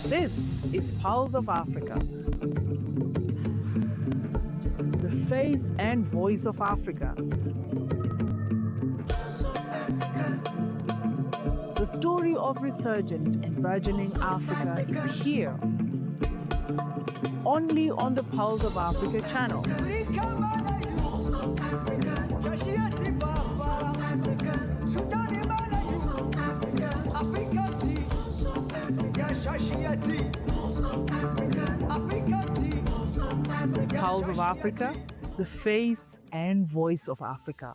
This is Pulse of Africa, the face and voice of Africa. The story of resurgent and burgeoning Africa is here, only on the Pulse of Africa channel. Pulse of Africa, the face and voice of Africa.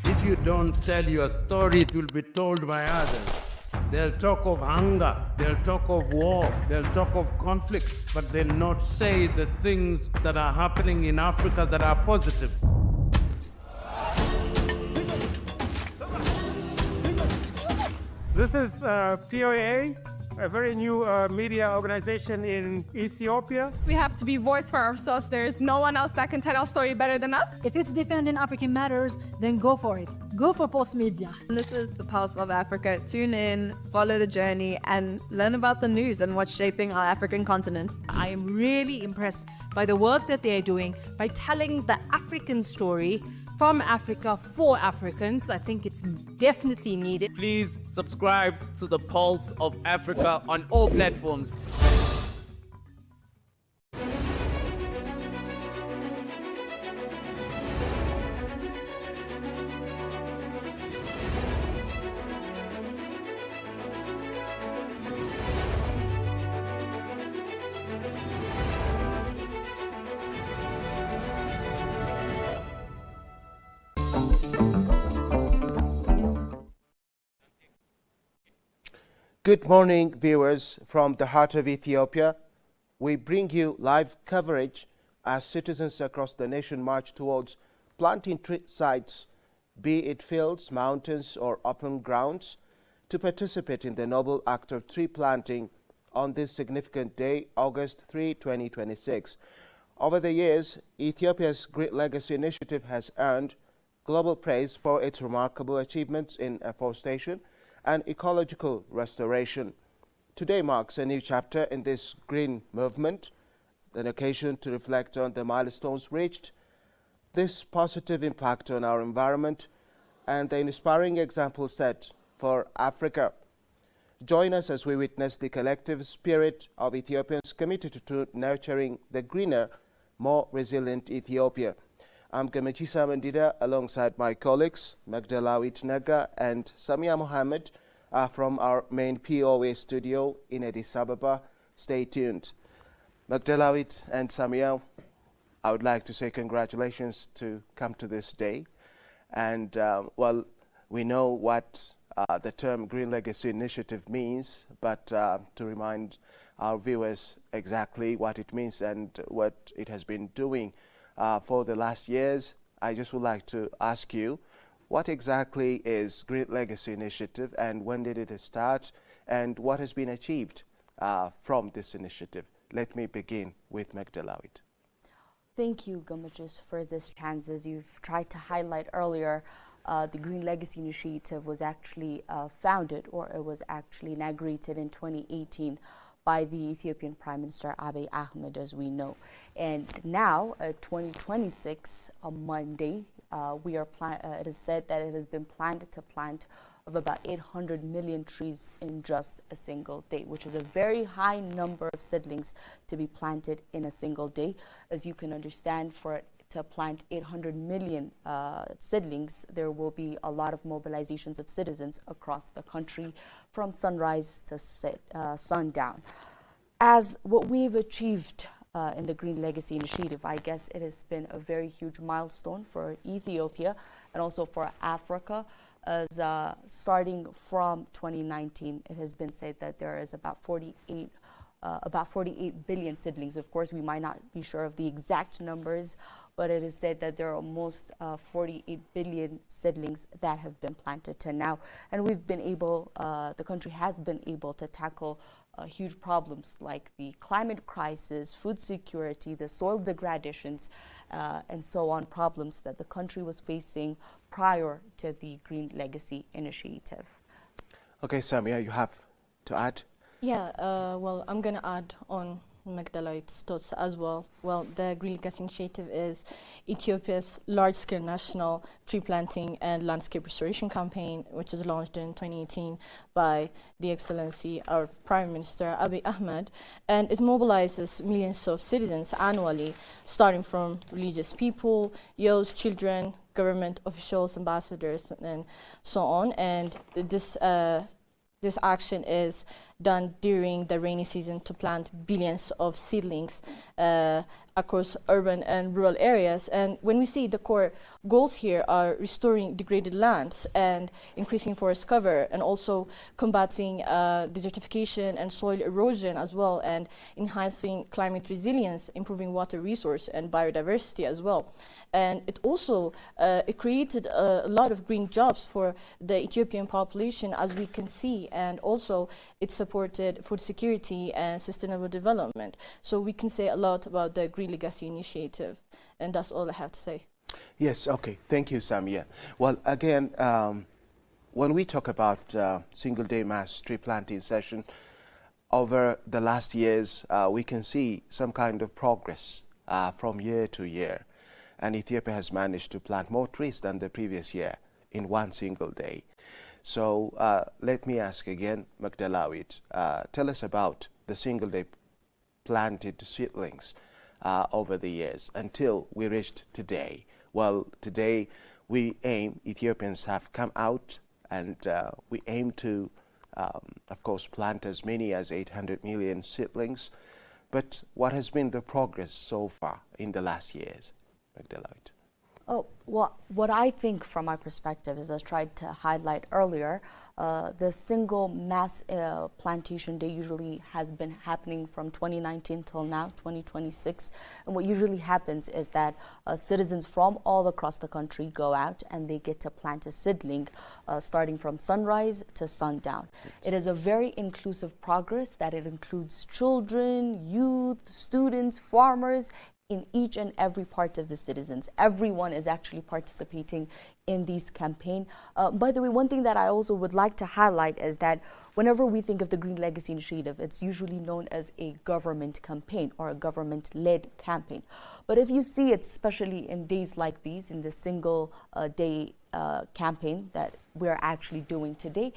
If you don't tell your story, it will be told by others. They'll talk of hunger, they'll talk of war, they'll talk of conflict, but they'll not say the things that are happening in Africa that are positive. This is POA, a very new media organization in Ethiopia. We have to be voice for ourselves. There is no one else that can tell our story better than us. If it's defending African matters, then go for it. Go for Pulse Media. This is the Pulse of Africa. Tune in, follow the journey, and learn about the news and what's shaping our African continent. I am really impressed by the work that they're doing by telling the African story from Africa for Africans. I think it's definitely needed. Please subscribe to the Pulse of Africa on all platforms. Good morning, viewers. From the heart of Ethiopia, we bring you live coverage as citizens across the nation march towards planting tree sites, be it fields, mountains, or open grounds, to participate in the noble act of tree planting on this significant day, August 3, 2026. Over the years, Ethiopia's Great Legacy Initiative has earned global praise for its remarkable achievements in afforestation and ecological restoration. Today marks a new chapter in this green movement, an occasion to reflect on the milestones reached, this positive impact on our environment, and the inspiring example set for Africa. Join us as we witness the collective spirit of Ethiopians committed to nurturing the greener, more resilient Ethiopia. I'm Gamachisa Mandida alongside my colleagues Magdalawit Naga and Samia Mohammed from our main POA studio in Addis Ababa. Stay tuned. Magdalawit and Samia, I would like to say congratulations to come to this day. And well, we know what the term Green Legacy Initiative means, but to remind our viewers exactly what it means and what it has been doing for the last years, I just would like to ask you, what exactly is Green Legacy Initiative and when did it start and what has been achieved from this initiative? Let me begin with Magdalawit. Thank you, Gamachis, for this chance. As you've tried to highlight earlier, the Green Legacy Initiative was actually founded, or it was actually inaugurated in 2018 by the Ethiopian Prime Minister Abiy Ahmed, as we know. And now, 2026, on Monday, it is said that it has been planned to plant of about 800 million trees in just a single day, which is a very high number of seedlings to be planted in a single day. As you can understand, for it to plant 800 million seedlings, there will be a lot of mobilizations of citizens across the country from sunrise to sundown. As what we've achieved in the Green Legacy Initiative, I guess it has been a very huge milestone for Ethiopia and also for Africa. as starting from 2019, it has been said that there is about 48 billion seedlings. Of course, we might not be sure of the exact numbers, but it is said that there are almost 48 billion seedlings that have been planted to now. And we've been able, the country has been able to tackle huge problems like the climate crisis, food security, the soil degradations, and so on, problems that the country was facing prior to the Green Legacy Initiative. Okay, Samia, you have to add? Yeah, well, I'm going to add on Magdala's thoughts as well. Well, the Green Legacy Initiative is Ethiopia's large-scale national tree planting and landscape restoration campaign, which is launched in 2018 by the Excellency, our Prime Minister, Abiy Ahmed, and it mobilizes millions of citizens annually, starting from religious people, youth, children, government officials, ambassadors, and so on. And this action is done during the rainy season to plant billions of seedlings across urban and rural areas. And when we see the core goals here are restoring degraded lands and increasing forest cover, and also combating desertification and soil erosion as well, and enhancing climate resilience, improving water resource and biodiversity as well. And it also it created a lot of green jobs for the Ethiopian population, as we can see, and also it supported food security and sustainable development. So we can say a lot about the Green Legacy Initiative, and that's all I have to say. Yes, okay. Thank you, Samia. Well, again, when we talk about single-day mass tree planting session, over the last years, we can see some kind of progress from year to year. And Ethiopia has managed to plant more trees than the previous year in one single day. So let me ask again, Magdalawit, tell us about the single-day planted seedlings over the years until we reached today. Well, today Ethiopians have come out and we aim to, of course, plant as many as 800 million seedlings. But what has been the progress so far in the last years, Magdalawit? Oh, well, what I think from my perspective is, as I tried to highlight earlier, the single mass plantation day usually has been happening from 2019 till now, 2026. And what usually happens is that citizens from all across the country go out and they get to plant a seedling starting from sunrise to sundown. It is a very inclusive progress that it includes children, youth, students, farmers, in each and every part of the citizens. Everyone is actually participating in this campaign. By the way, one thing that I also would like to highlight is that whenever we think of the Green Legacy Initiative, it's usually known as a government campaign or a government-led campaign. But if you see it, especially in days like these, in the single day campaign that we're actually doing today,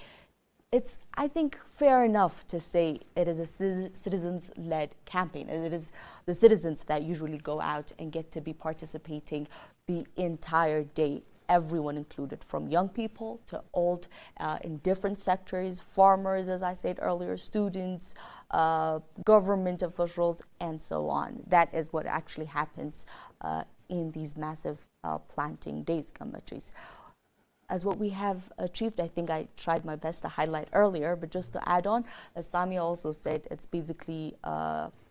it's, I think, fair enough to say it is a citizens-led campaign. And it is the citizens that usually go out and get to be participating the entire day, everyone included, from young people to old, in different sectors, farmers, as I said earlier, students, government officials, and so on. That is what actually happens in these massive planting days, Gamachis. As what we have achieved, I think I tried my best to highlight earlier, but just to add on, as Samia also said, it's basically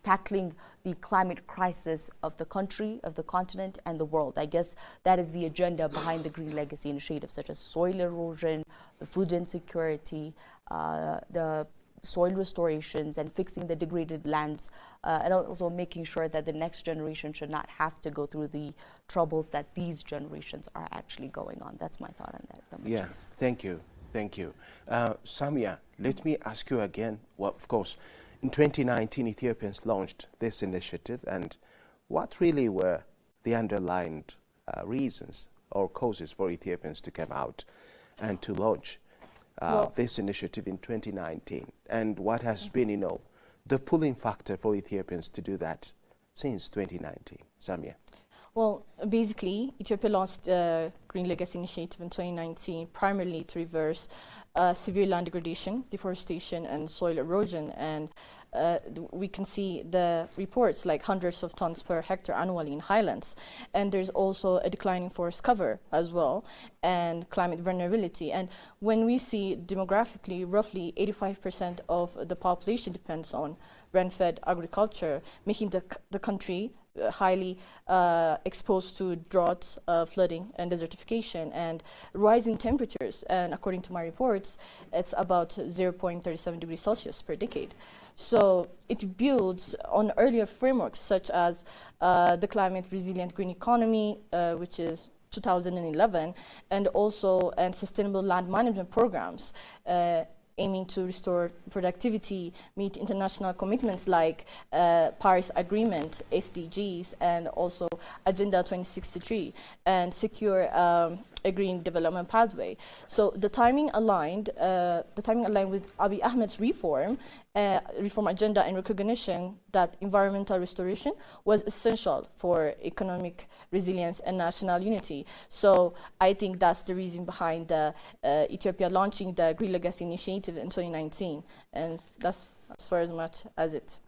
tackling the climate crisis of the country, of the continent, and the world. I guess that is the agenda behind the Green Legacy Initiative, such as soil erosion, the food insecurity, the soil restorations, and fixing the degraded lands, and also making sure that the next generation should not have to go through the troubles that these generations are actually going on. That's my thought on that. Yeah, thank you. Thank you. Samia, let me ask you again. Well, of course, in 2019, Ethiopians launched this initiative, and what really were the underlying reasons or causes for Ethiopians to come out and to launch this initiative in 2019, and what has been, the pulling factor for Ethiopians to do that since 2019? Samia. Well, basically, Ethiopia launched Green Legacy Initiative in 2019, primarily to reverse severe land degradation, deforestation, and soil erosion. And we can see the reports like hundreds of tons per hectare annually in highlands. And there's also a declining forest cover as well, and climate vulnerability. And when we see demographically, roughly 85% of the population depends on rain-fed agriculture, making the country highly exposed to droughts, flooding, and desertification, and rising temperatures. And according to my reports, it's about 0.37 degrees Celsius per decade. So it builds on earlier frameworks such as the Climate Resilient Green Economy, which is 2011, and also sustainable land management programs aiming to restore productivity, meet international commitments like Paris Agreement, SDGs, and also Agenda 2063, and secure a green development pathway. So the timing aligned with Abiy Ahmed's reform agenda, and recognition that environmental restoration was essential for economic resilience and national unity. So I think that's the reason behind Ethiopia launching the Green Legacy Initiative in 2019, and that's as far as much as it.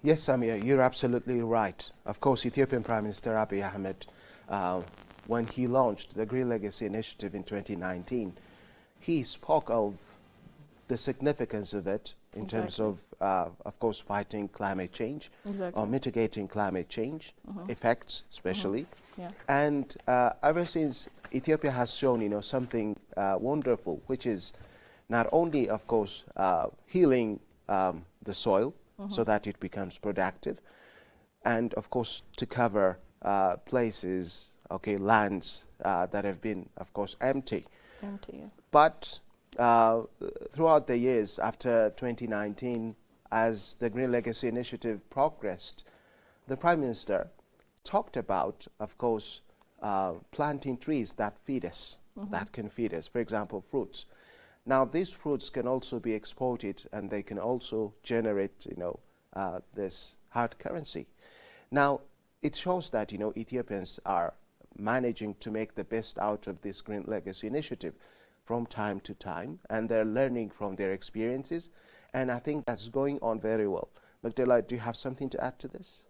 Yes, Samia, you're absolutely right. Of course, Ethiopian Prime Minister Abiy Ahmed, when he launched the Green Legacy Initiative in 2019, he spoke of the significance of it in terms of course, fighting climate change, or mitigating climate change effects, especially. Yeah. And ever since, Ethiopia has shown, something wonderful, which is not only, of course, healing the soil so that it becomes productive, and of course to cover places, lands that have been, of course, empty. Yeah. But throughout the years after 2019, as the Green Legacy Initiative progressed, the Prime Minister talked about, of course, planting trees that feed us, that can feed us, for example, fruits. Now, these fruits can also be exported, and they can also generate, this hard currency. Now, it shows that, Ethiopians are managing to make the best out of this Green Legacy Initiative from time to time, and they're learning from their experiences, and I think that's going on very well. Magdala, do you have something to add to this?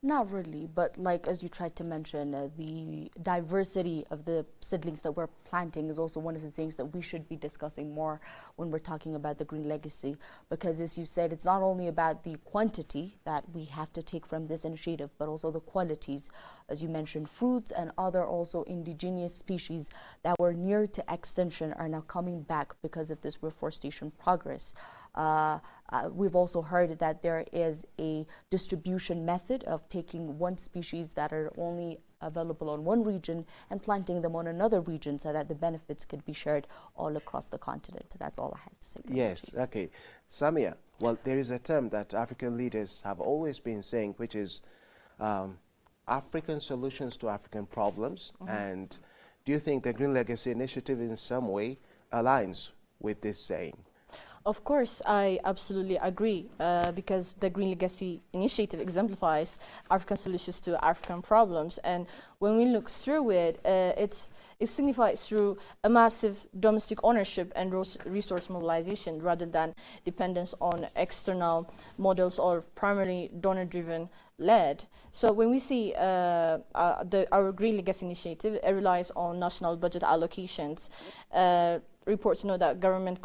Not really, but like as you tried to mention, the diversity of the seedlings that we're planting is also one of the things that we should be discussing more when we're talking about the green legacy, because as you said, it's not only about the quantity that we have to take from this initiative, but also the qualities. As you mentioned, fruits and other also indigenous species that were near to extinction are now coming back because of this reforestation progress. We've also heard that there is a distribution method of taking one species that are only available on one region and planting them on another region so that the benefits could be shared all across the continent. That's all I had to say. Yes, okay. Samia, well, there is a term that African leaders have always been saying, which is African solutions to African problems. And do you think the Green Legacy Initiative in some way aligns with this saying? Of course, I absolutely agree, because the Green Legacy Initiative exemplifies African solutions to African problems. And when we look through it, it signifies through a massive domestic ownership and resource mobilization rather than dependence on external models or primarily donor-driven led. So when we see our Green Legacy Initiative, it relies on national budget allocations. Reports know that the government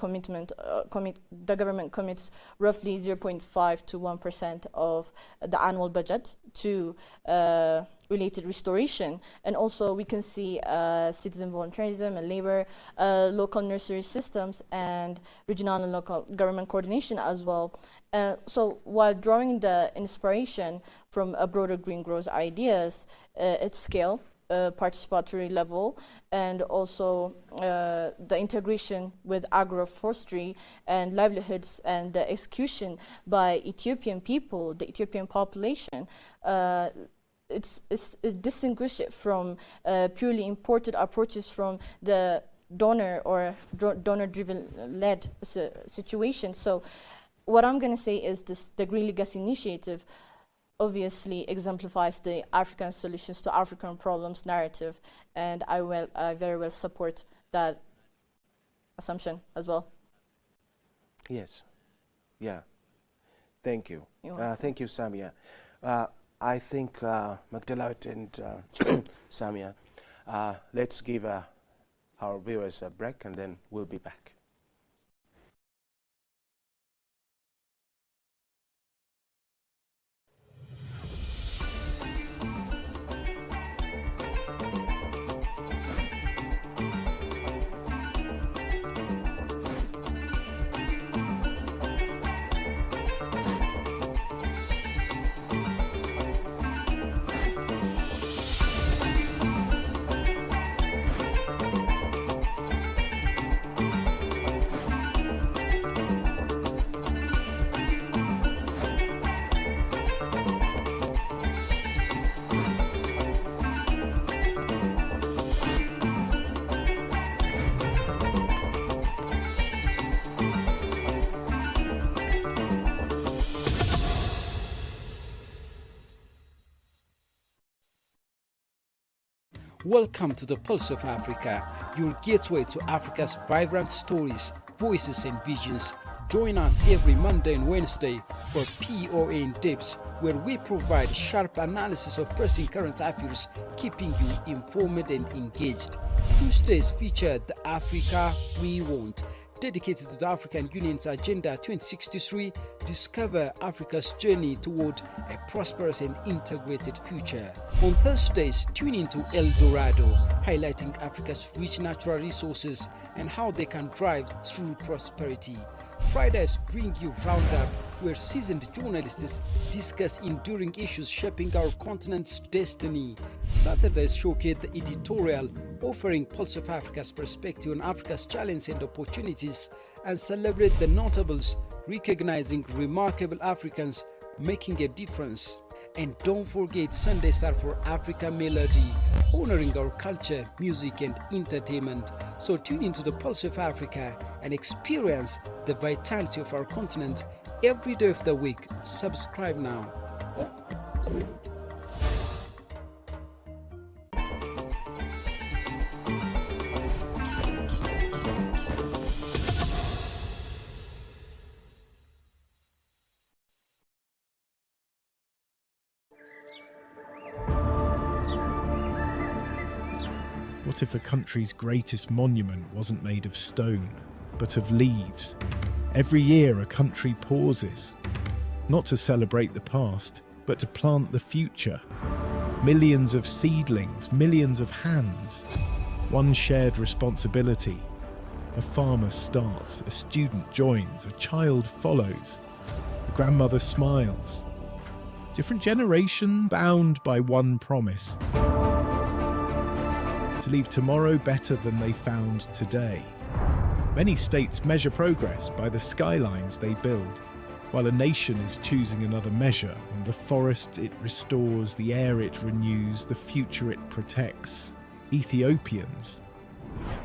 commits roughly 0.5 to 1% of the annual budget to related restoration. And also we can see citizen volunteerism and labor, local nursery systems, and regional and local government coordination as well. So while drawing the inspiration from a broader green growth ideas, its scale, participatory level, and also the integration with agroforestry and livelihoods and the execution by Ethiopian people, the Ethiopian population, it's distinguished from purely imported approaches from the donor or donor-driven led situation. So what I'm going to say is the Green Legacy Initiative obviously exemplifies the African solutions to African problems narrative, and I very well support that assumption as well. Yes. Yeah. Thank you. You're welcome. Thank you, Samia. I think Magdalene and Samia, let's give our viewers a break and then we'll be back. Welcome to the Pulse of Africa, your gateway to Africa's vibrant stories, voices and visions. Join us every Monday and Wednesday for POA in Depth, where we provide sharp analysis of pressing current affairs, keeping you informed and engaged. Tuesdays feature the Africa We Want, dedicated to the African Union's Agenda 2063, discover Africa's journey toward a prosperous and integrated future. On Thursdays, tune into El Dorado, highlighting Africa's rich natural resources and how they can drive true prosperity. Fridays bring you Roundup, where seasoned journalists discuss enduring issues shaping our continent's destiny. Saturdays showcase the editorial, offering Pulse of Africa's perspective on Africa's challenges and opportunities, and celebrate the notables, recognizing remarkable Africans making a difference. And don't forget, Sundays are for Africa Melody, honoring our culture, music and entertainment. So tune into the Pulse of Africa and experience the vitality of our continent every day of the week. Subscribe now. What if a country's greatest monument wasn't made of stone, but of leaves? Every year a country pauses, not to celebrate the past, but to plant the future. Millions of seedlings, millions of hands, one shared responsibility. A farmer starts, a student joins, a child follows, a grandmother smiles. Different generation bound by one promise: to leave tomorrow better than they found today. Many states measure progress by the skylines they build, while a nation is choosing another measure, and the forest it restores, the air it renews, the future it protects. Ethiopians.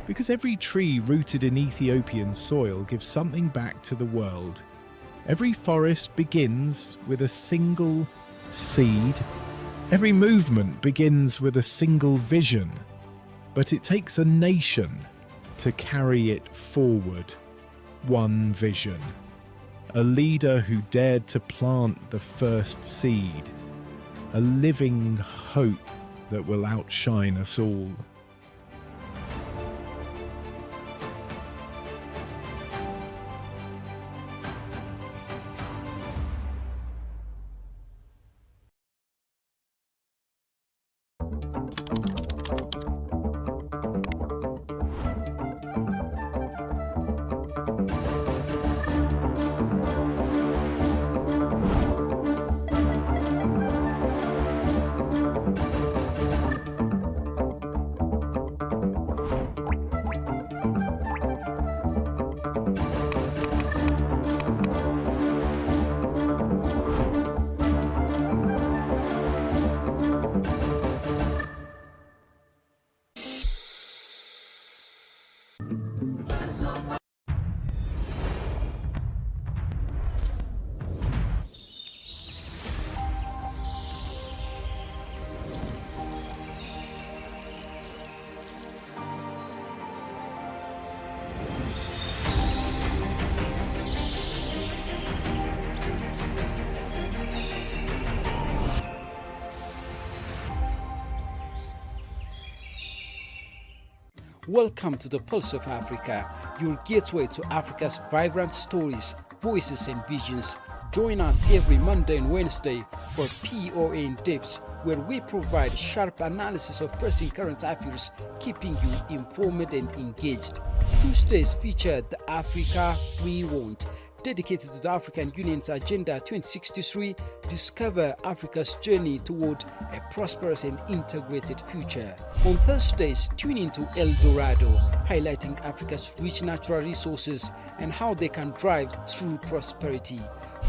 Because every tree rooted in Ethiopian soil gives something back to the world. Every forest begins with a single seed. Every movement begins with a single vision. But it takes a nation to carry it forward. One vision. A leader who dared to plant the first seed. A living hope that will outshine us all. Welcome to the Pulse of Africa, your gateway to Africa's vibrant stories, voices and visions. Join us every Monday and Wednesday for POA in Depth, where we provide sharp analysis of pressing current affairs, keeping you informed and engaged. Tuesdays feature the Africa We Want, dedicated to the African Union's Agenda 2063, discover Africa's journey toward a prosperous and integrated future. On Thursdays, tune into El Dorado, highlighting Africa's rich natural resources and how they can drive true prosperity.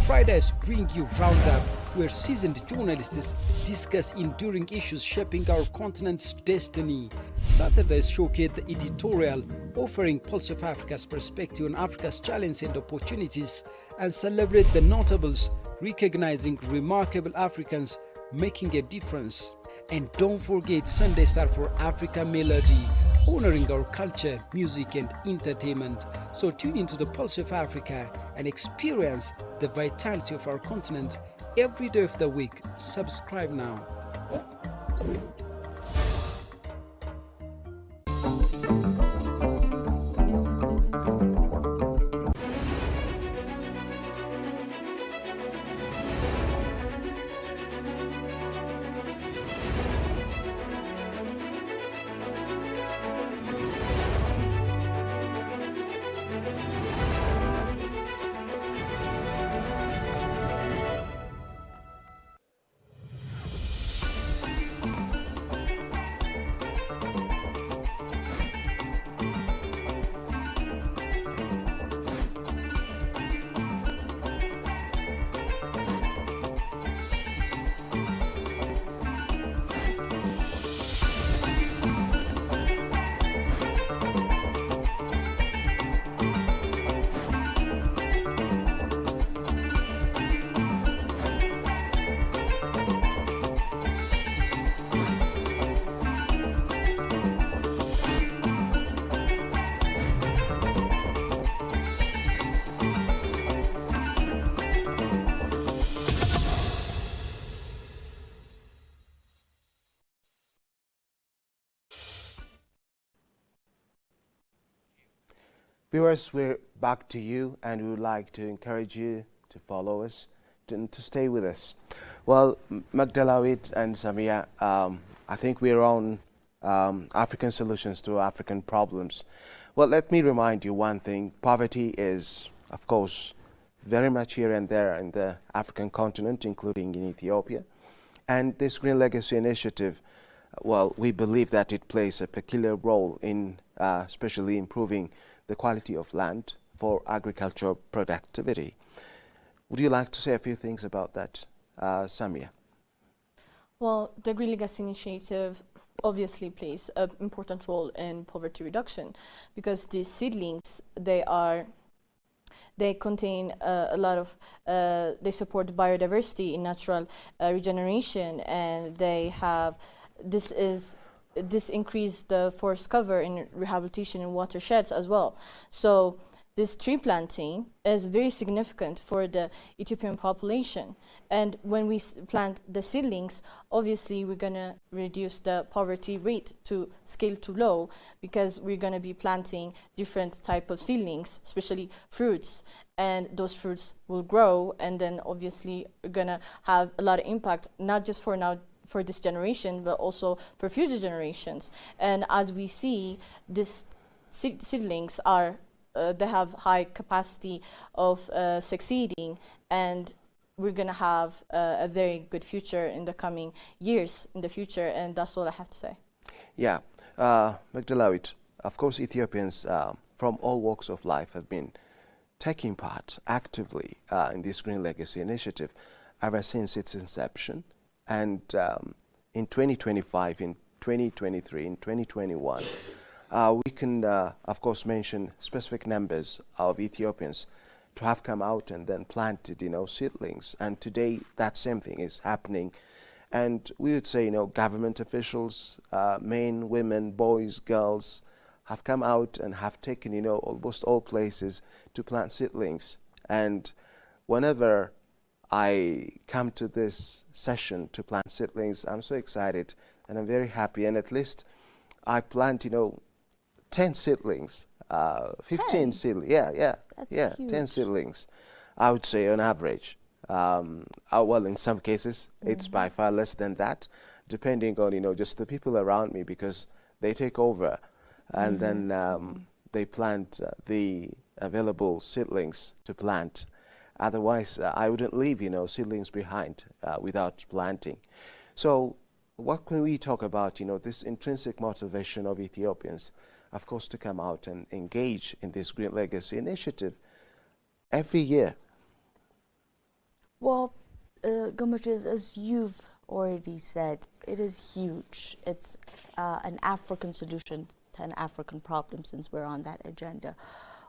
Fridays bring you Roundup, where seasoned journalists discuss enduring issues shaping our continent's destiny. Saturdays showcase the editorial, offering Pulse of Africa's perspective on Africa's challenges and opportunities, and celebrate the notables, recognizing remarkable Africans making a difference. And don't forget Sundays are for Africa Melody, honoring our culture, music and entertainment. So tune into the Pulse of Africa and experience the vitality of our continent every day of the week. Subscribe now. Viewers, we're back to you, and we would like to encourage you to follow us, to stay with us. Well, Magdalawit and Samia, I think we're on African solutions to African problems. Well, let me remind you one thing. Poverty is, of course, very much here and there in the African continent, including in Ethiopia. And this Green Legacy Initiative, well, we believe that it plays a peculiar role in especially improving the quality of land for agricultural productivity. Would you like to say a few things about that, Samia? Well, the Green Legacy Initiative obviously plays an important role in poverty reduction, because these seedlings, they contain a lot of, they support biodiversity in natural regeneration, and they have, this increased the forest cover in rehabilitation in watersheds as well. So this tree planting is very significant for the Ethiopian population. And when we plant the seedlings, obviously we're going to reduce the poverty rate to scale to low, because we're going to be planting different type of seedlings, especially fruits. And those fruits will grow, and then obviously we're going to have a lot of impact, not just for now, for this generation, but also for future generations. And as we see, these seedlings are, they have high capacity of succeeding, and we're going to have a very good future in the coming years in the future, and that's all I have to say. Yeah, Magdalawit, of course Ethiopians from all walks of life have been taking part actively in this Green Legacy Initiative ever since its inception. And in 2025, in 2023, in 2021, we can, of course, mention specific numbers of Ethiopians to have come out and then planted, seedlings. And today, that same thing is happening. And we would say, government officials, men, women, boys, girls, have come out and have taken, almost all places to plant seedlings. And whenever I come to this session to plant seedlings, I'm so excited and I'm very happy. And at least I plant, 10 seedlings, 15 seedlings. Yeah, That's 10 huge. seedlings, I would say on average. Well, in some cases, it's by far less than that, depending on, just the people around me, because they take over and then they plant the available seedlings to plant. Otherwise, I wouldn't leave, seedlings behind without planting. So what can we talk about, this intrinsic motivation of Ethiopians, of course, to come out and engage in this Green Legacy Initiative every year? Well, Gumbages, as you've already said, it is huge. It's an African solution to an African problem, since we're on that agenda.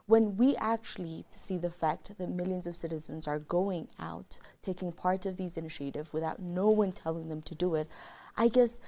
When we actually see the fact that millions of citizens are going out, taking part of these initiatives without no one telling them to do it, I guess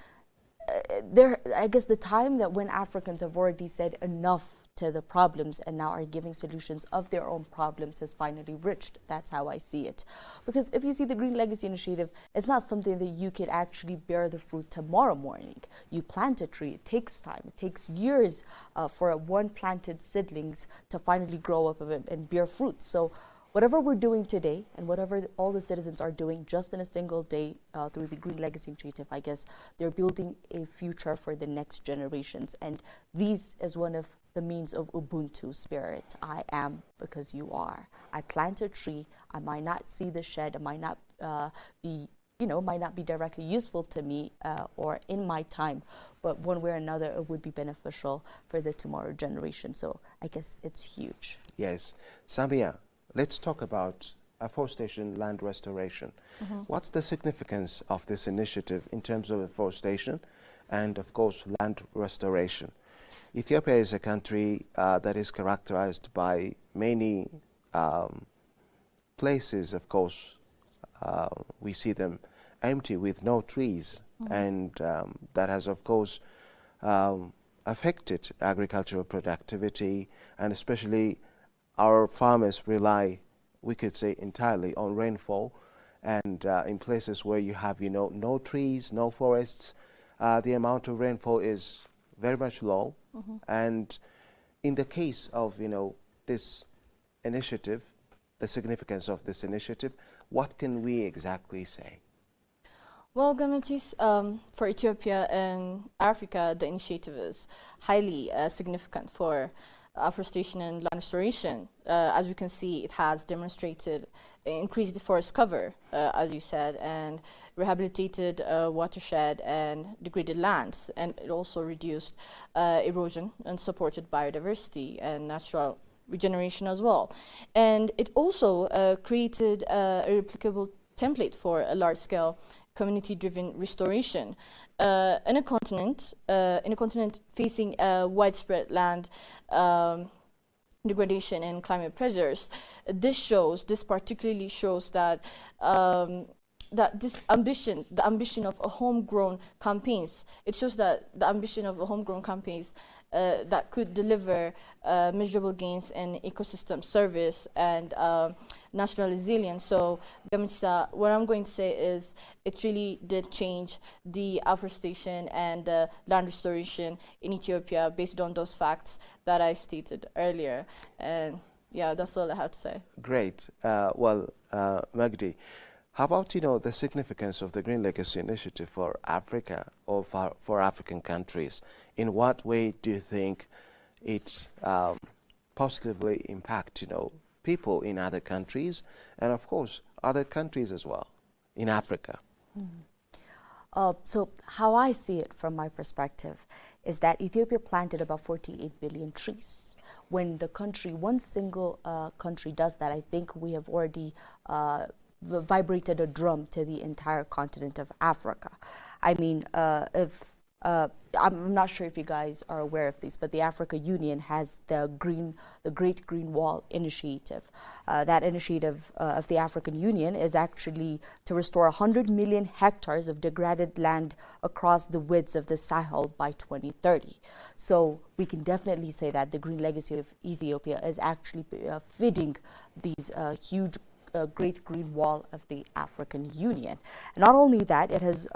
the time that when Africans have already said enough to the problems and now are giving solutions of their own problems has finally reached. That's how I see it. Because if you see the Green Legacy Initiative, it's not something that you could actually bear the fruit tomorrow morning. You plant a tree, it takes time, it takes years for one planted seedlings to finally grow up and bear fruit. So whatever we're doing today and whatever all the citizens are doing just in a single day through the Green Legacy Initiative, I guess they're building a future for the next generations. And these is one of the means of Ubuntu spirit. I am because you are. I plant a tree. I might not see the shed. It might not might not be directly useful to me or in my time, but one way or another, it would be beneficial for the tomorrow generation. So I guess it's huge. Yes. Samia, let's talk about afforestation land restoration. What's the significance of this initiative in terms of afforestation and, of course, land restoration? Ethiopia is a country that is characterized by many places, of course. We see them empty with no trees, and that has, of course, affected agricultural productivity, and especially our farmers rely, we could say, entirely on rainfall. And in places where you have, no trees, no forests, the amount of rainfall is very much low. And in the case of, this initiative, the significance of this initiative, what can we exactly say? Well, Gamatis, for Ethiopia and Africa, the initiative is highly significant for afforestation and land restoration. As we can see, it has demonstrated increased forest cover, as you said, and rehabilitated watershed and degraded lands, and it also reduced erosion and supported biodiversity and natural regeneration as well. And it also created a replicable template for a large-scale community-driven restoration in a continent facing widespread land degradation and climate pressures. This particularly shows that this ambition, the ambition of a homegrown campaigns, it shows that the ambition of a homegrown campaigns that could deliver measurable gains in ecosystem service and national resilience. So, Gamisa, what I'm going to say is it really did change the afforestation and land restoration in Ethiopia based on those facts that I stated earlier. And yeah, that's all I have to say. Great. Magdi, how about, the significance of the Green Legacy Initiative for Africa or for African countries? In what way do you think it positively impact, people in other countries and, of course, other countries as well in Africa? So how I see it from my perspective is that Ethiopia planted about 48 billion trees. When the country, one single country does that, I think we have already vibrated a drum to the entire continent of Africa. I mean, I'm not sure if you guys are aware of this, but the Africa Union has the Great Green Wall Initiative. That initiative of the African Union is actually to restore 100 million hectares of degraded land across the widths of the Sahel by 2030. So we can definitely say that the Green Legacy of Ethiopia is actually feeding these huge Great Green Wall of the African Union. And not only that, it has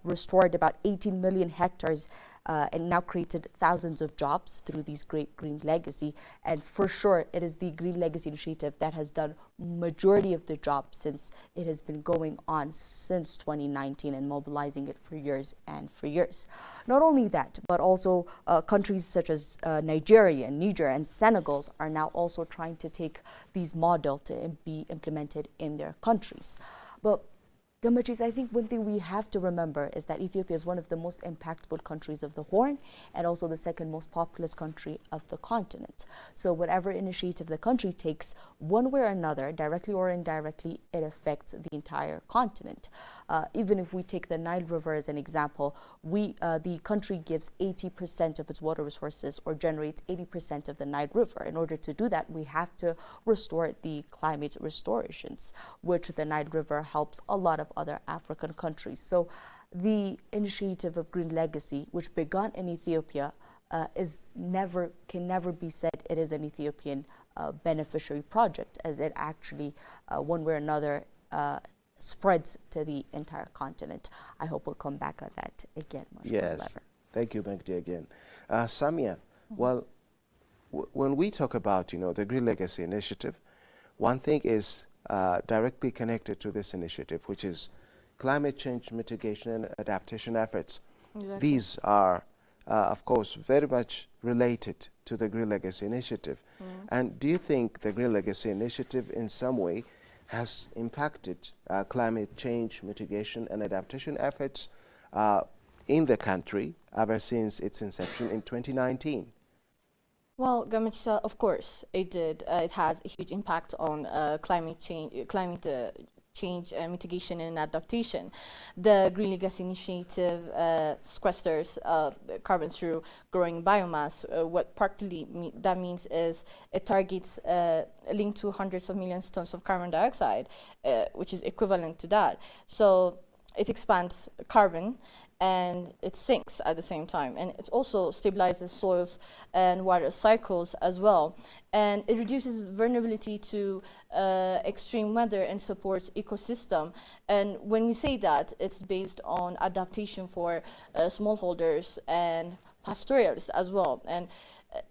restored about 18 million hectares and now created thousands of jobs through these great green legacy. And for sure, it is the Green Legacy Initiative that has done majority of the job since it has been going on since 2019 and mobilizing it for years and for years. Not only that, but also countries such as Nigeria, Niger, and Senegal are now also trying to take these models to be implemented in their countries. But Gamachis, I think one thing we have to remember is that Ethiopia is one of the most impactful countries of the Horn and also the second most populous country of the continent. So whatever initiative the country takes, one way or another, directly or indirectly, it affects the entire continent. Even if we take the Nile River as an example, the country gives 80% of its water resources or generates 80% of the Nile River. In order to do that, we have to restore the climate restorations, which the Nile River helps a lot of other African countries. So the initiative of Green Legacy, which began in Ethiopia, can never be said it is an Ethiopian beneficiary project, as it actually, one way or another, spreads to the entire continent. I hope we'll come back on that again much more later. Thank you, Magdi, again. Samia, well, when we talk about, the Green Legacy Initiative, one thing is directly connected to this initiative, which is climate change mitigation and adaptation efforts. Exactly. These are, of course, very much related to the Green Legacy Initiative. And do you think the Green Legacy Initiative in some way has impacted climate change mitigation and adaptation efforts in the country ever since its inception in 2019? Well, Gamitsa, of course, it did. It has a huge impact on climate change mitigation and adaptation. The Green Legacy Initiative sequesters carbon through growing biomass. What practically that means is it targets linked to hundreds of millions of tons of carbon dioxide, which is equivalent to that. So it expands carbon and it sinks at the same time, and it also stabilizes soils and water cycles as well, and it reduces vulnerability to extreme weather and supports ecosystem. And when we say that, it's based on adaptation for smallholders and pastoralists as well. And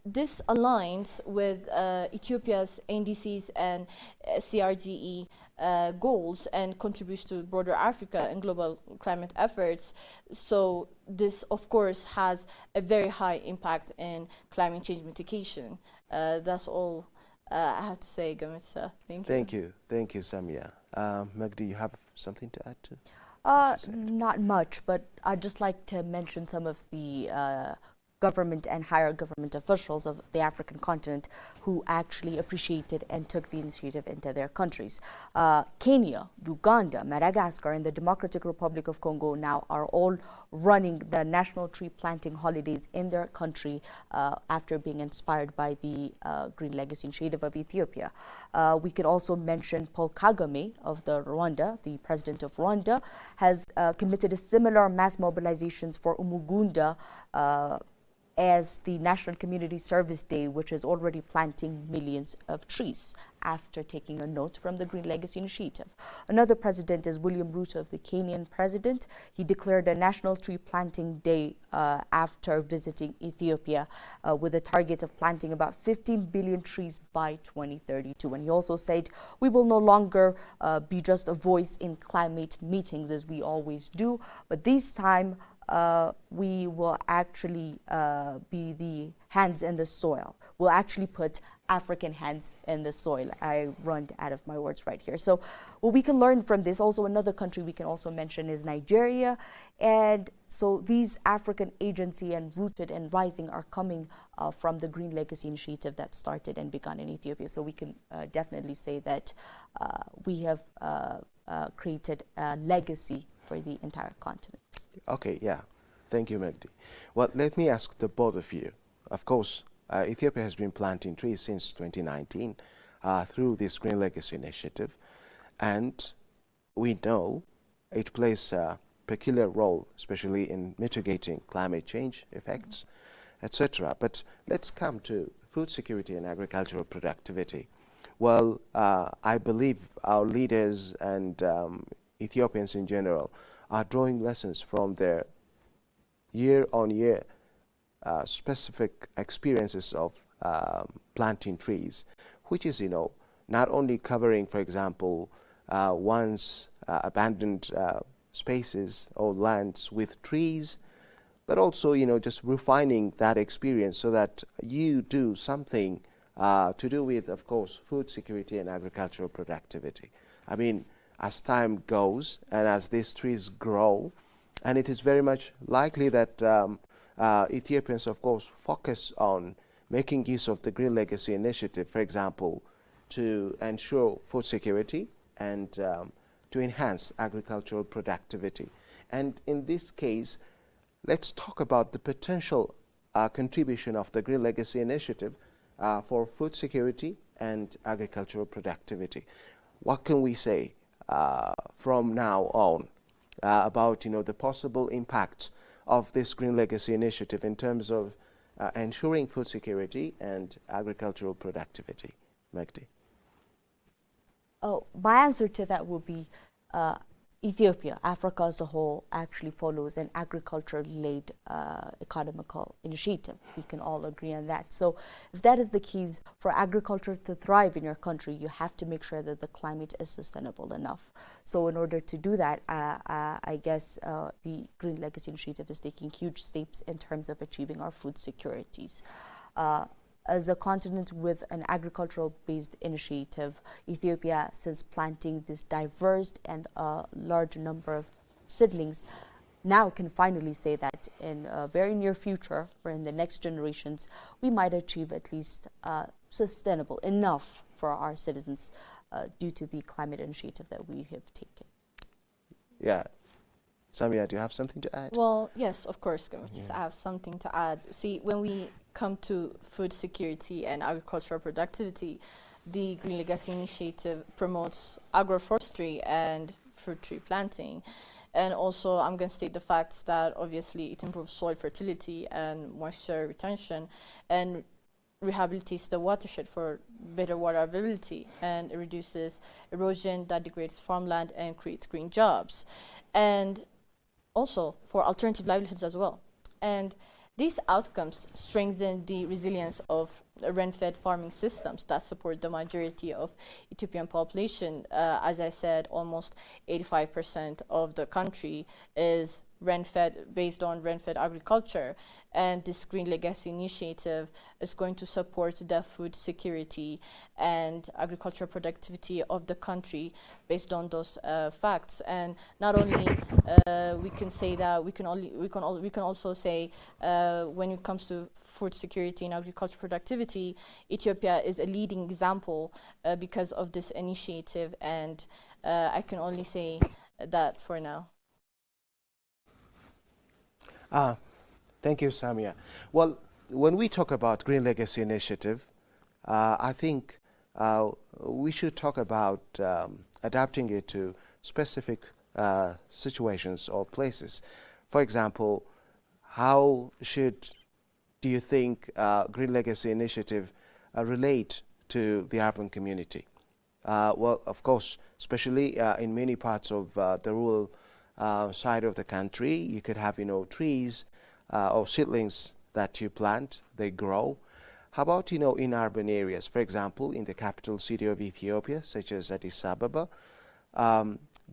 this aligns with Ethiopia's NDCs and CRGE goals and contributes to broader Africa and global climate efforts. So this, of course, has a very high impact in climate change mitigation. That's all I have to say, Gamitsa. Thank you. Thank you. Thank you, Samia. Magdi, you have something to add to? Not much, but I'd just like to mention some of the government and higher government officials of the African continent who actually appreciated and took the initiative into their countries. Kenya, Uganda, Madagascar, and the Democratic Republic of Congo now are all running the national tree planting holidays in their country after being inspired by the Green Legacy Initiative of Ethiopia. We could also mention Paul Kagame of Rwanda, the president of Rwanda, has committed a similar mass mobilizations for Umugunda as the National Community Service Day, which is already planting millions of trees after taking a note from the Green Legacy Initiative. Another president is William Ruto of the Kenyan president. He declared a National Tree Planting Day after visiting Ethiopia with a target of planting about 15 billion trees by 2032. And he also said, we will no longer be just a voice in climate meetings as we always do, but this time we will actually be the hands in the soil. We'll actually put African hands in the soil. I run out of my words right here. So what we can learn from this, also another country we can also mention is Nigeria. And so these African agency and rooted and rising are coming from the Green Legacy Initiative that started and began in Ethiopia. So we can definitely say that we have created a legacy for the entire continent. Okay, yeah. Thank you, Magdi. Well, let me ask the both of you. Of course, Ethiopia has been planting trees since 2019 through this Green Legacy Initiative, and we know it plays a peculiar role, especially in mitigating climate change effects, etc. But let's come to food security and agricultural productivity. Well, I believe our leaders and Ethiopians in general are drawing lessons from their year-on-year specific experiences of planting trees, which is, not only covering, for example, once abandoned spaces or lands with trees, but also, just refining that experience so that you do something to do with, of course, food security and agricultural productivity. I mean, as time goes and as these trees grow, and it is very much likely that Ethiopians, of course, focus on making use of the Green Legacy Initiative, for example, to ensure food security and to enhance agricultural productivity. And in this case, let's talk about the potential contribution of the Green Legacy Initiative for food security and agricultural productivity. What can we say from now on about the possible impact of this Green Legacy Initiative in terms of ensuring food security and agricultural productivity? Magdi. Oh, my answer to that would be Ethiopia, Africa as a whole, actually follows an agriculture-led economical initiative. We can all agree on that. So if that is the case, for agriculture to thrive in your country, you have to make sure that the climate is sustainable enough. So in order to do that, I guess the Green Legacy Initiative is taking huge steps in terms of achieving our food securities. As a continent with an agricultural-based initiative, Ethiopia, since planting this diverse and large number of seedlings, now can finally say that in a very near future, or in the next generations, we might achieve at least sustainable enough for our citizens due to the climate initiative that we have taken. Yeah. Samia, do you have something to add? Well, yes, of course, I have something to add. See, when we come to food security and agricultural productivity, the Green Legacy Initiative promotes agroforestry and fruit tree planting. And also, I'm going to state the facts that obviously it improves soil fertility and moisture retention and rehabilitates the watershed for better water availability, and it reduces erosion that degrades farmland and creates green jobs. And also for alternative livelihoods as well. And these outcomes strengthen the resilience of rain-fed farming systems that support the majority of Ethiopian population. As I said, almost 85% of the country is rain-fed, based on rain-fed agriculture. And this Green Legacy Initiative is going to support the food security and agricultural productivity of the country based on those facts. And not only we can say that, we can also say when it comes to food security and agricultural productivity, Ethiopia is a leading example because of this initiative. And I can only say that for now. Thank you, Samia. Well, when we talk about Green Legacy Initiative, I think we should talk about adapting it to specific situations or places. For example, how do you think Green Legacy Initiative relate to the urban community? Well, of course, especially in many parts of the rural side of the country, you could have, trees or seedlings that you plant, they grow. How about, in urban areas, for example, in the capital city of Ethiopia, such as Addis Ababa?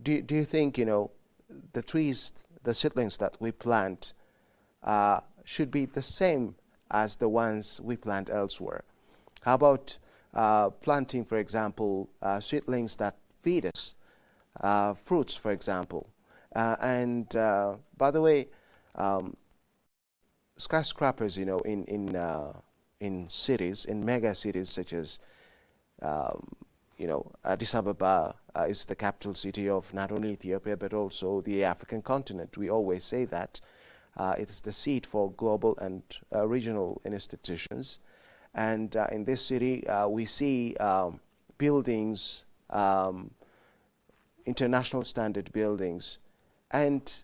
Do you think, the trees, the seedlings that we plant should be the same as the ones we plant elsewhere? How about planting, for example, seedlings that feed us, fruits, for example? And by the way, skyscrapers, in cities, in mega cities such as, Addis Ababa is the capital city of not only Ethiopia but also the African continent. We always say that it's the seat for global and regional institutions. And in this city, we see buildings, international standard buildings. And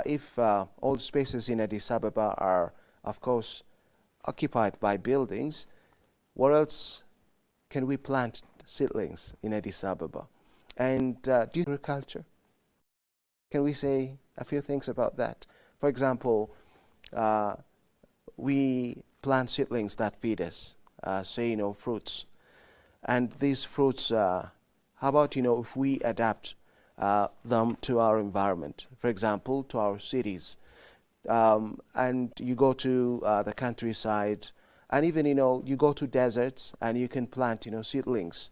if all spaces in Addis Ababa are, of course, occupied by buildings, where else can we plant seedlings in Addis Ababa? And do agriculture? Can we say a few things about that? For example, we plant seedlings that feed us, say, fruits. And these fruits, how about, if we adapt them to our environment, for example, to our cities. And you go to the countryside, and even, you go to deserts and you can plant, seedlings.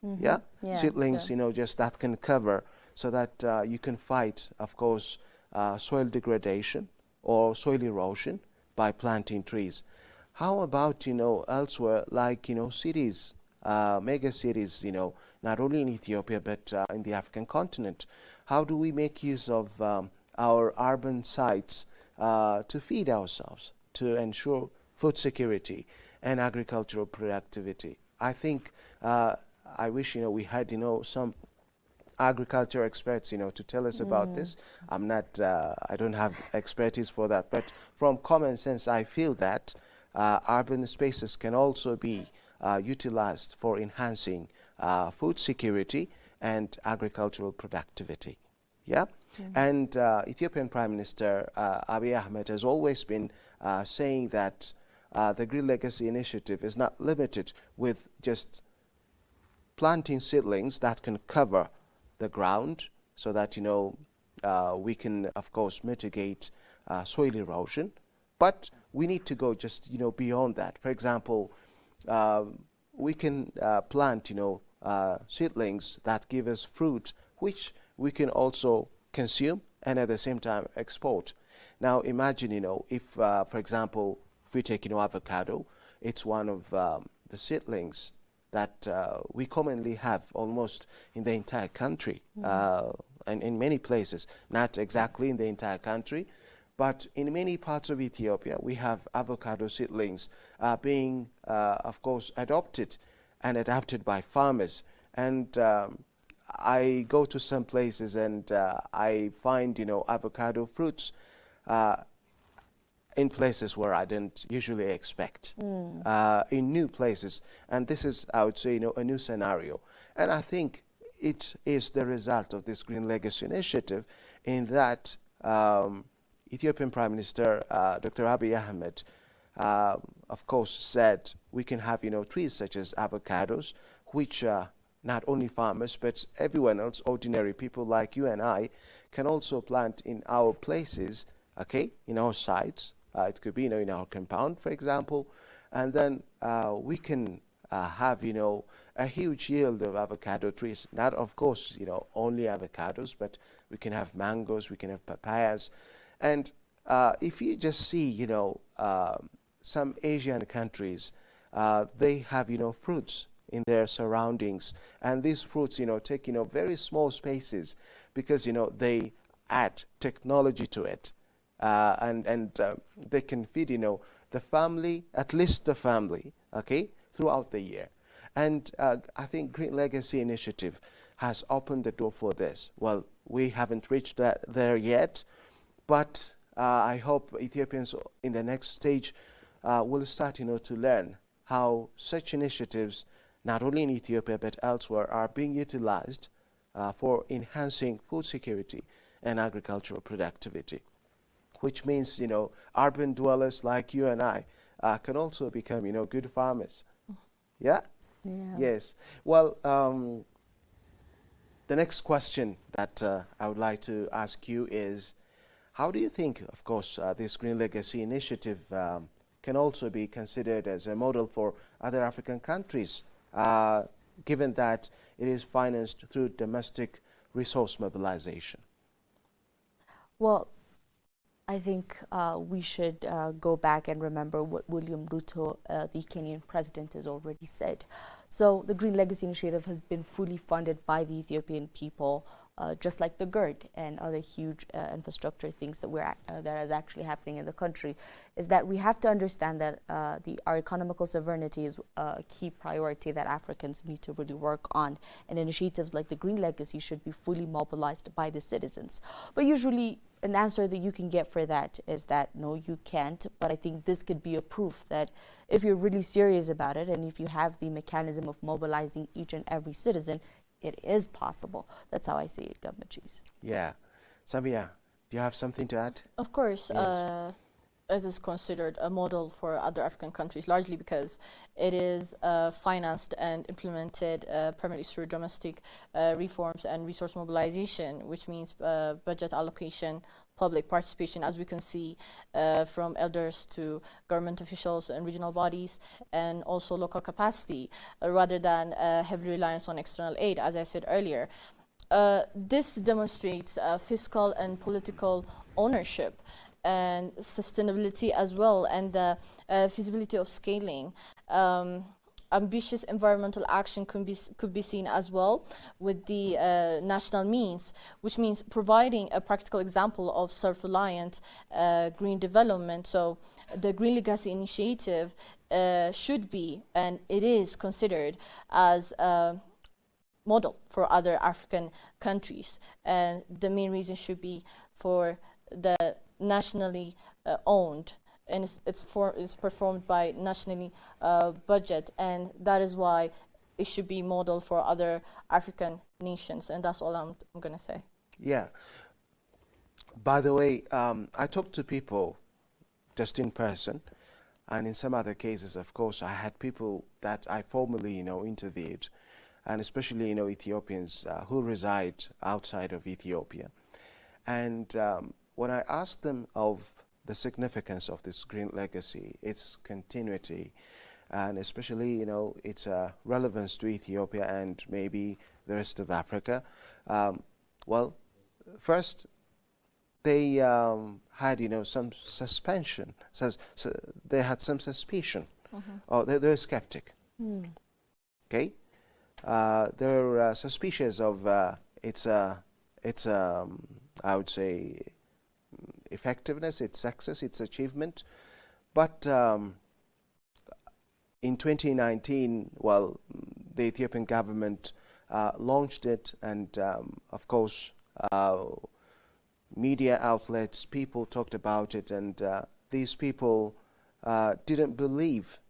Mm-hmm. Yeah? Yeah, Seedlings, yeah. just that can cover so that you can fight, of course, soil degradation or soil erosion by planting trees. How about, elsewhere, like, cities, mega cities, not only in Ethiopia, but in the African continent? How do we make use of our urban sites to feed ourselves, to ensure food security and agricultural productivity? I think I wish we had some agriculture experts to tell us about this. I'm not I don't have expertise for that, but from common sense I feel that urban spaces can also be utilized for enhancing food security and agricultural productivity. Yeah. And Ethiopian Prime Minister Abiy Ahmed has always been saying that the Green Legacy Initiative is not limited with just planting seedlings that can cover the ground so that, we can, of course, mitigate soil erosion. But we need to go just, beyond that. For example, we can plant, seedlings that give us fruit, which we can also consume and at the same time export. Now, imagine, if, for example, if we take, avocado, it's one of the seedlings that we commonly have almost in the entire country, and in many places, not exactly in the entire country, but in many parts of Ethiopia, we have avocado seedlings being, of course, adopted and adapted by farmers. And I go to some places and I find, avocado fruits in places where I didn't usually expect, in new places. And this is, I would say, a new scenario. And I think it is the result of this Green Legacy Initiative in that Ethiopian Prime Minister Dr. Abiy Ahmed, of course, said we can have, trees such as avocados, which not only farmers, but everyone else, ordinary people like you and I, can also plant in our places, okay, in our sites. It could be, in our compound, for example, and then we can have, a huge yield of avocado trees. Not, of course, only avocados, but we can have mangoes, we can have papayas. And if you just see, some Asian countries, they have, fruits in their surroundings. And these fruits, take, very small spaces because, they add technology to it. And they can feed, the family, at least the family, okay, throughout the year. And I think Green Legacy Initiative has opened the door for this. Well, we haven't reached there yet, but I hope Ethiopians in the next stage will start, to learn how such initiatives, not only in Ethiopia but elsewhere, are being utilized for enhancing food security and agricultural productivity. Which means, urban dwellers like you and I can also become, good farmers. Yeah? Yeah. Yes. Well, the next question that I would like to ask you is, how do you think, of course, this Green Legacy Initiative can also be considered as a model for other African countries, given that it is financed through domestic resource mobilization? Well, I think we should go back and remember what William Ruto, the Kenyan president, has already said. So the Green Legacy Initiative has been fully funded by the Ethiopian people, just like the GERD and other huge infrastructure things that that is actually happening in the country. Is that we have to understand that our economical sovereignty is a key priority that Africans need to really work on, and initiatives like the Green Legacy should be fully mobilized by the citizens. But usually, an answer that you can get for that is that no, you can't. But I think this could be a proof that if you're really serious about it and if you have the mechanism of mobilizing each and every citizen, it is possible. That's how I see it, Government Cheese. Yeah. Samia, do you have something to add? Of course. Yes. it is considered a model for other African countries, largely because it is financed and implemented primarily through domestic reforms and resource mobilization, which means budget allocation, public participation, as we can see from elders to government officials and regional bodies, and also local capacity, rather than heavy reliance on external aid, as I said earlier. This demonstrates fiscal and political ownership and sustainability as well, and the feasibility of scaling. Ambitious environmental action could be seen as well with the national means, which means providing a practical example of self-reliant green development. So the Green Legacy Initiative should be, and it is considered as a model for other African countries, and the main reason should be for the nationally owned, and it's performed by nationally budget, and that is why it should be modeled for other African nations, and that's all I'm going to say. Yeah. By the way, I talked to people just in person, and in some other cases, of course, I had people that I formerly, interviewed, and especially, Ethiopians who reside outside of Ethiopia. And when I asked them of the significance of this green legacy, its continuity, and especially, its relevance to Ethiopia and maybe the rest of Africa, well, first, they had, some suspension. So they had some suspicion. Or they're skeptic. Okay? They're suspicious of its I would say, effectiveness, its success, its achievement. But in 2019, well, the Ethiopian government launched it, and of course, media outlets, people talked about it, and these people didn't believe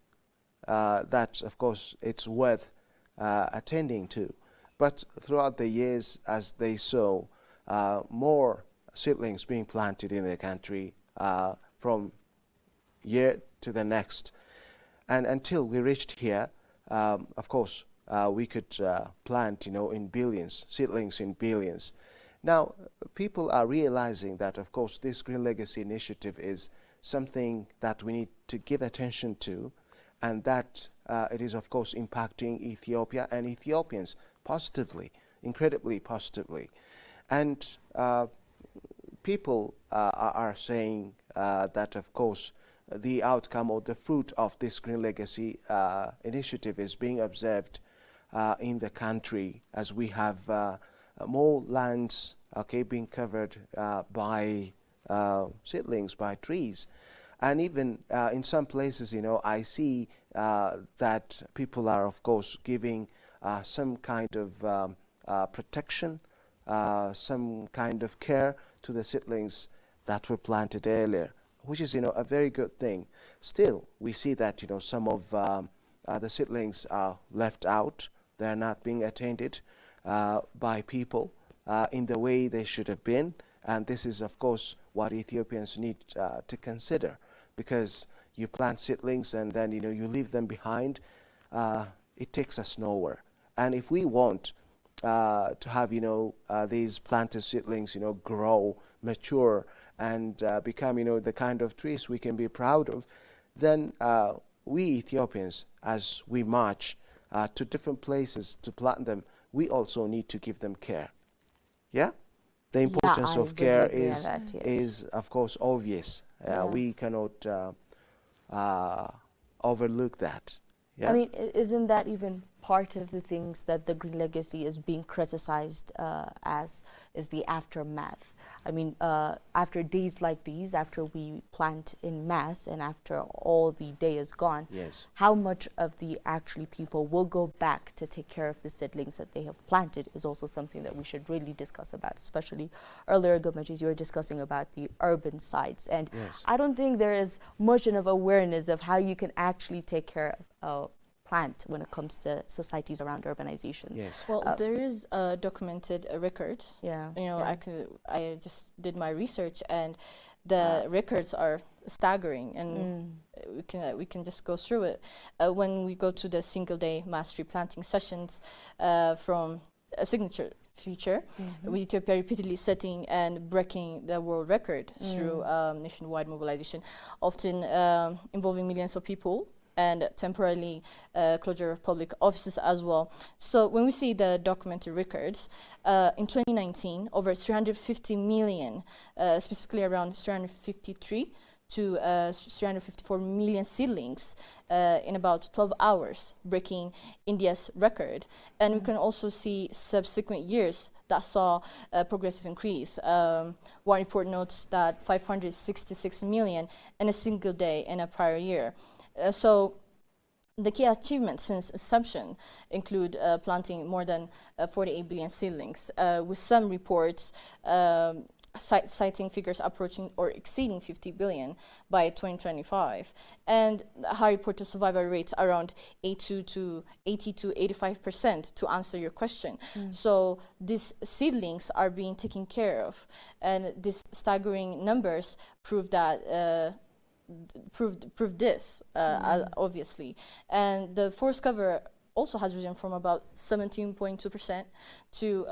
that, of course, it's worth attending to. But throughout the years, as they saw more seedlings being planted in the country from year to the next, and until we reached here, of course, we could plant, in billions, seedlings in billions. Now, people are realizing that, of course, this Green Legacy Initiative is something that we need to give attention to, and that it is, of course, impacting Ethiopia and Ethiopians positively, incredibly positively. And people are saying that, of course, the outcome or the fruit of this Green Legacy Initiative is being observed in the country, as we have more lands, being covered by seedlings, by trees. And even in some places, I see that people are, of course, giving some kind of protection, some kind of care to the seedlings that were planted earlier, which is, a very good thing. Still, we see that, some of the seedlings are left out. They're not being attended by people in the way they should have been. And this is, of course, what Ethiopians need to consider, because you plant seedlings and then, you leave them behind. It takes us nowhere. And if we want to have, these planted seedlings, grow, mature, and become, the kind of trees we can be proud of, then we Ethiopians, as we march to different places to plant them, we also need to give them care. Yeah? The importance of care is, of course, obvious. We cannot overlook that. Yeah? I mean, isn't that even part of the things that the Green Legacy is being criticized as, is the aftermath? I mean, after days like these, after we plant in mass and after all the day is gone, yes, how much of the actually people will go back to take care of the seedlings that they have planted is also something that we should really discuss about, especially earlier, Gomajis, you were discussing about the urban sites. And yes, I don't think there is much enough awareness of how you can actually take care of plant when it comes to societies around urbanization. Yes. Well, there is documented records. Yeah. I just did my research, and the records are staggering, and we can just go through it. When we go to the single-day mass tree planting sessions from a signature feature, with Ethiopia repeatedly setting and breaking the world record through nationwide mobilization, often involving millions of people, and temporarily closure of public offices as well. So when we see the documented records, in 2019, over 350 million, specifically around 353 to 354 million seedlings in about 12 hours, breaking India's record. And we can also see subsequent years that saw a progressive increase. One report notes that 566 million in a single day in a prior year. So the key achievements since inception include planting more than 48 billion seedlings, with some reports citing figures approaching or exceeding 50 billion by 2025, and high reported survival rates around 80 to 85% to answer your question. So these seedlings are being taken care of, and these staggering numbers prove that proved this obviously. And the forest cover also has risen from about 17.2% to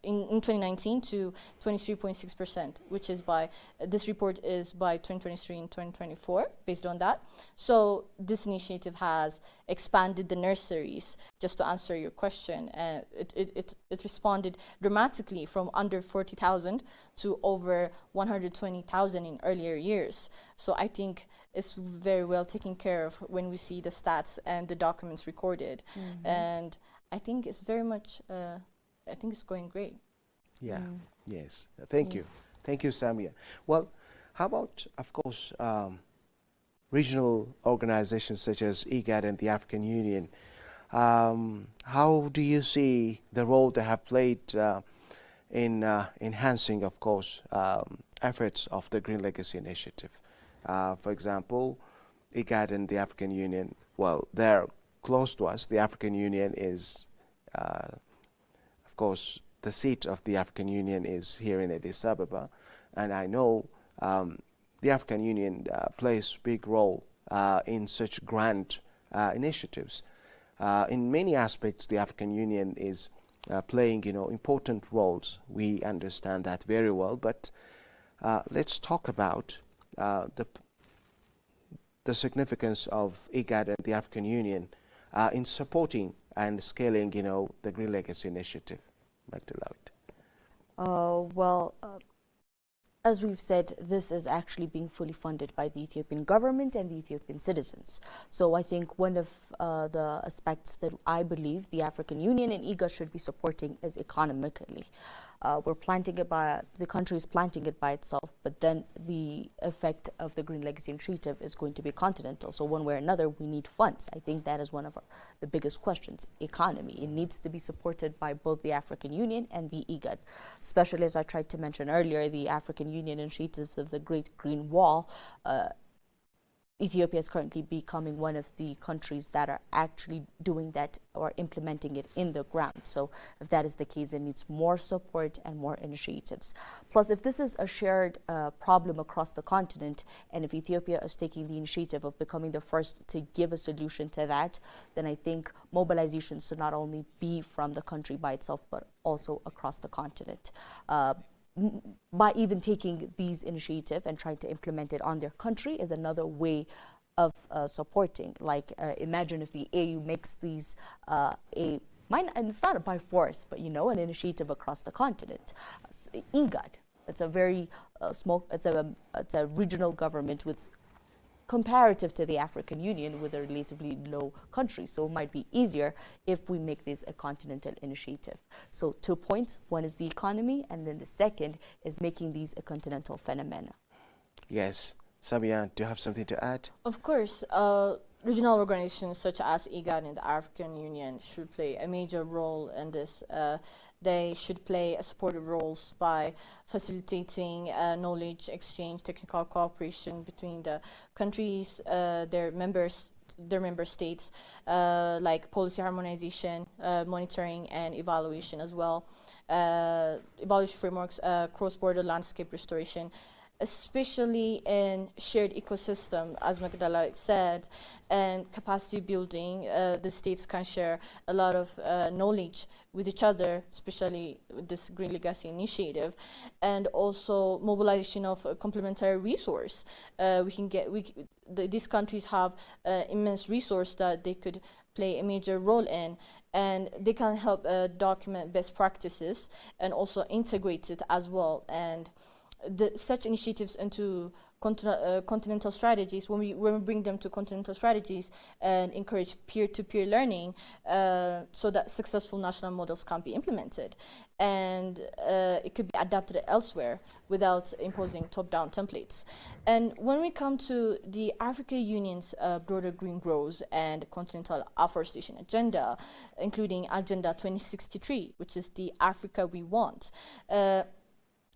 in 2019 to 23.6%, which is by this report is by 2023 and 2024 based on that. So this initiative has expanded the nurseries, just to answer your question, and it responded dramatically from under 40,000 to over 120,000 in earlier years. So I think it's very well taken care of when we see the stats and the documents recorded. And I think it's very much, I think it's going great. Yeah, yes. Thank you. Thank you, Samia. Well, how about, of course, regional organizations such as IGAD and the African Union? How do you see the role they have played in enhancing, of course, efforts of the Green Legacy Initiative? For example, IGAD and the African Union, well, they're close to us. The African Union is, of course, the seat of the African Union is here in Addis Ababa, and I know the African Union plays a big role in such grand initiatives. In many aspects, the African Union is playing, important roles. We understand that very well, but let's talk about the significance of IGAD and the African Union in supporting and scaling, the Green Legacy Initiative. As we've said, this is actually being fully funded by the Ethiopian government and the Ethiopian citizens. So I think one of the aspects that I believe the African Union and IGAD should be supporting is economically. We're planting it the country is planting it by itself, but then the effect of the Green Legacy Initiative is going to be continental. So one way or another, we need funds. I think that is one of the biggest questions, economy. It needs to be supported by both the African Union and the IGAD, especially as I tried to mention earlier, the African Union initiatives of the Great Green Wall. Ethiopia is currently becoming one of the countries that are actually doing that or implementing it in the ground. So if that is the case, it needs more support and more initiatives. Plus, if this is a shared problem across the continent, and if Ethiopia is taking the initiative of becoming the first to give a solution to that, then I think mobilization should not only be from the country by itself, but also across the continent. By even taking these initiatives and trying to implement it on their country is another way of supporting. Like imagine if the AU makes these and it's not by force, but an initiative across the continent. IGAD, it's a very small, it's a regional government with comparative to the African Union with a relatively low country. So it might be easier if we make this a continental initiative. So 2 points. One is the economy, and then the second is making these a continental phenomena. Yes. Samia, do you have something to add? Of course. Regional organizations such as IGAD and the African Union should play a major role in this. They should play supportive roles by facilitating knowledge exchange, technical cooperation between the countries, their member states, like policy harmonization, monitoring and evaluation as well, evaluation frameworks, cross-border landscape restoration, especially in shared ecosystem, as Magdala said, and capacity building. The states can share a lot of knowledge with each other, especially with this Green Legacy Initiative, and also mobilization of a complementary resource. These countries have immense resource that they could play a major role in, and they can help document best practices and also integrate it as well. And such initiatives into continental strategies, when we bring them to continental strategies and encourage peer-to-peer learning, so that successful national models can be implemented, and it could be adapted elsewhere without imposing top-down templates. And when we come to the African Union's broader green growth and continental afforestation agenda, including Agenda 2063, which is the Africa we want,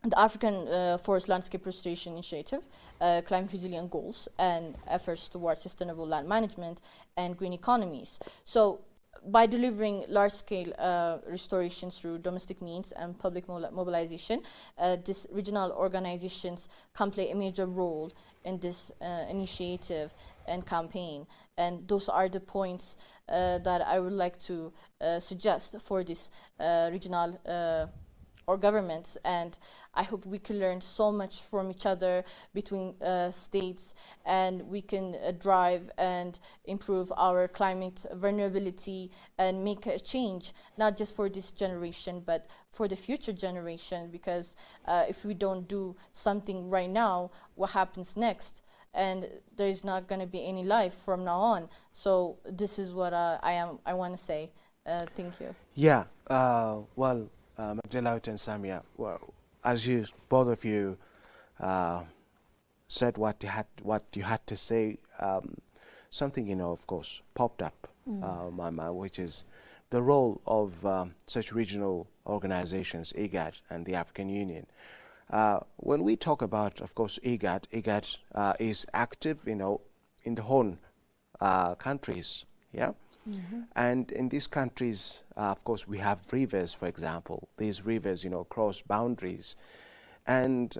the African Forest Landscape Restoration Initiative, climate resilient goals, and efforts towards sustainable land management and green economies. So by delivering large-scale restorations through domestic means and public mobilization, these regional organizations can play a major role in this initiative and campaign. And those are the points that I would like to suggest for this regional or governments, and I hope we can learn so much from each other between states, and we can drive and improve our climate vulnerability and make a change, not just for this generation, but for the future generation, because if we don't do something right now, what happens next? And there is not going to be any life from now on. So this is what I want to say. Thank you. Yeah, well, Magdala and Samia, well, as you both of you said what you had to say, something of course popped up my mind, which is the role of such regional organizations, IGAD and the African Union. When we talk about, of course, IGAD is active, in the whole countries, yeah. And in these countries, of course, we have rivers, for example. These rivers, cross boundaries. And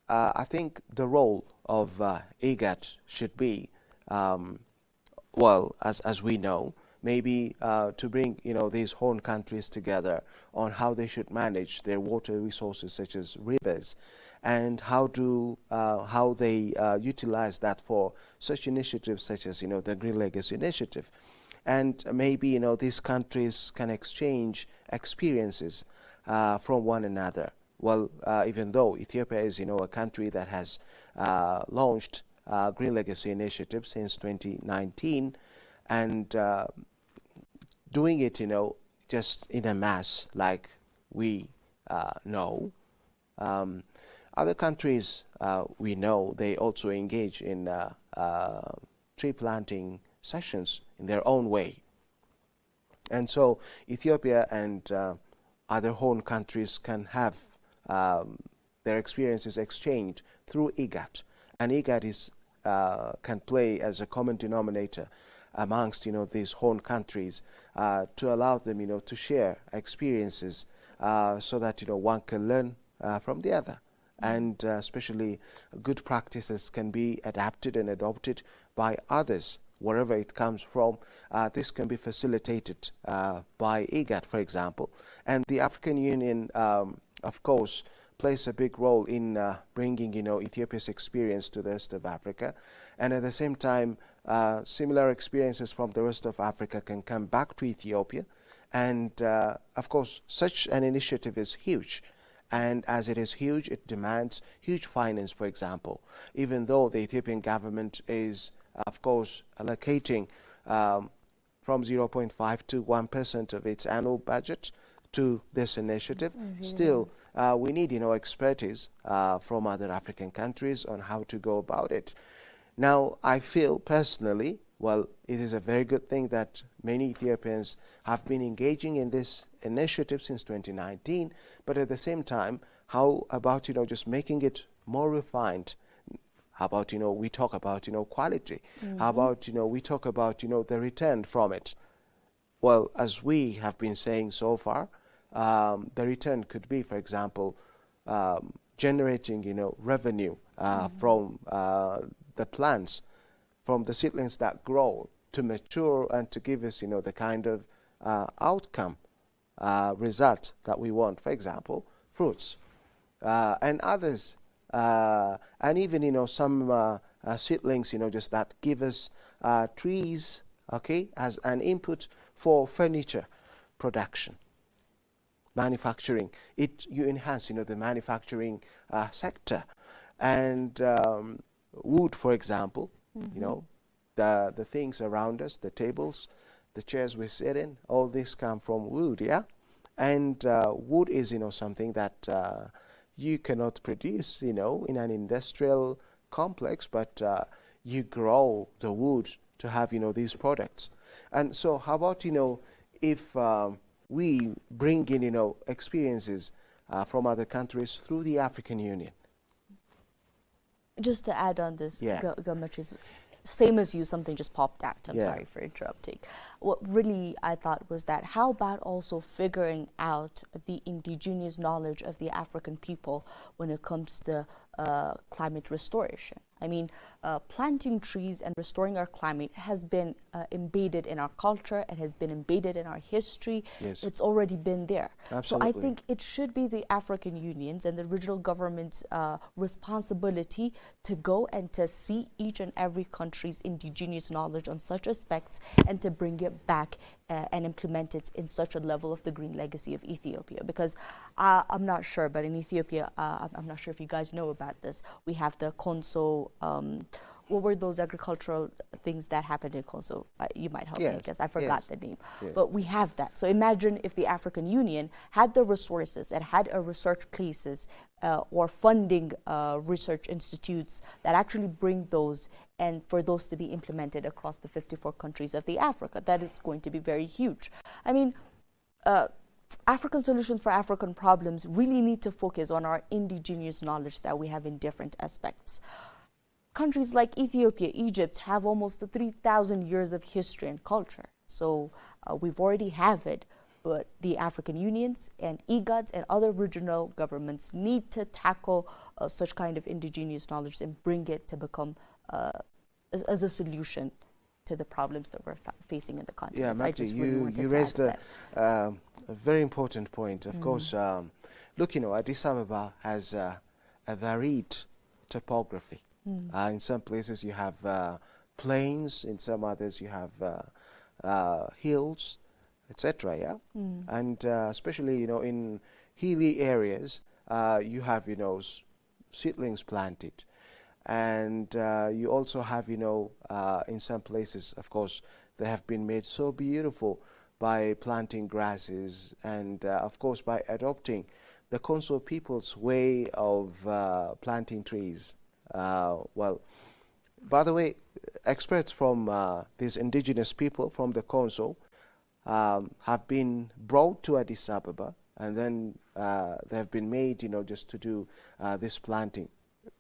I think the role of IGAD should be, well, as we know, maybe to bring, these whole countries together on how they should manage their water resources, such as rivers, and how they utilize that for such initiatives such as, the Green Legacy Initiative. And maybe, these countries can exchange experiences from one another. Well, even though Ethiopia is, a country that has launched Green Legacy Initiative since 2019, and doing it, just in a mass like we know. Other countries, we know, they also engage in tree planting sessions in their own way. And so Ethiopia and other home countries can have their experiences exchanged through IGAD. And IGAD can play as a common denominator amongst these home countries to allow them to share experiences so that one can learn from the other. And especially good practices can be adapted and adopted by others wherever it comes from. This can be facilitated by IGAD, for example. And the African Union, of course, plays a big role in bringing, Ethiopia's experience to the rest of Africa. And at the same time, similar experiences from the rest of Africa can come back to Ethiopia. And, of course, such an initiative is huge. And as it is huge, it demands huge finance, for example, even though the Ethiopian government is, of course, allocating from 0.5 to 1% of its annual budget to this initiative. Still, we need, expertise from other African countries on how to go about it. Now, I feel personally, well, it is a very good thing that many Ethiopians have been engaging in this initiative since 2019, but at the same time, how about, just making it more refined? How about, we talk about, quality? How about, we talk about, the return from it? Well, as we have been saying so far, the return could be, for example, generating, revenue from the plants, from the seedlings that grow to mature and to give us, the kind of outcome, result that we want. For example, fruits and others, and even, some seedlings, just that give us trees, okay, as an input for furniture production, manufacturing. You enhance, the manufacturing sector, and wood, for example, the things around us, the tables, the chairs we sit in, all this come from wood, yeah? And wood is, something that you cannot produce, in an industrial complex, but you grow the wood to have, these products. And so how about, if we bring in, experiences from other countries through the African Union? Just to add on this, Yeah. Gamaches, same as you, something just popped out. I'm Yeah. sorry for interrupting. What really I thought was that how about also figuring out the indigenous knowledge of the African people when it comes to climate restoration? I mean, planting trees and restoring our climate has been embedded in our culture. It has been embedded in our history. Yes. It's already been there. Absolutely. So I think it should be the African Union's and the regional government's responsibility to go and to see each and every country's indigenous knowledge on such aspects and to bring it back and implement it in such a level of the green legacy of Ethiopia. Because I'm not sure, but in Ethiopia, I'm not sure if you guys know about this, we have the Konso, what were those agricultural things that happened in Konso? You might help me, Yes, because I forgot yes, the name. yes. But we have that. So imagine if the African Union had the resources and had a research places or funding research institutes that actually bring those, and for those to be implemented across the 54 countries of the Africa. That is going to be very huge. I mean, African solutions for African problems really need to focus on our indigenous knowledge that we have in different aspects. Countries like Ethiopia, Egypt have almost 3,000 years of history and culture. So we've already have it, but the African Unions and IGADs and other regional governments need to tackle such kind of indigenous knowledge and bring it to become as a solution to the problems that we're facing in the continent. Yeah, I just Magdi, really wanted you to raised add that. a very important point. Of course, look, Addis Ababa has a varied topography. In some places you have plains, in some others you have hills, etc. Yeah, and especially in hilly areas, you have seedlings planted, and you also have in some places, of course, they have been made so beautiful by planting grasses and of course by adopting the Konso people's way of planting trees. Well, by the way, experts from these indigenous people from the Konso have been brought to Addis Ababa, and then they have been made, just to do this planting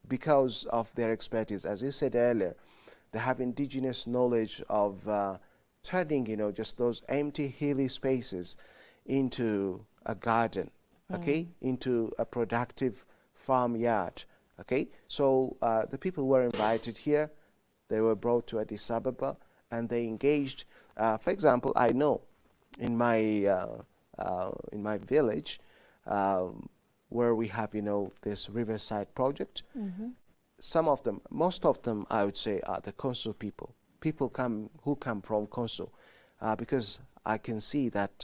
because of their expertise. As you said earlier, they have indigenous knowledge of turning, just those empty hilly spaces into a garden, okay, into a productive farmyard. Okay, so the people were invited here, they were brought to Addis Ababa, and they engaged. For example, I know in my village where we have this riverside project. Some of them, most of them, I would say, are the Konso people. People who come from Konso, because I can see that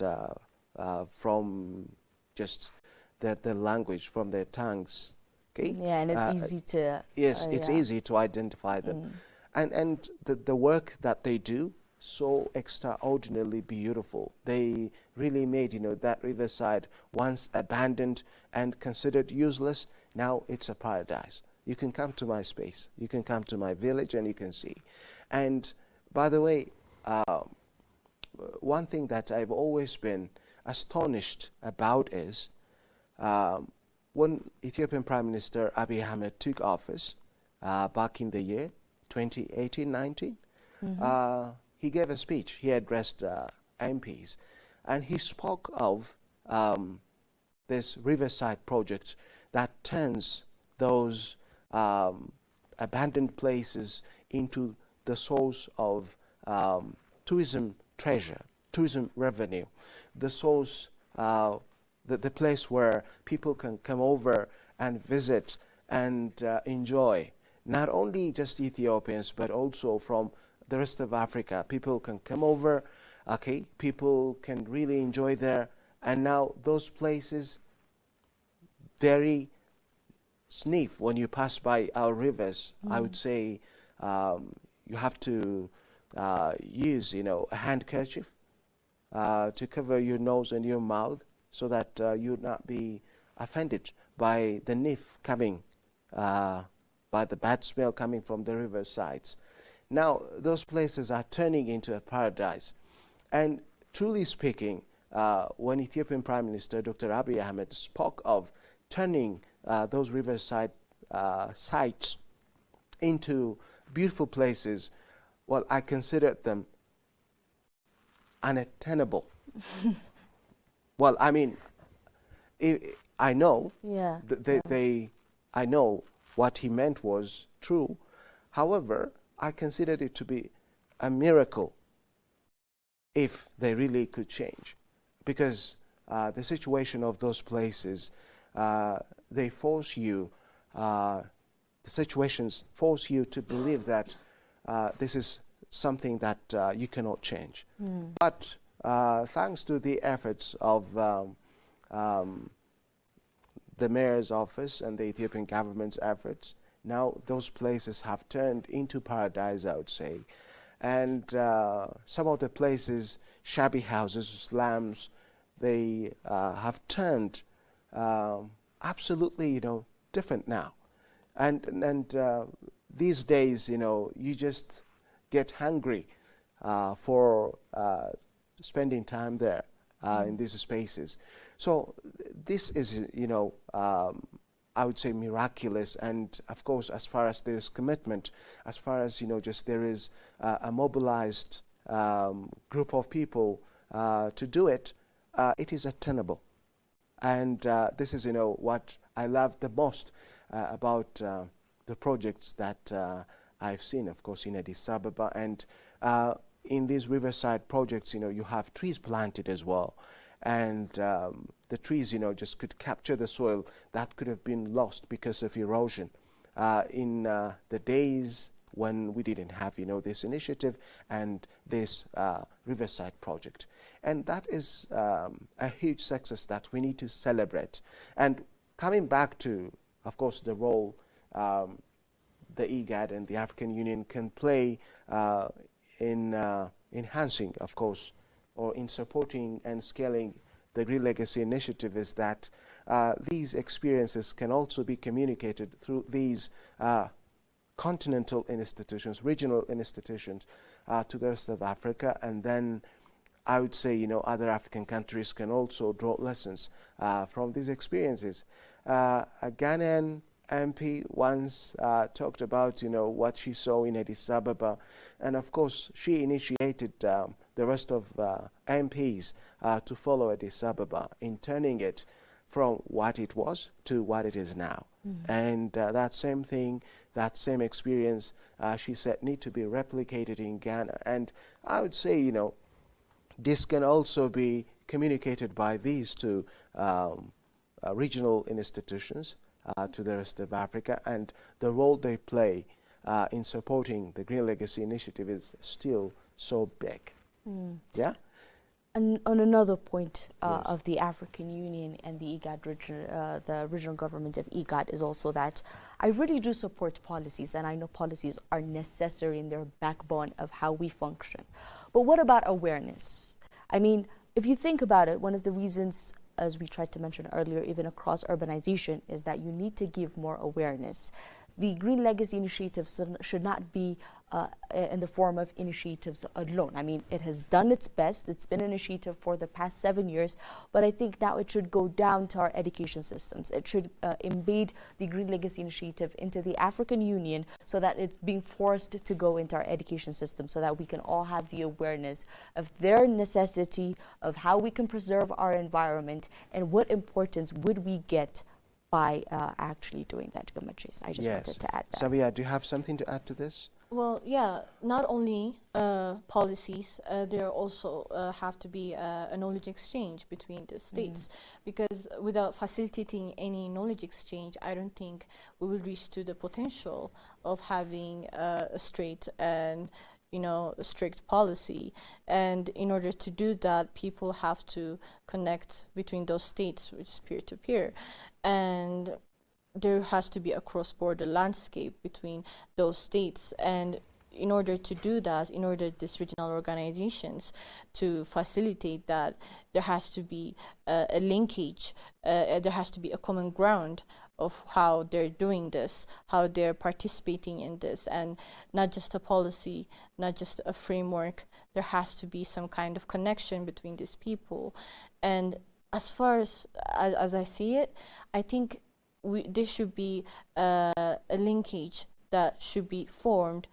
from just their language, from their tongues. Okay? Yeah, and it's easy to... Yes, it's easy to identify them. And the work that they do, so extraordinarily beautiful. They really made, that riverside once abandoned and considered useless. Now it's a paradise. You can come to my space. You can come to my village and you can see. And by the way, one thing that I've always been astonished about is when Ethiopian Prime Minister Abiy Ahmed took office back in the year 2018-19, he gave a speech. He addressed MPs, and he spoke of this riverside project that turns those abandoned places into the source of tourism treasure, tourism revenue, the source, the place where people can come over and visit and enjoy. Not only just Ethiopians, but also from the rest of Africa. People can come over, okay, people can really enjoy there. And now those places, very sniff when you pass by our rivers. I would say you have to use, a handkerchief to cover your nose and your mouth so that you would not be offended by the sniff coming, by the bad smell coming from the river sides. Now, those places are turning into a paradise. And truly speaking, when Ethiopian Prime Minister Dr. Abiy Ahmed spoke of turning those riverside sites into beautiful places, well, I considered them unattainable. Well, I mean, I know I know what he meant was true. However, I considered it to be a miracle if they really could change, because the situation of those places, they force you, the situations force you to believe that this is something that you cannot change. But thanks to the efforts of the mayor's office and the Ethiopian government's efforts, now those places have turned into paradise, I would say. And some of the places, shabby houses, slums, they have turned absolutely, different now. And these days, you just get hungry for spending time there in these spaces. So this is, I would say miraculous. And of course, as far as there is commitment, as far as, just there is a mobilized group of people to do it, it is attainable. And this is, what I love the most about the projects that I've seen, of course, in Addis Ababa. And in these riverside projects, you have trees planted as well. And the trees, just could capture the soil that could have been lost because of erosion. In the days when we didn't have, this initiative and this riverside project. And that is a huge success that we need to celebrate. And coming back to, of course, the role the IGAD and the African Union can play in enhancing, of course, or in supporting and scaling the Green Legacy Initiative, is that these experiences can also be communicated through these continental institutions, regional institutions to the rest of Africa. And then I would say, other African countries can also draw lessons from these experiences. A Ghanaian MP once talked about, what she saw in Addis Ababa. And of course, she initiated the rest of MPs to follow Addis Ababa in turning it from what it was to what it is now. And that same thing, that same experience, she said, need to be replicated in Ghana. And I would say, this can also be communicated by these two regional institutions to the rest of Africa, and the role they play in supporting the Green Legacy Initiative is still so big. Yeah? And on another point of the African Union and the IGAD region, the regional government of IGAD, is also that I really do support policies, and I know policies are necessary in their backbone of how we function. But what about awareness? I mean, if you think about it, one of the reasons, as we tried to mention earlier, even across urbanization, is that you need to give more awareness. The Green Legacy Initiative should not be in the form of initiatives alone. I mean, it has done its best. It's been an initiative for the past 7 years, but I think now it should go down to our education systems. It should embed the Green Legacy Initiative into the African Union so that it's being forced to go into our education system, so that we can all have the awareness of their necessity, of how we can preserve our environment, and what importance would we get by actually doing that, Gumachis. I just wanted to add that. Samia, do you have something to add to this? Well, yeah, not only policies, there also have to be a knowledge exchange between the states, because without facilitating any knowledge exchange, I don't think we will reach to the potential of having a straight and a strict policy. And in order to do that, people have to connect between those states, which is peer-to-peer. And there has to be a cross-border landscape between those states. And in order to do that, in order these regional organizations to facilitate that, there has to be a linkage, there has to be a common ground of how they're doing this, how they're participating in this, and not just a policy, not just a framework. There has to be some kind of connection between these people. And as far as I see it, I think there should be a linkage that should be formed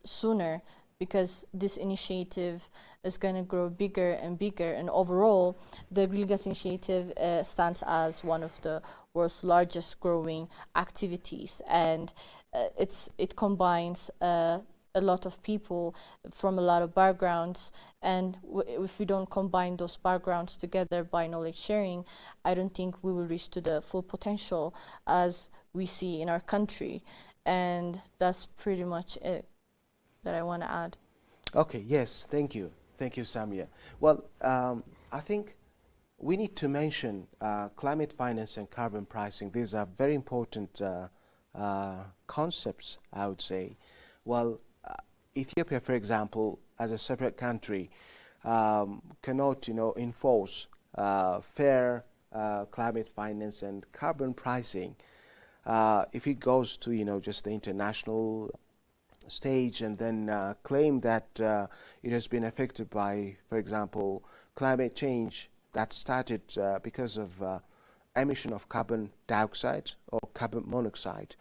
sooner, because this initiative is going to grow bigger and bigger. And overall, the Green Gas Initiative stands as one of the world's largest growing activities, and it combines a lot of people from a lot of backgrounds. And if we don't combine those backgrounds together by knowledge sharing, I don't think we will reach to the full potential as we see in our country. And that's pretty much it that I want to add. Okay, yes, thank you. Thank you, Samia. Well, I think we need to mention climate finance and carbon pricing. These are very important concepts, I would say. Well, Ethiopia, for example, as a separate country, cannot, enforce fair climate finance and carbon pricing if it goes to, just the international stage and then claim that it has been affected by, for example, climate change that started because of emission of carbon dioxide or carbon monoxide.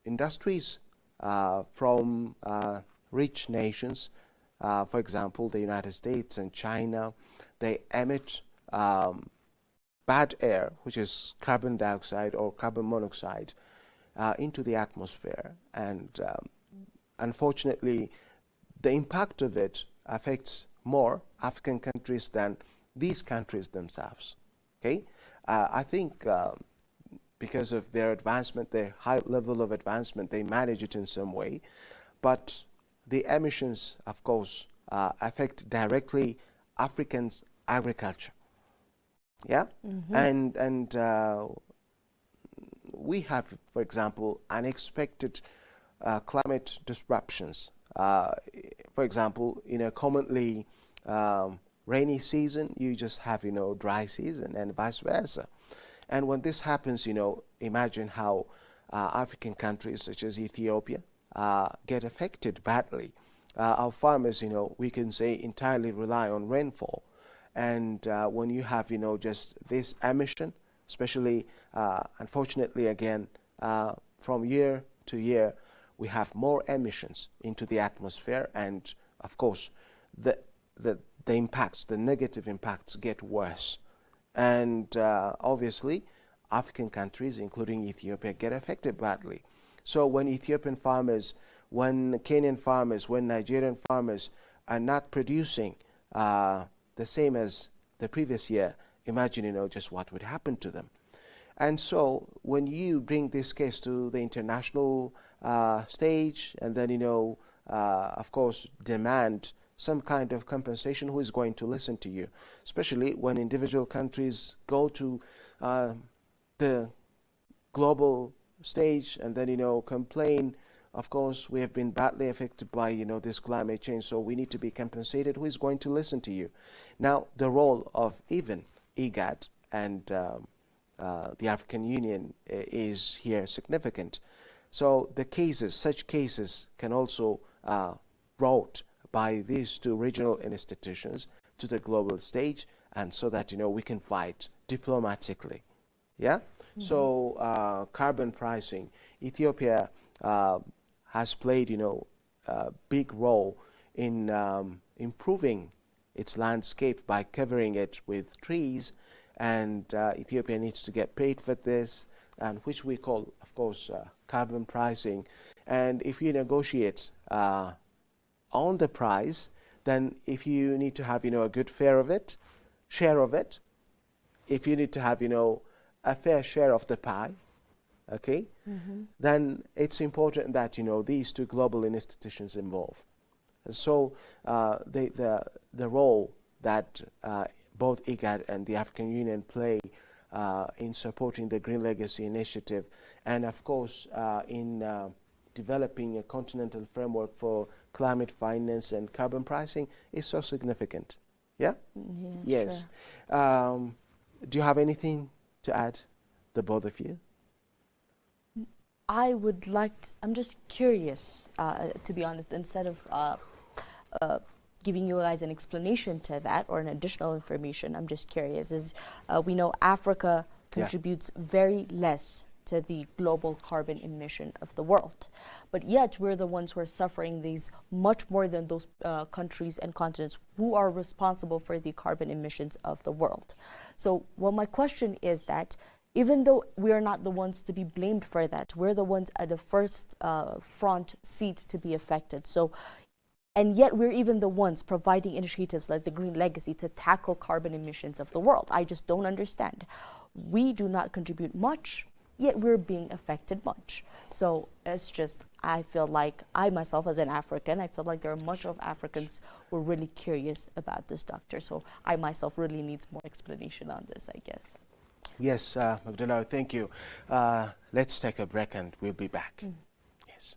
Industries from rich nations, for example, the United States and China, they emit bad air, which is carbon dioxide or carbon monoxide, into the atmosphere. And unfortunately, the impact of it affects more African countries than these countries themselves. Okay, I think because of their advancement, their high level of advancement, they manage it in some way. But the emissions, of course, affect directly Africans' agriculture. Yeah, and we have, for example, unexpected climate disruptions. For example, in a commonly rainy season, you just have, dry season, and vice versa. And when this happens, imagine how African countries such as Ethiopia get affected badly. Our farmers, we can say entirely rely on rainfall. And when you have, just this emission, especially, unfortunately, again, from year to year, we have more emissions into the atmosphere. And, of course, the impacts, the negative impacts get worse. And obviously, African countries, including Ethiopia, get affected badly. So when Ethiopian farmers, when Kenyan farmers, when Nigerian farmers are not producing the same as the previous year, imagine, just what would happen to them. And so when you bring this case to the international stage and then, of course, demand some kind of compensation, who is going to listen to you? Especially when individual countries go to the global stage and then, complain, of course, we have been badly affected by, this climate change, so we need to be compensated. Who is going to listen to you? Now, the role of even IGAD and the African Union is here significant. So the cases, such cases can also brought by these two regional institutions to the global stage, and so that we can fight diplomatically. Yeah. So carbon pricing, Ethiopia has played a big role in improving its landscape by covering it with trees and Ethiopia needs to get paid for this, and which we call, of course, carbon pricing. And if you negotiate on the price, then if you need to have, a good share of it, if you need to have, a fair share of the pie, okay, then it's important that, these two global institutions involve. So the role that both IGAD and the African Union play in supporting the Green Legacy Initiative, and of course in developing a continental framework for climate finance and carbon pricing is so significant. Yeah? Yes. Sure. Do you have anything to add, the both of you? I'm just curious, to be honest, instead of giving you guys an explanation to that or an additional information, I'm just curious, we know Africa contributes very less to the global carbon emission of the world, but yet we're the ones who are suffering these much more than those countries and continents who are responsible for the carbon emissions of the world. So, well, my question is that even though we are not the ones to be blamed for that, we're the ones at the first front seat to be affected. So, and yet we're even the ones providing initiatives like the Green Legacy to tackle carbon emissions of the world. I just don't understand. We do not contribute much, yet we're being affected much. So it's just, I feel like I myself as an African, I feel like there are much of Africans who are really curious about this, doctor. So I myself really needs more explanation on this, I guess. Yes, Magdalena, thank you. Let's take a break and we'll be back. Yes.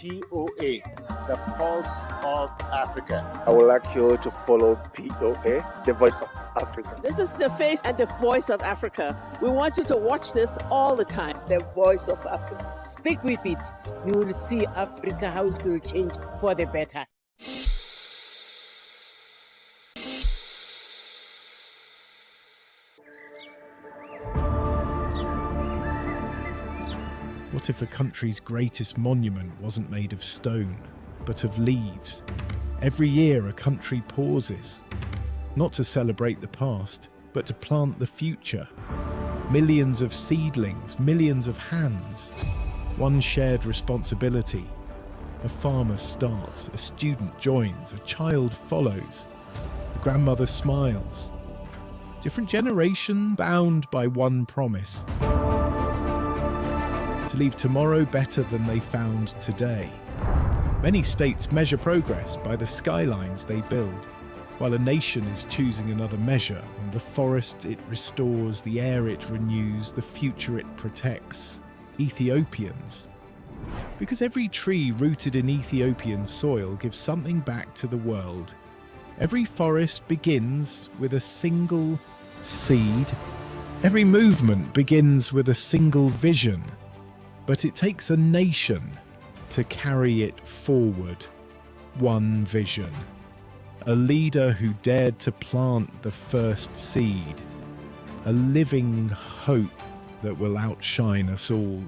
POA, the Pulse of Africa. I would like you to follow POA, the Voice of Africa. This is the face and the voice of Africa. We want you to watch this all the time. The Voice of Africa. Stick with it. You will see Africa, how it will change for the better. What if a country's greatest monument wasn't made of stone, but of leaves? Every year a country pauses, not to celebrate the past, but to plant the future. Millions of seedlings, millions of hands, one shared responsibility. A farmer starts, a student joins, a child follows, a grandmother smiles. Different generation bound by one promise: to leave tomorrow better than they found today. Many states measure progress by the skylines they build, while a nation is choosing another measure, and the forest it restores, the air it renews, the future it protects. Ethiopians. Because every tree rooted in Ethiopian soil gives something back to the world. Every forest begins with a single seed. Every movement begins with a single vision. But it takes a nation to carry it forward. One vision. A leader who dared to plant the first seed. A living hope that will outshine us all.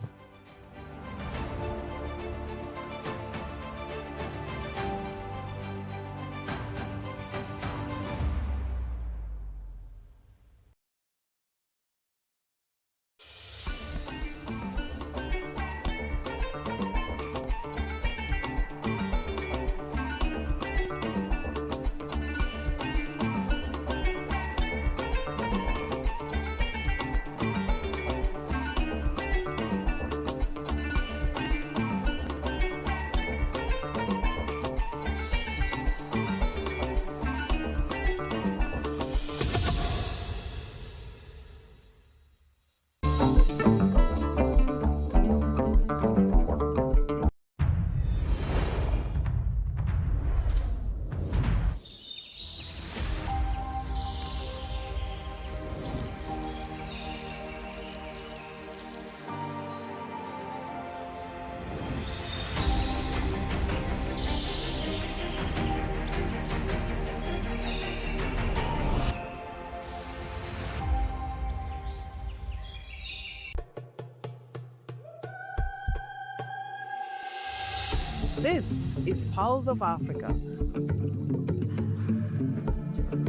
This is Pulse of Africa,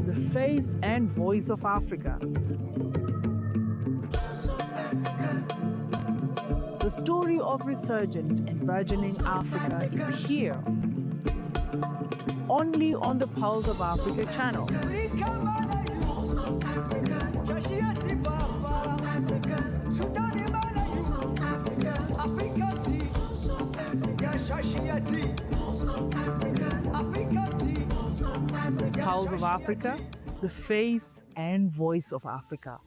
the face and voice of Africa. The story of resurgent and burgeoning Africa is here, only on the Pulse of Africa channel. Pulse of Africa, the face and voice of Africa.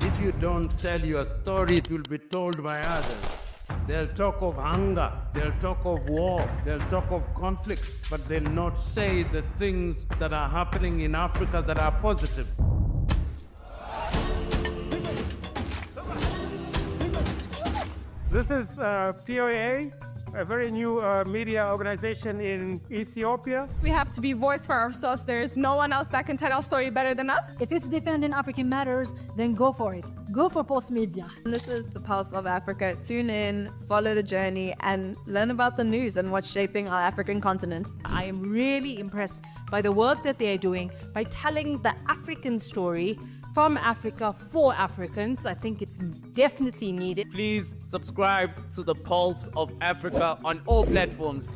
If you don't tell your story, it will be told by others. They'll talk of hunger, they'll talk of war, they'll talk of conflict, but they'll not say the things that are happening in Africa that are positive. This is POA, a very new media organization in Ethiopia. We have to be voice for ourselves. There is no one else that can tell our story better than us. If it's defending African matters, then go for it. Go for Pulse Media. And this is the Pulse of Africa. Tune in, follow the journey, and learn about the news and what's shaping our African continent. I am really impressed by the work that they are doing by telling the African story from Africa for Africans. I think it's definitely needed. Please subscribe to the Pulse of Africa on all platforms.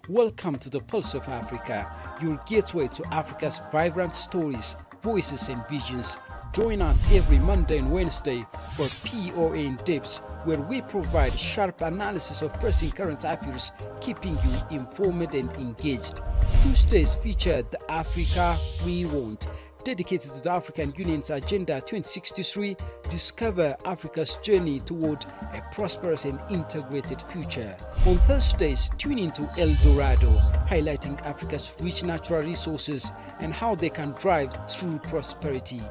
Welcome to the Pulse of Africa, your gateway to Africa's vibrant stories, voices and visions. Join us every Monday and Wednesday for POA in Depth, where we provide sharp analysis of pressing current affairs, keeping you informed and engaged. Tuesdays feature the Africa We Want, dedicated to the African Union's Agenda 2063, discover Africa's journey toward a prosperous and integrated future. On Thursdays, tune into El Dorado, highlighting Africa's rich natural resources and how they can drive true prosperity.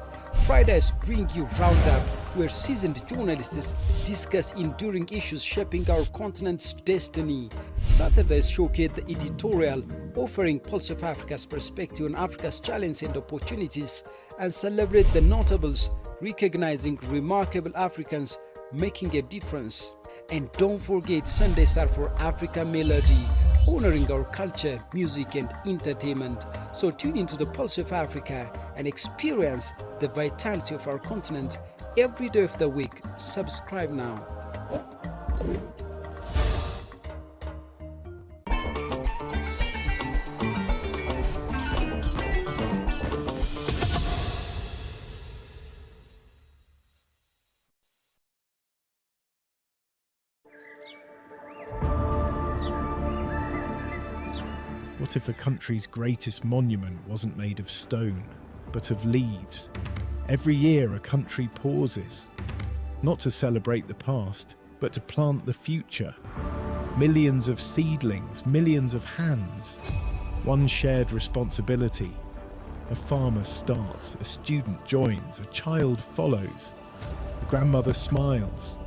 Fridays bring you Roundup, where seasoned journalists discuss enduring issues shaping our continent's destiny. Saturdays showcase the editorial, offering Pulse of Africa's perspective on Africa's challenges and opportunities, and celebrate the notables, recognizing remarkable Africans making a difference. And don't forget, Sundays are for Africa Melody, honoring our culture, music and entertainment. So tune into the Pulse of Africa and experience the vitality of our continent every day of the week. Subscribe now. What if a country's greatest monument wasn't made of stone, but of leaves? Every year a country pauses, not to celebrate the past, but to plant the future. Millions of seedlings, millions of hands, one shared responsibility. A farmer starts, a student joins, a child follows, a grandmother smiles.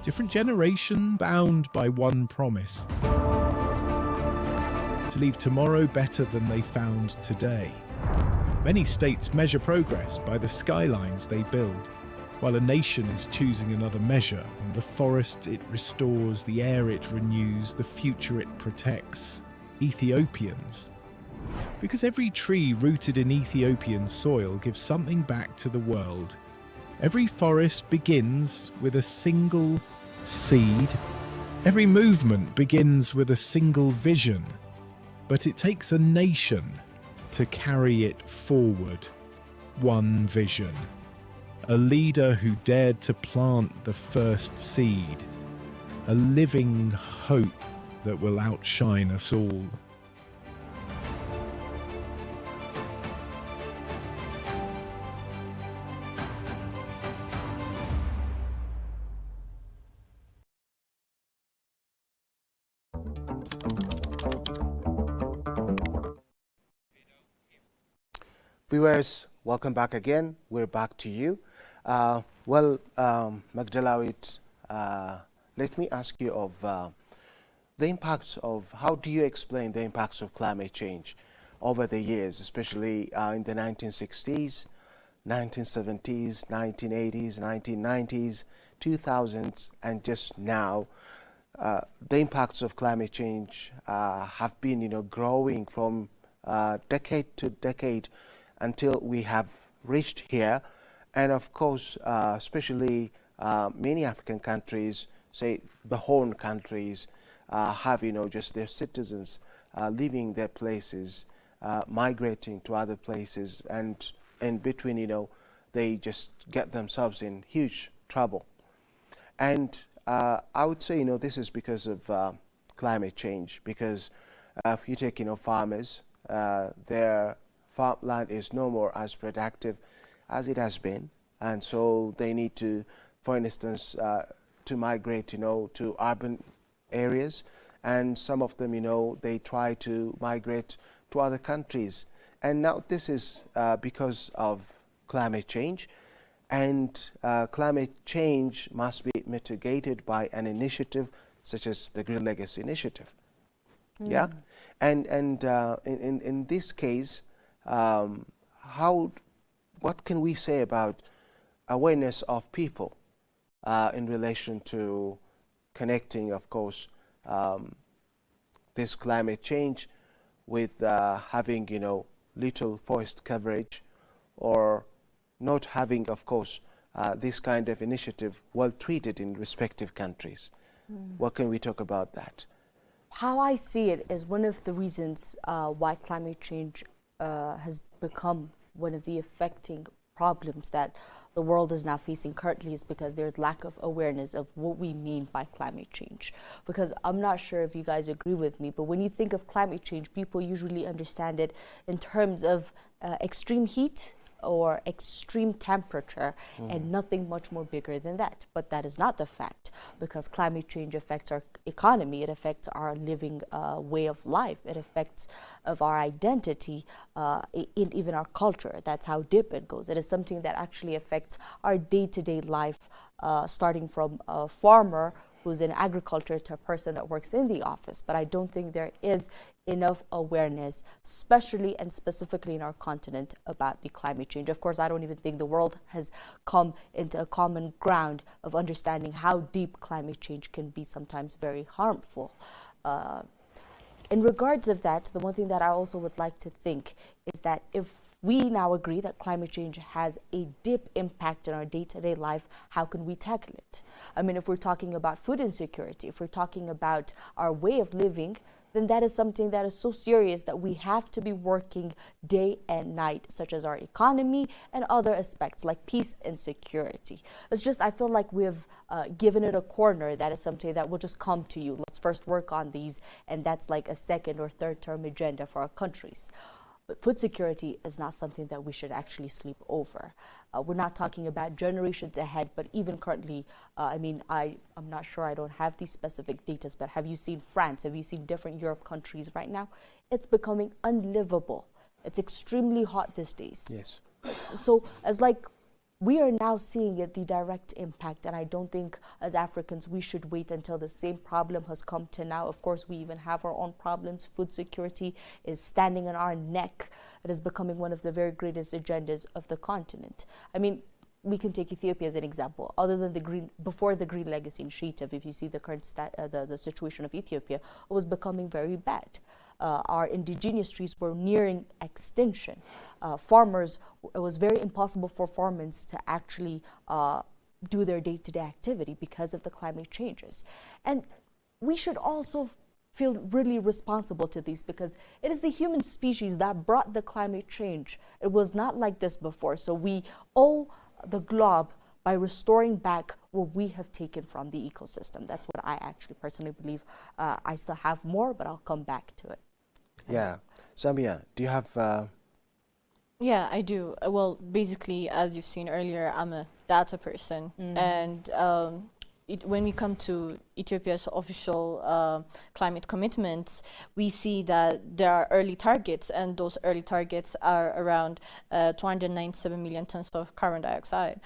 Different generation bound by one promise: to leave tomorrow better than they found today. Many states measure progress by the skylines they build, while a nation is choosing another measure on the forest it restores, the air it renews, the future it protects. Ethiopians. Because every tree rooted in Ethiopian soil gives something back to the world. Every forest begins with a single seed. Every movement begins with a single vision. But it takes a nation to carry it forward. One vision. A leader who dared to plant the first seed. A living hope that will outshine us all. Viewers, welcome back again. We're back to you. Magdalawit, let me ask you of the impacts of, how do you explain the impacts of climate change over the years, especially in the 1960s, 1970s, 1980s, 1990s, 2000s, and just now? The impacts of climate change have been, growing from decade to decade, until we have reached here. And of course, especially many African countries, say the Horn countries, have just their citizens leaving their places, migrating to other places, and in between, they just get themselves in huge trouble. And I would say, this is because of climate change, because if you take, farmers, their farmland is no more as productive as it has been, and so they need to, for instance, to migrate, to urban areas, and some of them, they try to migrate to other countries. And now this is because of climate change, and climate change must be mitigated by an initiative such as the Green Legacy Initiative. Yeah, and in this case, what can we say about awareness of people in relation to connecting, of course, this climate change with having, little forest coverage, or not having, of course, this kind of initiative well treated in respective countries? What can we talk about that? how I see it is one of the reasons why climate change has become one of the affecting problems that the world is now facing currently is because there's lack of awareness of what we mean by climate change. Because I'm not sure if you guys agree with me, but when you think of climate change, people usually understand it in terms of extreme heat or extreme temperature and nothing much more bigger than that. But that is not the fact, because climate change affects our economy, it affects our living way of life, it affects of our identity, in even our culture. That's how deep it goes. It is something that actually affects our day-to-day life, starting from a farmer who's in agriculture to a person that works in the office. But I don't think there is enough awareness, especially and specifically in our continent, about the climate change. Of course, I don't even think the world has come into a common ground of understanding how deep climate change can be sometimes very harmful. In regards of that, the one thing that I also would like to think is that if we now agree that climate change has a deep impact in our day-to-day life, how can we tackle it? I mean, if we're talking about food insecurity, if we're talking about our way of living, then that is something that is so serious that we have to be working day and night, such as our economy and other aspects like peace and security. It's just, I feel like we've given it a corner that is something that will just come to you. Let's first work on these, and that's like a second or third term agenda for our countries. But food security is not something that we should actually sleep over. We're not talking about generations ahead, but even currently, I mean, I'm not sure, I don't have these specific data, but have you seen France? Have you seen different Europe countries right now? It's becoming unlivable. It's extremely hot these days. Yes. So as like, we are now seeing it, the direct impact, and I don't think as Africans we should wait until the same problem has come to now. Of course, we even have our own problems. Food security is standing on our neck. It is becoming one of the very greatest agendas of the continent. I mean, we can take Ethiopia as an example. Other than before the Green Legacy Initiative, if you see the current the situation of Ethiopia, it was becoming very bad. Our indigenous trees were nearing extinction. Farmers, it was very impossible for farmers to actually do their day-to-day activity because of the climate changes. And we should also feel really responsible to these, because it is the human species that brought the climate change. It was not like this before. So we owe the globe by restoring back what we have taken from the ecosystem. That's what I actually personally believe. I still have more, but I'll come back to it. Yeah. Samia, do you have... Yeah, I do. Well, basically, as you've seen earlier, I'm a data person. And when we come to Ethiopia's official climate commitments, we see that there are early targets, and those early targets are around 297 million tons of carbon dioxide,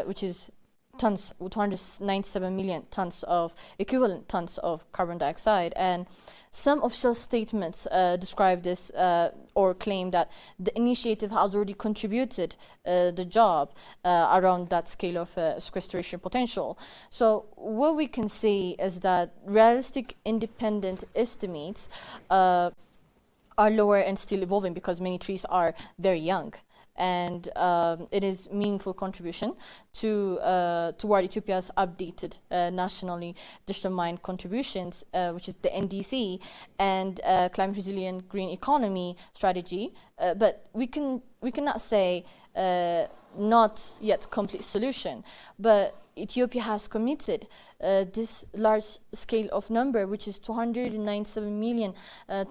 which is 297 million tons of equivalent tons of carbon dioxide. And some official statements describe this or claim that the initiative has already contributed the job around that scale of sequestration potential. So what we can say is that realistic independent estimates are lower and still evolving, because many trees are very young. And it is meaningful contribution to toward Ethiopia's updated nationally determined contributions, which is the NDC and climate resilient green economy strategy. But we cannot say not yet complete solution, but Ethiopia has committed this large scale of number, which is 297 million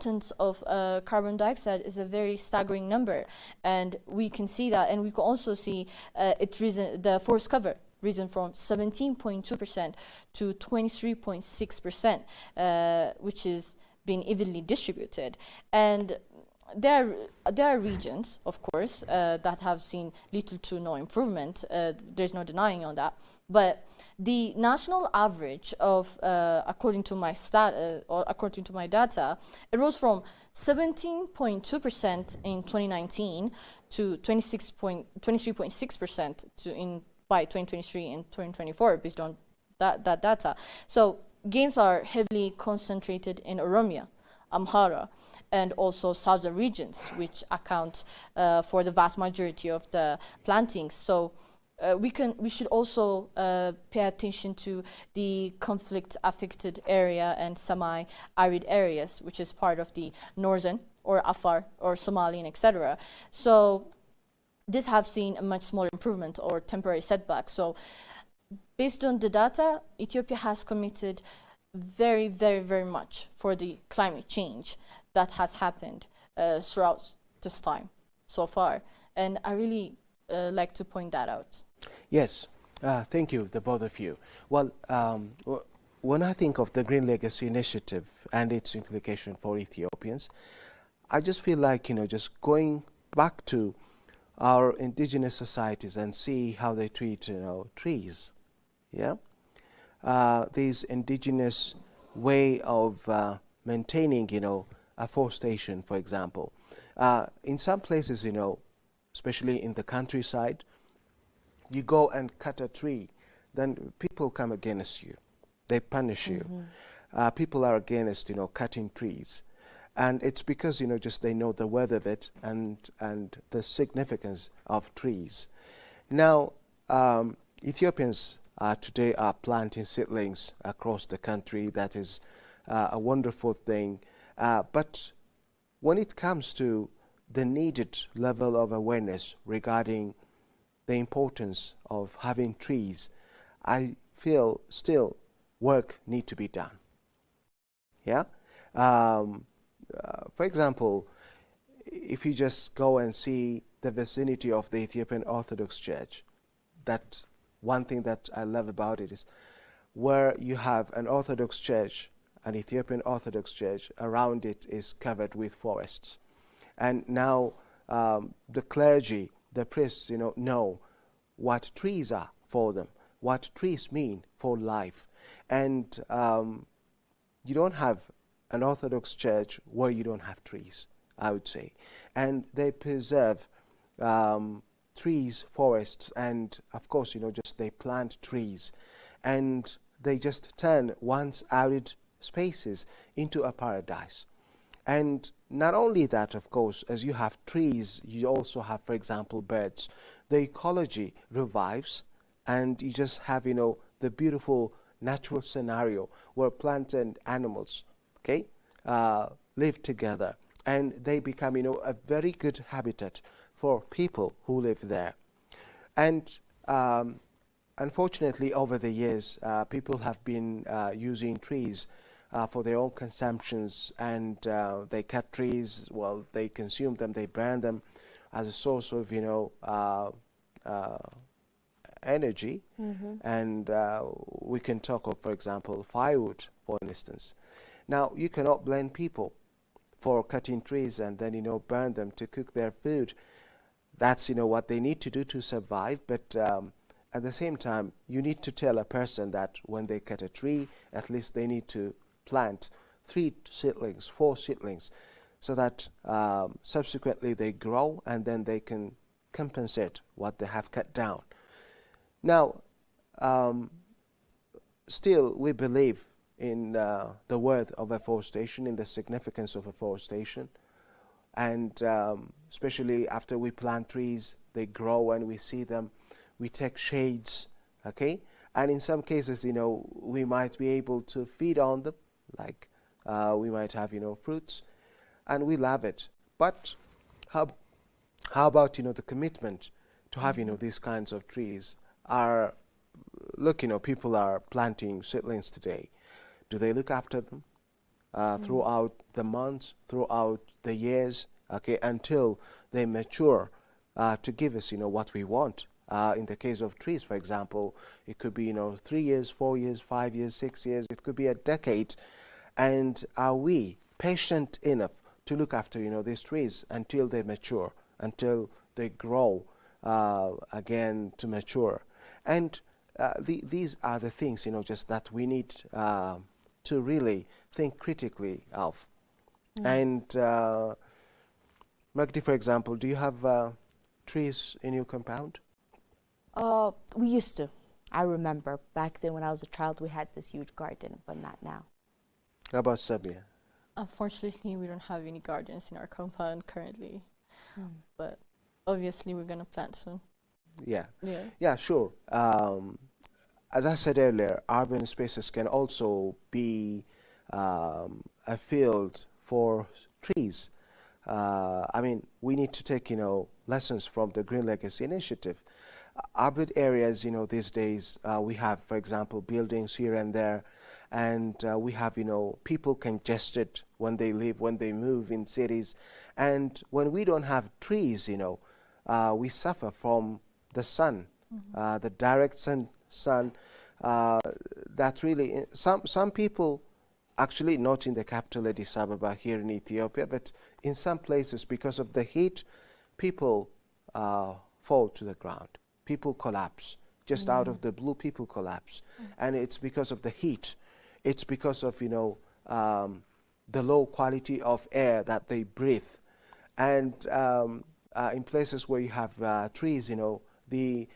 tons of carbon dioxide, is a very staggering number. And we can see that, and we can also see the forest cover risen from 17.2% to 23.6%, which is being evenly distributed. And there are regions, of course, that have seen little to no improvement. There's no denying on that. But the national average of, according to my according to my data, it rose from 17.2% in 2019 to 23.6% by 2023 and 2024, based on that data. So gains are heavily concentrated in Oromia, Amhara, and also southern regions, which account for the vast majority of the plantings. So we should also pay attention to the conflict affected area and semi-arid areas, which is part of the northern or Afar or Somalian, etc. So this have seen a much smaller improvement or temporary setback. So based on the data, Ethiopia has committed very, very, very much for the climate change that has happened throughout this time so far. And I really like to point that out. Yes, thank you, the both of you. Well, when I think of the Green Legacy Initiative and its implication for Ethiopians, I just feel like, just going back to our indigenous societies and see how they treat, trees. Yeah, this indigenous way of maintaining, afforestation, for example. In some places, especially in the countryside, you go and cut a tree, then people come against you. They punish you. People are against, cutting trees. And it's because, just they know the worth of it and the significance of trees. Now, Ethiopians today are planting seedlings across the country. That is a wonderful thing. But when it comes to the needed level of awareness regarding the importance of having trees, I feel still work need to be done. Yeah. For example, if you just go and see the vicinity of the Ethiopian Orthodox Church, that one thing that I love about it is where you have an Orthodox Church, an Ethiopian Orthodox Church, around it is covered with forests. And now the clergy, the priests, know what trees are for them, what trees mean for life. And you don't have an Orthodox church where you don't have trees, I would say. And they preserve trees, forests, and of course, just they plant trees. And they just turn once arid spaces into a paradise. And not only that, of course, as you have trees, you also have, for example, birds. The ecology revives, and you just have, the beautiful natural scenario where plants and animals, live together, and they become, a very good habitat for people who live there. And unfortunately, over the years, people have been using trees for their own consumptions, and they cut trees, well, they consume them, they burn them as a source of, energy. And we can talk of, for example, firewood, for instance. Now, you cannot blame people for cutting trees and then, burn them to cook their food. That's, what they need to do to survive. But at the same time, you need to tell a person that when they cut a tree, at least they need to plant 3 seedlings, 4 seedlings, so that subsequently they grow and then they can compensate what they have cut down. Now, still we believe in the worth of afforestation, in the significance of afforestation, and especially after we plant trees, they grow and we see them, we take shades, and in some cases, we might be able to feed on them, like we might have, fruits, and we love it. But how about, the commitment to have, these kinds of trees? Look, people are planting seedlings today. Do they look after them throughout the months, throughout the years, until they mature to give us, what we want? In the case of trees, for example, it could be, 3 years, 4 years, 5 years, 6 years. It could be a decade. And are we patient enough to look after, these trees until they mature, until they grow again to mature? And these are the things, just that we need to really think critically of. And Magdi, for example, do you have trees in your compound? We used to. I remember back then when I was a child, we had this huge garden, but not now. How about Sabia? Unfortunately, we don't have any gardens in our compound currently, but obviously we're going to plant soon. Yeah, sure. As I said earlier, urban spaces can also be a field for trees. I mean, we need to take, lessons from the Green Legacy Initiative. Urban areas, these days, we have, for example, buildings here and there, and we have, people congested when they live, when they move in cities. And when we don't have trees, we suffer from the sun, the direct sun. That really, some people, actually not in the capital Addis Ababa here in Ethiopia, but in some places, because of the heat, people fall to the ground. People collapse. Just out of the blue, people collapse. And it's because of the heat. It's because of, the low quality of air that they breathe. And in places where you have trees, the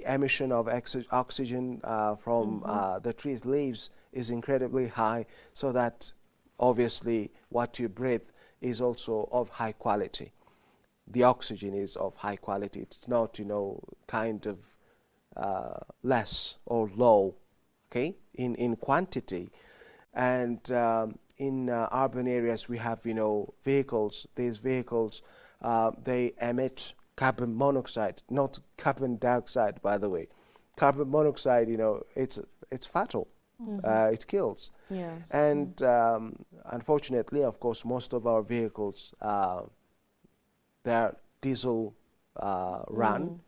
emission of oxygen from the tree's leaves is incredibly high, so that obviously what you breathe is also of high quality. The oxygen is of high quality. It's not, kind of less or low, okay, in quantity. And in urban areas, we have, vehicles. These vehicles, they emit carbon monoxide, not carbon dioxide, by the way. Carbon monoxide, it's fatal. It kills. Yes. And unfortunately, of course, most of our vehicles, they're diesel run.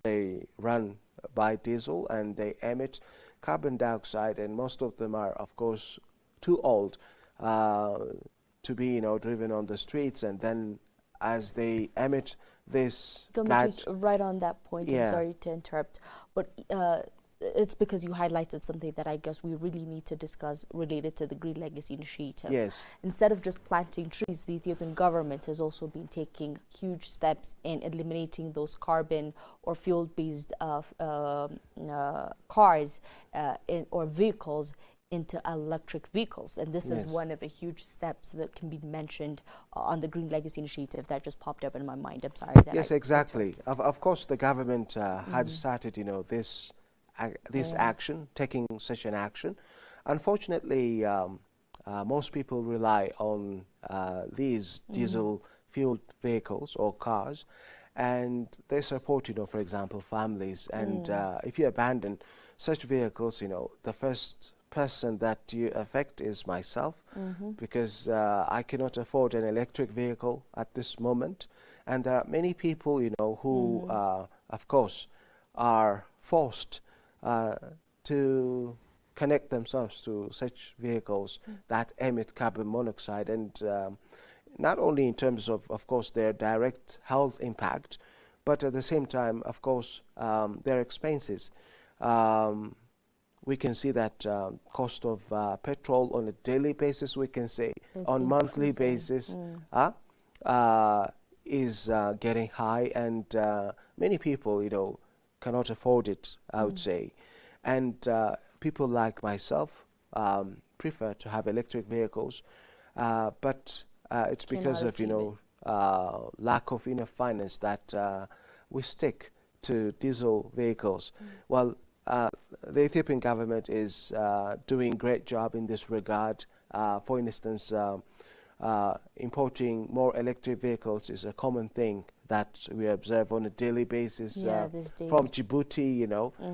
They run by diesel and they emit carbon dioxide, and most of them are, of course, too old to be, driven on the streets. And then as they emit this Just right on that point, I'm Yeah. sorry to interrupt, but it's because you highlighted something that I guess we really need to discuss related to the Green Legacy Initiative. Yes. Instead of just planting trees, the Ethiopian government has also been taking huge steps in eliminating those carbon or fuel-based cars or vehicles into electric vehicles. And this is Yes. one of the huge steps that can be mentioned on the Green Legacy Initiative that just popped up in my mind. I'm sorry. Yes, exactly. Of course, the government had started, this action, taking such an action. Unfortunately, most people rely on these diesel-fueled vehicles or cars, and they support, for example, families. And if you abandon such vehicles, the first person that you affect is myself, because I cannot afford an electric vehicle at this moment. And there are many people, who, of course, are forced to connect themselves to such vehicles that emit carbon monoxide, and not only in terms of course, their direct health impact, but at the same time, of course, their expenses. We can see that cost of petrol on a daily basis, we can say, on monthly basis, is getting high, and many people, cannot afford it, I would say. And people like myself prefer to have electric vehicles, but it's because of, lack of enough finance that we stick to diesel vehicles. Well, the Ethiopian government is doing a great job in this regard. For instance, importing more electric vehicles is a common thing that we observe on a daily basis. These days. From Djibouti,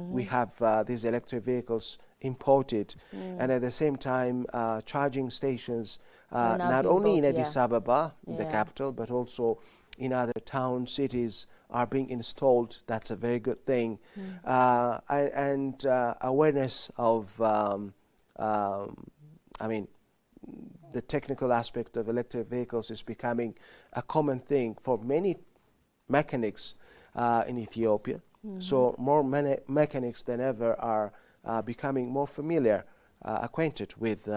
we have these electric vehicles imported, and at the same time, charging stations, not only in Addis Ababa, in the capital, but also in other towns, cities, are being installed. That's a very good thing. And awareness of, the technical aspect of electric vehicles is becoming a common thing for many mechanics in Ethiopia. So more mechanics than ever are becoming more familiar, acquainted with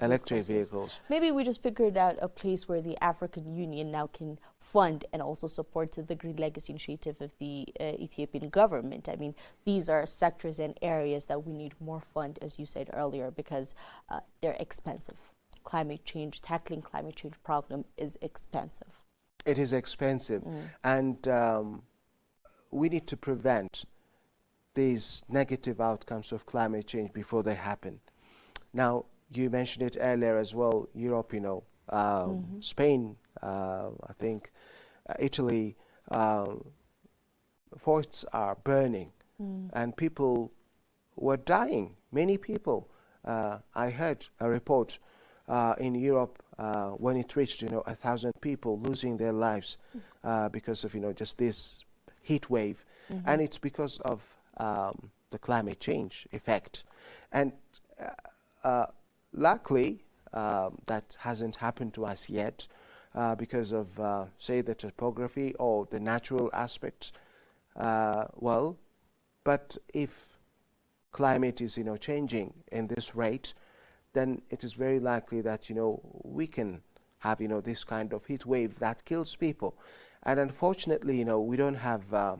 electric vehicles. Maybe we just figured out a place where the African Union now can fund and also support the Green Legacy Initiative of the Ethiopian government. I mean, these are sectors and areas that we need more fund, as you said earlier, because they're expensive. Climate change, tackling climate change problem is expensive. It is expensive. And we need to prevent these negative outcomes of climate change before they happen. Now, you mentioned it earlier as well, Europe, Spain, I think, Italy, forests are burning and people were dying, many people. I heard a report in Europe when it reached, 1,000 people losing their lives because of, just this heat wave. And it's because of the climate change effect. And luckily, that hasn't happened to us yet because of, say, the topography or the natural aspects. But if climate is, changing in this rate, then it is very likely that, we can have, this kind of heat wave that kills people. And unfortunately, we don't have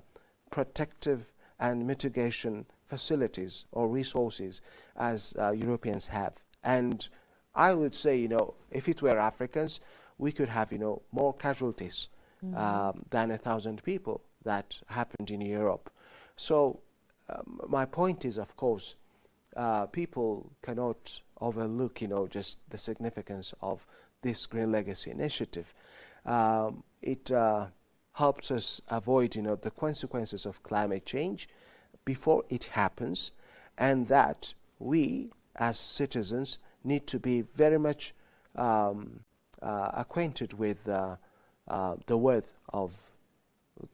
protective and mitigation facilities or resources as Europeans have. And I would say, if it were Africans, we could have, more casualties than 1,000 people that happened in Europe. So my point is, of course, people cannot overlook, just the significance of this Green Legacy Initiative. It helps us avoid, the consequences of climate change before it happens, and that we, as citizens, need to be very much acquainted with the worth of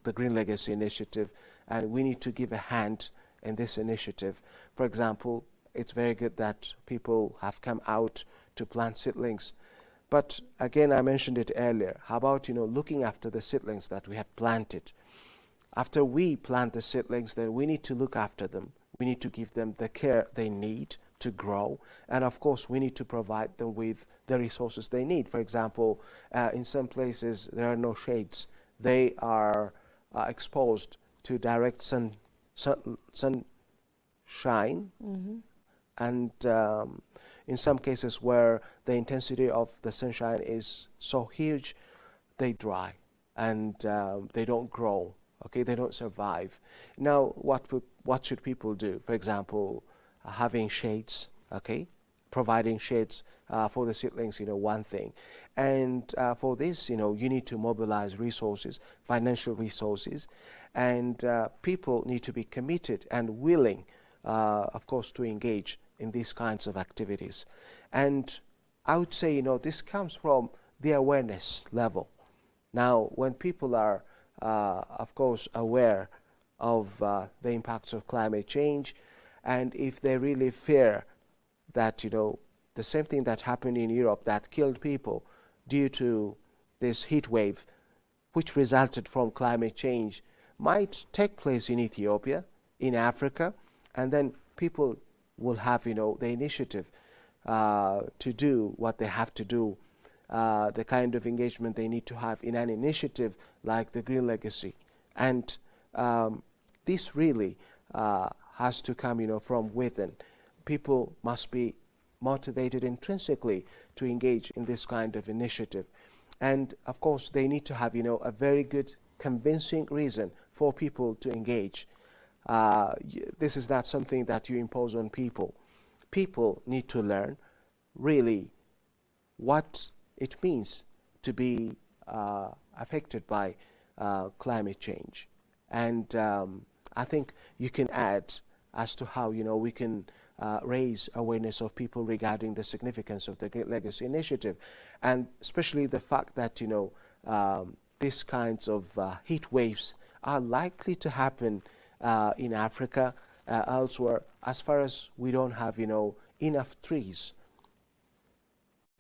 the Green Legacy Initiative, and we need to give a hand in this initiative. For example, it's very good that people have come out to plant seedlings. But again, I mentioned it earlier. How about, looking after the seedlings that we have planted? After we plant the seedlings, then we need to look after them. We need to give them the care they need to grow. And of course, we need to provide them with the resources they need. For example, in some places, there are no shades. They are exposed to direct sunshine. And in some cases where the intensity of the sunshine is so huge, they dry and they don't grow. Okay, they don't survive. Now, what should people do? For example, having shades. Okay, providing shades for the seedlings. One thing, and for this, you need to mobilize resources, financial resources, and people need to be committed and willing, of course, to engage in these kinds of activities. And I would say, this comes from the awareness level. Now, when people are, of course, aware of the impacts of climate change, and if they really fear that, the same thing that happened in Europe that killed people due to this heat wave, which resulted from climate change, might take place in Ethiopia, in Africa, and then people will have, the initiative to do what they have to do, the kind of engagement they need to have in an initiative like the Green Legacy. And this really has to come, from within. People must be motivated intrinsically to engage in this kind of initiative. And of course, they need to have, a very good convincing reason for people to engage. This is not something that you impose on people. People need to learn really what it means to be affected by climate change. And I think you can add as to how, we can raise awareness of people regarding the significance of the Great Legacy Initiative, and especially the fact that, these kinds of heat waves are likely to happen in Africa, elsewhere, as far as we don't have, enough trees.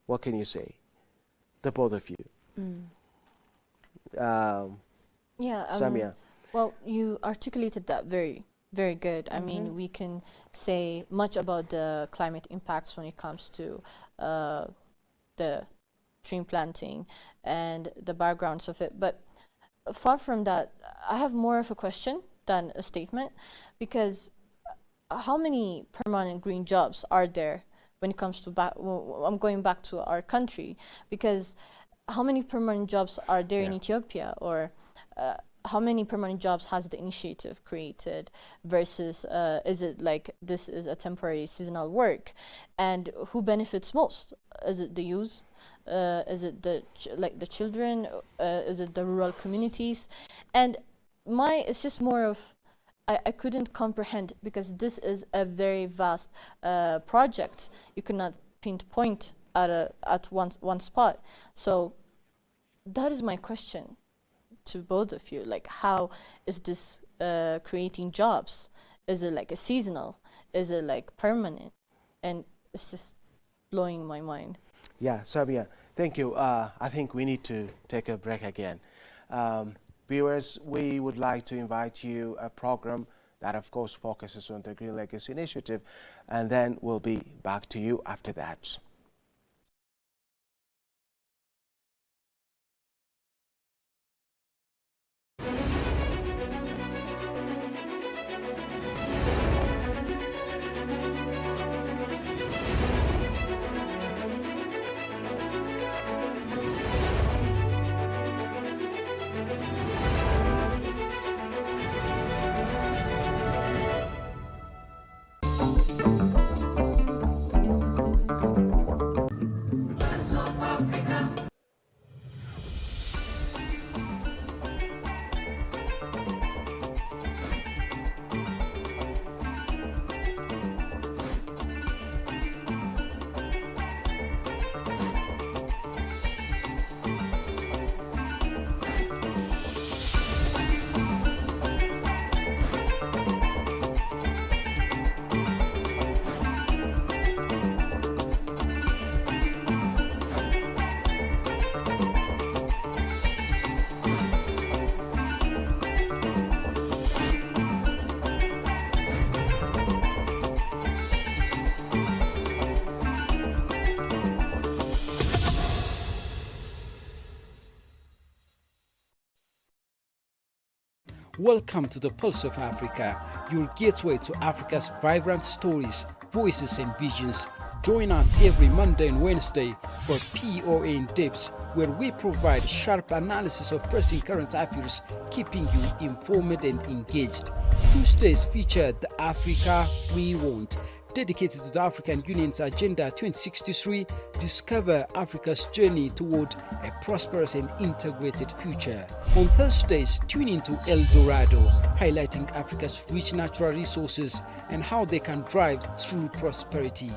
What can you say, the both of you? Samia. Well, you articulated that very good. I mean, we can say much about the climate impacts when it comes to the tree planting and the backgrounds of it. But far from that, I have more of a question than a statement, because how many permanent green jobs are there when it comes to I'm going back to our country, because how many permanent jobs are there in Ethiopia, or how many permanent jobs has the initiative created versus is it like this is a temporary seasonal work, and who benefits most? Is it the youth? Is it the children? Is it the rural communities? And it's just more of I couldn't comprehend, because this is a very vast project. You cannot pinpoint at one spot. So that is my question to both of you. Like, how is this creating jobs? Is it like a seasonal? Is it like permanent? And it's just blowing my mind. Yeah, Sabia, thank you. I think we need to take a break again. Viewers, we would like to invite you a program that, of course, focuses on the Green Legacy Initiative, and then we'll be back to you after that. Welcome to the Pulse of Africa, your gateway to Africa's vibrant stories, voices and visions. Join us every Monday and Wednesday for POA in Depth, where we provide sharp analysis of pressing current affairs, keeping you informed and engaged. Tuesdays feature the Africa We Want, dedicated to the African Union's Agenda 2063, discover Africa's journey toward a prosperous and integrated future. On Thursdays, tune into El Dorado, highlighting Africa's rich natural resources and how they can drive true prosperity.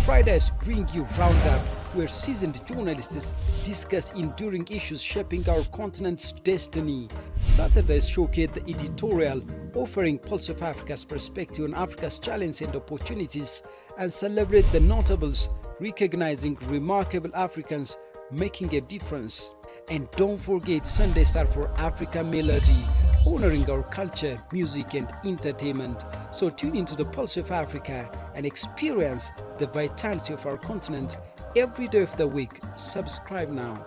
Fridays bring you Roundup, where seasoned journalists discuss enduring issues shaping our continent's destiny. Saturdays showcase the editorial, offering Pulse of Africa's perspective on Africa's challenges and opportunities, and celebrate the notables, recognizing remarkable Africans making a difference. And don't forget Sundays are for Africa Melody, honoring our culture, music and entertainment. So tune into the Pulse of Africa and experience the vitality of our continent every day of the week. Subscribe now.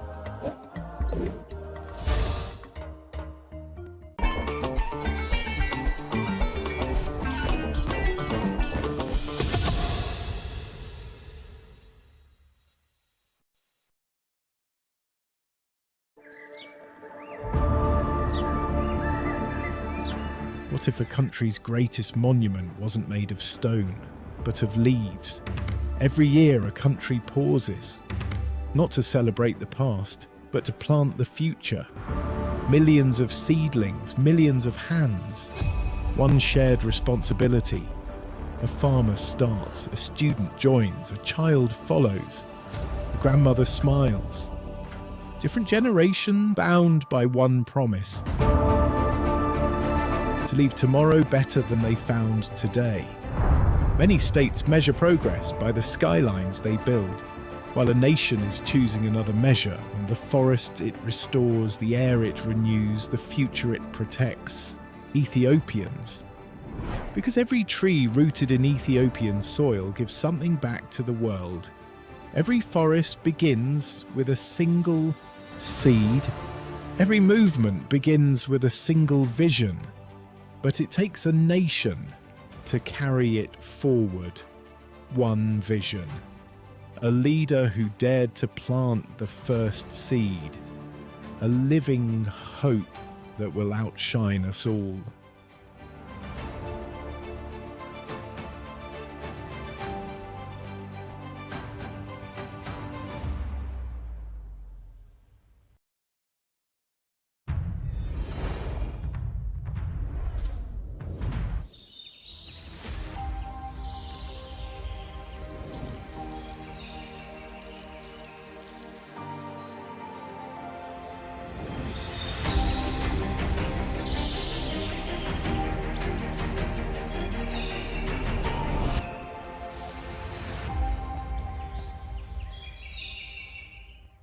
What if a country's greatest monument wasn't made of stone, but of leaves? Every year a country pauses, not to celebrate the past, but to plant the future. Millions of seedlings, millions of hands, one shared responsibility. A farmer starts, a student joins, a child follows, a grandmother smiles. Different generation bound by one promise: to leave tomorrow better than they found today. Many states measure progress by the skylines they build, while a nation is choosing another measure on the forest it restores, the air it renews, the future it protects. Ethiopians. Because every tree rooted in Ethiopian soil gives something back to the world. Every forest begins with a single seed. Every movement begins with a single vision. But it takes a nation to carry it forward. One vision. A leader who dared to plant the first seed. A living hope that will outshine us all.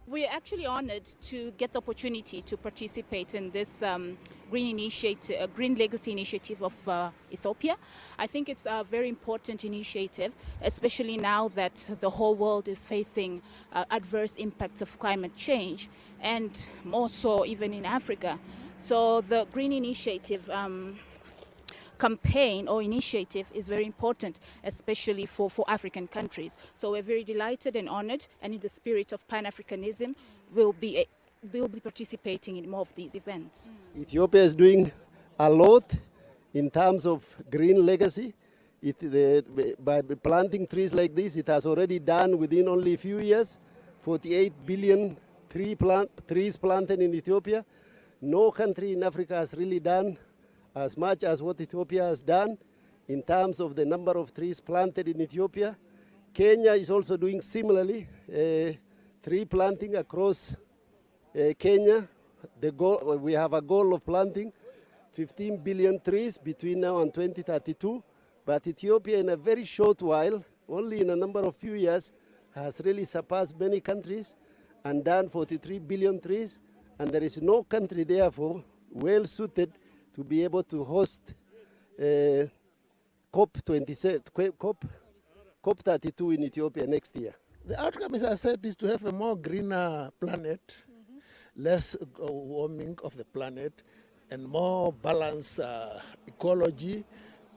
We are actually honored to get the opportunity to participate in this Green Legacy Initiative of Ethiopia. I think it's a very important initiative, especially now that the whole world is facing adverse impacts of climate change, and more so even in Africa. So the Green Initiative campaign or initiative is very important, especially for African countries. So we're very delighted and honored, and in the spirit of Pan-Africanism, we'll be participating in more of these events. Ethiopia is doing a lot in terms of green legacy. By planting trees like this, it has already done within only a few years, 48 billion trees planted in Ethiopia. No country in Africa has really done as much as what Ethiopia has done in terms of the number of trees planted in Ethiopia. Kenya is also doing similarly, tree planting across Kenya. We have a goal of planting 15 billion trees between now and 2032, but Ethiopia in a very short while, only in a number of few years, has really surpassed many countries and done 43 billion trees, and there is no country therefore well suited to be able to host COP32 in Ethiopia next year. The outcome, as I said, is to have a more greener planet, less warming of the planet, and more balanced ecology,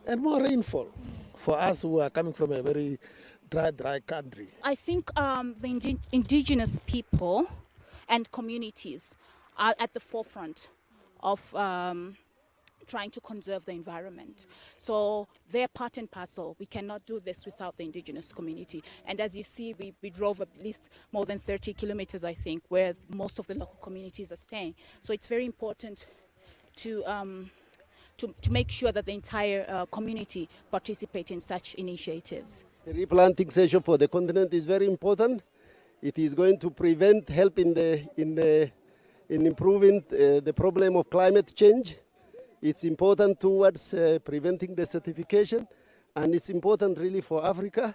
and more rainfall for us who are coming from a very dry country. I think the indigenous people and communities are at the forefront of trying to conserve the environment. So they're part and parcel. We cannot do this without the indigenous community. And as you see, we drove at least more than 30 kilometers, I think, where most of the local communities are staying. So it's very important to make sure that the entire community participate in such initiatives. The replanting session for the continent is very important. It is going to help in improving the problem of climate change. It's important towards preventing desertification, and it's important really for Africa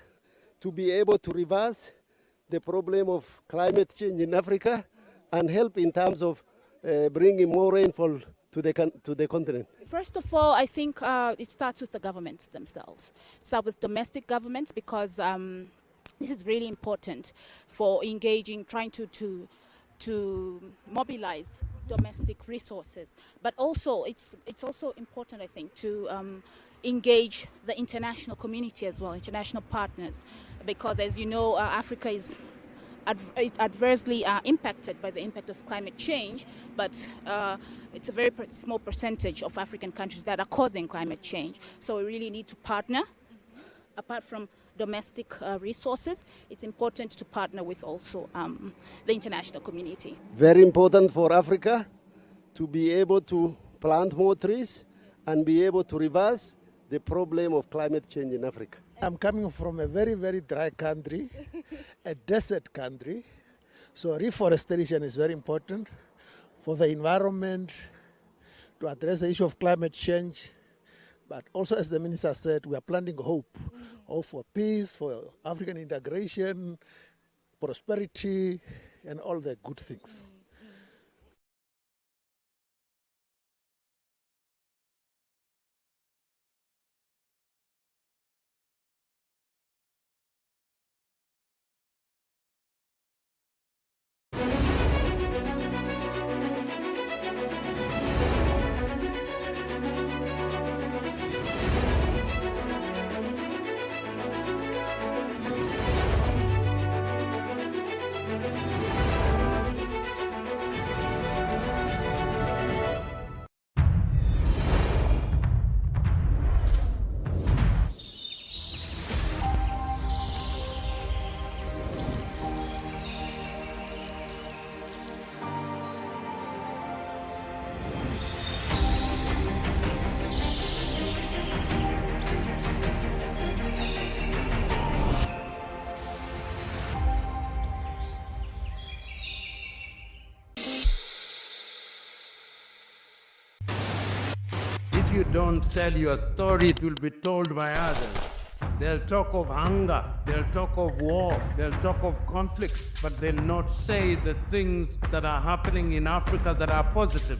to be able to reverse the problem of climate change in Africa and help in terms of bringing more rainfall to the continent. First of all, I think it starts with the governments themselves. It starts with domestic governments, because this is really important for engaging, trying to mobilize domestic resources, but also it's also important, I think, to engage the international community as well, international partners, because as you know, Africa is adversely impacted by the impact of climate change, but it's a very small percentage of African countries that are causing climate change. So we really need to partner. Apart from domestic resources, it's important to partner with also the international community. Very important for Africa to be able to plant more trees and be able to reverse the problem of climate change in Africa. I'm coming from a very, very dry country, a desert country, so reforestation is very important for the environment, to address the issue of climate change. But also, as the minister said, we are planting hope for peace, for African integration, prosperity, and all the good things. If you don't tell your story, it will be told by others. They'll talk of hunger, they'll talk of war, they'll talk of conflict, but they'll not say the things that are happening in Africa that are positive.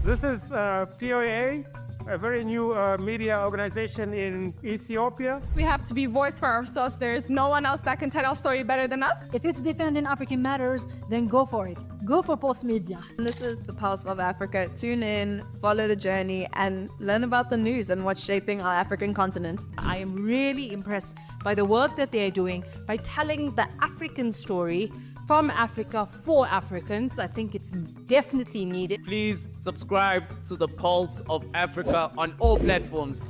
This is POA, a very new media organization in Ethiopia. We have to be voice for ourselves. There's no one else that can tell our story better than us. If it's defending African matters, then go for it. Go for Pulse Media. This is the Pulse of Africa. Tune in, follow the journey, and learn about the news and what's shaping our African continent. I am really impressed by the work that they are doing by telling the African story from Africa for Africans. I think it's definitely needed. Please subscribe to the Pulse of Africa on all platforms.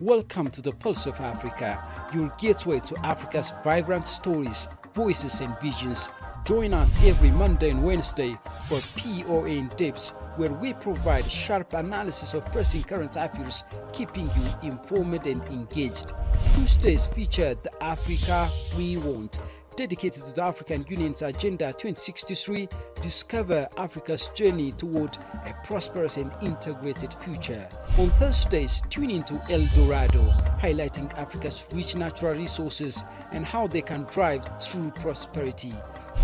Welcome to the Pulse of Africa, your gateway to Africa's vibrant stories, voices and visions. Join us every Monday and Wednesday for POA in Depth, where we provide sharp analysis of pressing current affairs, keeping you informed and engaged. Tuesdays feature the Africa We Want, dedicated to the African Union's Agenda 2063, discover Africa's journey toward a prosperous and integrated future. On Thursdays, tune into El Dorado, highlighting Africa's rich natural resources and how they can drive true prosperity.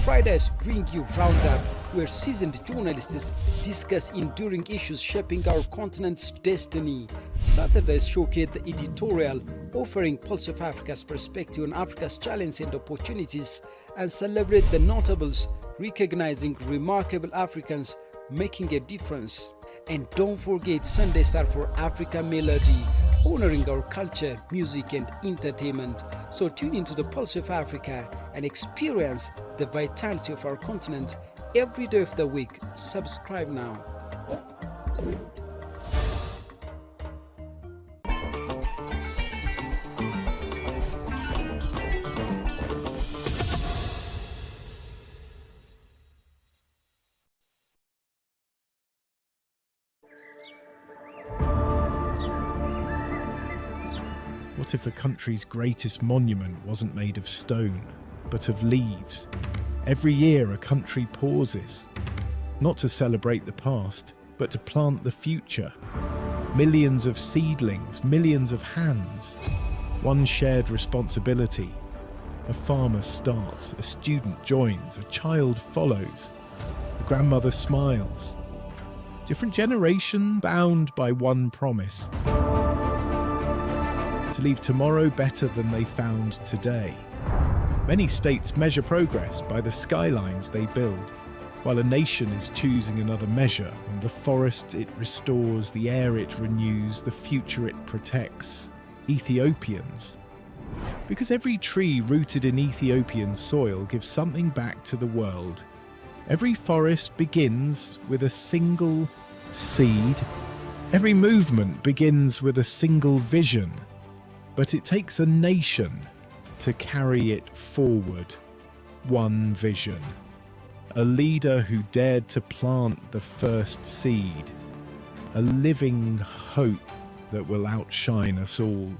Fridays bring you Roundup, where seasoned journalists discuss enduring issues shaping our continent's destiny. Saturdays showcase the editorial, offering Pulse of Africa's perspective on Africa's challenges and opportunities, and celebrate the notables, recognizing remarkable Africans making a difference. And don't forget Sundays are for Africa Melody, honoring our culture, music and entertainment. So tune into the Pulse of Africa and experience the vitality of our continent every day of the week. Subscribe now. What if a country's greatest monument wasn't made of stone, but of leaves? Every year a country pauses, not to celebrate the past, but to plant the future. Millions of seedlings, millions of hands, one shared responsibility. A farmer starts, a student joins, a child follows, a grandmother smiles. Different generation bound by one promise: to leave tomorrow better than they found today. Many states measure progress by the skylines they build, while a nation is choosing another measure on the forest it restores, the air it renews, the future it protects. Ethiopians. Because every tree rooted in Ethiopian soil gives something back to the world. Every forest begins with a single seed. Every movement begins with a single vision. But it takes a nation to carry it forward. One vision. A leader who dared to plant the first seed. A living hope that will outshine us all.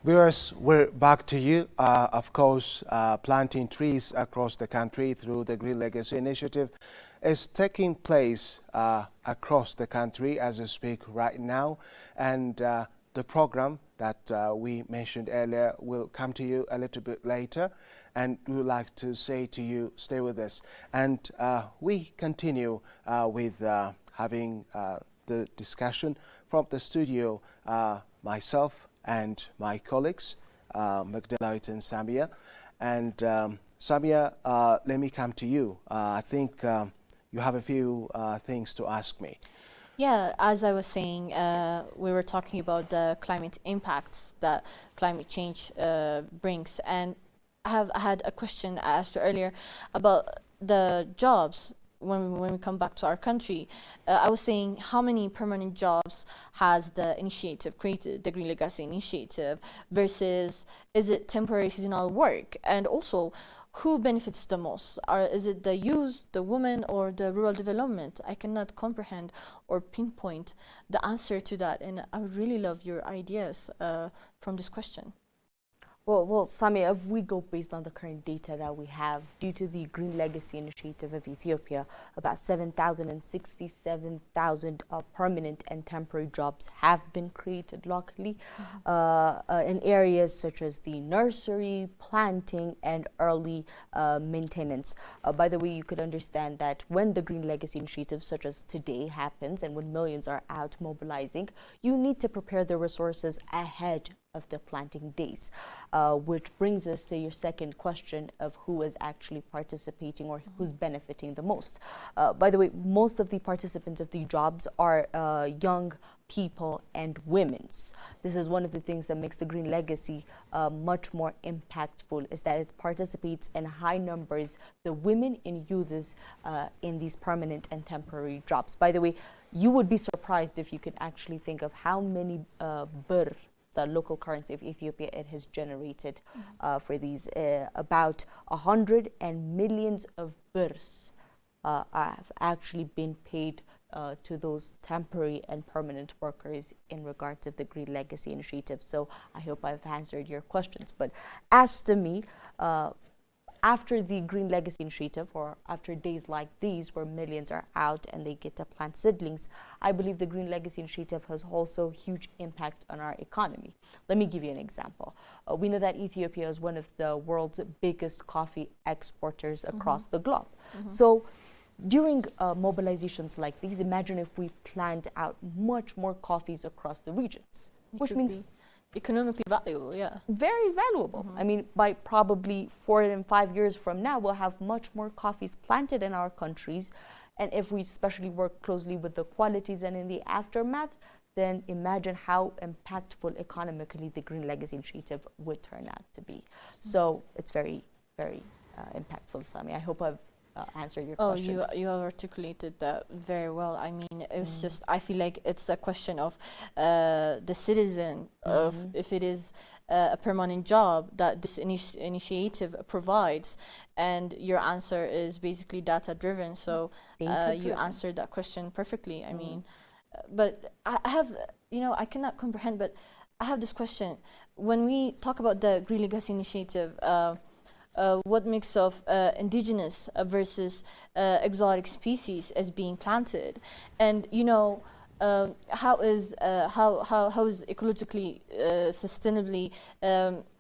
Viewers, we're back to you. Of course, planting trees across the country through the Green Legacy Initiative is taking place across the country as we speak right now. And the program that we mentioned earlier will come to you a little bit later. And we would like to say to you, stay with us. And we continue with having the discussion from the studio, myself and my colleagues, Magdalena and Samia. And Samia, let me come to you. I think you have a few things to ask me. Yeah, as I was saying, we were talking about the climate impacts that climate change brings. And I have had a question I asked you earlier about the jobs. When we come back to our country, I was saying how many permanent jobs has the initiative created, the Green Legacy Initiative, versus is it temporary seasonal work? And also, who benefits the most? Is it the youth, the women, or the rural development? I cannot comprehend or pinpoint the answer to that, and I would really love your ideas from this question. Well, Samia, if we go based on the current data that we have, due to the Green Legacy Initiative of Ethiopia, about 7,067,000 permanent and temporary jobs have been created locally in areas such as the nursery, planting, and early maintenance. By the way, you could understand that when the Green Legacy Initiative such as today happens and when millions are out mobilizing, you need to prepare the resources ahead of the planting days, which brings us to your second question of who is actually participating or who's benefiting the most. By the way, most of the participants of the jobs are young people and women's. This is one of the things that makes the Green Legacy much more impactful, is that it participates in high numbers, the women and youths in these permanent and temporary jobs. By the way, you would be surprised if you could actually think of how many birr, the local currency of Ethiopia, it has generated for these. About 100 and millions of birrs have actually been paid to those temporary and permanent workers in regards of the Green Legacy Initiative. So I hope I've answered your questions. But as to me, after the Green Legacy Initiative, or after days like these where millions are out and they get to plant seedlings, I believe the Green Legacy Initiative has also huge impact on our economy. Let me give you an example. We know that Ethiopia is one of the world's biggest coffee exporters across the globe. So during mobilizations like these, imagine if we planned out much more coffees across the regions, which means economically valuable, yeah. Very valuable. I mean, by probably 4 and 5 years from now, we'll have much more coffees planted in our countries. And if we especially work closely with the qualities and in the aftermath, then imagine how impactful economically the Green Legacy Initiative would turn out to be. So it's very, very impactful, Sami. I hope I've answered your questions. You have articulated that very well. I mean, it's just, I feel like it's a question of the citizen, of if it is a permanent job that this initiative provides, and your answer is basically data driven. So you answered that question perfectly. I mean, but I have, you know, I cannot comprehend, but I have this question. When we talk about the Green Legacy Initiative, what mix of indigenous versus exotic species is being planted, and you know, how is ecologically sustainably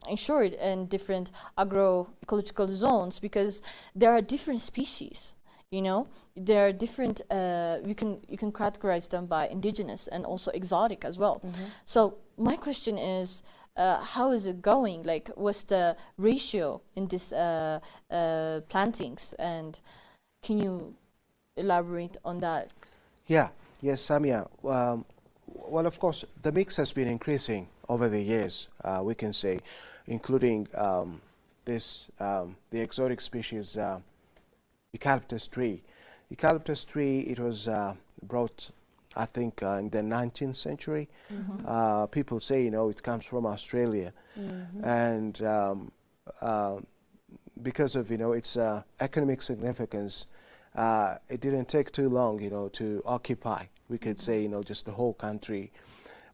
ensured in different agroecological zones, because there are different species. You know, there are different. You can categorize them by indigenous and also exotic as well. So my question is, how is it going? Like, what's the ratio in these plantings? And Can you elaborate on that? Yeah, yes, Samia. Well, of course, the mix has been increasing over the years, we can say, including the exotic species eucalyptus tree. Eucalyptus tree, it was brought, I think, in the 19th century. People say, it comes from Australia. And because of, its economic significance, it didn't take too long, to occupy, we could say, just the whole country.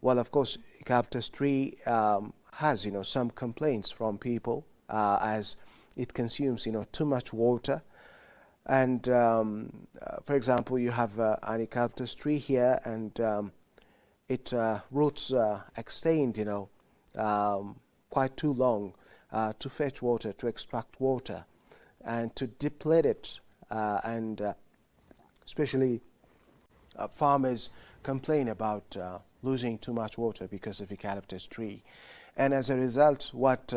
Well, of course, eucalyptus tree has, some complaints from people as it consumes, too much water. And, for example, you have an eucalyptus tree here, and its roots extend, quite too long to fetch water, to extract water, and to deplete it. And especially farmers complain about losing too much water because of eucalyptus tree. And as a result, what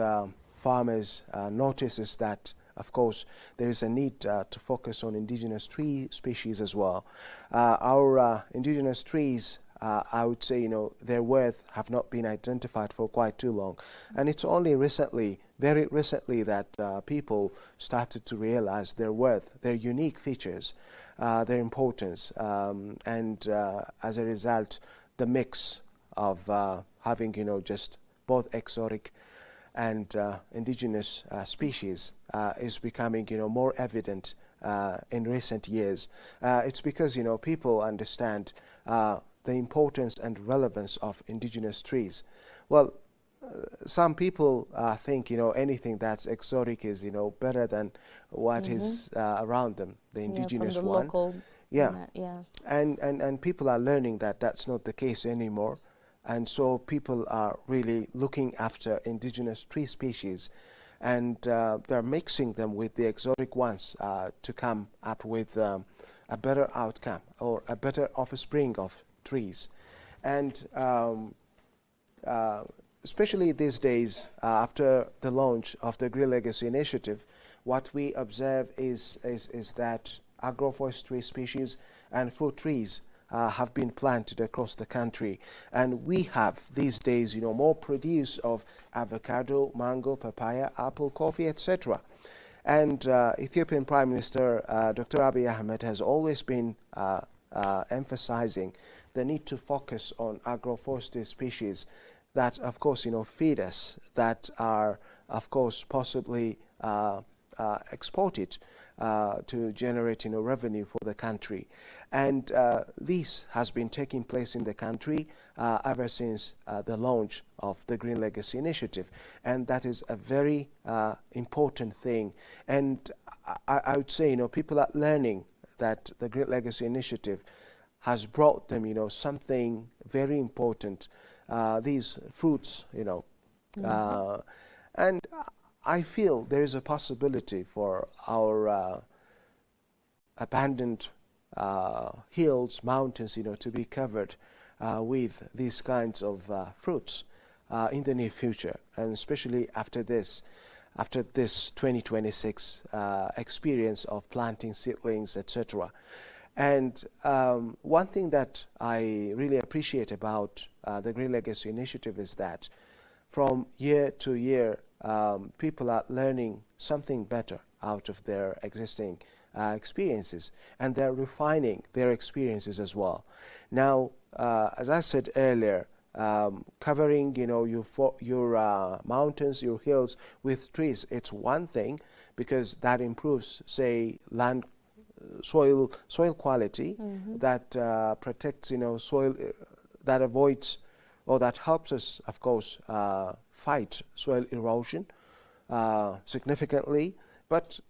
farmers notice is that, of course, there is a need to focus on indigenous tree species as well. Our indigenous trees, I would say, their worth have not been identified for quite too long. And it's only recently, very recently, that people started to realize their worth, their unique features, their importance. And as a result, the mix of having, just both exotic and indigenous species is becoming, more evident in recent years. It's because, people understand the importance and relevance of indigenous trees. Well, some people think, anything that's exotic is, better than what is around them, the indigenous from the one. local Yeah. yeah. And people are learning that that's not the case anymore. And so people are really looking after indigenous tree species, and they're mixing them with the exotic ones to come up with a better outcome or a better offspring of trees. And especially these days, after the launch of the Green Legacy Initiative, what we observe is that agroforestry species and fruit trees have been planted across the country, and we have these days, more produce of avocado, mango, papaya, apple, coffee, etc. And Ethiopian Prime Minister Dr. Abiy Ahmed has always been emphasizing the need to focus on agroforestry species that, of course, feed us, that are, of course, possibly exported to generate, revenue for the country. And this has been taking place in the country ever since the launch of the Green Legacy Initiative. And that is a very important thing. And I would say, people are learning that the Green Legacy Initiative has brought them, something very important, these fruits, and I feel there is a possibility for our abandoned hills, mountains, to be covered with these kinds of fruits in the near future, and especially after this 2026 experience of planting seedlings, etc. And one thing that I really appreciate about the Green Legacy Initiative is that from year to year, people are learning something better out of their existing experiences, and they're refining their experiences as well. Now, as I said earlier, covering your mountains, your hills with trees, it's one thing, because that improves, say, land soil quality, that protects soil, that avoids or that helps us, of course, fight soil erosion significantly. But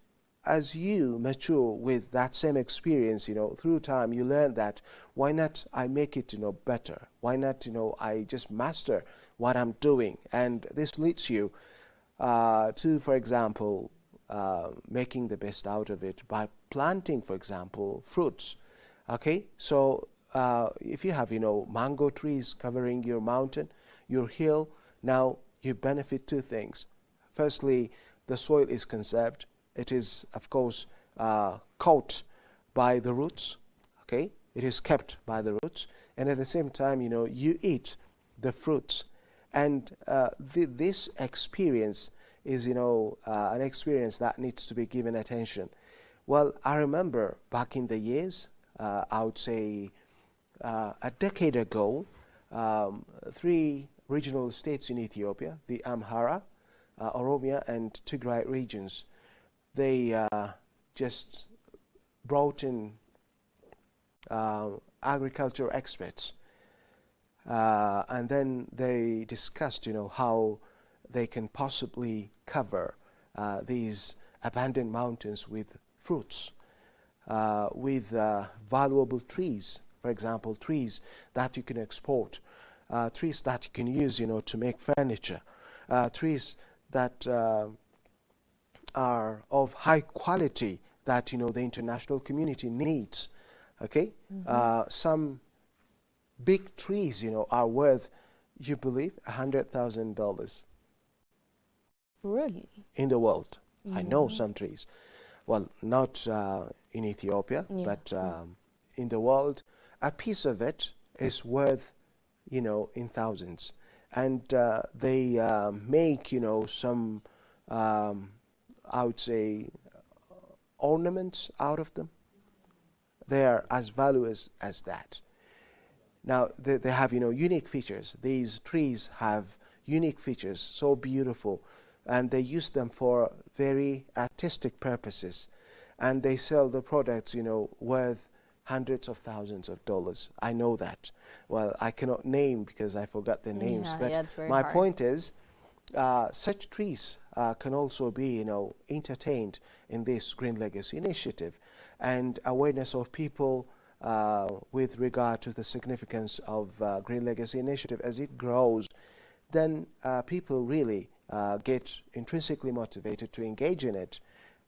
as you mature with that same experience, through time, you learn that why not I make it, better? Why not, I just master what I'm doing? And this leads you to, for example, making the best out of it by planting, for example, fruits. Okay, so if you have, mango trees covering your mountain, your hill, now you benefit two things. Firstly, the soil is conserved. It is, of course, caught by the roots, okay? It is kept by the roots, and at the same time, you know, you eat the fruits. And this experience is, you know, an experience that needs to be given attention. Well, I remember back in the years, I would say a decade ago, 3 regional states in Ethiopia, the Amhara, Oromia, and Tigray regions, they just brought in agriculture experts, and then they discussed, you know, how they can possibly cover these abandoned mountains with fruits, with valuable trees. For example, trees that you can export, trees that you can use, you know, to make furniture, trees that are of high quality that, you know, the international community needs. Okay, some big trees, you know, are worth, you believe, $100,000. Really? In the world. I know some trees. Well, not in Ethiopia, but in the world. A piece of it is worth, you know, in thousands. And they make, you know, some, I would say, ornaments out of them. They are as valuable as that. Now, they have, you know, unique features. These trees have unique features, so beautiful. And they use them for very artistic purposes. And they sell the products, you know, worth hundreds of thousands of dollars. I know that. Well, I cannot name because I forgot the names. But it's very my hard. point is, such trees can also be, you know, entertained in this Green Legacy Initiative, and awareness of people with regard to the significance of Green Legacy Initiative as it grows, then people really get intrinsically motivated to engage in it,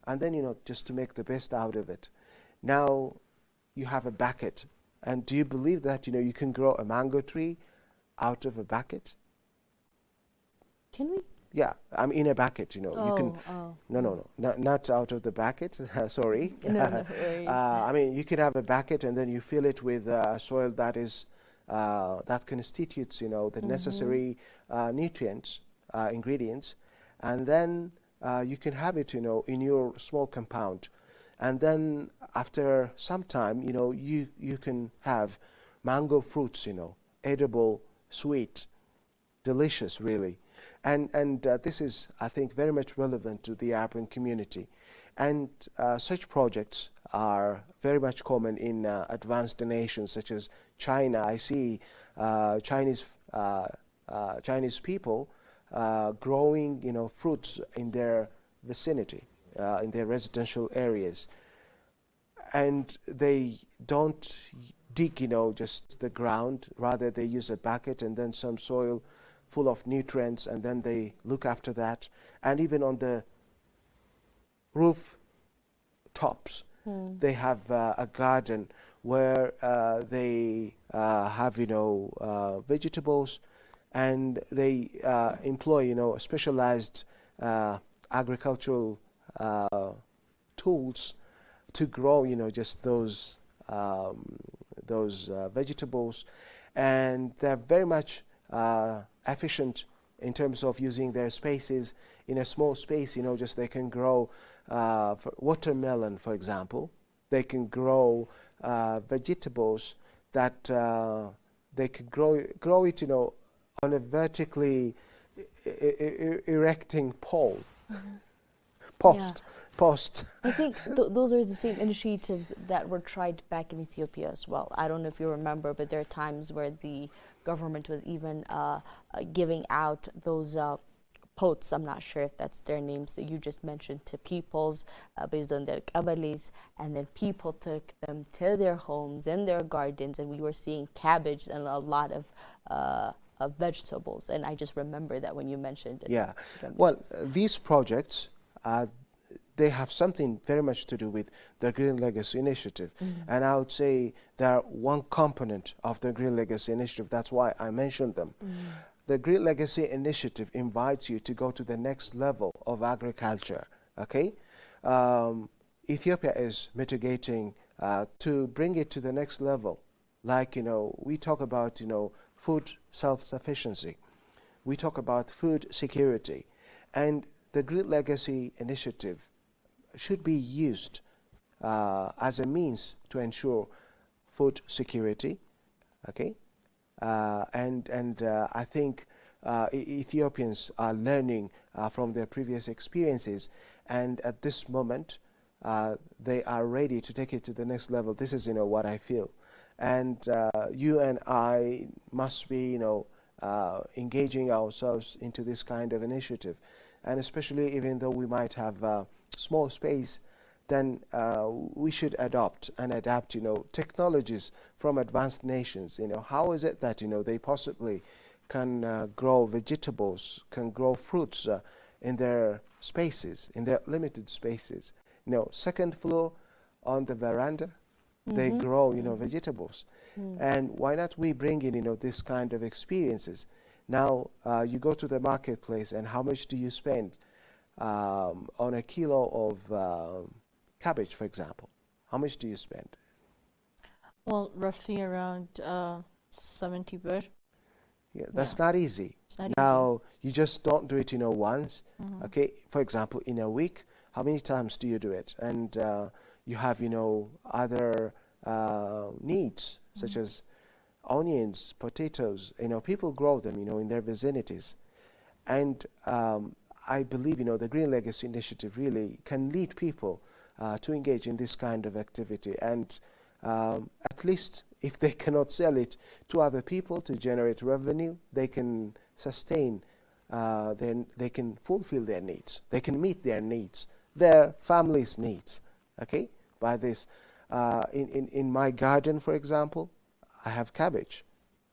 and then, you know, just to make the best out of it. Now you have a bucket, and do you believe that, you know, you can grow a mango tree out of a bucket? Can we? Yeah, I'm in a bucket, you know. You can. No, not out of the bucket. Sorry. No worries. I mean, you can have a bucket, and then you fill it with soil that is that constitutes, you know, the necessary nutrients, ingredients, and then you can have it, you know, in your small compound, and then after some time, you know, you can have mango fruits, you know, edible, sweet, delicious, really. And this is, I think, very much relevant to the African community. And such projects are very much common in advanced nations such as China. I see Chinese people growing, you know, fruits in their vicinity, in their residential areas. And they don't dig, you know, just the ground. Rather, they use a bucket and then some soil full of nutrients, and then they look after that. And even on the roof tops, they have a garden where they have, you know, vegetables, and they employ, you know, specialized agricultural tools to grow, you know, just those vegetables, and they're very much efficient in terms of using their spaces. In a small space, you know, just they can grow watermelon, for example. They can grow vegetables that they can grow it, you know, on a vertically erecting pole. Post. I think those are the same initiatives that were tried back in Ethiopia as well. I don't know if you remember, but there are times where the government was even giving out those pots, I'm not sure if that's their names, that you just mentioned, to peoples based on their qabalis, and then people took them to their homes and their gardens, and we were seeing cabbage and a lot of vegetables. And I just remember that when you mentioned it. Yeah, well, these projects, they have something very much to do with the Green Legacy Initiative. And I would say they are one component of the Green Legacy Initiative. That's why I mentioned them. The Green Legacy Initiative invites you to go to the next level of agriculture, okay? Ethiopia is mitigating to bring it to the next level. Like, we talk about, food self-sufficiency. We talk about food security. And the Green Legacy Initiative should be used as a means to ensure food security, okay? And I think Ethiopians are learning from their previous experiences, and at this moment, they are ready to take it to the next level. This is, what I feel. And you and I must be, engaging ourselves into this kind of initiative. And especially even though we might have small space, then we should adopt and adapt, technologies from advanced nations. How is it that, they possibly can grow vegetables, can grow fruits in their spaces, in their limited spaces. Second floor on the veranda, they grow, vegetables. And why not we bring in, this kind of experiences? Now, you go to the marketplace, and how much do you spend on a kilo of cabbage, for example? How much do you spend? Well, roughly around 70 birr. Yeah, that's not easy. Now, you just don't do it, once. Okay, for example, in a week, how many times do you do it? And you have, other needs, such as onions, potatoes. People grow them, in their vicinities. And I believe, the Green Legacy Initiative really can lead people to engage in this kind of activity. And at least if they cannot sell it to other people to generate revenue, they can sustain, they can fulfill their needs. They can meet their needs, their family's needs, okay, by this. In my garden, for example, I have cabbage,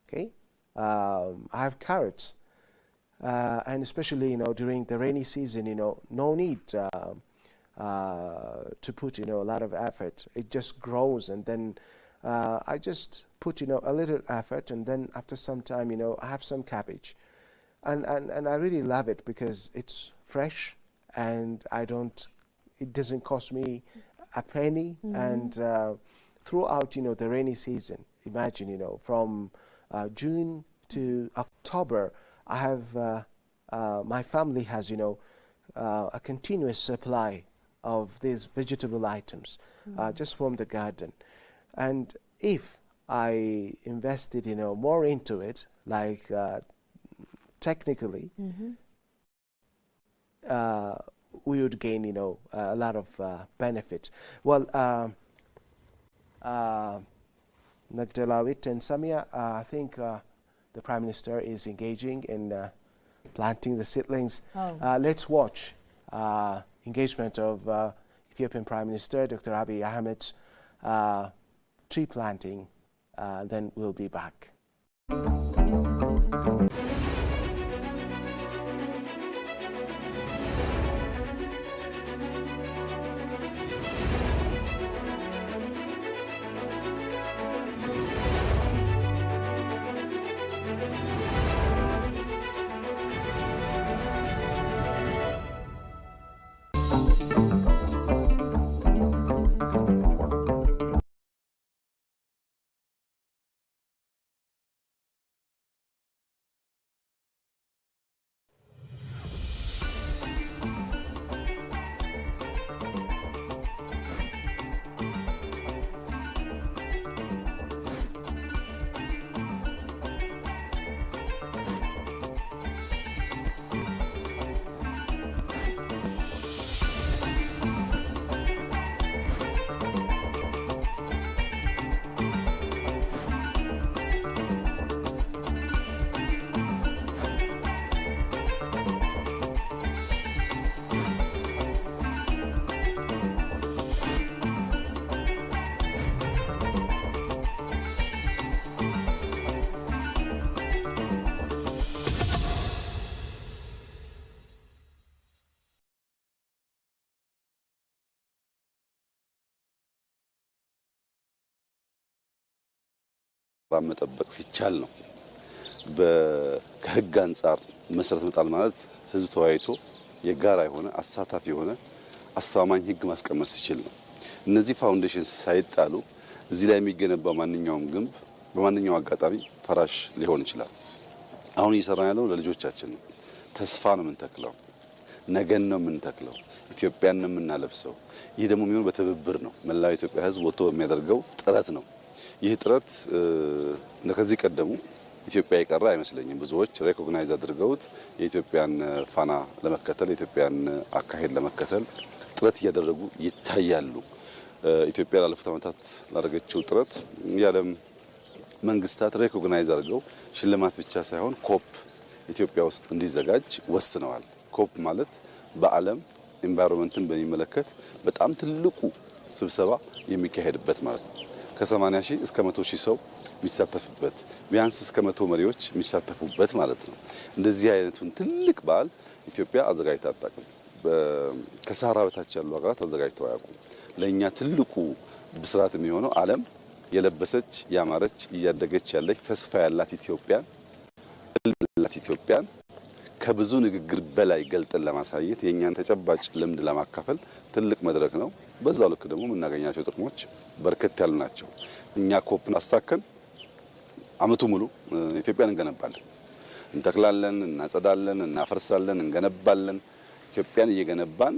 okay? I have carrots. And especially, during the rainy season, no need to put, a lot of effort. It just grows, and then I just put, a little effort, and then after some time, I have some cabbage. And I really love it because it's fresh, and it doesn't cost me a penny. And throughout, the rainy season, imagine, from June to October, I have, my family has, a continuous supply of these vegetable items just from the garden. And if I invested, more into it, like technically, we would gain, a lot of benefit. Well, Nagdalawit and Samia, I think the Prime Minister is engaging in planting the seedlings. Let's watch engagement of Ethiopian Prime Minister Dr. Abiy Ahmed's tree planting. Then we'll be back. መጠበቅ ሲቻል ነው። ከህግ አንጻር መሰረት መጣል ማለት ህዝብ ተወያይቶ የጋራ የሆነ አሳታፊ የሆነ አስተማማኝ ህግ ማስቀመጥ ሲችል ነው። እነዚህ ፋውንዴሽንስ ሳይጣሉ እዚህ ላይ የሚገነባው ማንኛውም ግንብ በማንኛውም አጋጣሚ ፈራሽ ሊሆን ይችላል። አሁን እየሰራን ያለው ለልጆቻችን ነው። ተስፋ ነው የምንተክለው፣ ነገን ነው የምንተክለው፣ ኢትዮጵያን ነው የምናለብሰው። ይህ ደግሞ የሚሆነው በትብብር ነው። መላው የኢትዮጵያ ሕዝብ ወጥቶ የሚያደርገው ጥረት ነው። ይህ ጥረት ከዚህ ቀደሙ ኢትዮጵያ የቀረ አይመስለኝም። ብዙዎች ሬኮግናይዝ አድርገውት የኢትዮጵያን ፋና ለመከተል የኢትዮጵያን አካሄድ ለመከተል ጥረት እያደረጉ ይታያሉ። ኢትዮጵያ ላለፉት ዓመታት ላደረገችው ጥረት የዓለም መንግስታት ሬኮግናይዝ አድርገው ሽልማት ብቻ ሳይሆን ኮፕ ኢትዮጵያ ውስጥ እንዲዘጋጅ ወስነዋል። ኮፕ ማለት በዓለም ኤንቫይሮንመንትን በሚመለከት በጣም ትልቁ ስብሰባ የሚካሄድበት ማለት ነው። ከ80 ሺህ እስከ 100 ሺህ ሰው የሚሳተፍበት ቢያንስ እስከ 100 መሪዎች የሚሳተፉበት ማለት ነው። እንደዚህ አይነቱን ትልቅ በዓል ኢትዮጵያ አዘጋጅታ አታውቅም። ከሰሃራ በታች ያሉ ሀገራት አዘጋጅተው አያውቁም። ለእኛ ትልቁ ብስራት የሚሆነው ዓለም የለበሰች ያማረች እያደገች ያለች ተስፋ ያላት ኢትዮጵያን ከብዙ ንግግር በላይ ገልጠን ለማሳየት የእኛን ተጨባጭ ልምድ ለማካፈል ትልቅ መድረክ ነው። በዛው ልክ ደግሞ የምናገኛቸው ጥቅሞች በርከት ያሉ ናቸው። እኛ ኮፕን አስታከን አመቱ ሙሉ ኢትዮጵያን እንገነባለን፣ እንተክላለን፣ እናጸዳለን፣ እናፈርሳለን፣ እንገነባለን። ኢትዮጵያን እየገነባን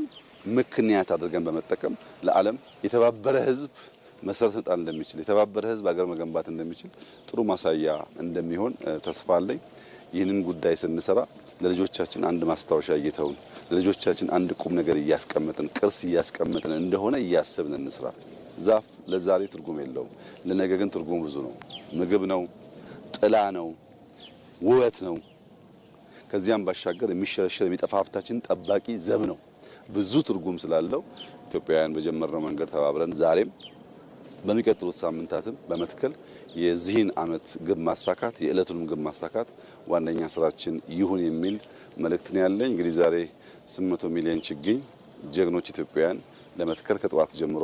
ምክንያት አድርገን በመጠቀም ለዓለም የተባበረ ሕዝብ መሰረት መጣል እንደሚችል፣ የተባበረ ሕዝብ ሀገር መገንባት እንደሚችል ጥሩ ማሳያ እንደሚሆን ተስፋ አለኝ። ይህንን ጉዳይ ስንሰራ ለልጆቻችን አንድ ማስታወሻ እየተውን ለልጆቻችን አንድ ቁም ነገር እያስቀመጥን ቅርስ እያስቀመጥን እንደሆነ እያስብን እንስራ። ዛፍ ለዛሬ ትርጉም የለውም፣ ለነገ ግን ትርጉም ብዙ ነው። ምግብ ነው፣ ጥላ ነው፣ ውበት ነው። ከዚያም ባሻገር የሚሸረሸር የሚጠፋ ሀብታችን ጠባቂ ዘብ ነው። ብዙ ትርጉም ስላለው ኢትዮጵያውያን በጀመርነው መንገድ ተባብረን ዛሬም በሚቀጥሉት ሳምንታትም በመትከል የዚህን ዓመት ግብ ማሳካት የዕለቱንም ግብ ማሳካት ዋነኛ ስራችን ይሁን የሚል መልእክት ነው ያለኝ። እንግዲህ ዛሬ 800 ሚሊዮን ችግኝ ጀግኖች ኢትዮጵያውያን ለመትከል ከጠዋት ጀምሮ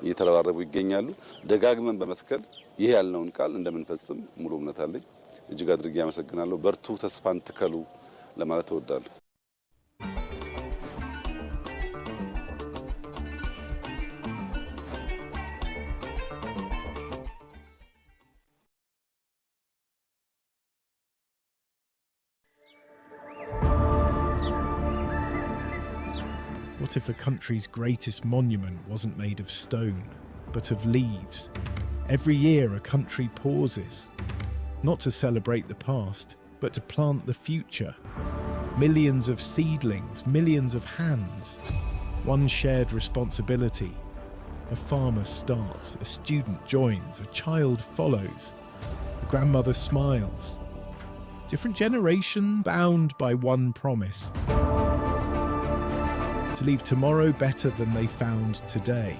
እየተረባረቡ ይገኛሉ። ደጋግመን በመትከል ይሄ ያልነውን ቃል እንደምንፈጽም ሙሉ እምነት አለኝ። እጅግ አድርጌ አመሰግናለሁ። በርቱ፣ ተስፋን ትከሉ ለማለት እወዳለሁ። What if a country's greatest monument wasn't made of stone, but of leaves? Every year a country pauses, not to celebrate the past, but to plant the future. Millions of seedlings, millions of hands, one shared responsibility. A farmer starts, a student joins, a child follows, a grandmother smiles. Different generation bound by one promise. To leave tomorrow better than they found today.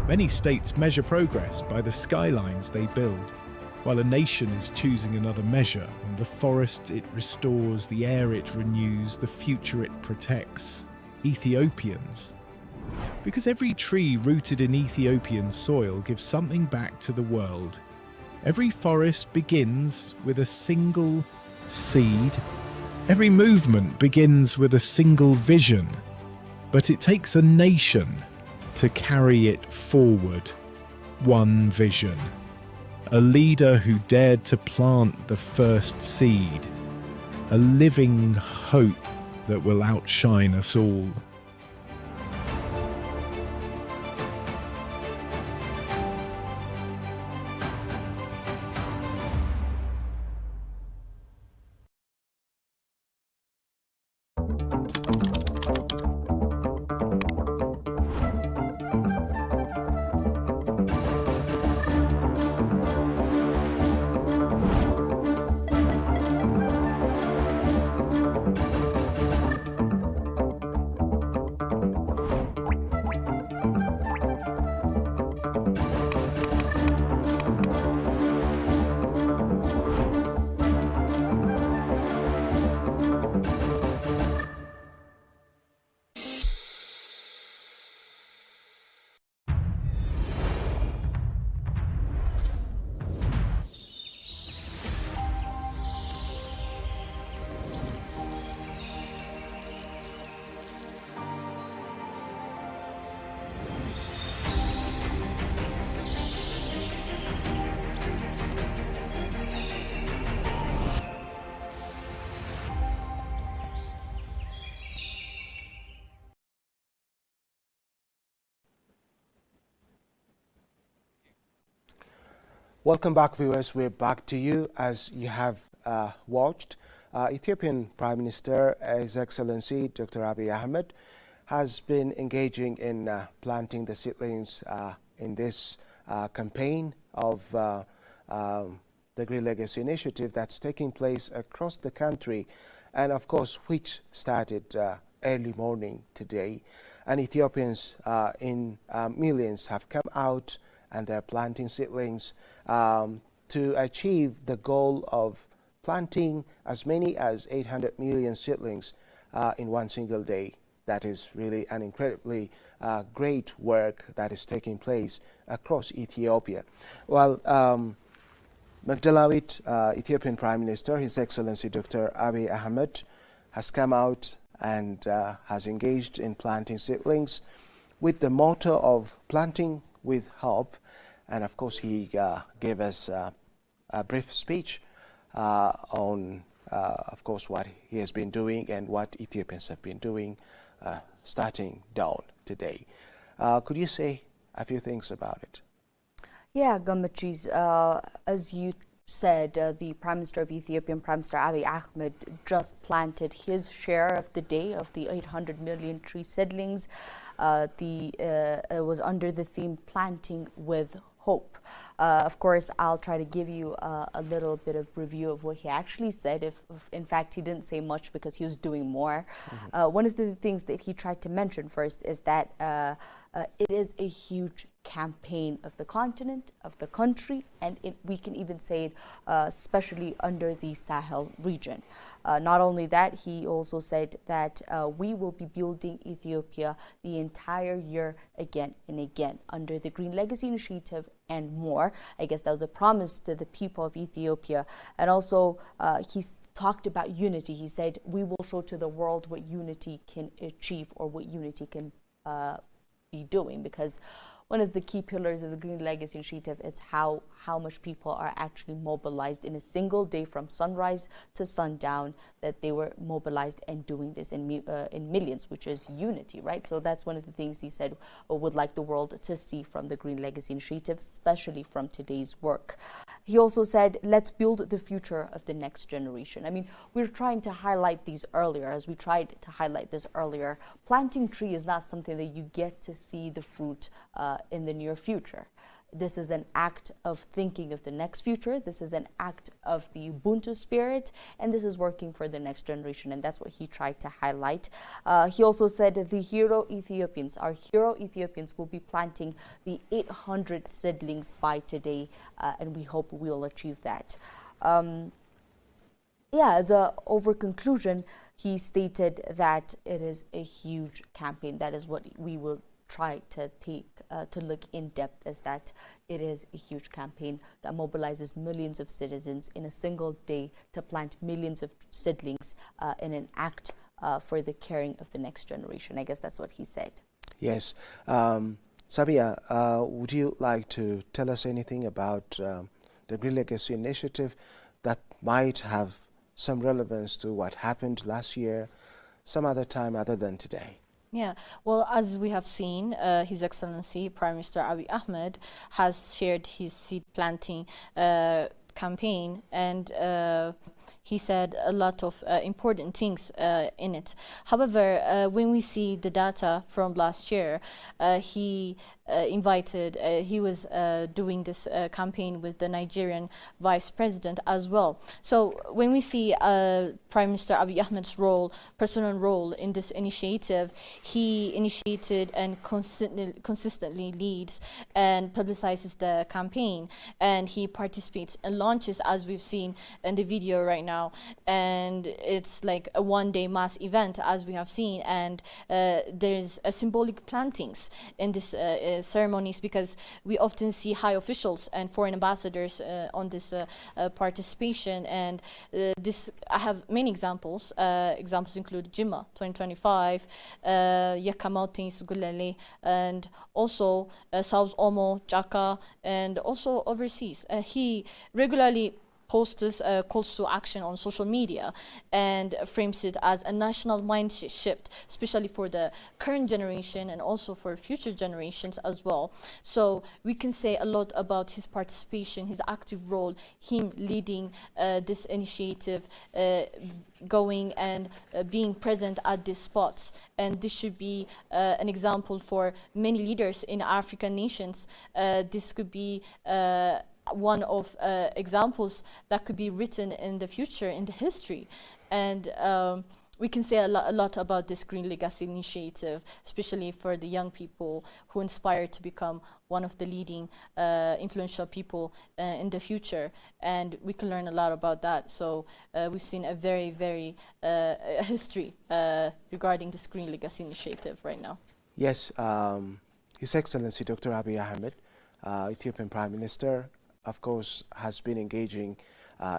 Many states measure progress by the skylines they build, while a nation is choosing another measure on the forest it restores, the air it renews, the future it protects. Ethiopians. Because every tree rooted in Ethiopian soil gives something back to the world. Every forest begins with a single seed. Every movement begins with a single vision. But it takes a nation to carry it forward. One vision. A leader who dared to plant the first seed. A living hope that will outshine us all. Welcome back, viewers. We're back to you. As you have watched, Ethiopian Prime Minister, His Excellency Dr. Abiy Ahmed, has been engaging in planting the seedlings in this campaign of the Green Legacy Initiative that's taking place across the country, and of course which started early morning today. And Ethiopians in millions have come out and they're planting seedlings to achieve the goal of planting as many as 800 million seedlings in one single day. That is really an incredibly great work that is taking place across Ethiopia. Well, Magdalawit, Ethiopian Prime Minister, His Excellency Dr. Abiy Ahmed, has come out and has engaged in planting seedlings with the motto of planting with hope. And of course, he gave us a brief speech on, of course, what he has been doing and what Ethiopians have been doing starting down today. Could you say a few things about it? Yeah, Gamachis, as you said, the Prime Minister of Ethiopia, Prime Minister Abiy Ahmed, just planted his share of the day of the 800 million tree seedlings. It was under the theme Planting with Hope. Of course, I'll try to give you a little bit of review of what he actually said. If in fact he didn't say much because he was doing more. One of the things that he tried to mention first is that it is a huge campaign of the continent, of the country, and we can even say it especially under the Sahel region. Not only that, he also said that we will be building Ethiopia the entire year again and again under the Green Legacy Initiative and more. I guess that was a promise to the people of Ethiopia. And also he talked about unity. He said we will show to the world what unity can achieve or what unity can be doing, because one of the key pillars of the Green Legacy Initiative is how much people are actually mobilized in a single day from sunrise to sundown, that they were mobilized and doing this in millions, which is unity, right? So that's one of the things he said would like the world to see from the Green Legacy Initiative, especially from today's work. He also said, let's build the future of the next generation. I mean, we're trying to highlight these earlier, as we tried to highlight this earlier. Planting tree is not something that you get to see the fruit in the near future. This is an act of thinking of the next future. This is an act of the Ubuntu spirit, and this is working for the next generation, and that's what he tried to highlight. He also said the hero Ethiopians, our hero Ethiopians, will be planting the 800 seedlings by today, and we hope we'll achieve that. As a over conclusion, he stated that it is a huge campaign. That is what we will try to take to look in depth, is that it is a huge campaign that mobilizes millions of citizens in a single day to plant millions of seedlings in an act for the caring of the next generation. I guess that's what he said. Yes. Sabia, would you like to tell us anything about the Green Legacy Initiative that might have some relevance to what happened last year, some other time other than today? Yeah, well, as we have seen, His Excellency Prime Minister Abiy Ahmed has shared his seed planting campaign, and he said a lot of important things in it. However, when we see the data from last year, he was doing this campaign with the Nigerian Vice President as well. So when we see Prime Minister Abiy Ahmed's personal role in this initiative, he initiated and consistently leads and publicizes the campaign, and he participates and launches, as we've seen in the video right now. And it's like a one-day mass event, as we have seen, and there's a symbolic plantings in this ceremonies, because we often see high officials and foreign ambassadors on this participation, and this I have many examples. Examples include Jimma 2025, Yakamautis, Gulele, and also South Omo, Chaka, and also overseas. He regularly posts calls to action on social media and frames it as a national mind shift, especially for the current generation and also for future generations as well. So we can say a lot about his participation, his active role, him leading this initiative, going and being present at these spots. And this should be an example for many leaders in African nations. This could be one of examples that could be written in the future, in the history. And we can say a lot about this Green Legacy Initiative, especially for the young people who inspire to become one of the leading influential people in the future. And we can learn a lot about that. So we've seen a very, very history regarding this Green Legacy Initiative right now. Yes, His Excellency Dr. Abiy Ahmed, Ethiopian Prime Minister, of course, has been engaging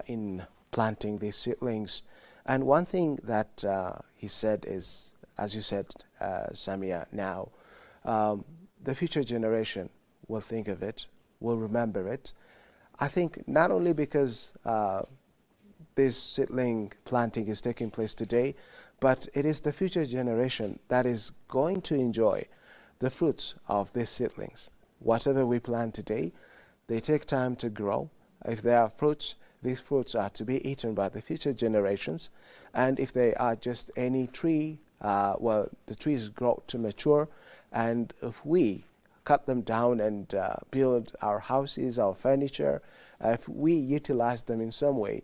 in planting these seedlings. And one thing that he said is, as you said, Samia, now, the future generation will think of it, will remember it. I think not only because this seedling planting is taking place today, but it is the future generation that is going to enjoy the fruits of these seedlings. Whatever we plant today, they take time to grow. If there are fruits, these fruits are to be eaten by the future generations. And if they are just any tree, well, the trees grow to mature. And if we cut them down and build our houses, our furniture, if we utilize them in some way,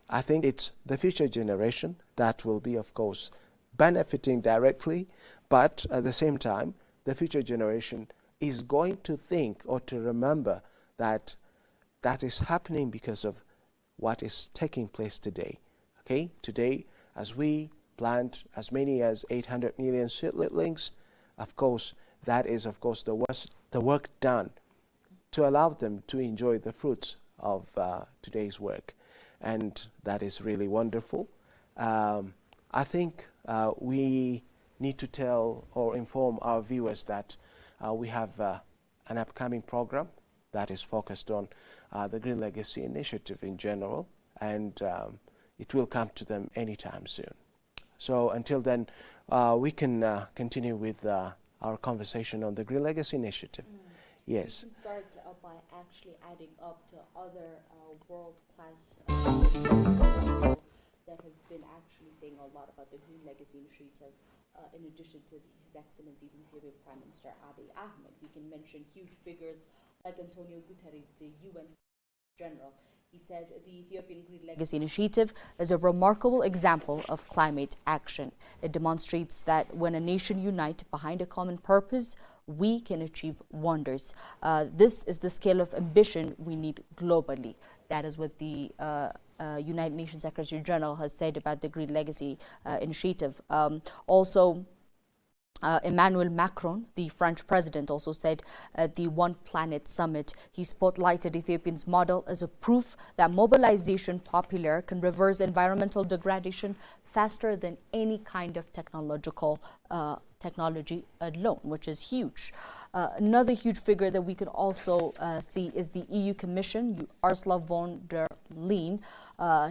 I think it's the future generation that will be, of course, benefiting directly. But at the same time, the future generation is going to think or to remember that that is happening because of what is taking place today. Okay, today, as we plant as many as 800 million seedlings, of course, that is, of course, the work done to allow them to enjoy the fruits of today's work. And that is really wonderful. I think we need to tell or inform our viewers that we have an upcoming program that is focused on the Green Legacy Initiative in general, and it will come to them anytime soon. So until then, we can continue with our conversation on the Green Legacy Initiative. Yes. We can start by actually adding up to other world-class that have been actually saying a lot about the Green Legacy Initiative. In addition to His Excellency the Ethiopian Prime Minister Abiy Ahmed, we can mention huge figures like Antonio Guterres, the UN General. He said the Ethiopian Green Legacy Initiative is a remarkable example of climate action. It demonstrates that when a nation unites behind a common purpose, we can achieve wonders. This is the scale of ambition we need globally. That is what the United Nations Secretary General has said about the Green Legacy Initiative. Also, Emmanuel Macron, the French president, also said at the One Planet Summit, he spotlighted Ethiopia's model as a proof that mobilization popular can reverse environmental degradation faster than any kind of technology alone, which is huge. Another huge figure that we can also see is the EU Commission, Ursula von der Leyen.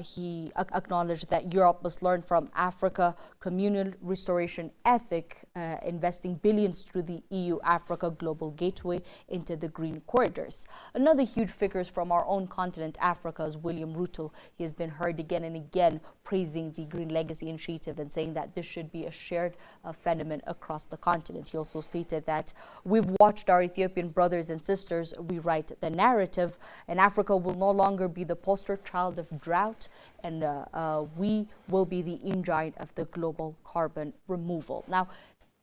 He acknowledged that Europe must learn from Africa communal restoration ethic, investing billions through the EU-Africa Global Gateway into the green corridors. Another huge figure from our own continent, Africa, is William Ruto. He has been heard again and again praising the Green Legacy Initiative and saying that this should be a shared phenomenon across the continent. He also stated that we've watched our Ethiopian brothers and sisters rewrite the narrative, and Africa will no longer be the poster child of drought, and we will be the engine of the global carbon removal. Now,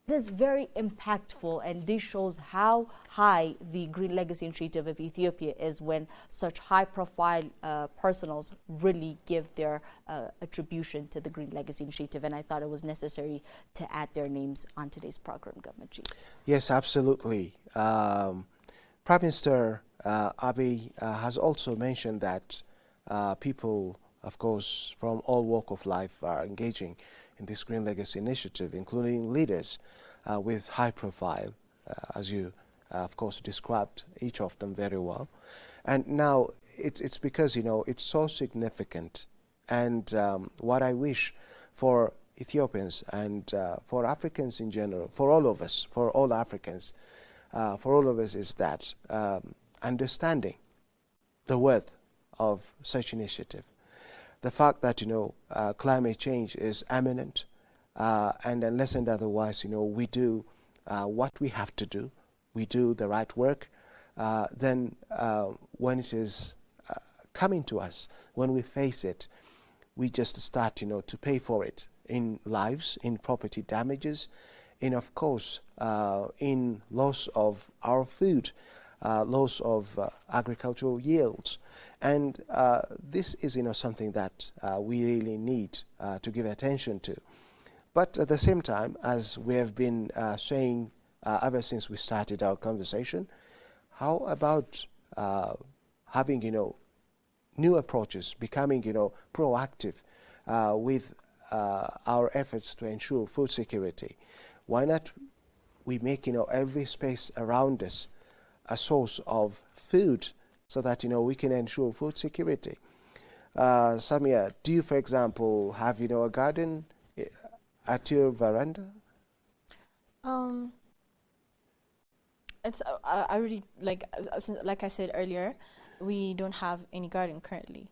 it is very impactful, and this shows how high the Green Legacy Initiative of Ethiopia is when such high-profile personals really give their attribution to the Green Legacy Initiative, and I thought it was necessary to add their names on today's program, Government. Yes, absolutely. Prime Minister Abiy has also mentioned that people, of course, from all walks of life are engaging in this Green Legacy Initiative, including leaders with high profile, as you, of course, described each of them very well. And now, it's because, you know, it's so significant. And what I wish for Ethiopians and for Africans in general, for all of us, for all Africans, for all of us, is that understanding the worth of such initiative, the fact that, you know, climate change is imminent, and unless and otherwise, you know, we do what we have to do, we do the right work, then when it is coming to us, when we face it, we just start, you know, to pay for it in lives, in property damages, in, of course, in loss of our food, loss of agricultural yields. And this is, you know, something that we really need to give attention to. But at the same time, as we have been saying ever since we started our conversation, how about having, you know, new approaches, becoming, you know, proactive with our efforts to ensure food security? Why not we make, you know, every space around us a source of food so that, you know, we can ensure food security? Samia, do you, for example, have, you know, a garden at your veranda? It's I really like I said earlier, we don't have any garden currently.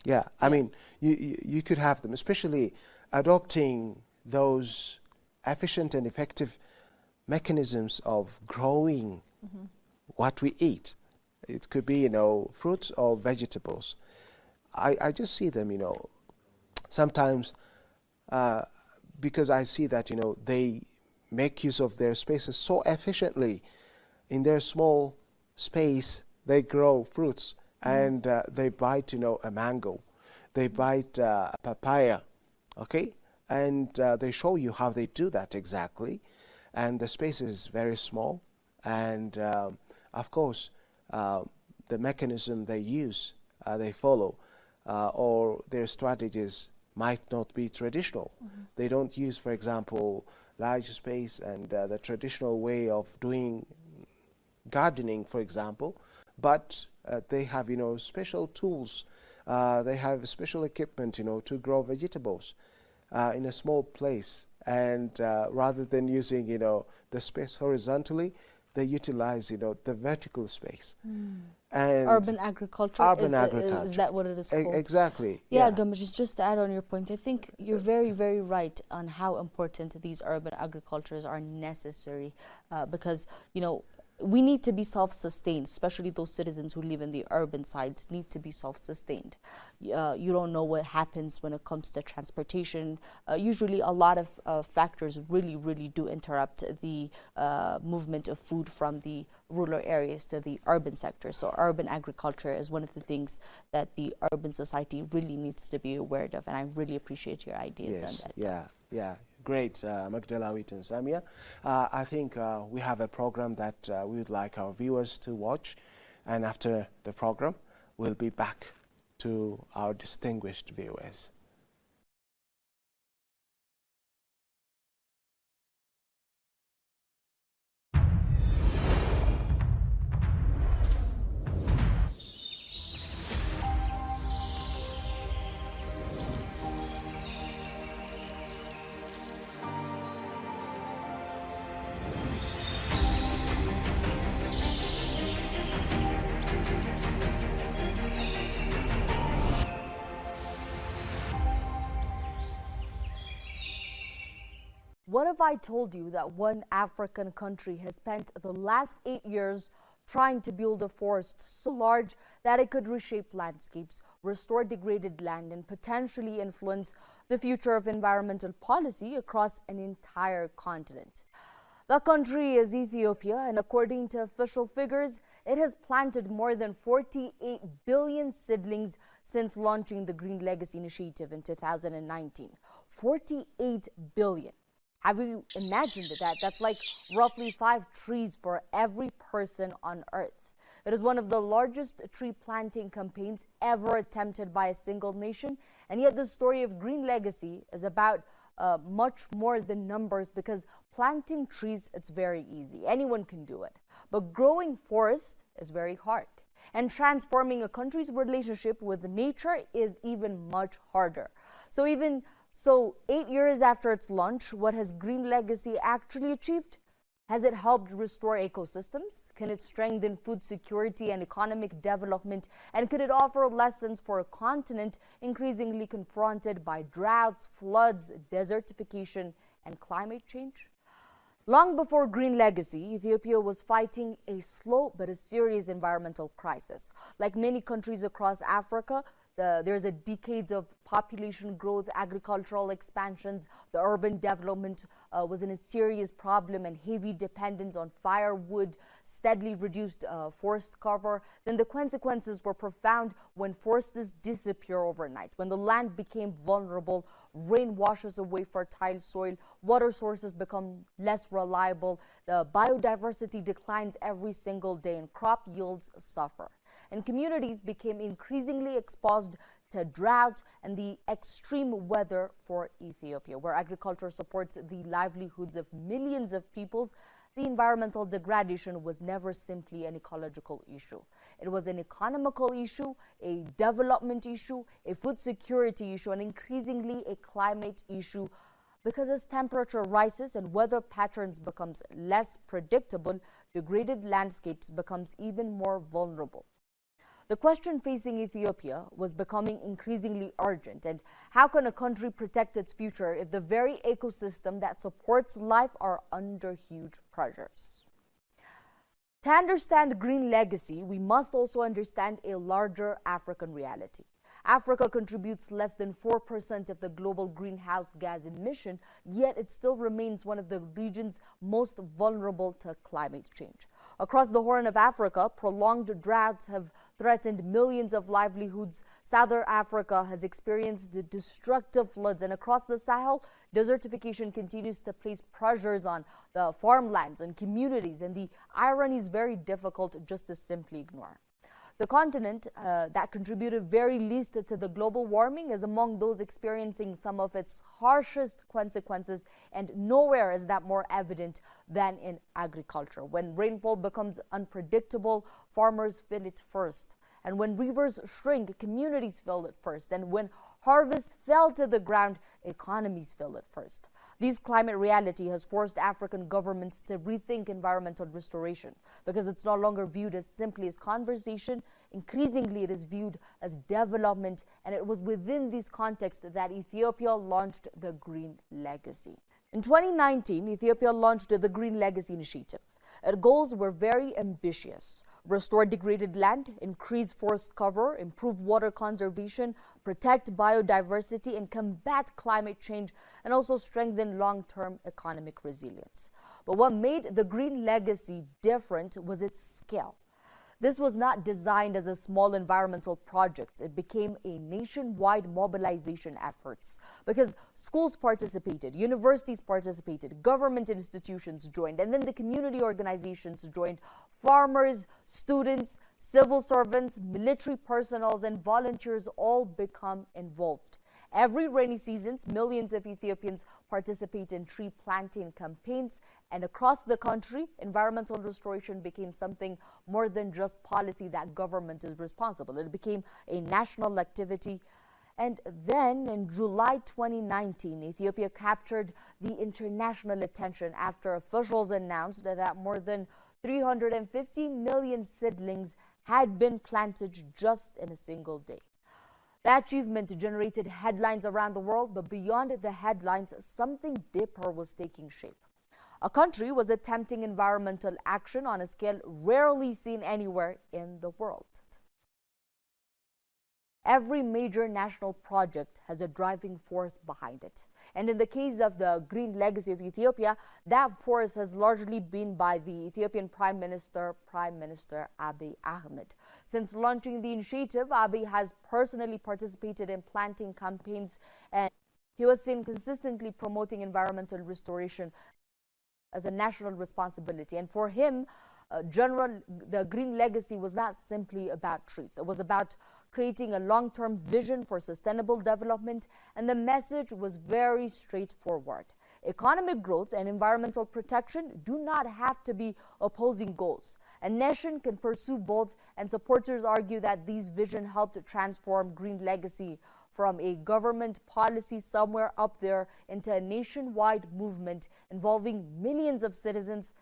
Yeah, I mean, you could have them, especially adopting those efficient and effective mechanisms of growing what we eat. It could be, you know, fruits or vegetables. I just see them, you know, sometimes because I see that, you know, they make use of their spaces so efficiently. In their small space, they grow fruits, and they bite, you know, a mango, they bite a papaya, okay, and they show you how they do that exactly, and the space is very small, and of course the mechanism they use, they follow, or their strategies might not be traditional. They don't use, for example, large space and the traditional way of doing gardening, for example, but they have, you know, special tools, they have special equipment, you know, to grow vegetables in a small place, and rather than using, you know, the space horizontally, they utilize, you know, the vertical space. And urban agriculture. Urban is, agriculture. Is that what it is called? Exactly. Yeah, Gamash, just to add on your point, I think you're very, very right on how important these urban agricultures are necessary, because, you know, we need to be self-sustained, especially those citizens who live in the urban sides need to be self-sustained. You don't know what happens when it comes to transportation. Usually a lot of factors really do interrupt the movement of food from the rural areas to the urban sector. So urban agriculture is one of the things that the urban society really needs to be aware of, and I really appreciate your ideas on that. Yeah. Great, Magdalawit and Samia. I think we have a program that we would like our viewers to watch, and after the program, we'll be back to our distinguished viewers. What if I told you that one African country has spent the last 8 years trying to build a forest so large that it could reshape landscapes, restore degraded land, and potentially influence the future of environmental policy across an entire continent? The country is Ethiopia, and according to official figures, it has planted more than 48 billion seedlings since launching the Green Legacy Initiative in 2019. 48 billion. Have you imagined that? That's like roughly 5 trees for every person on Earth. It is one of the largest tree planting campaigns ever attempted by a single nation. And yet the story of Green Legacy is about much more than numbers, because planting trees, it's very easy. Anyone can do it. But growing forest is very hard. And transforming a country's relationship with nature is even much harder. So 8 years after its launch, what has Green Legacy actually achieved? Has it helped restore ecosystems? Can it strengthen food security and economic development? And could it offer lessons for a continent increasingly confronted by droughts, floods, desertification, and climate change? Long before Green Legacy, Ethiopia was fighting a slow but a serious environmental crisis. Like many countries across Africa, there's a decades of population growth, agricultural expansions. The urban development was in a serious problem, and heavy dependence on firewood steadily reduced forest cover. Then the consequences were profound when forests disappear overnight, when the land became vulnerable, rain washes away fertile soil, water sources become less reliable, the biodiversity declines every single day, and crop yields suffer. And communities became increasingly exposed to drought and the extreme weather for Ethiopia, where agriculture supports the livelihoods of millions of peoples. The environmental degradation was never simply an ecological issue. It was an economical issue, a development issue, a food security issue, and increasingly a climate issue. Because as temperature rises and weather patterns becomes less predictable, degraded landscapes becomes even more vulnerable. The question facing Ethiopia was becoming increasingly urgent. And how can a country protect its future if the very ecosystem that supports life are under huge pressures? To understand Green Legacy, we must also understand a larger African reality. Africa contributes less than 4% of the global greenhouse gas emission, yet it still remains one of the regions most vulnerable to climate change. Across the Horn of Africa, prolonged droughts have threatened millions of livelihoods. Southern Africa has experienced destructive floods, and across the Sahel, desertification continues to place pressures on the farmlands and communities, and the irony is very difficult just to simply ignore. The continent that contributed very least to the global warming is among those experiencing some of its harshest consequences, and nowhere is that more evident than in agriculture. When rainfall becomes unpredictable, farmers feel it first. And when rivers shrink, communities feel it first. And when harvests fell to the ground, economies feel it first. This climate reality has forced African governments to rethink environmental restoration, because it's no longer viewed as simply as conversation. Increasingly, it is viewed as development, and it was within this context that Ethiopia launched the Green Legacy. In 2019, Ethiopia launched the Green Legacy Initiative. Its goals were very ambitious: restore degraded land, increase forest cover, improve water conservation, protect biodiversity, and combat climate change, and also strengthen long-term economic resilience. But what made the Green Legacy different was its scale. This was not designed as a small environmental project. It became a nationwide mobilization efforts, because schools participated, universities participated, government institutions joined, and then the community organizations joined. Farmers, students, civil servants, military personnel, and volunteers all become involved. Every rainy season, millions of Ethiopians participate in tree planting campaigns, and across the country, environmental restoration became something more than just policy that government is responsible. It became a national activity. And then in July 2019, Ethiopia captured the international attention after officials announced that more than 350 million seedlings had been planted just in a single day. That achievement generated headlines around the world, but beyond the headlines, something deeper was taking shape. A country was attempting environmental action on a scale rarely seen anywhere in the world. Every major national project has a driving force behind it. And in the case of the Green Legacy of Ethiopia, that force has largely been by the Ethiopian Prime Minister Abiy Ahmed. Since launching the initiative, Abiy has personally participated in planting campaigns, and he was seen consistently promoting environmental restoration as a national responsibility. And for him, the Green Legacy was not simply about trees. It was about creating a long-term vision for sustainable development, and the message was very straightforward. Economic growth and environmental protection do not have to be opposing goals. A nation can pursue both, and supporters argue that these visions helped transform green legacy from a government policy somewhere up there into a nationwide movement involving millions of citizens.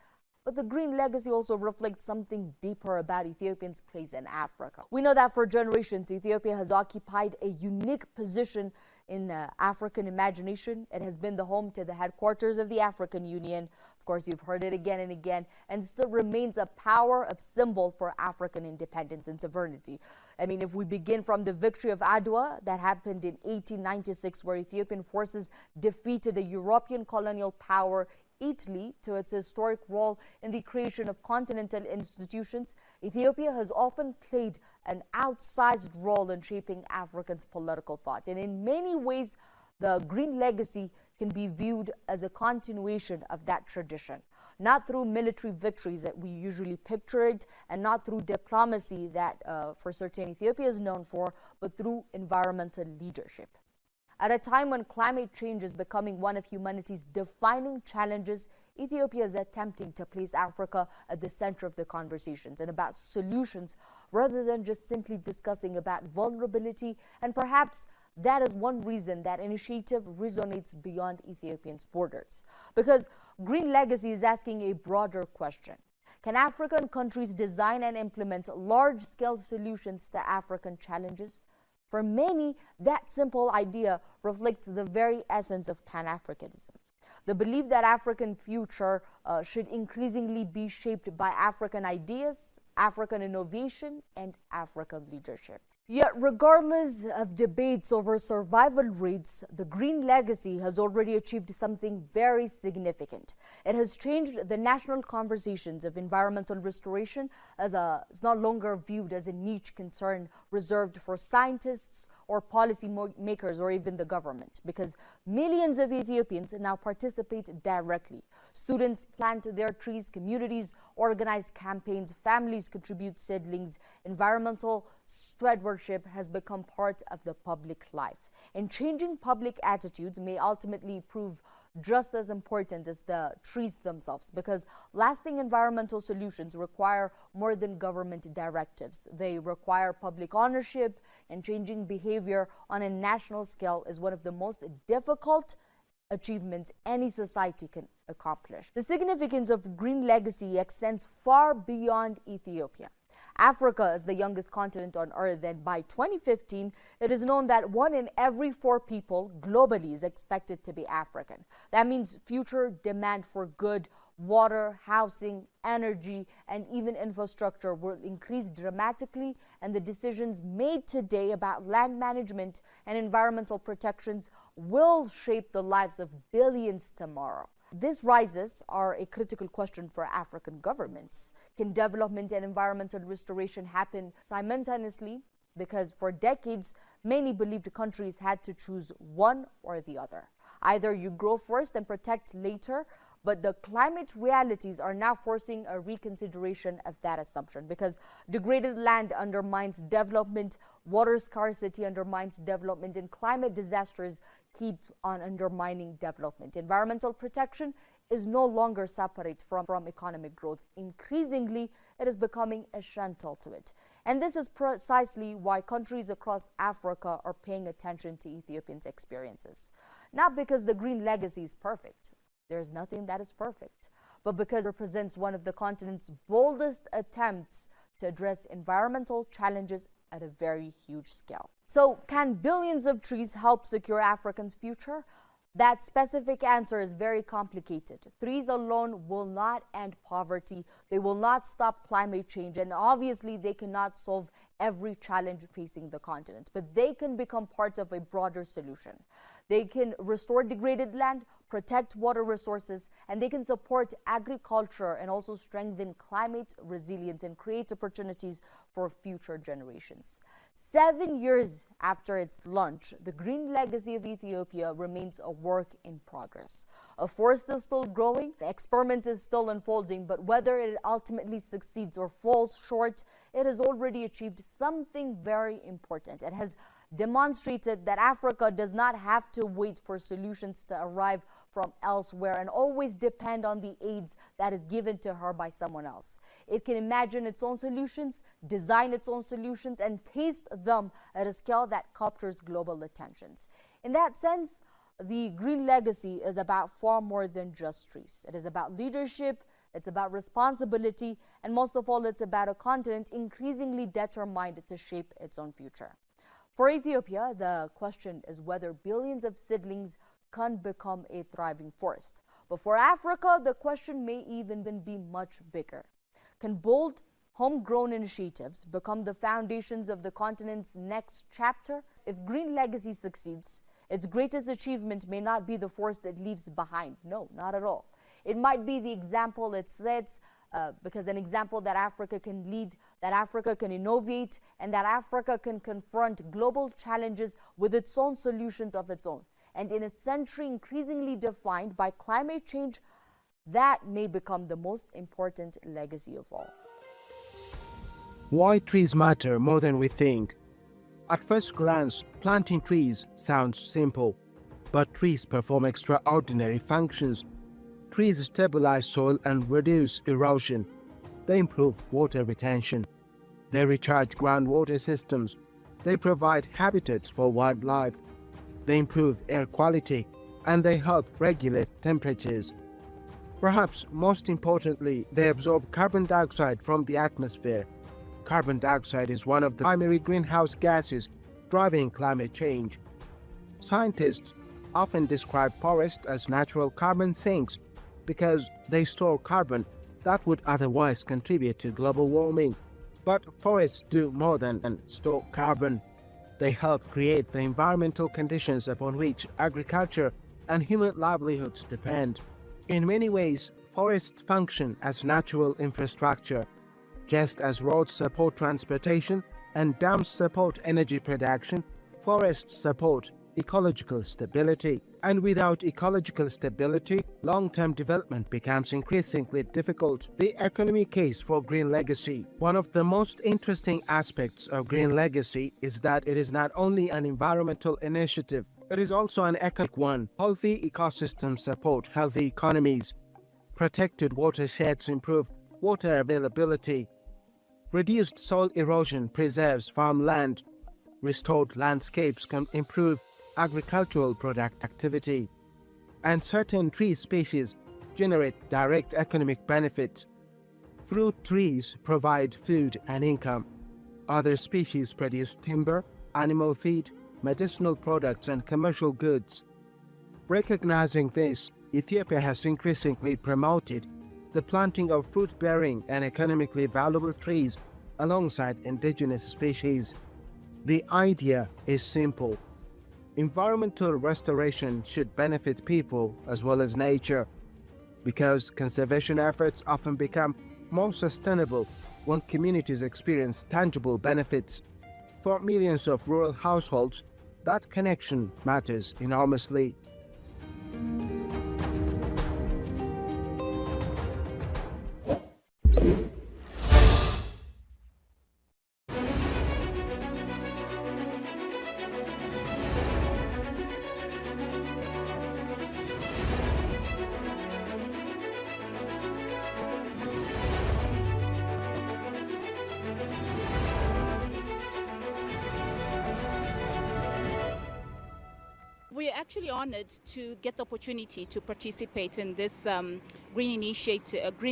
But the green legacy also reflects something deeper about Ethiopians' place in Africa. We know that for generations, Ethiopia has occupied a unique position in African imagination. It has been the home to the headquarters of the African Union. Of course, you've heard it again and again, and still remains a power of symbol for African independence and sovereignty. I mean, if we begin from the victory of Adwa that happened in 1896, where Ethiopian forces defeated a European colonial power, Italy, to its historic role in the creation of continental institutions, Ethiopia has often played an outsized role in shaping Africans' political thought. And in many ways, the green legacy can be viewed as a continuation of that tradition, not through military victories that we usually picture it, and not through diplomacy that for certain Ethiopia is known for, but through environmental leadership. At a time when climate change is becoming one of humanity's defining challenges, Ethiopia is attempting to place Africa at the center of the conversations and about solutions, rather than just simply discussing about vulnerability. And perhaps that is one reason that initiative resonates beyond Ethiopia's borders. Because Green Legacy is asking a broader question. Can African countries design and implement large-scale solutions to African challenges? For many, that simple idea reflects the very essence of Pan-Africanism. The belief that African future should increasingly be shaped by African ideas, African innovation, and African leadership. Yet, regardless of debates over survival rates, the green legacy has already achieved something very significant. It has changed the national conversations of environmental restoration as it's not longer viewed as a niche concern reserved for scientists or policy makers or even the government, because millions of Ethiopians now participate directly. Students plant their trees, communities organize campaigns, families contribute seedlings. Environmental stewardship has become part of the public life. And changing public attitudes may ultimately prove just as important as the trees themselves, because lasting environmental solutions require more than government directives. They require public ownership, and changing behavior on a national scale is one of the most difficult achievements any society can accomplish. The significance of green legacy extends far beyond Ethiopia. Africa is the youngest continent on Earth, and by 2015, it is known that 1 in every 4 people globally is expected to be African. That means future demand for good water, housing, energy, and even infrastructure will increase dramatically, and the decisions made today about land management and environmental protections will shape the lives of billions tomorrow. These rises are a critical question for African governments. Can development and environmental restoration happen simultaneously? Because for decades, many believed countries had to choose one or the other. Either you grow first and protect later, but the climate realities are now forcing a reconsideration of that assumption, because degraded land undermines development, water scarcity undermines development, and climate disasters keep on undermining development. Environmental protection is no longer separate from economic growth. Increasingly, it is becoming essential to it. And this is precisely why countries across Africa are paying attention to Ethiopians' experiences. Not because the green legacy is perfect. There's nothing that is perfect, but because it represents one of the continent's boldest attempts to address environmental challenges at a very huge scale. So, can billions of trees help secure Africa's future? That specific answer is very complicated. Trees alone will not end poverty. They will not stop climate change, and obviously they cannot solve every challenge facing the continent, but they can become part of a broader solution. They can restore degraded land, protect water resources, and they can support agriculture and also strengthen climate resilience and create opportunities for future generations. 7 years after its launch, the green legacy of Ethiopia remains a work in progress. A forest is still growing, the experiment is still unfolding, but whether it ultimately succeeds or falls short, it has already achieved something very important. It has demonstrated that Africa does not have to wait for solutions to arrive from elsewhere and always depend on the aids that is given to her by someone else. It can imagine its own solutions, design its own solutions, and taste them at a scale that captures global attentions. In that sense, the green legacy is about far more than just trees. It is about leadership, it's about responsibility, and most of all, it's about a continent increasingly determined to shape its own future. For Ethiopia, the question is whether billions of seedlings can become a thriving forest. But for Africa, the question may even be much bigger. Can bold, homegrown initiatives become the foundations of the continent's next chapter? If green legacy succeeds, its greatest achievement may not be the forest it leaves behind. No, not at all. It might be the example it sets, because an example that Africa can lead, that Africa can innovate, and that Africa can confront global challenges with its own solutions of its own. And in a century increasingly defined by climate change, that may become the most important legacy of all. Why trees matter more than we think. At first glance, planting trees sounds simple, but trees perform extraordinary functions. Trees stabilize soil and reduce erosion. They improve water retention. They recharge groundwater systems. They provide habitats for wildlife. They improve air quality, and they help regulate temperatures. Perhaps most importantly, they absorb carbon dioxide from the atmosphere. Carbon dioxide is one of the primary greenhouse gases driving climate change. Scientists often describe forests as natural carbon sinks because they store carbon that would otherwise contribute to global warming. But forests do more than store carbon. They help create the environmental conditions upon which agriculture and human livelihoods depend. In many ways, forests function as natural infrastructure. Just as roads support transportation and dams support energy production, forests support ecological stability. And without ecological stability, long-term development becomes increasingly difficult. The economic case for green legacy. One of the most interesting aspects of green legacy is that it is not only an environmental initiative, it is also an economic one. Healthy ecosystems support healthy economies. Protected watersheds improve water availability. Reduced soil erosion preserves farmland. Restored landscapes can improve agricultural productivity. And certain tree species generate direct economic benefit. Fruit trees provide food and income. Other species produce timber, animal feed, medicinal products, and commercial goods. Recognizing this, Ethiopia has increasingly promoted the planting of fruit-bearing and economically valuable trees alongside indigenous species. The idea is simple. Environmental restoration should benefit people as well as nature, because conservation efforts often become more sustainable when communities experience tangible benefits. For millions of rural households, that connection matters enormously. We are actually honored to get the opportunity to participate in this green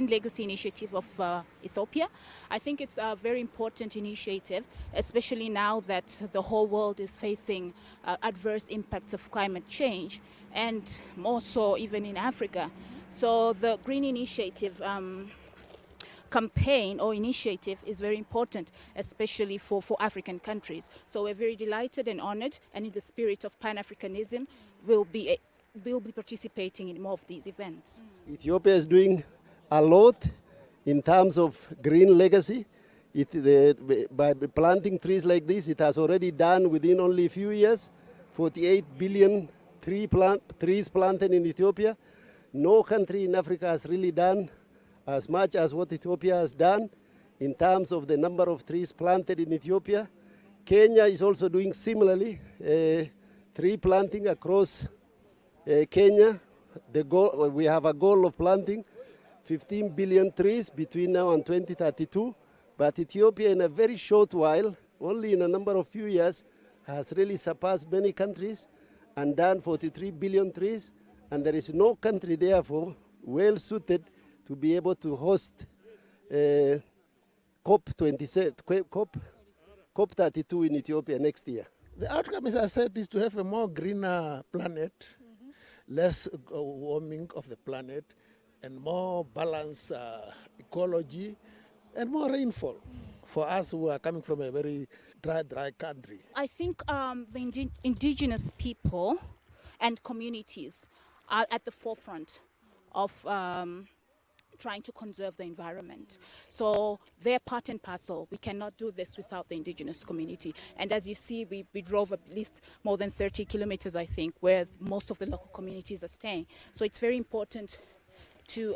legacy initiative of Ethiopia. I think it's a very important initiative, especially now that the whole world is facing adverse impacts of climate change, and more so even in Africa. So the green initiative campaign or initiative is very important, especially for African countries. So we're very delighted and honored, and in the spirit of Pan-Africanism, we'll be participating in more of these events. Ethiopia is doing a lot in terms of green legacy. By planting trees like this, it has already done within only a few years, 48 billion trees planted in Ethiopia. No country in Africa has really done as much as what Ethiopia has done in terms of the number of trees planted in Ethiopia. Kenya is also doing similarly, tree planting across Kenya. We have a goal of planting 15 billion trees between now and 2032. But Ethiopia, in a very short while, only in a number of few years, has really surpassed many countries and done 43 billion trees. And there is no country, therefore, well suited to be able to host COP32 in Ethiopia next year. The outcome, as I said, is to have a more greener planet, less warming of the planet, and more balanced ecology, and more rainfall for us who are coming from a very dry country. I think the indigenous people and communities are at the forefront of trying to conserve the environment. So they're part and parcel. We cannot do this without the indigenous community. And as you see, we drove at least more than 30 kilometers, I think, where most of the local communities are staying. So it's very important to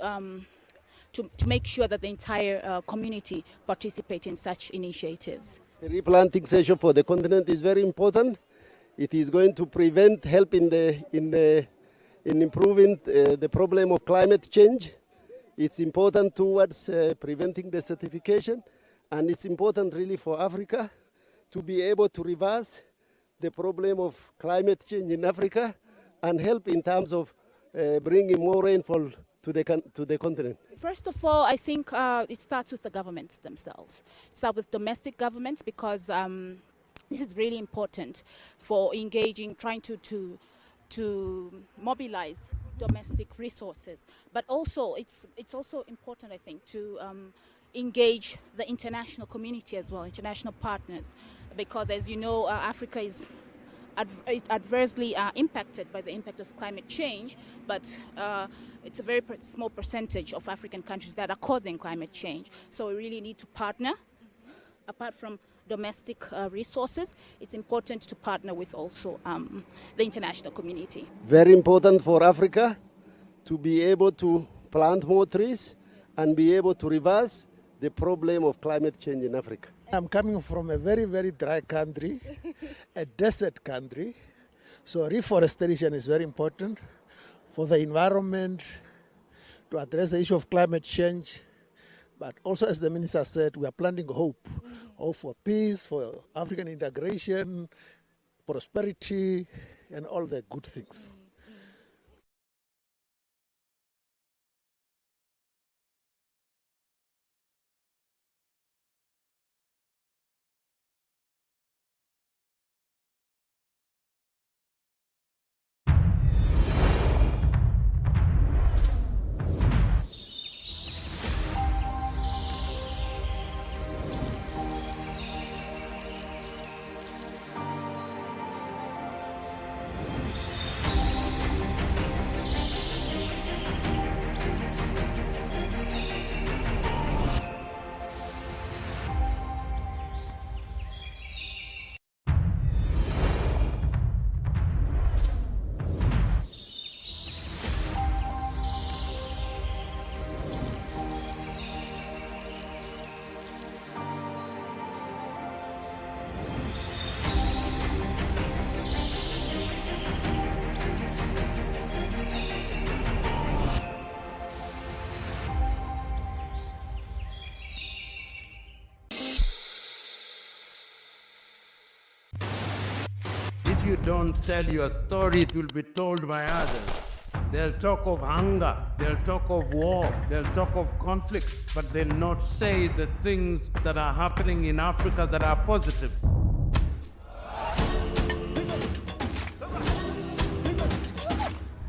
make sure that the entire community participate in such initiatives. The replanting session for the continent is very important. It is going to help in improving the problem of climate change. It's important towards preventing desertification, and it's important really for Africa to be able to reverse the problem of climate change in Africa and help in terms of bringing more rainfall to the continent. First of all, I think it starts with the governments themselves. It starts with domestic governments because this is really important for engaging, trying to mobilize domestic resources. But also, it's also important, I think, to engage the international community as well, international partners, because as you know, Africa is adversely impacted by the impact of climate change, but it's a very small percentage of African countries that are causing climate change. So we really need to partner. Apart from domestic resources, it's important to partner with also the international community. Very important for Africa to be able to plant more trees and be able to reverse the problem of climate change in Africa. I'm coming from a very, very dry country, a desert country. So reforestation is very important for the environment, to address the issue of climate change. But also, as the minister said, we are planting hope. Hope for peace, for African integration, prosperity, and all the good things. If you don't tell your story, it will be told by others. They'll talk of hunger, they'll talk of war, they'll talk of conflict, but they'll not say the things that are happening in Africa that are positive.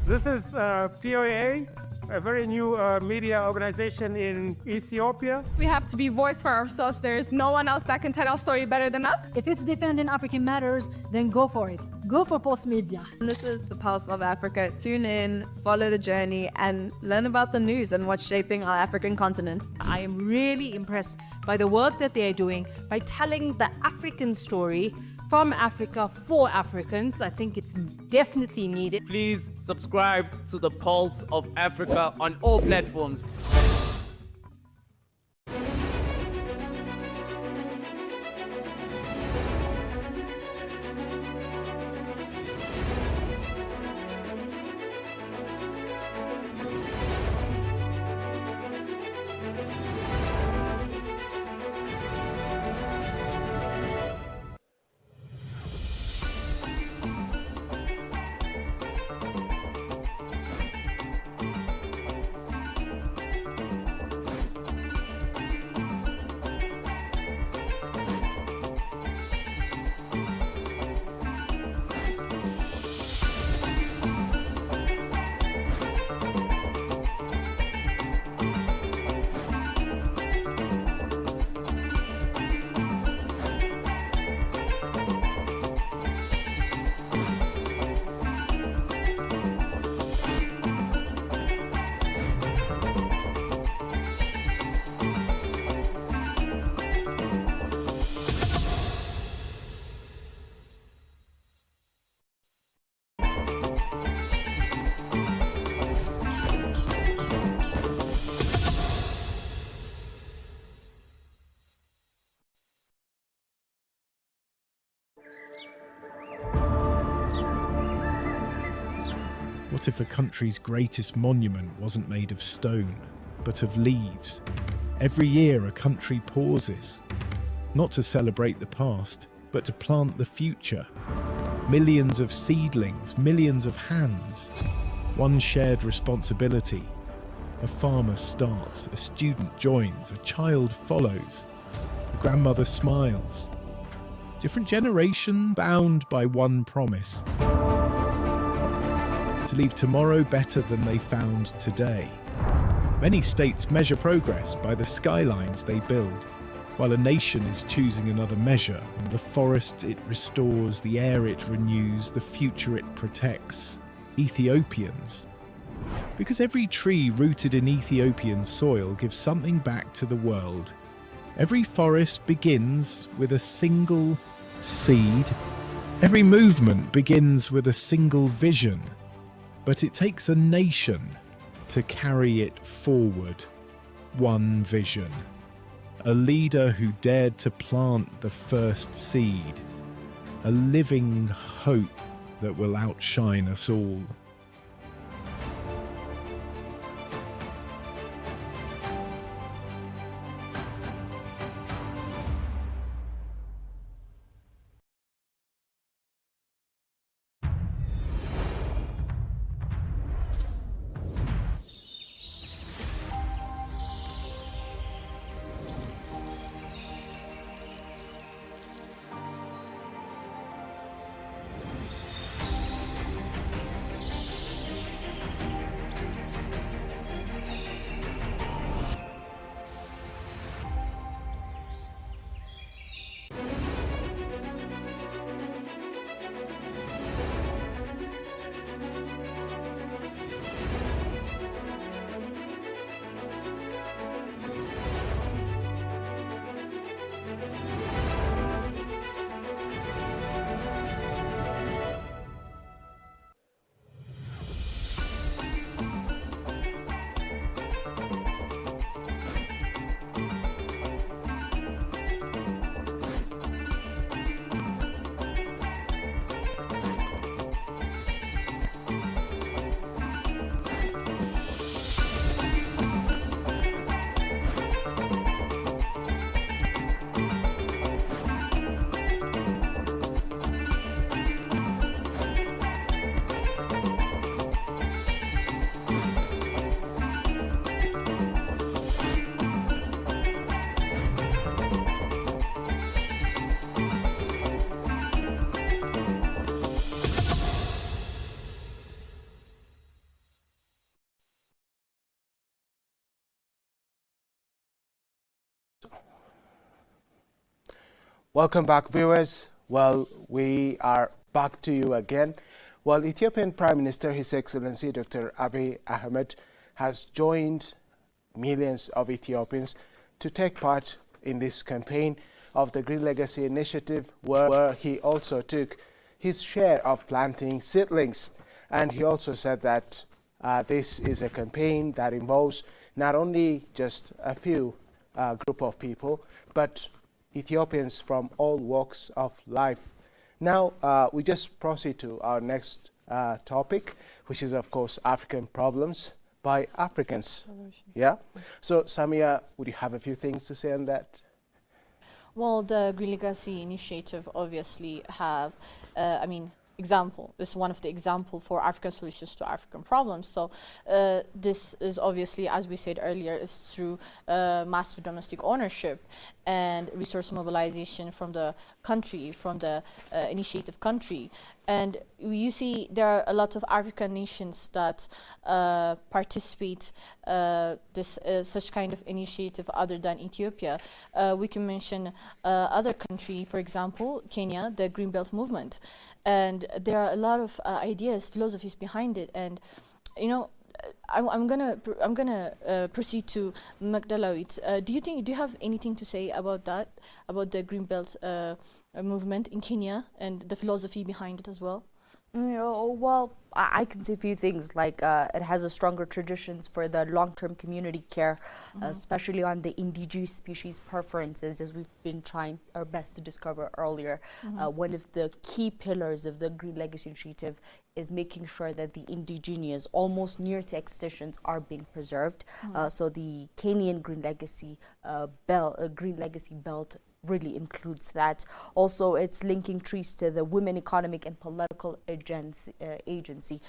This is POA, a very new media organization in Ethiopia. We have to be voice for ourselves. There is no one else that can tell our story better than us. If it's defending African matters, then go for it. Go for Pulse Media. And this is the Pulse of Africa. Tune in, follow the journey, and learn about the news and what's shaping our African continent. I am really impressed by the work that they are doing by telling the African story from Africa for Africans. I think it's definitely needed. Please subscribe to the Pulse of Africa on all platforms. What if a country's greatest monument wasn't made of stone, but of leaves? Every year a country pauses, not to celebrate the past, but to plant the future. Millions of seedlings, millions of hands, one shared responsibility. A farmer starts, a student joins, a child follows, a grandmother smiles. Different generation bound by one promise: to leave tomorrow better than they found today. Many states measure progress by the skylines they build, while a nation is choosing another measure, and the forest it restores, the air it renews, the future it protects. Ethiopians. Because every tree rooted in Ethiopian soil gives something back to the world. Every forest begins with a single seed. Every movement begins with a single vision. But it takes a nation to carry it forward. One vision. A leader who dared to plant the first seed. A living hope that will outshine us all. Welcome back, viewers. Well, we are back to you again. Well, Ethiopian Prime Minister, His Excellency Dr. Abiy Ahmed, has joined millions of Ethiopians to take part in this campaign of the Green Legacy Initiative, where he also took his share of planting seedlings. And he also said that this is a campaign that involves not only just a few group of people, but Ethiopians from all walks of life. Now, we just proceed to our next topic, which is, of course, African problems by Africans. Yeah. So, Samia, would you have a few things to say on that? Well, the Green Legacy Initiative obviously have, example. This is one of the example for African solutions to African problems. So this is obviously, as we said earlier, is through massive domestic ownership and resource mobilization from the country, from the initiative country. And you see there are a lot of African nations that participate this such kind of initiative other than Ethiopia. We can mention other country, for example, Kenya, the Green Belt movement. And there are a lot of ideas, philosophies behind it. And, you know, I'm gonna proceed to Magdalawit. Do you have anything to say about that, about the Green Belt movement in Kenya and the philosophy behind it as well? Well, I can say a few things like it has a stronger traditions for the long-term community care, especially on the indigenous species preferences, as we've been trying our best to discover earlier. One of the key pillars of the Green Legacy Initiative is making sure that the indigenous, almost near to extinctions, are being preserved. So the Kenyan Green Legacy Belt really includes that. Also, it's linking trees to the Women Economic and Political Agency.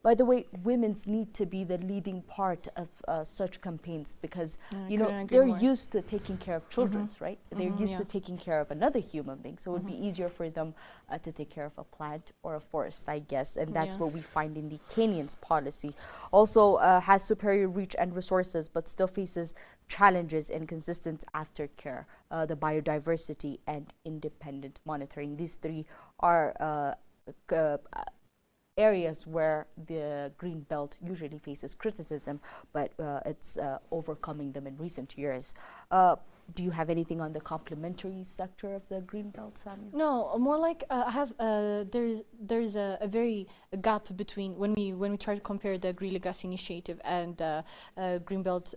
By the way, women's need to be the leading part of such campaigns because, you know, they're used to taking care of children, right? They're used to taking care of another human being. So it would be easier for them to take care of a plant or a forest, I guess. And that's what we find in the Kenyan's policy. Also has superior reach and resources, but still faces challenges in consistent aftercare, the biodiversity and independent monitoring. These three are areas where the Green Belt usually faces criticism, but it's overcoming them in recent years. Do you have anything on the complementary sector of the Green Belt, Samuel? No, more like I have. There's a very gap between when we try to compare the Green Legacy Initiative and Green Belt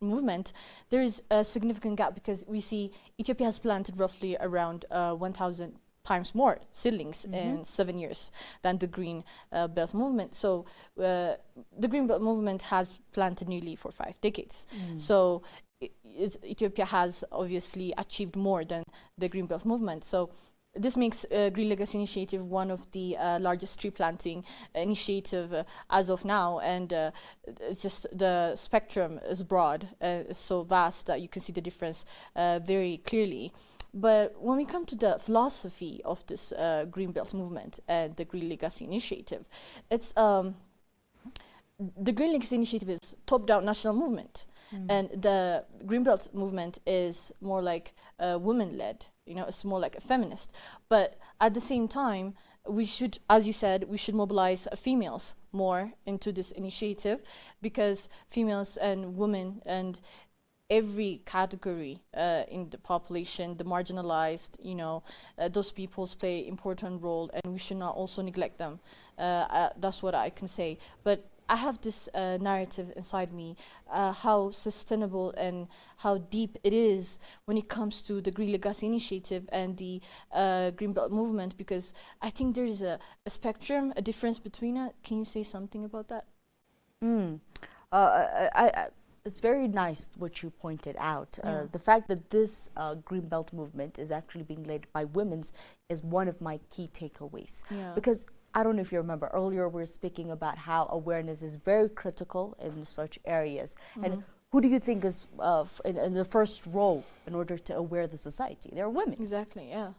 movement. There is a significant gap because we see Ethiopia has planted roughly around 1,000 times more seedlings in 7 years than the Green Belt movement. So the Green Belt movement has planted nearly for 5 decades. So Ethiopia has obviously achieved more than the Green Belt movement. So this makes Green Legacy Initiative one of the largest tree planting initiative as of now, and it's just the spectrum is broad, it's so vast that you can see the difference very clearly. But when we come to the philosophy of this Green Belt movement and the Green Legacy Initiative, it's the Green Legacy Initiative is top-down national movement, and the Green Belt movement is more like women-led. You know, it's more like a feminist. But at the same time, we should, as you said, we should mobilize females more into this initiative because females and women and every category in the population, the marginalized, you know, those peoples play important role, and we should not also neglect them. That's what I can say. But I have this narrative inside me, how sustainable and how deep it is when it comes to the Green Legacy Initiative and the Green Belt movement, because I think there is a spectrum, a difference between it. Can you say something about that? It's very nice what you pointed out. The fact that this Green Belt movement is actually being led by women is one of my key takeaways. Because I don't know if you remember earlier we were speaking about how awareness is very critical in such areas. And who do you think is in the first role in order to aware the society? They're women. Exactly, yeah.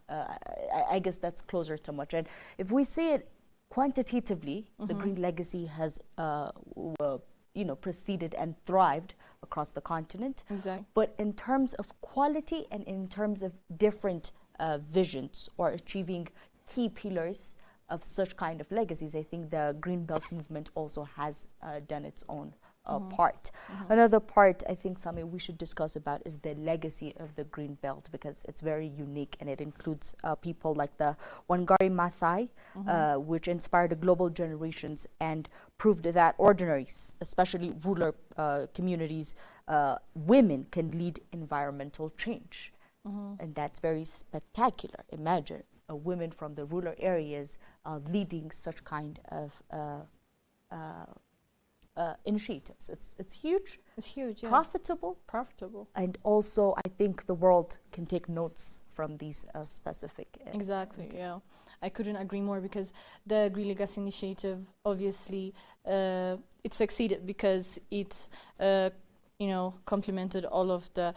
I guess that's closer to much. And if we see it quantitatively, the Green Legacy has you know, proceeded and thrived across the continent. Exactly. But in terms of quality and in terms of different visions or achieving key pillars of such kind of legacies, I think the Green Belt movement also has done its own part. Another part I think, Sami, we should discuss about is the legacy of the Green Belt, because it's very unique and it includes people like the Wangari Maathai, which inspired global generations and proved that ordinaries, especially rural communities, women can lead environmental change. And that's very spectacular. Imagine a woman from the rural areas leading such kind of initiatives. It's huge. It's huge, yeah. Profitable. And also, I think the world can take notes from these specific. Exactly, yeah. I couldn't agree more, because the Green Legacy Initiative, obviously, it succeeded because it you know, complemented all of the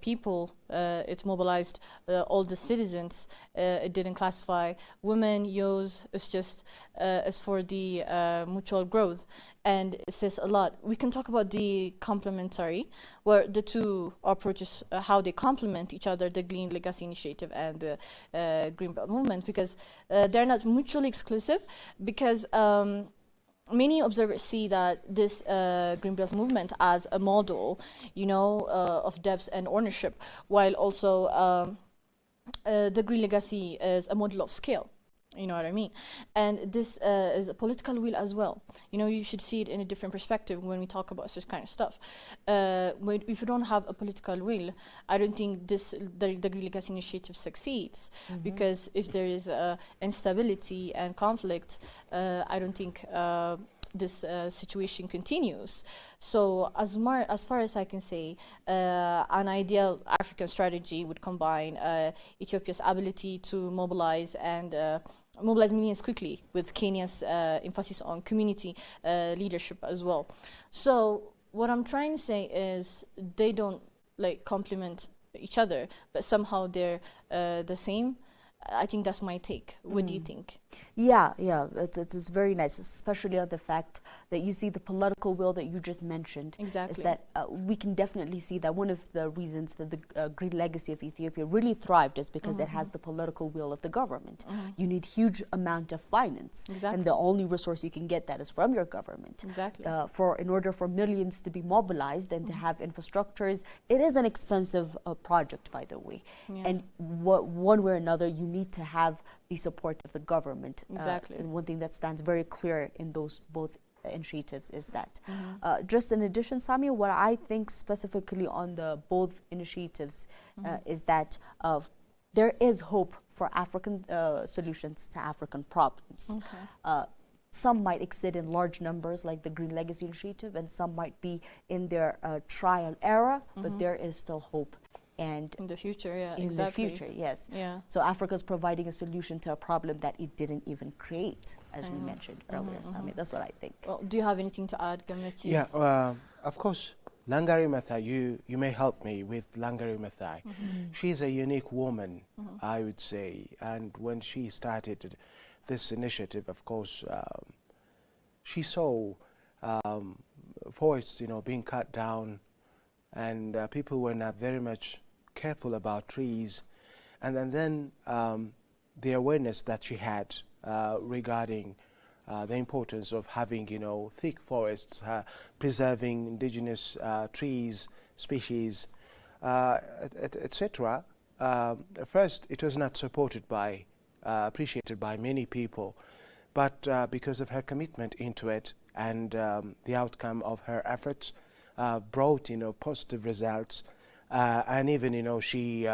people. It mobilized all the citizens. It didn't classify women, youths. It's just it's for the mutual growth, and it says a lot. We can talk about the complementary, where the two approaches, how they complement each other, the Green Legacy Initiative and the Green Belt movement, because they're not mutually exclusive, because many observers see that this Green Belt movement as a model, you know, of depth and ownership, while also the Green Legacy is a model of scale. You know what I mean? And this is a political will as well. You know, you should see it in a different perspective when we talk about this kind of stuff. If you don't have a political will, I don't think the Green Legacy Initiative succeeds, because if there is instability and conflict, I don't think this situation continues. So as far as I can say, an ideal African strategy would combine Ethiopia's ability to mobilize millions quickly with Kenya's emphasis on community leadership as well. So what I'm trying to say is they don't like complement each other, but somehow they're the same. I think that's my take. What do you think? Yeah, it's very nice, especially on the fact that you see the political will that you just mentioned. Exactly. Is that we can definitely see that one of the reasons that the Green Legacy of Ethiopia really thrived is because it has the political will of the government. You need huge amount of finance, and the only resource you can get that is from your government. Exactly. In order for millions to be mobilized and to have infrastructures, it is an expensive project, by the way. Yeah. And one way or another, you need to have the support of the government. Exactly. And one thing that stands very clear in those both initiatives is that. Just in addition, Samia, what I think specifically on the both initiatives is that there is hope for African solutions to African problems. Some might exist in large numbers like the Green Legacy Initiative, and some might be in their trial era, but there is still hope. And in the future, the future, yes. Yeah. So Africa is providing a solution to a problem that it didn't even create, as we mentioned earlier, Sami. That's what I think. Well, do you have anything to add, Gamnati? Yeah, of course. Langari Maathai, you may help me with Langari Maathai. She's a unique woman, I would say. And when she started this initiative, of course, she saw forests, being cut down, and people were not very much careful about trees, and then the awareness that she had regarding the importance of having thick forests, preserving indigenous trees, species, etc. First, it was not supported by, appreciated by many people, but because of her commitment into it and the outcome of her efforts brought positive results. And even she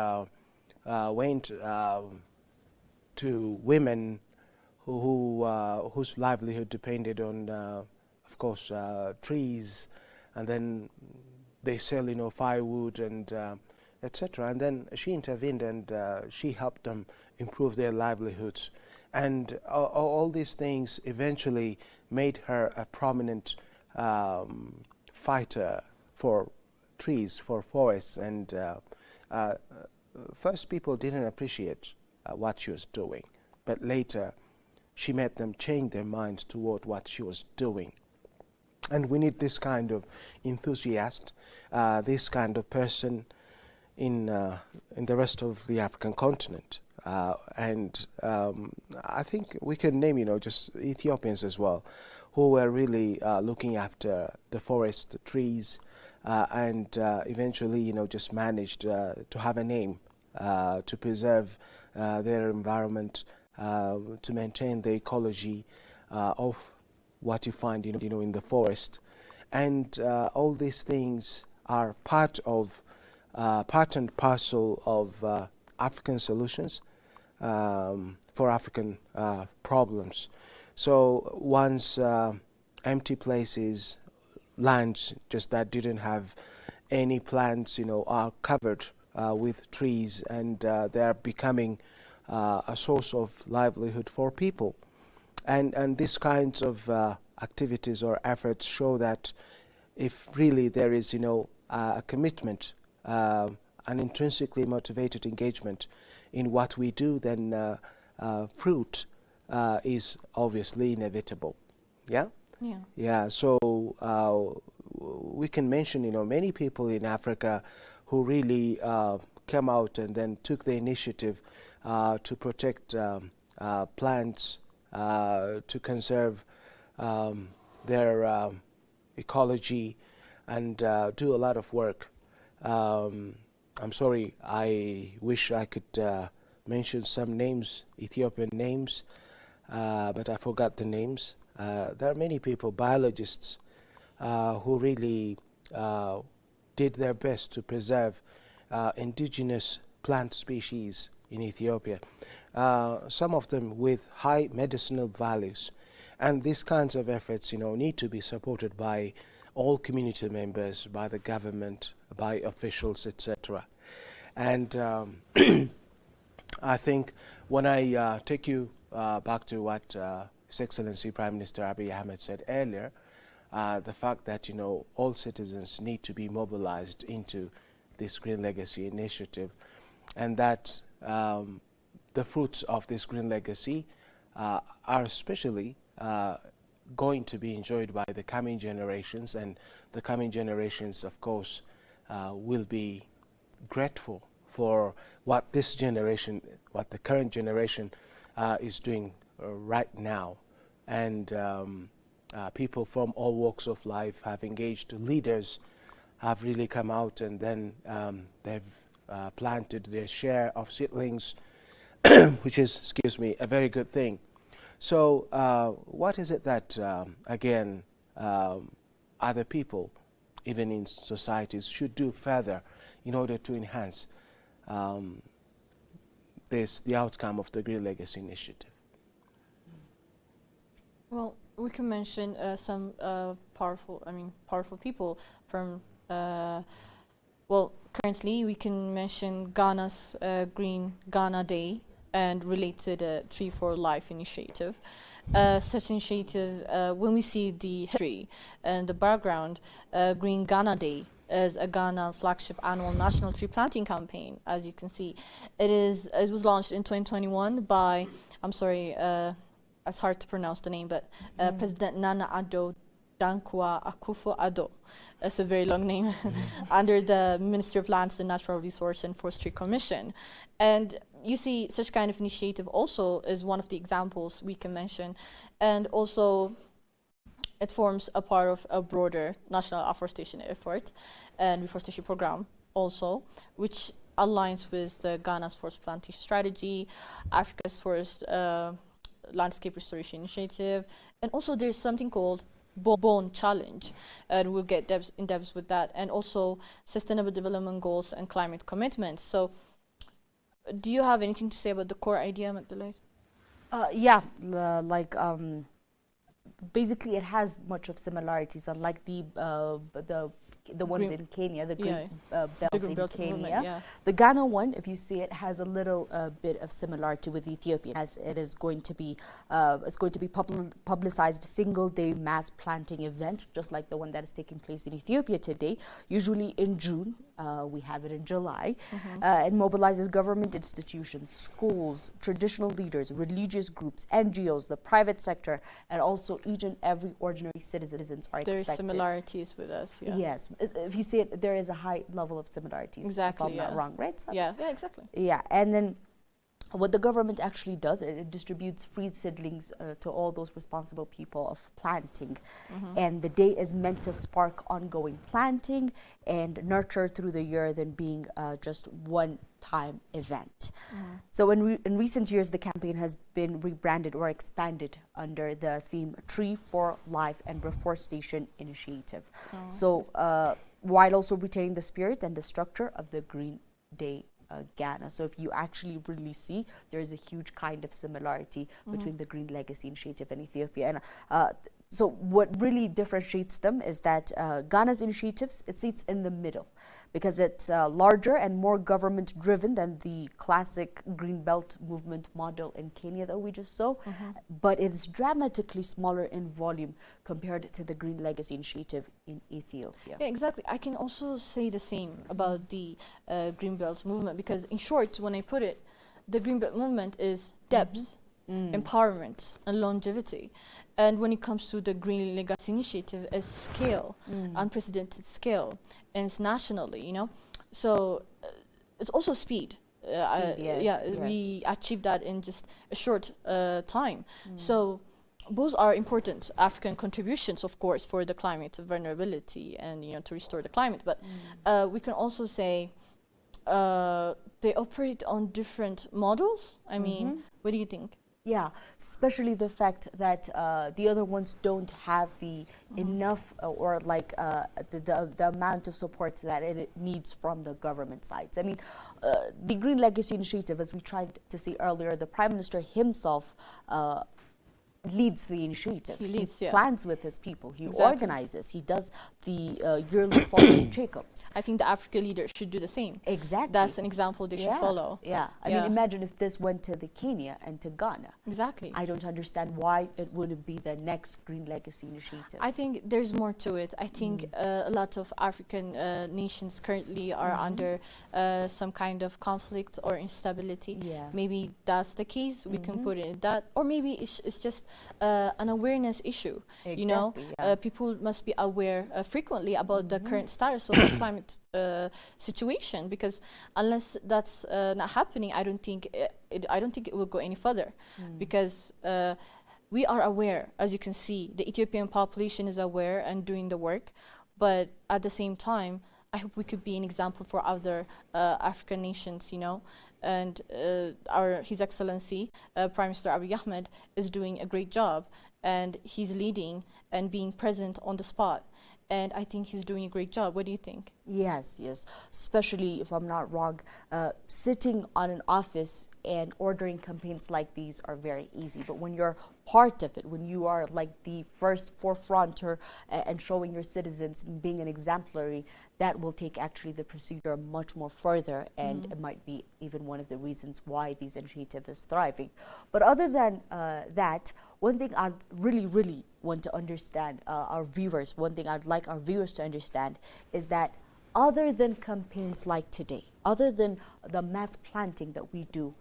went to women whose livelihood depended on of course trees, and then they sell firewood and etc. And then she intervened and she helped them improve their livelihoods, and all these things eventually made her a prominent fighter for trees, for forests, and first people didn't appreciate what she was doing, but later she made them change their minds toward what she was doing. And we need this kind of enthusiast, this kind of person in the rest of the African continent. And I think we can name, just Ethiopians as well, who were really looking after the forest, the trees, and eventually, just managed to have a name, to preserve their environment, to maintain the ecology of what you find, in the forest. And all these things are part and parcel of African solutions for African problems. So once empty places, lands just that didn't have any plants, are covered with trees, and they are becoming a source of livelihood for people. And these kinds of activities or efforts show that if really there is, a commitment, an intrinsically motivated engagement in what we do, then fruit is obviously inevitable. Yeah? Yeah. Yeah, so we can mention, many people in Africa who really came out and then took the initiative to protect plants, to conserve their ecology, and do a lot of work. I'm sorry, I wish I could mention some names, Ethiopian names, but I forgot the names. There are many people, biologists, who really did their best to preserve indigenous plant species in Ethiopia, some of them with high medicinal values. And these kinds of efforts, need to be supported by all community members, by the government, by officials, etc. And I think when I take you back to what His Excellency Prime Minister Abiy Ahmed said earlier, the fact that all citizens need to be mobilized into this Green Legacy initiative, and that the fruits of this Green Legacy are especially going to be enjoyed by the coming generations, and the coming generations, of course, will be grateful for what this generation, what the current generation is doing right now. And people from all walks of life have engaged. Leaders have really come out, and then they've planted their share of seedlings, which is, excuse me, a very good thing. So what is it that, again, other people, even in societies, should do further in order to enhance the outcome of the Green Legacy Initiative? Well, we can mention some powerful people from, well, currently we can mention Ghana's Green Ghana Day and related Tree for Life initiative. Such initiative, when we see the history and the background, Green Ghana Day is a Ghana flagship annual national tree planting campaign. As you can see, it was launched in 2021 by, I'm sorry, it's hard to pronounce the name, but President Nana Addo Dankwa Akufo-Addo. It's a very long name. Under the Ministry of Lands and Natural Resource and Forestry Commission. And you see such kind of initiative also is one of the examples we can mention. And also it forms a part of a broader national afforestation effort and reforestation program also, which aligns with Ghana's forest plantation strategy, Africa's forest landscape restoration initiative, and also there's something called Bone Challenge, and we'll get in depth with that, and also Sustainable Development Goals and climate commitments. So, do you have anything to say about the core idea, Magdalena? Yeah, basically it has much of similarities, unlike the ones in Kenya, the Green Belt in Kenya. The Ghana one, if you see it, has a little bit of similarity with Ethiopia, as it is going to be publicized single-day mass planting event, just like the one that is taking place in Ethiopia today, usually in June. We have it in July. It mobilizes government institutions, schools, traditional leaders, religious groups, NGOs, the private sector, and also each and every ordinary citizens are expected. There are similarities with us, Yes. If you see it, there is a high level of similarities. Exactly, if I'm not wrong, right? Yeah, exactly. Yeah, and then what the government actually does, it distributes free seedlings to all those responsible people of planting. And the day is meant to spark ongoing planting and nurture through the year, than being just one-time event. So in recent years, the campaign has been rebranded or expanded under the theme Tree for Life and Reforestation Initiative. So while also retaining the spirit and the structure of the Green Day Ghana. So if you actually really see, there is a huge kind of similarity between the Green Legacy Initiative and Ethiopia. And so what really differentiates them is that Ghana's initiatives, it sits in the middle, because it's larger and more government driven than the classic Green Belt movement model in Kenya that we just saw, but it's dramatically smaller in volume compared to the Green Legacy Initiative in Ethiopia. Yeah, exactly. I can also say the same about the Green Belt movement, because in short, when I put it, the Green Belt movement is depth, empowerment, and longevity. And when it comes to the Green Legacy Initiative, is scale, unprecedented scale, and it's nationally, So it's also speed. We achieved that in just a short time. So both are important African contributions, of course, for the climate vulnerability and to restore the climate. But we can also say they operate on different models. I mean, what do you think? Yeah, especially the fact that the other ones don't have the enough or like the amount of support that it needs from the government sides. I mean, the Green Legacy Initiative, as we tried to say earlier, the Prime Minister himself leads the initiative. He leads, plans with his people. He Exactly. organizes. He does the yearly follow-up checkups. I think the African leaders should do the same. Exactly. That's an example they should follow. Yeah. I mean, imagine if this went to the Kenya and to Ghana. Exactly. I don't understand why it wouldn't be the next Green Legacy Initiative. I think there's more to it. I think a lot of African nations currently are under some kind of conflict or instability. Yeah. Maybe that's the case. We can put it in that. Or maybe it's just an awareness issue. Exactly, you know, people must be aware frequently about the current status of the climate situation, because unless that's not happening, I don't think it will go any further. Because we are aware, as you can see, the Ethiopian population is aware and doing the work, but at the same time, I hope we could be an example for other African nations, you know. And His Excellency Prime Minister Abiy Ahmed is doing a great job, and he's leading and being present on the spot. And I think he's doing a great job. What do you think? Yes, yes. Especially, if I'm not wrong, sitting on an office and ordering campaigns like these are very easy. But when you're part of it, when you are like the first forefronter and showing your citizens being an exemplary, that will take actually the procedure much more further, and it might be even one of the reasons why these initiative is thriving. But other than that, one thing I'd really want to understand our viewers, one thing I'd like our viewers to understand is that other than campaigns like today, other than the mass planting that we do,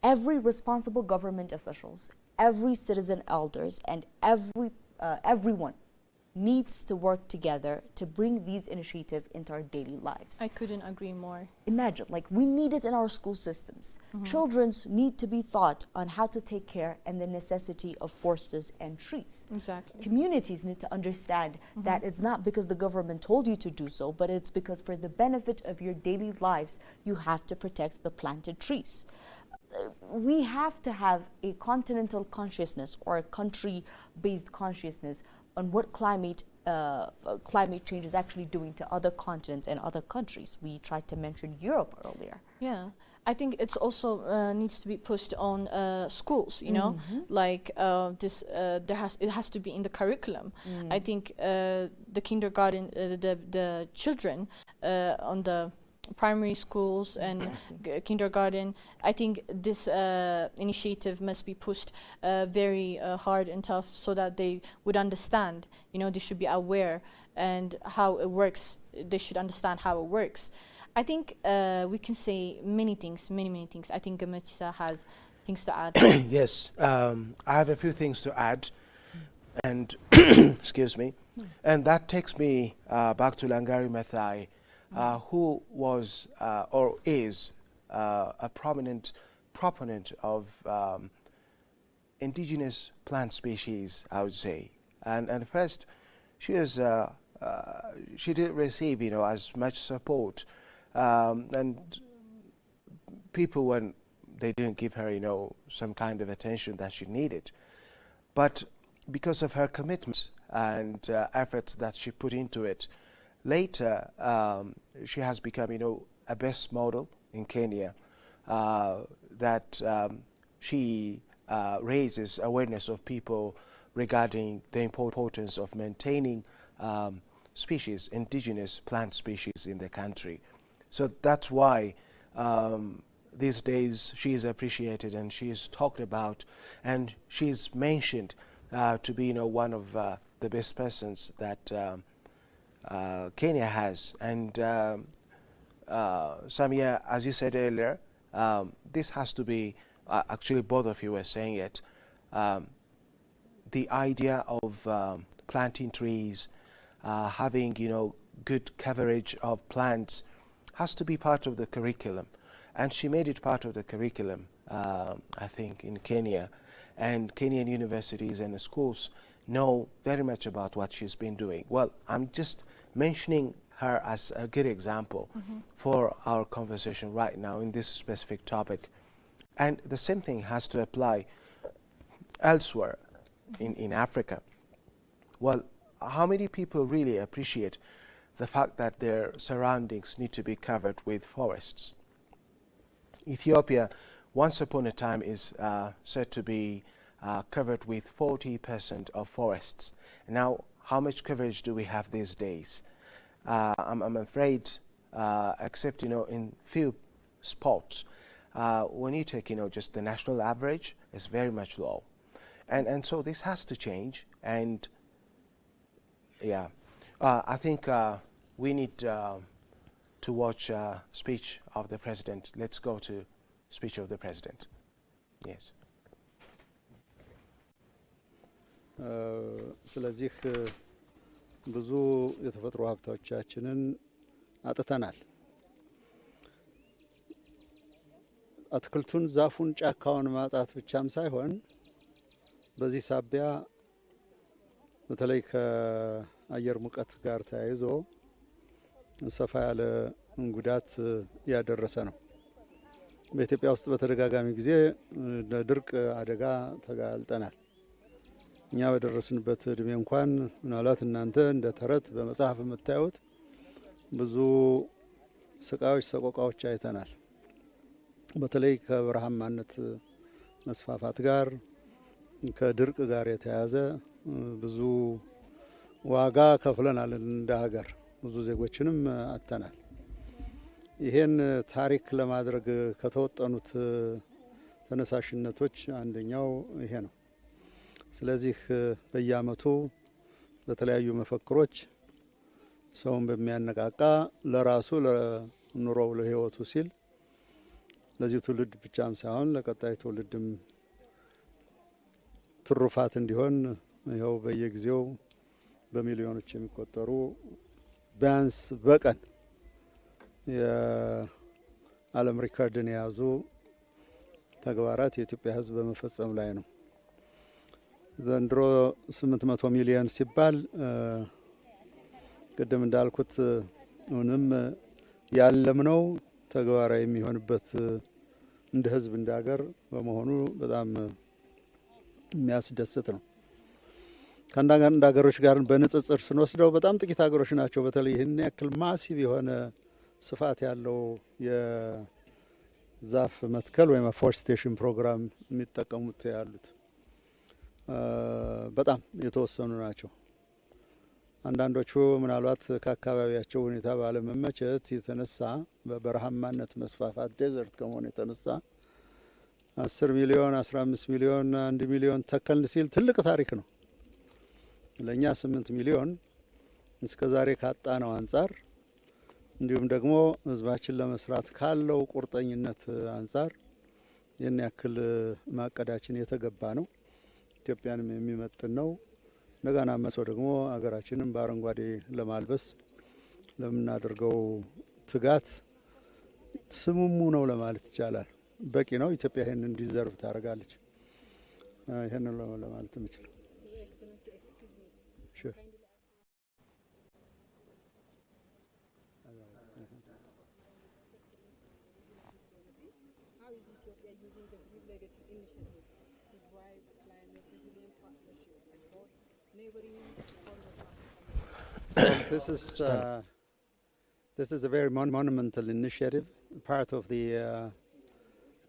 every responsible government officials, every citizen elders, and everyone needs to work together to bring these initiatives into our daily lives. I couldn't agree more. Imagine, like, we need it in our school systems. Children need to be taught on how to take care and the necessity of forests and trees. Exactly. Communities need to understand that it's not because the government told you to do so, but it's because for the benefit of your daily lives, you have to protect the planted trees. We have to have a continental consciousness or a country-based consciousness on what climate change is actually doing to other continents and other countries. We tried to mention Europe earlier. Yeah, I think it's also needs to be pushed on schools. You know, like it has to be in the curriculum. I think the kindergarten, the children on the primary schools and kindergarten, I think this initiative must be pushed very hard and tough, so that they would understand. You know, they should be aware and how it works. They should understand how it works. I think we can say many things. I think Gamatisa has things to add. Yes, I have a few things to add, and excuse me, and that takes me back to Langari Maathai, who was or is a prominent proponent of indigenous plant species, I would say. And first, she didn't receive, you know, as much support, and people, when they didn't give her, you know, some kind of attention that she needed. But because of her commitment and efforts that she put into it, later, she has become, you know, a best model in Kenya, that she raises awareness of people regarding the importance of maintaining species, indigenous plant species in the country. So that's why these days she is appreciated and she is talked about, and she is mentioned to be, you know, one of the best persons that Kenya has. And Samia, as you said earlier, this has to be, actually both of you were saying it, the idea of planting trees, having, you know, good coverage of plants has to be part of the curriculum. And she made it part of the curriculum, I think, in Kenya. And Kenyan universities and schools know very much about what she's been doing. Well, I'm just mentioning her as a good example for our conversation right now in this specific topic. And the same thing has to apply elsewhere in Africa. Well, how many people really appreciate the fact that their surroundings need to be covered with forests? Ethiopia, once upon a time, is said to be covered with 40% of forests. Now, how much coverage do we have these days? I'm afraid, except in few spots, when you take just the national average, it's very much low, and so this has to change. And yeah, I think we need to watch speech of the president. Let's go to speech of the president. Yes. ስለዚህ ብዙ የተፈጥሮ ሀብቶቻችንን አጥተናል። አትክልቱን፣ ዛፉን፣ ጫካውን ማጣት ብቻም ሳይሆን በዚህ ሳቢያ በተለይ ከአየር ሙቀት ጋር ተያይዞ ሰፋ ያለ ጉዳት ያደረሰ ነው። በኢትዮጵያ ውስጥ በተደጋጋሚ ጊዜ ለድርቅ አደጋ ተጋልጠናል። እኛ በደረስንበት እድሜ እንኳን ምናልባት እናንተ እንደ ተረት በመጽሐፍ የምታዩት ብዙ ስቃዮች፣ ሰቆቃዎች አይተናል። በተለይ ከበረሃማነት መስፋፋት ጋር ከድርቅ ጋር የተያያዘ ብዙ ዋጋ ከፍለናል። እንደ ሀገር ብዙ ዜጎችንም አጥተናል። ይሄን ታሪክ ለማድረግ ከተወጠኑት ተነሳሽነቶች አንደኛው ይሄ ነው። ስለዚህ በየዓመቱ በተለያዩ መፈክሮች ሰውን በሚያነቃቃ ለራሱ ለኑሮው ለህይወቱ ሲል ለዚህ ትውልድ ብቻም ሳይሆን ለቀጣይ ትውልድም ትሩፋት እንዲሆን ይኸው በየጊዜው በሚሊዮኖች የሚቆጠሩ ቢያንስ በቀን የዓለም ሪከርድን የያዙ ተግባራት የኢትዮጵያ ሕዝብ በመፈጸም ላይ ነው። ዘንድሮ 800 ሚሊዮን ሲባል ቅድም እንዳልኩት ምንም ያለምነው ተግባራዊ የሚሆንበት እንደ ሕዝብ እንደ ሀገር በመሆኑ በጣም የሚያስደስት ነው። ከአንዳንድ ሀገሮች ጋር በንጽጽር ስንወስደው በጣም ጥቂት ሀገሮች ናቸው በተለይ ይህን ያክል ማሲቭ የሆነ ስፋት ያለው የዛፍ መትከል ወይም ፎሬስቴሽን ፕሮግራም የሚጠቀሙት ያሉት በጣም የተወሰኑ ናቸው። አንዳንዶቹ ምናልባት ከአካባቢያቸው ሁኔታ ባለመመቸት የተነሳ በበረሃማነት መስፋፋት ዴዘርት ከመሆኑ የተነሳ 10 ሚሊዮን 15 ሚሊዮን 1 ሚሊዮን ተከልን ሲል ትልቅ ታሪክ ነው። ለኛ 8 ሚሊዮን እስከዛሬ ካጣነው አንጻር እንዲሁም ደግሞ ህዝባችን ለመስራት ካለው ቁርጠኝነት አንጻር ይህን ያክል ማቀዳችን የተገባ ነው። ኢትዮጵያንም የሚመጥን ነው። እንደገና መሰው ደግሞ ሀገራችንን በአረንጓዴ ለማልበስ ለምናደርገው ትጋት ስሙሙ ነው ለማለት ይቻላል። በቂ ነው። ኢትዮጵያ ይሄንን ዲዘርቭ ታደርጋለች። ይሄንን ለማለት የምችለው This is a very monumental initiative, part of the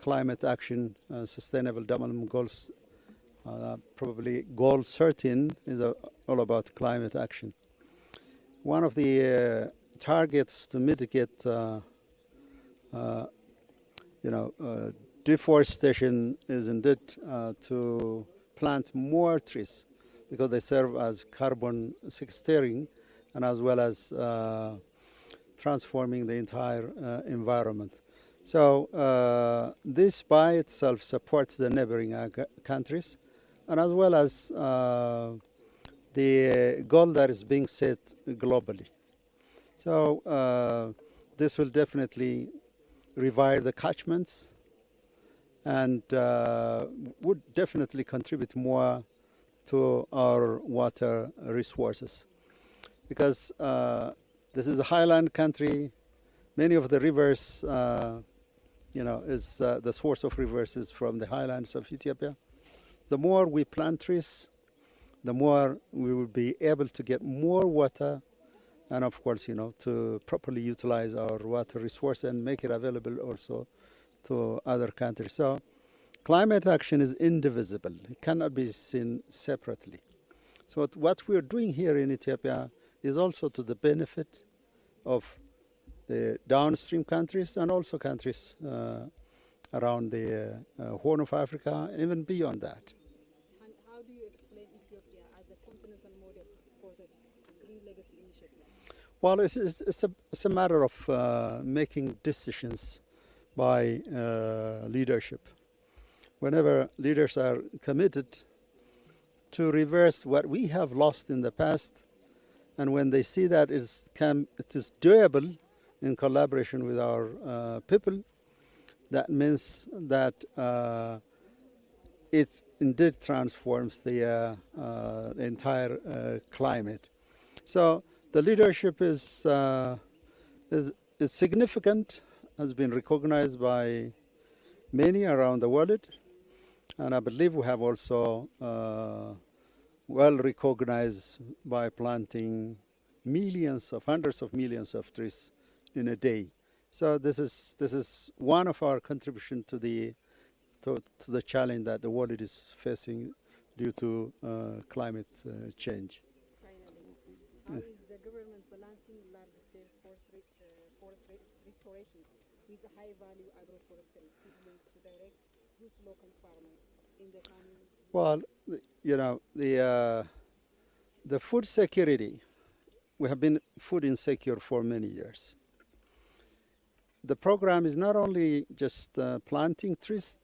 climate action sustainable development goals. Probably goal 13 is all about climate action. One of the targets to mitigate deforestation is indeed to plant more trees because they serve as carbon sequestering and as well as transforming the entire environment. So this by itself supports the neighboring countries and as well as the goal that is being set globally. So this will definitely revive the catchments and would definitely contribute more to our water resources. Because this is a highland country, many of the rivers is the source of rivers is from the highlands of Ethiopia. The more we plant trees, the more we will be able to get more water, and of course, to properly utilize our water resource and make it available also to other countries. So climate action is indivisible. It cannot be seen separately. So what we're doing here in Ethiopia is also to the benefit of the downstream countries and also countries around the Horn of Africa, even beyond that. And how do you explain Ethiopia as a continental model for the Green Legacy Initiative? Well, it's a matter of making decisions by leadership. Whenever leaders are committed to reverse what we have lost in the past, and when they see that it is doable in collaboration with our people, that means that it indeed transforms the entire climate. So the leadership is significant, has been recognized by many around the world, and I believe we have also well recognized by planting hundreds of millions of trees in a day. So this is one of our contribution to the challenge that the world is facing due to climate change. How is the government balancing large-scale forest restorations with high-value agroforestry seedlings to direct those local farmers in the coming? Well, the food security, we have been food insecure for many years. The program is not only just planting trees,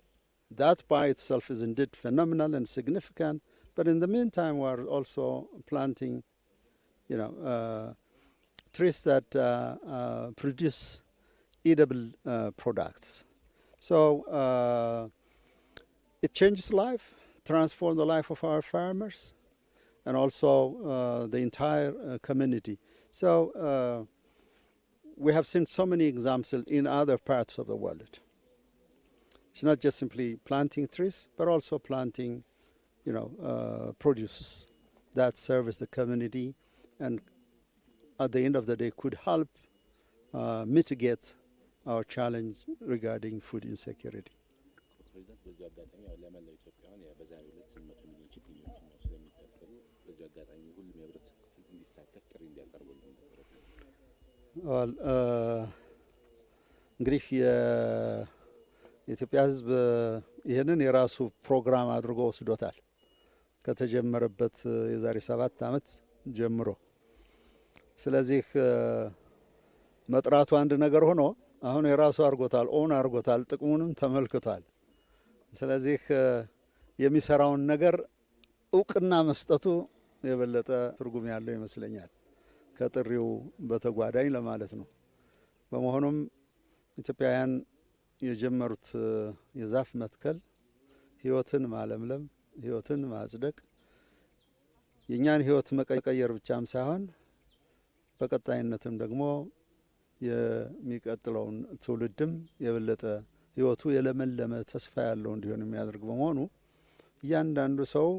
that by itself is indeed phenomenal and significant, but in the meantime we're also planting trees that produce eatable products. So it changes life, transforms the life of our farmers, and also the entire community. So we have seen so many examples in other parts of the world. It's not just simply planting trees, but also planting, produces that service the community, and at the end of the day could help mitigate our challenge regarding food insecurity. Well, እንግዲህ የኢትዮጵያ ሕዝብ ይህንን የራሱ ፕሮግራም አድርጎ ወስዶታል ከተጀመረበት የዛሬ 7 ዓመት ጀምሮ። ስለዚህ መጥራቱ አንድ ነገር ሆኖ አሁን የራሱ አድርጎታል፣ ኦን አድርጎታል፣ ጥቅሙንም ተመልክቷል። ስለዚህ የሚሰራውን ነገር እውቅና መስጠቱ የበለጠ ትርጉም ያለው ይመስለኛል ከጥሪው በተጓዳኝ ለማለት ነው። በመሆኑም ኢትዮጵያውያን የጀመሩት የዛፍ መትከል፣ ህይወትን ማለምለም፣ ህይወትን ማጽደቅ የኛን ህይወት መቀየር ብቻም ሳይሆን በቀጣይነትም ደግሞ የሚቀጥለውን ትውልድም የበለጠ ህይወቱ የለመለመ ተስፋ ያለው እንዲሆን የሚያደርግ በመሆኑ እያንዳንዱ ሰው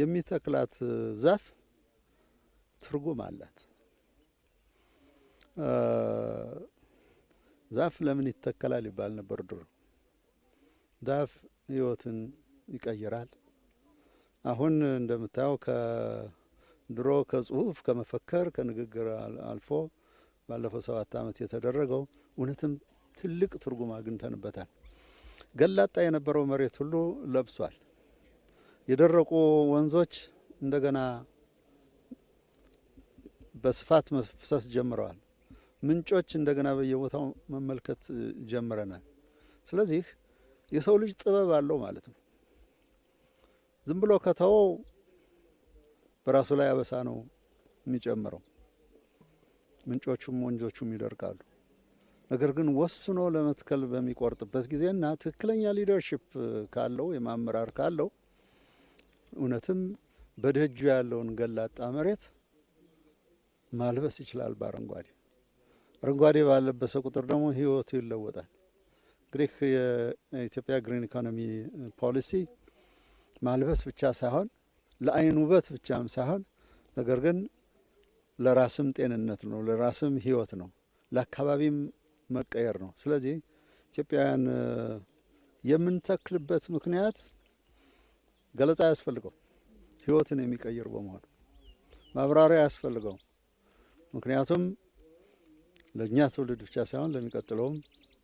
የሚተክላት ዛፍ ትርጉም አላት። ዛፍ ለምን ይተከላል ይባል ነበር ድሮ። ዛፍ ህይወትን ይቀይራል። አሁን እንደምታየው ከድሮ ከጽሁፍ ከመፈከር ከንግግር አልፎ ባለፈው 7 ዓመት የተደረገው እውነትም ትልቅ ትርጉም አግኝተንበታል። ገላጣ የነበረው መሬት ሁሉ ለብሷል። የደረቁ ወንዞች እንደገና በስፋት መፍሰስ ጀምረዋል። ምንጮች እንደገና በየቦታው መመልከት ጀምረናል። ስለዚህ የሰው ልጅ ጥበብ አለው ማለት ነው። ዝም ብሎ ከተወው በራሱ ላይ አበሳ ነው የሚጨምረው። ምንጮቹም ወንዞቹም ይደርቃሉ። ነገር ግን ወስኖ ለመትከል በሚቆርጥበት ጊዜና ትክክለኛ ሊደርሺፕ ካለው የማመራር ካለው እውነትም በደጁ ያለውን ገላጣ መሬት ማልበስ ይችላል በአረንጓዴ። አረንጓዴ ባለበሰ ቁጥር ደግሞ ህይወቱ ይለወጣል። እንግዲህ የኢትዮጵያ ግሪን ኢኮኖሚ ፖሊሲ ማልበስ ብቻ ሳይሆን ለአይን ውበት ብቻም ሳይሆን ነገር ግን ለራስም ጤንነት ነው፣ ለራስም ህይወት ነው፣ ለአካባቢም መቀየር ነው። ስለዚህ ኢትዮጵያውያን የምንተክልበት ምክንያት ገለጻ ያስፈልገው፣ ህይወትን የሚቀይር በመሆኑ ማብራሪያ ያስፈልገው። ምክንያቱም ለእኛ ትውልድ ብቻ ሳይሆን ለሚቀጥለውም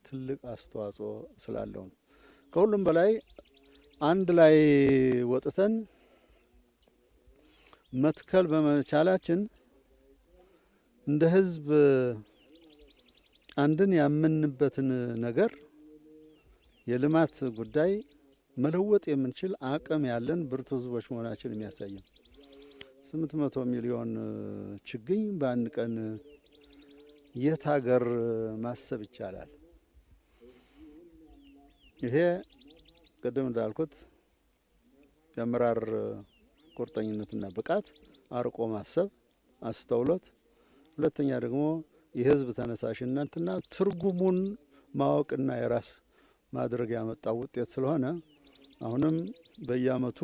ትልቅ አስተዋጽኦ ስላለው ነው። ከሁሉም በላይ አንድ ላይ ወጥተን መትከል በመቻላችን እንደ ህዝብ አንድን ያመንበትን ነገር የልማት ጉዳይ መለወጥ የምንችል አቅም ያለን ብርቱ ህዝቦች መሆናችን የሚያሳይ 800 ሚሊዮን ችግኝ በአንድ ቀን የት ሀገር ማሰብ ይቻላል? ይሄ ቅድም እንዳልኩት የአመራር ቁርጠኝነትና ብቃት፣ አርቆ ማሰብ፣ አስተውሎት፣ ሁለተኛ ደግሞ የህዝብ ተነሳሽነትና ትርጉሙን ማወቅና የራስ ማድረግ ያመጣው ውጤት ስለሆነ አሁንም በየአመቱ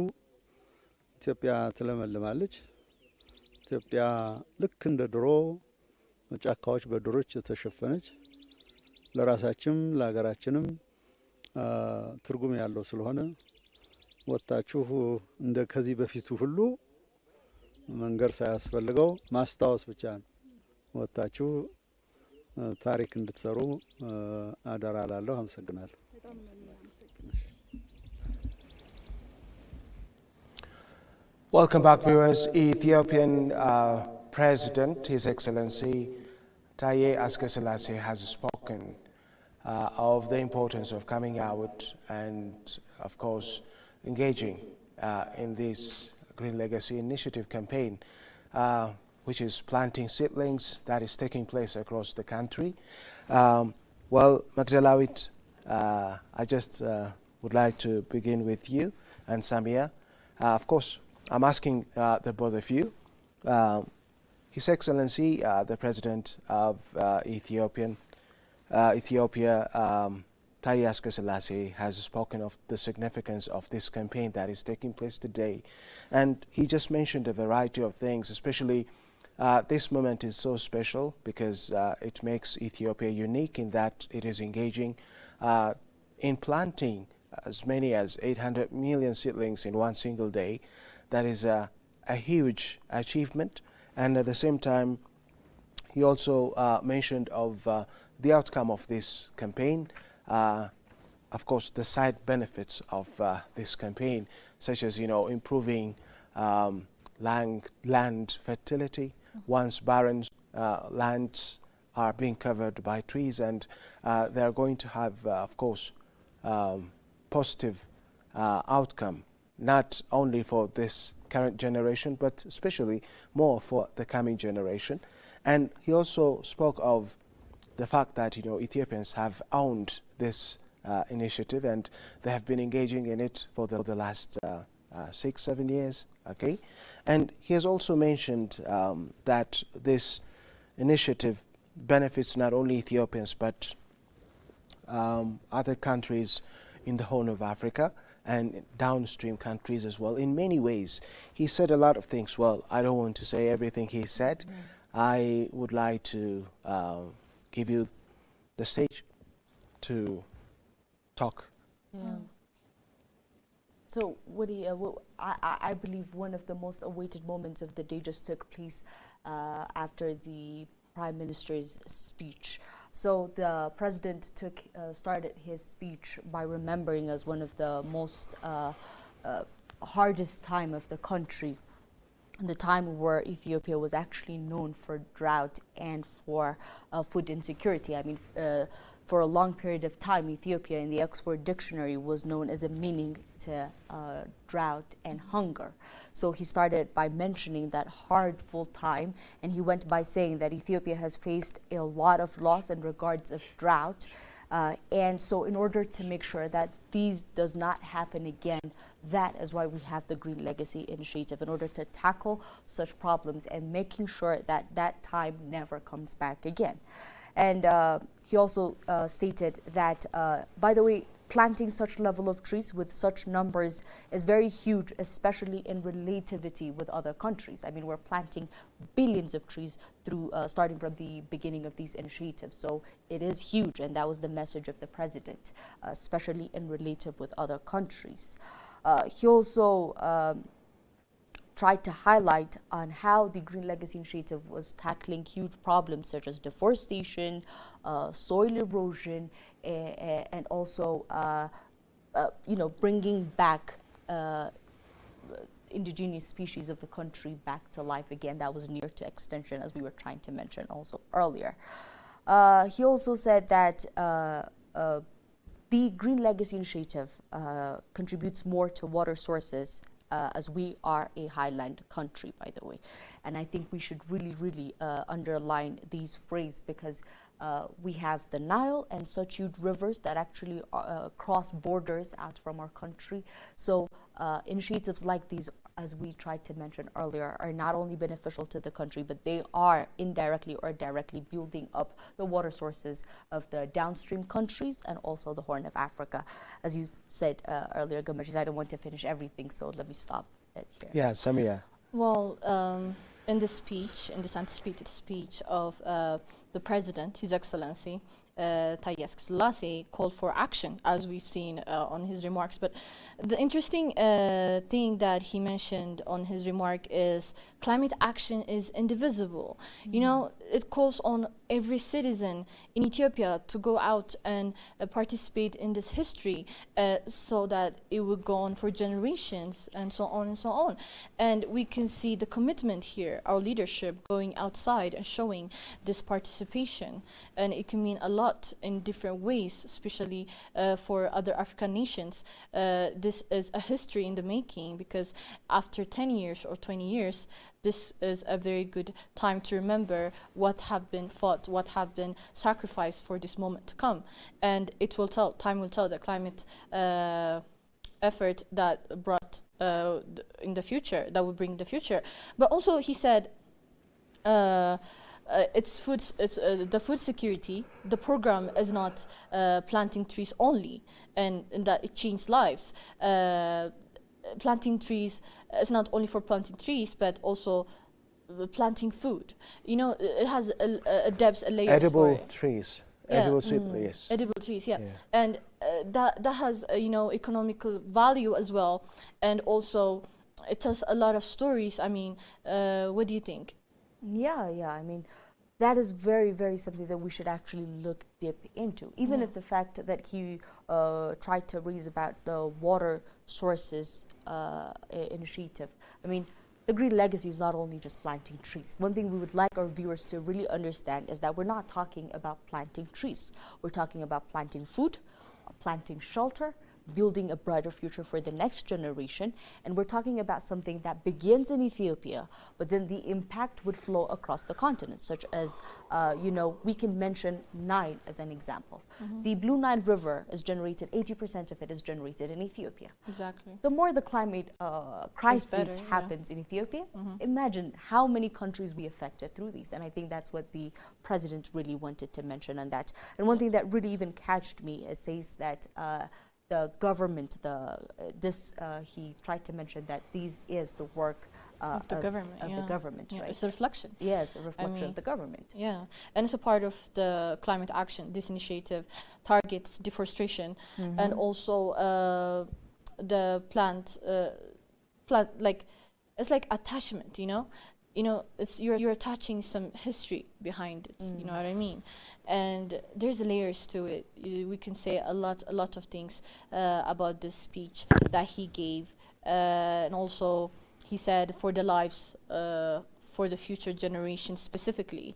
ኢትዮጵያ ትለመልማለች። ኢትዮጵያ ልክ እንደ ድሮ ጫካዎች በዱሮች የተሸፈነች ለራሳችንም ለሀገራችንም ትርጉም ያለው ስለሆነ ወጣችሁ እንደ ከዚህ በፊቱ ሁሉ መንገር ሳያስፈልገው ማስታወስ ብቻ ነው ወጣችሁ ታሪክ እንድትሰሩ አደራ ላለሁ። አመሰግናለሁ። Welcome back, viewers. Ethiopian President, His Excellency Taye Askeselase, has spoken of the importance of coming out and, of course, engaging in this Green Legacy Initiative campaign, which is planting seedlings that is taking place across the country. Well, Magdalawit, I just would like to begin with you and Samia. Of course, I'm asking the both of you. His Excellency, the President of Ethiopia, Taye Askeselase, has spoken of the significance of this campaign that is taking place today. And he just mentioned a variety of things, especially this moment is so special because it makes Ethiopia unique in that it is engaging in planting as many as 800 million seedlings in one single day. That is a huge achievement. And at the same time, he also mentioned of the outcome of this campaign, of course, the side benefits of this campaign, such as, improving land fertility. Once barren lands are being covered by trees, and they are going to have, of course, positive outcome, not only for this current generation, but especially more for the coming generation. And he also spoke of the fact that Ethiopians have owned this initiative and they have been engaging in it for the last 6-7 years. Okay, and he has also mentioned that this initiative benefits not only Ethiopians but other countries in the Horn of Africa and downstream countries as well in many ways. He said a lot of things. Well, I don't want to say everything he said. I would like to give you the stage to talk. Yeah. So, Woody, I believe one of the most awaited moments of the day just took place after the Prime Minister's speech. So the President started his speech by remembering as one of the most hardest time of the country, the time where Ethiopia was actually known for drought and for food insecurity. I mean, for a long period of time, Ethiopia in the Oxford Dictionary was known as a meaning to drought and hunger. So he started by mentioning that hard full time, and he went by saying that Ethiopia has faced a lot of loss in regards of drought. And so in order to make sure that these does not happen again, that is why we have the Green Legacy Initiative, in order to tackle such problems and making sure that that time never comes back again. And he also stated that, by the way, planting such level of trees with such numbers is very huge, especially in relativity with other countries. I mean, we're planting billions of trees through starting from the beginning of these initiatives. So it is huge, and that was the message of the president, especially in relative with other countries. He also tried to highlight on how the Green Legacy Initiative was tackling huge problems such as deforestation, soil erosion, and also, bringing back indigenous species of the country back to life again. That was near to extinction, as we were trying to mention also earlier. He also said that the Green Legacy Initiative contributes more to water sources, as we are a highland country, by the way. And I think we should really underline these phrases, because we have the Nile and such huge rivers that actually cross borders out from our country. So initiatives like these, as we tried to mention earlier, are not only beneficial to the country, but they are indirectly or directly building up the water sources of the downstream countries and also the Horn of Africa. As you said earlier, Gamashis, I don't want to finish everything, so let me stop it here. Yeah, Samia. Well, in this speech, in this anticipated speech of the President, His Excellency, Taye Selassie, called for action, as we've seen on his remarks. But the interesting thing that he mentioned on his remark is climate action is indivisible. You know, it calls on every citizen in Ethiopia to go out and participate in this history so that it will go on for generations, and so on and so on. And we can see the commitment here, our leadership going outside and showing this participation. And it can mean a lot in different ways, especially for other African nations. This is a history in the making, because after 10 years or 20 years, this is a very good time to remember what have been fought, what have been sacrificed for this moment to come. And it will tell, time will tell, the climate effort that brought in the future, that will bring the future. But also he said, it's the food security. The program is not planting trees only, and that it changed lives. Planting trees is not only for planting trees, but also planting food. You know, it has a depth, a layer. Edible trees. Yeah. Edible yes. Edible trees, yeah. And that has economical value as well, and also it tells a lot of stories. I mean, what do you think? Yeah, I mean, that is very something that we should actually look deep into. Even if the fact that he tried to raise about the water sources initiative. I mean, the Green Legacy is not only just planting trees. One thing we would like our viewers to really understand is that we're not talking about planting trees. We're talking about planting food, planting shelter, building a brighter future for the next generation. And we're talking about something that begins in Ethiopia, but then the impact would flow across the continent, such as, we can mention Nile as an example. The Blue Nile River is generated, 80% of it is generated in Ethiopia. Exactly. The more the climate crisis happens in Ethiopia, imagine how many countries we affected through these. And I think that's what the president really wanted to mention on that. And one thing that really even catched me, it says that the government, he tried to mention that this is the work of the government. The government, right? It's a reflection. Yes, a reflection of the government. Yeah, and it's a part of the climate action. This initiative targets deforestation and also the plant, like it's like attachment. You're attaching some history behind it. You know what I mean? And there's layers to it. We can say a lot of things about this speech that he gave, and also he said for the lives, for the future generations specifically,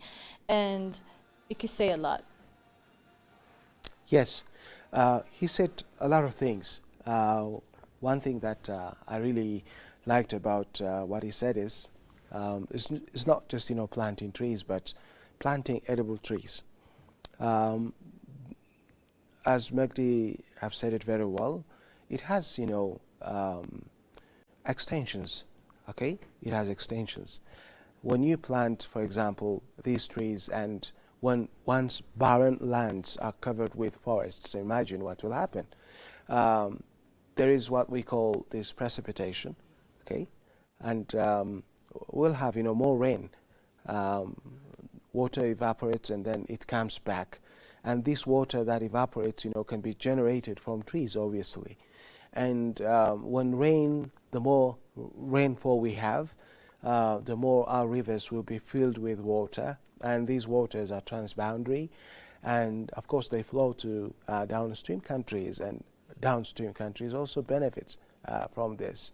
and we could say a lot. Yes, he said a lot of things. One thing that I really liked about what he said is, it's not just planting trees, but planting edible trees. As Magdi have said it very well, it has extensions. Okay, it has extensions. When you plant, for example, these trees, and when once barren lands are covered with forests, imagine what will happen. There is what we call this precipitation, okay, and we'll have more rain. Water evaporates and then it comes back, and this water that evaporates can be generated from trees, obviously. And when the more rainfall we have, the more our rivers will be filled with water, and these waters are transboundary, and of course they flow to downstream countries, and downstream countries also benefit from this.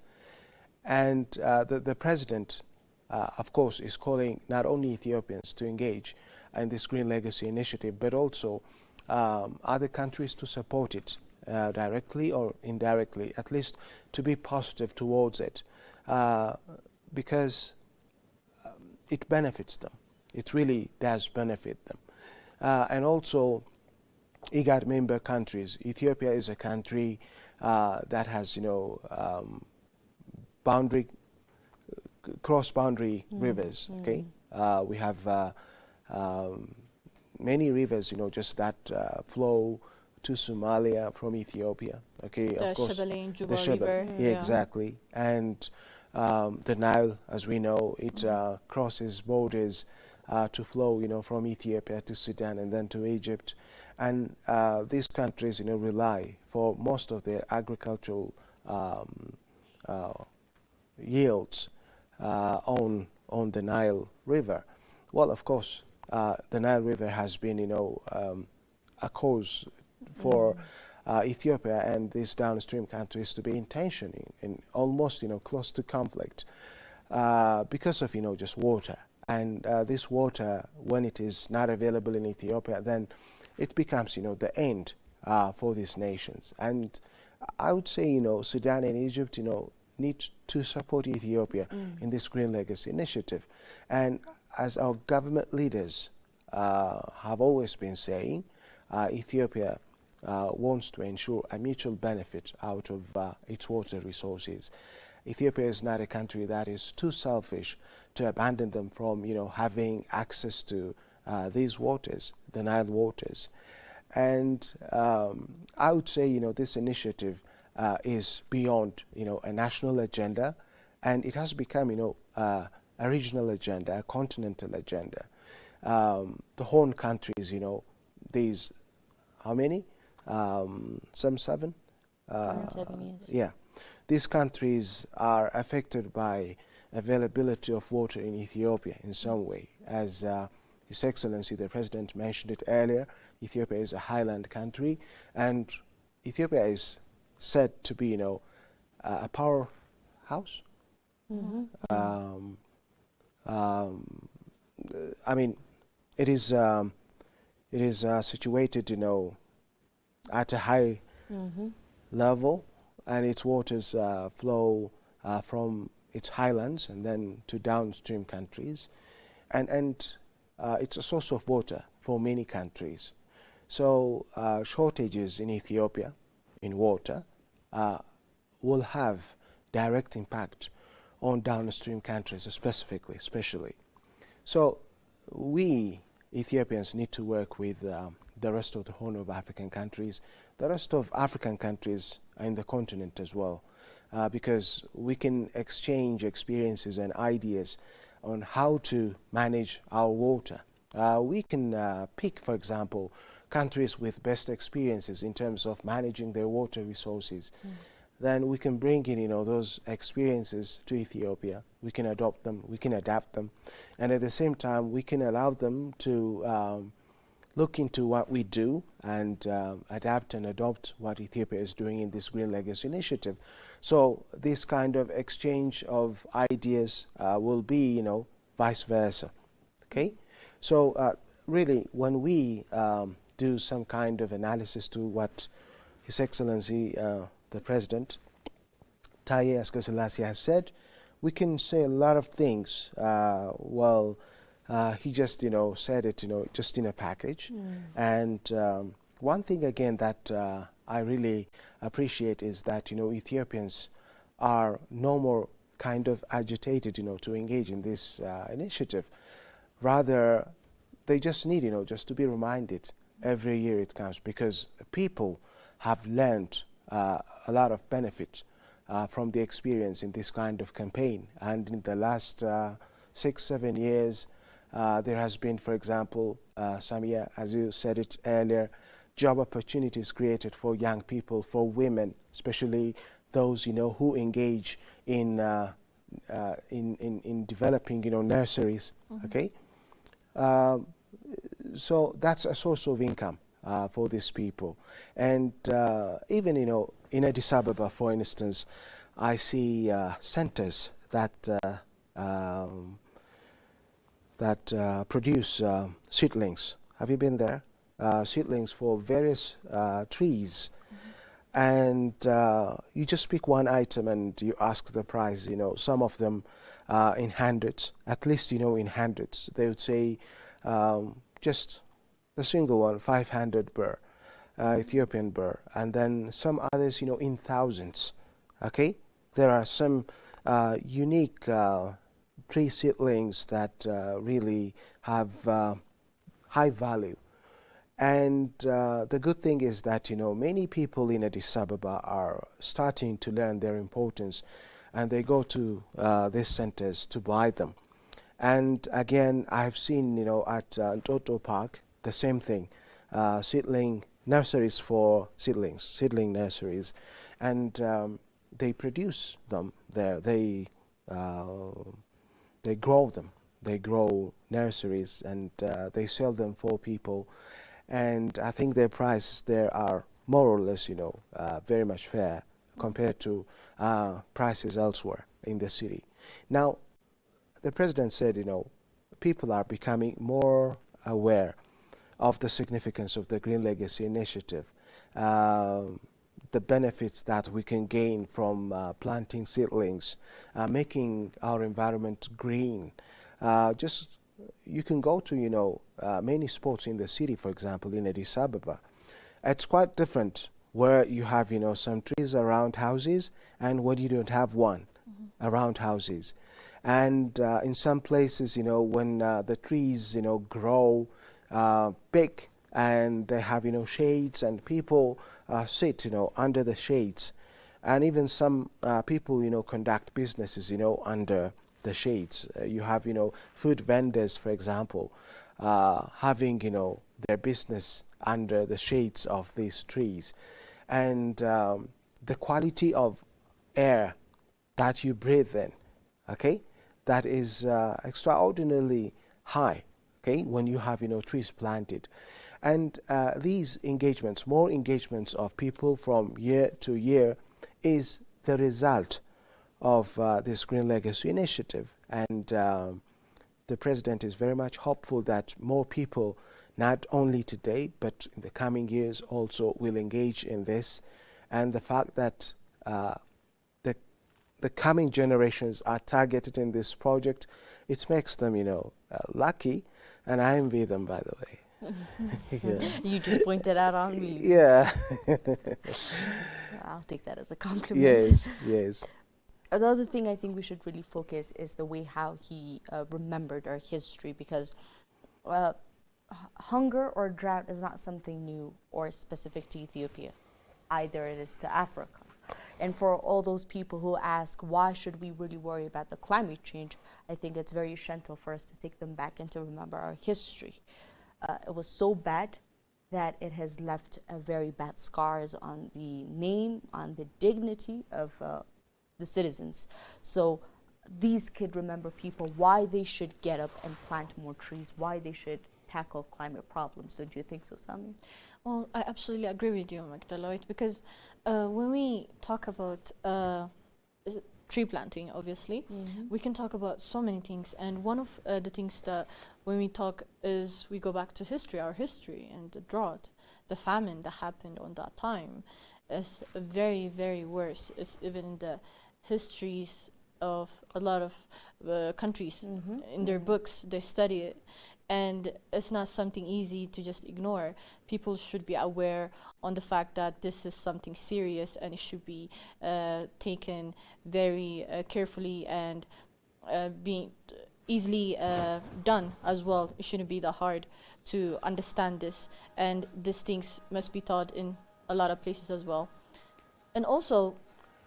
And the president, of course, is calling not only Ethiopians to engage in this Green Legacy Initiative, but also other countries to support it directly or indirectly, at least to be positive towards it, because it benefits them. It really does benefit them. And also, IGAD member countries. Ethiopia is a country that has, cross-boundary rivers. Okay, we have many rivers, just that flow to Somalia from Ethiopia. Okay, The of course, Shebele and Juba the Shebele, River. yeah, exactly, and the Nile, as we know, it crosses borders to flow, from Ethiopia to Sudan and then to Egypt. And these countries, rely for most of their agricultural yields on the Nile River. Well, of course, the Nile River has been, a cause for Ethiopia and these downstream countries to be in tension, in almost, close to conflict because of, just water. And this water, when it is not available in Ethiopia, then it becomes, the end for these nations. And I would say, Sudan and Egypt, need to support Ethiopia in this Green Legacy Initiative. And as our government leaders have always been saying, Ethiopia wants to ensure a mutual benefit out of its water resources. Ethiopia is not a country that is too selfish to abandon them from, having access to these waters, the Nile waters. And I would say, this initiative is beyond, a national agenda, and it has become, a regional agenda, a continental agenda. The Horn countries, these, how many? Some seven? Seven, yes. Yeah. These countries are affected by availability of water in Ethiopia in some way. As His Excellency the President mentioned it earlier, Ethiopia is a highland country, and Ethiopia is said to be, a powerhouse. I mean, it is situated, at a high level, and its waters flow from its highlands and then to downstream countries, and it's a source of water for many countries. So shortages in Ethiopia in water will have direct impact on downstream countries especially. So we Ethiopians need to work with the rest of the Horn of African countries, the rest of African countries in the continent as well, because we can exchange experiences and ideas on how to manage our water. We can pick, for example, countries with best experiences in terms of managing their water resources. Then we can bring in, those experiences to Ethiopia. We can adopt them, we can adapt them, and at the same time, we can allow them to look into what we do and adapt and adopt what Ethiopia is doing in this Green Legacy Initiative. So this kind of exchange of ideas will be, vice versa. Okay? So really, when we do some kind of analysis to what His Excellency the President Taye Askeselasi has said, we can say a lot of things. He just, said it, just in a package. And one thing again that I really appreciate is that, Ethiopians are no more kind of agitated, to engage in this initiative. Rather, they just need, just to be reminded every year it comes, because people have learned a lot of benefit from the experience in this kind of campaign. And in the last 6-7 years, there has been, for example, Samia, as you said it earlier, job opportunities created for young people, for women, especially those who engage in developing nurseries. Okay, so that's a source of income for these people. And even in Addis Ababa, for instance, I see centers that produce seedlings. Have you been there? Seedlings for various trees. And you just pick one item and you ask the price. Some of them in hundreds, at least in hundreds. They would say just the single one, 500 birr, Ethiopian birr, and then some others in thousands. Okay, there are some unique tree seedlings that really have high value. And the good thing is that many people in Addis Ababa are starting to learn their importance, and they go to these centers to buy them. And again, I've seen at Ntoto Park the same thing, seedling nurseries for seedlings, seedling nurseries, and they produce them there. They grow them. They grow nurseries, and they sell them for people. And I think their prices there are more or less, very much fair compared to prices elsewhere in the city. Now, the president said, people are becoming more aware of the significance of the Green Legacy Initiative, the benefits that we can gain from planting seedlings, making our environment green. You can go to, many spots in the city, for example, in Addis Ababa. It's quite different where you have, some trees around houses and where you don't have one around houses. And in some places, when the trees, grow big and they have, shades, and people sit, under the shades. And even some people, conduct businesses, under the shades. You have, food vendors, for example, having, their business under the shades of these trees. And the quality of air that you breathe in, okay, that is extraordinarily high, okay, when you have, trees planted. And these engagements, more engagements of people from year to year, is the result of this Green Legacy Initiative. And the president is very much hopeful that more people, not only today, but in the coming years also, will engage in this. And the fact that the coming generations are targeted in this project, it makes them, lucky, and I envy them, by the way. Yeah. You just pointed out on me. Yeah. I'll take that as a compliment. Yes, yes. Another thing I think we should really focus is the way how he remembered our history, because hunger or drought is not something new or specific to Ethiopia. Either it is to Africa. And for all those people who ask, why should we really worry about the climate change, I think it's very essential for us to take them back and to remember our history. It was so bad that it has left very bad scars on the name, on the dignity of the citizens. So these could remember people why they should get up and plant more trees, why they should tackle climate problems. Don't you think so, Sami? Well, I absolutely agree with you, Magdalene, because when we talk about tree planting, obviously, we can talk about so many things. And one of the things that when we talk is we go back to history, our history, and the drought, the famine that happened on that time is very, very worse. It's even in the histories of a lot of countries. In their books, they study it. And it's not something easy to just ignore. People should be aware on the fact that this is something serious and it should be taken very carefully and being easily done as well. It shouldn't be that hard to understand this, and these things must be taught in a lot of places as well. And also,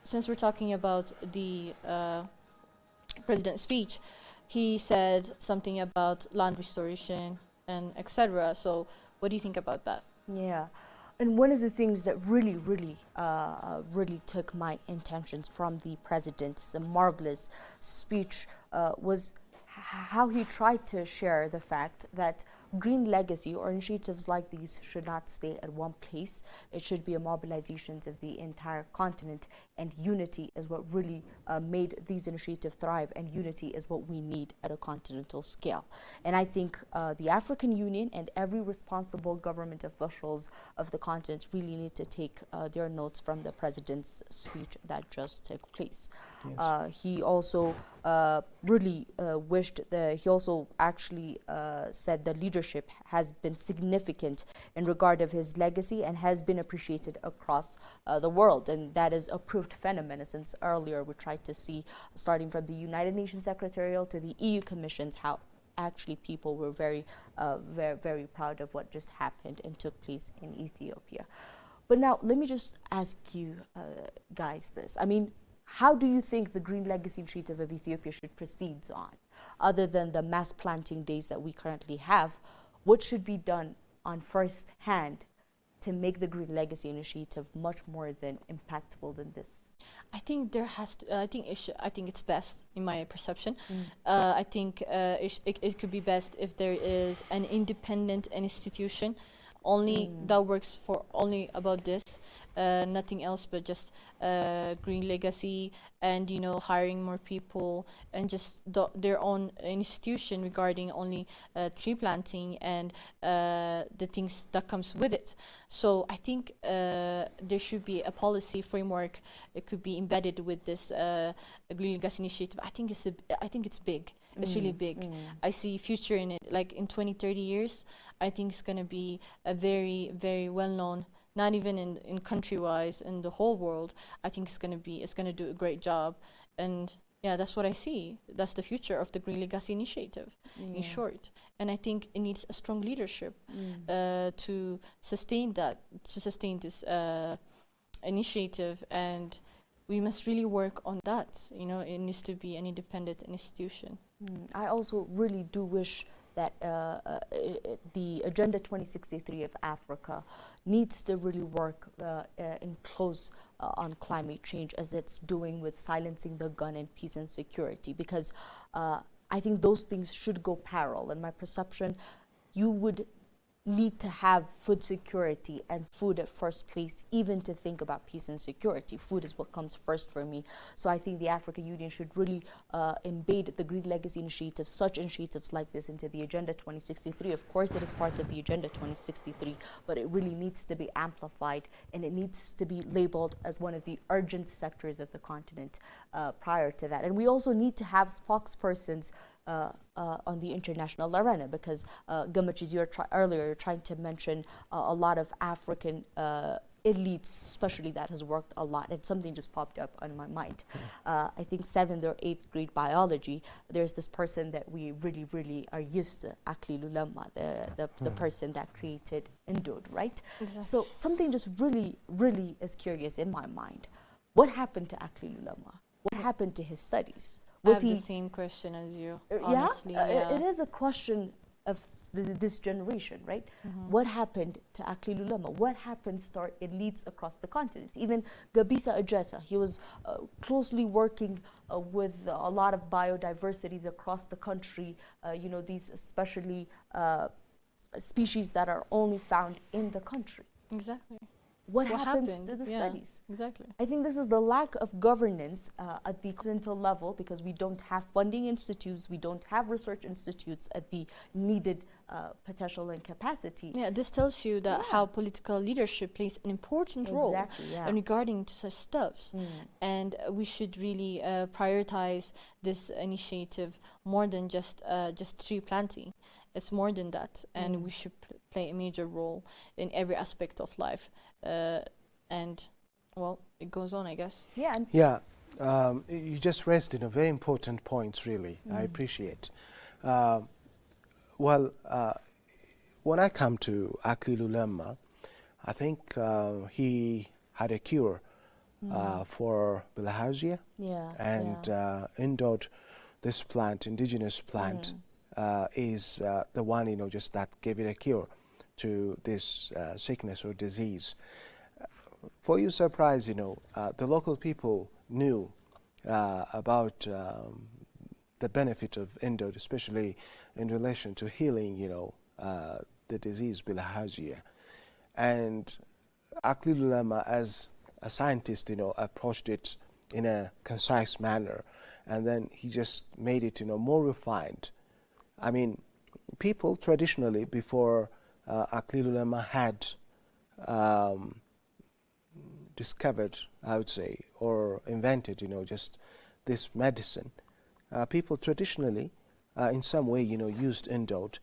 since we're talking about the president's speech, he said something about land restoration and etc. So what do you think about that? Yeah. And one of the things that really took my intentions from the president's marvelous speech was how he tried to share the fact that green legacy or initiatives like these should not stay at one place. It should be a mobilization of the entire continent, and unity is what really made these initiatives thrive, and unity is what we need at a continental scale. And I think the African Union and every responsible government officials of the continent really need to take their notes from the president's speech that just took place. Yes. He also really he also actually said the leadership has been significant in regard of his legacy and has been appreciated across the world, and that is a proved phenomenon, since earlier we tried to see, starting from the United Nations Secretarial to the EU Commissions, how actually people were very proud of what just happened and took place in Ethiopia. But now let me just ask you guys this. I mean, how do you think the Green Legacy Initiative of Ethiopia should proceed on? Other than the mass planting days that we currently have, what should be done on first hand to make the Green Legacy Initiative much more than impactful than this? I think there has to. I think it's best, in my perception. I think it could be best if there is an independent institution only that works for only about this, nothing else but just green legacy, and hiring more people, and just their own institution regarding only tree planting and the things that comes with it. So I think there should be a policy framework. It could be embedded with this green legacy initiative. I think it's big. It's really big. I see future in it. Like in 20-30 years, I think it's going to be a very, very well-known, not even in country-wise, in the whole world. I think it's going to do a great job. And yeah, that's what I see. That's the future of the Green Legacy Initiative, in short. And I think it needs a strong leadership to sustain this initiative, and we must really work on that. It needs to be an independent institution. I also really do wish that the Agenda 2063 of Africa needs to really work in close on climate change, as it's doing with silencing the gun and peace and security, because I think those things should go parallel. In my perception, you would need to have food security and food at first place, even to think about peace and security. Food is what comes first for me. So I think the African Union should really embed the Green Legacy Initiative, such initiatives like this, into the Agenda 2063. Of course, it is part of the Agenda 2063, but it really needs to be amplified, and it needs to be labeled as one of the urgent sectors of the continent prior to that. And we also need to have spokespersons on the international arena, because Gamachis, earlier you're trying to mention a lot of African elites, especially, that has worked a lot, and something just popped up on my mind. I think 7th or 8th grade biology, there's this person that we really are used to, Akli Lulema, the person that created Indod, right? Exactly. So something just really is curious in my mind. What happened to Akli Lulema? What happened to his studies? I have the same question as you, honestly. It is a question of this generation, right? What happened to Akli Lulema? What happened to our elites across the continent? Even Gabisa Ajeta, he was closely working with a lot of biodiversities across the country, these especially species that are only found in the country. Exactly. What happens to the studies? Exactly. I think this is the lack of governance at the continental level, because we don't have funding institutes, we don't have research institutes at the needed potential and capacity. Yeah, this tells you that how political leadership plays an important role regarding to such stuffs. And we should really prioritize this initiative more than just tree planting. It's more than that, and we should play a major role in every aspect of life. And well, it goes on, I guess. Yeah. You just raised very important points, really. I appreciate. Well, when I come to Aklilulema, I think he had a cure for bilharzia, and endowed this plant, indigenous plant, is the one, just that gave it a cure to this sickness or disease. For your surprise, the local people knew about the benefit of endowed, especially in relation to healing, the disease bilharzia. And Aklilulema, as a scientist, approached it in a concise manner, and then he just made it, more refined. I mean, people traditionally, before Aklilulema had discovered, I would say, or invented, just this medicine, people traditionally, in some way, used endowed,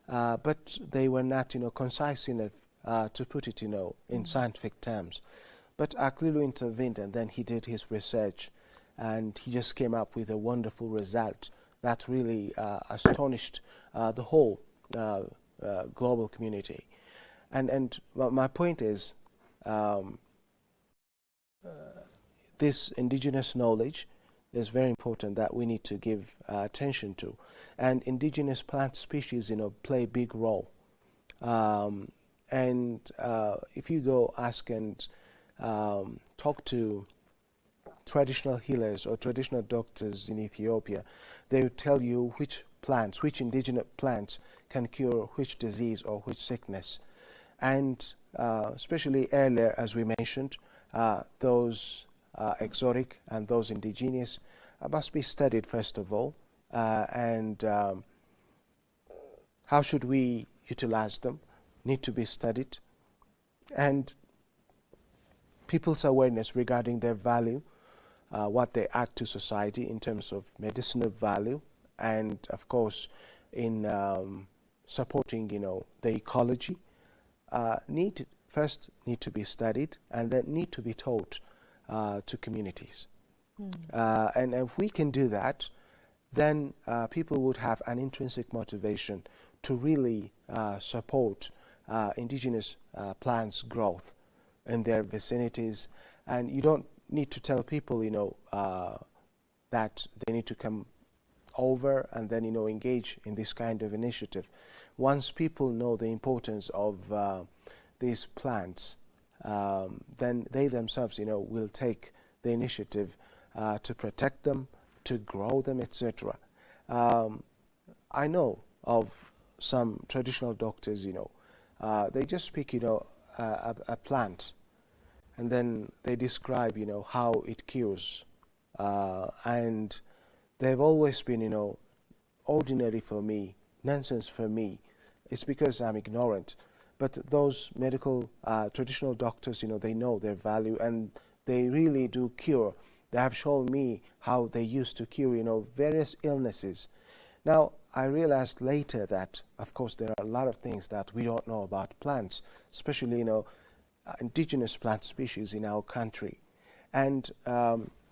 but they were not, concise enough to put it, in scientific terms. But Aklilu intervened, and then he did his research, and he just came up with a wonderful result that really astonished the whole global community. And my point is, this indigenous knowledge is very important that we need to give attention to, and indigenous plant species, play a big role. And if you go ask and talk to traditional healers or traditional doctors in Ethiopia, they will tell you which plants, which indigenous plants can cure which disease or which sickness. And especially earlier, as we mentioned, those exotic and those indigenous must be studied first of all, and how should we utilize them need to be studied, and people's awareness regarding their value, what they add to society in terms of medicinal value, and of course in supporting the ecology, need to be studied, and then need to be taught to communities. And if we can do that, then people would have an intrinsic motivation to really support indigenous plants' growth in their vicinities. And you don't need to tell people, that they need to come over and then, engage in this kind of initiative. Once people know the importance of these plants, then they themselves, will take the initiative to protect them, to grow them, etc. I know of some traditional doctors, they just speak, a plant, and then they describe, how it cures, and they've always been, ordinary for me, nonsense for me. It's because I'm ignorant. But those medical, traditional doctors, they know their value, and they really do cure. They have shown me how they used to cure, various illnesses. Now, I realized later that, of course, there are a lot of things that we don't know about plants, especially, indigenous plant species in our country. And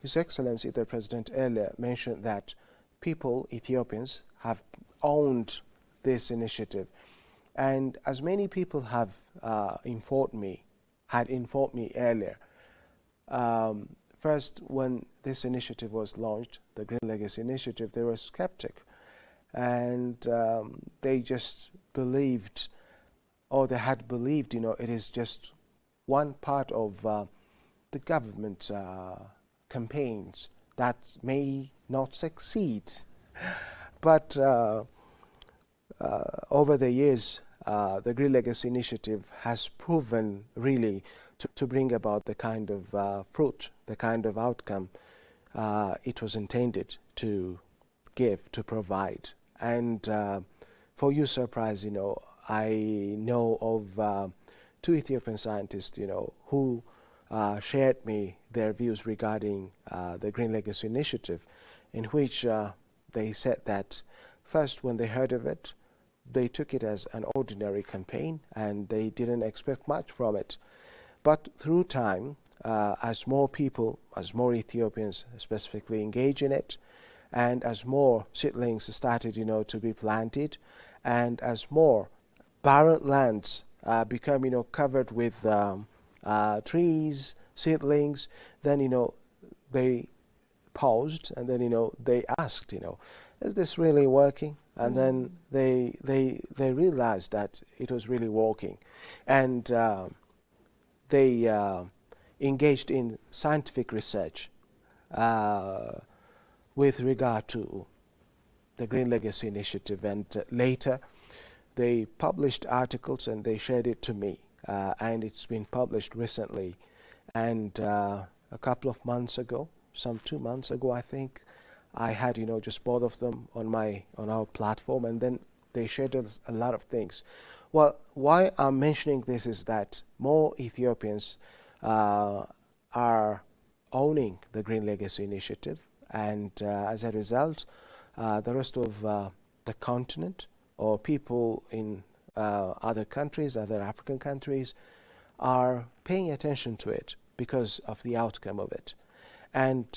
His Excellency, the President, earlier mentioned that people, Ethiopians, have owned this initiative. And as many people have informed me earlier, first, when this initiative was launched, the Green Legacy Initiative, they were skeptic. And they just believed, or they had believed, it is just one part of the government campaigns that may not succeed. But over the years, the Green Legacy Initiative has proven really to bring about the kind of fruit, the kind of outcome it was intended to give, to provide. And for your surprise, I know of 2 Ethiopian scientists, who shared me their views regarding the Green Legacy Initiative, in which they said that first, when they heard of it, they took it as an ordinary campaign and they didn't expect much from it. But through time, as more people, as more Ethiopians specifically engage in it, and as more seedlings started, to be planted, and as more barren lands become, covered with trees, seedlings, then, they paused, and then, they asked, is this really working? And then they realized that it was really working, and they engaged in scientific research with regard to the Green Legacy Initiative, and later they published articles and they shared it to me, and it's been published recently, and a couple of months ago, some 2 months ago, I think, I had, just both of them on our platform, and then they shared us a lot of things. Well, why I'm mentioning this is that more Ethiopians are owning the Green Legacy Initiative, and as a result, the rest of the continent, or people in other countries, other African countries, are paying attention to it because of the outcome of it. And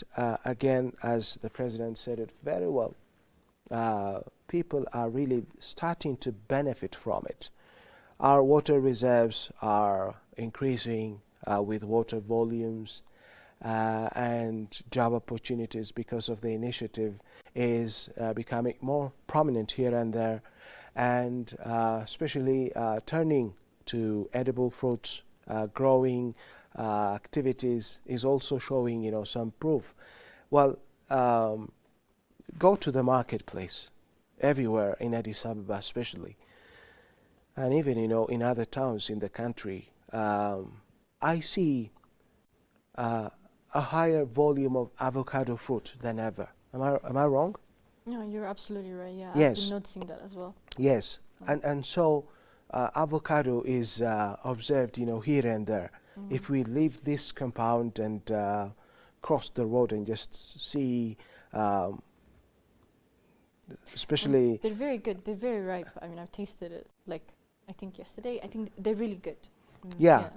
again, as the President said it very well, people are really starting to benefit from it. Our water reserves are increasing with water volumes, and job opportunities because of the initiative is becoming more prominent here and there, and especially turning to edible fruits, growing activities is also showing, some proof. Well, go to the marketplace everywhere in Addis Ababa especially, and even, in other towns in the country, I see a higher volume of avocado fruit than ever. Am I wrong? No, you're absolutely right. Yeah, Yes. I've been noticing that as well. Yes, and so avocado is observed, here and there. If we leave this compound and cross the road and just see, especially They're very good. They're very ripe. I mean, I've tasted it, I think yesterday. I think they're really good. Yeah.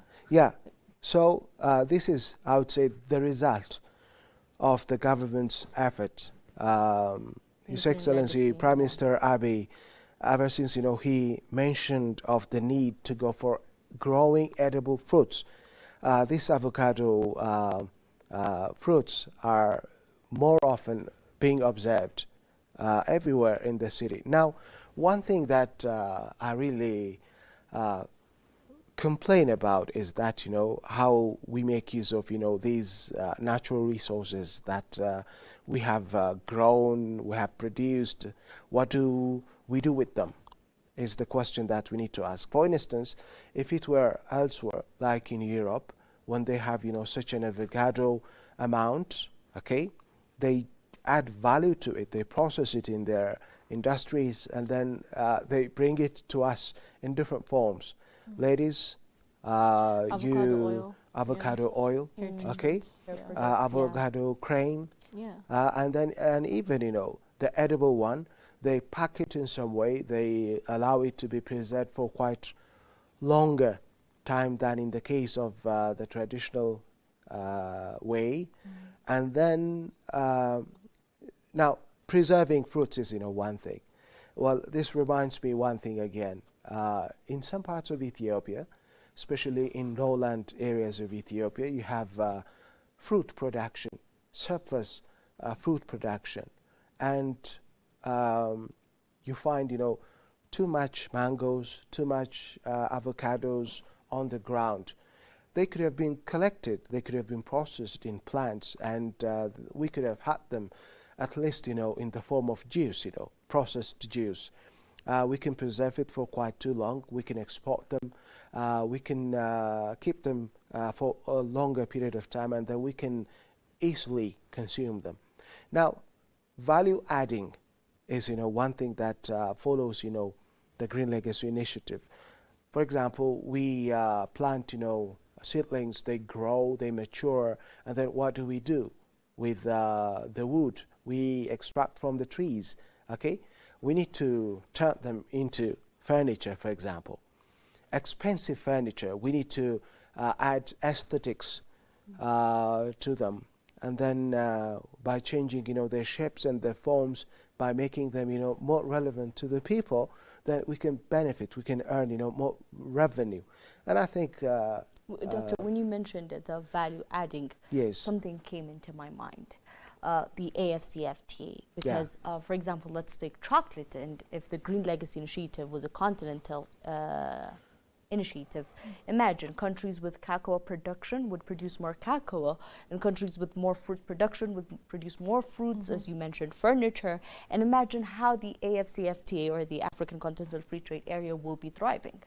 So this is, I would say, the result of the government's effort. His Excellency Prime Minister Abiy, ever since he mentioned of the need to go for growing edible fruits, these avocado fruits are more often being observed everywhere in the city. Now, one thing that I really complain about is that how we make use of these natural resources that we have grown, we have produced. What do we do with them is the question that we need to ask. For instance, if it were elsewhere, like in Europe, when they have such an avocado amount, okay, they add value to it, they process it in their industries, and then they bring it to us in different forms. Ladies, avocado oil, okay, avocado cream, and even the edible one, they pack it in some way, they allow it to be preserved for quite longer time than in the case of the traditional way. And then now preserving fruits is one thing. Well, this reminds me one thing again. In some parts of Ethiopia, especially in lowland areas of Ethiopia, you have fruit production, surplus fruit production, and you find too much mangoes, too much avocados on the ground. They could have been collected, they could have been processed in plants, and we could have had them at least in the form of juice, processed juice. We can preserve it for quite too long, we can export them, we can keep them for a longer period of time, and then we can easily consume them. Now, value adding is one thing that follows the Green Legacy Initiative. For example, we plant seedlings, they grow, they mature, and then what do we do with the wood we extract from the trees? Okay, we need to turn them into furniture, for example. Expensive furniture, we need to add aesthetics to them, and then by changing, their shapes and their forms, by making them, more relevant to the people, then we can benefit, we can earn, more revenue. And I think, Doctor, when you mentioned the value adding, yes, something came into my mind. The AFCFTA, because, for example, let's take chocolate, and if the Green Legacy Initiative was a continental initiative, imagine countries with cacao production would produce more cacao, and countries with more fruit production would produce more fruits, as you mentioned, furniture, and imagine how the AFCFTA, or the African Continental Free Trade Area, will be thriving.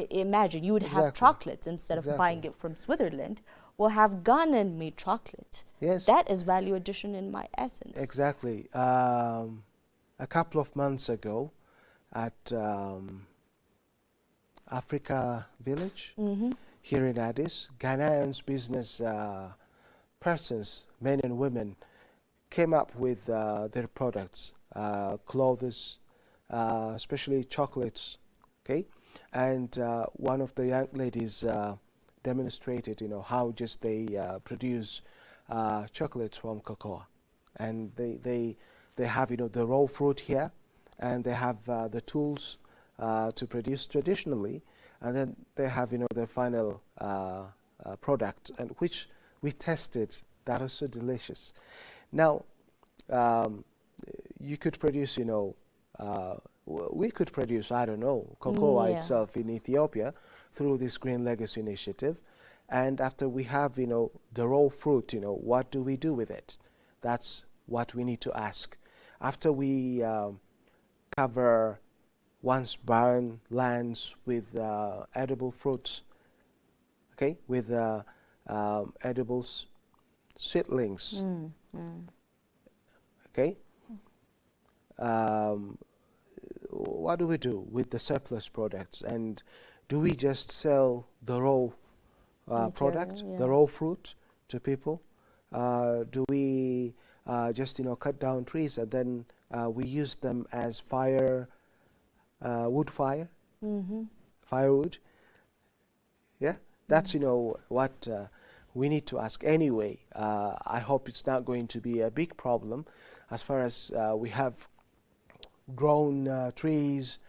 Imagine you would have chocolates instead of buying it from Switzerland. We'll have Ghanaian-made chocolate. Yes. That is value addition in my essence. Exactly. A couple of months ago at Africa Village here in Addis, Ghanaians business persons, men and women, came up with their products, clothes, especially chocolates, okay? And one of the young ladies demonstrated, how just they produce chocolates from cocoa, and they have, the raw fruit here, and they have the tools to produce traditionally, and then they have, the final product, and which we tested. That was so delicious. Now, you could produce, we could produce, I don't know, cocoa itself in Ethiopia through this Green Legacy Initiative. And after we have, the raw fruit, what do we do with it? That's what we need to ask. After we cover once barren lands with edible fruits, okay, with edible seedlings, okay, what do we do with the surplus products? And do we just sell the raw product, the raw fruit to people? Do we just, cut down trees and then we use them as firewood? Yeah, that's, what we need to ask anyway. I hope it's not going to be a big problem as far as we have grown trees.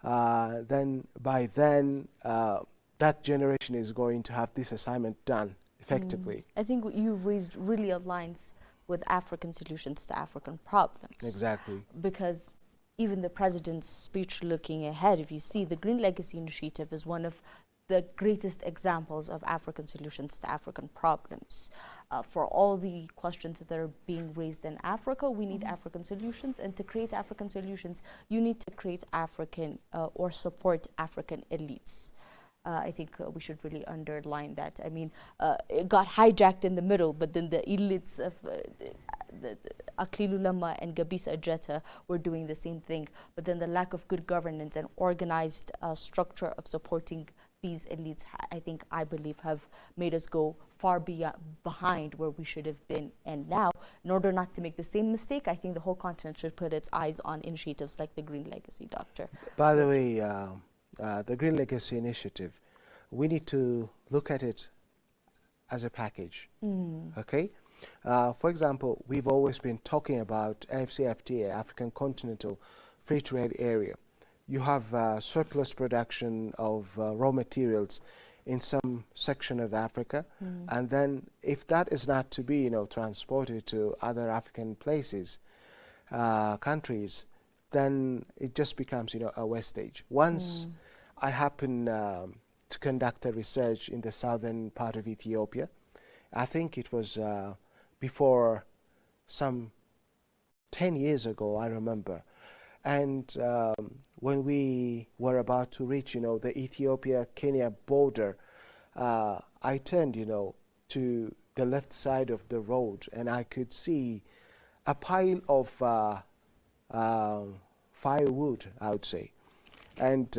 Then by then that generation is going to have this assignment done effectively. I think what you've raised really aligns with African solutions to African problems. Exactly. Because even the president's speech looking ahead, if you see, the Green Legacy Initiative is one of the greatest examples of African solutions to African problems. For all the questions that are being raised in Africa, we need African solutions, and to create African solutions, you need to create African or support African elites. I think we should really underline that. I mean, it got hijacked in the middle, but then the elites of Aklilu Lama and Gabisa Ajeta were doing the same thing. But then the lack of good governance and organized structure of supporting these elites, I believe, have made us go far behind where we should have been. And now, in order not to make the same mistake, I think the whole continent should put its eyes on initiatives like the Green Legacy, Doctor. By the way, the Green Legacy Initiative, we need to look at it as a package, okay? For example, we've always been talking about AFCFTA, African Continental Free Trade Area. You have surplus production of raw materials in some section of Africa, and then if that is not to be, transported to other African places, countries, then it just becomes, a wastage. Once I happened to conduct a research in the southern part of Ethiopia, I think it was before some 10 years ago, I remember. And when we were about to reach, the Ethiopia-Kenya border, I turned, to the left side of the road, and I could see a pile of firewood, I would say. And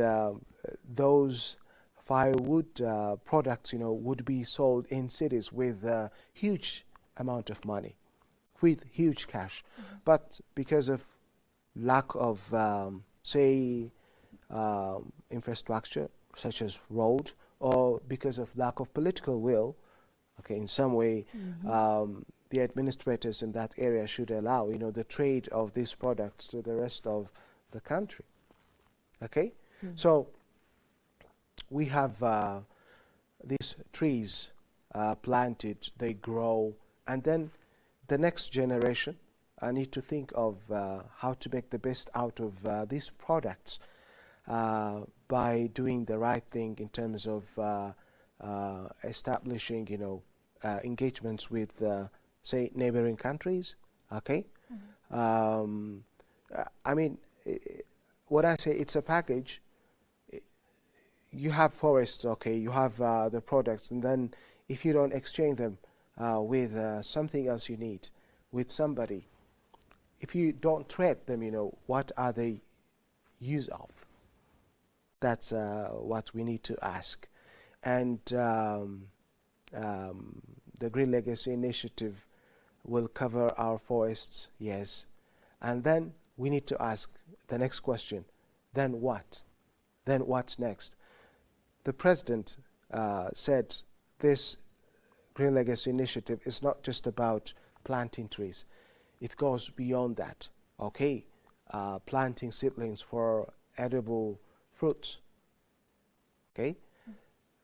those firewood products, would be sold in cities with a huge amount of money, with huge cash. But because of lack of, say, infrastructure, such as road, or because of lack of political will, Okay, in some way, the administrators in that area should allow, the trade of these products to the rest of the country. Okay, so we have these trees planted, they grow, and then the next generation need to think of how to make the best out of these products by doing the right thing in terms of establishing, engagements with, say, neighboring countries. Okay, I mean, when I say it's a package, you have forests, okay, you have the products, and then if you don't exchange them with something else you need, with somebody, if you don't trade them, what are they use of? That's what we need to ask. And the Green Legacy Initiative will cover our forests, yes. And then we need to ask the next question, then what? Then what's next? The President said this Green Legacy Initiative is not just about planting trees. It goes beyond that, okay? Planting seedlings for edible fruits, okay?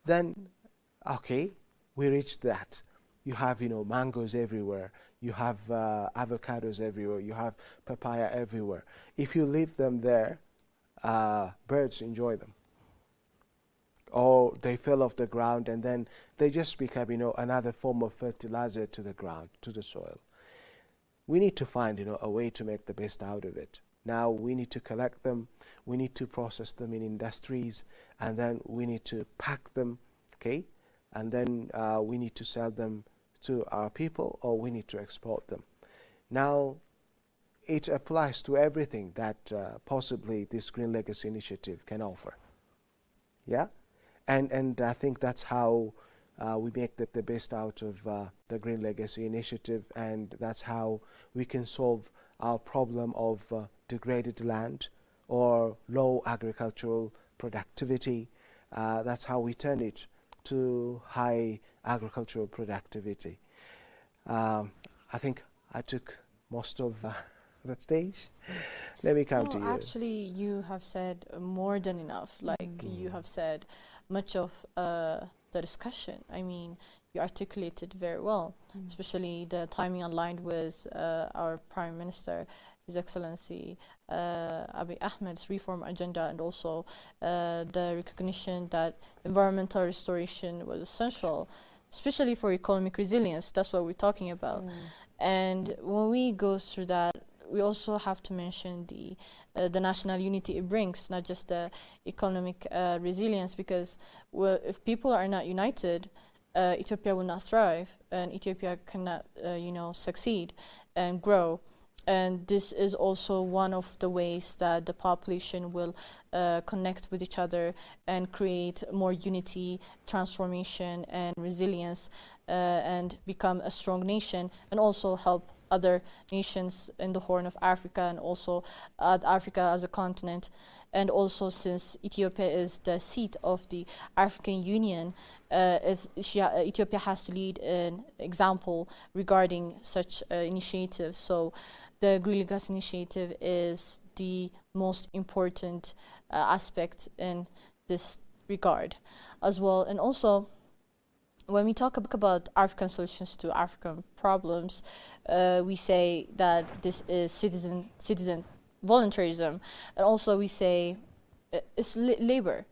Then, okay, we reached that. You have, mangoes everywhere. You have avocados everywhere. You have papaya everywhere. If you leave them there, birds enjoy them. Or they fell off the ground and then they just become, another form of fertilizer to the ground, to the soil. We need to find, a way to make the best out of it. Now we need to collect them, we need to process them in industries, and then we need to pack them, okay? And then we need to sell them to our people, or we need to export them. Now it applies to everything that possibly this Green Legacy Initiative can offer. Yeah? And I think that's how we make the best out of the Green Legacy Initiative, and that's how we can solve our problem of degraded land or low agricultural productivity. That's how we turn it to high agricultural productivity. I think I took most of the stage. Let me come to you. Actually, you have said more than enough. Like you have said much of the discussion. I mean, you articulated very well, especially the timing aligned with our Prime Minister, His Excellency Abiy Ahmed's reform agenda, and also the recognition that environmental restoration was essential, especially for economic resilience. That's what we're talking about. And when we go through that, we also have to mention the national unity it brings, not just the economic resilience, because if people are not united, Ethiopia will not thrive, and Ethiopia cannot, succeed and grow. And this is also one of the ways that the population will connect with each other and create more unity, transformation, and resilience, and become a strong nation, and also help other nations in the Horn of Africa, and also Africa as a continent. And also, since Ethiopia is the seat of the African Union, Ethiopia has to lead an example regarding such initiatives. So the Green Legacy Initiative is the most important aspect in this regard as well. And also, when we talk about African solutions to African problems, we say that this is citizen voluntarism, and also we say it's labor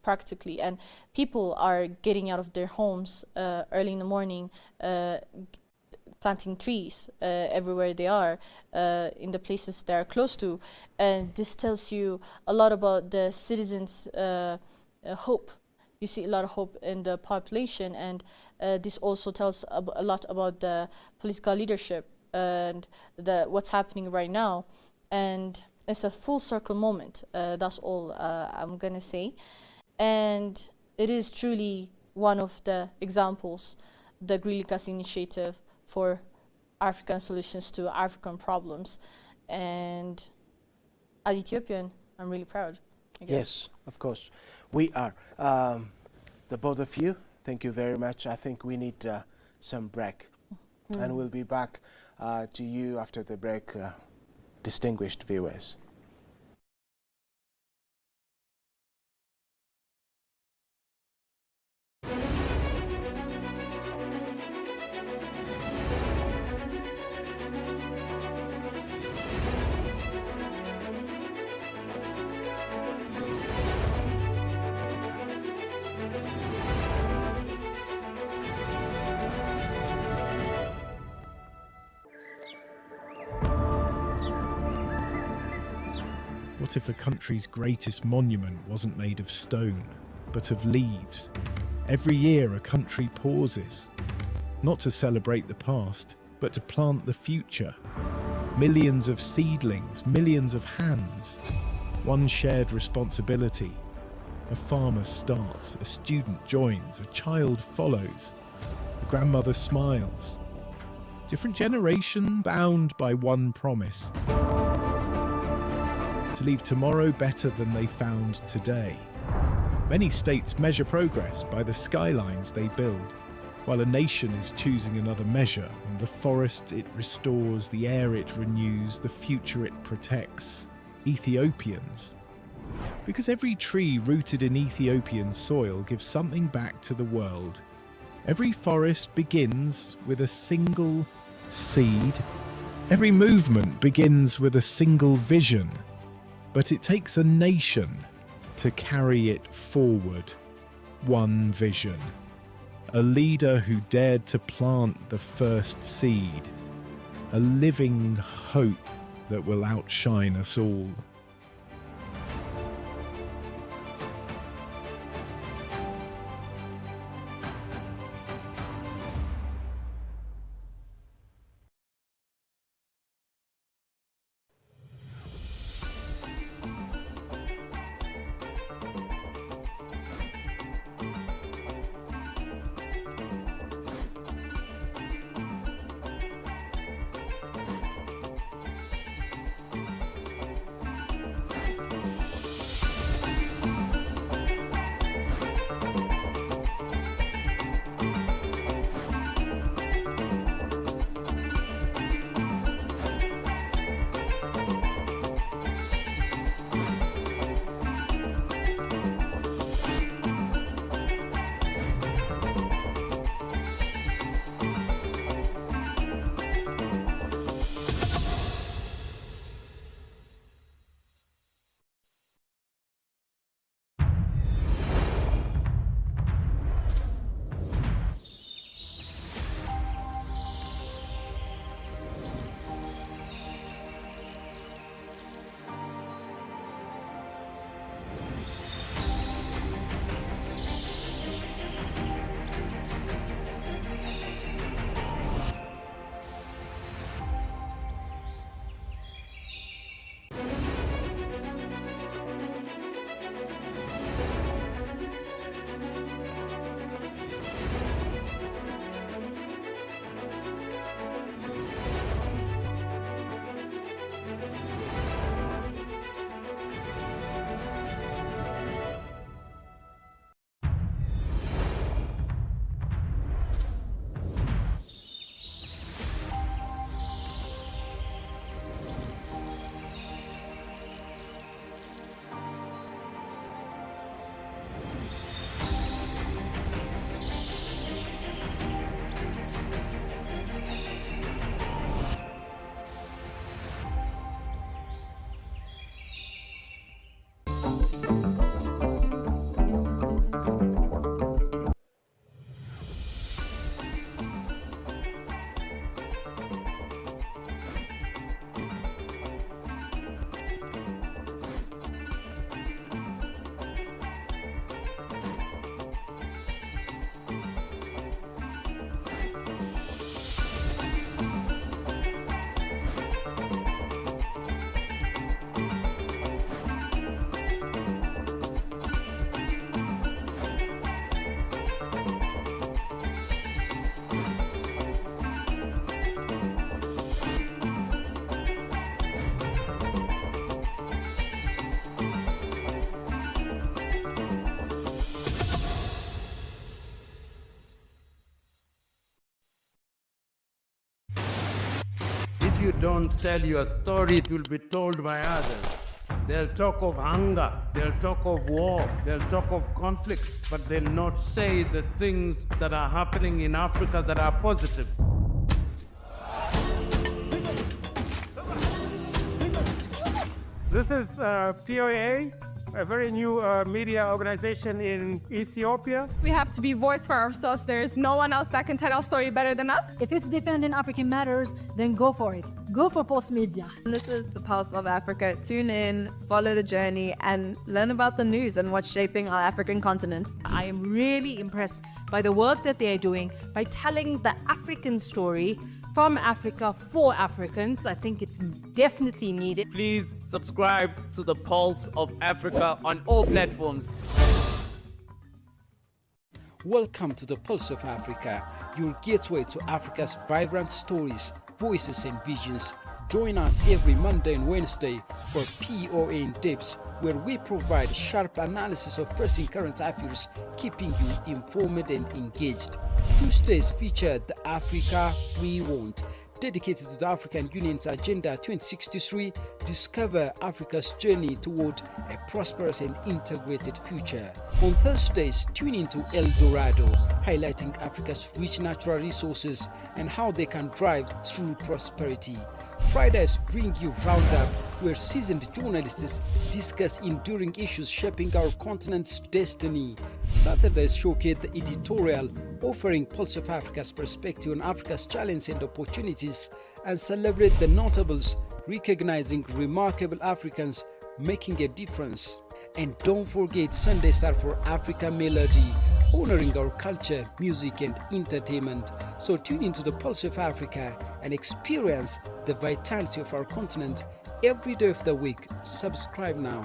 practically, and people are getting out of their homes early in the morning, planting trees everywhere they are, in the places they are close to, and this tells you a lot about the citizens' hope. You see a lot of hope in the population, and this also tells a lot about the political leadership and what's happening right now. And it's a full circle moment. That's all I'm gonna say. And it is truly one of the examples, the Green Legacy Initiative, for African solutions to African problems. And as Ethiopian, I'm really proud. Yes, of course. We are. The both of you, thank you very much. I think we need some break. And we'll be back to you after the break, distinguished viewers. What if a country's greatest monument wasn't made of stone, but of leaves? Every year a country pauses, not to celebrate the past, but to plant the future. Millions of seedlings, millions of hands, one shared responsibility. A farmer starts, a student joins, a child follows, a grandmother smiles. Different generation bound by one promise: to leave tomorrow better than they found today. Many states measure progress by the skylines they build, while a nation is choosing another measure, and the forest it restores, the air it renews, the future it protects. Ethiopians. Because every tree rooted in Ethiopian soil gives something back to the world. Every forest begins with a single seed. Every movement begins with a single vision. But it takes a nation to carry it forward. One vision. A leader who dared to plant the first seed. A living hope that will outshine us all. If you don't tell your story, it will be told by others. They'll talk of hunger, they'll talk of war, they'll talk of conflict, but they'll not say the things that are happening in Africa that are positive. This is POA, a very new media organization in Ethiopia. We have to be voice for ourselves. There is no one else that can tell our story better than us. If it's defending African matters, then go for it. Go for Pulse Media. This is the Pulse of Africa. Tune in, follow the journey, and learn about the news and what's shaping our African continent. I am really impressed by the work that they are doing by telling the African story from Africa for Africans. I think it's definitely needed. Please subscribe to the Pulse of Africa on all platforms. Welcome to the Pulse of Africa, your gateway to Africa's vibrant stories, voices and visions. Join us every Monday and Wednesday for POA in Depth, where we provide sharp analysis of pressing current affairs, keeping you informed and engaged. Tuesdays feature the Africa We Want, dedicated to the African Union's Agenda 2063, discover Africa's journey toward a prosperous and integrated future. On Thursdays, tune into El Dorado, highlighting Africa's rich natural resources and how they can drive true prosperity. Fridays bring you Roundup, where seasoned journalists discuss enduring issues shaping our continent's destiny. Saturdays showcase the editorial, offering Pulse of Africa's perspective on Africa's challenges and opportunities, and celebrate the notables, recognizing remarkable Africans making a difference. And don't forget Sundays are for Africa Melody, honoring our culture, music and entertainment. So tune into the Pulse of Africa and experience the vitality of our continent every day of the week. Subscribe now.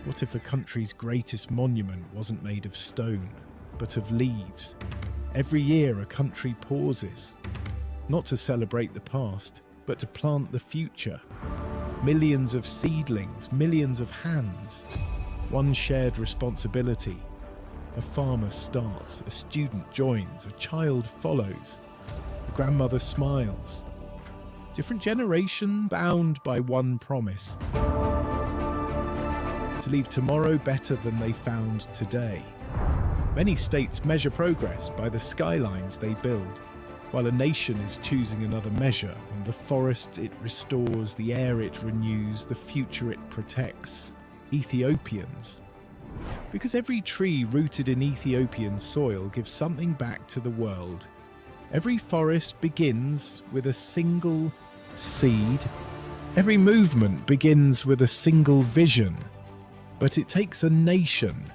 What if a country's greatest monument wasn't made of stone, but of leaves? Every year a country pauses, not to celebrate the past, but to plant the future. Millions of seedlings, millions of hands, one shared responsibility. A farmer starts, a student joins, a child follows, a grandmother smiles. Different generation bound by one promise: to leave tomorrow better than they found today. Many states measure progress by the skylines they build, while a nation is choosing another measure on the forest it restores, the air it renews, the future it protects. Ethiopians. Because every tree rooted in Ethiopian soil gives something back to the world. Every forest begins with a single seed. Every movement begins with a single vision. But it takes a nation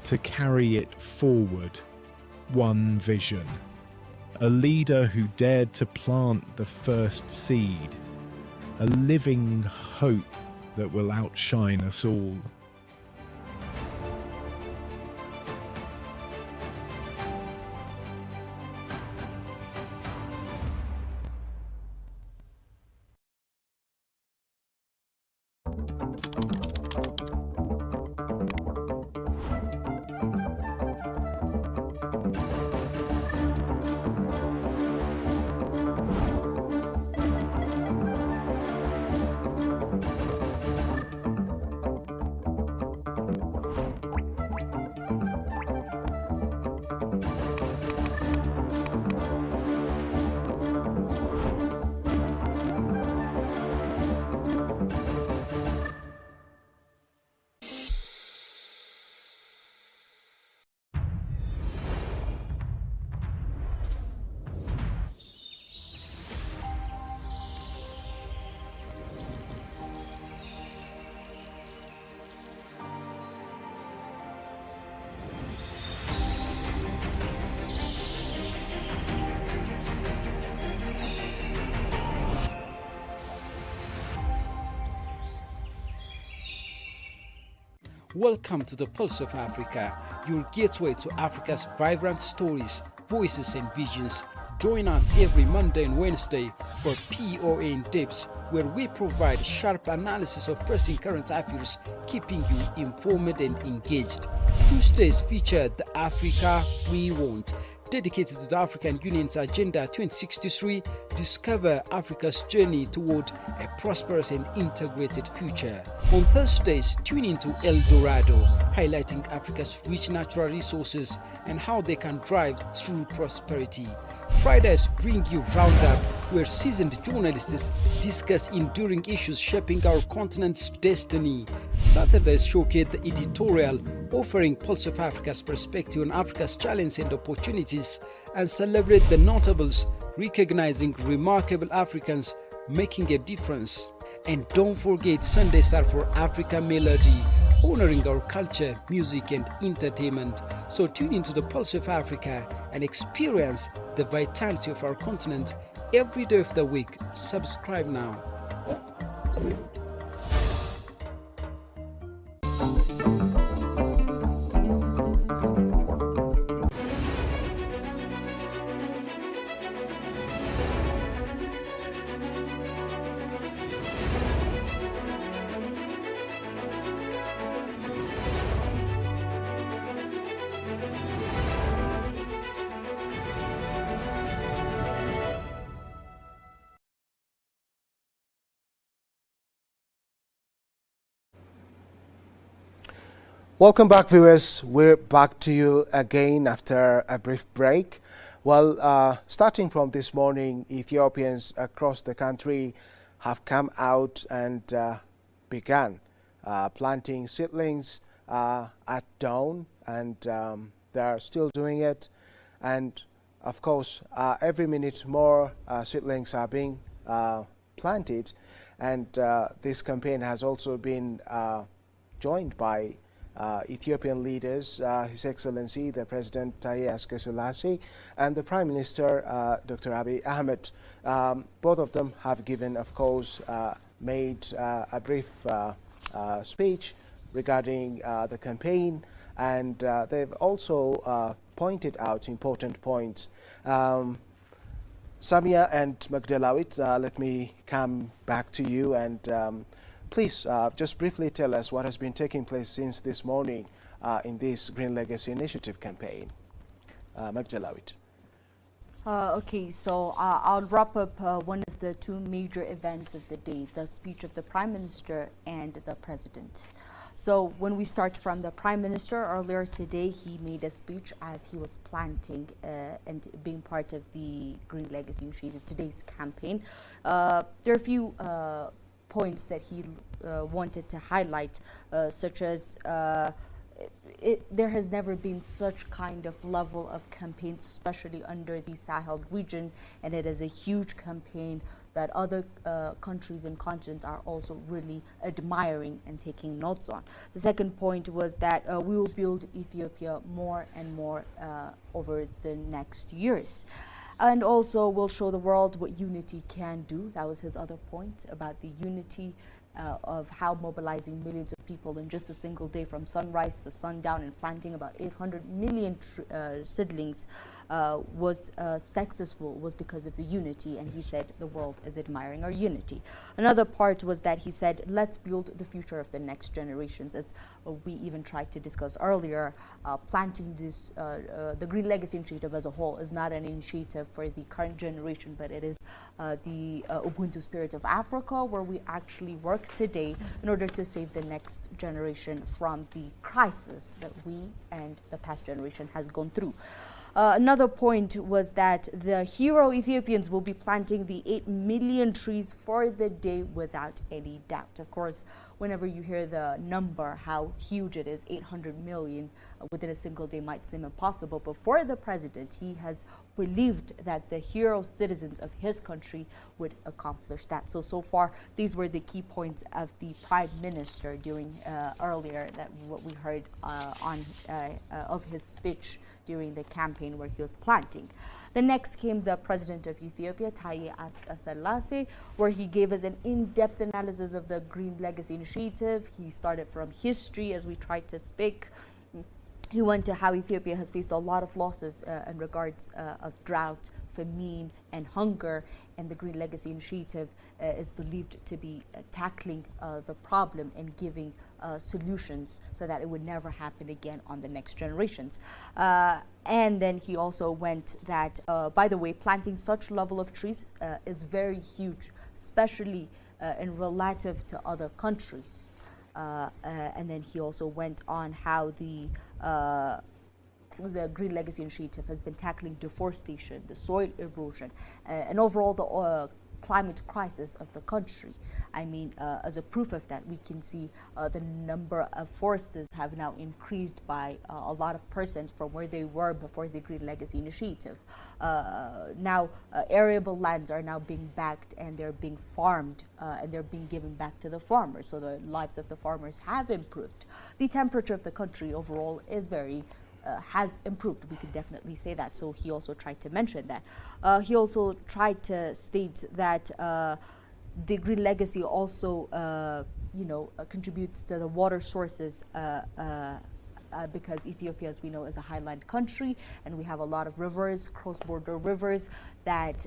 to carry it forward. One vision. A leader who dared to plant the first seed. A living hope that will outshine us all. Welcome to the Pulse of Africa, your gateway to Africa's vibrant stories, voices and visions. Join us every Monday and Wednesday for POA in Depth, where we provide sharp analysis of pressing current affairs, keeping you informed and engaged. Tuesdays feature the Africa We Want, dedicated to the African Union's Agenda 2063, discover Africa's journey toward a prosperous and integrated future. On Thursdays, tune into El Dorado, highlighting Africa's rich natural resources and how they can drive true prosperity. Fridays bring you Roundup, where seasoned journalists discuss enduring issues shaping our continent's destiny. Saturdays showcase the editorial, offering Pulse of Africa's perspective on Africa's challenges and opportunities, and celebrate the notables, recognizing remarkable Africans making a difference. And don't forget, Sundays are for Africa Melody, honoring our culture, music and entertainment. So tune into the Pulse of Africa and experience the vitality of our continent every day of the week. Subscribe now. Welcome back, viewers. We're back to you again after a brief break. Well, starting from this morning, Ethiopians across the country have come out and began planting seedlings at dawn, and they are still doing it. And of course, every minute more seedlings are being planted, and this campaign has also been joined by Ethiopian leaders, His Excellency the President Taye Askeselasi and the Prime Minister Dr. Abiy Ahmed. Both of them have given, of course, made a brief speech regarding the campaign, and they've also pointed out important points. Samia and Magdalawit, let me come back to you, and please just briefly tell us what has been taking place since this morning in this Green Legacy Initiative campaign. Magdalawit. Okay, so I'll wrap up one of the two major events of the day, the speech of the Prime Minister and the President. So when we start from the Prime Minister, earlier today he made a speech as he was planting and being part of the Green Legacy Initiative, today's campaign. There are a few points that he wanted to highlight, such as there has never been such kind of level of campaigns, especially under the Sahel region, and it is a huge campaign that other countries and continents are also really admiring and taking notes on. The second point was that we will build Ethiopia more and more over the next years. And also we'll show the world what unity can do. That was his other point about the unity of how mobilizing millions of people in just a single day from sunrise to sundown and planting about 800 million seedlings was successful was because of the unity, and he said the world is admiring our unity. Another part was that he said let's build the future of the next generations, as we even tried to discuss earlier. Planting this the Green Legacy Initiative as a whole is not an initiative for the current generation, but it is the Ubuntu spirit of Africa, where we actually work today in order to save the next generation from the crisis that we and the past generation has gone through. Another point was that the hero Ethiopians will be planting the 8 million trees for the day without any doubt. Of course, whenever you hear the number, how huge it is, 800 million within a single day might seem impossible. But for the president, he has believed that the hero citizens of his country would accomplish that. So far, these were the key points of the Prime Minister during earlier, that what we heard of his speech during the campaign where he was planting. The next came the President of Ethiopia, Taye Askeselasi, where he gave us an in-depth analysis of the Green Legacy Initiative. He started from history, as we tried to speak, he went to how Ethiopia has faced a lot of losses in regards of drought, famine, and hunger, and the Green Legacy Initiative is believed to be tackling the problem and giving solutions so that it would never happen again on the next generations. And then he also went that, by the way, planting such level of trees is very huge, especially in relative to other countries. And then he also went on how the Green Legacy Initiative has been tackling deforestation, the soil erosion, and overall the climate crisis of the country. I mean, as a proof of that, we can see the number of forests have now increased by a lot of percent from where they were before the Green Legacy Initiative. Now, arable lands are now being backed and they're being farmed and they're being given back to the farmers. So the lives of the farmers have improved. The temperature of the country overall is very has improved. We can definitely say that. So he also tried to mention that. He also tried to state that the Green Legacy also, contributes to the water sources because Ethiopia, as we know, is a highland country, and we have a lot of rivers, cross-border rivers that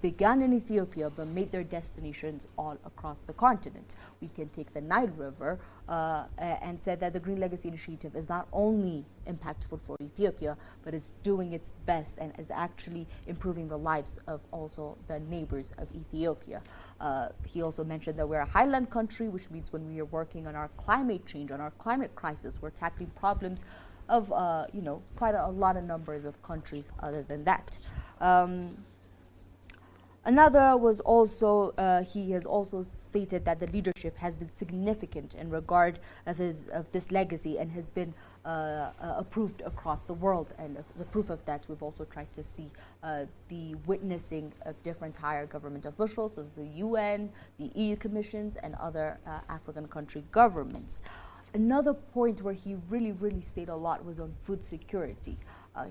began in Ethiopia but made their destinations all across the continent. We can take the Nile River and said that the Green Legacy Initiative is not only impactful for Ethiopia, but is doing its best and is actually improving the lives of also the neighbors of Ethiopia. He also mentioned that we're a highland country, which means when we are working on our climate change, on our climate crisis, we're tackling problems of, quite a lot of numbers of countries other than that. Another was also, he has also stated that the leadership has been significant in regard of this legacy and has been approved across the world. And as a proof of that, we've also tried to see the witnessing of different higher government officials, as the UN, the EU commissions, and other African country governments. Another point where he really stayed a lot was on food security.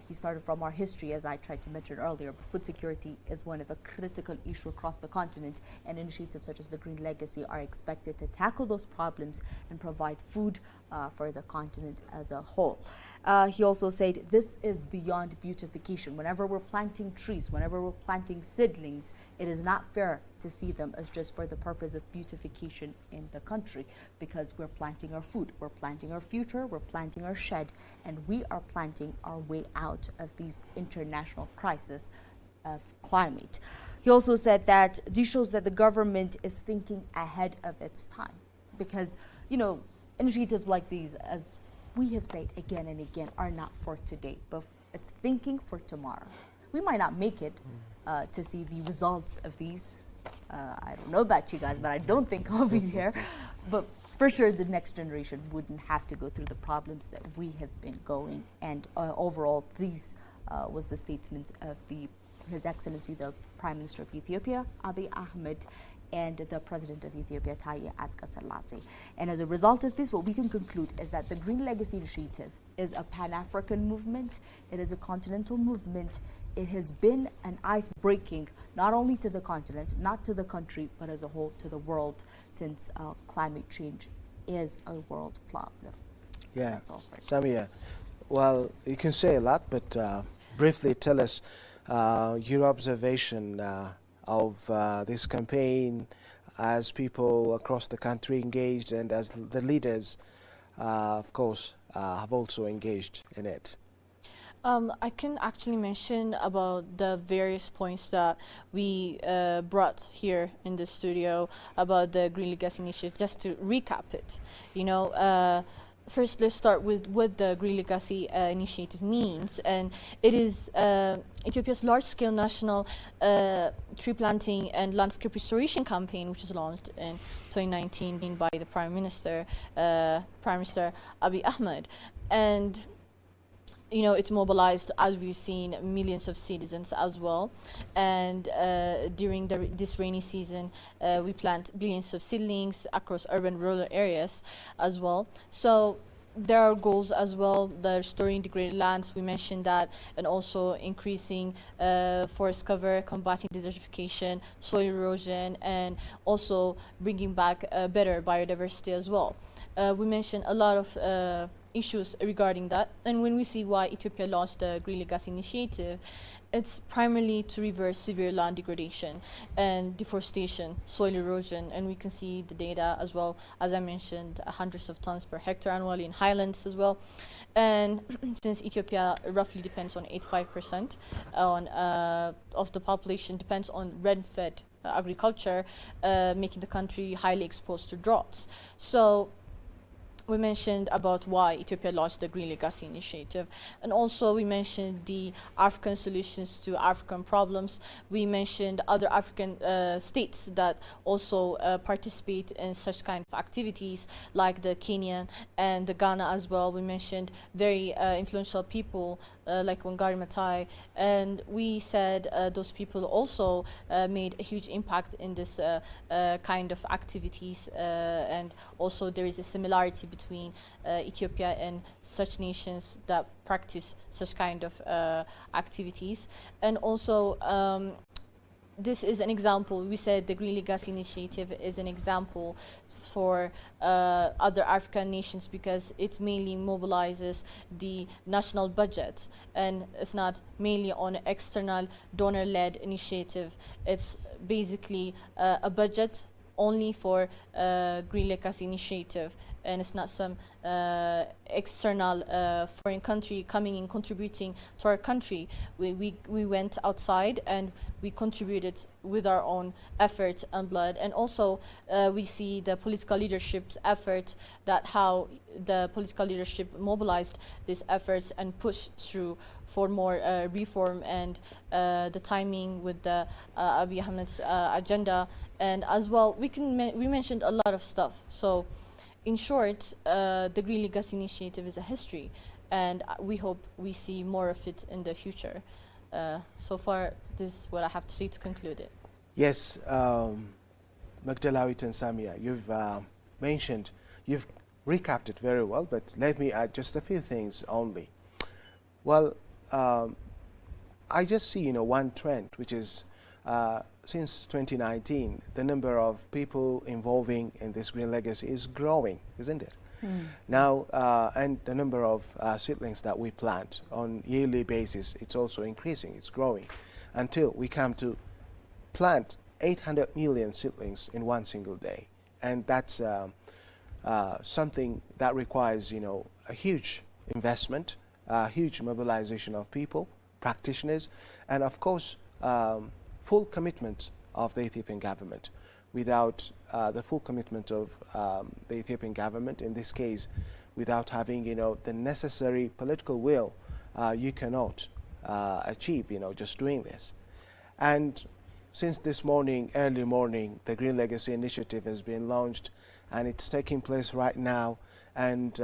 He started from our history, as I tried to mention earlier, but food security is one of a critical issue across the continent, and initiatives such as the Green Legacy are expected to tackle those problems and provide food for the continent as a whole. He also said this is beyond beautification. Whenever we're planting trees, whenever we're planting seedlings, it is not fair to see them as just for the purpose of beautification in the country, because we're planting our food, we're planting our future, we're planting our shed, and we are planting our way out of these international crises of climate. He also said that this shows that the government is thinking ahead of its time, because, initiatives like these, as we have said again and again, are not for today, but it's thinking for tomorrow. We might not make it to see the results of these. I don't know about you guys, but I don't think I'll be there. But for sure, the next generation wouldn't have to go through the problems that we have been going. And overall, these was the statement of His Excellency, the Prime Minister of Ethiopia, Abiy Ahmed, and the President of Ethiopia, Taye Asqaselassie. And as a result of this, what we can conclude is that the Green Legacy Initiative is a Pan-African movement. It is a continental movement. It has been an ice-breaking, not only to the continent, not to the country, but as a whole to the world, since climate change is a world problem. Yeah, that's all for Samia. Well, you can say a lot, but briefly tell us your observation of this campaign as people across the country engaged and as the leaders, of course, have also engaged in it. I can actually mention about the various points that we brought here in the studio about the Green Legacy Initiative, just to recap it. First, let's start with what the Green Legacy Initiative means. And it is Ethiopia's large-scale national tree planting and landscape restoration campaign, which was launched in 2019 by the Prime Minister Abiy Ahmed. And it's mobilized, as we've seen, millions of citizens as well. And during this rainy season, we plant billions of seedlings across urban rural areas as well. So there are goals as well, the restoring degraded lands, we mentioned that, and also increasing forest cover, combating desertification, soil erosion, and also bringing back better biodiversity as well. We mentioned a lot of issues regarding that. And when we see why Ethiopia launched the Green Legacy Initiative, it's primarily to reverse severe land degradation and deforestation, soil erosion, and we can see the data as well, as I mentioned, hundreds of tons per hectare annually in highlands as well. And since Ethiopia roughly depends on 85% of the population depends on rain-fed agriculture, making the country highly exposed to droughts. So we mentioned about why Ethiopia launched the Green Legacy Initiative. And also we mentioned the African solutions to African problems. We mentioned other African states that also participate in such kind of activities, like the Kenyan and the Ghana as well. We mentioned very influential people like Wangari Maathai. And we said those people also made a huge impact in this kind of activities. And also there is a similarity between Ethiopia and such nations that practice such kind of activities. And also this is an example. We said the Green Legacy Initiative is an example for other African nations because it mainly mobilizes the national budget, and it's not mainly on an external donor-led initiative. It's basically a budget only for Green Legacy Initiative, and it's not some external foreign country coming and contributing to our country. We went outside and we contributed with our own effort and blood. And also we see the political leadership's effort, that how the political leadership mobilized these efforts and pushed through for more reform, and the timing with the Abiy Ahmed's agenda. And as well, we mentioned a lot of stuff. So in short, the Green Legacy Initiative is a history, and we hope we see more of it in the future. So far, this is what I have to say to conclude it. Yes, Magdalawit and Samia, you've mentioned, you've recapped it very well, but let me add just a few things only. Well, I just see, one trend, which is since 2019, the number of people involving in this green legacy is growing, isn't it? Now, and the number of seedlings that we plant on yearly basis, it's also increasing, it's growing, until we come to plant 800 million seedlings in one single day. And that's something that requires, a huge investment, a huge mobilization of people, practitioners, and of course, full commitment of the Ethiopian government. Without the full commitment of the Ethiopian government, in this case, without having, the necessary political will, you cannot achieve, just doing this. And since this morning, early morning, the Green Legacy Initiative has been launched, and it's taking place right now. And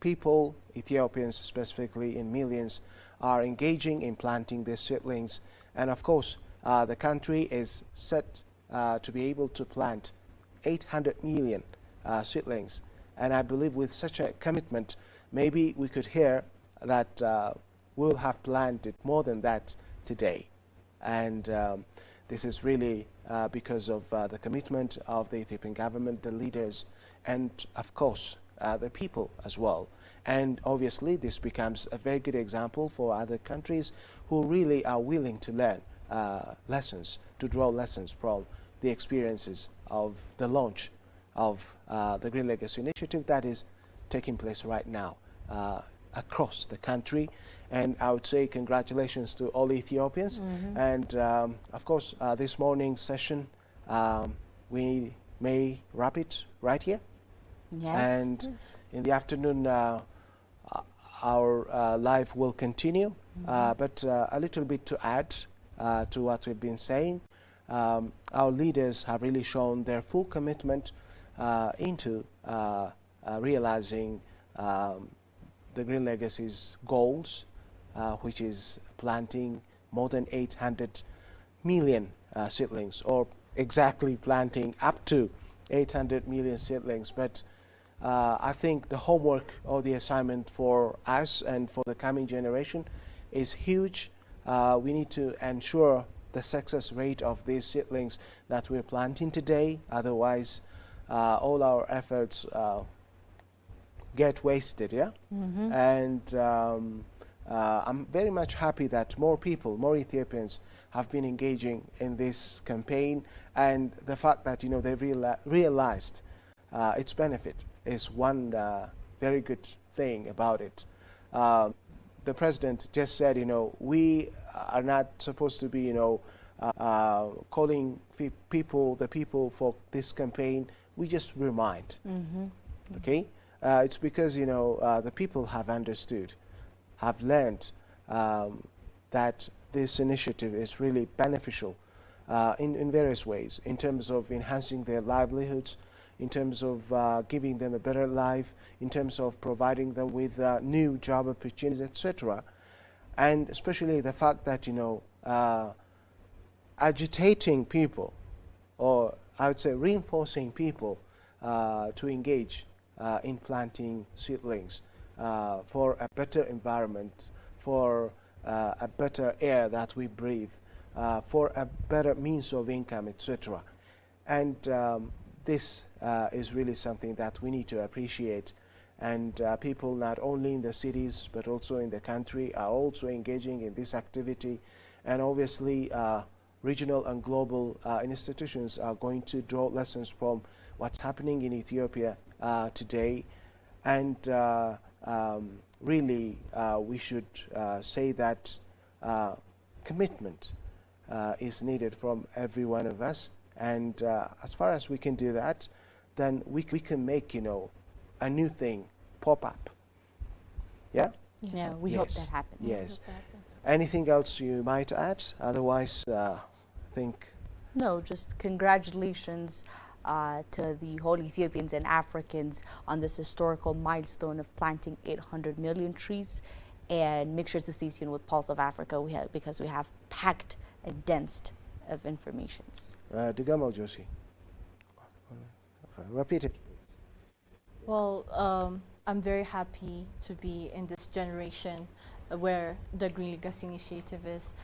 people, Ethiopians specifically in millions, are engaging in planting these seedlings. And of course, the country is set to be able to plant 800 million seedlings. And I believe with such a commitment, maybe we could hear that we'll have planted more than that today. And this is really because of the commitment of the Ethiopian government, the leaders, and of course, the people as well. And obviously, this becomes a very good example for other countries who really are willing to learn lessons, to draw lessons from the experiences of the launch of the Green Legacy Initiative that is taking place right now across the country. And I would say congratulations to all Ethiopians. And of course, this morning's session, we may wrap it right here. Yes. And in the afternoon, our live will continue. But a little bit to add to what we've been saying. Our leaders have really shown their full commitment into realizing the Green Legacy's goals, which is planting more than 800 million seedlings, or exactly planting up to 800 million seedlings. But I think the homework or the assignment for us and for the coming generation is huge. We need to ensure the success rate of these seedlings that we're planting today. Otherwise, all our efforts get wasted, yeah? And I'm very much happy that more people, more Ethiopians have been engaging in this campaign, and the fact that, you know, they realized its benefit is one very good thing about it. The president just said, you know, we are not supposed to be, you know, calling the people for this campaign. We just remind, okay? It's because, you know, the people have understood, have learned that this initiative is really beneficial in various ways, in terms of enhancing their livelihoods, in terms of giving them a better life, in terms of providing them with new job opportunities, etc. And especially the fact that, you know, agitating people, or I would say reinforcing people to engage in planting seedlings for a better environment, for a better air that we breathe, for a better means of income, etc. And this is really something that we need to appreciate. And people not only in the cities but also in the country are also engaging in this activity. And obviously regional and global institutions are going to draw lessons from what's happening in Ethiopia today. And really we should say that commitment is needed from every one of us. And as far as we can do that, then we can make, you know, a new thing pop up. Yeah? Yeah, we hope that happens. Yes. Anything else you might add? Otherwise, I think... No, just congratulations to the whole Ethiopians and Africans on this historical milestone of planting 800 million trees. And make sure to stay tuned with Pulse of Africa because we have packed and dense of informations. Digamo Josie. Repeat it. Well, I'm very happy to be in this generation where the Green Legacy Initiative is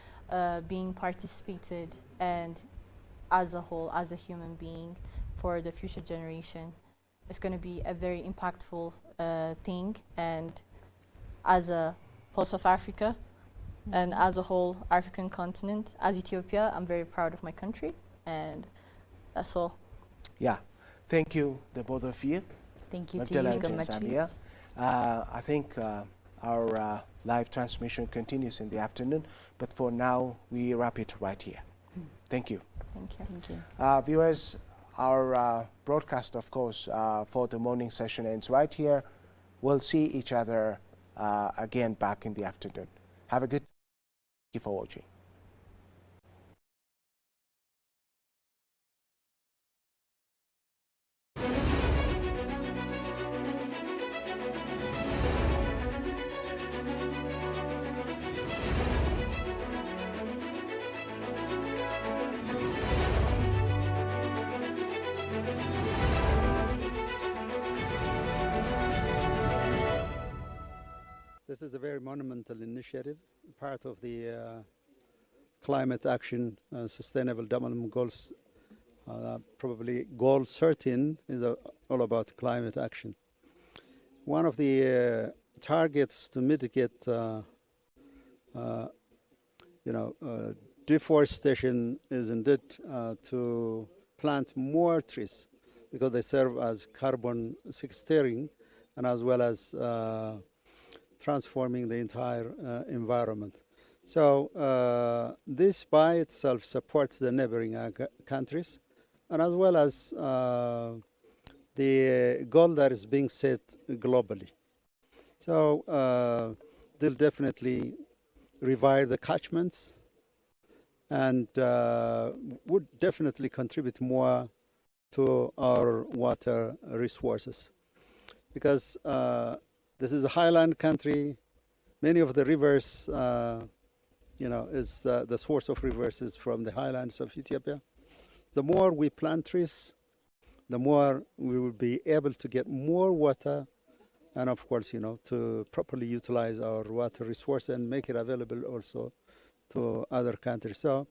being participated, and as a whole, as a human being, for the future generation. It's going to be a very impactful thing, and as a Pulse of Africa, and as a whole African continent, as Ethiopia, I'm very proud of my country, and that's all. Yeah, thank you, the both of you. Thank you, Magdala to you, and Samia. I think our live transmission continues in the afternoon, but for now, we wrap it right here. Thank you. Thank you. Thank you. Viewers, our broadcast, of course, for the morning session ends right here. We'll see each other again back in the afternoon. Have a good day. Thank you for watching. This is a very monumental initiative, part of the climate action, sustainable development goals. Probably goal 13 is all about climate action. One of the targets to mitigate, deforestation is indeed to plant more trees, because they serve as carbon sequestering and as well as transforming the entire environment. So this by itself supports the neighboring countries, and as well as the goal that is being set globally. So they'll definitely revive the catchments and would definitely contribute more to our water resources, because this is a highland country. Many of the rivers, is the source of rivers is from the highlands of Ethiopia. The more we plant trees, the more we will be able to get more water, and of course, to properly utilize our water resource and make it available also to other countries. So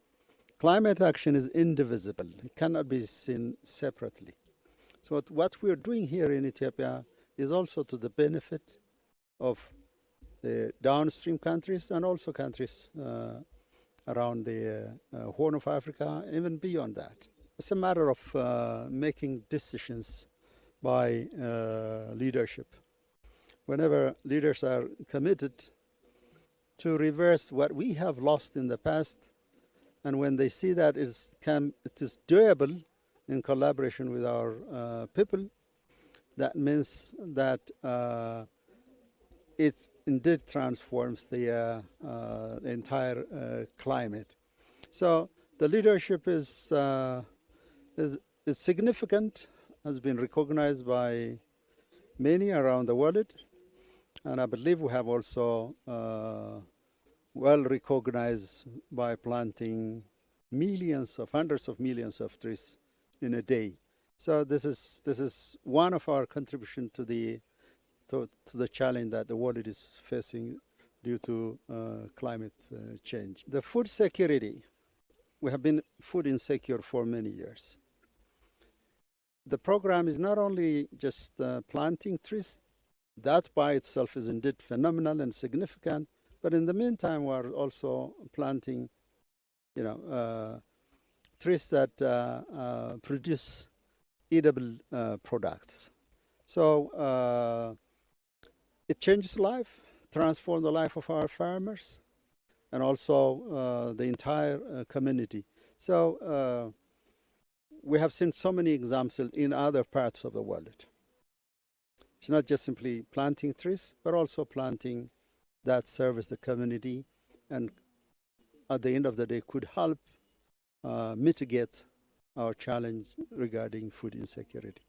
climate action is indivisible. It cannot be seen separately. So what we're doing here in Ethiopia is also to the benefit of the downstream countries and also countries around the Horn of Africa, even beyond that. It's a matter of making decisions by leadership. Whenever leaders are committed to reverse what we have lost in the past, and when they see that it is doable in collaboration with our people, that means that it indeed transforms the entire climate. So the leadership is significant, has been recognized by many around the world, and I believe we have also well recognized by planting hundreds of millions of trees in a day. So this is one of our contribution to the challenge that the world is facing due to climate change. The food security, we have been food insecure for many years. The program is not only just planting trees, that by itself is indeed phenomenal and significant, but in the meantime we're also planting, trees that produce eatable products. So it changes life, transforms the life of our farmers, and also the entire community. So we have seen so many examples in other parts of the world. It's not just simply planting trees, but also planting that serves the community, and at the end of the day could help mitigate our challenge regarding food insecurity.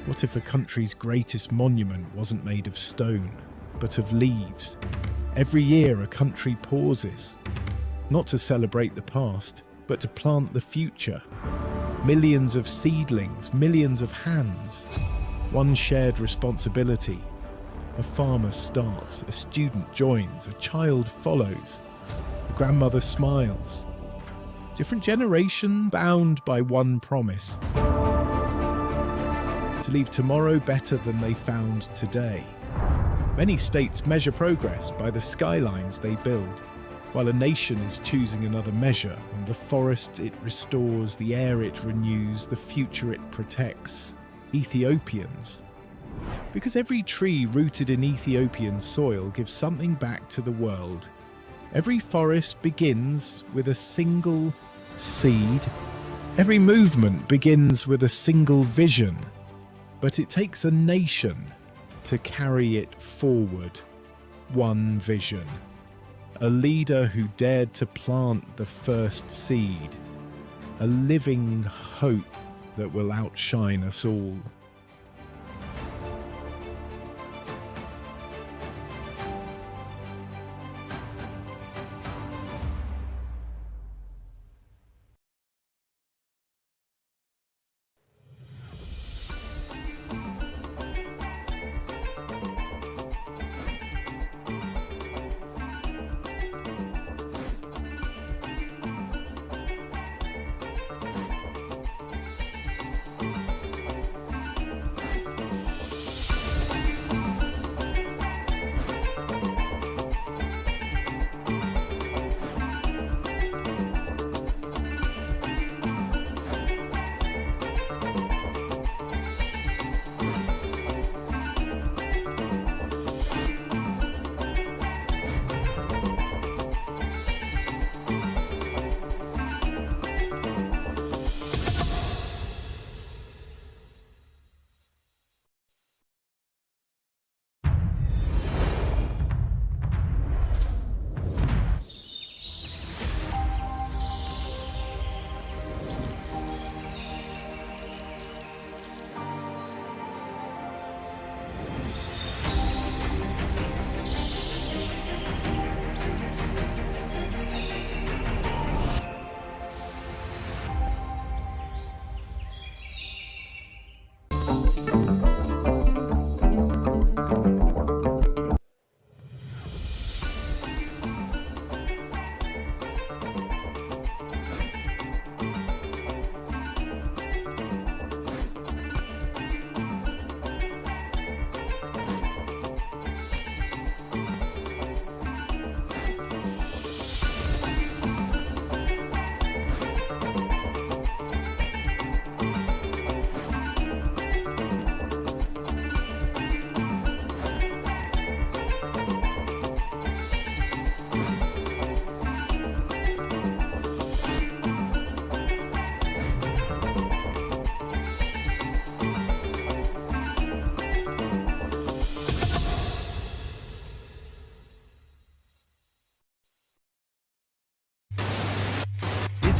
What if a country's greatest monument wasn't made of stone, but of leaves? Every year a country pauses, not to celebrate the past, but to plant the future. Millions of seedlings, millions of hands, one shared responsibility. A farmer starts, a student joins, a child follows, a grandmother smiles. Different generation bound by one promise: to leave tomorrow better than they found today. Many states measure progress by the skylines they build, while a nation is choosing another measure on the forest it restores, the air it renews, the future it protects. Ethiopians. Because every tree rooted in Ethiopian soil gives something back to the world. Every forest begins with a single seed. Every movement begins with a single vision. But it takes a nation to carry it forward. One vision. A leader who dared to plant the first seed. A living hope that will outshine us all.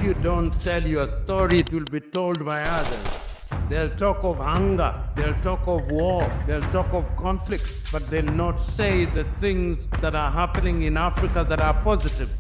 If you don't tell your story, it will be told by others. They'll talk of hunger, they'll talk of war, they'll talk of conflict, but they'll not say the things that are happening in Africa that are positive.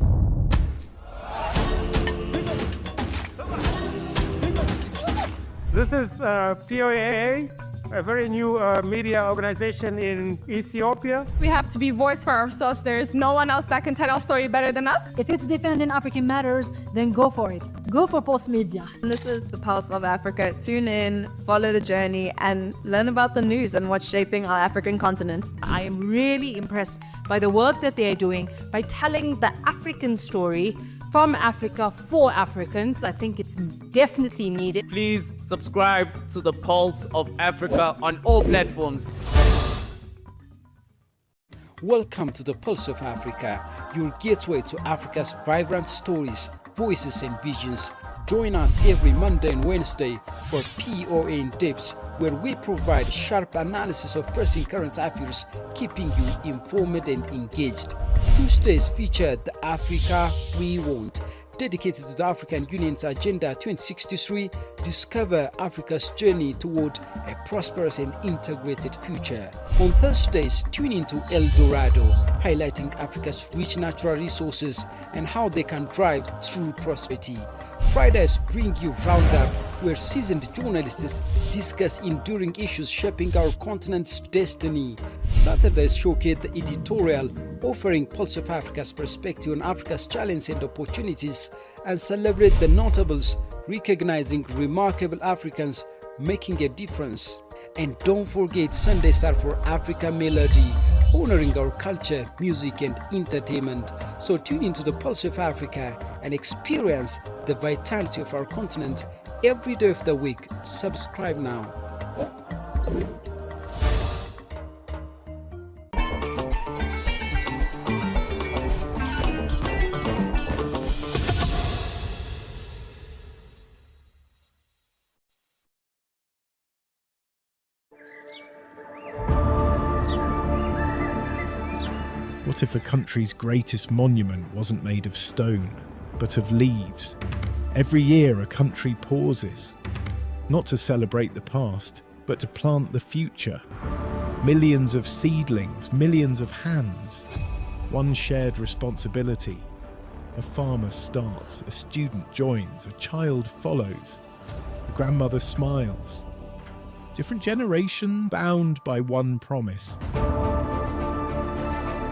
This is POA, a very new media organization in Ethiopia. We have to be voice for ourselves. There is no one else that can tell our story better than us. If it's defending African matters, then go for it. Go for Pulse Media. This is the Pulse of Africa. Tune in, follow the journey, and learn about the news and what's shaping our African continent. I am really impressed by the work that they are doing by telling the African story from Africa for Africans. I think it's definitely needed. Please subscribe to the Pulse of Africa on all platforms. Welcome to the Pulse of Africa, your gateway to Africa's vibrant stories, voices and visions. Join us every Monday and Wednesday for POA in Depth, where we provide sharp analysis of pressing current affairs, keeping you informed and engaged. Tuesdays feature the Africa We Want, dedicated to the African Union's Agenda 2063, discover Africa's journey toward a prosperous and integrated future. On Thursdays, tune into El Dorado, highlighting Africa's rich natural resources and how they can drive true prosperity. Fridays bring you Roundup, where seasoned journalists discuss enduring issues shaping our continent's destiny. Saturdays showcase the editorial, offering Pulse of Africa's perspective on Africa's challenges and opportunities, and celebrate the notables, recognizing remarkable Africans making a difference. And don't forget Sundays are for Africa Melody, honoring our culture, music and entertainment. So tune into the Pulse of Africa and experience the vitality of our continent every day of the week. Subscribe now. What if a country's greatest monument wasn't made of stone, but of leaves? Every year a country pauses, not to celebrate the past, but to plant the future. Millions of seedlings, millions of hands, one shared responsibility. A farmer starts, a student joins, a child follows, a grandmother smiles. Different generation bound by one promise: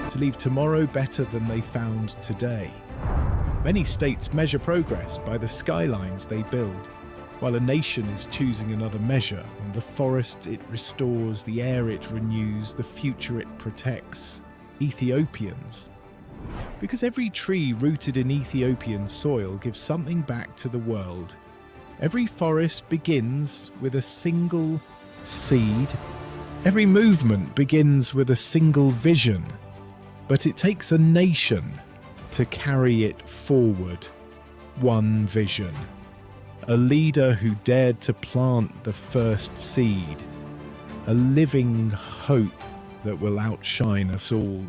to leave tomorrow better than they found today. Many states measure progress by the skylines they build, while a nation is choosing another measure on the forest it restores, the air it renews, the future it protects. Ethiopians. Because every tree rooted in Ethiopian soil gives something back to the world. Every forest begins with a single seed. Every movement begins with a single vision. But it takes a nation to carry it forward. One vision. A leader who dared to plant the first seed. A living hope that will outshine us all.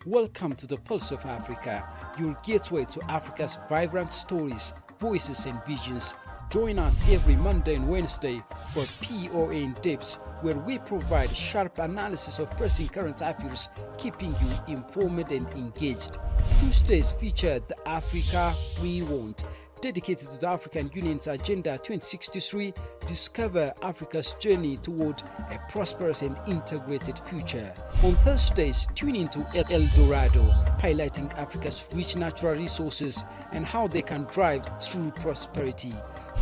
Welcome to the Pulse of Africa, your gateway to Africa's vibrant stories, voices and visions. Join us every Monday and Wednesday for POA in Depth, where we provide sharp analysis of pressing current affairs, keeping you informed and engaged. Tuesdays feature the Africa We Want, dedicated to the African Union's Agenda 2063, discover Africa's journey toward a prosperous and integrated future. On Thursdays, tune into El Dorado, highlighting Africa's rich natural resources and how they can drive true prosperity.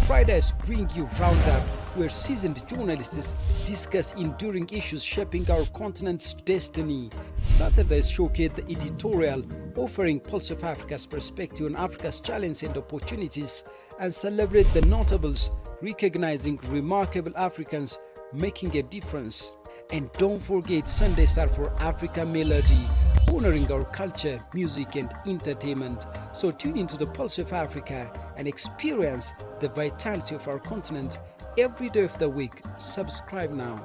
Fridays bring you Roundup, where seasoned journalists discuss enduring issues shaping our continent's destiny. Saturdays showcase the editorial, offering Pulse of Africa's perspective on Africa's challenges and opportunities, and celebrate the notables, recognizing remarkable Africans making a difference. And don't forget Sundays are for Africa Melody, honoring our culture, music and entertainment. So tune into the Pulse of Africa and experience the vitality of our continent every day of the week. Subscribe now.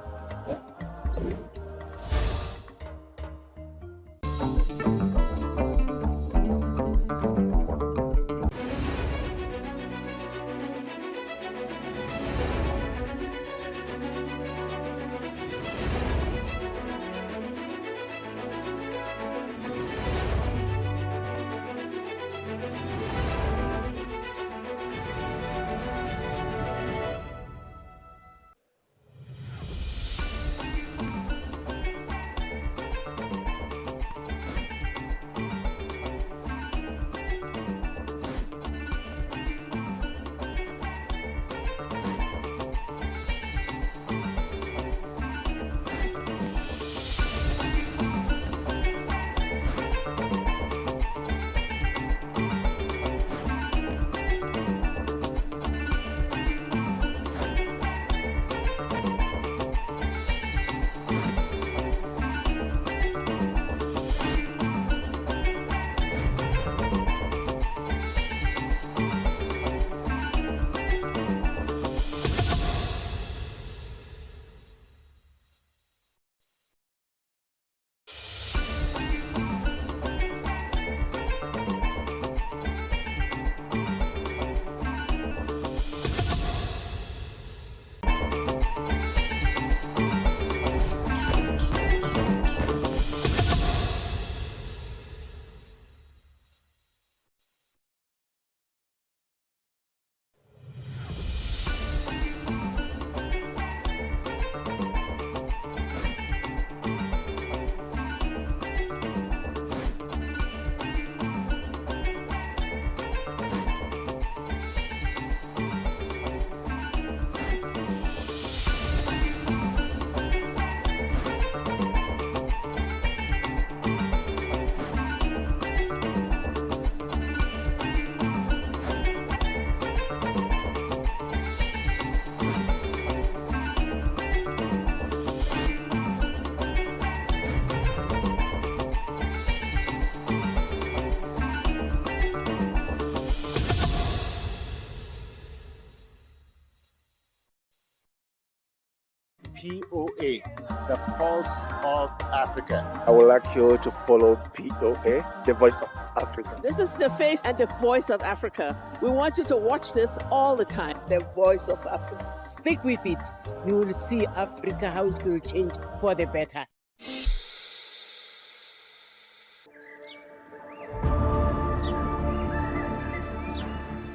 POA, the Pulse of Africa. I would like you to follow POA, the Voice of Africa. This is the face and the voice of Africa. We want you to watch this all the time. The Voice of Africa. Stick with it. You will see Africa, how it will change for the better.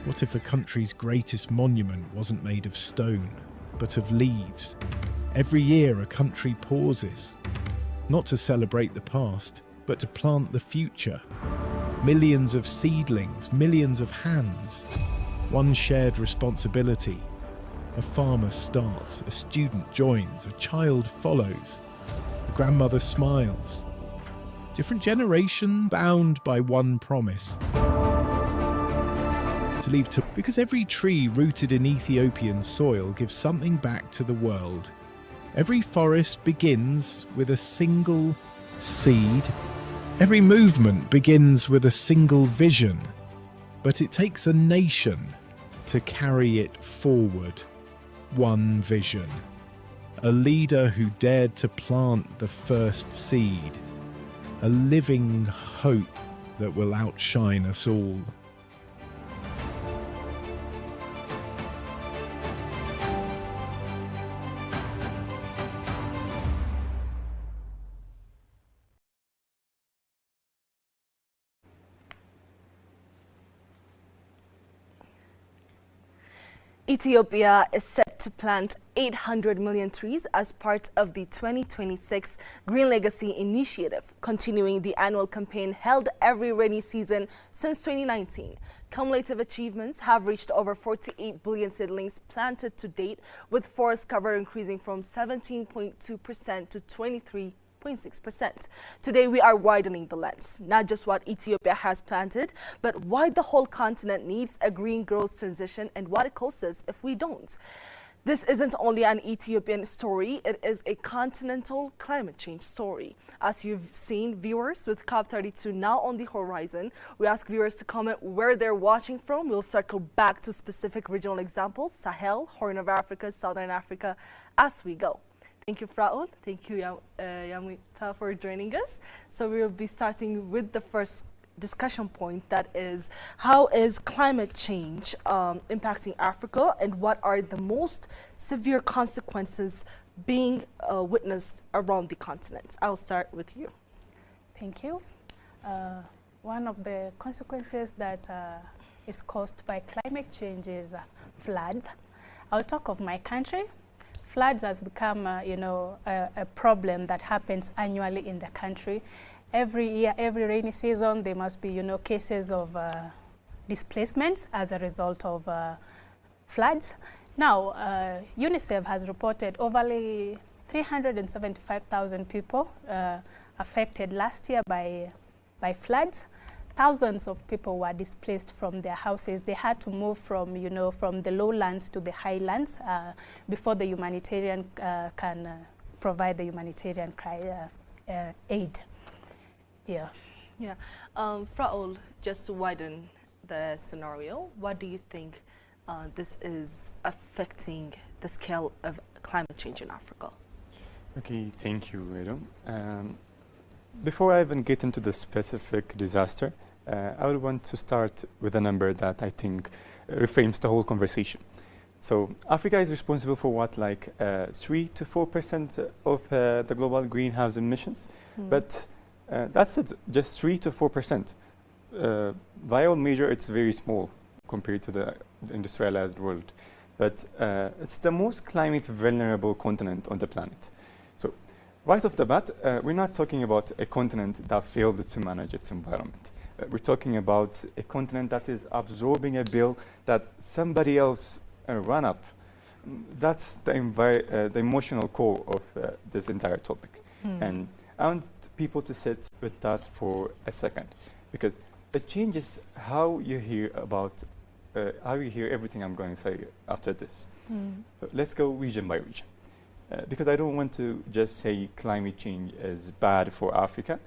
What if a country's greatest monument wasn't made of stone, but of leaves? Every year a country pauses, not to celebrate the past, but to plant the future. Millions of seedlings, millions of hands, one shared responsibility. A farmer starts, a student joins, a child follows, a grandmother smiles. Different generation bound by one promise. To leave to, because every tree rooted in Ethiopian soil gives something back to the world. Every forest begins with a single seed. Every movement begins with a single vision. But it takes a nation to carry it forward. One vision. A leader who dared to plant the first seed. A living hope that will outshine us all. Ethiopia is set to plant 800 million trees as part of the 2026 Green Legacy Initiative, continuing the annual campaign held every rainy season since 2019. Cumulative achievements have reached over 48 billion seedlings planted to date, with forest cover increasing from 17.2% to 23.6%. Today, we are widening the lens, not just what Ethiopia has planted, but why the whole continent needs a green growth transition and what it costs us if we don't. This isn't only an Ethiopian story, it is a continental climate change story. As you've seen, viewers, with COP32 now on the horizon, we ask viewers to comment where they're watching from. We'll circle back to specific regional examples, Sahel, Horn of Africa, Southern Africa, as we go. Thank you, Fraul. Thank you, Yamita, for joining us. So we will be starting with the first discussion point, that is, how is climate change impacting Africa, and what are the most severe consequences being witnessed around the continent? I'll start with you. Thank you. One of the consequences that is caused by climate change is floods. I'll talk of my country. Floods has become, a problem that happens annually in the country. Every year, every rainy season, there must be, cases of displacements as a result of floods. Now, UNICEF has reported over 375,000 people affected last year by floods. Thousands of people were displaced from their houses. They had to move from, from the lowlands to the highlands before the humanitarian can provide the humanitarian aid. Yeah. Yeah. Fraul, just to widen the scenario, what do you think this is affecting the scale of climate change in Africa? Okay, thank you, Edo. Before I even get into the specific disaster, I would want to start with a number that I think reframes the whole conversation. So Africa is responsible for what, 3 to 4% of the global greenhouse emissions, but that's it, just 3 to 4%. By all measure, it's very small compared to the industrialized world, but it's the most climate vulnerable continent on the planet. So right off the bat, we're not talking about a continent that failed to manage its environment. We're talking about a continent that is absorbing a bill that somebody else ran up. That's the emotional core of this entire topic. And I want people to sit with that for a second, because it changes how you hear about, how you hear everything I'm going to say after this. So let's go region by region. Because I don't want to just say climate change is bad for Africa.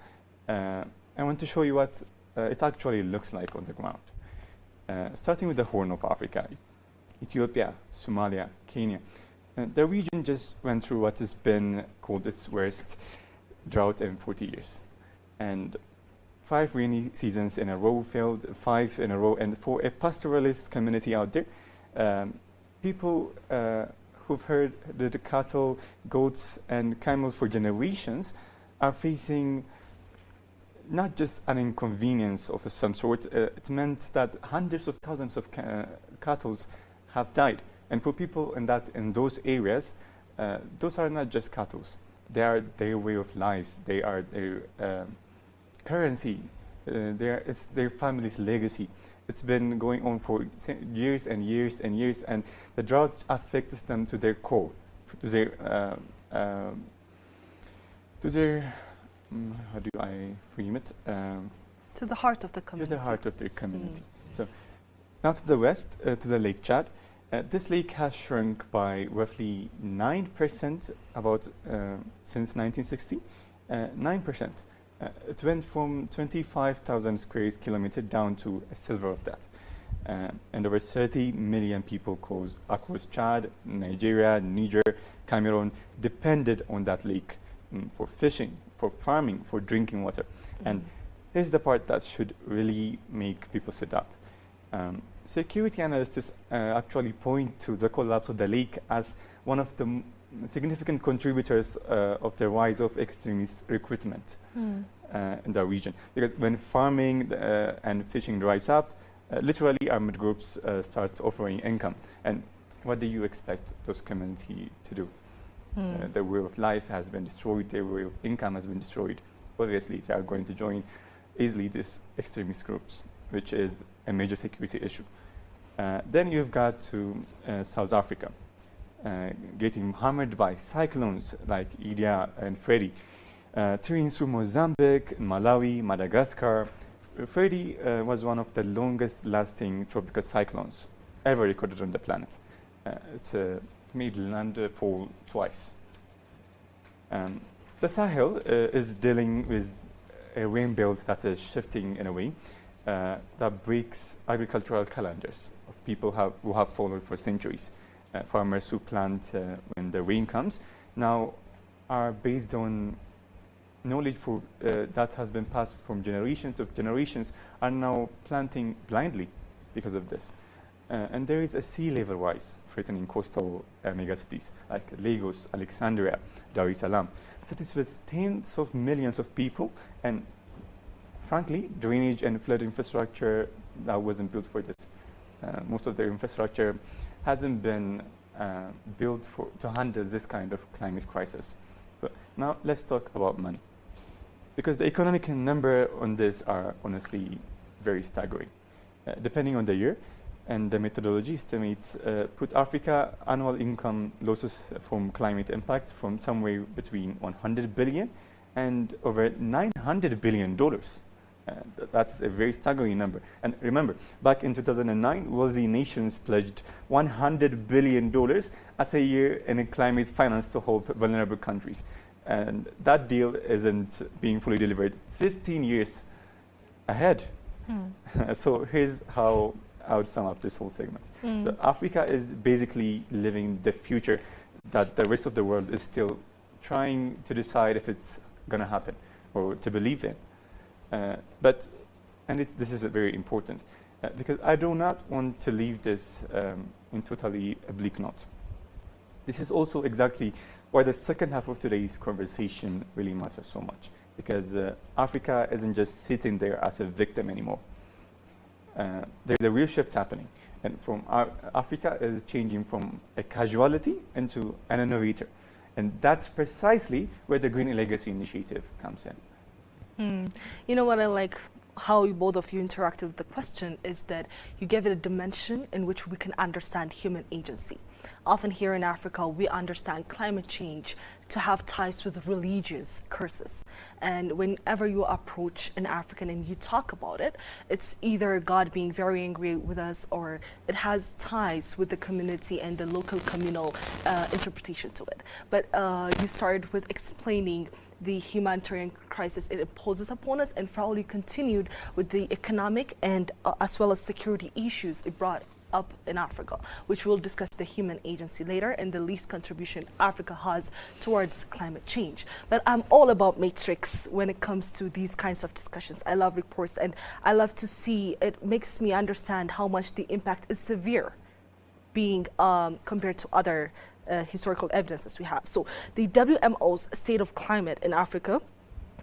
I want to show you what it actually looks like on the ground. Starting with the Horn of Africa, Ethiopia, Somalia, Kenya. The region just went through what has been called its worst drought in 40 years. And 5 rainy seasons in a row failed, 5 in a row. And for a pastoralist community out there, people who've herded the cattle, goats, and camels for generations are facing not just an inconvenience of some sort. It meant that hundreds of thousands of cattle have died. And for people in those areas, those are not just cattle. They are their way of life. They are their currency. It's their family's legacy. It's been going on for years and years and years, and the drought affects them to their core, to their how do I frame it? To the heart of the community. To the heart of their community. So now to the west, to the Lake Chad. This lake has shrunk by roughly 9% since 1960. 9%. It went from 25,000 square kilometers down to a silver of that. And over 30 million people across Chad, Nigeria, Niger, Cameroon depended on that lake for fishing, for farming, for drinking water. And here's the part that should really make people sit up. Security analysts actually point to the collapse of the lake as one of the significant contributors of the rise of extremist recruitment in the region. Because when farming and fishing dries up, literally armed groups start offering income. And what do you expect those communities to do? Their way of life has been destroyed, their way of income has been destroyed. Obviously, they are going to join easily these extremist groups, which is a major security issue. Then you've got to South Africa, getting hammered by cyclones like Idia and Freddy, tearing through Mozambique, Malawi, Madagascar. Freddy was one of the longest lasting tropical cyclones ever recorded on the planet. It's made landfall twice. The Sahel is dealing with a rain belt that is shifting in a way that breaks agricultural calendars of people who have followed for centuries. Farmers who plant when the rain comes now are based on knowledge that has been passed from generations to generations, are now planting blindly because of this. And there is a sea level rise threatening coastal megacities like Lagos, Alexandria, Dar es Salaam. Cities with tens of millions of people, and frankly, drainage and flood infrastructure that wasn't built for this. Most of their infrastructure hasn't been built to handle this kind of climate crisis. So now let's talk about money, because the economic number on this are honestly very staggering. Depending on the year and the methodology, estimates put Africa annual income losses from climate impact from somewhere between 100 billion and over $900 billion. That's a very staggering number. And remember, back in 2009, wealthy nations pledged $100 billion as a year in climate finance to help vulnerable countries. And that deal isn't being fully delivered 15 years ahead. So here's how I would sum up this whole segment. So Africa is basically living the future that the rest of the world is still trying to decide if it's going to happen or to believe in. This is very important because I do not want to leave this in totally a bleak note. This is also exactly why the second half of today's conversation really matters so much, because Africa isn't just sitting there as a victim anymore. There's a real shift happening, and Africa is changing from a casualty into an innovator, and that's precisely where the Green Legacy Initiative comes in. You know what I like? How both of you interacted with the question is that you gave it a dimension in which we can understand human agency. Often here in Africa, we understand climate change to have ties with religious curses. And whenever you approach an African and you talk about it, it's either God being very angry with us, or it has ties with the community and the local communal interpretation to it. But you started with explaining the humanitarian crisis it imposes upon us, and probably continued with the economic and as well as security issues it brought up in Africa, which we'll discuss the human agency later and the least contribution Africa has towards climate change. But I'm all about matrix when it comes to these kinds of discussions. I love reports, and I love to see, it makes me understand how much the impact is severe being compared to other historical evidences we have. So the WMO's State of Climate in Africa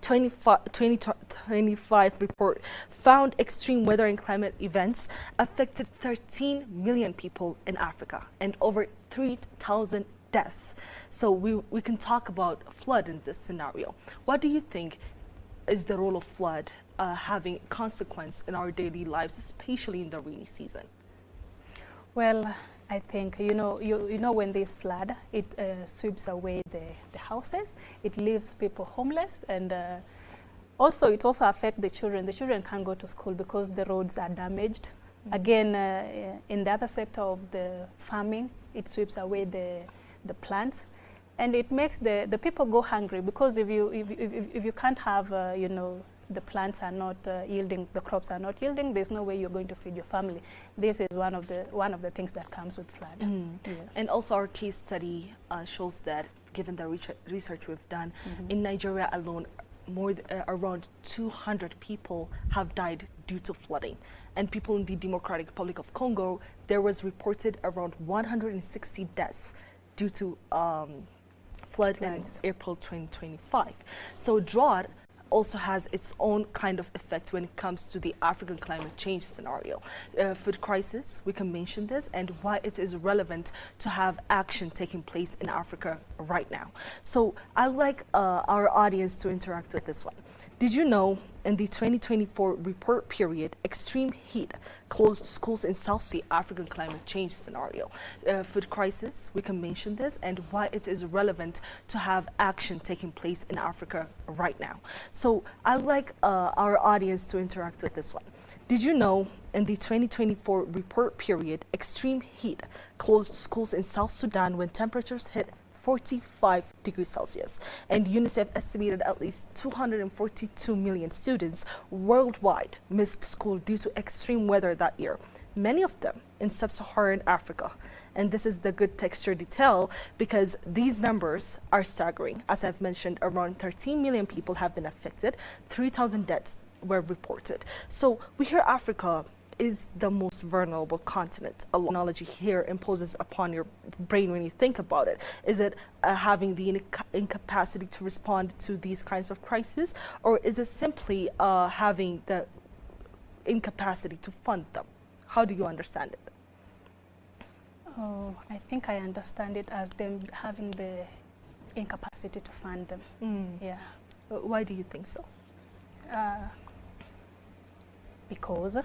2025 report found extreme weather and climate events affected 13 million people in Africa and over 3,000 deaths. So we can talk about flood in this scenario. What do you think is the role of flood having consequence in our daily lives, especially in the rainy season? Well, I think, you know when there's flood, it sweeps away the houses, it leaves people homeless, and also it also affects the children. The children can't go to school because the roads are damaged. Again, in the other sector of the farming, it sweeps away the plants, and it makes the people go hungry, because if you can't have, the plants are not yielding, the crops are not yielding, there's no way you're going to feed your family. This is one of the things that comes with flood. Yeah. And also our case study shows that, given the research we've done, in Nigeria alone, around 200 people have died due to flooding. And people in the Democratic Republic of Congo, there was reported around 160 deaths due to flood in April 2025. So drought also has its own kind of effect when it comes to the African climate change scenario. Food crisis, we can mention this, and why it is relevant to have action taking place in Africa right now. So I'd like our audience to interact with this one. Did you know in the 2024 report period, extreme heat closed schools in South Sea African climate change scenario? Food crisis, we can mention this, and why it is relevant to have action taking place in Africa right now. So I'd like our audience to interact with this one. Did you know in the 2024 report period, extreme heat closed schools in South Sudan when temperatures hit 45 degrees Celsius, and UNICEF estimated at least 242 million students worldwide missed school due to extreme weather that year, many of them in sub-Saharan Africa. And this is the good texture detail, because these numbers are staggering. As I've mentioned, around 13 million people have been affected, 3,000 deaths were reported. So we hear Africa is the most vulnerable continent. A technology here imposes upon your brain when you think about it. Is it having the incapacity to respond to these kinds of crises, or is it simply having the incapacity to fund them? How do you understand it? Oh, I think I understand it as them having the incapacity to fund them. Yeah. Why do you think so? Because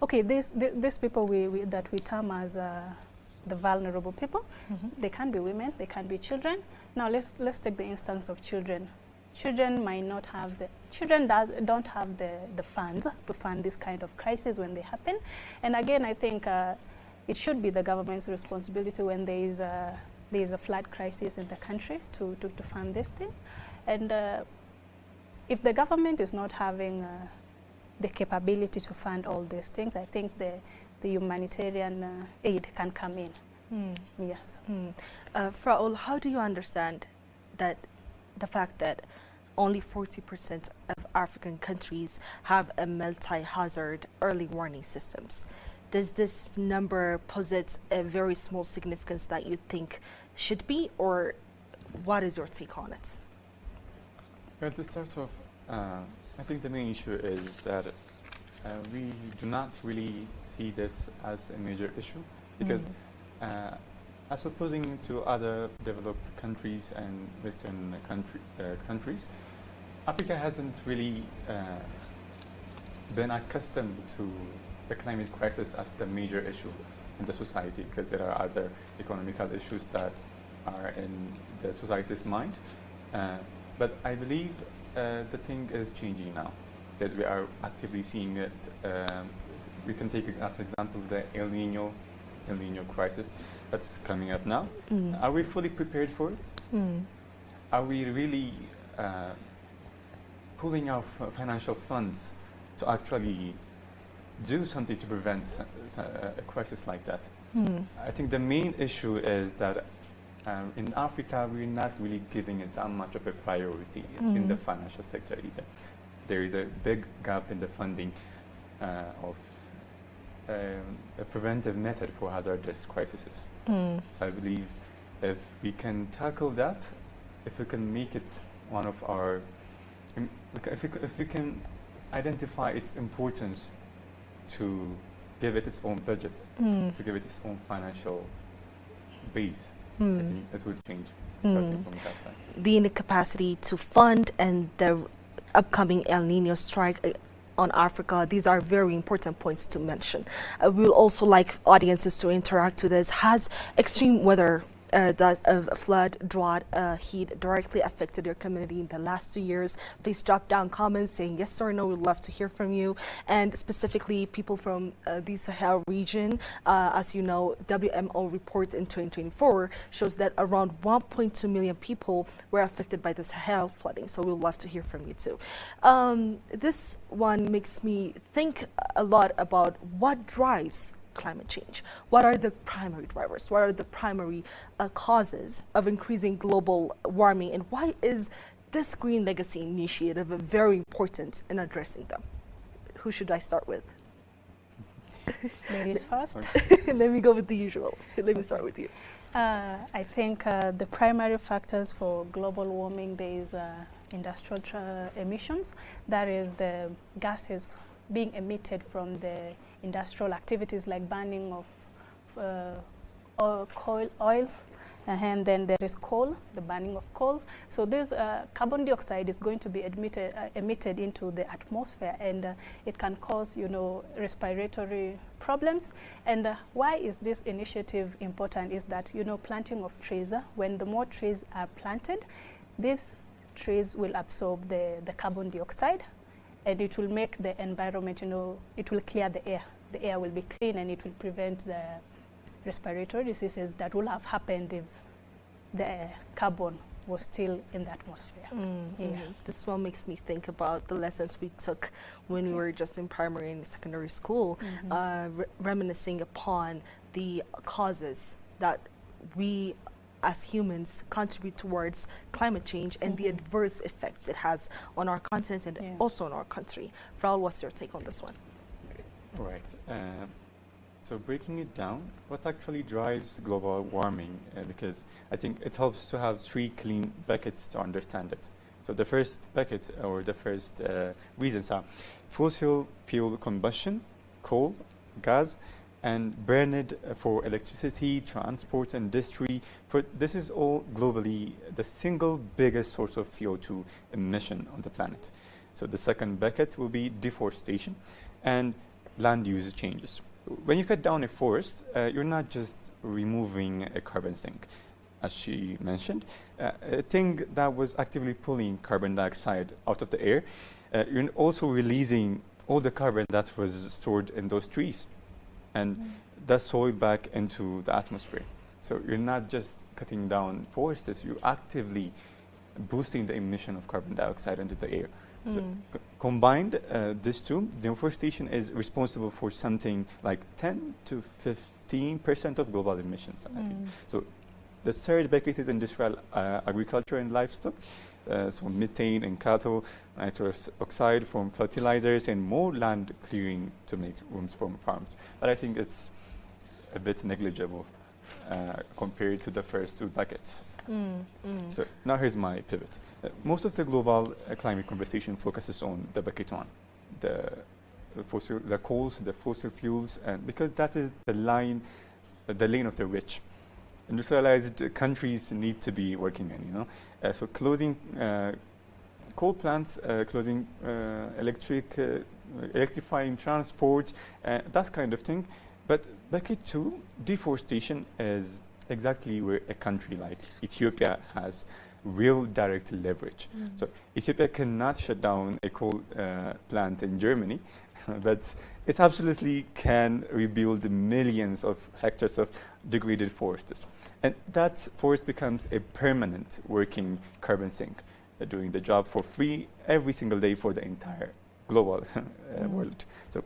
okay, these people that we term as the vulnerable people, they can be women, they can be children. Now let's take the instance of children. Children might not have don't have the funds to fund this kind of crisis when they happen. And again, I think it should be the government's responsibility when there is a flood crisis in the country to fund this thing. And if the government is not having the capability to fund all these things, I think the humanitarian aid can come in. Yes. Fraul, how do you understand that the fact that only 40% of African countries have a multi-hazard early warning systems? Does this number posit a very small significance that you think should be, or what is your take on it? Well, to start off, I think the main issue is that we do not really see this as a major issue, because as opposing to other developed countries and Western countries, Africa hasn't really been accustomed to the climate crisis as the major issue in the society, because there are other economical issues that are in the society's mind. But I believe the thing is changing now, because we are actively seeing it. We can take as an example the El Nino crisis that's coming up now. Are we fully prepared for it? Are we really pulling our financial funds to actually do something to prevent a crisis like that? I think the main issue is that in Africa, we're not really giving it that much of a priority in the financial sector either. There is a big gap in the funding of a preventive method for hazardous crises. So I believe if we can tackle that, if we can make it one of our, if we can identify its importance to give it its own budget, to give it its own financial base, I think it will change starting from that time. The incapacity to fund and the upcoming El Nino strike on Africa, these are very important points to mention. We'll also like audiences to interact with us. Has extreme weather that flood, drought, heat directly affected your community in the last 2 years? Please drop down comments saying yes or no. We'd love to hear from you. And specifically people from the Sahel region, as you know, WMO report in 2024 shows that around 1.2 million people were affected by the Sahel flooding. So we'd love to hear from you too. This one makes me think a lot about what drives climate change. What are the primary drivers? What are the primary causes of increasing global warming? And why is this Green Legacy initiative very important in addressing them? Who should I start with? Ladies first. Let me go with the usual. Let me start with you. I think the primary factors for global warming, there is industrial emissions. That is the gases being emitted from the industrial activities like burning of oils, and then there is coal, the burning of coals. So this carbon dioxide is going to be emitted into the atmosphere, and it can cause, respiratory problems. And why is this initiative important is that, planting of trees, when the more trees are planted, these trees will absorb the carbon dioxide, and it will make the environment, it will clear the air. The air will be clean, and it will prevent the respiratory diseases that would have happened if the carbon was still in the atmosphere. This one makes me think about the lessons we took when we were just in primary and secondary school, reminiscing upon the causes that we as humans contribute towards climate change and the adverse effects it has on our continent and also on our country. Raul, what's your take on this one? Right. So breaking it down, what actually drives global warming? Because I think it helps to have three clean buckets to understand it. So the first bucket, or the first reasons are fossil fuel combustion, coal, gas, and burned for electricity, transport, industry. This is all globally the single biggest source of CO2 emission on the planet. So the second bucket will be deforestation and land use changes. When you cut down a forest, you're not just removing a carbon sink, as she mentioned, a thing that was actively pulling carbon dioxide out of the air. You're also releasing all the carbon that was stored in those trees and that soil back into the atmosphere. So you're not just cutting down forests, you're actively boosting the emission of carbon dioxide into the air. So combined, these two, deforestation is responsible for something like 10 to 15% of global emissions, I think. So the third bucket is industrial agriculture and livestock. So methane in cattle, nitrous oxide from fertilizers, and more land clearing to make rooms for farms. But I think it's a bit negligible compared to the first two buckets. So now here's my pivot. Most of the global climate conversation focuses on the bucket one, the coals, the fossil fuels, and because that is the lane of the rich. Industrialized countries need to be working in, so closing coal plants, closing electrifying transport, that kind of thing. But bucket two, deforestation, is exactly where a country like Ethiopia has real direct leverage. So Ethiopia cannot shut down a coal plant in Germany, but it absolutely can rebuild millions of hectares of degraded forests. And that forest becomes a permanent working carbon sink, doing the job for free every single day for the entire global world. So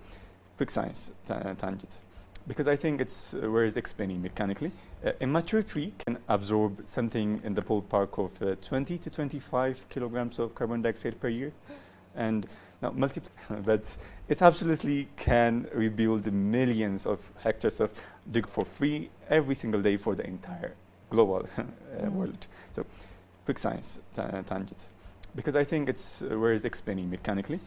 quick science tangent. Because I think it's worth explaining mechanically. A mature tree can absorb something in the ballpark of 20 to 25 kilograms of carbon dioxide per year. And now multiply, but it absolutely can rebuild millions of hectares of dig for free every single day for the entire global world. So quick science tangent. Because I think it's worth explaining mechanically.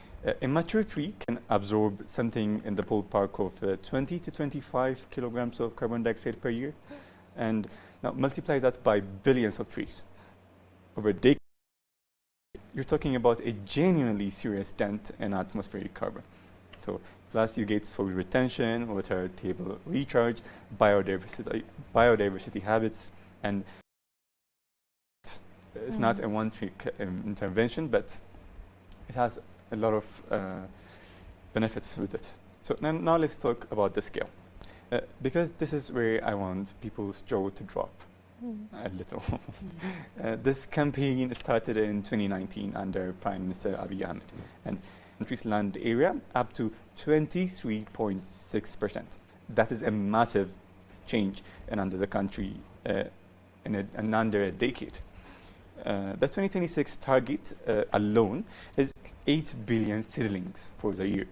A mature tree can absorb something in the ballpark of 20 to 25 kilograms of carbon dioxide per year. And now multiply that by billions of trees. Over a decade, you're talking about a genuinely serious dent in atmospheric carbon. So plus you get soil retention, water table recharge, biodiversity habits, and it's not a one-trick intervention, but it has a lot of benefits with it. So now let's talk about the scale. Because this is where I want people's jaw to drop a little. This campaign started in 2019 under Prime Minister Abiy Ahmed, and increased land area up to 23.6%. That is a massive change in under the country in under a decade. The 2026 target alone is 8 billion seedlings for the year.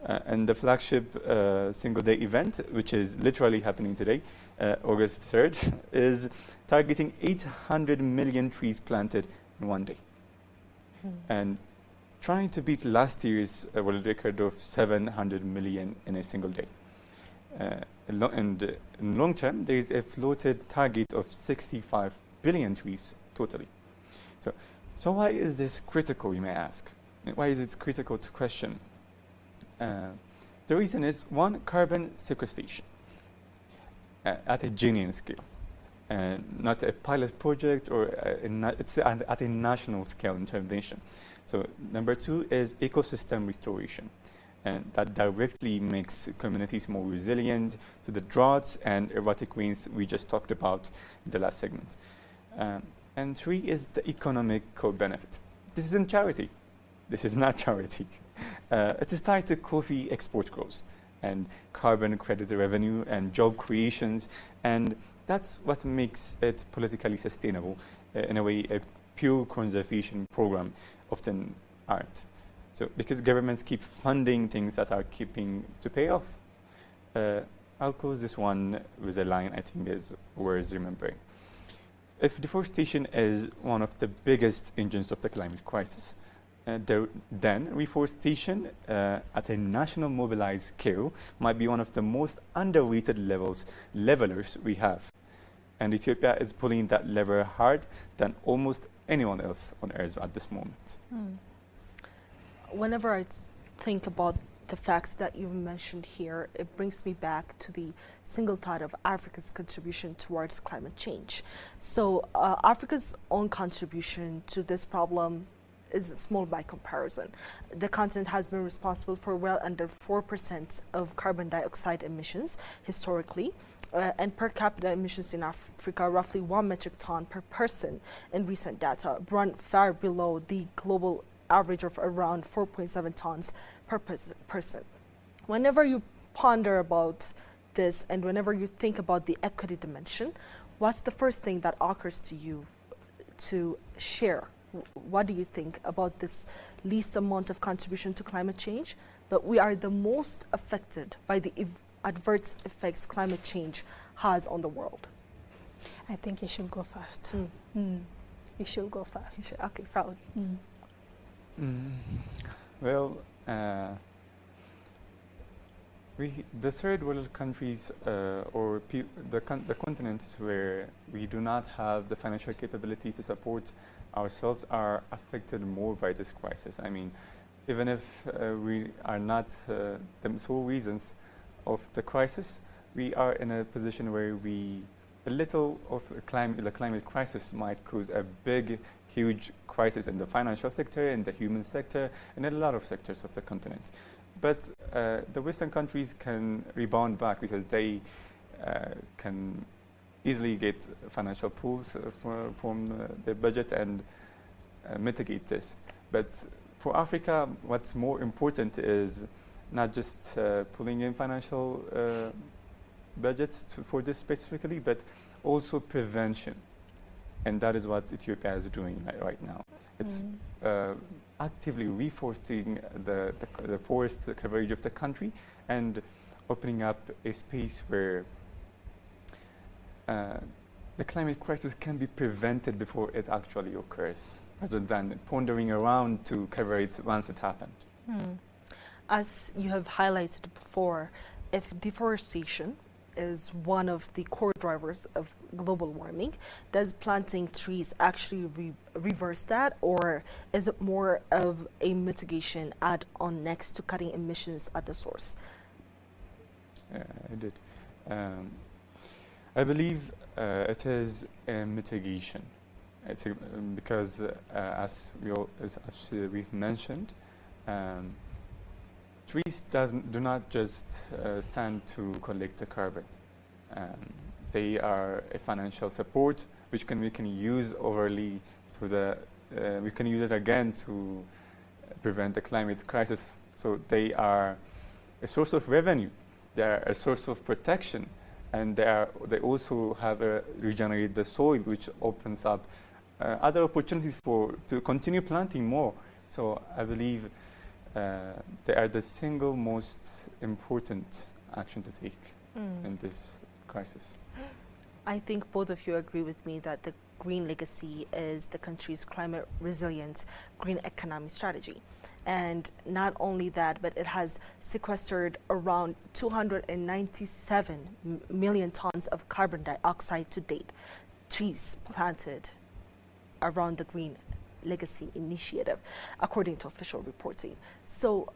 And the flagship single day event, which is literally happening today, August 3rd, is targeting 800 million trees planted in one day. and trying to beat last year's world record of 700 million in a single day. And in long term, there is a floated target of 65 billion trees totally. So why is this critical, you may ask? Why is it critical to question? The reason is, one, carbon sequestration at a genuine scale, not a pilot project, or it's at a national scale intervention. So number two is ecosystem restoration, and that directly makes communities more resilient to the droughts and erratic rains we just talked about in the last segment. And three is the economic co-benefit. This isn't charity. This is not charity. It is tied to coffee export growth and carbon credit revenue and job creations, and that's what makes it politically sustainable. In a way, a pure conservation program often aren't. So because governments keep funding things that are keeping to pay off. I'll close this one with a line I think is worth remembering. If deforestation is one of the biggest engines of the climate crisis, then reforestation at a national mobilized scale might be one of the most underrated levelers we have. And Ethiopia is pulling that lever hard than almost anyone else on earth at this moment. Whenever I think about the facts that you've mentioned here, it brings me back to the single thought of Africa's contribution towards climate change. So Africa's own contribution to this problem is small by comparison. The continent has been responsible for well under 4% of carbon dioxide emissions historically, and per capita emissions in Africa, roughly 1 metric ton per person in recent data, run far below the global average of around 4.7 tons per person. Whenever you ponder about this and whenever you think about the equity dimension, what's the first thing that occurs to you to share? What do you think about this least amount of contribution to climate change, but we are the most affected by the adverse effects climate change has on the world? I think you should go first. You should go first. Okay, Fraud. Well, the third world countries or the continents where we do not have the financial capabilities to support ourselves are affected more by this crisis. I mean, even if we are not the sole reasons of the crisis, we are in a position where a little of the climate crisis might cause a big, huge crisis in the financial sector, in the human sector, and in a lot of sectors of the continent. But the Western countries can rebound back because they can easily get financial pools from the budget and mitigate this. But for Africa, what's more important is not just pulling in financial budgets for this specifically, but also prevention. And that is what Ethiopia is doing right now. It's actively reforesting the forest coverage of the country and opening up a space where the climate crisis can be prevented before it actually occurs, rather than pondering around to cover it once it happened. As you have highlighted before, if deforestation is one of the core drivers of global warming, does planting trees actually reverse that, or is it more of a mitigation add-on next to cutting emissions at the source? I did. I believe it is a mitigation. It's because as we've mentioned, trees do not just stand to collect the carbon. They are a financial support which we can use overly to we can use it again to prevent the climate crisis. So they are a source of revenue. They are a source of protection, and they also have regenerate the soil, which opens up other opportunities to continue planting more. So I believe they are the single most important action to take in this crisis. I think both of you agree with me that the green legacy is the country's climate resilient green economy strategy. And not only that, but it has sequestered around 297 million tons of carbon dioxide to date. Trees planted around the green legacy initiative, according to official reporting. So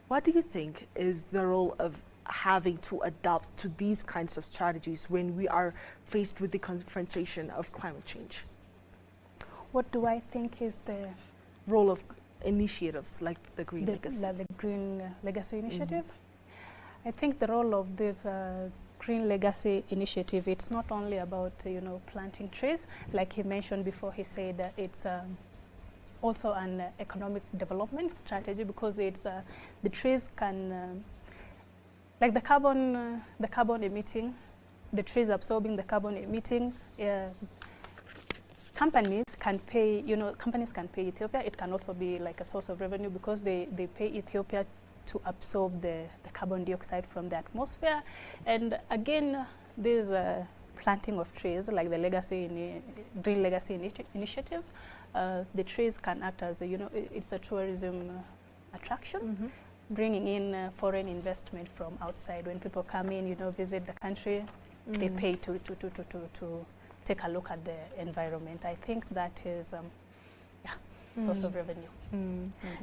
what do you think is the role of having to adapt to these kinds of strategies when we are faced with the confrontation of climate change? What do I think is the role of initiatives like the Green Legacy? The Green Legacy Initiative? I think the role of this Green Legacy Initiative, it's not only about, planting trees. Like he mentioned before, he said it's also an economic development strategy, because it's the trees can like the carbon emitting, the trees absorbing the carbon emitting. Companies can pay Ethiopia. It can also be like a source of revenue, because they pay Ethiopia to absorb the carbon dioxide from the atmosphere. And again, there's a planting of trees, like the Green Legacy Initiative. The trees can act as it's a tourism attraction, bringing in foreign investment from outside. When people come in, visit the country, they pay to take a look at the environment. I think that is, source of revenue.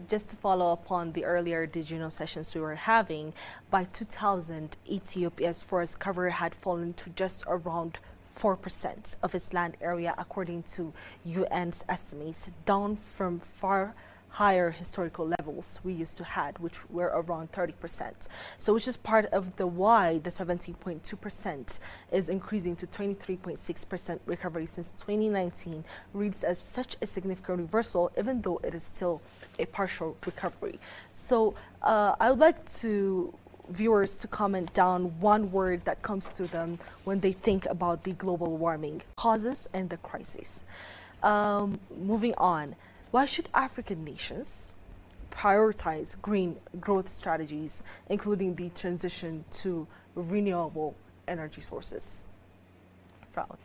Just to follow up on the earlier sessions we were having, by 2000, Ethiopia's forest cover had fallen to just around 4% of its land area, according to UN's estimates, down from far higher historical levels we used to had, which were around 30%. So which is part of the why the 17.2% is increasing to 23.6% recovery since 2019 reads as such a significant reversal, even though it is still a partial recovery. So I would like viewers to comment down one word that comes to them when they think about the global warming causes and the crisis. Moving on. Why should African nations prioritize green growth strategies, including the transition to renewable energy sources? Fraud.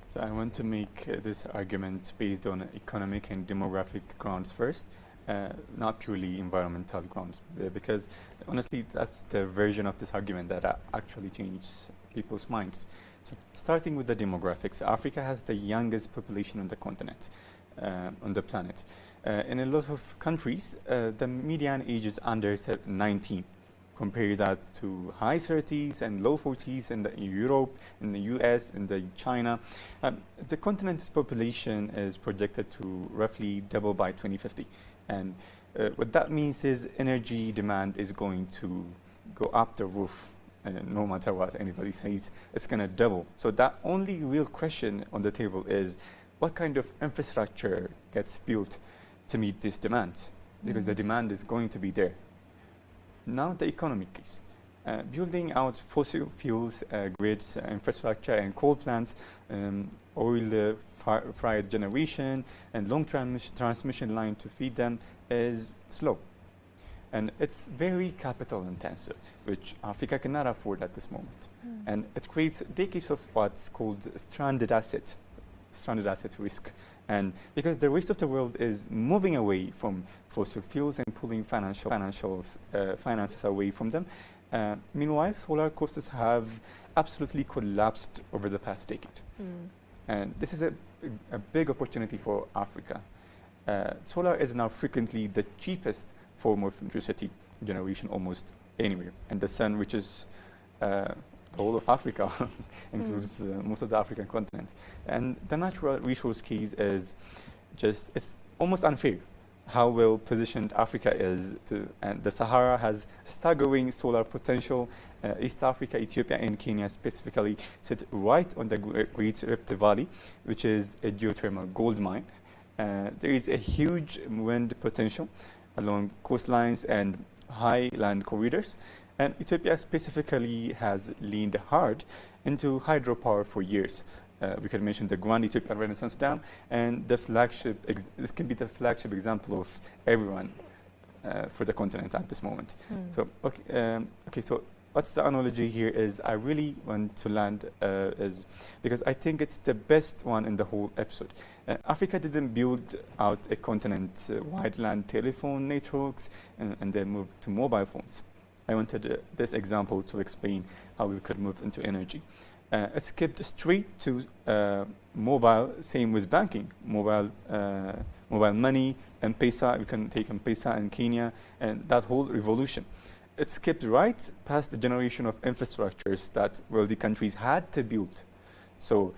So I want to make this argument based on economic and demographic grounds first, not purely environmental grounds, because honestly, that's the version of this argument that actually changes people's minds. So starting with the demographics, Africa has the youngest population on the continent. On the planet. In a lot of countries, the median age is under 19. Compare that to high 30s and low 40s in Europe, in the US, in China. The continent's population is projected to roughly double by 2050. And what that means is energy demand is going to go up the roof. No matter what anybody says, it's going to double. So that only real question on the table is, what kind of infrastructure gets built to meet these demands? Because the demand is going to be there. Now the economic case. Building out fossil fuels, grids, infrastructure and coal plants, oil-fired generation and long transmission line to feed them is slow. And it's very capital intensive, which Africa cannot afford at this moment. And it creates decades of what's called stranded asset risk. And because the rest of the world is moving away from fossil fuels and pulling finances away from them. Meanwhile, solar costs have absolutely collapsed over the past decade. And this is a big opportunity for Africa. Solar is now frequently the cheapest form of electricity generation almost anywhere. And the sun, which is the whole of Africa, includes most of the African continent. And the natural resource case is it's almost unfair how well positioned Africa is and the Sahara has staggering solar potential. East Africa, Ethiopia and Kenya specifically sit right on the Great Rift Valley, which is a geothermal gold mine. There is a huge wind potential along coastlines and high land corridors. And Ethiopia specifically has leaned hard into hydropower for years. We can mention the Grand Ethiopian Renaissance Dam, and this can be the flagship example of everyone for the continent at this moment. So, so what's the analogy here is I really want to land is because I think it's the best one in the whole episode. Africa didn't build out a continent-wide land telephone networks and then move to mobile phones. I wanted this example to explain how we could move into energy. It skipped straight to mobile, same with banking, mobile money, M-Pesa, we can take M-Pesa in Kenya, and that whole revolution. It skipped right past the generation of infrastructures that wealthy countries had to build. So,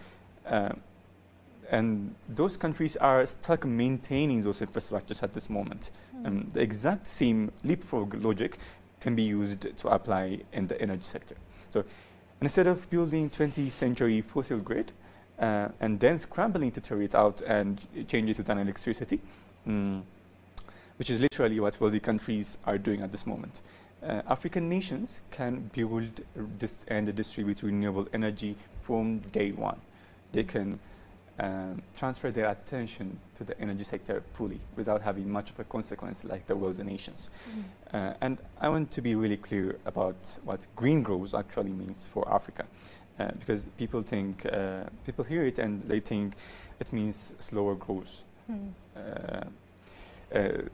and those countries are stuck maintaining those infrastructures at this moment. The exact same leapfrog logic can be used to apply in the energy sector. So instead of building 20th century fossil grid and then scrambling to tear it out and change it to done electricity, which is literally what wealthy countries are doing at this moment. African nations can build and distribute renewable energy from day one. They can transfer their attention to the energy sector fully without having much of a consequence like the wealthy nations. And I want to be really clear about what green growth actually means for Africa. Because people think, people hear it and they think it means slower growth.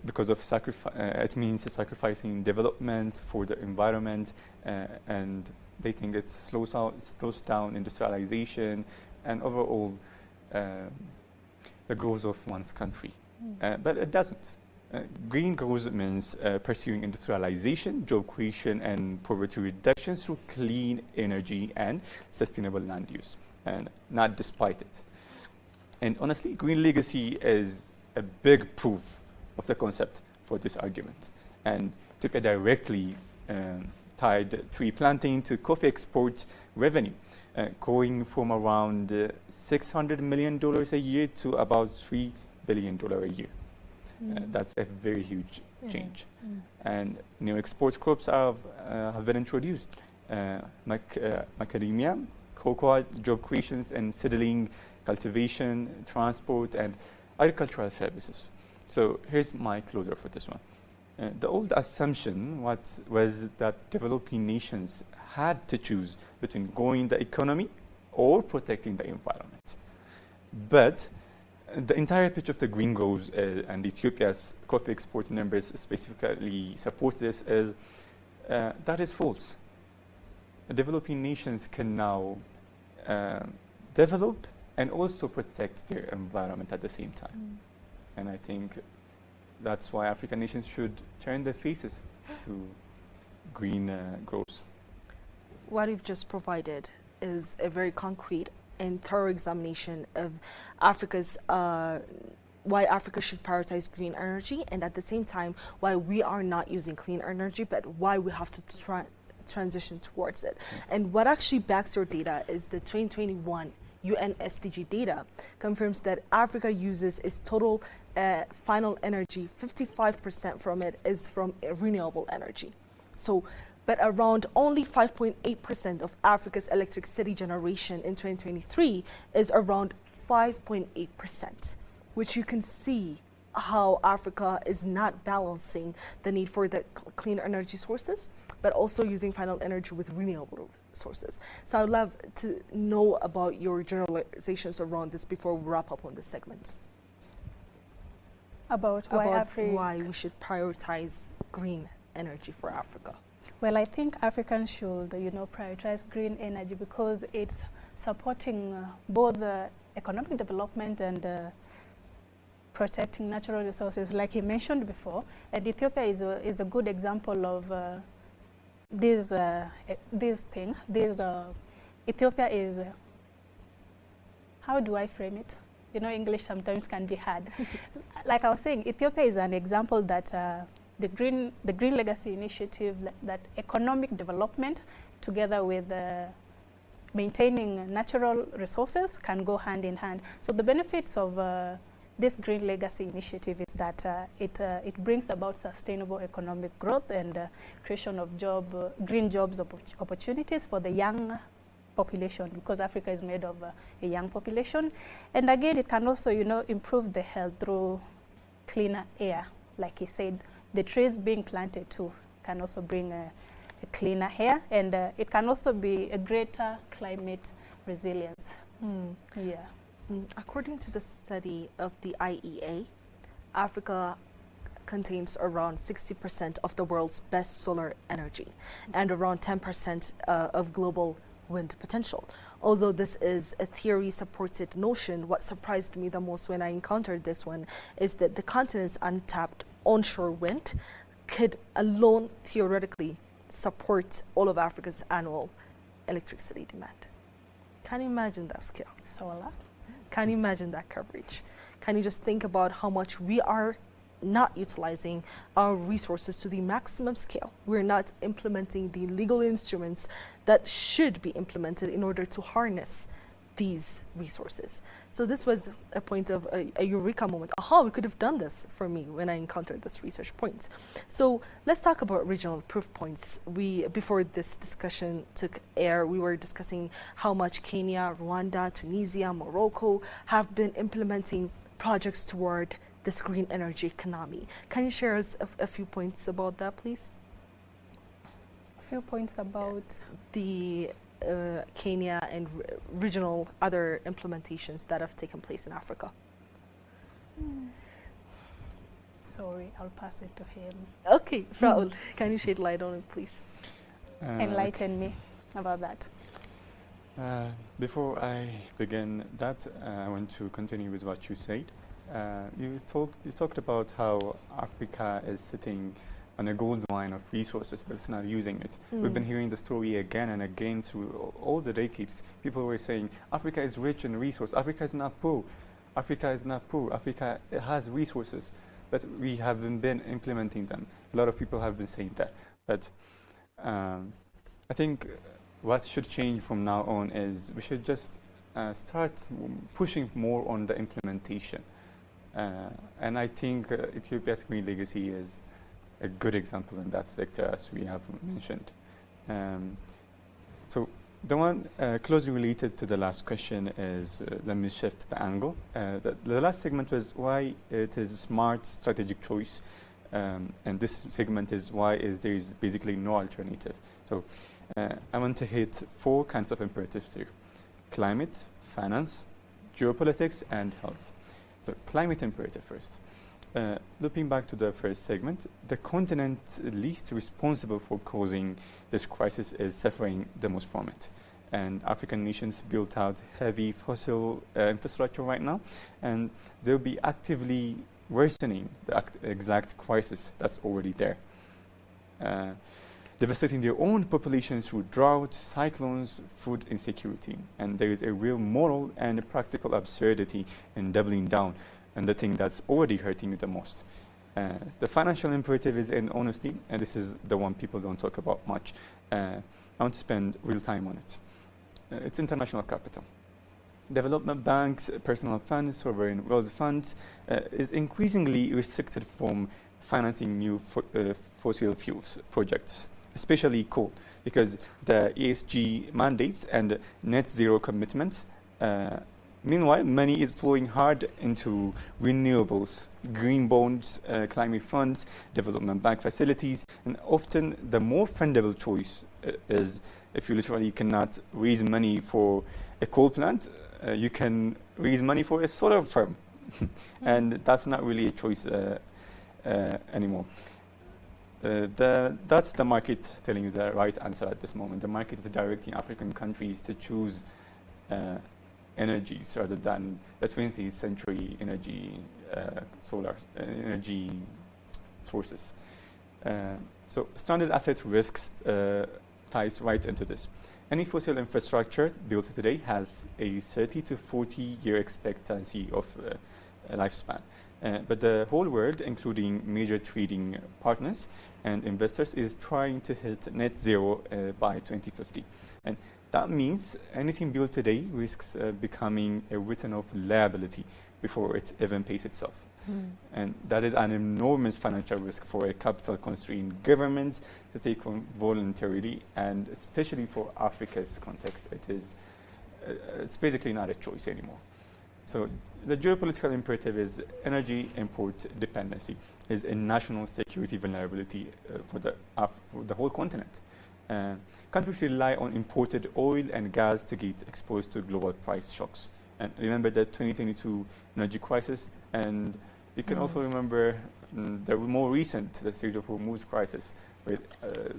Because of it means sacrificing development for the environment, and they think it slows down industrialization and overall the growth of one's country. But it doesn't. Green growth means pursuing industrialization, job creation, and poverty reduction through clean energy and sustainable land use, and not despite it. And honestly, green legacy is a big proof of the concept for this argument. And Ethiopia directly tied tree planting to coffee export revenue, going from around $600 million a year to about $3 billion a year. That's a very huge change. And new export crops have been introduced. Macadamia, cocoa, job creations and seedling, cultivation, transport, and agricultural services. So here's my closer for this one. The old assumption was that developing nations had to choose between growing the economy or protecting the environment. But the entire pitch of the green growth and Ethiopia's coffee export numbers specifically support this is that is false. Developing nations can now develop and also protect their environment at the same time. And I think that's why African nations should turn their faces to green growth. What we've just provided is a very concrete and thorough examination of Africa's why Africa should prioritize green energy, and at the same time why we are not using clean energy, but why we have to transition towards it. And what actually backs your data is the 2021 UN SDG data confirms that Africa uses its total final energy, 55% from it is from renewable energy. So, but around only 5.8% of Africa's electricity generation in 2023 is around 5.8%, which you can see how Africa is not balancing the need for the clean energy sources, but also using final energy with renewable sources. So I'd love to know about your generalizations around this before we wrap up on this segment. About why we should prioritize green energy for Africa. Well, I think Africans should, prioritize green energy because it's supporting both economic development and protecting natural resources, like you mentioned before. And Ethiopia is a good example of this thing. Ethiopia is, how do I frame it? English sometimes can be hard. Like I was saying, Ethiopia is an example that the Green Legacy Initiative, that economic development together with maintaining natural resources can go hand in hand. So the benefits of this Green Legacy Initiative is that it brings about sustainable economic growth and creation of green jobs opportunities for the young population, because Africa is made of a young population. And again, it can also, improve the health through cleaner air. Like he said, the trees being planted too can also bring a cleaner air, and it can also be a greater climate resilience. Yeah. According to the study of the IEA, Africa contains around 60% of the world's best solar energy and around 10% of global wind potential. Although this is a theory-supported notion, what surprised me the most when I encountered this one is that the continent's untapped onshore wind could alone theoretically support all of Africa's annual electricity demand. Can you imagine that scale? Solar. Can you imagine that coverage? Can you just think about how much we are not utilizing our resources to the maximum scale? We're not implementing the legal instruments that should be implemented in order to harness these resources. So this was a point of a eureka moment. Aha, we could have done this for me when I encountered this research point. So let's talk about regional proof points. Before this discussion took air, we were discussing how much Kenya, Rwanda, Tunisia, Morocco have been implementing projects toward this green energy economy. Can you share us a few points about that, please? A few points about the Kenya and regional other implementations that have taken place in Africa. Sorry, I'll pass it to him. Okay, Raul, can you shed light on it, please? Enlighten me about that. Before I begin that, I want to continue with what you said. You talked about how Africa is sitting on a gold mine of resources, but it's not using it. We've been hearing the story again and again through all the decades. People were saying, Africa is rich in resource. Africa is not poor. Africa is not poor. Africa has resources, but we haven't been implementing them. A lot of people have been saying that. But I think what should change from now on is we should just start pushing more on the implementation. And I think Ethiopia's green legacy is a good example in that sector, as we have mentioned. So the one closely related to the last question is, let me shift the angle. The last segment was why it is a smart strategic choice. And this segment is why there is basically no alternative. So I want to hit 4 kinds of imperatives here: climate, finance, geopolitics, and health. The climate imperative first. Looking back to the first segment, the continent least responsible for causing this crisis is suffering the most from it. And African nations built out heavy fossil infrastructure right now, and they'll be actively worsening the exact crisis that's already there. Devastating their own population through drought, cyclones, food insecurity. And there is a real moral and practical absurdity in doubling down and the thing that's already hurting you the most. The financial imperative is in honesty, and this is the one people don't talk about much. I want to spend real time on it. It's international capital. Development banks, personal funds, sovereign wealth funds is increasingly restricted from financing new fossil fuels projects, especially coal, because the ESG mandates and net zero commitments. Meanwhile, money is flowing hard into renewables, green bonds, climate funds, development bank facilities, and often the more fundable choice is if you literally cannot raise money for a coal plant, you can raise money for a solar farm. And that's not really a choice anymore. That's the market telling you the right answer at this moment. The market is directing African countries to choose energies rather than the 20th century energy solar energy sources. So stranded asset risks ties right into this. Any fossil infrastructure built today has a 30 to 40 year expectancy of lifespan. But the whole world, including major trading partners and investors, is trying to hit net zero by 2050. And that means anything built today risks becoming a written-off liability before it even pays itself. And that is an enormous financial risk for a capital-constrained government to take on voluntarily, and especially for Africa's context, it's basically not a choice anymore. So the geopolitical imperative is energy import dependency, is a national security vulnerability for the whole continent. Countries rely on imported oil and gas to get exposed to global price shocks. And remember the 2022 energy crisis, and you can also remember the more recent, the Strait of Hormuz crisis, where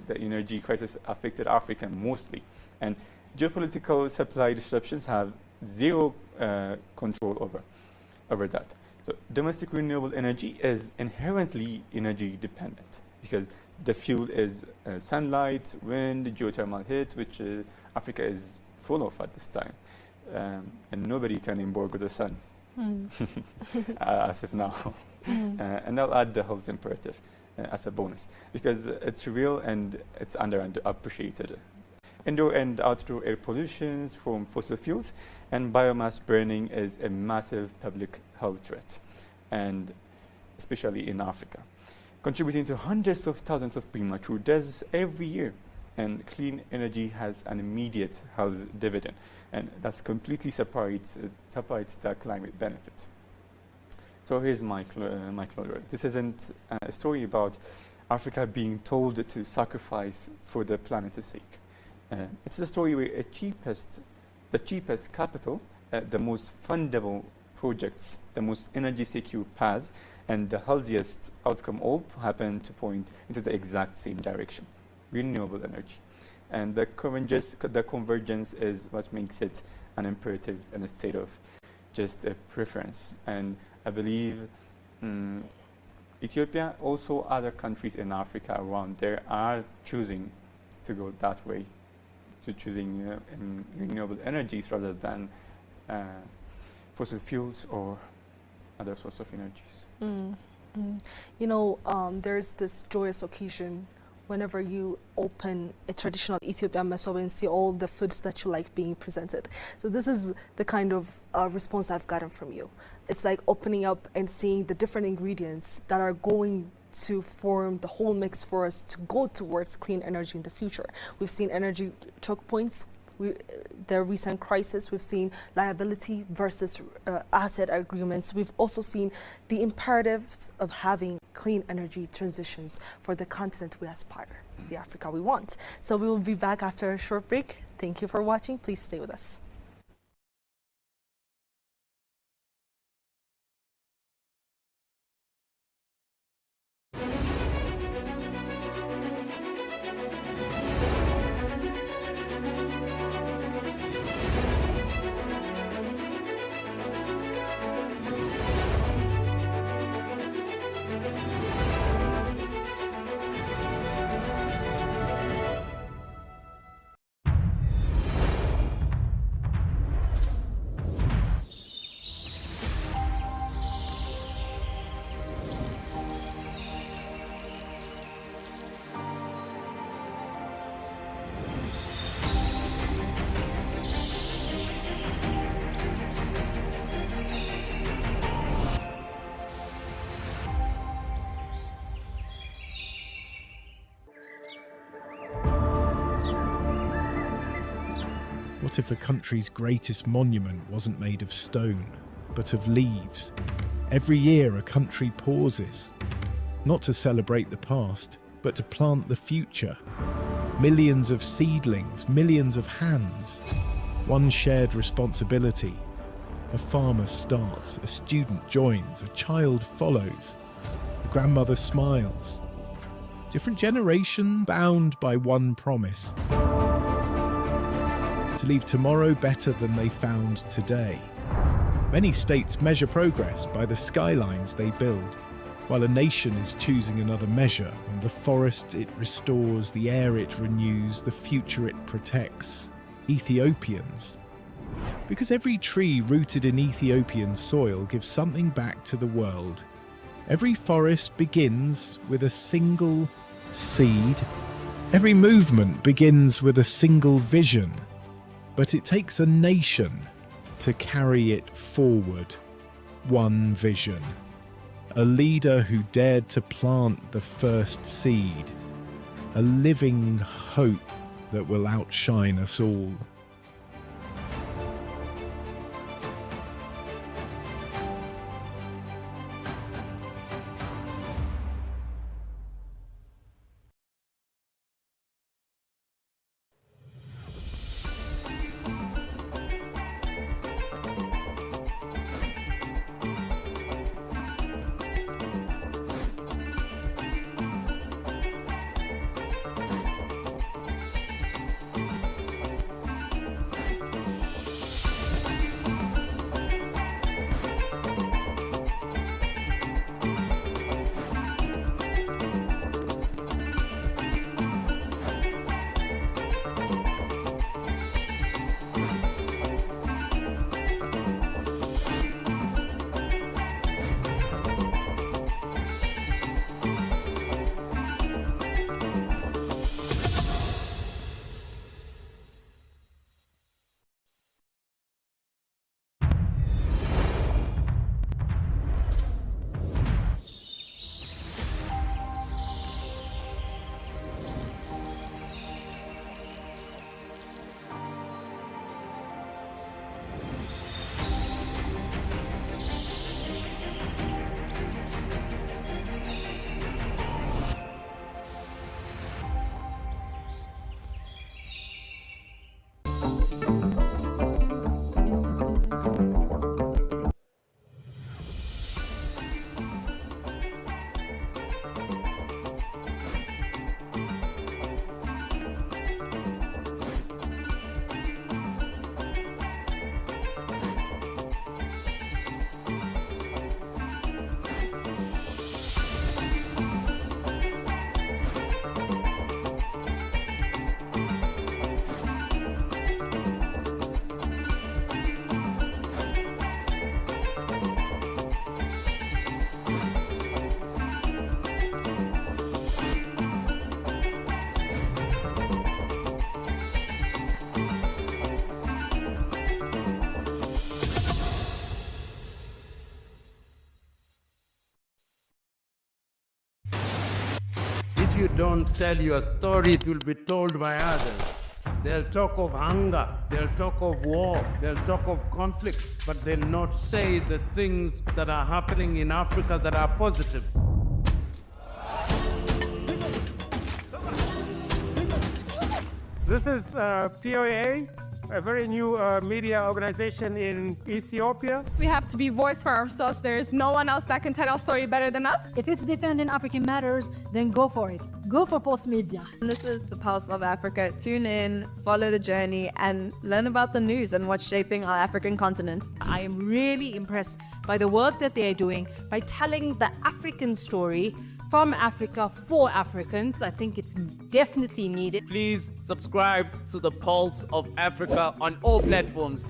the energy crisis affected Africa mostly. And geopolitical supply disruptions have zero control over that. So domestic renewable energy is inherently energy dependent because the fuel is sunlight, wind, geothermal heat, which Africa is full of at this time. And nobody can embargo the sun, as of now. And I'll add the house imperative as a bonus, because it's real and it's underappreciated. Indoor and outdoor air pollution from fossil fuels and biomass burning is a massive public health threat, and especially in Africa, contributing to hundreds of thousands of premature deaths every year. And clean energy has an immediate health dividend, and that's completely separates the climate benefit. So here's my closure. This isn't a story about Africa being told to sacrifice for the planet's sake. It's a story where the cheapest capital, the most fundable projects, the most energy secure paths, and the healthiest outcome all happen to point into the exact same direction: renewable energy. And the convergence is what makes it an imperative instead of just a preference. And I believe Ethiopia, also other countries in Africa around there, are choosing to go that way, to choosing renewable energies rather than fossil fuels or other sorts of energies. You know, there's this joyous occasion whenever you open a traditional Ethiopian mesobe and see all the foods that you like being presented. So this is the kind of response I've gotten from you. It's like opening up and seeing the different ingredients that are going to form the whole mix for us to go towards clean energy in the future. We've seen energy choke points. The recent crisis, we've seen liability versus asset agreements. We've also seen the imperatives of having clean energy transitions for the continent we aspire, the Africa we want. So we will be back after a short break. Thank you for watching. Please stay with us. What if a country's greatest monument wasn't made of stone, but of leaves? Every year a country pauses, not to celebrate the past, but to plant the future. Millions of seedlings, millions of hands, one shared responsibility. A farmer starts, a student joins, a child follows, a grandmother smiles. Different generation bound by one promise: to leave tomorrow better than they found today. Many states measure progress by the skylines they build, while a nation is choosing another measure, and the forest it restores, the air it renews, the future it protects. Ethiopians. Because every tree rooted in Ethiopian soil gives something back to the world. Every forest begins with a single seed. Every movement begins with a single vision. But it takes a nation to carry it forward. One vision. A leader who dared to plant the first seed. A living hope that will outshine us all. If you don't tell your story, it will be told by others. They'll talk of hunger, they'll talk of war, they'll talk of conflict, but they'll not say the things that are happening in Africa that are positive. This is POA, a very new media organization in Ethiopia. We have to be voice for ourselves. There is no one else that can tell our story better than us. If it's defending African matters, then go for it. Go for Pulse Media. And this is the Pulse of Africa. Tune in, follow the journey, and learn about the news and what's shaping our African continent. I am really impressed by the work that they are doing by telling the African story from Africa for Africans. I think it's definitely needed. Please subscribe to the Pulse of Africa on all platforms.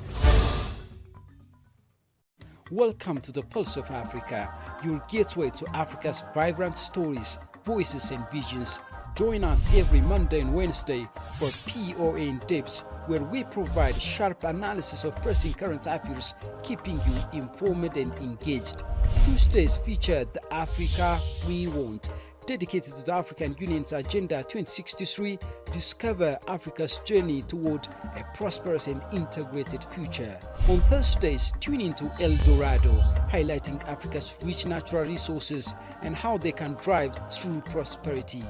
Welcome to the Pulse of Africa, your gateway to Africa's vibrant stories, voices and visions. Join us every Monday and Wednesday for POA in Depth, where we provide sharp analysis of pressing current affairs, keeping you informed and engaged. Tuesdays feature the Africa We Want, dedicated to the African Union's Agenda 2063, discover Africa's journey toward a prosperous and integrated future. On Thursdays, tune into El Dorado, highlighting Africa's rich natural resources and how they can drive true prosperity.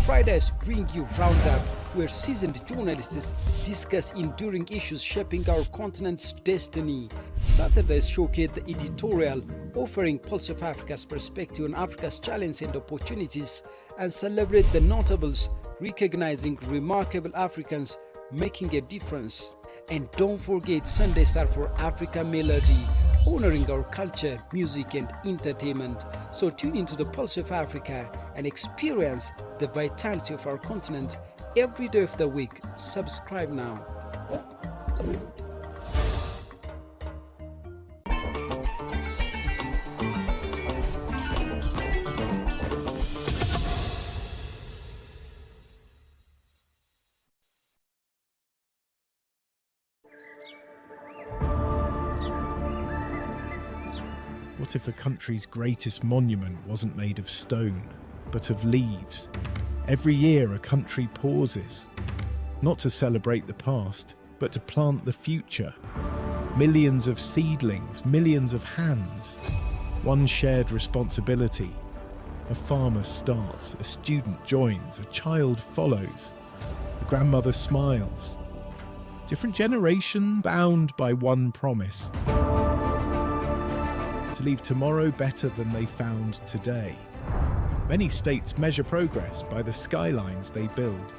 Fridays bring you Roundup, where seasoned journalists discuss enduring issues shaping our continent's destiny. Saturdays showcase the editorial, offering Pulse of Africa's perspective on Africa's challenges and opportunities, and celebrate the notables, recognizing remarkable Africans making a difference. And don't forget, Sundays are for Africa Melody, honoring our culture, music and entertainment. So tune into the Pulse of Africa and experience the vitality of our continent every day of the week. Subscribe now. What if a country's greatest monument wasn't made of stone, but of leaves? Every year a country pauses, not to celebrate the past, but to plant the future. Millions of seedlings, millions of hands, one shared responsibility. A farmer starts, a student joins, a child follows, a grandmother smiles. Different generation bound by one promise: to leave tomorrow better than they found today. Many states measure progress by the skylines they build,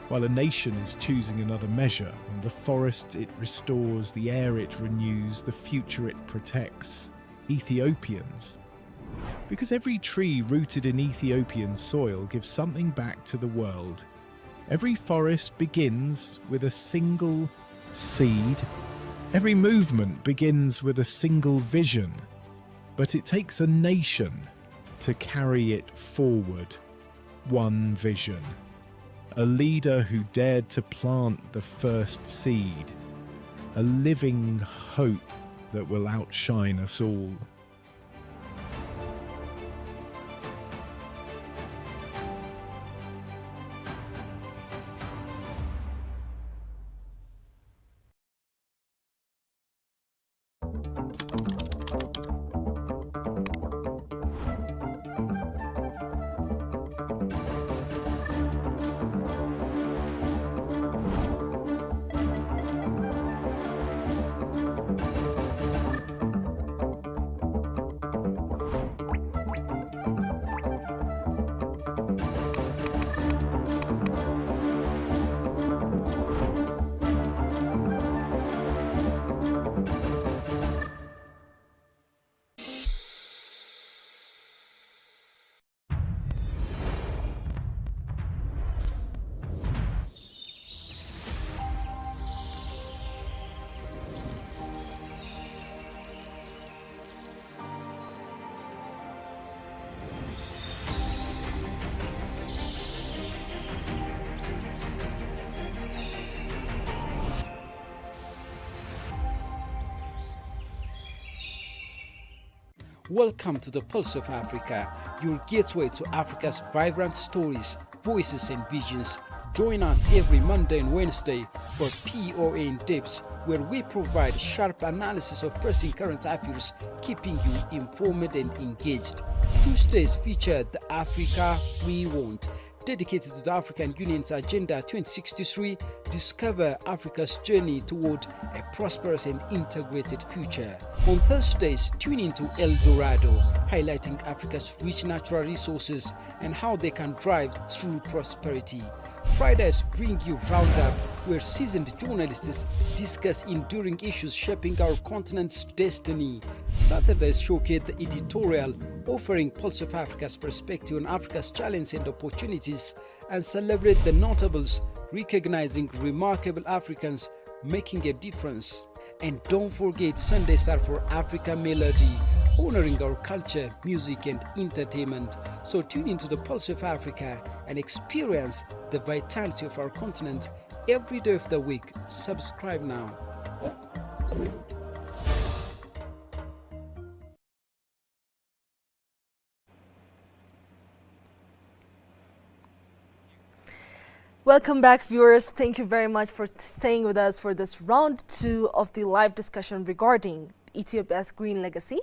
while a nation is choosing another measure on the forest it restores, the air it renews, the future it protects. Ethiopians. Because every tree rooted in Ethiopian soil gives something back to the world. Every forest begins with a single seed. Every movement begins with a single vision. But it takes a nation to carry it forward. One vision. A leader who dared to plant the first seed. A living hope that will outshine us all. Welcome to the Pulse of Africa, your gateway to Africa's vibrant stories, voices and visions. Join us every Monday and Wednesday for POA in Depth, where we provide sharp analysis of pressing current affairs, keeping you informed and engaged. Tuesdays feature the Africa We Want, dedicated to the African Union's Agenda 2063, discover Africa's journey toward a prosperous and integrated future. On Thursdays, tune into El Dorado, highlighting Africa's rich natural resources and how they can drive true prosperity. Fridays bring you Roundup, where seasoned journalists discuss enduring issues shaping our continent's destiny. Saturdays showcase the editorial, offering Pulse of Africa's perspective on Africa's challenges and opportunities, and celebrate the notables, recognizing remarkable Africans making a difference. And don't forget, Sundays are for Africa Melody, honoring our culture, music and entertainment. So tune into the Pulse of Africa and experience the vitality of our continent every day of the week. Subscribe now. Welcome back, viewers. Thank you very much for staying with us for this round 2 of the live discussion regarding Ethiopia's Green Legacy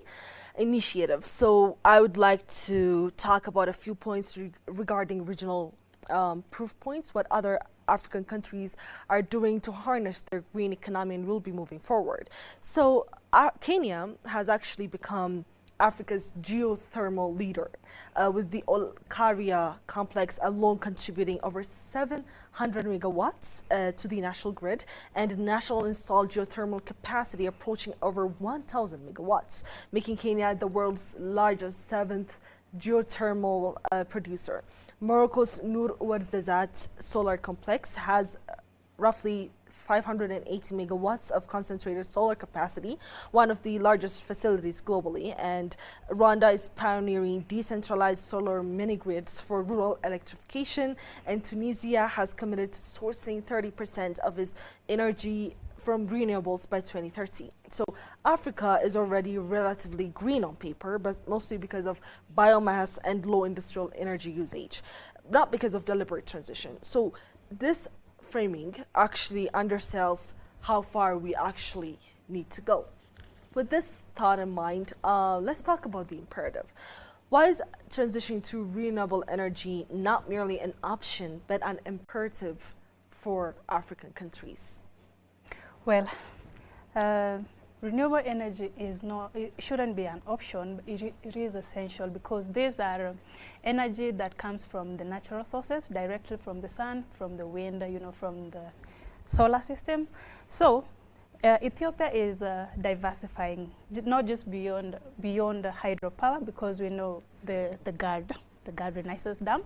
initiative. So I would like to talk about a few points regarding regional proof points, what other African countries are doing to harness their green economy and will be moving forward. So Kenya has actually become Africa's geothermal leader, with the Olkaria complex alone contributing over 700 megawatts to the national grid, and national installed geothermal capacity approaching over 1,000 megawatts, making Kenya the world's largest 7th geothermal producer. Morocco's Nur Ouarzazate solar complex has roughly 580 megawatts of concentrated solar capacity, one of the largest facilities globally. And Rwanda is pioneering decentralized solar mini-grids for rural electrification. And Tunisia has committed to sourcing 30% of its energy from renewables by 2030. So Africa is already relatively green on paper, but mostly because of biomass and low industrial energy usage, not because of deliberate transition. So this framing actually undersells how far we actually need to go. With this thought in mind, let's talk about the imperative. Why is transitioning to renewable energy not merely an option, but an imperative for African countries? Well, renewable energy it shouldn't be an option, but it is essential, because these are energy that comes from the natural sources, directly from the sun, from the wind, from the solar system. So Ethiopia is diversifying, not just beyond hydropower, because we know the Gard Renaissance Dam.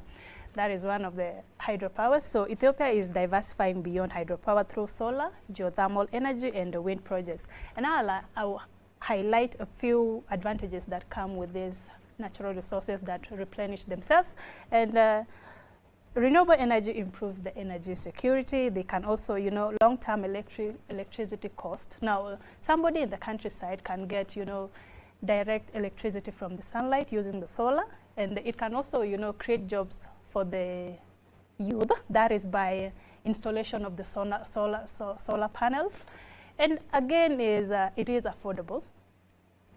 That is one of the hydropowers. So Ethiopia is diversifying beyond hydropower through solar, geothermal energy, and the wind projects. And I'll highlight a few advantages that come with these natural resources that replenish themselves. And renewable energy improves the energy security. They can also, long-term electricity cost. Now, somebody in the countryside can get, direct electricity from the sunlight using the solar. And it can also, create jobs for the youth, that is by installation of the solar panels. And again, it is affordable.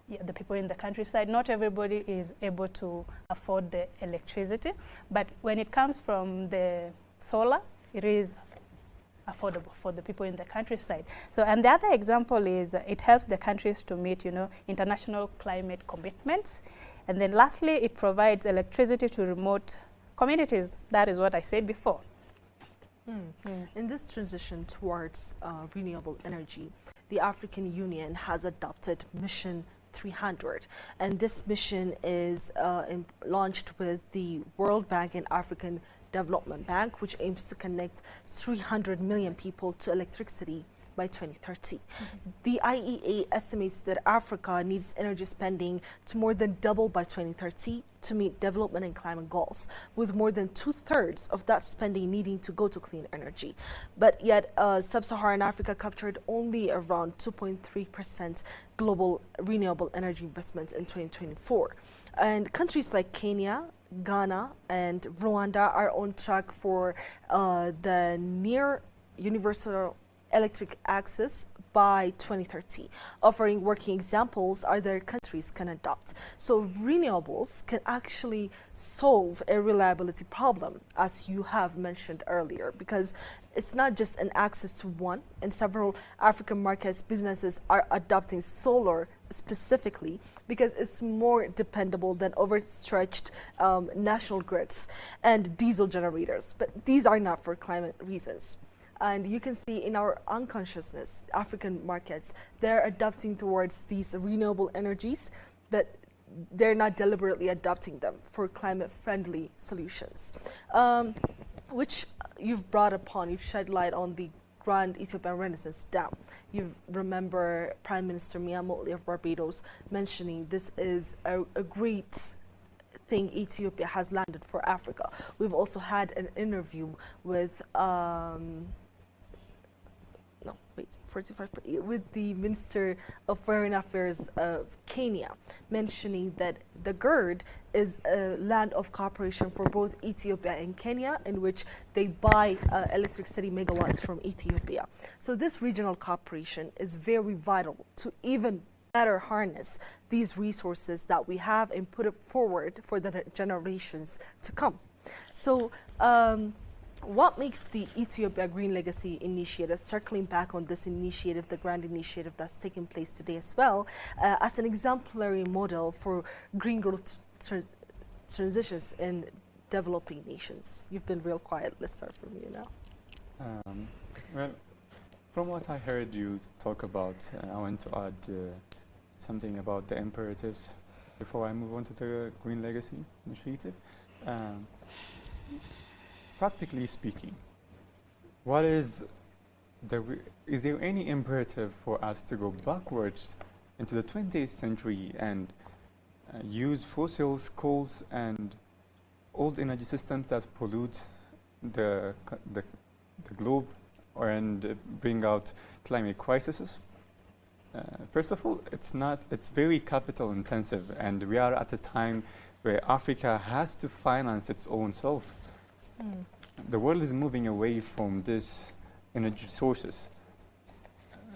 Yeah, the people in the countryside, not everybody is able to afford the electricity, but when it comes from the solar, it is affordable for the people in the countryside. So, and the other example is it helps the countries to meet, international climate commitments. And then lastly, it provides electricity to remote communities. That is what I said before. In this transition towards renewable energy, the African Union has adopted Mission 300, and this mission is launched with the World Bank and African Development Bank, which aims to connect 300 million people to electricity by 2030. The IEA estimates that Africa needs energy spending to more than double by 2030 to meet development and climate goals, with more than 2/3 of that spending needing to go to clean energy. But yet, sub-Saharan Africa captured only around 2.3% global renewable energy investments in 2024. And countries like Kenya, Ghana, and Rwanda are on track for the near universal electric access by 2030, offering working examples other countries can adopt. So renewables can actually solve a reliability problem, as you have mentioned earlier, because it's not just an access to one. In several African markets, businesses are adopting solar specifically because it's more dependable than overstretched national grids and diesel generators. But these are not for climate reasons. And you can see in our unconsciousness, African markets, they're adapting towards these renewable energies, but they're not deliberately adopting them for climate-friendly solutions, which you've brought upon, you've shed light on the Grand Ethiopian Renaissance Dam. You remember Prime Minister Mia Mottley of Barbados mentioning this is a great thing Ethiopia has landed for Africa. We've also had an interview with with the Minister of Foreign Affairs of Kenya, mentioning that the GERD is a land of cooperation for both Ethiopia and Kenya, in which they buy electricity megawatts from Ethiopia. So this regional cooperation is very vital to even better harness these resources that we have and put it forward for the generations to come. So what makes the Ethiopia Green Legacy Initiative, circling back on this initiative, the grand initiative that's taking place today as well, as an exemplary model for green growth transitions in developing nations? You've been real quiet. Let's start from you now. Well, from what I heard you talk about, I want to add something about the imperatives before I move on to the Green Legacy Initiative. Practically speaking, is there any imperative for us to go backwards into the 20th century and use fossils, coals, and old energy systems that pollute the globe and bring out climate crises? First of all, it's very capital intensive, and we are at a time where Africa has to finance its own self. The world is moving away from these energy sources,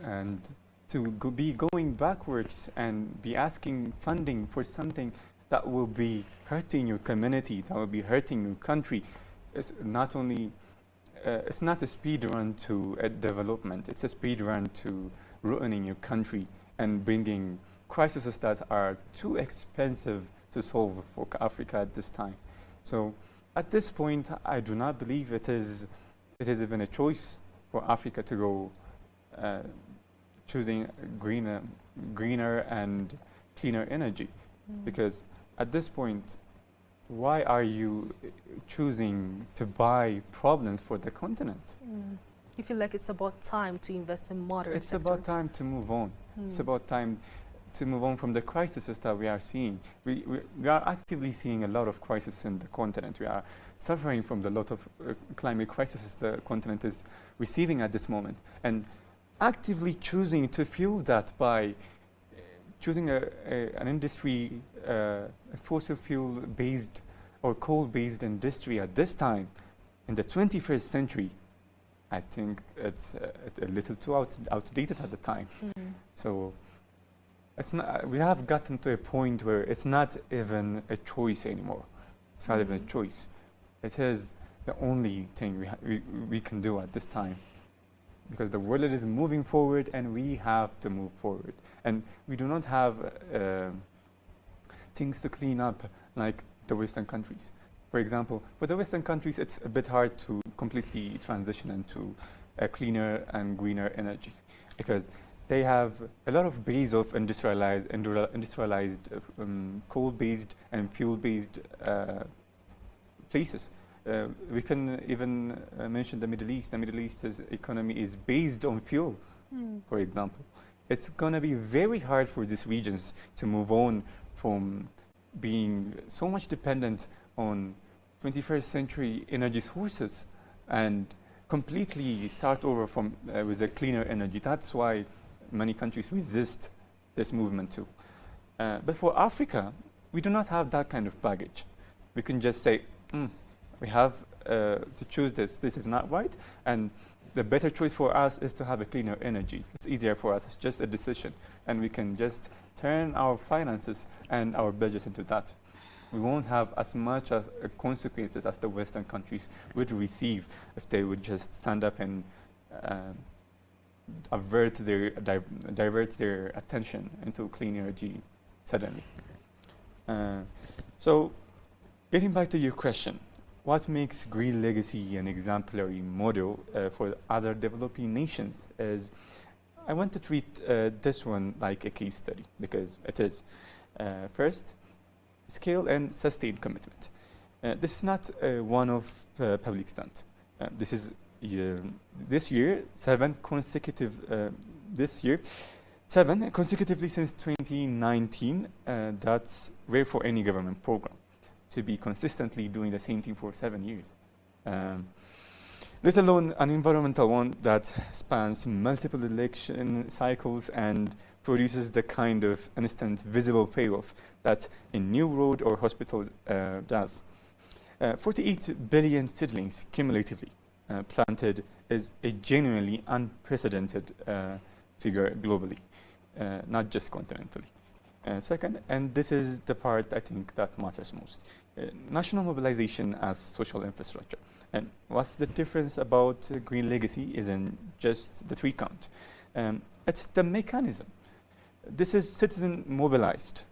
and to be going backwards and be asking funding for something that will be hurting your community, that will be hurting your country, is not only it's not a speed run to development, it's a speed run to ruining your country and bringing crises that are too expensive to solve for Africa at this time. So at this point, I do not believe it is even a choice for Africa to go choosing greener and cleaner energy. Because at this point, why are you choosing to buy problems for the continent? You feel like it's about time to invest in modern It's sectors. about time to move on. It's about time to move on from the crises that we are seeing. We are actively seeing a lot of crises in the continent. We are suffering from the lot of climate crises the continent is receiving at this moment. And actively choosing to fuel that by choosing an industry, a fossil fuel-based or coal-based industry at this time, in the 21st century, I think it's a little too outdated at the time. So it's not, we have gotten to a point where it's not even a choice anymore. It's not even a choice. It is the only thing we can do at this time, because the world is moving forward and we have to move forward. And we do not have things to clean up like the Western countries. For example, for the Western countries, it's a bit hard to completely transition into a cleaner and greener energy, because they have a lot of base of industrialized coal-based and fuel-based places. We can even mention the Middle East. The Middle East's economy is based on fuel, for example. It's going to be very hard for these regions to move on from being so much dependent on 21st century energy sources and completely start over from with a cleaner energy. That's why many countries resist this movement too. But for Africa, we do not have that kind of baggage. We can just say, we have to choose this. This is not right, and the better choice for us is to have a cleaner energy. It's easier for us. It's just a decision, and we can just turn our finances and our budget into that. We won't have as much consequences as the Western countries would receive if they would just stand up and divert their attention into clean energy suddenly. So, getting back to your question, what makes Green Legacy an exemplary model for other developing nations is, I want to treat this one like a case study, because it is. First, scale and sustained commitment. This is not one of public stunt. This is this year, seven consecutively since 2019. That's rare for any government program to be consistently doing the same thing for 7 years. Let alone an environmental one that spans multiple election cycles and produces the kind of instant visible payoff that a new road or hospital does. 48 billion seedlings cumulatively planted is a genuinely unprecedented figure globally, not just continentally. Second, and this is the part I think that matters most, national mobilization as social infrastructure. And what's the difference about Green Legacy isn't just the tree count. It's the mechanism. This is citizen mobilized.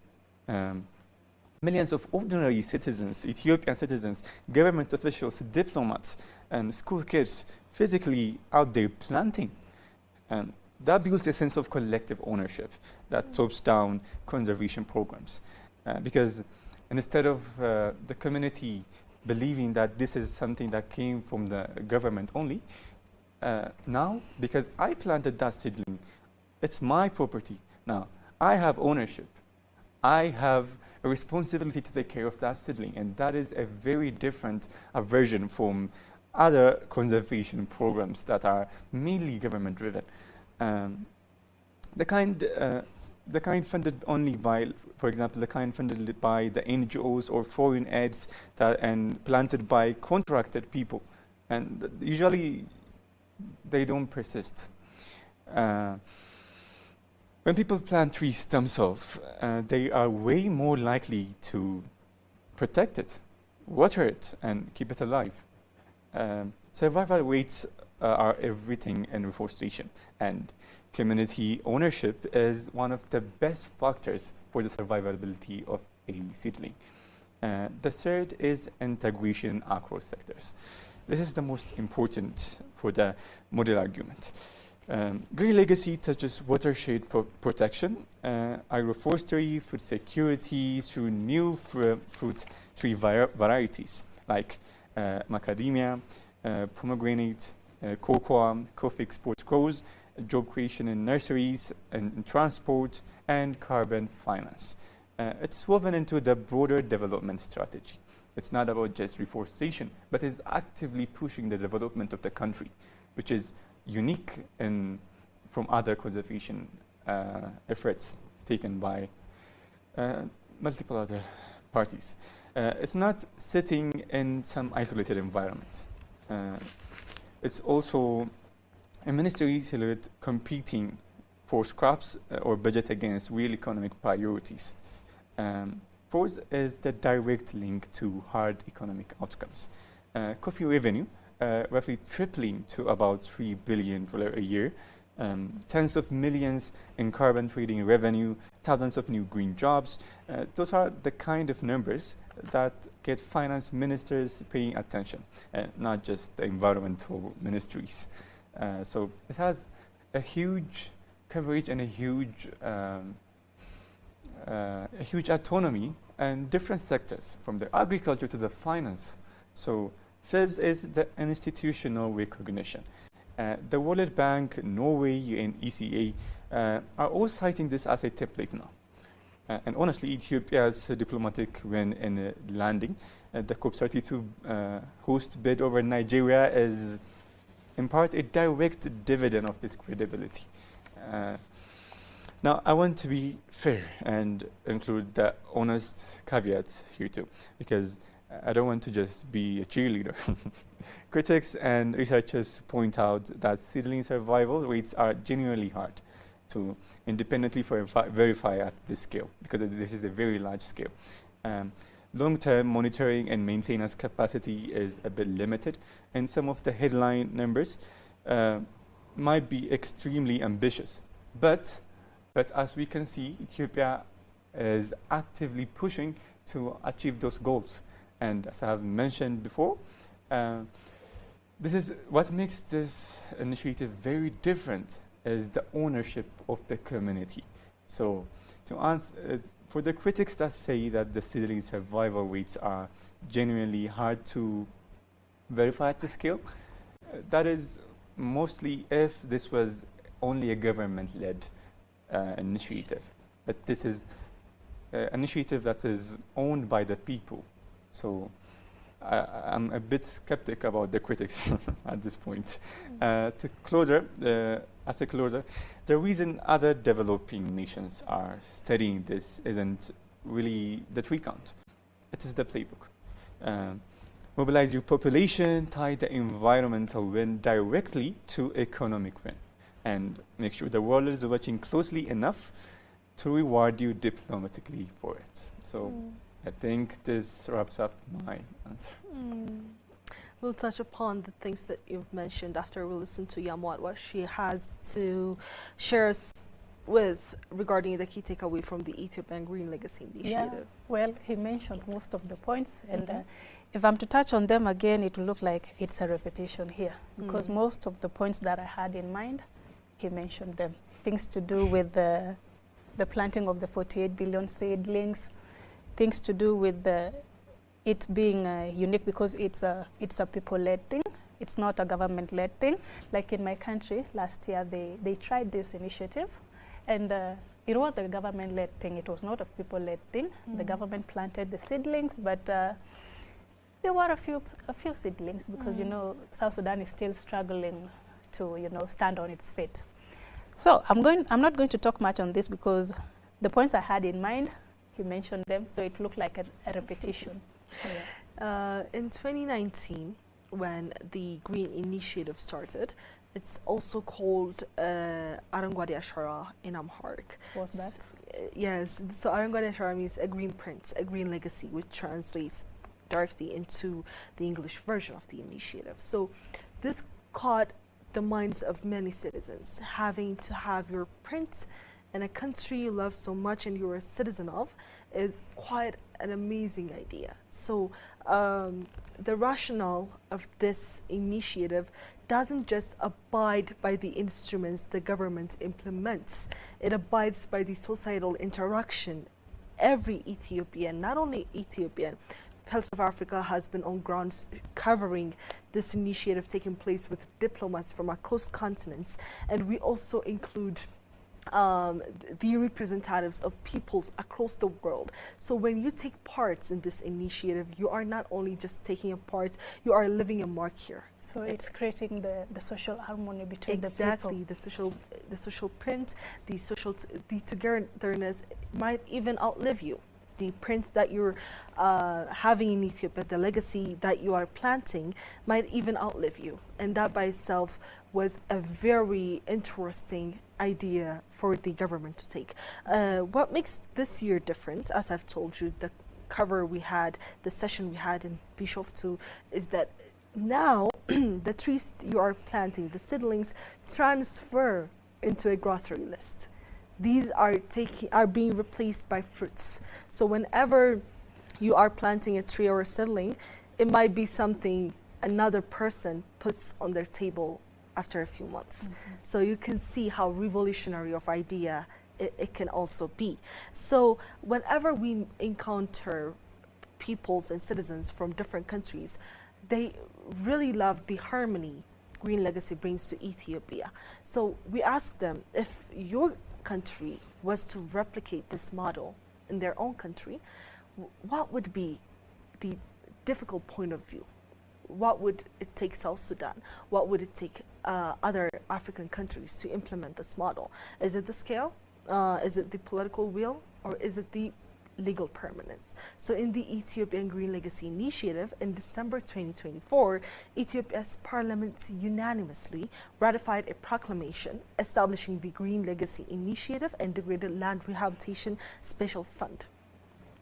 Millions of ordinary citizens, Ethiopian citizens, government officials, diplomats, and school kids physically out there planting. That builds a sense of collective ownership that tops down conservation programs. Because instead of the community believing that this is something that came from the government only, now, because I planted that seedling, it's my property. Now, I have ownership. I have a responsibility to take care of that seedling, and that is a very different aversion from other conservation programs that are mainly government-driven. The kind funded only by, for example, the kind funded by the NGOs or foreign aids and planted by contracted people, and usually they don't persist. When people plant trees themselves, they are way more likely to protect it, water it, and keep it alive. Survival rates are everything in reforestation, and community ownership is one of the best factors for the survivability of a seedling. The third is integration across sectors. This is the most important for the model argument. Green Legacy touches watershed protection, agroforestry, food security through new fruit tree varieties like macadamia, pomegranate, cocoa, coffee export grows, job creation in nurseries and transport, and carbon finance. It's woven into the broader development strategy. It's not about just reforestation, but is actively pushing the development of the country, which is unique from other conservation efforts taken by multiple other parties. It's not sitting in some isolated environment. It's also a ministry silhouette competing for scraps or budget against real economic priorities. Fourth is the direct link to hard economic outcomes. Coffee revenue roughly tripling to about $3 billion a year, tens of millions in carbon trading revenue, thousands of new green jobs. Those are the kind of numbers that get finance ministers paying attention, not just the environmental ministries. So it has a huge coverage and a huge autonomy in different sectors, from the agriculture to the finance. So fifth is the institutional recognition. The World Bank, Norway, and ECA are all citing this as a template now. And honestly, Ethiopia's diplomatic win in landing the COP32 host bid over Nigeria is in part a direct dividend of this credibility. Now, I want to be fair and include the honest caveats here too, because I don't want to just be a cheerleader. Critics and researchers point out that seedling survival rates are genuinely hard to independently verify at this scale, because this is a very large scale. Long-term monitoring and maintenance capacity is a bit limited, and some of the headline numbers might be extremely ambitious. But as we can see, Ethiopia is actively pushing to achieve those goals. And as I have mentioned before, this is what makes this initiative very different, is the ownership of the community. So to answer, for the critics that say that the seedling survival rates are genuinely hard to verify at the scale, that is mostly if this was only a government-led initiative. But this is an initiative that is owned by the people. So I'm a bit skeptic about the critics at this point. As a closer, the reason other developing nations are studying this isn't really the tree count. It is the playbook. Mobilize your population, tie the environmental win directly to economic win, and make sure the world is watching closely enough to reward you diplomatically for it. So I think this wraps up my answer. We'll touch upon the things that you've mentioned after we listen to Yamwat, what she has to share us with regarding the key takeaway from the Ethiopian Green Legacy Initiative. Yeah, well, he mentioned most of the points, and if I'm to touch on them again, it will look like it's a repetition here, because most of the points that I had in mind, he mentioned them. Things to do with the planting of the 48 billion seedlings, things to do with it being unique because it's a people-led thing. It's not a government-led thing. Like in my country, last year they tried this initiative, and it was a government-led thing. It was not a people-led thing. The government planted the seedlings, but there were a few seedlings because you know South Sudan is still struggling to stand on its feet. So I'm not going to talk much on this because the points I had in mind, he mentioned them, so it looked like a repetition. In 2019, when the Green Initiative started, it's also called Arangwadi Ashara in Amharic. What's that? Yes, so Arangwadi Ashara means a green print, a green legacy, which translates directly into the English version of the initiative. So this caught the minds of many citizens. Having to have your print in a country you love so much and you're a citizen of is quite an amazing idea. So the rationale of this initiative doesn't just abide by the instruments the government implements, it abides by the societal interaction. Every Ethiopian, not only Ethiopian, Pulse of Africa has been on ground covering this initiative taking place with diplomats from across continents, and we also include the representatives of peoples across the world. So when you take part in this initiative, you are not only just taking a part, you are leaving a mark here. So it's creating the social harmony between exactly, the people. The social print, the togetherness might even outlive you. The print that you're having in Ethiopia, the legacy that you are planting might even outlive you. And that by itself was a very interesting idea for the government to take. What makes this year different, as I've told you, the cover we had, the session we had in Bishoftu, is that now the trees you are planting, the seedlings, transfer into a grocery list. These are being replaced by fruits. So whenever you are planting a tree or a seedling, it might be something another person puts on their table after a few months. So you can see how revolutionary of idea it can also be. So whenever we encounter peoples and citizens from different countries, they really love the harmony Green Legacy brings to Ethiopia. So we asked them, if your country was to replicate this model in their own country, what would be the difficult point of view? What would it take South Sudan? What would it take other African countries to implement this model? Is it the scale? Is it the political will? Or is it the legal permanence? So in the Ethiopian Green Legacy Initiative in December 2024, Ethiopia's parliament unanimously ratified a proclamation establishing the Green Legacy Initiative and Degraded Land Rehabilitation Special Fund,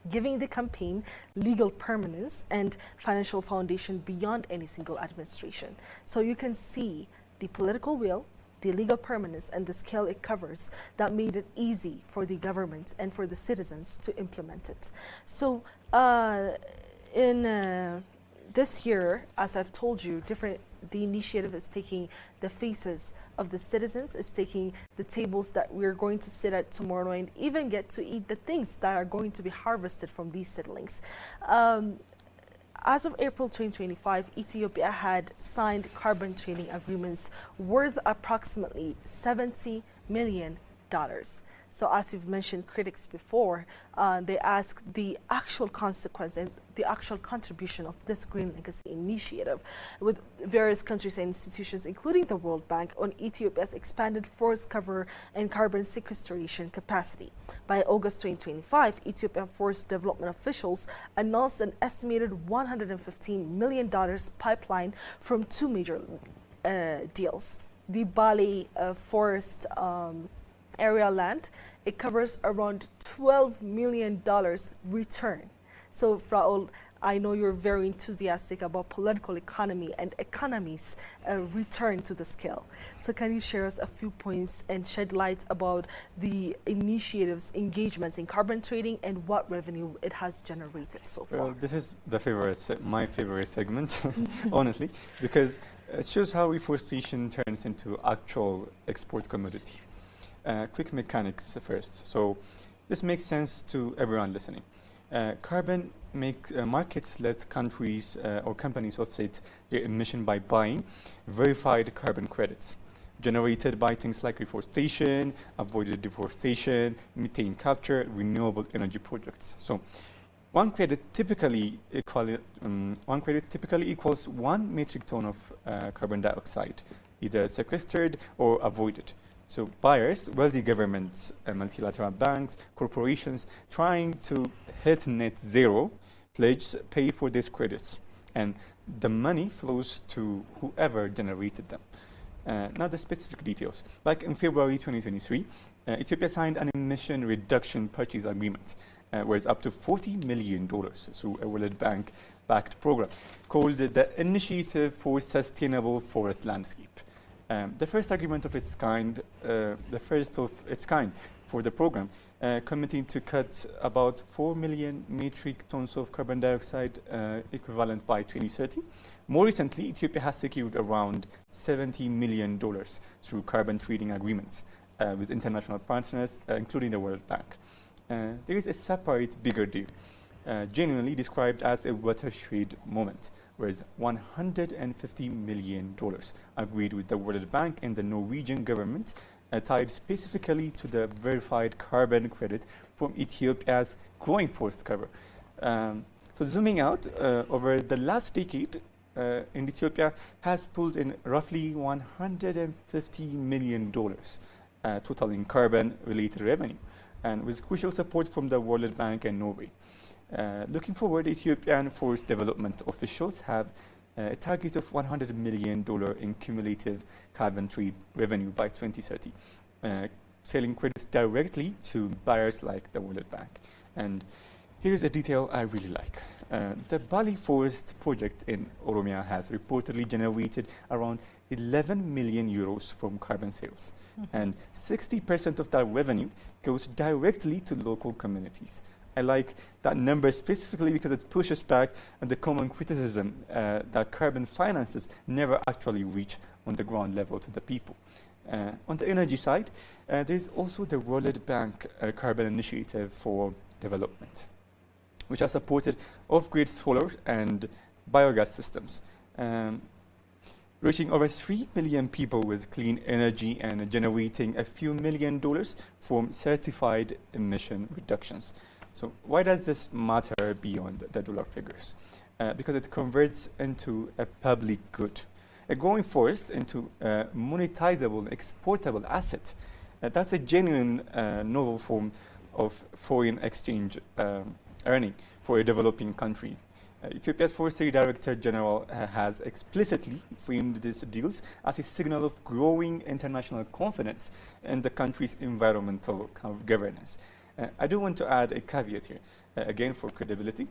giving the campaign legal permanence and financial foundation beyond any single administration. So you can see the political will, the legal permanence, and the scale it covers that made it easy for the government and for the citizens to implement it. So in this year, as I've told you, the initiative is taking the faces of the citizens, is taking the tables that we're going to sit at tomorrow and even get to eat the things that are going to be harvested from these seedlings. As of April 2025, Ethiopia had signed carbon trading agreements worth approximately $70 million. So as you've mentioned critics before, they ask the actual consequence and the actual contribution of this Green Legacy Initiative with various countries and institutions, including the World Bank, on Ethiopia's expanded forest cover and carbon sequestration capacity. By August 2025, Ethiopian forest development officials announced an estimated $115 million pipeline from two major deals. The Bali forest area land, it covers around $12 million return. So Raul, I know you're very enthusiastic about political economy and economies return to the scale. So can you share us a few points and shed light about the initiative's engagements in carbon trading and what revenue it has generated so far? Well, this is my favorite segment, honestly, because it shows how reforestation turns into actual export commodity. Quick mechanics first. So this makes sense to everyone listening. Carbon markets let countries or companies offset their emission by buying verified carbon credits generated by things like reforestation, avoided deforestation, methane capture, renewable energy projects. So one credit typically equals 1 metric ton of carbon dioxide, either sequestered or avoided. So buyers, wealthy governments, multilateral banks, corporations trying to hit net zero pledges pay for these credits, and the money flows to whoever generated them. Now the specific details. Like in February 2023, Ethiopia signed an emission reduction purchase agreement worth up to $40 million through a World Bank-backed program called the Initiative for Sustainable Forest Landscape. The first agreement of its kind, for the program, committing to cut about 4 million metric tons of carbon dioxide equivalent by 2030. More recently, Ethiopia has secured around $70 million through carbon trading agreements with international partners, including the World Bank. There is a separate, bigger deal, genuinely described as a watershed moment, whereas $150 million agreed with the World Bank and the Norwegian government, tied specifically to the verified carbon credit from Ethiopia's growing forest cover. So zooming out, over the last decade, in Ethiopia has pulled in roughly $150 million total in carbon-related revenue, and with crucial support from the World Bank and Norway. Looking forward, Ethiopian forest development officials have a target of $100 million in cumulative carbon trade revenue by 2030, selling credits directly to buyers like the World Bank. And here's a detail I really like. The Bali Forest project in Oromia has reportedly generated around 11 million euros from carbon sales. And 60% of that revenue goes directly to local communities. I like that number specifically because it pushes back on the common criticism that carbon finances never actually reach on the ground level to the people. On the energy side, there's also the World Bank Carbon Initiative for Development, which has supported off-grid solar and biogas systems. reaching over 3 million people with clean energy and generating a few $1 million from certified emission reductions. So why does this matter beyond the dollar figures? Because it converts into a public good, a growing forest into a monetizable, exportable asset. That's a genuine novel form of foreign exchange earning for a developing country. Ethiopia's Forestry Director General has explicitly framed these deals as a signal of growing international confidence in the country's environmental governance. I do want to add a caveat here, again for credibility.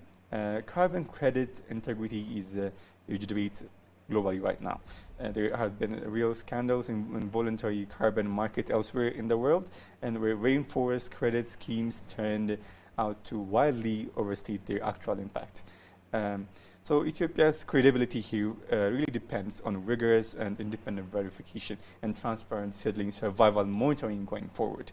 Carbon credit integrity is a huge debate globally right now. There have been real scandals in voluntary carbon market elsewhere in the world, and where rainforest credit schemes turned out to wildly overstate their actual impact. So Ethiopia's credibility here really depends on rigorous and independent verification and transparent settling survival monitoring going forward.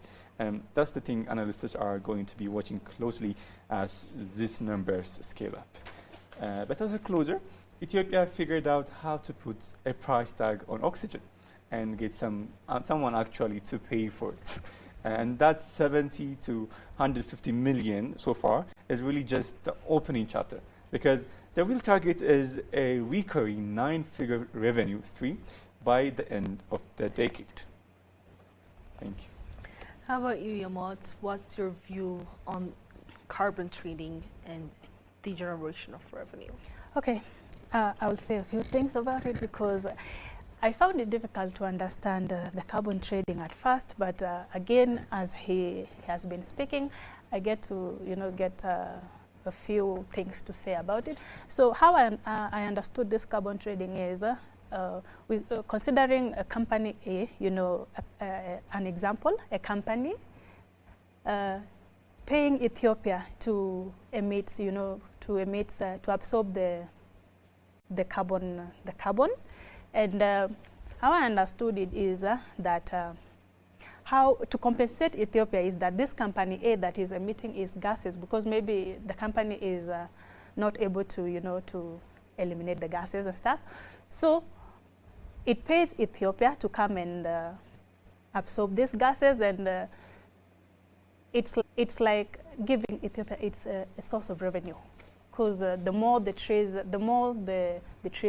That's the thing analysts are going to be watching closely as these numbers scale up. But as a closer, Ethiopia figured out how to put a price tag on oxygen and get someone actually to pay for it. And that's 70 to 150 million so far is really just the opening chapter, because the real target is a recurring 9-figure revenue stream by the end of the decade. Thank you. How about you, Yamot? What's your view on carbon trading and the generation of revenue? Okay, I will say a few things about it because I found it difficult to understand the carbon trading at first, but again, as he has been speaking, I get to get a few things to say about it. So how I understood this carbon trading is considering a company A, an example, a company paying Ethiopia to emit, to absorb the carbon, and how I understood it is that how to compensate Ethiopia is that this company A that is emitting its gases, because maybe the company is not able to, to eliminate the gases and stuff. So it pays Ethiopia to come and absorb these gases, and it's like giving Ethiopia a source of revenue. Because the more the trees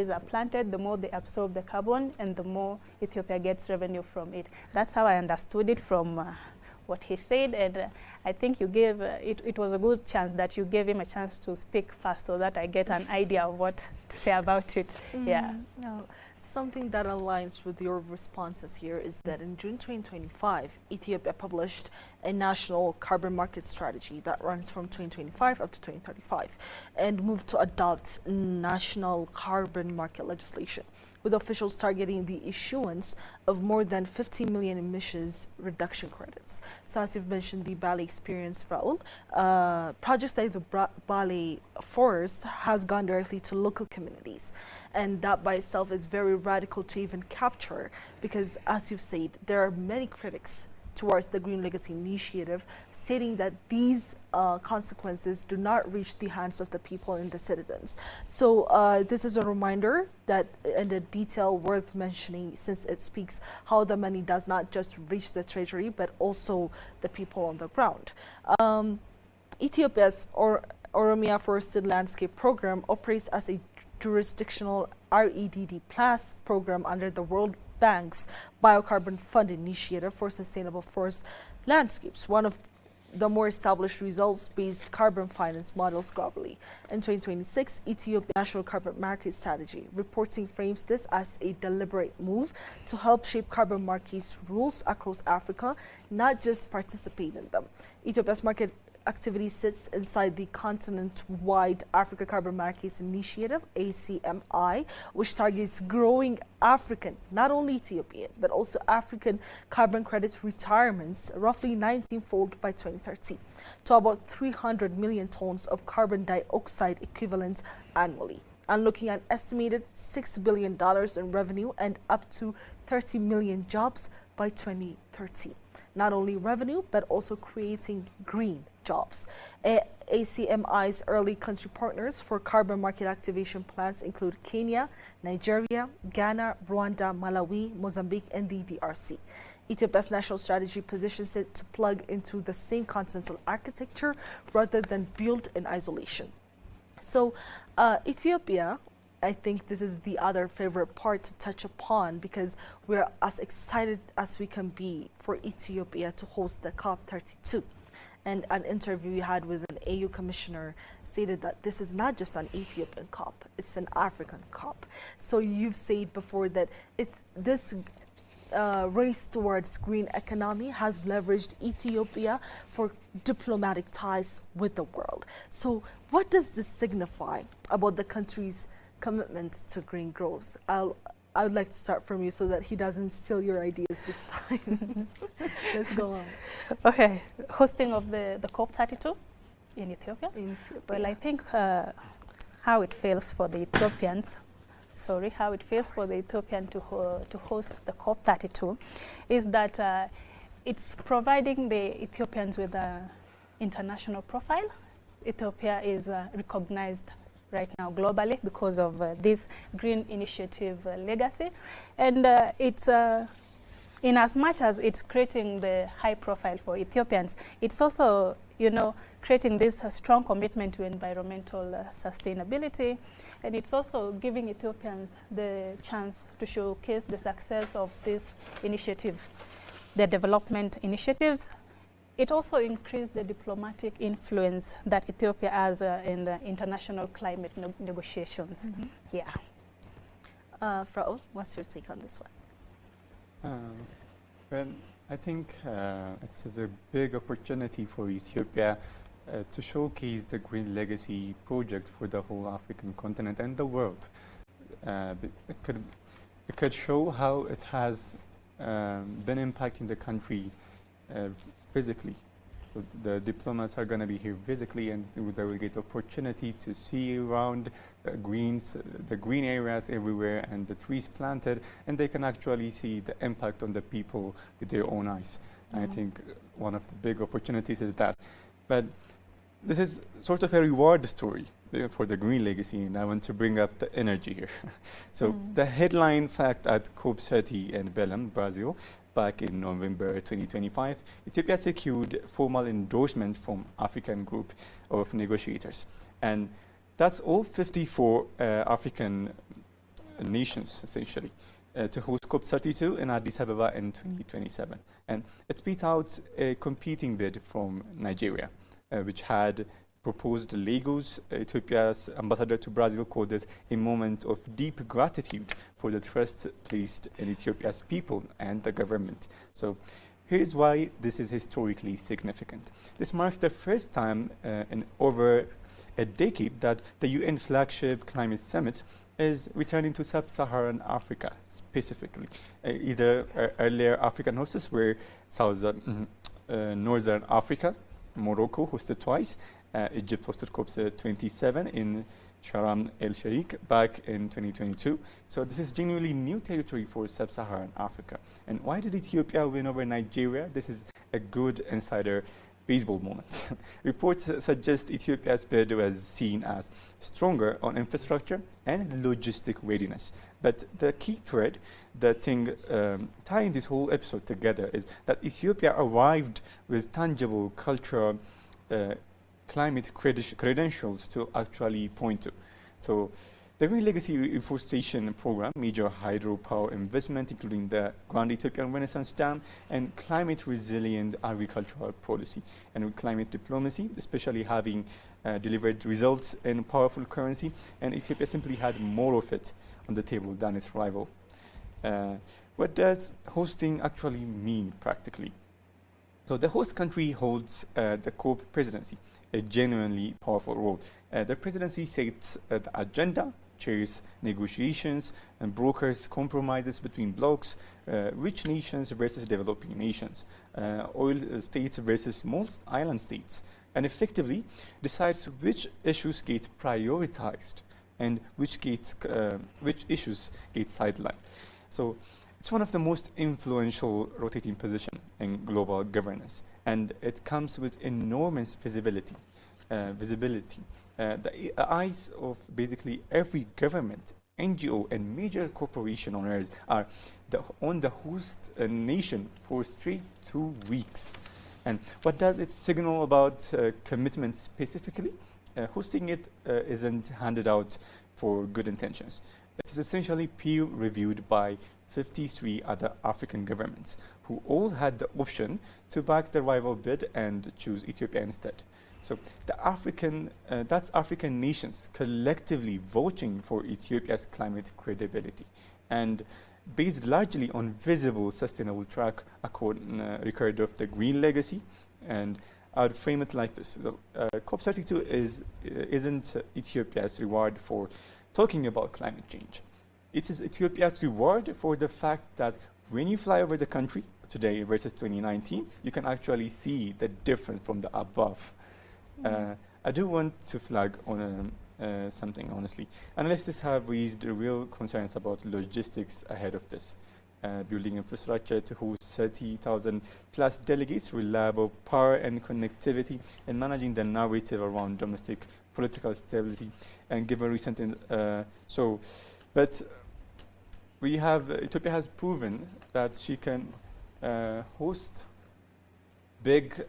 are planted, the more they absorb the carbon, and the more Ethiopia gets revenue from it. That's how I understood it from what he said, and I think you gave it was a good chance that you gave him a chance to speak first, so that I get an idea of what to say about it. Yeah. No. Something that aligns with your responses here is that in June 2025, Ethiopia published a national carbon market strategy that runs from 2025 up to 2035 and moved to adopt national carbon market legislation, with officials targeting the issuance of more than 50 million emissions reduction credits. So as you've mentioned, the Bali experience, Raul, projects like the Bali forest has gone directly to local communities. And that by itself is very radical to even capture, because as you've said, there are many critics towards the Green Legacy Initiative, stating that these consequences do not reach the hands of the people and the citizens. So this is a reminder that, and a detail worth mentioning, since it speaks how the money does not just reach the treasury, but also the people on the ground. Ethiopia's Oromia Forested Landscape Program operates as a jurisdictional REDD Plus program under the World Bank's Biocarbon Fund Initiative for Sustainable Forest Landscapes, one of the more established results-based carbon finance models globally. In 2026, Ethiopia's National Carbon Market Strategy reporting frames this as a deliberate move to help shape carbon markets rules across Africa, not just participate in them. Ethiopia's market activity sits inside the continent-wide Africa Carbon Markets Initiative, ACMI, which targets growing African, not only Ethiopian, but also African carbon credits retirements, roughly 19-fold by 2030, to about 300 million tons of carbon dioxide equivalent annually, and looking at estimated $6 billion in revenue and up to 30 million jobs by 2030. Not only revenue, but also creating green jobs. ACMI's early country partners for carbon market activation plans include Kenya, Nigeria, Ghana, Rwanda, Malawi, Mozambique, and the DRC. Ethiopia's national strategy positions it to plug into the same continental architecture rather than build in isolation. So Ethiopia, I think this is the other favorite part to touch upon because we're as excited as we can be for Ethiopia to host the COP32. And an interview we had with an AU commissioner stated that this is not just an Ethiopian COP, it's an African COP. So you've said before that this race towards green economy has leveraged Ethiopia for diplomatic ties with the world. So what does this signify about the country's commitment to green growth? I would like to start from you so that he doesn't steal your ideas this time. Let's go on. Okay, hosting of the COP32 in Ethiopia. Well, I think how it feels for the Ethiopians, how it feels for the Ethiopian to host the COP32 is that it's providing the Ethiopians with an international profile. Ethiopia is recognized right now globally because of this green initiative legacy, and it's in as much as it's creating the high profile for Ethiopians, it's also creating this strong commitment to environmental sustainability, and it's also giving Ethiopians the chance to showcase the success of this initiative, the development initiatives. It also increased the diplomatic influence that Ethiopia has in the international climate negotiations. Yeah. Frau, what's your take on this one? Well, I think it is a big opportunity for Ethiopia to showcase the Green Legacy project for the whole African continent and the world. It could show how it has been impacting the country physically. So the diplomats are going to be here physically, and they will get opportunity to see around the green areas everywhere and the trees planted, and they can actually see the impact on the people with their own eyes. I think one of the big opportunities is that. But this is sort of a reward story for the Green Legacy, and I want to bring up the energy here. So the headline fact at COP30 in Belém, Brazil, back in November 2025, Ethiopia secured formal endorsement from African group of negotiators. And that's all 54 African nations, essentially, to host COP32 in Addis Ababa in 2027. And it beat out a competing bid from Nigeria, which had proposed Lagos. Ethiopia's ambassador to Brazil called it a moment of deep gratitude for the trust placed in Ethiopia's people and the government. So here's why this is historically significant. This marks the first time in over a decade that the UN flagship climate summit is returning to sub-Saharan Africa specifically. Either earlier African hosts were Northern Africa, Morocco hosted twice, Egypt hosted COP27 in Sharm el-Sheikh back in 2022. So this is genuinely new territory for sub-Saharan Africa. And why did Ethiopia win over Nigeria? This is a good insider baseball moment. Reports suggest Ethiopia's bid was seen as stronger on infrastructure and logistic readiness. But the key thread, the thing tying this whole episode together, is that Ethiopia arrived with tangible cultural climate credentials to actually point to. So the Green Legacy Reforestation Program, major hydropower investment, including the Grand Ethiopian Renaissance Dam, and climate resilient agricultural policy. And with climate diplomacy, especially having delivered results in powerful currency, and Ethiopia simply had more of it on the table than its rival. What does hosting actually mean practically? So the host country holds the COP presidency, a genuinely powerful role. The presidency sets the agenda, chairs negotiations, and brokers compromises between blocs, rich nations versus developing nations, oil states versus small island states, and effectively decides which issues get prioritized and which issues get sidelined. So it's one of the most influential rotating positions in global governance, and it comes with enormous visibility. visibility. The eyes of basically every government, NGO, and major corporation on Earth are on the host nation for straight 2 weeks. And what does it signal about commitment specifically? Hosting it isn't handed out for good intentions. It is essentially peer-reviewed by 53 other African governments who all had the option to back the rival bid and choose Ethiopia instead. So that's African nations collectively voting for Ethiopia's climate credibility, and based largely on visible, sustainable track record of the green legacy. And I'd frame it like this: COP32 isn't Ethiopia's reward for talking about climate change. It is Ethiopia's reward for the fact that when you fly over the country today versus 2019, you can actually see the difference from the above. I do want to flag on something, honestly. Analysts have raised real concerns about logistics ahead of this. Building infrastructure to host 30,000 plus delegates, reliable power and connectivity, and managing the narrative around domestic political stability. And given recent, but Ethiopia has proven that she can host big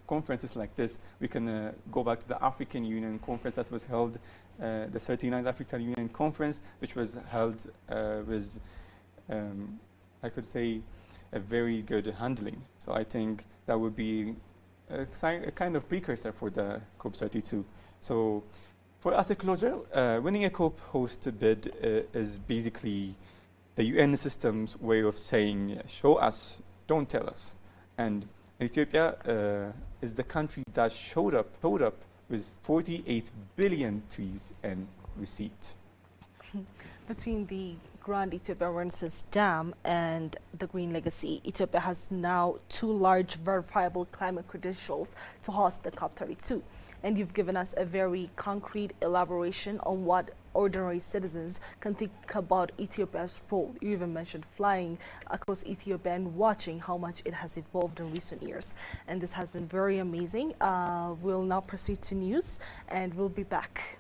conferences like this. We can go back to the African Union conference that was held, the 39th African Union conference, which was held with, I could say, a very good handling. So I think that would be a kind of precursor for the COP32. So for us, a closure, winning a COP host bid is basically the UN system's way of saying, show us, don't tell us. And Ethiopia is the country that showed up with 48 billion trees and receipt. Between the Grand Ethiopia Renaissance Dam and the Green Legacy, Ethiopia has now 2 large verifiable climate credentials to host the COP32. And you've given us a very concrete elaboration on what ordinary citizens can think about Ethiopia's role. You even mentioned flying across Ethiopia and watching how much it has evolved in recent years. And this has been very amazing. We'll now proceed to news and we'll be back.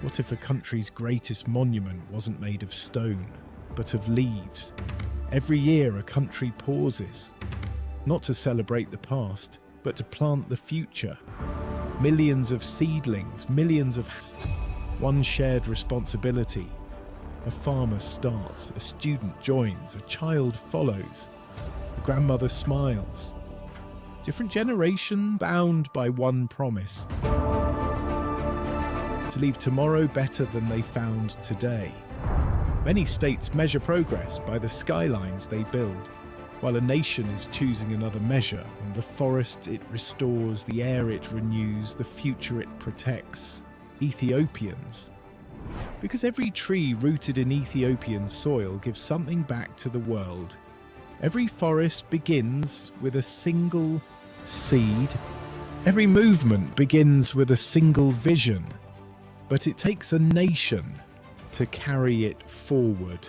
What if a country's greatest monument wasn't made of stone, but of leaves? Every year a country pauses, not to celebrate the past, but to plant the future. Millions of seedlings, millions of... One shared responsibility. A farmer starts, a student joins, a child follows, a grandmother smiles. Different generation bound by one promise. To leave tomorrow better than they found today. Many states measure progress by the skylines they build, while a nation is choosing another measure on the forest it restores, the air it renews, the future it protects. Ethiopians. Because every tree rooted in Ethiopian soil gives something back to the world. Every forest begins with a single seed. Every movement begins with a single vision. But it takes a nation to carry it forward.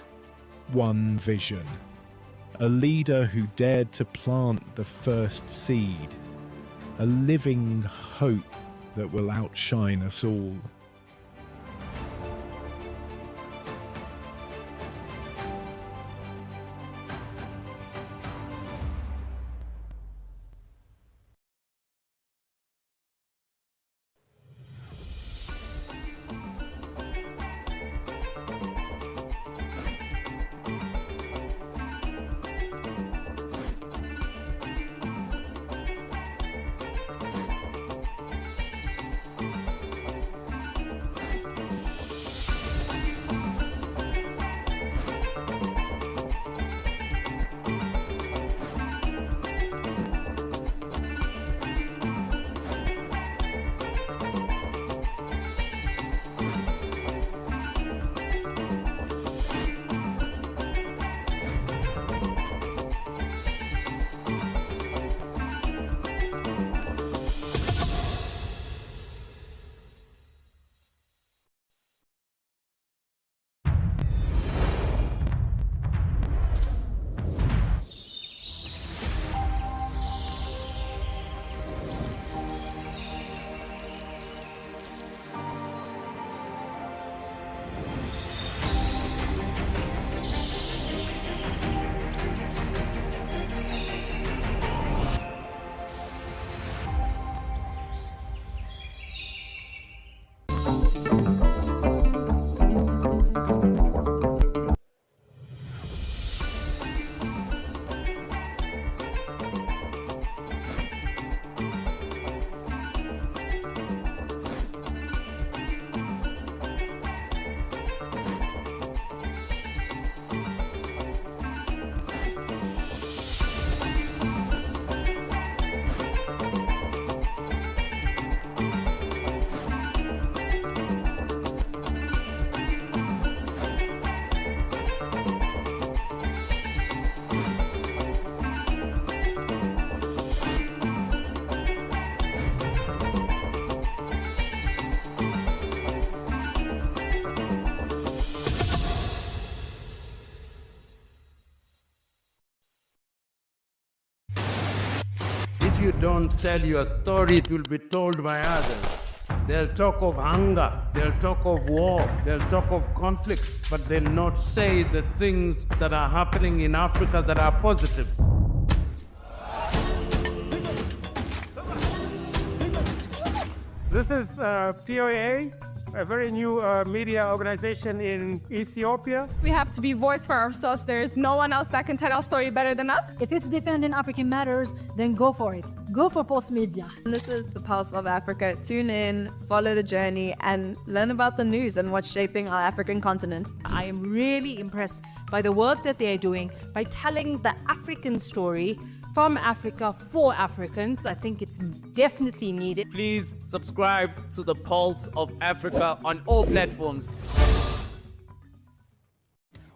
One vision. A leader who dared to plant the first seed. A living hope that will outshine us all. If you don't tell your story, it will be told by others. They'll talk of hunger, they'll talk of war, they'll talk of conflict, but they'll not say the things that are happening in Africa that are positive. This is POA, a very new media organization in Ethiopia. We have to be voice for ourselves. There is no one else that can tell our story better than us. If it's defending African matters, then go for it. Go for Pulse Media. And this is the Pulse of Africa. Tune in, follow the journey, and learn about the news and what's shaping our African continent. I am really impressed by the work that they are doing by telling the African story from Africa for Africans. I think it's definitely needed. Please subscribe to the Pulse of Africa on all platforms.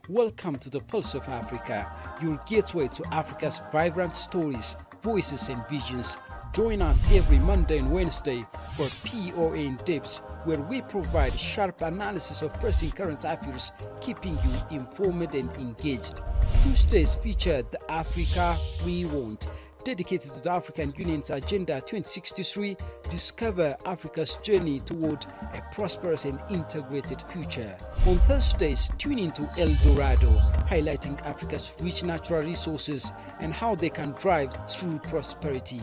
Welcome to the Pulse of Africa, your gateway to Africa's vibrant stories, voices and visions. Join us every Monday and Wednesday for POA in Depth, where we provide sharp analysis of pressing current affairs, keeping you informed and engaged. Tuesdays feature the Africa We Want, dedicated to the African Union's Agenda 2063, discover Africa's journey toward a prosperous and integrated future. On Thursdays, tune into El Dorado, highlighting Africa's rich natural resources and how they can drive true prosperity.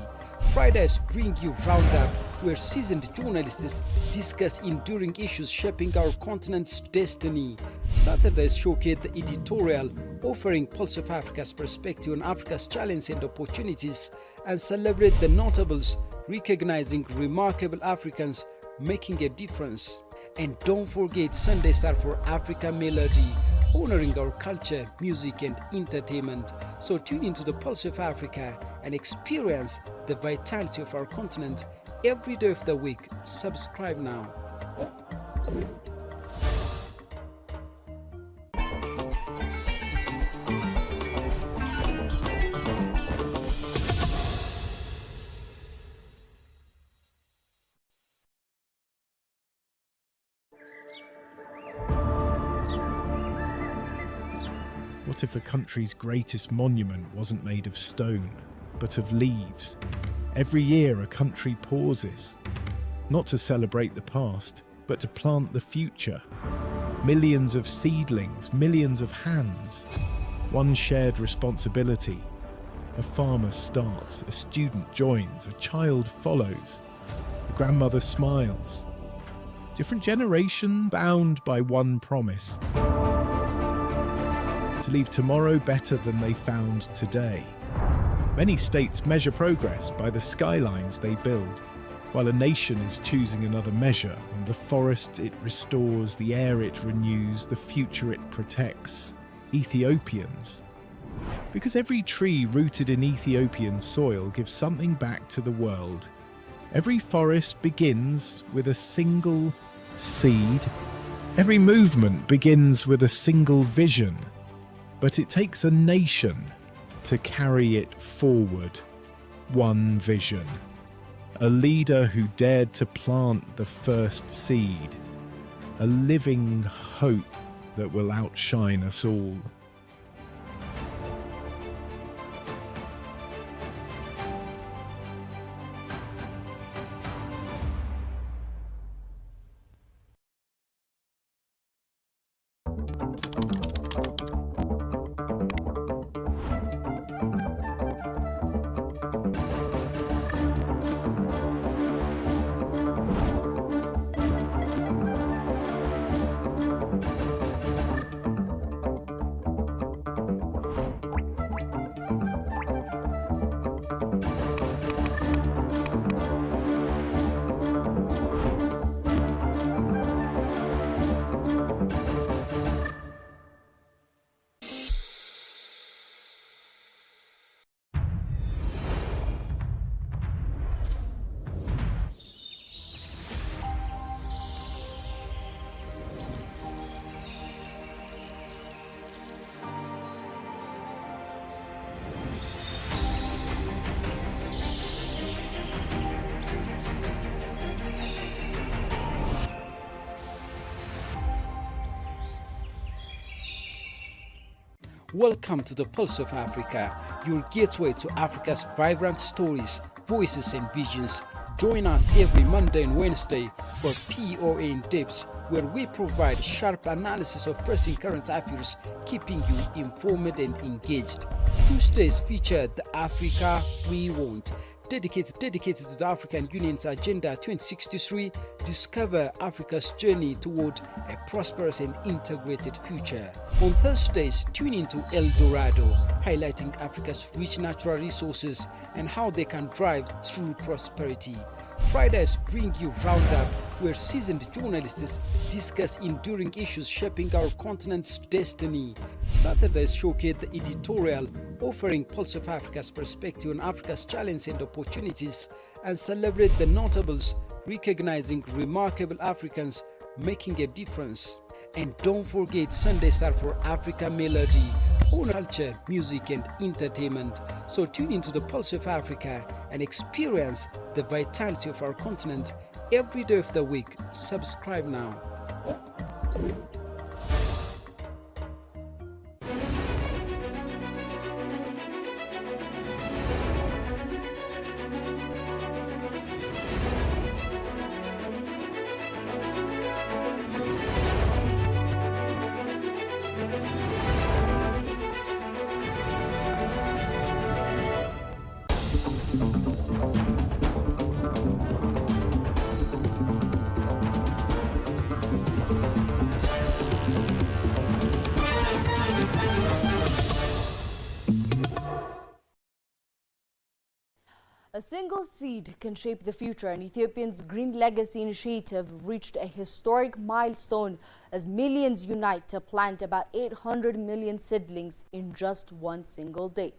Fridays bring you Roundup, where seasoned journalists discuss enduring issues shaping our continent's destiny. Saturdays showcase the editorial, offering Pulse of Africa's perspective on Africa's challenges and opportunities, and celebrate the notables, recognizing remarkable Africans making a difference. And don't forget, Sundays are for Africa Melody, honoring our culture, music and entertainment. So tune into the Pulse of Africa and experience the vitality of our continent every day of the week. Subscribe now. What if a country's greatest monument wasn't made of stone, but of leaves? Every year a country pauses, not to celebrate the past, but to plant the future. Millions of seedlings, millions of hands, one shared responsibility. A farmer starts, a student joins, a child follows, a grandmother smiles. Different generation bound by one promise: to leave tomorrow better than they found today. Many states measure progress by the skylines they build, while a nation is choosing another measure on the forest it restores, the air it renews, the future it protects. Ethiopians. Because every tree rooted in Ethiopian soil gives something back to the world. Every forest begins with a single seed. Every movement begins with a single vision. But it takes a nation to carry it forward. One vision. A leader who dared to plant the first seed. A living hope that will outshine us all. Welcome to the Pulse of Africa, your gateway to Africa's vibrant stories, voices and visions. Join us every Monday and Wednesday for POA in Depth, where we provide sharp analysis of pressing current affairs, keeping you informed and engaged. Tuesdays feature the Africa We Want, dedicated to the African Union's Agenda 2063. Discover Africa's journey toward a prosperous and integrated future. On Thursdays, tune into El Dorado, highlighting Africa's rich natural resources and how they can drive true prosperity. Fridays bring you Roundup, where seasoned journalists discuss enduring issues shaping our continent's destiny. Saturdays showcase the editorial, offering Pulse of Africa's perspective on Africa's challenges and opportunities, and celebrate the notables, recognizing remarkable Africans making a difference. And don't forget, Sundays are for Africa Melody, on culture, music and entertainment. So tune into the Pulse of Africa and experience the vitality of our continent every day of the week. Subscribe now. A single seed can shape the future, and Ethiopia's Green Legacy Initiative reached a historic milestone as millions unite to plant about 800 million seedlings in just one single day,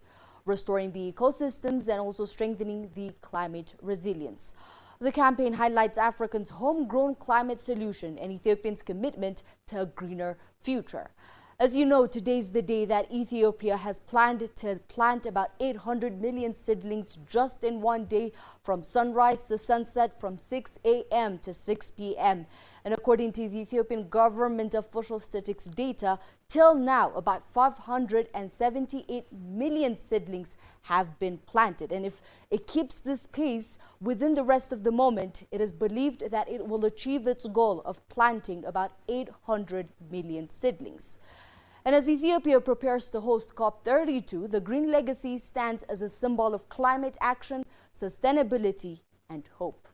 restoring the ecosystems and also strengthening the climate resilience. The campaign highlights Africa's homegrown climate solution and Ethiopia's commitment to a greener future. As you know, today's the day that Ethiopia has planned to plant about 800 million seedlings just in one day, from sunrise to sunset, from 6 a.m. to 6 p.m. And according to the Ethiopian government official statistics data, till now, about 578 million seedlings have been planted. And if it keeps this pace within the rest of the moment, it is believed that it will achieve its goal of planting about 800 million seedlings. And as Ethiopia prepares to host COP32, the Green Legacy stands as a symbol of climate action, sustainability, and hope.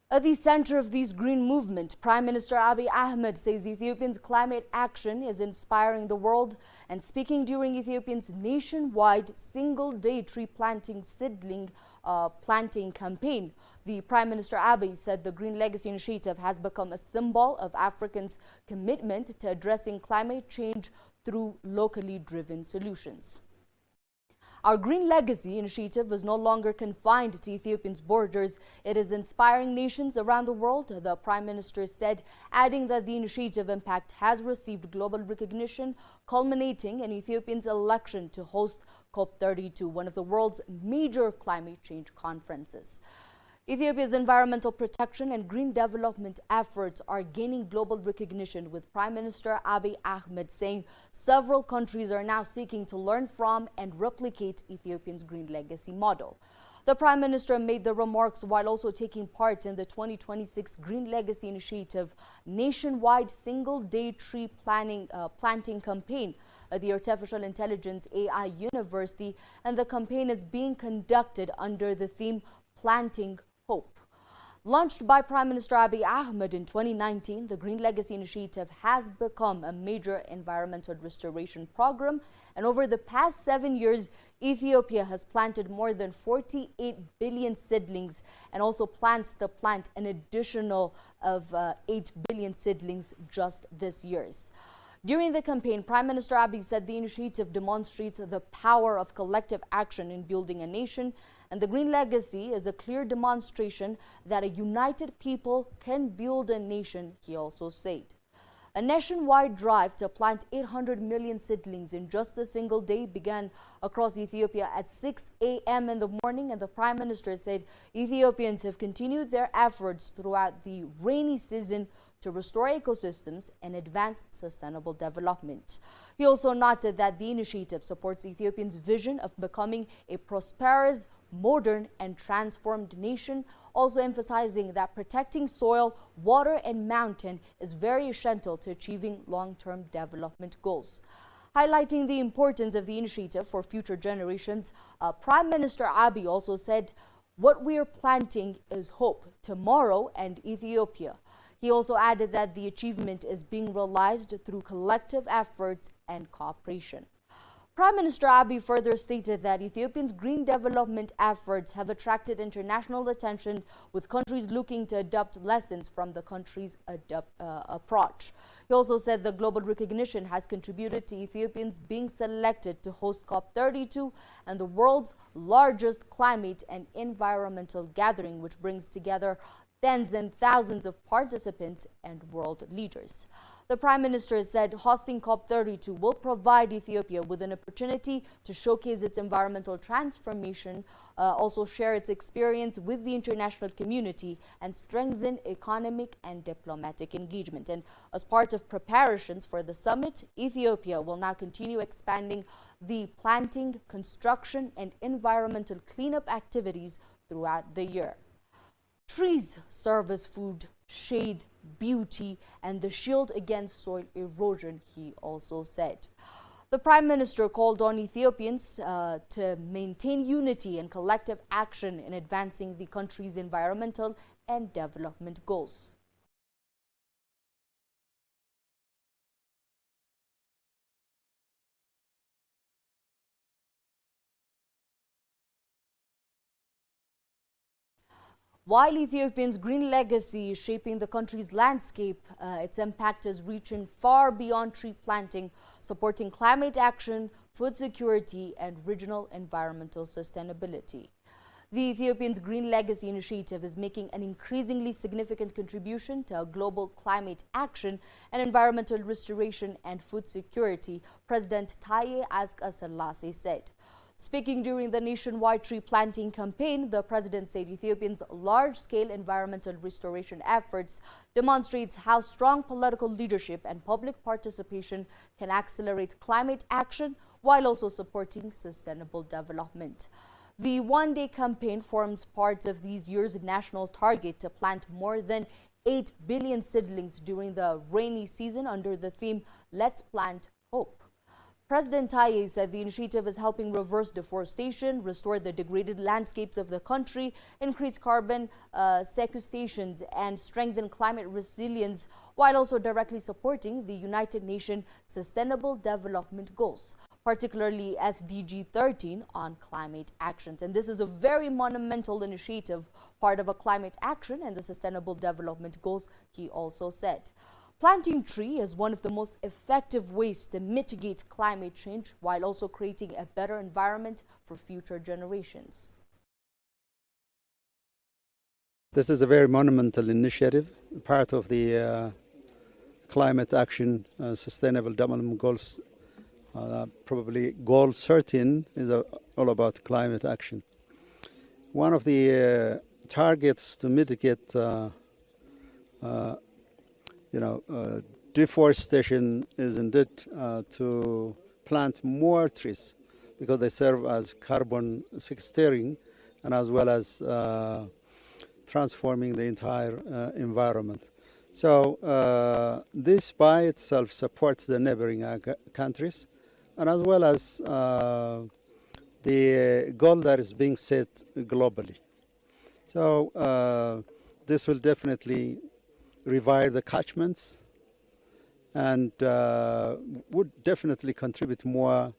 At the center of this green movement, Prime Minister Abiy Ahmed says Ethiopia's climate action is inspiring the world. And speaking during Ethiopia's nationwide single-day tree planting seedling planting campaign, the Prime Minister Abiy said the Green Legacy Initiative has become a symbol of Africans' commitment to addressing climate change through locally driven solutions. Our Green Legacy Initiative is no longer confined to Ethiopia's borders. It is inspiring nations around the world, the Prime Minister said, adding that the initiative impact has received global recognition, culminating in Ethiopia's election to host COP32, one of the world's major climate change conferences. Ethiopia's environmental protection and green development efforts are gaining global recognition, with Prime Minister Abiy Ahmed saying several countries are now seeking to learn from and replicate Ethiopia's Green Legacy model. The Prime Minister made the remarks while also taking part in the 2026 Green Legacy Initiative nationwide single-day tree planting campaign at the Artificial Intelligence AI University, and the campaign is being conducted under the theme Planting Hope. Launched by Prime Minister Abiy Ahmed in 2019, the Green Legacy Initiative has become a major environmental restoration program, and over the past 7 years, Ethiopia has planted more than 48 billion seedlings and also plans to plant an additional of 8 billion seedlings just this year. During the campaign, Prime Minister Abiy said the initiative demonstrates the power of collective action in building a nation, and the Green Legacy is a clear demonstration that a united people can build a nation, he also said. A nationwide drive to plant 800 million seedlings in just a single day began across Ethiopia at 6 a.m. in the morning, and the Prime Minister said Ethiopians have continued their efforts throughout the rainy season to restore ecosystems and advance sustainable development. He also noted that the initiative supports Ethiopia's vision of becoming a prosperous, modern and transformed nation, also emphasizing that protecting soil, water and mountain is very essential to achieving long-term development goals. Highlighting the importance of the initiative for future generations, Prime Minister Abiy also said, "What we are planting is hope, tomorrow and Ethiopia." He also added that the achievement is being realized through collective efforts and cooperation. Prime Minister Abiy further stated that Ethiopia's green development efforts have attracted international attention, with countries looking to adopt lessons from the country's approach. He also said the global recognition has contributed to Ethiopians being selected to host COP32 and the world's largest climate and environmental gathering, which brings together tens and thousands of participants and world leaders. The Prime Minister said hosting COP32 will provide Ethiopia with an opportunity to showcase its environmental transformation, also share its experience with the international community, and strengthen economic and diplomatic engagement. And as part of preparations for the summit, Ethiopia will now continue expanding the planting, construction, and environmental cleanup activities throughout the year. Trees serve as food, shade, beauty, and the shield against soil erosion, he also said. The Prime Minister called on Ethiopians to maintain unity and collective action in advancing the country's environmental and development goals. While Ethiopia's green legacy is shaping the country's landscape, its impact is reaching far beyond tree planting, supporting climate action, food security, and regional environmental sustainability. The Ethiopia's Green Legacy Initiative is making an increasingly significant contribution to global climate action and environmental restoration and food security, President Taye Asqassalassy said. Speaking during the nationwide tree planting campaign, the president said Ethiopia's large-scale environmental restoration efforts demonstrates how strong political leadership and public participation can accelerate climate action while also supporting sustainable development. The one-day campaign forms part of this year's national target to plant more than 8 billion seedlings during the rainy season under the theme, "Let's Plant Hope." President Taye said the initiative is helping reverse deforestation, restore the degraded landscapes of the country, increase carbon sequestrations, and strengthen climate resilience, while also directly supporting the United Nations Sustainable Development Goals, particularly SDG 13 on climate actions. And this is a very monumental initiative, part of a climate action and the Sustainable Development Goals, he also said. Planting tree is one of the most effective ways to mitigate climate change while also creating a better environment for future generations. This is a very monumental initiative, part of the climate action, sustainable development goals. Probably goal 13 is all about climate action. One of the targets to mitigate deforestation is indeed to plant more trees, because they serve as carbon sequestering and as well as transforming the entire environment. So this by itself supports the neighboring countries, and as well as the goal that is being set globally. So this will definitely revive the catchments and would definitely contribute more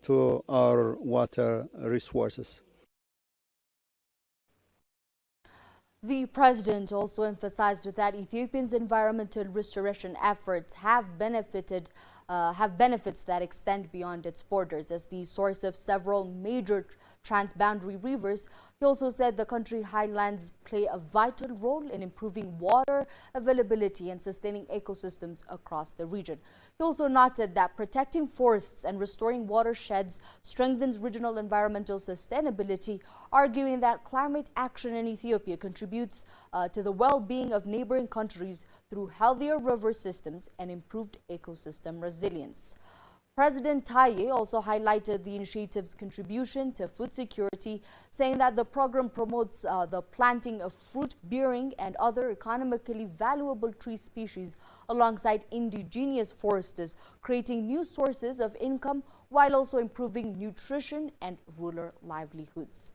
to our water resources. The president also emphasized that Ethiopia's environmental restoration efforts have benefits that extend beyond its borders as the source of several major transboundary rivers. He also said the country highlands play a vital role in improving water availability and sustaining ecosystems across the region. He also noted that protecting forests and restoring watersheds strengthens regional environmental sustainability, arguing that climate action in Ethiopia contributes to the well-being of neighboring countries through healthier river systems and improved ecosystem resilience. President Taye also highlighted the initiative's contribution to food security, saying that the program promotes the planting of fruit-bearing and other economically valuable tree species alongside indigenous foresters, creating new sources of income while also improving nutrition and rural livelihoods.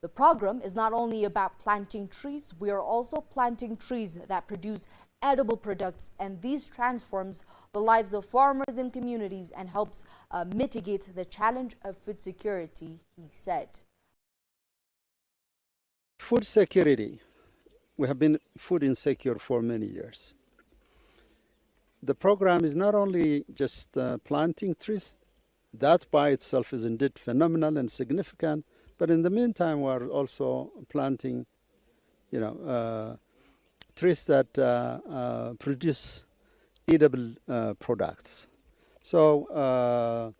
The program is not only about planting trees, we are also planting trees that produce edible products, and these transforms the lives of farmers and communities and helps mitigate the challenge of food security, he said. Food security. We have been food insecure for many years. The program is not only just planting trees, that by itself is indeed phenomenal and significant, but in the meantime we are also planting, trees that produce eatable products. So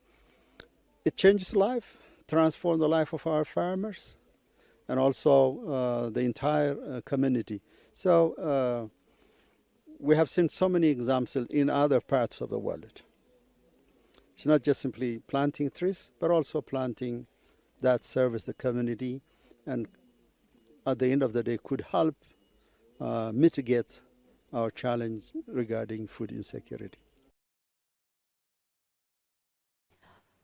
it changes life, transforms the life of our farmers and also the entire community. So we have seen so many examples in other parts of the world. It's not just simply planting trees, but also planting that service the community and at the end of the day could help mitigate our challenge regarding food insecurity.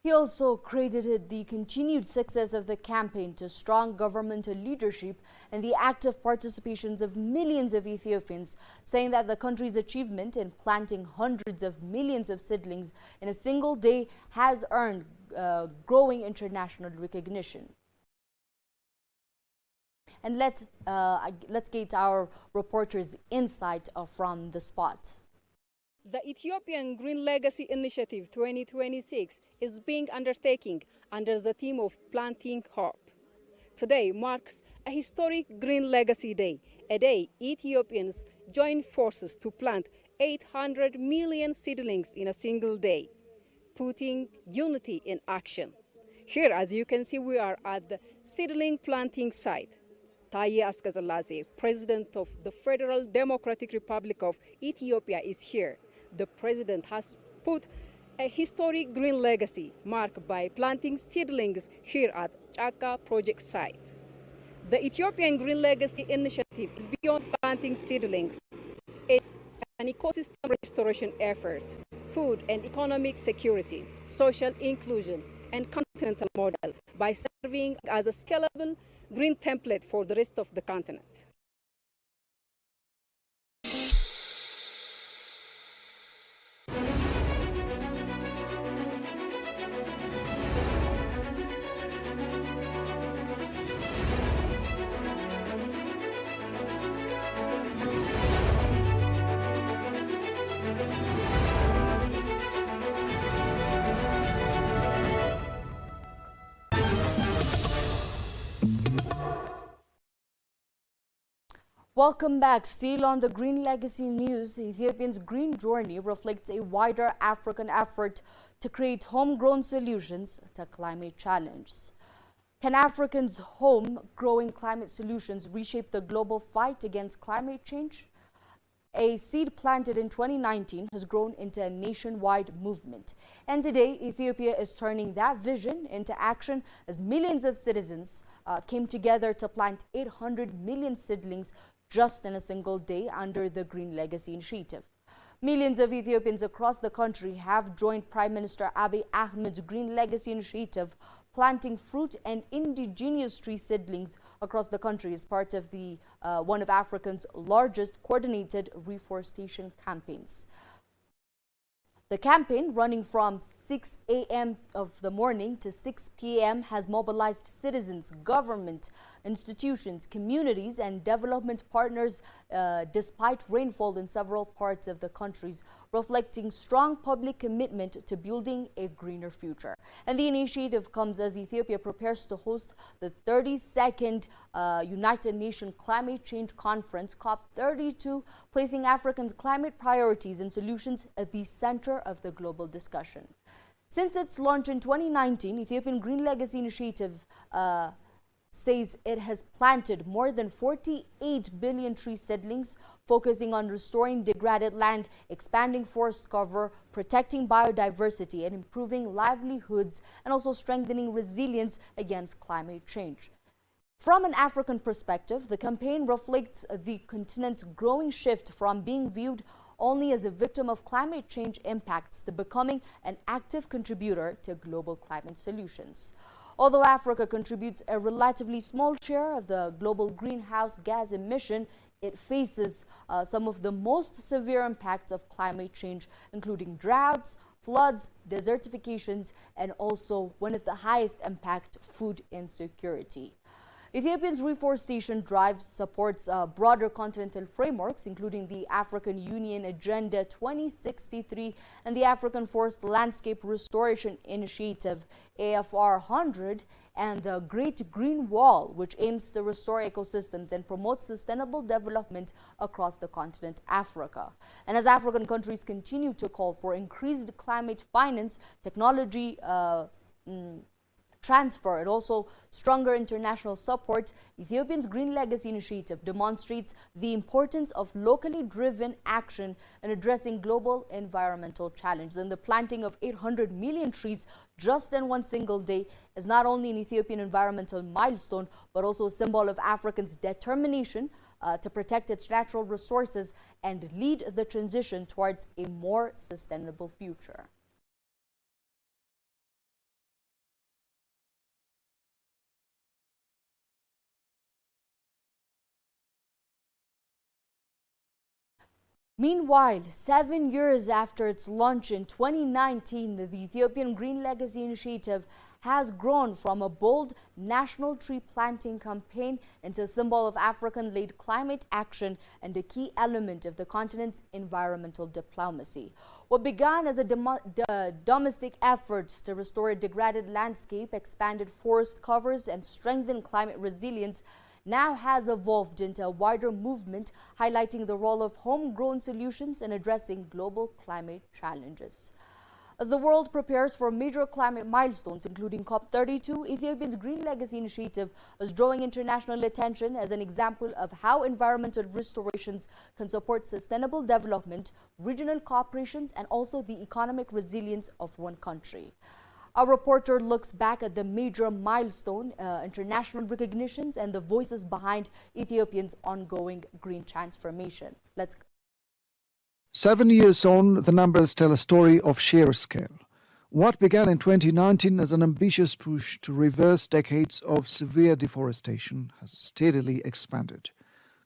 He also credited the continued success of the campaign to strong governmental leadership and the active participations of millions of Ethiopians, saying that the country's achievement in planting hundreds of millions of seedlings in a single day has earned growing international recognition. And let's get our reporters' insight from the spot. The Ethiopian Green Legacy Initiative 2026 is being undertaken under the theme of Planting Hope. Today marks a historic Green Legacy Day, a day Ethiopians join forces to plant 800 million seedlings in a single day, putting unity in action. Here, as you can see, we are at the seedling planting site. Taye Asqazalase, President of the Federal Democratic Republic of Ethiopia, is here. The President has put a historic green legacy marked by planting seedlings here at Chaka project site. The Ethiopian Green Legacy Initiative is beyond planting seedlings. It's an ecosystem restoration effort, food and economic security, social inclusion, and continental model by serving as a scalable green template for the rest of the continent. Welcome back. Still on the Green Legacy News, Ethiopia's green journey reflects a wider African effort to create homegrown solutions to climate challenges. Can Africans' homegrown climate solutions reshape the global fight against climate change? A seed planted in 2019 has grown into a nationwide movement. And today, Ethiopia is turning that vision into action as millions of citizens came together to plant 800 million seedlings just in a single day under the Green Legacy Initiative. Millions of Ethiopians across the country have joined Prime Minister Abiy Ahmed's Green Legacy Initiative, planting fruit and indigenous tree seedlings across the country as part of the one of Africa's largest coordinated reforestation campaigns. The campaign, running from 6 a.m. of the morning to 6 p.m., has mobilized citizens, government, institutions, communities, and development partners despite rainfall in several parts of the country, reflecting strong public commitment to building a greener future. And the initiative comes as Ethiopia prepares to host the 32nd United Nations Climate Change Conference, COP32, placing Africans' climate priorities and solutions at the center of the global discussion. Since its launch in 2019, Ethiopian Green Legacy Initiative says it has planted more than 48 billion tree seedlings, focusing on restoring degraded land, expanding forest cover, protecting biodiversity, and improving livelihoods, and also strengthening resilience against climate change. From an African perspective, the campaign reflects the continent's growing shift from being viewed only as a victim of climate change impacts to becoming an active contributor to global climate solutions. Although Africa contributes a relatively small share of the global greenhouse gas emission, it faces some of the most severe impacts of climate change, including droughts, floods, desertifications, and also one of the highest impact, food insecurity. Ethiopia's reforestation drive supports broader continental frameworks, including the African Union Agenda 2063 and the African Forest Landscape Restoration Initiative, AFR 100, and the Great Green Wall, which aims to restore ecosystems and promote sustainable development across the continent Africa. And as African countries continue to call for increased climate finance, technology, transfer and also stronger international support, Ethiopia's Green Legacy Initiative demonstrates the importance of locally driven action in addressing global environmental challenges. And the planting of 800 million trees just in one single day is not only an Ethiopian environmental milestone, but also a symbol of Africans' determination to protect its natural resources and lead the transition towards a more sustainable future. Meanwhile, 7 years after its launch in 2019, the Ethiopian Green Legacy Initiative has grown from a bold national tree planting campaign into a symbol of African-led climate action and a key element of the continent's environmental diplomacy. What began as domestic efforts to restore a degraded landscape, expanded forest covers, and strengthen climate resilience now has evolved into a wider movement highlighting the role of homegrown solutions in addressing global climate challenges. As the world prepares for major climate milestones, including COP32, Ethiopia's Green Legacy Initiative is drawing international attention as an example of how environmental restorations can support sustainable development, regional cooperations, and also the economic resilience of one country. Our reporter looks back at the major milestone, international recognitions, and the voices behind Ethiopia's ongoing green transformation. Let's go. 7 years on, the numbers tell a story of sheer scale. What began in 2019 as an ambitious push to reverse decades of severe deforestation has steadily expanded.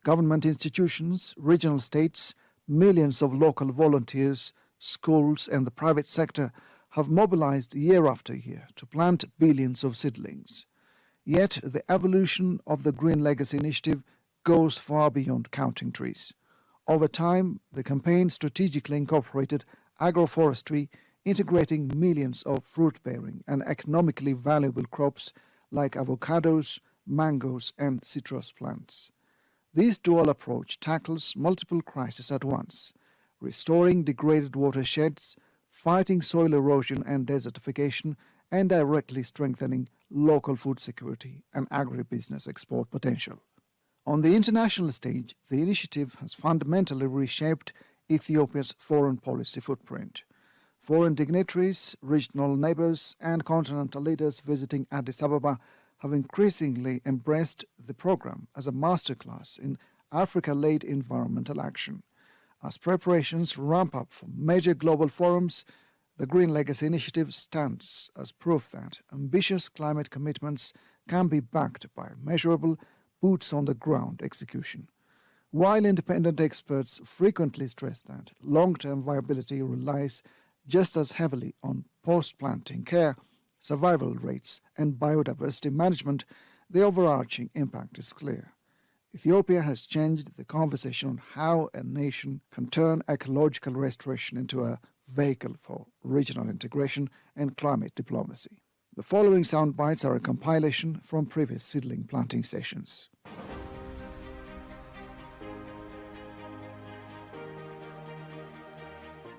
Government institutions, regional states, millions of local volunteers, schools, and the private sector have mobilized year after year to plant billions of seedlings. Yet the evolution of the Green Legacy Initiative goes far beyond counting trees. Over time, the campaign strategically incorporated agroforestry, integrating millions of fruit-bearing and economically valuable crops like avocados, mangoes, and citrus plants. This dual approach tackles multiple crises at once, restoring degraded watersheds, fighting soil erosion and desertification, and directly strengthening local food security and agribusiness export potential. On the international stage, the initiative has fundamentally reshaped Ethiopia's foreign policy footprint. Foreign dignitaries, regional neighbors, and continental leaders visiting Addis Ababa have increasingly embraced the program as a masterclass in Africa-led environmental action. As preparations ramp up for major global forums, the Green Legacy Initiative stands as proof that ambitious climate commitments can be backed by measurable, boots-on-the-ground execution. While independent experts frequently stress that long-term viability relies just as heavily on post-planting care, survival rates, and biodiversity management, the overarching impact is clear. Ethiopia has changed the conversation on how a nation can turn ecological restoration into a vehicle for regional integration and climate diplomacy. The following sound bites are a compilation from previous seedling planting sessions.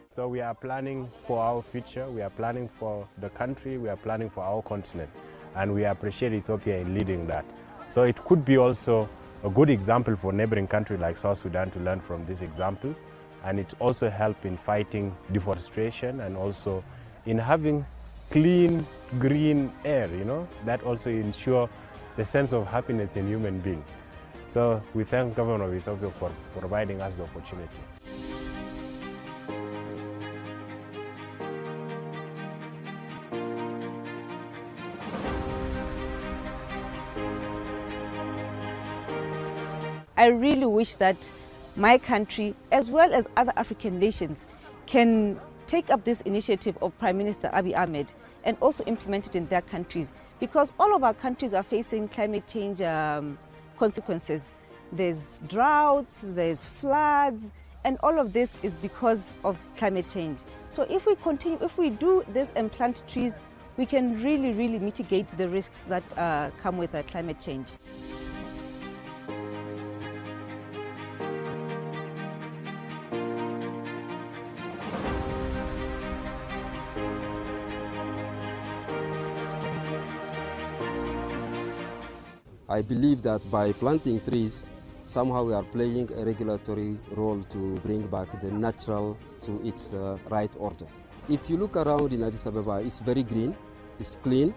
So we are planning for our future, we are planning for the country, we are planning for our continent, and we appreciate Ethiopia in leading that. So it could be also a good example for neighboring country like South Sudan to learn from this example, and it also help in fighting deforestation and also in having clean green air, that also ensure the sense of happiness in human being. So we thank government of Ethiopia for providing us the opportunity. I really wish that my country, as well as other African nations, can take up this initiative of Prime Minister Abiy Ahmed and also implement it in their countries, because all of our countries are facing climate change consequences. There's droughts, there's floods, and all of this is because of climate change. So if we do this and plant trees, we can really, really mitigate the risks that come with climate change. I believe that by planting trees, somehow we are playing a regulatory role to bring back the natural to its right order. If you look around in Addis Ababa, it's very green, it's clean,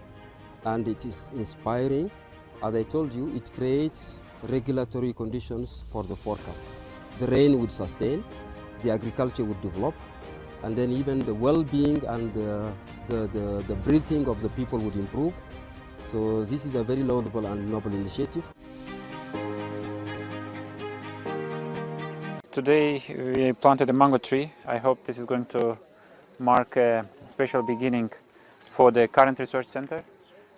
and it is inspiring. As I told you, it creates regulatory conditions for the forecast. The rain would sustain, the agriculture would develop, and then even the well-being and the breathing of the people would improve. So this is a very laudable and noble initiative. Today we planted a mango tree. I hope this is going to mark a special beginning for the current research center.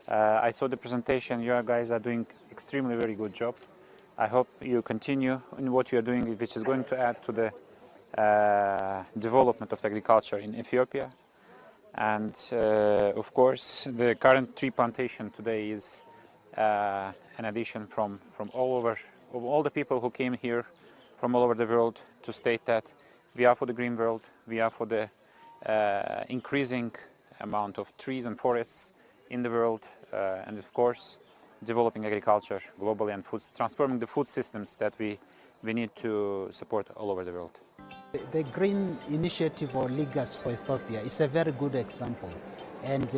I saw the presentation. You guys are doing extremely very good job. I hope you continue in what you are doing, which is going to add to the development of agriculture in Ethiopia. And of course, the current tree plantation today is an addition from all over, of all the people who came here from all over the world to state that we are for the green world, we are for the increasing amount of trees and forests in the world, and of course, developing agriculture globally and transforming the food systems that we need to support all over the world. The Green Initiative or Legas for Ethiopia is a very good example, and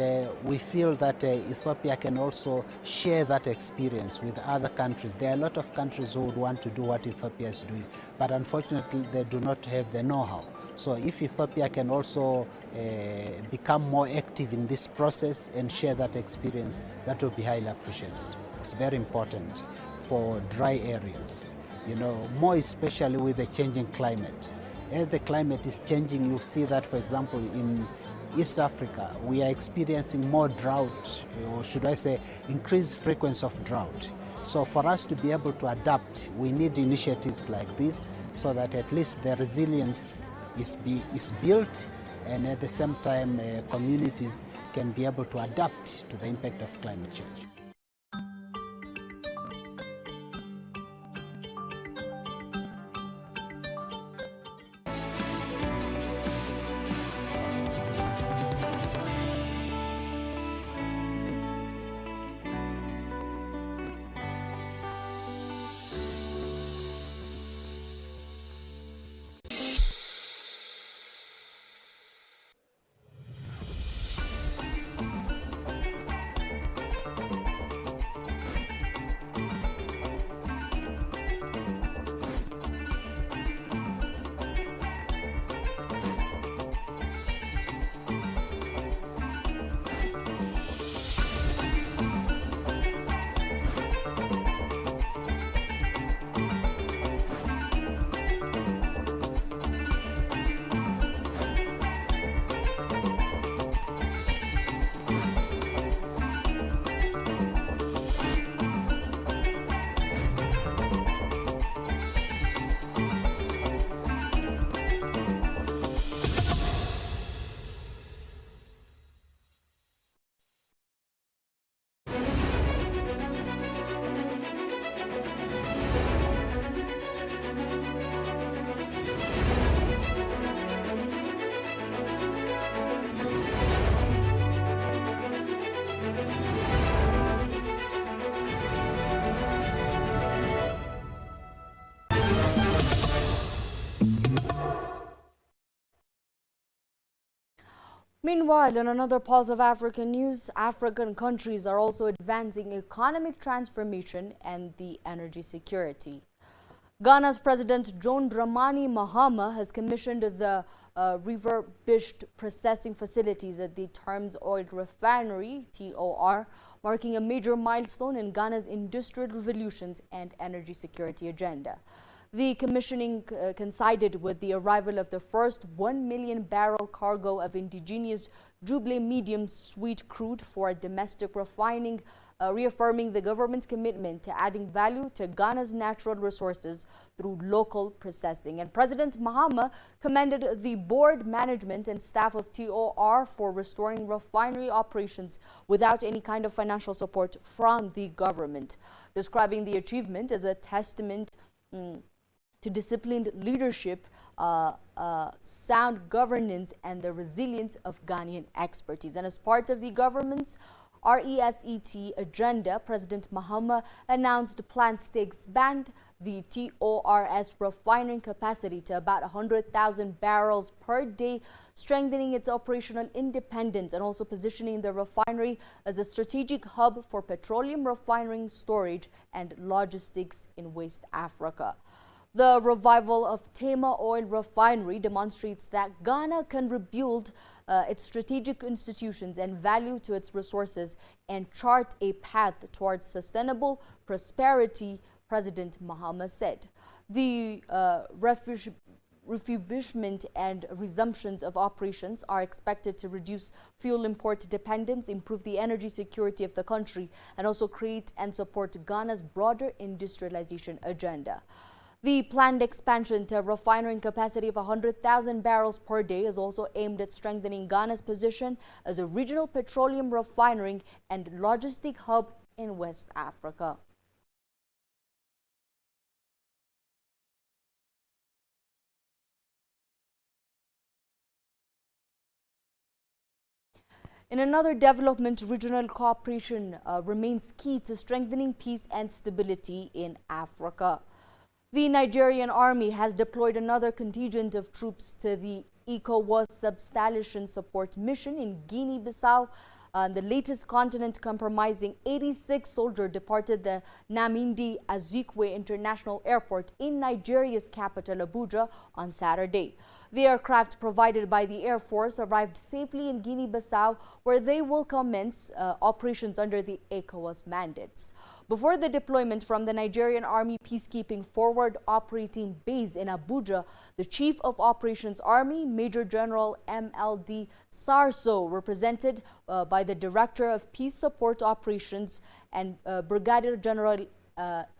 we feel that Ethiopia can also share that experience with other countries. There are a lot of countries who would want to do what Ethiopia is doing, but unfortunately they do not have the know-how. So if Ethiopia can also become more active in this process and share that experience, that will be highly appreciated. It's very important for dry areas, more especially with the changing climate. As the climate is changing, you see that, for example, in East Africa, we are experiencing more drought, or should I say, increased frequency of drought. So for us to be able to adapt, we need initiatives like this so that at least the resilience is built, and at the same time communities can be able to adapt to the impact of climate change. Meanwhile, in another pulse of African news, African countries are also advancing economic transformation and the energy security. Ghana's President John Dramani Mahama has commissioned the refurbished processing facilities at the Terms Oil Refinery, TOR, marking a major milestone in Ghana's industrial revolutions and energy security agenda. The commissioning coincided with the arrival of the first 1 million barrel cargo of indigenous Jubilee medium sweet crude for domestic refining, reaffirming the government's commitment to adding value to Ghana's natural resources through local processing. And President Mahama commended the board, management and staff of TOR for restoring refinery operations without any kind of financial support from the government, describing the achievement as a testament to disciplined leadership, sound governance and the resilience of Ghanaian expertise. And as part of the government's RESET agenda, President Mahama announced plans to expand the TOR's refining capacity to about 100,000 barrels per day, strengthening its operational independence and also positioning the refinery as a strategic hub for petroleum refining, storage and logistics in West Africa. The revival of Tema Oil Refinery demonstrates that Ghana can rebuild its strategic institutions and value to its resources and chart a path towards sustainable prosperity, President Mahama said. The refurbishment and resumptions of operations are expected to reduce fuel import dependence, improve the energy security of the country, and also create and support Ghana's broader industrialization agenda. The planned expansion to a refinery capacity of 100,000 barrels per day is also aimed at strengthening Ghana's position as a regional petroleum refinery and logistic hub in West Africa. In another development, regional cooperation remains key to strengthening peace and stability in Africa. The Nigerian army has deployed another contingent of troops to the ECOWAS Substation Support Mission in Guinea-Bissau. The latest continent comprising 86 soldiers departed the Nnamdi Azikiwe International Airport in Nigeria's capital Abuja on Saturday. The aircraft provided by the Air Force arrived safely in Guinea-Bissau, where they will commence operations under the ECOWAS mandates. Before the deployment from the Nigerian Army Peacekeeping Forward Operating Base in Abuja, the Chief of Operations Army, Major General MLD Sarso, represented by the Director of Peace Support Operations, and Brigadier General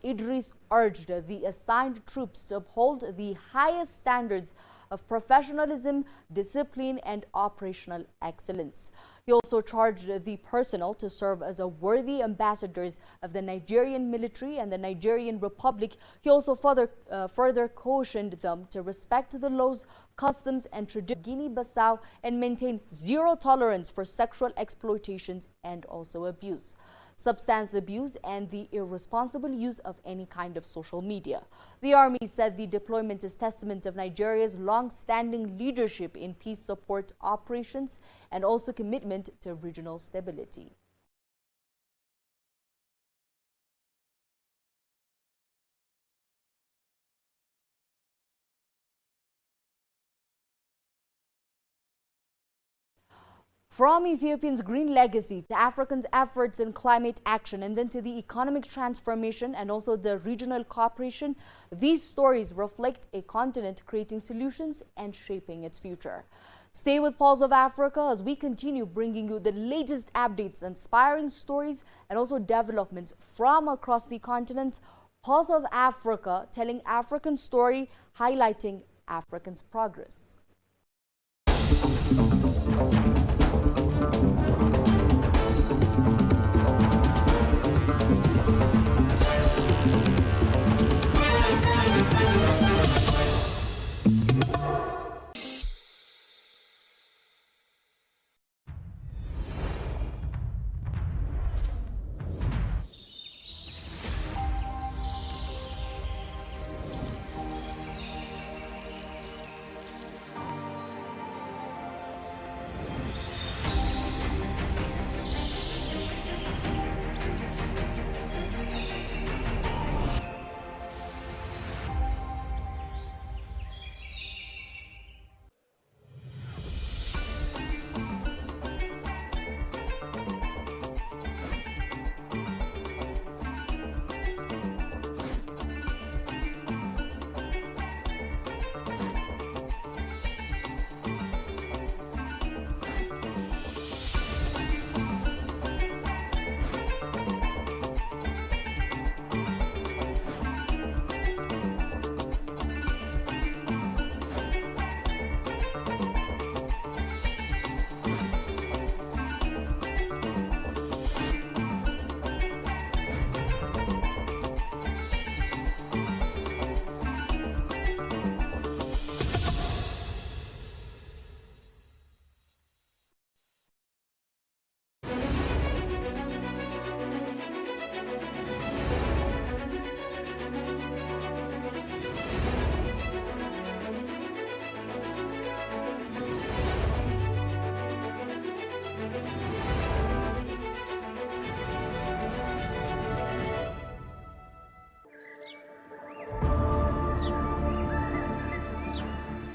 Idris, urged the assigned troops to uphold the highest standards of professionalism, discipline and operational excellence. He also charged the personnel to serve as a worthy ambassadors of the Nigerian military and the Nigerian Republic. He also further cautioned them to respect the laws, customs and traditions of Guinea-Bissau and maintain zero tolerance for sexual exploitations and also abuse, substance abuse and the irresponsible use of any kind of social media. The army said the deployment is testament of Nigeria's long-standing leadership in peace support operations and also commitment to regional stability. From Ethiopia's green legacy to Africans' efforts in climate action and then to the economic transformation and also the regional cooperation, these stories reflect a continent creating solutions and shaping its future. Stay with Pulse of Africa as we continue bringing you the latest updates, inspiring stories and also developments from across the continent. Pulse of Africa, telling African story, highlighting Africans' progress.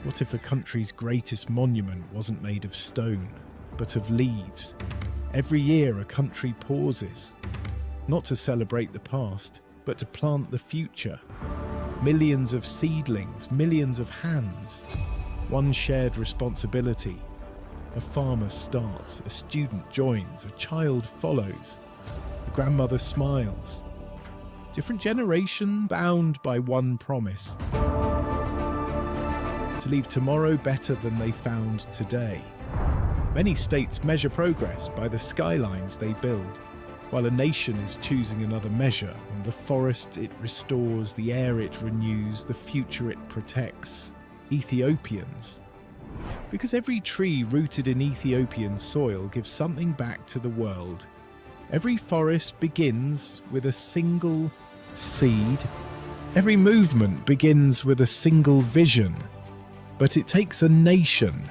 What if a country's greatest monument wasn't made of stone, but of leaves? Every year a country pauses, not to celebrate the past, but to plant the future. Millions of seedlings, millions of hands, one shared responsibility. A farmer starts, a student joins, a child follows, a grandmother smiles. Different generation bound by one promise: to leave tomorrow better than they found today. Many states measure progress by the skylines they build, while a nation is choosing another measure on the forest it restores, the air it renews, the future it protects. Ethiopians. Because every tree rooted in Ethiopian soil gives something back to the world. Every forest begins with a single seed. Every movement begins with a single vision. But it takes a nation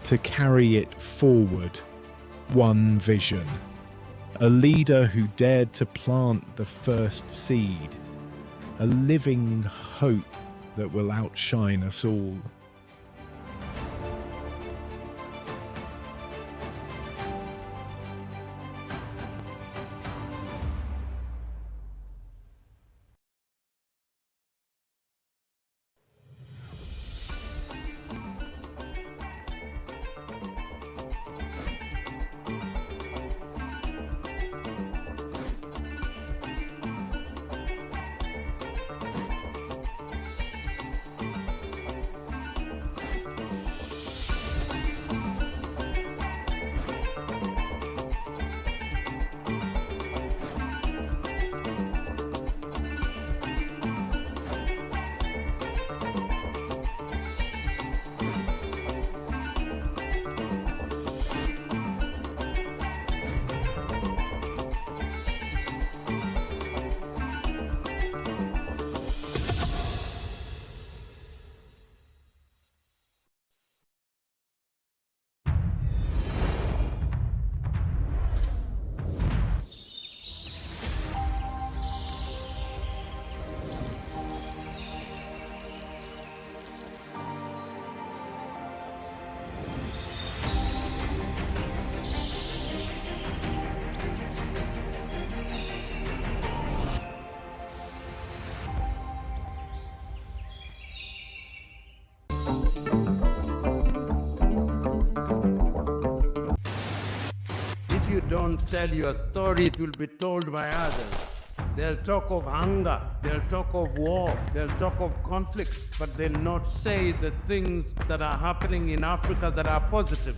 to carry it forward. One vision. A leader who dared to plant the first seed. A living hope that will outshine us all. If you don't tell your story, it will be told by others. They'll talk of hunger, they'll talk of war, they'll talk of conflict, but they'll not say the things that are happening in Africa that are positive.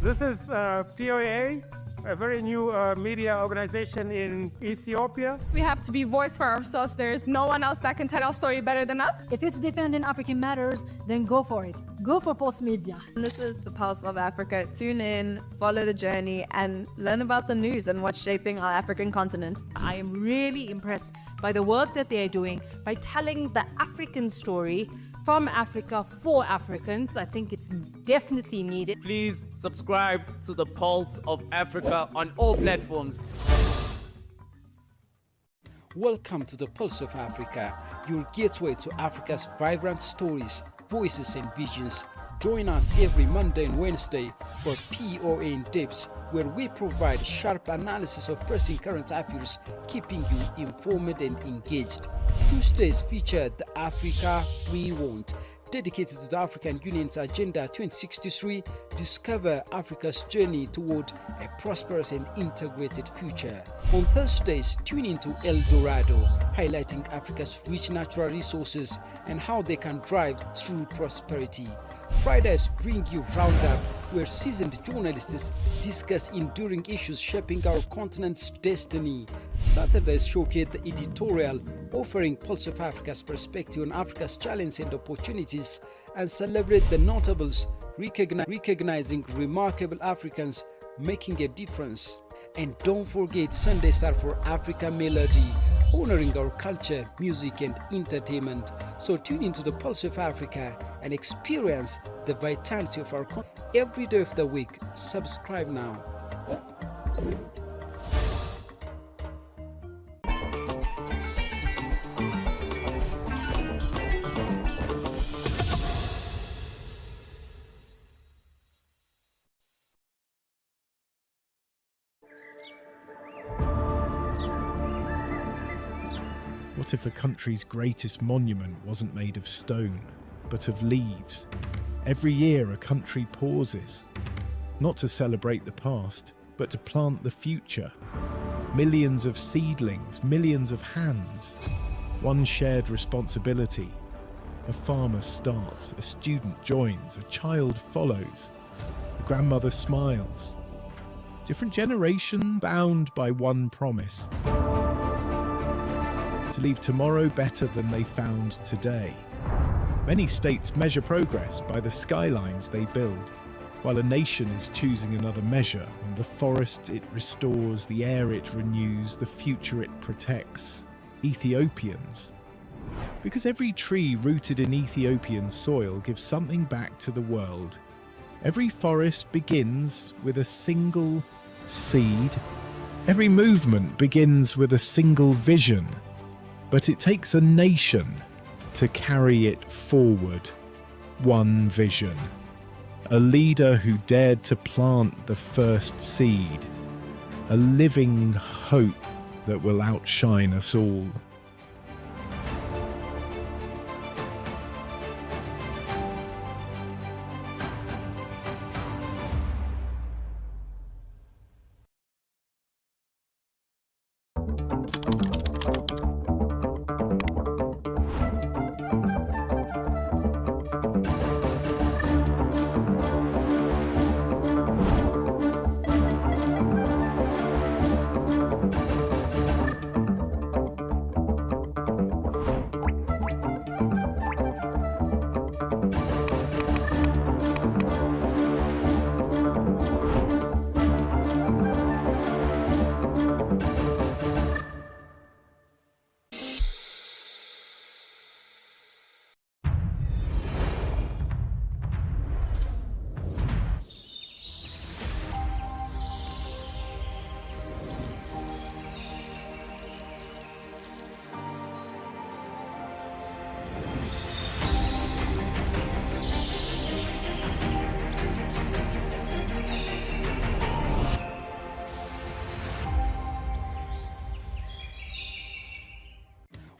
This is POA, a very new media organization in Ethiopia. We have to be voice for ourselves. There is no one else that can tell our story better than us. If it's defending African matters, then go for it. Go for Pulse Media. And this is the Pulse of Africa. Tune in, follow the journey, and learn about the news and what's shaping our African continent. I am really impressed by the work that they are doing by telling the African story from Africa for Africans. I think it's definitely needed. Please subscribe to the Pulse of Africa on all platforms. Welcome to the Pulse of Africa, your gateway to Africa's vibrant stories, voices and visions. Join us every Monday and Wednesday for POA in Depth, where we provide sharp analysis of pressing current affairs, keeping you informed and engaged. Tuesdays feature the Africa We Want, dedicated to the African Union's Agenda 2063, discover Africa's journey toward a prosperous and integrated future. On Thursdays, tune into El Dorado, highlighting Africa's rich natural resources and how they can drive true prosperity. Fridays bring you Roundup, where seasoned journalists discuss enduring issues shaping our continent's destiny. Saturdays showcase the editorial, offering Pulse of Africa's perspective on Africa's challenges and opportunities, and celebrate the notables, recognizing remarkable Africans making a difference. And don't forget Sundays are for Africa Melody, honoring our culture, music and entertainment. So tune into the Pulse of Africa and experience the vitality of our country every day of the week. Subscribe now. What if a country's greatest monument wasn't made of stone, but of leaves? Every year a country pauses, not to celebrate the past, but to plant the future. Millions of seedlings, millions of hands, one shared responsibility. A farmer starts, a student joins, a child follows, a grandmother smiles. Different generation bound by one promise: to leave tomorrow better than they found today. Many states measure progress by the skylines they build, while a nation is choosing another measure on the forest it restores, the air it renews, the future it protects. Ethiopians. Because every tree rooted in Ethiopian soil gives something back to the world. Every forest begins with a single seed. Every movement begins with a single vision. But it takes a nation to carry it forward. One vision. A leader who dared to plant the first seed. A living hope that will outshine us all.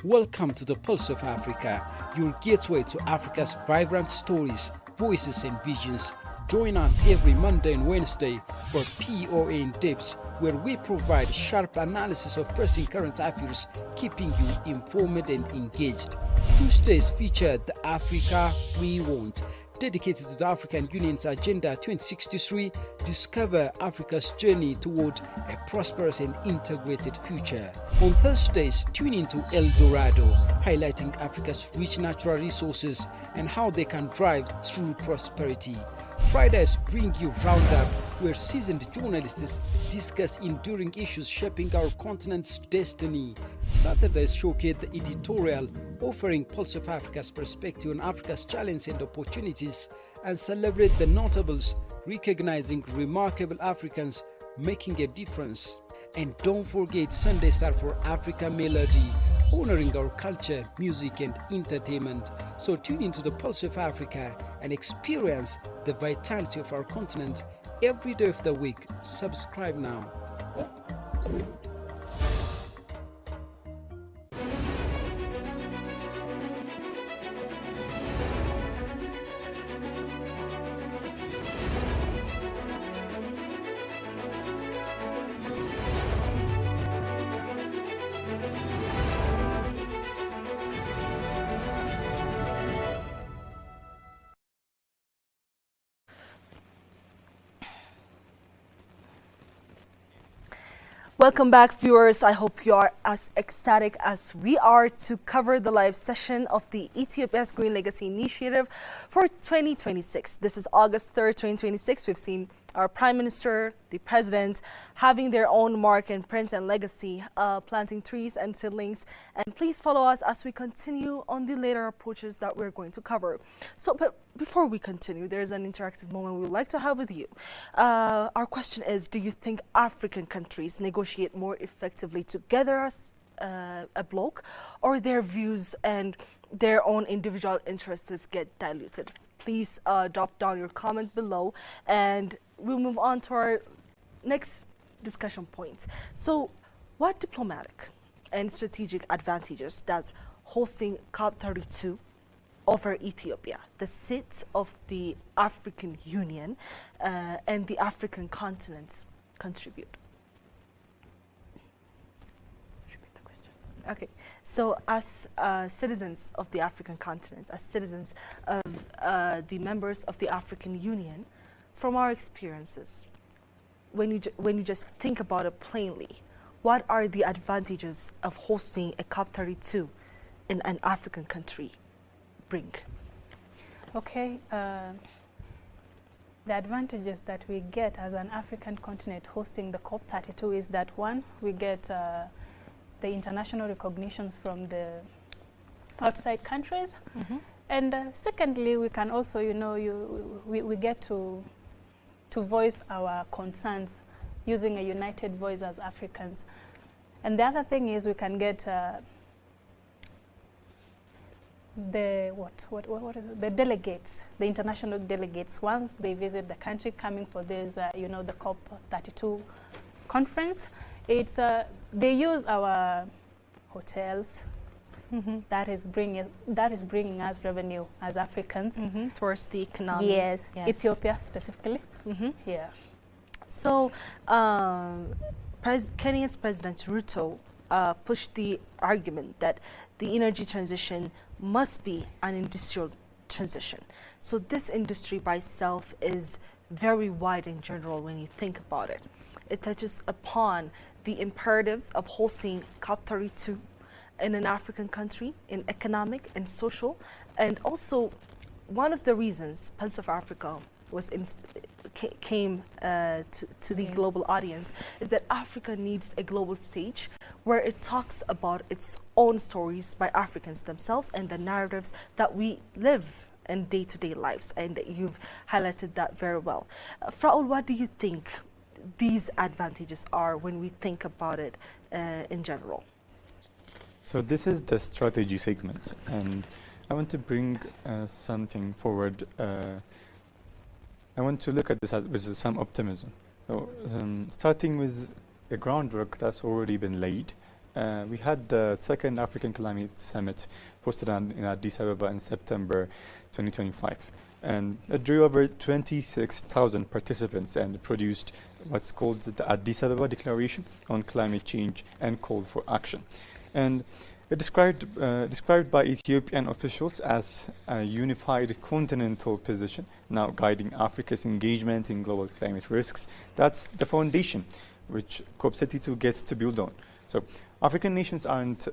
Welcome to the Pulse of Africa, your gateway to Africa's vibrant stories, voices and visions. Join us every Monday and Wednesday for POA in Depth, where we provide sharp analysis of pressing current affairs, keeping you informed and engaged. Tuesdays feature the Africa We Want, dedicated to the African Union's Agenda 2063, discover Africa's journey toward a prosperous and integrated future. On Thursdays, tune into El Dorado, highlighting Africa's rich natural resources and how they can drive true prosperity. Fridays bring you Roundup, where seasoned journalists discuss enduring issues shaping our continent's destiny. Saturdays showcase the editorial, offering Pulse of Africa's perspective on Africa's challenges and opportunities, and celebrate the notables, recognizing remarkable Africans making a difference. And don't forget Sundays are for Africa Melody, honoring our culture, music and entertainment. So tune into the Pulse of Africa and experience the vitality of our continent every day of the week. Subscribe now. Welcome back, viewers. I hope you are as ecstatic as we are to cover the live session of the Ethiopia's Green Legacy Initiative for 2026. This is August 3rd, 2026. We've seen our Prime Minister, the President, having their own mark and print and legacy, planting trees and seedlings. And please follow us as we continue on the later approaches that we're going to cover. So, but before we continue, there's an interactive moment we would like to have with you. Our question is, do you think African countries negotiate more effectively together as a bloc, or their views and their own individual interests get diluted? Please drop down your comment below, and we'll move on to our next discussion point. So, what diplomatic and strategic advantages does hosting COP32 over Ethiopia, the seat of the African Union and the African continent, contribute? Okay, so as citizens of the African continent, as citizens of the members of the African Union, from our experiences, when you just think about it plainly, what are the advantages of hosting a COP32 in an African country bring? Okay, the advantages that we get as an African continent hosting the COP32 is that, one, we get the international recognitions from the outside countries, and secondly, we can also, we get to voice our concerns using a united voice as Africans. And the other thing is we can get the delegates, the international delegates, once they visit the country coming for this, the COP32 conference, it's they use our hotels. That is bringing us revenue as Africans towards the economy. Yes, Ethiopia specifically. Yeah. So, Kenya's President Ruto pushed the argument that the energy transition must be an industrial transition. So this industry by itself is very wide in general when you think about it. It touches upon the imperatives of hosting COP32 in an African country, in economic and social, and also one of the reasons Pulse of Africa was came to the global audience is that Africa needs a global stage where it talks about its own stories by Africans themselves and the narratives that we live in day-to-day lives, and you've highlighted that very well. Fraul, what do you think these advantages are when we think about it in general? So this is the strategy segment, and I want to bring something forward. I want to look at this with some optimism. So, starting with the groundwork that's already been laid, we had the second African Climate Summit hosted in Addis Ababa in September 2025. And it drew over 26,000 participants and produced what's called the Addis Ababa Declaration on Climate Change and Call for Action. And it described by Ethiopian officials as a unified continental position, now guiding Africa's engagement in global climate risks. That's the foundation which COP32 gets to build on. So African nations aren't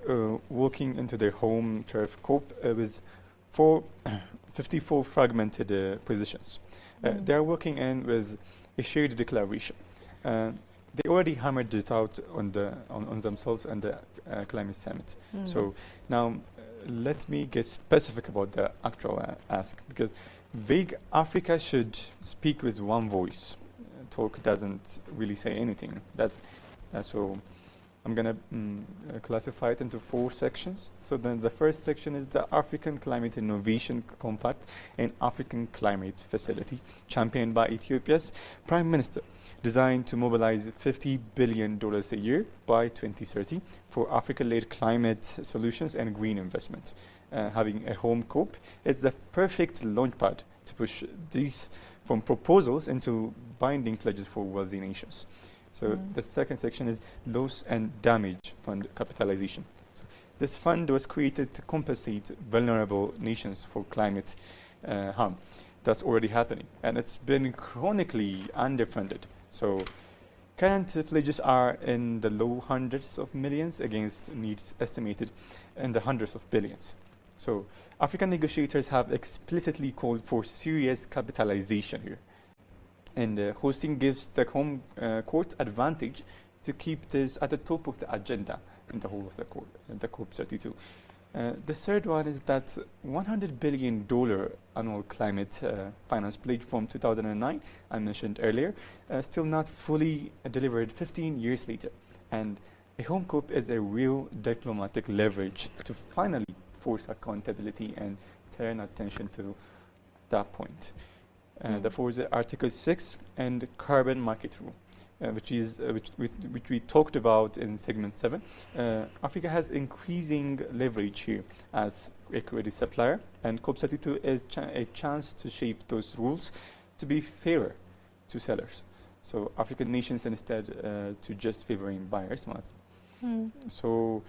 walking into their home turf COP with 54 fragmented positions. They're working in with a shared declaration. They already hammered it out on themselves and the climate summit. So now let me get specific about the actual ask, because vague Africa should speak with one voice. Talk doesn't really say anything. So I'm going to classify it into 4 sections. So then the first section is the African Climate Innovation Compact and African Climate Facility, championed by Ethiopia's Prime Minister, designed to mobilize $50 billion a year by 2030 for Africa-led climate solutions and green investment. Having a home COP is the perfect launchpad to push these from proposals into binding pledges for wealthy nations. So the second section is loss and damage fund capitalization. So this fund was created to compensate vulnerable nations for climate harm that's already happening, and it's been chronically underfunded. So current pledges are in the low hundreds of millions against needs estimated in the hundreds of billions. So African negotiators have explicitly called for serious capitalization here. And hosting gives the home court advantage to keep this at the top of the agenda in the whole of the COP32. The third one is that $100 billion annual climate finance pledge from 2009, I mentioned earlier, still not fully delivered 15 years later. And a home COP is a real diplomatic leverage to finally force accountability and turn attention to that point. The fourth is Article 6 and carbon market rule. which we talked about in segment 7, Africa has increasing leverage here as a credit supplier, and COP32 is a chance to shape those rules to be fairer to sellers. So African nations instead to just favoring buyers. So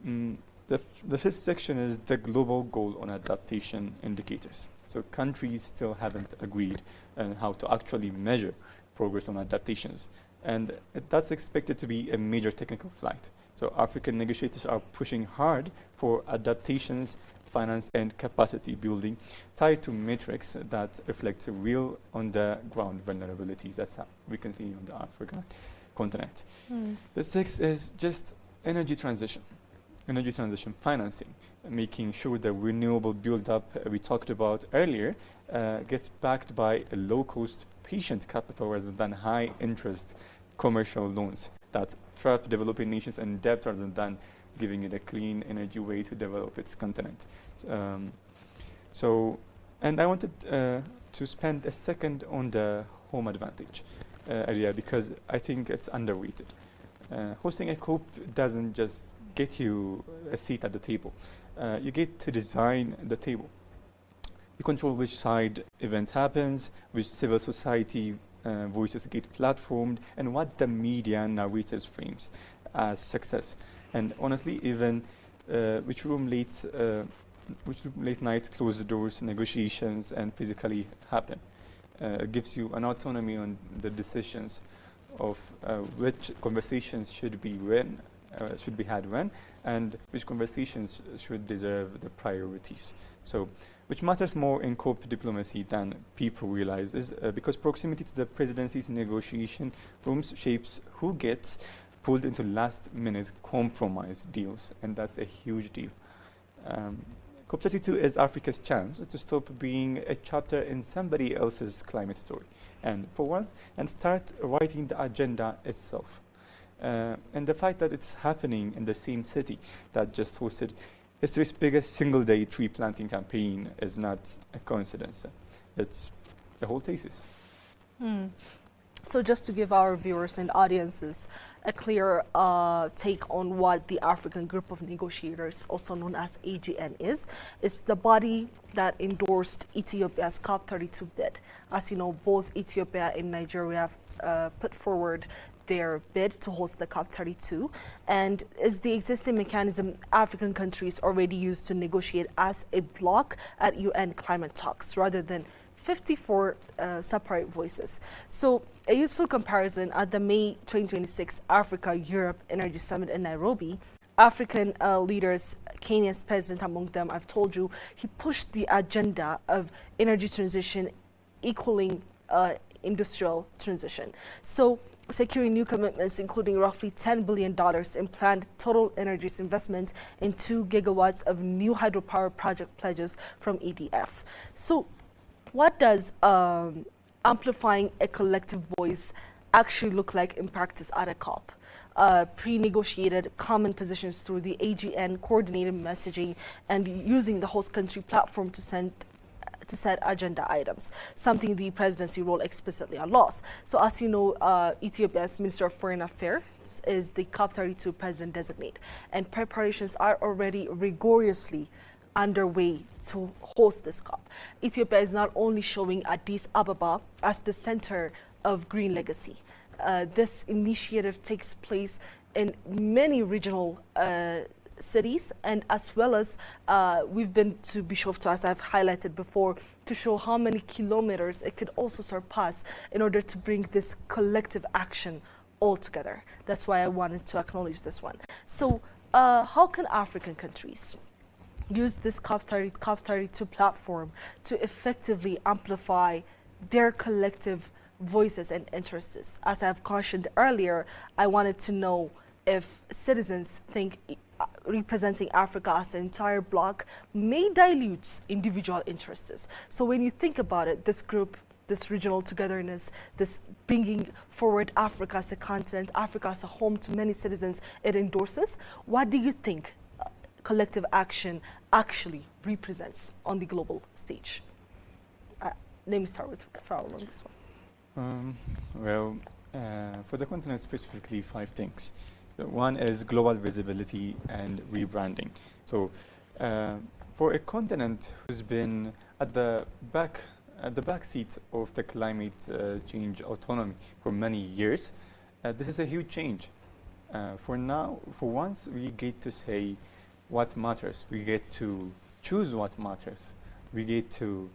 the fifth section is the global goal on adaptation indicators. So countries still haven't agreed on how to actually measure progress on adaptations, and that's expected to be a major technical flight. So African negotiators are pushing hard for adaptations, finance and capacity building tied to metrics that reflect real on-the-ground vulnerabilities that we can see on the African continent. The sixth is just energy transition financing, making sure the renewable build-up we talked about earlier gets backed by a low-cost patient capital rather than high-interest commercial loans that trap developing nations in debt rather than giving it a clean energy way to develop its continent. And I wanted to spend a second on the home advantage area because I think it's underrated. Hosting a COP doesn't just get you a seat at the table. You get to design the table. You control which side event happens, which civil society voices get platformed, and what the media narratives frames as success. And honestly, even which room late night closed doors negotiations and physically happen. It gives you an autonomy on the decisions of which conversations should be had when, and which conversations should deserve the priorities. So, which matters more in COP diplomacy than people realize is because proximity to the presidency's negotiation rooms shapes who gets pulled into last-minute compromise deals, and that's a huge deal. COP32 is Africa's chance to stop being a chapter in somebody else's climate story, and for once, and start writing the agenda itself. And the fact that it's happening in the same city that just hosted history's biggest single-day tree planting campaign is not a coincidence. It's the whole thesis. So just to give our viewers and audiences a clear take on what the African Group of Negotiators, also known as AGN, is, it's the body that endorsed Ethiopia's COP32 bid. As you know, both Ethiopia and Nigeria have put forward their bid to host the COP32, and is the existing mechanism African countries already use to negotiate as a bloc at UN climate talks rather than 54 separate voices. So a useful comparison at the May 2026 Africa-Europe Energy Summit in Nairobi, African leaders, Kenya's president among them, I've told you, he pushed the agenda of energy transition equaling industrial transition. So securing new commitments, including roughly $10 billion in planned total energies investment in 2 gigawatts of new hydropower project pledges from EDF. So what does amplifying a collective voice actually look like in practice at a COP? Pre-negotiated common positions through the AGN, coordinated messaging, and using the host country platform to set agenda items, something the presidency role explicitly allows. So as you know, Ethiopia's Minister of Foreign Affairs is the COP32 president designate, and preparations are already rigorously underway to host this COP. Ethiopia is not only showing Addis Ababa as the center of green legacy. This initiative takes place in many regional cities, and as well as we've been to Bishoftu, as I've highlighted before, to show how many kilometers it could also surpass in order to bring this collective action all together. That's why I wanted to acknowledge this one. So how can African countries use this COP32 platform to effectively amplify their collective voices and interests? As I've cautioned earlier, I wanted to know if citizens think representing Africa as an entire bloc may dilute individual interests. So when you think about it, this group, this regional togetherness, this bringing forward Africa as a continent, Africa as a home to many citizens it endorses, what do you think collective action actually represents on the global stage? Let me start with Frau on this one. Well, For the continent specifically, 5 things. One is global visibility and rebranding. So for a continent who's been at the back seat of the climate change autonomy for many years, this is a huge change. For once, we get to say what matters. We get to choose what matters. We get to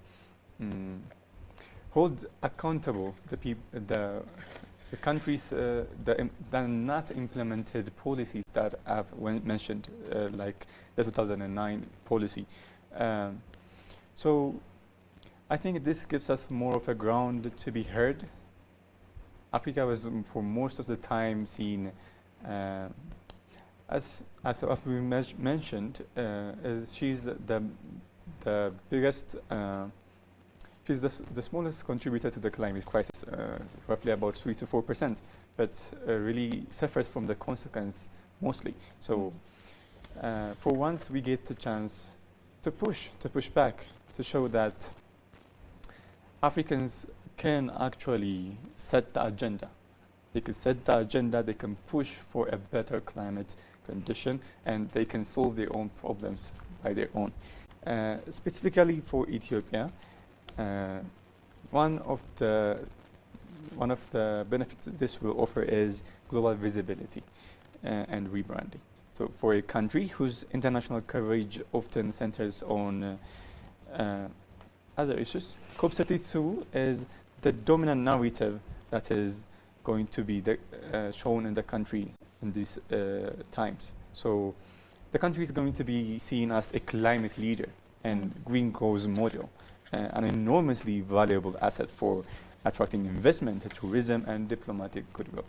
hold accountable the countries that not implemented policies that I've mentioned, like the 2009 policy. So I think this gives us more of a ground to be heard. Africa was for most of the time seen as we mentioned, as she's the biggest, she's the smallest contributor to the climate crisis, roughly about 3 to 4%, but really suffers from the consequence mostly. So for once we get the chance to push back, to show that Africans can actually set the agenda. They can set the agenda, they can push for a better climate condition, and they can solve their own problems by their own. Specifically for Ethiopia, one of the benefits this will offer is global visibility and rebranding. So for a country whose international coverage often centers on other issues, COP32 is the dominant narrative that is going to be shown in the country in these times. So the country is going to be seen as a climate leader and green growth model, an enormously valuable asset for attracting investment, tourism, and diplomatic goodwill.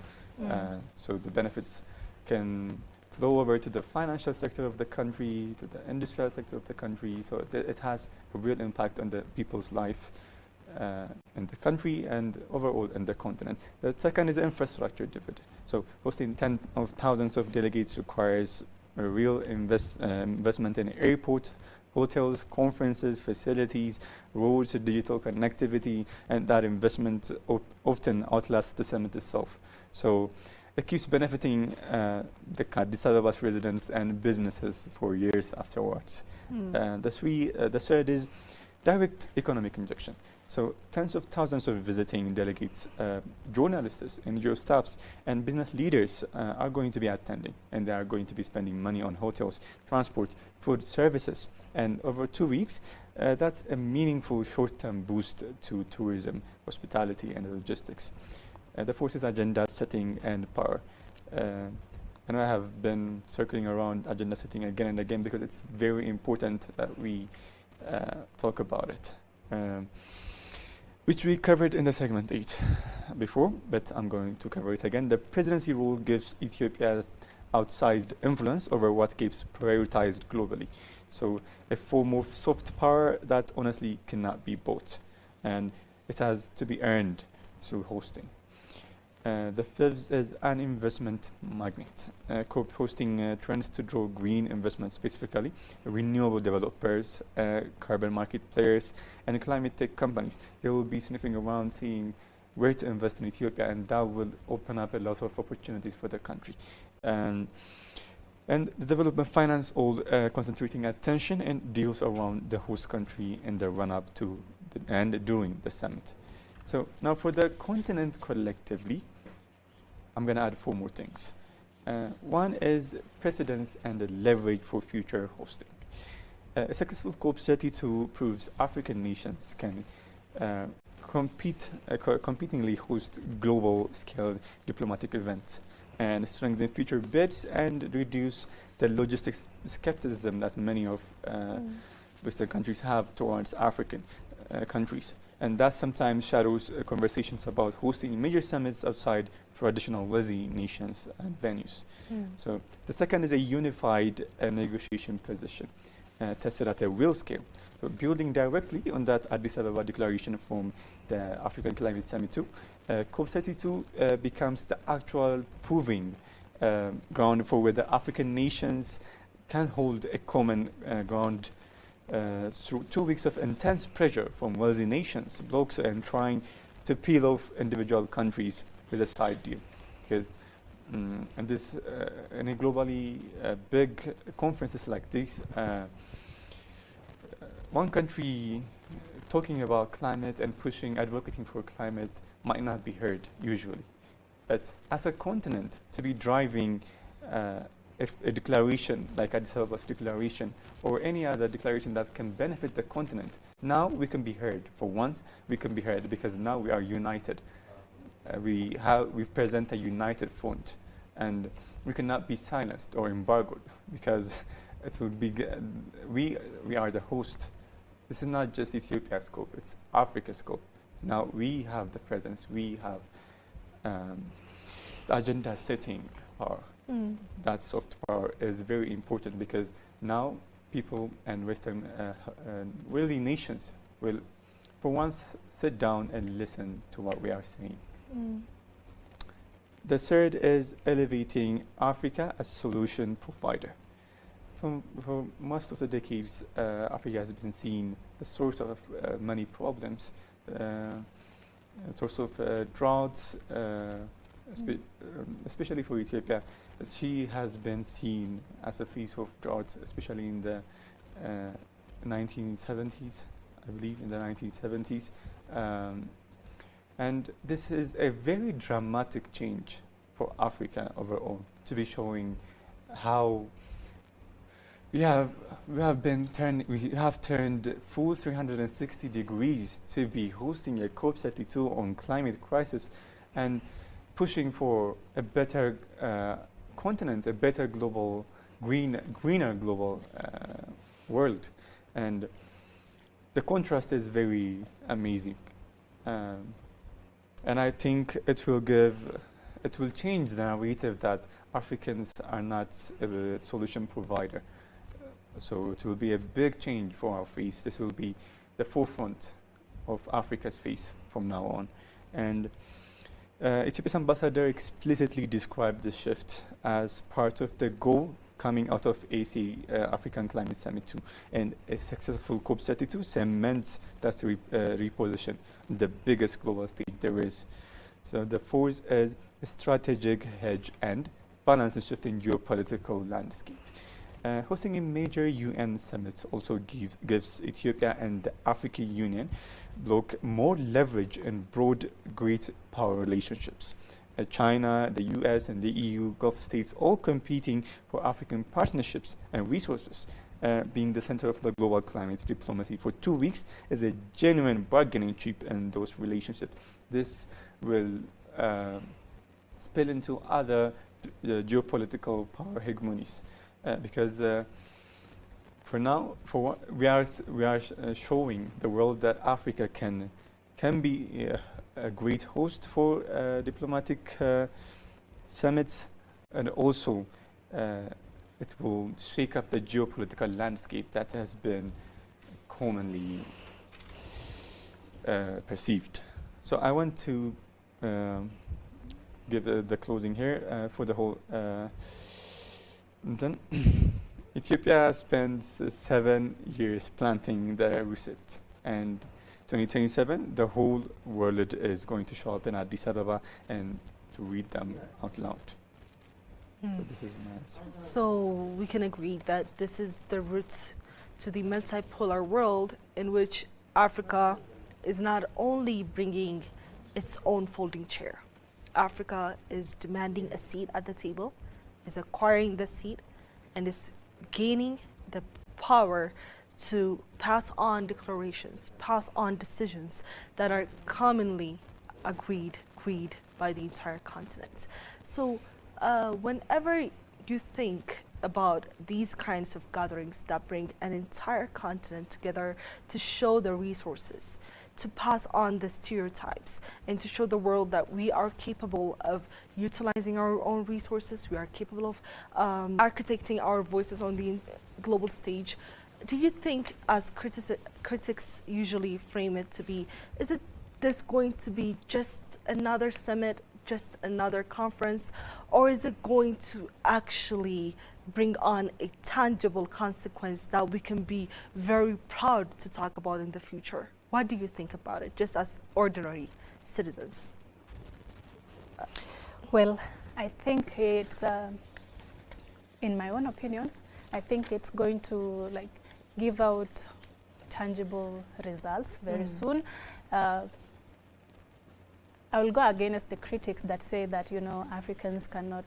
So the benefits can flow over to the financial sector of the country, to the industrial sector of the country. So it has a real impact on the people's lives in the country and overall in the continent. The second is infrastructure dividend. So hosting tens of thousands of delegates requires a real investment in airport, hotels, conferences, facilities, roads, digital connectivity, and that investment often outlasts the summit itself. So it keeps benefiting the Addis Abeba's residents and businesses for years afterwards. The third is direct economic injection. So tens of thousands of visiting delegates, journalists, NGO staffs, and business leaders are going to be attending, and they are going to be spending money on hotels, transport, food services. And over 2 weeks, that's a meaningful short-term boost to tourism, hospitality, and logistics. The fourth is agenda setting and power. And I have been circling around agenda setting again and again because it's very important that we talk about it. Which we covered in the segment 8 before, but I'm going to cover it again. The presidency role gives Ethiopia outsized influence over what gets prioritized globally. So a form of soft power that honestly cannot be bought, and it has to be earned through hosting. The fifth is an investment magnet. COP hosting trends to draw green investment, specifically renewable developers, carbon market players, and climate tech companies. They will be sniffing around, seeing where to invest in Ethiopia, and that will open up a lot of opportunities for the country. And the development finance all concentrating attention and deals around the host country in the run-up to and during the summit. So now for the continent collectively, I'm going to add 4 more things. One is precedence and the leverage for future hosting. A successful COP32 proves African nations can competingly host global-scale diplomatic events and strengthen future bids and reduce the logistics skepticism that many of Western countries have towards African countries. And that sometimes shadows conversations about hosting major summits outside traditional wealthy nations and venues. So the second is a unified negotiation position tested at a real scale. So building directly on that Addis Ababa declaration from the African Climate Summit 2, COP32 becomes the actual proving ground for where the African nations can hold a common ground through 2 weeks of intense pressure from wealthy nations, blocs, and trying to peel off individual countries with a side deal, because and this in a globally big conferences like this, one country talking about climate and advocating for climate might not be heard usually, but as a continent to be driving a declaration like Addis Abeba's declaration or any other declaration that can benefit the continent, now we can be heard. For once, we can be heard because now we are united. We present a united front, and we cannot be silenced or embargoed because it will be. We are the host. This is not just Ethiopia's scope; it's Africa's scope. Now we have the presence. We have the agenda setting power. That soft power is very important because now people and Western worldly nations will, for once, sit down and listen to what we are saying. The third is elevating Africa as solution provider. For most of the decades, Africa has been seen the source of many problems, source of droughts, especially for Ethiopia. She has been seen as a face of droughts, especially in the 1970s, I believe, in the 1970s. And this is a very dramatic change for Africa overall, to be showing how we have turned full 360 degrees to be hosting a COP32 on climate crisis and pushing for a better continent, a better global, greener global world. And the contrast is very amazing. And I think it will change the narrative that Africans are not a solution provider. So it will be a big change for our face. This will be the forefront of Africa's face from now on. And Ethiopia's ambassador explicitly described this shift as part of the goal coming out of African Climate Summit 2. And a successful COP32 cements that reposition, the biggest global stage there is. So the fourth is a strategic hedge and balance and shift in geopolitical landscape. Hosting a major UN summit also gives Ethiopia and the African Union bloc more leverage and broad great power relationships. China, the US, and the EU, Gulf states all competing for African partnerships and resources, being the center of the global climate diplomacy for 2 weeks is a genuine bargaining chip in those relationships. This will spill into other geopolitical power hegemonies. Because for now, we are showing the world that Africa can be a great host for diplomatic summits, and also it will shake up the geopolitical landscape that has been commonly perceived. So I want to give the closing here for the whole. Then Ethiopia spends 7 years planting the reset, and 2027 the whole world is going to show up in Addis Ababa and to read them out loud. So this is my answer. So we can agree that this is the route to the multipolar world in which Africa is not only bringing its own folding chair. Africa is demanding a seat at the table, is acquiring the seat, and is gaining the power to pass on declarations, pass on decisions that are commonly agreed by the entire continent. So whenever you think about these kinds of gatherings that bring an entire continent together to show the resources, to pass on the stereotypes, and to show the world that we are capable of utilizing our own resources, we are capable of architecting our voices on the global stage. Do you think, as critics usually frame it to be, is this going to be just another summit, just another conference, or is it going to actually bring on a tangible consequence that we can be very proud to talk about in the future? What do you think about it, just as ordinary citizens? Well, I think it's, in my own opinion, I think it's going to like give out tangible results very soon. I will go against the critics that say that, you know, Africans cannot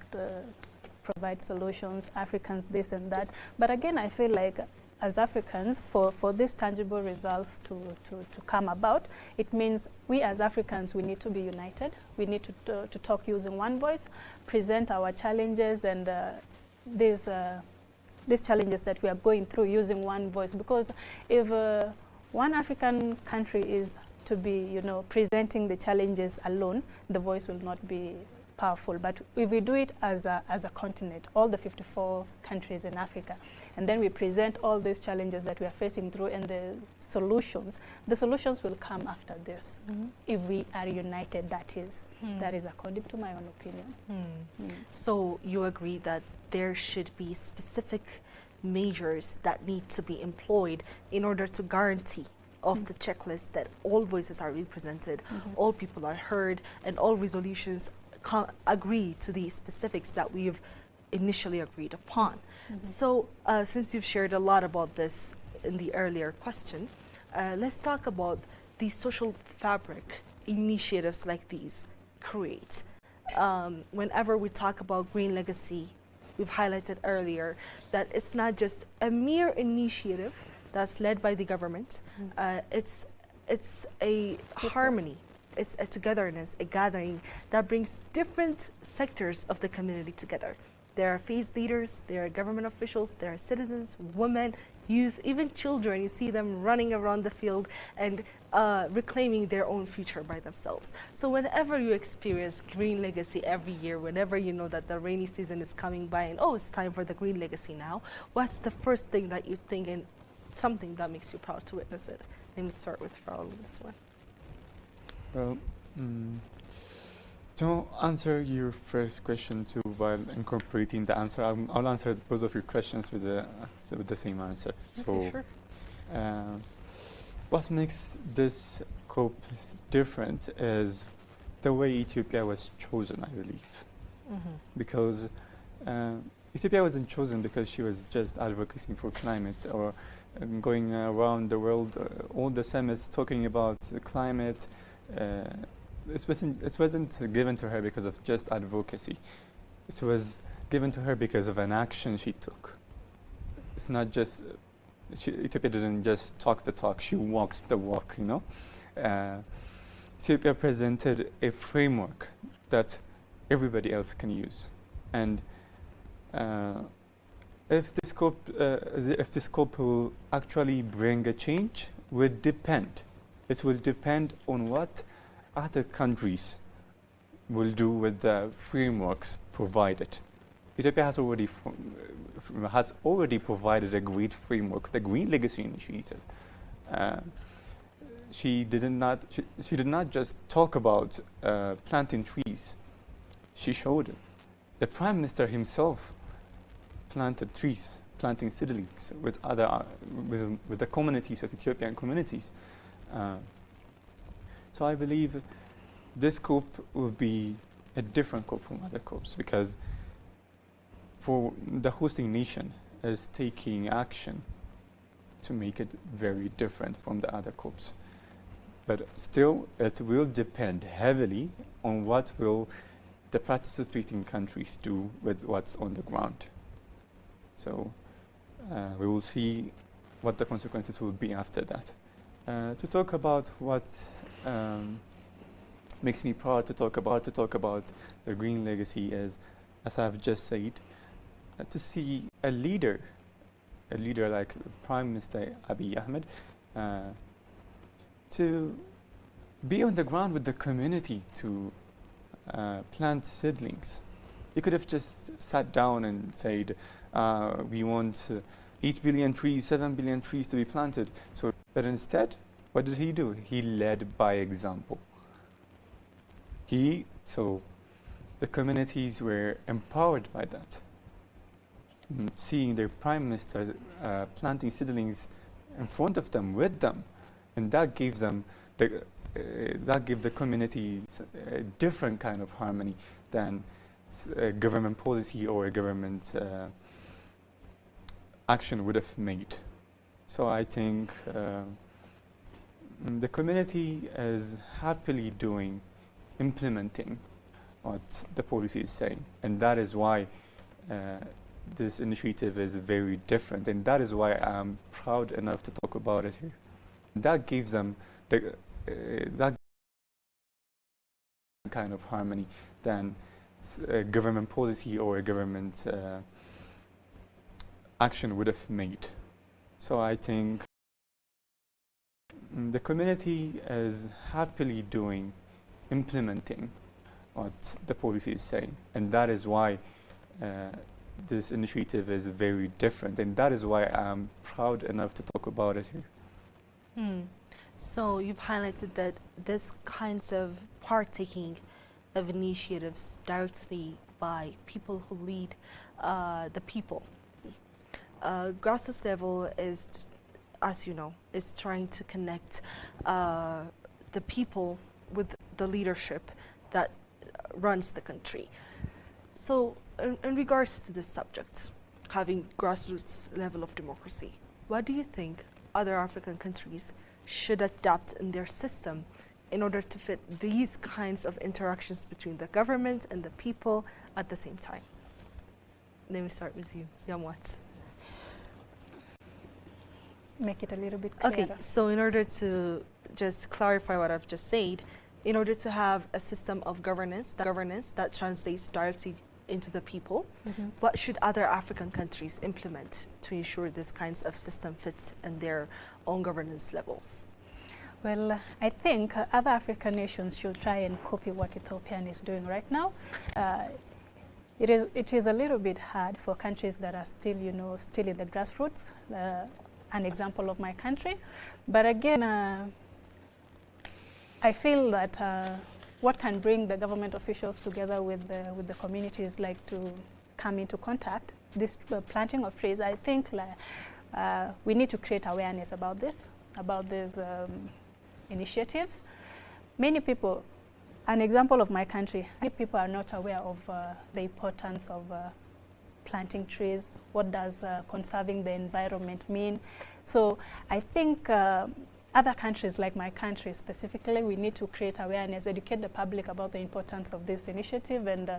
provide solutions, Africans this and that. But again, I feel like as Africans, for these tangible results to come about, it means we as Africans, we need to be united. We need to talk using one voice, present our challenges and these challenges that we are going through using one voice. Because if one African country is to be, you know, presenting the challenges alone, the voice will not be powerful. But if we do it as a continent, all the 54 countries in Africa, and then we present all these challenges that we are facing through and the solutions will come after this. If we are united, that is. That is according to my own opinion. So you agree that there should be specific measures that need to be employed in order to guarantee of the checklist that all voices are represented, all people are heard, and all resolutions agree to the specifics that we've initially agreed upon. So since you've shared a lot about this in the earlier question, let's talk about the social fabric initiatives like these create. Whenever we talk about green legacy, we've highlighted earlier that it's not just a mere initiative that's led by the government. It's a harmony, it's a togetherness, a gathering that brings different sectors of the community together. There are faith leaders, there are government officials, there are citizens, women, youth, even children. You see them running around the field and reclaiming their own future by themselves. So whenever you experience green legacy every year, whenever you know that the rainy season is coming by and it's time for the green legacy now, what's the first thing that you think and something that makes you proud to witness it? Let me start with Farrell with this one. Well, to answer your first question too, while incorporating the answer, I'll answer both of your questions with the same answer. Okay, sure. What makes this COP different is the way Ethiopia was chosen, I believe. Because Ethiopia wasn't chosen because she was just advocating for climate or going around the world, all the summits talking about climate. It wasn't given to her because of just advocacy. It was given to her because of an action she took. It's not just Ethiopia didn't just talk the talk; she walked the walk. You know, Ethiopia presented a framework that everybody else can use, and if this COP will actually bring a change, would depend. It will depend on what other countries will do with the frameworks provided. Ethiopia has already provided a great framework, the Green Legacy Initiative. She did not just talk about planting trees. She showed it. The Prime Minister himself planted trees, planting seedlings with the communities of Ethiopian communities. So I believe this COP will be a different COP from other COPs because for the hosting nation is taking action to make it very different from the other COPs. But still, it will depend heavily on what will the participating countries do with what's on the ground. So we will see what the consequences will be after that. To talk about what makes me proud to talk about the green legacy is, as I've just said, to see a leader like Prime Minister Abiy Ahmed to be on the ground with the community to plant seedlings. He could have just sat down and said, we want 8 billion trees, 7 billion trees to be planted. But instead, what did he do? He led by example. So the communities were empowered by that. Seeing their Prime Minister planting seedlings in front of them, with them, and that gave them that give the communities a different kind of harmony than a government policy or a government action would have made. So I think the community is happily implementing what the policy is saying, and that is why this initiative is very different, and that is why I'm proud enough to talk about it here. That gives them that kind of harmony than a government policy or a government action would have made. So I think the community is happily implementing what the policy is saying, and that is why this initiative is very different, and that is why I'm proud enough to talk about it here. So you've highlighted that this kinds of partaking of initiatives directly by people who lead the people. Grassroots level is, as you know, is trying to connect the people with the leadership that runs the country. So in regards to this subject, having grassroots level of democracy, what do you think other African countries should adapt in their system in order to fit these kinds of interactions between the government and the people at the same time? Let me start with you, Yamwat. Make it a little bit clearer. Okay, so in order to just clarify what I've just said, in order to have a system of governance that translates directly into the people, what should other African countries implement to ensure this kinds of system fits in their own governance levels? Well, I think other African nations should try and copy what Ethiopia is doing right now. It is a little bit hard for countries that are still, still in the grassroots. An example of my country, but again, I feel that what can bring the government officials together with the communities, like to come into contact, this planting of trees. I think we need to create awareness about these initiatives. Many people, an example of my country, many people are not aware of the importance of planting trees. What does conserving the environment mean? So I think other countries, like my country specifically, we need to create awareness, educate the public about the importance of this initiative and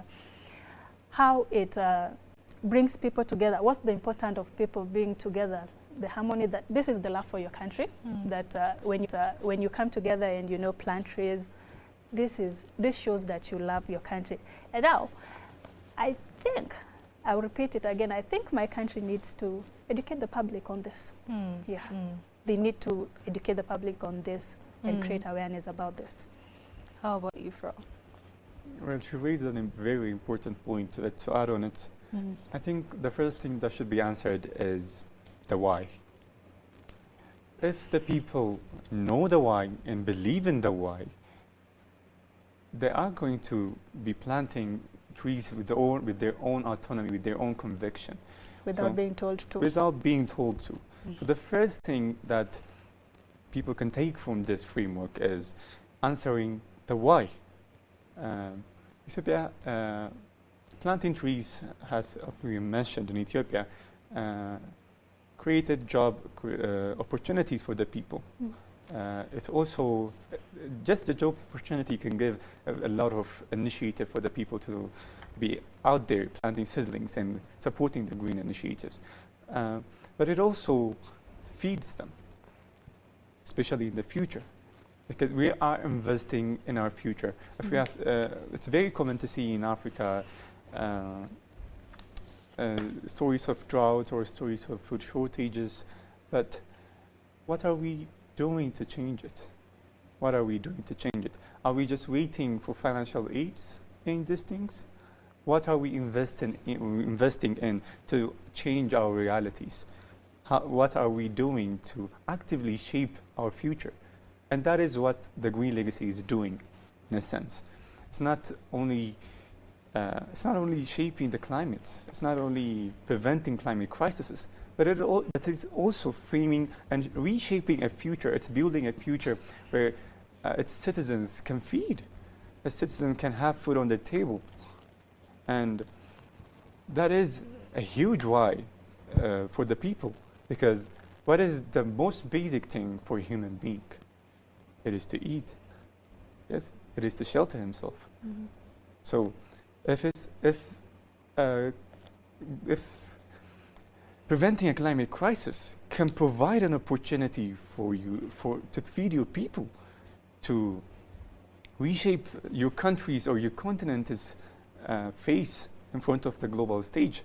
how it brings people together. What's the importance of people being together? The harmony that this is the love for your country. That when you come together and plant trees, this shows that you love your country. And now, I think I'll repeat it again. I think my country needs to educate the public on this. They need to educate the public on this and create awareness about this. How about you, Fro? Well, she raised a very important point to add on it. I think the first thing that should be answered is the why. If the people know the why and believe in the why, they are going to be planting trees with their own autonomy, with their own conviction. Without being told to. Without being told to. So the first thing that people can take from this framework is answering the why. Ethiopia, planting trees has, as we mentioned in Ethiopia, created job opportunities for the people. It's also, just the job opportunity can give a lot of initiative for the people to be out there planting seedlings and supporting the green initiatives. But it also feeds them, especially in the future, because we are investing in our future. If we ask, it's very common to see in Africa stories of drought or stories of food shortages, but what are we doing to change it? What are we doing to change it? Are we just waiting for financial aids in these things? What are we investing in to change our realities? What are we doing to actively shape our future? And that is what the Green Legacy is doing, in a sense. It's not only shaping the climate. It's not only preventing climate crises, but it is also framing and reshaping a future. It's building a future where its citizens can feed. A citizen can have food on the table. And that is a huge why for the people, because what is the most basic thing for a human being? It is to eat. Yes, it is to shelter himself. Mhm. So if preventing a climate crisis can provide an opportunity for you to feed your people, to reshape your countries or your continent's face in front of the global stage,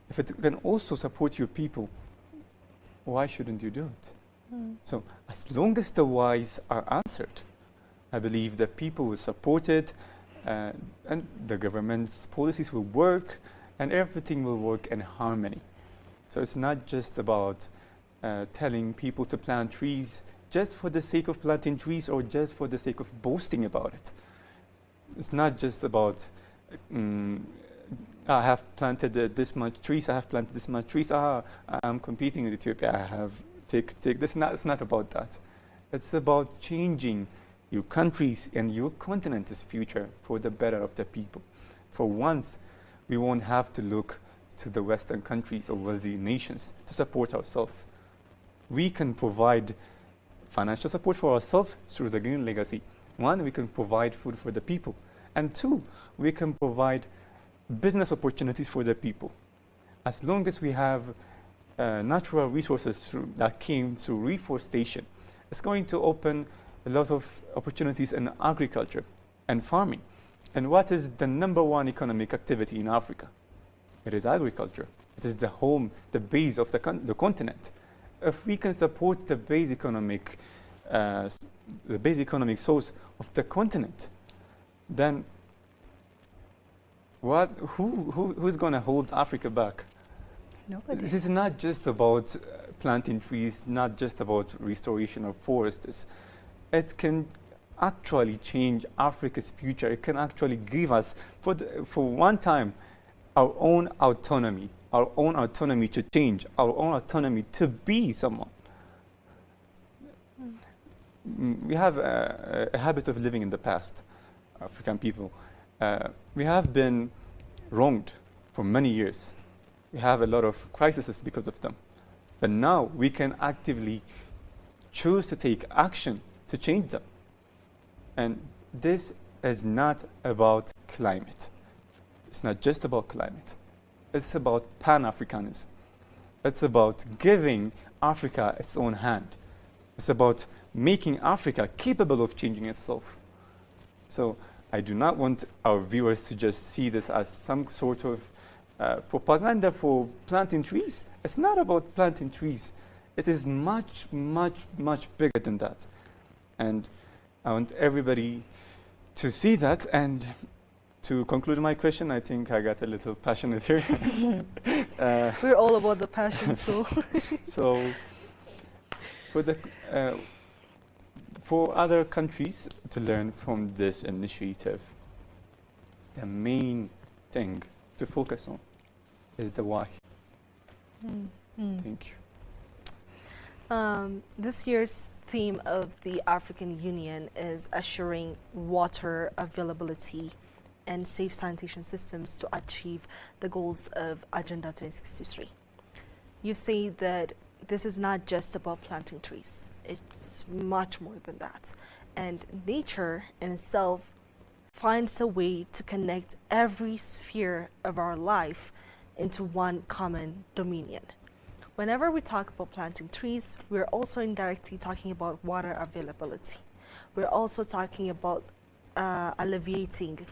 if it can also support your people, why shouldn't you do it? Mm. So as long as the whys are answered, I believe that people will support it, and the government's policies will work, and everything will work in harmony. So it's not just about telling people to plant trees just for the sake of planting trees or just for the sake of boasting about it. It's not just about I have planted this much trees, I have planted this much trees, I'm competing with Ethiopia, I have take this. It's not about that. It's about changing your countries and your continent's future for the better of the people. For once, we won't have to look to the Western countries or wealthy nations to support ourselves. We can provide financial support for ourselves through the Green Legacy. One, we can provide food for the people. And two, we can provide business opportunities for the people. As long as we have natural resources that came through reforestation, it's going to open a lot of opportunities in agriculture and farming. And what is the number one economic activity in Africa? It is agriculture. It is the home, the base of the continent. If we can support the base economic source of the continent, then who's going to hold Africa back? Nobody. This is not just about planting trees, not just about restoration of forests. It can actually change Africa's future. It can actually give us, for one time, our own autonomy to change, our own autonomy to be someone. We have a habit of living in the past, African people. We have been wronged for many years. We have a lot of crises because of them. But now we can actively choose to take action to change them. And this is not about climate. It's not just about climate. It's about Pan-Africanism. It's about giving Africa its own hand. It's about making Africa capable of changing itself. So I do not want our viewers to just see this as some sort of propaganda for planting trees. It's not about planting trees. It is much, much, much bigger than that. And I want everybody to see that. And to conclude my question, I think I got a little passionate here. We're all about the passion, so. So for other countries to learn from this initiative, the main thing to focus on is the why. Thank you. This year's theme of the African Union is assuring water availability and safe sanitation systems to achieve the goals of Agenda 2063. You've said that this is not just about planting trees. It's much more than that. And nature in itself finds a way to connect every sphere of our life into one common dominion. Whenever we talk about planting trees, we're also indirectly talking about water availability. We're also talking about alleviating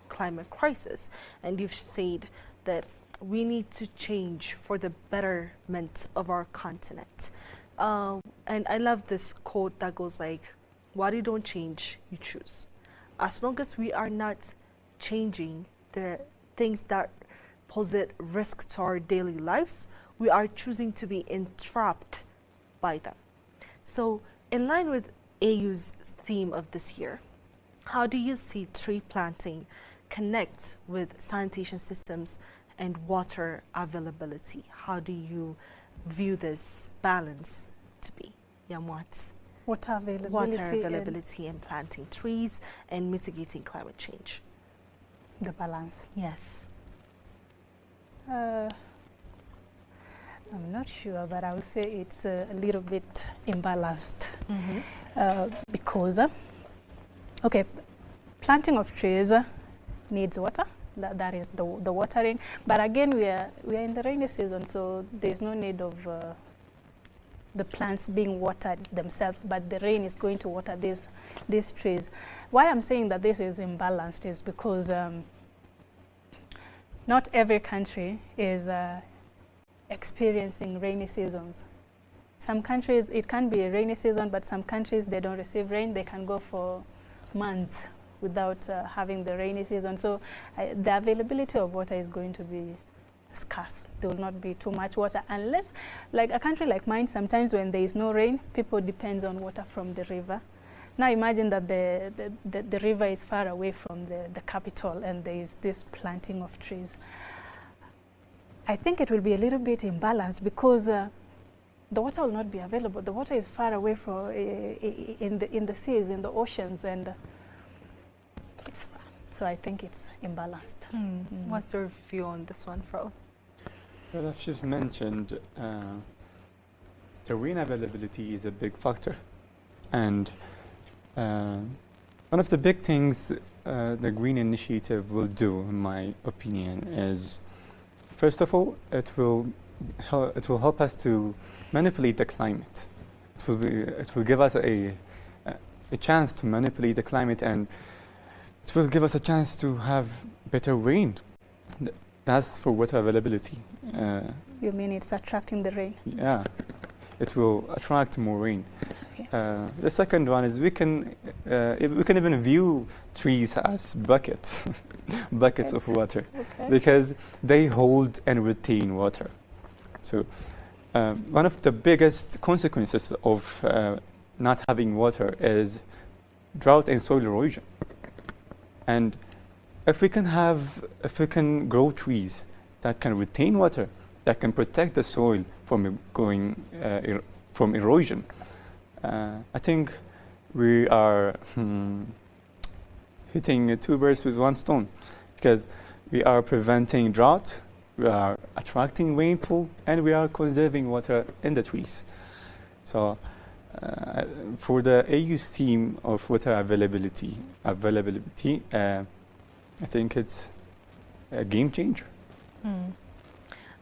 climate crisis. And you've said that we need to change for the betterment of our continent. And I love this quote that goes like, what you don't change, you choose. As long as we are not changing the things that pose risk to our daily lives, we are choosing to be entrapped by them. So in line with AU's theme of this year, how do you see tree planting connect with sanitation systems and water availability? How do you view this balance to be? Yamwat? Water availability. Water availability and planting trees and mitigating climate change. The balance. Yes. I'm not sure, but I would say it's a little bit imbalanced because, okay, planting of trees needs water. That is the watering. But again, we are in the rainy season, so there's no need of the plants being watered themselves, but the rain is going to water these trees. Why I'm saying that this is imbalanced is because not every country is experiencing rainy seasons. Some countries, it can be a rainy season, but some countries, they don't receive rain. They can go for months without having the rainy season. So the availability of water is going to be scarce. There will not be too much water unless, like a country like mine, sometimes when there is no rain, people depend on water from the river. Now imagine that the river is far away from the capital and there is this planting of trees. I think it will be a little bit imbalanced because the water will not be available. The water is far away from in the seas, in the oceans, and it's far. So I think it's imbalanced. What's your view on this one, Fro? Well, I've just mentioned the rain availability is a big factor, and one of the big things the Green Initiative will do, in my opinion, is first of all, it will help us to manipulate the climate. It will give us a chance to manipulate the climate, and it will give us a chance to have better rain. That's for water availability. You mean it's attracting the rain? Yeah, it will attract more rain. Okay. The second one is we can even view trees as buckets, buckets of water, because they hold and retain water. So one of the biggest consequences of not having water is drought and soil erosion. And if we can grow trees that can retain water, that can protect the soil from from erosion, I think we are hitting two birds with one stone, because we are preventing drought, we are attracting rainfall, and we are conserving water in the trees. So for the AU's theme of water availability, I think it's a game changer.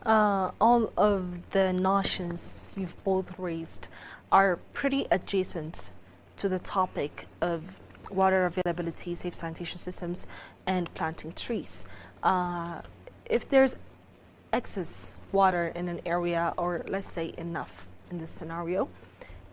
All of the notions you've both raised are pretty adjacent to the topic of water availability, safe sanitation systems, and planting trees. If there's excess water in an area, or let's say enough in this scenario,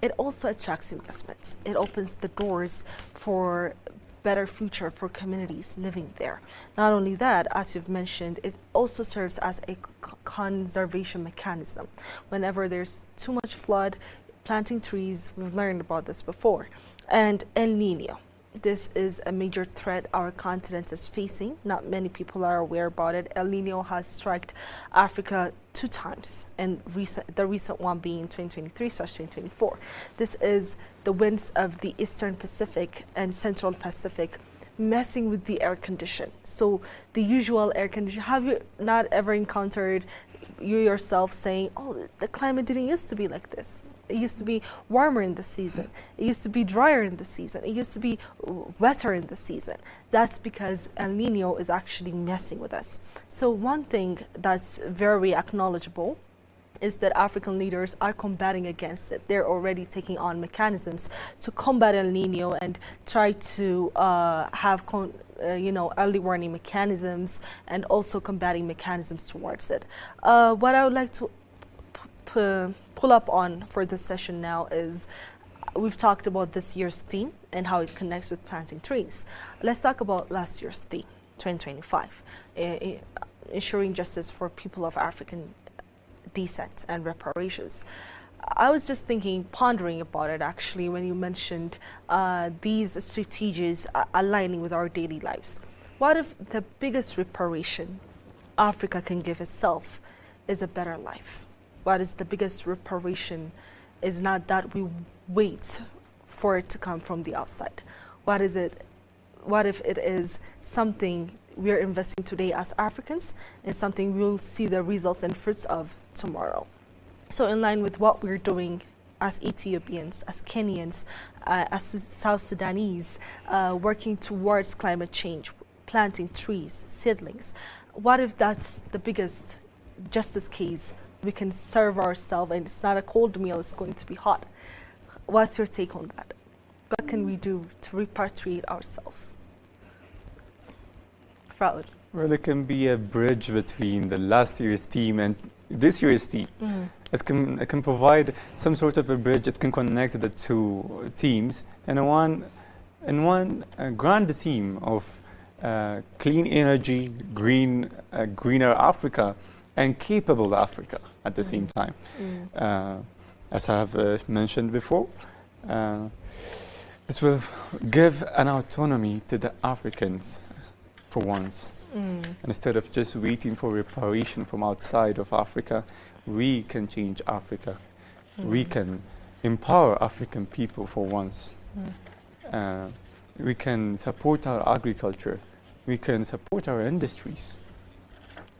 it also attracts investments. It opens the doors for better future for communities living there. Not only that, as you've mentioned, it also serves as a conservation mechanism. Whenever there's too much flood, planting trees, we've learned about this before. And El Nino. This is a major threat our continent is facing. Not many people are aware about it. El Nino has struck Africa 2 times, and the recent one being 2023/2024. This is the winds of the Eastern Pacific and Central Pacific messing with the air condition. So the usual air condition, have you not ever encountered you yourself saying, oh, the climate didn't used to be like this? It used to be warmer in the season. It used to be drier in the season. It used to be wetter in the season. That's because El Nino is actually messing with us. So one thing that's very acknowledgeable is that African leaders are combating against it. They're already taking on mechanisms to combat El Nino and try to have early warning mechanisms and also combating mechanisms towards it. What I would like to pull up on for this session now is we've talked about this year's theme and how it connects with planting trees. Let's talk about last year's theme, 2025, ensuring justice for people of African descent and reparations. I was just pondering about it actually when you mentioned these strategies aligning with our daily lives. What if the biggest reparation Africa can give itself is a better life? What is the biggest reparation is not that we wait for it to come from the outside? What is it? What if it is something we're investing today as Africans and something we'll see the results and fruits of tomorrow? So in line with what we're doing as Ethiopians, as Kenyans, as South Sudanese, working towards climate change, planting trees, seedlings, what if that's the biggest justice case we can serve ourselves and it's not a cold meal, it's going to be hot? What's your take on that? What can we do to repatriate ourselves? Fraud. Well, it can be a bridge between the last year's team and this year's team. It can provide some sort of a bridge. It can connect the two teams in one grand theme of clean energy, greener Africa, and capable Africa at the same time. As I have mentioned before, it will give an autonomy to the Africans for once. Instead of just waiting for reparation from outside of Africa, we can change Africa. We can empower African people for once. We can support our agriculture. We can support our industries.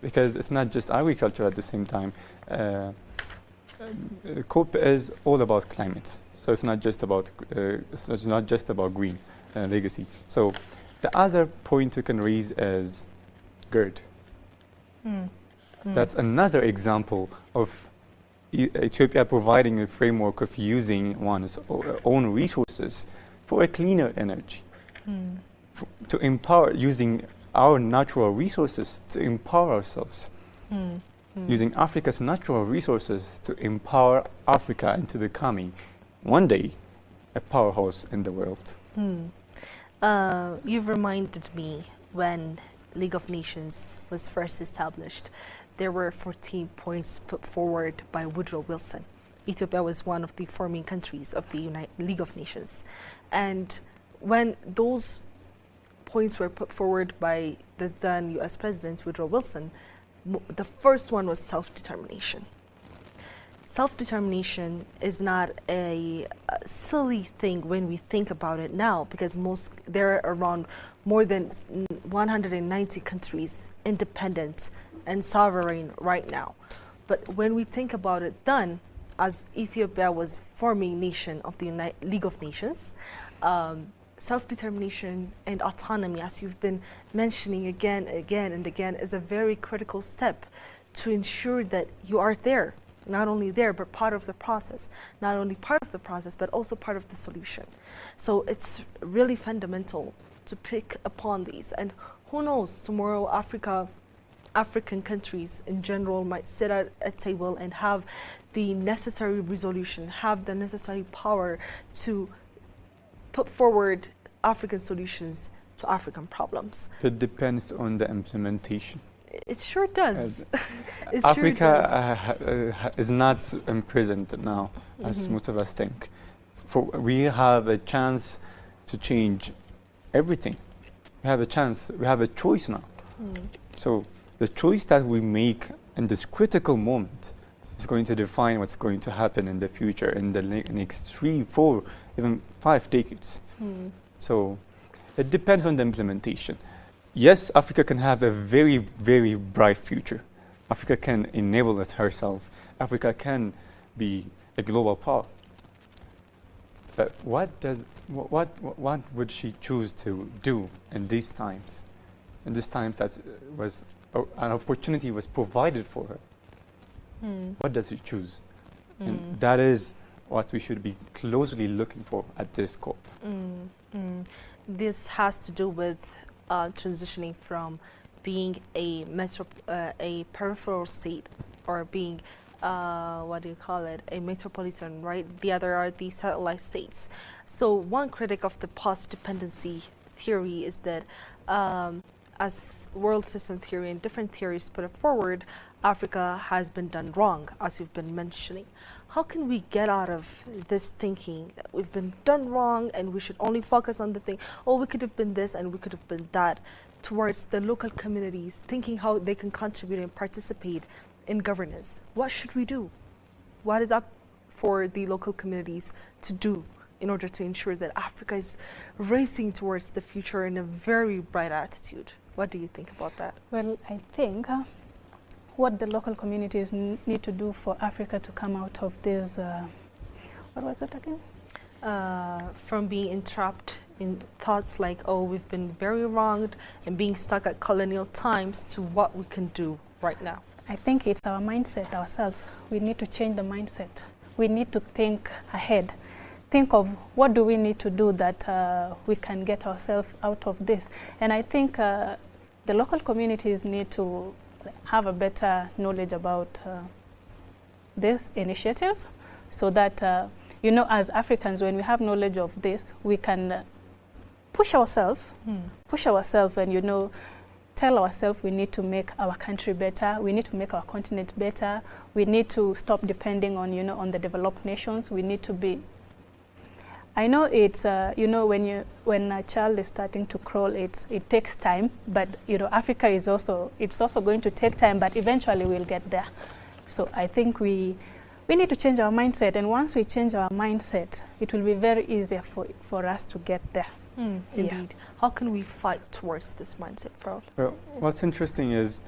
Because it's not just agriculture at the same time. COP is all about climate. So it's not just about green legacy. So the other point we can raise is GERD. That's another example of Ethiopia providing a framework of using one's own resources for a cleaner energy, to empower, using our natural resources to empower ourselves, using Africa's natural resources to empower Africa into becoming one day a powerhouse in the world. You've reminded me when League of Nations was first established, there were 14 points put forward by Woodrow Wilson. Ethiopia was one of the forming countries of the League of Nations. And when those points were put forward by the then US President Woodrow Wilson, the first one was self-determination. Self-determination is not a silly thing when we think about it now, because there are around more than 190 countries independent and sovereign right now. But when we think about it then, as Ethiopia was forming nation of the League of Nations, self-determination and autonomy, as you've been mentioning again and again, is a very critical step to ensure that you are there. Not only there, but part of the process. Not only part of the process, but also part of the solution. So it's really fundamental to pick upon these. And who knows, tomorrow African countries in general might sit at a table and have the necessary resolution, have the necessary power to put forward African solutions to African problems. It depends on the implementation. It sure does. It Africa is not imprisoned now, as most of us think. We have a chance to change everything. We have a chance, we have a choice now. So the choice that we make in this critical moment is going to define what's going to happen in the future, in the next 3, 4, even 5 decades. So it depends on the implementation. Yes, Africa can have a very, very bright future. Africa can enable it herself. Africa can be a global power. But what would she choose to do in these times? In these times that an opportunity was provided for her. What does she choose? And that is what we should be closely looking for at this COP. This has to do with transitioning from being a peripheral state, or being a metropolitan, right? The other are the satellite states. So one critic of the post-dependency theory is that as world system theory and different theories put it forward, Africa has been done wrong, as you've been mentioning. How can we get out of this thinking that we've been done wrong and we should only focus on the thing, oh, we could have been this and we could have been that, towards the local communities, thinking how they can contribute and participate in governance? What should we do? What is up for the local communities to do in order to ensure that Africa is racing towards the future in a very bright attitude? What do you think about that? Well, I think what the local communities need to do for Africa to come out of this, what was it again? From being entrapped in thoughts like, oh, we've been very wronged, and being stuck at colonial times, to what we can do right now. I think it's our mindset ourselves. We need to change the mindset. We need to think ahead. Think of what do we need to do that we can get ourselves out of this. And I think the local communities need to have a better knowledge about this initiative, so that, you know, as Africans, when we have knowledge of this, we can push ourselves and, you know, tell ourselves we need to make our country better, we need to make our continent better, we need to stop depending on, you know, on the developed nations. We need to be, I know it's, you know, when a child is starting to crawl, it takes time, but, you know, Africa is also, it's also going to take time, but eventually we'll get there. So I think we need to change our mindset, and once we change our mindset, it will be very easy for us to get there. Indeed. Yeah. How can we fight towards this mindset, Frau? Well, what's interesting is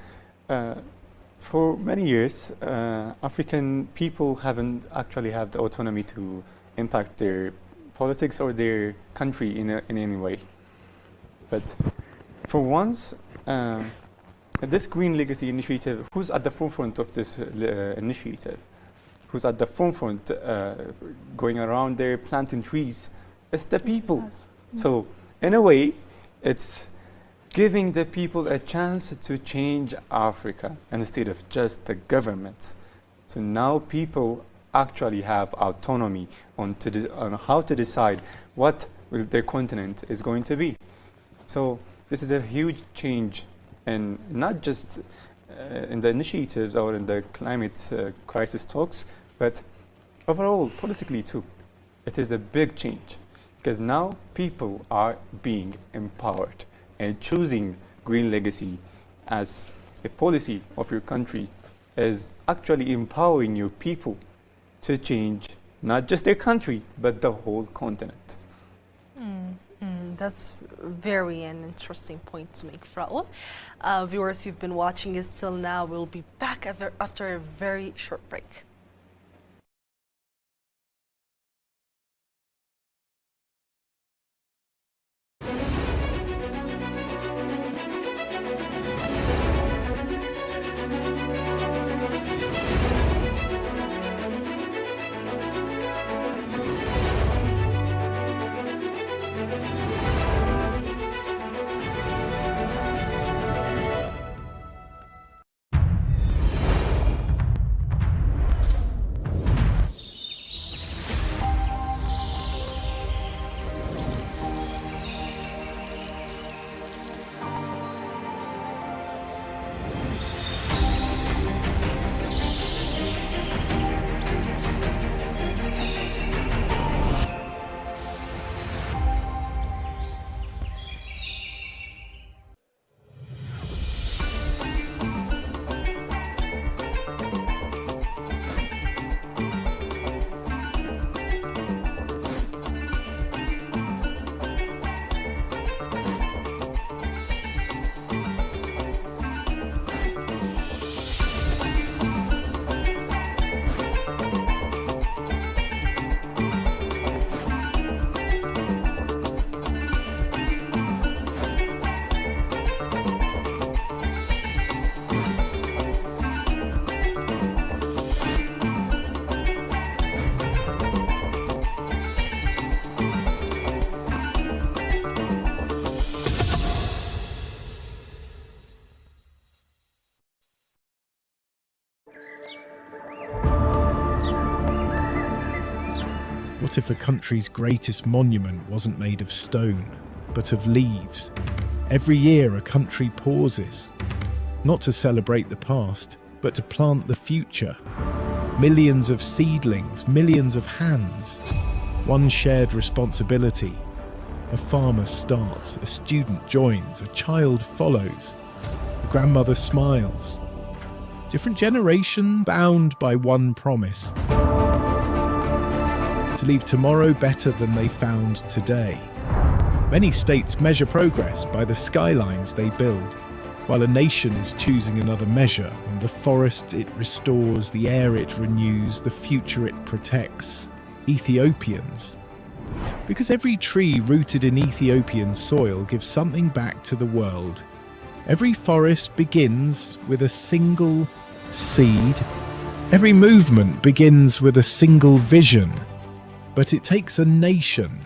for many years, African people haven't actually had the autonomy to impact their politics or their country in any way. But for once, this Green Legacy Initiative, who's at the forefront of this initiative, who's at the forefront going around there planting trees, it's the people. So in a way, it's giving the people a chance to change Africa instead of just the governments. So now people actually have autonomy on how to decide what their continent is going to be. So this is a huge change, and not just in the initiatives or in the climate crisis talks, but overall politically too. It is a big change, because now people are being empowered, and choosing Green Legacy as a policy of your country is actually empowering your people to change not just their country, but the whole continent. That's very an interesting point to make, Frau. Viewers, you've been watching us till now. We'll be back after a very short break. What if a country's greatest monument wasn't made of stone, but of leaves? Every year a country pauses, not to celebrate the past, but to plant the future. Millions of seedlings, millions of hands, one shared responsibility. A farmer starts, a student joins, a child follows, a grandmother smiles. Different generation bound by one promise. to leave tomorrow better than they found today. Many states measure progress by the skylines they build, while a nation is choosing another measure on the forest it restores, the air it renews, the future it protects. Ethiopians. Because every tree rooted in Ethiopian soil gives something back to the world. Every forest begins with a single seed. Every movement begins with a single vision. But it takes a nation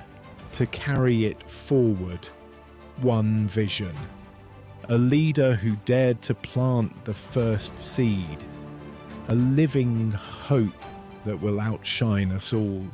to carry it forward. One vision. A leader who dared to plant the first seed. A living hope that will outshine us all.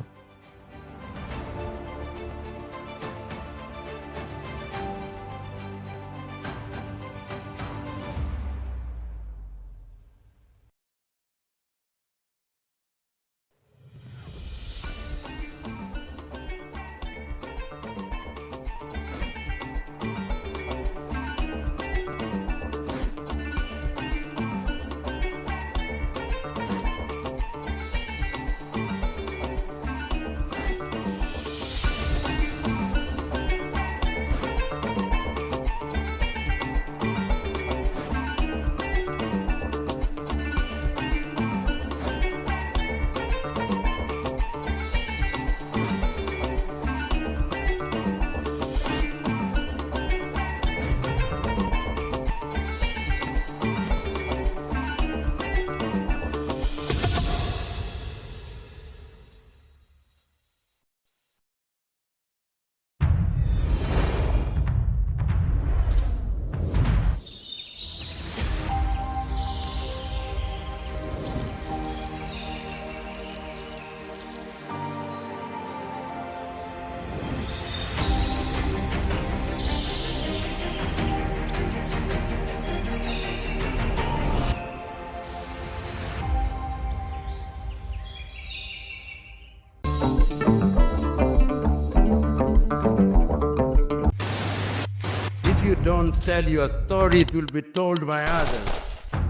If you don't tell your story, it will be told by others.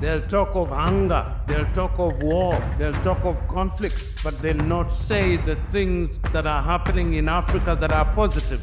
They'll talk of hunger, they'll talk of war, they'll talk of conflict, but they'll not say the things that are happening in Africa that are positive.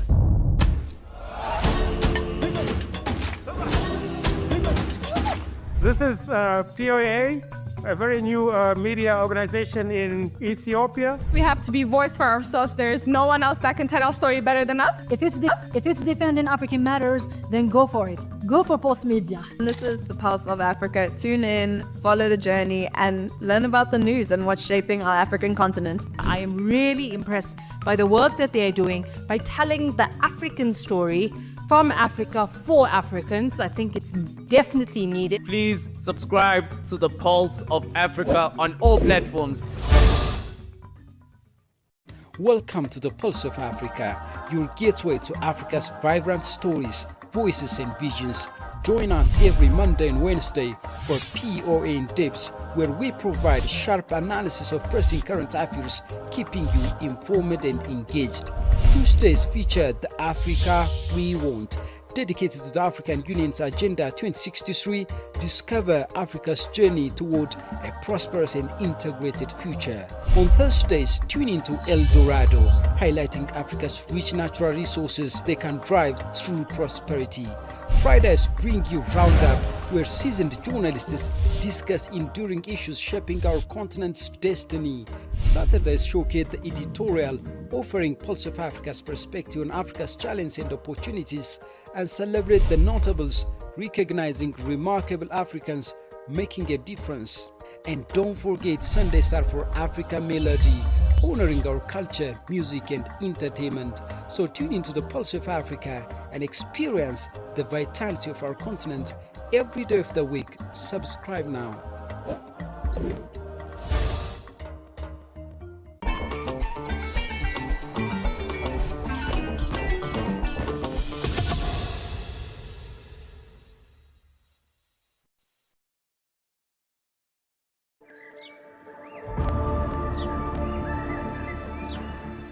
This is POA, a very new media organization in Ethiopia. We have to be voice for ourselves. There is no one else that can tell our story better than us. If it's defending African matters, then go for it. Go for Pulse Media. This is the Pulse of Africa. Tune in, follow the journey, and learn about the news and what's shaping our African continent. I am really impressed by the work that they are doing by telling the African story from Africa for Africans. I think it's definitely needed. Please subscribe to the Pulse of Africa on all platforms. Welcome to the Pulse of Africa, your gateway to Africa's vibrant stories, voices and visions. Join us every Monday and Wednesday for POA in Depth, where we provide sharp analysis of pressing current affairs, keeping you informed and engaged. Tuesdays feature the Africa We Want, dedicated to the African Union's Agenda 2063, discover Africa's journey toward a prosperous and integrated future. On Thursdays, tune into El Dorado, highlighting Africa's rich natural resources they can drive true prosperity. Fridays bring you Roundup, where seasoned journalists discuss enduring issues shaping our continent's destiny. Saturdays showcase the editorial, offering Pulse of Africa's perspective on Africa's challenges and opportunities, and celebrate the notables, recognizing remarkable Africans making a difference. And don't forget, Sundays are for Africa Melody, honoring our culture, music and entertainment. So tune into the Pulse of Africa and experience the vitality of our continent every day of the week. Subscribe now.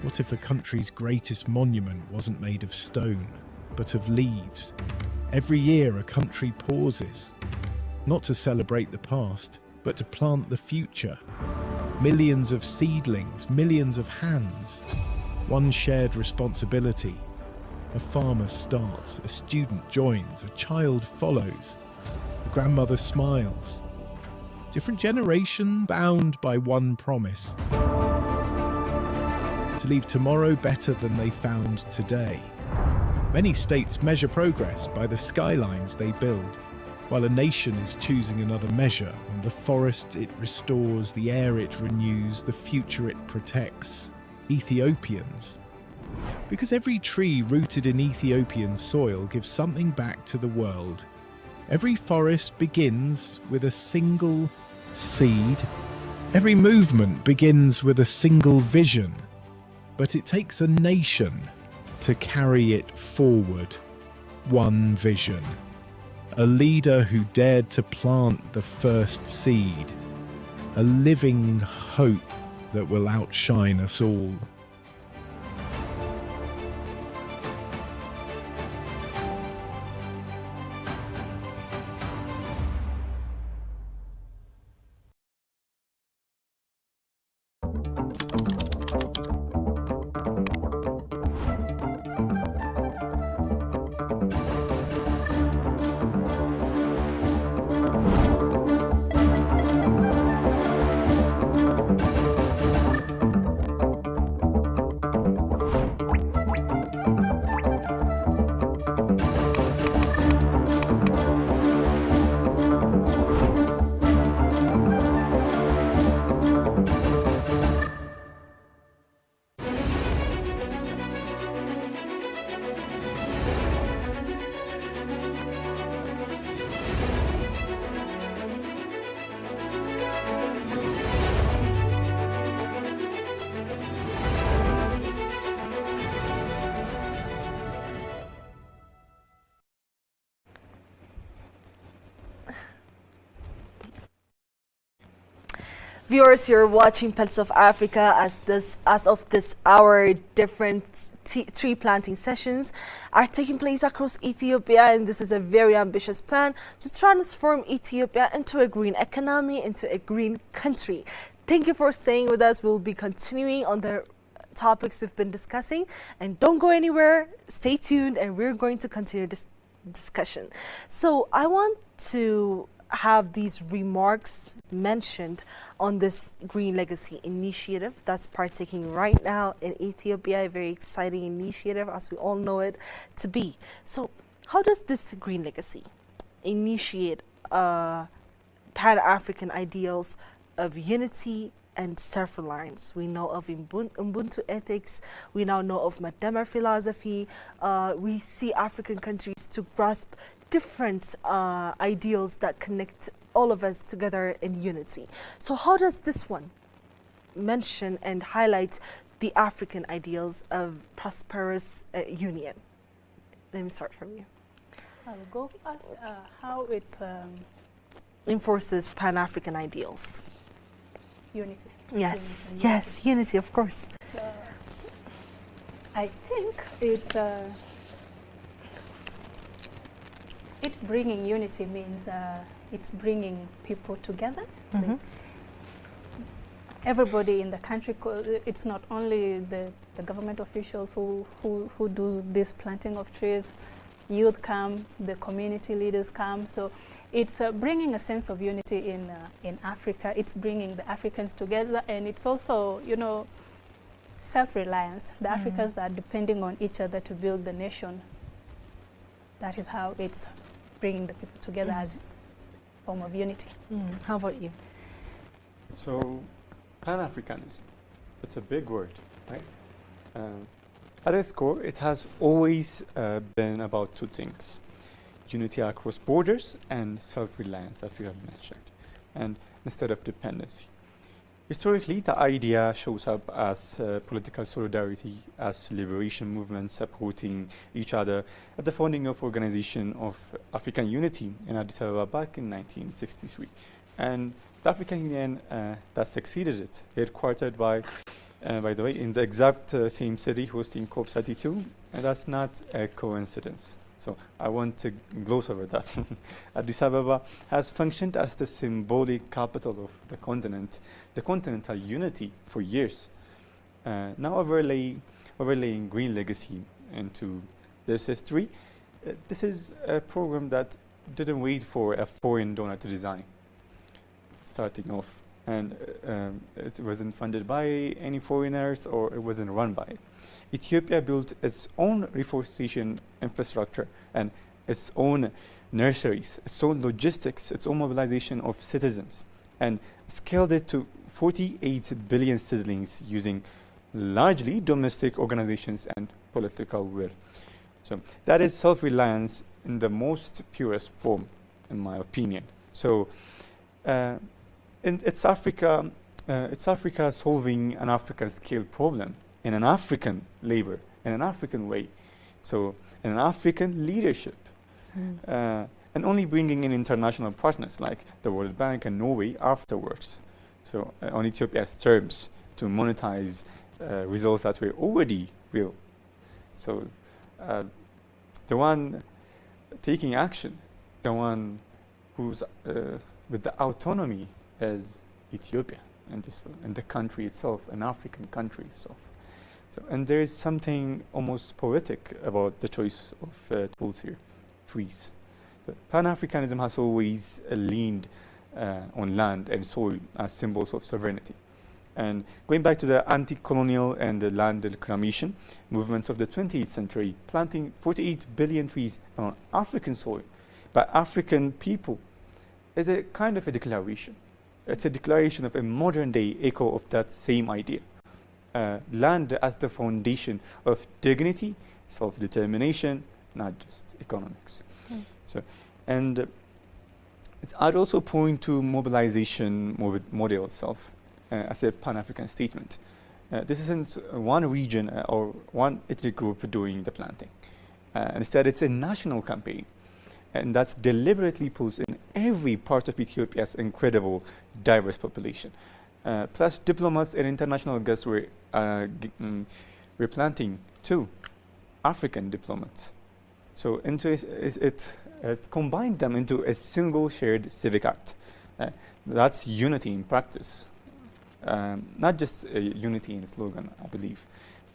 What if a country's greatest monument wasn't made of stone, but of leaves? Every year a country pauses, not to celebrate the past, but to plant the future. Millions of seedlings, millions of hands. One shared responsibility. A farmer starts, a student joins, a child follows, a grandmother smiles. Different generation bound by one promise. To leave tomorrow better than they found today. Many states measure progress by the skylines they build, while a nation is choosing another measure on the forest it restores, the air it renews, the future it protects. Ethiopians. Because every tree rooted in Ethiopian soil gives something back to the world. Every forest begins with a single seed. Every movement begins with a single vision. But it takes a nation to carry it forward. One vision. A leader who dared to plant the first seed. A living hope that will outshine us all. Viewers, you're watching Pulse of Africa. As of this hour, different tree planting sessions are taking place across Ethiopia, and this is a very ambitious plan to transform Ethiopia into a green economy, into a green country. Thank you for staying with us. We'll be continuing on the topics we've been discussing, and don't go anywhere. Stay tuned, and we're going to continue this discussion. So I want to have these remarks mentioned on this Green Legacy initiative that's partaking right now in Ethiopia, a very exciting initiative as we all know it to be. So how does this Green Legacy initiate Pan-African ideals of unity and self-reliance? We know of Ubuntu ethics, we now know of Madema philosophy. We see African countries to grasp different ideals that connect all of us together in unity. So how does this one mention and highlight the African ideals of prosperous union? Let me start from you. I'll go first. How it enforces Pan-African ideals. Unity. Yes, yes, unity, of course. So, I think it's it bringing unity means it's bringing people together. Mm-hmm. Like everybody in the country, it's not only the government officials who do this planting of trees. Youth come, the community leaders come. So it's bringing a sense of unity in Africa. It's bringing the Africans together, and it's also, you know, self-reliance. The Africans are depending on each other to build the nation. That is how it's bringing the people together as a form of unity. How about you? So, Pan-Africanism, it's a big word, right? At its core, it has always been about two things: unity across borders and self-reliance, as you have mentioned, and instead of dependency. Historically, the idea shows up as political solidarity, as liberation movements supporting each other at the founding of Organization of African Unity in Addis Ababa back in 1963. And the African Union that succeeded it, headquartered by the way, in the exact same city hosting COP32, and that's not a coincidence. So I want to gloss over that. Addis Ababa has functioned as the symbolic capital of the continental unity for years. Now overlaying green legacy into this history, this is a program that didn't wait for a foreign donor to design, starting off. And it wasn't funded by any foreigners, or it wasn't run by it. Ethiopia built its own reforestation infrastructure and its own nurseries, its own logistics, its own mobilization of citizens, and scaled it to 48 billion seedlings using largely domestic organizations and political will. So that is self-reliance in the most purest form, in my opinion. So it's Africa solving an African scale problem in an African labor, in an African way. So in an African leadership. And only bringing in international partners like the World Bank and Norway afterwards. So on Ethiopia's terms to monetize results that were already real. So the one taking action, the one who's with the autonomy is Ethiopia and the country itself, an African country itself. So, and there is something almost poetic about the choice of tools here, trees. So Pan-Africanism has always leaned on land and soil as symbols of sovereignty. And going back to the anti-colonial and the land reclamation movements of the 20th century, planting 48 billion trees on African soil by African people is a kind of a declaration. It's a declaration of a modern day echo of that same idea. Land as the foundation of dignity, self-determination, not just economics. So, and I'd also point to mobilization model itself as a Pan-African statement. This isn't one region or one ethnic group doing the planting. Instead, it's a national campaign. And that's deliberately pulls in every part of Ethiopia's incredible, diverse population. Plus, diplomats and international guests were planting too, African diplomats. So it combined them into a single shared civic act. That's unity in practice, not just unity in slogan, I believe.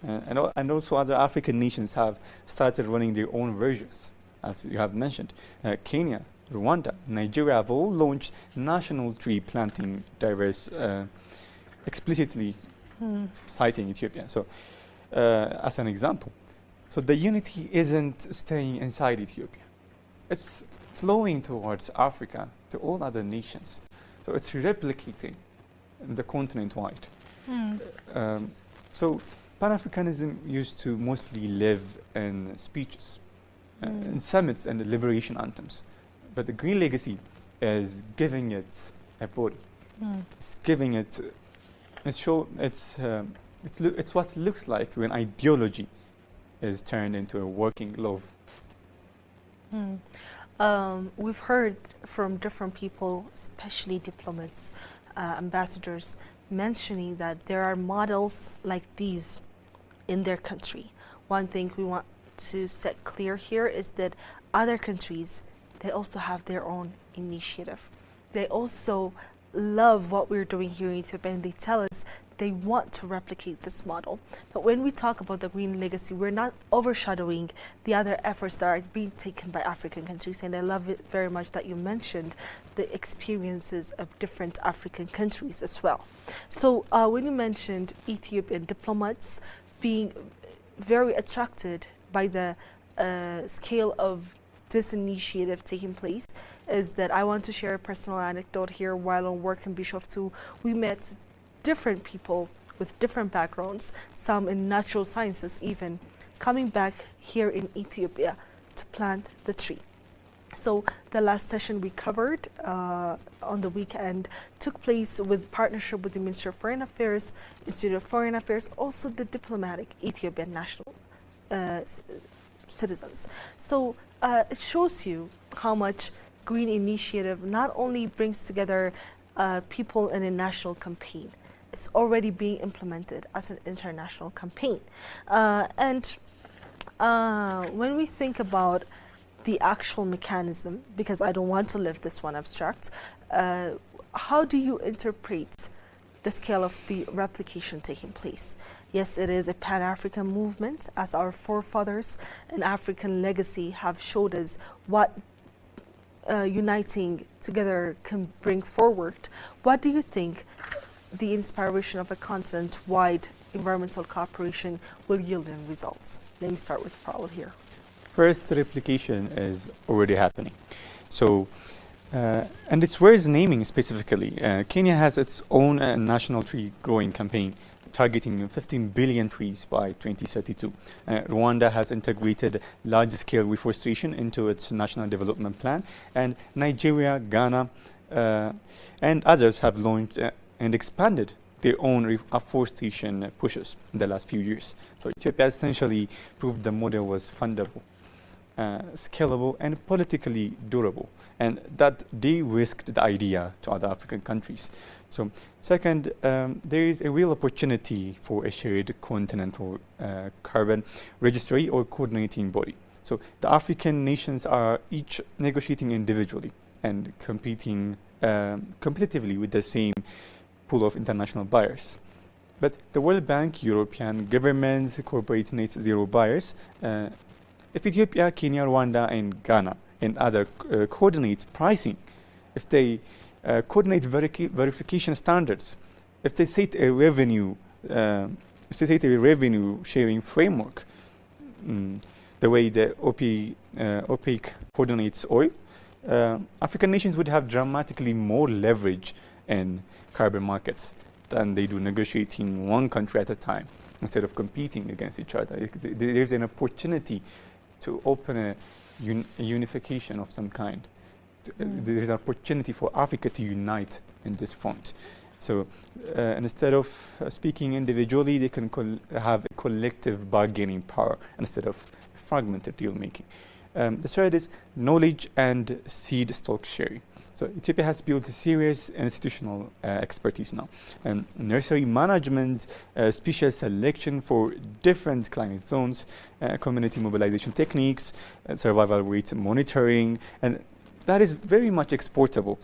And also other African nations have started running their own versions. As you have mentioned, Kenya, Rwanda, Nigeria have all launched national tree planting diverse, explicitly citing Ethiopia. So, as an example, so the unity isn't staying inside Ethiopia; it's flowing towards Africa, to all other nations. So it's replicating the continent-wide. So Pan-Africanism used to mostly live in speeches. In summits and the liberation anthems, but the green legacy is giving it a body. It's giving it. It's what it looks like when ideology is turned into a working glove. We've heard from different people, especially diplomats, ambassadors, mentioning that there are models like these in their country. One thing we want to set clear here is that other countries, they also have their own initiative. They also love what we're doing here in Ethiopia, and they tell us they want to replicate this model. But when we talk about the green legacy, we're not overshadowing the other efforts that are being taken by African countries. And I love it very much that you mentioned the experiences of different African countries as well. So when you mentioned Ethiopian diplomats being very attracted by the scale of this initiative taking place, is that I want to share a personal anecdote here. While on work in Bishoftu, we met different people with different backgrounds, some in natural sciences even, coming back here in Ethiopia to plant the tree. So the last session we covered on the weekend took place with partnership with the Ministry of Foreign Affairs, Institute of Foreign Affairs, also the diplomatic Ethiopian national citizens. So it shows you how much green initiative not only brings together people in a national campaign, it's already being implemented as an international campaign. And when we think about the actual mechanism, because I don't want to leave this one abstract, how do you interpret the scale of the replication taking place? Yes, it is a Pan-African movement, as our forefathers in African legacy have showed us what uniting together can bring forward. What do you think the inspiration of a continent-wide environmental cooperation will yield in results? Let me start with Paul here. First, the replication is already happening. So, and it's worth naming specifically. Kenya has its own national tree growing campaign targeting 15 billion trees by 2032. Rwanda has integrated large-scale reforestation into its national development plan, and Nigeria, Ghana, and others have launched and expanded their own afforestation pushes in the last few years. So Ethiopia essentially proved the model was fundable, scalable, and politically durable, and that de-risked the idea to other African countries. So second, there is a real opportunity for a shared continental carbon registry or coordinating body. So the African nations are each negotiating individually and competing competitively with the same pool of international buyers. But the World Bank, European governments, corporate net zero buyers, if Ethiopia, Kenya, Rwanda, and Ghana and other coordinate pricing, if they coordinate verification standards, if they set a revenue sharing framework, the way the OPEC coordinates oil, African nations would have dramatically more leverage in carbon markets than they do negotiating one country at a time instead of competing against each other. There's an opportunity to open a unification of some kind. There's an opportunity for Africa to unite in this front. So instead of speaking individually, they can have a collective bargaining power instead of fragmented deal making. The third is knowledge and seed stock sharing. So Ethiopia has built a serious institutional expertise now. Nursery management, species selection for different climate zones, community mobilization techniques, survival rate monitoring, and that is very much exportable.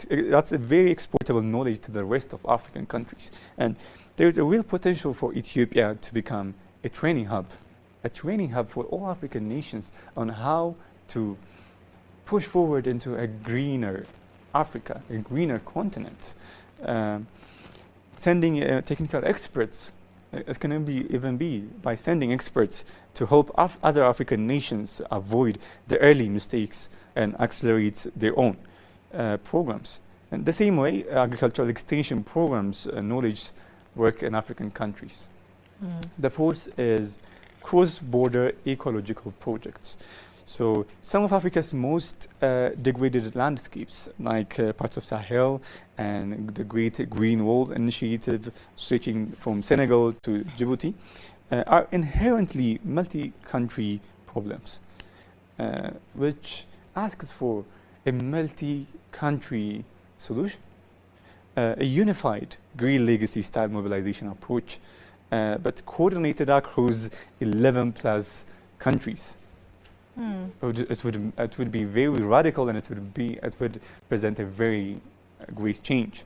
That's a very exportable knowledge to the rest of African countries. And there's a real potential for Ethiopia to become a training hub for all African nations on how to push forward into a greener Africa, a greener continent. Sending technical experts, it can even be by sending experts to help other African nations avoid the early mistakes and accelerate their own programs. And the same way, agricultural extension programs, knowledge work in African countries. The fourth is cross-border ecological projects. So some of Africa's most degraded landscapes, like parts of Sahel and the Great Green Wall Initiative stretching from Senegal to Djibouti, are inherently multi-country problems, which asks for a multi-country solution, a unified green legacy style mobilization approach, but coordinated across 11 plus countries. It would be very radical, and it would present a very great change,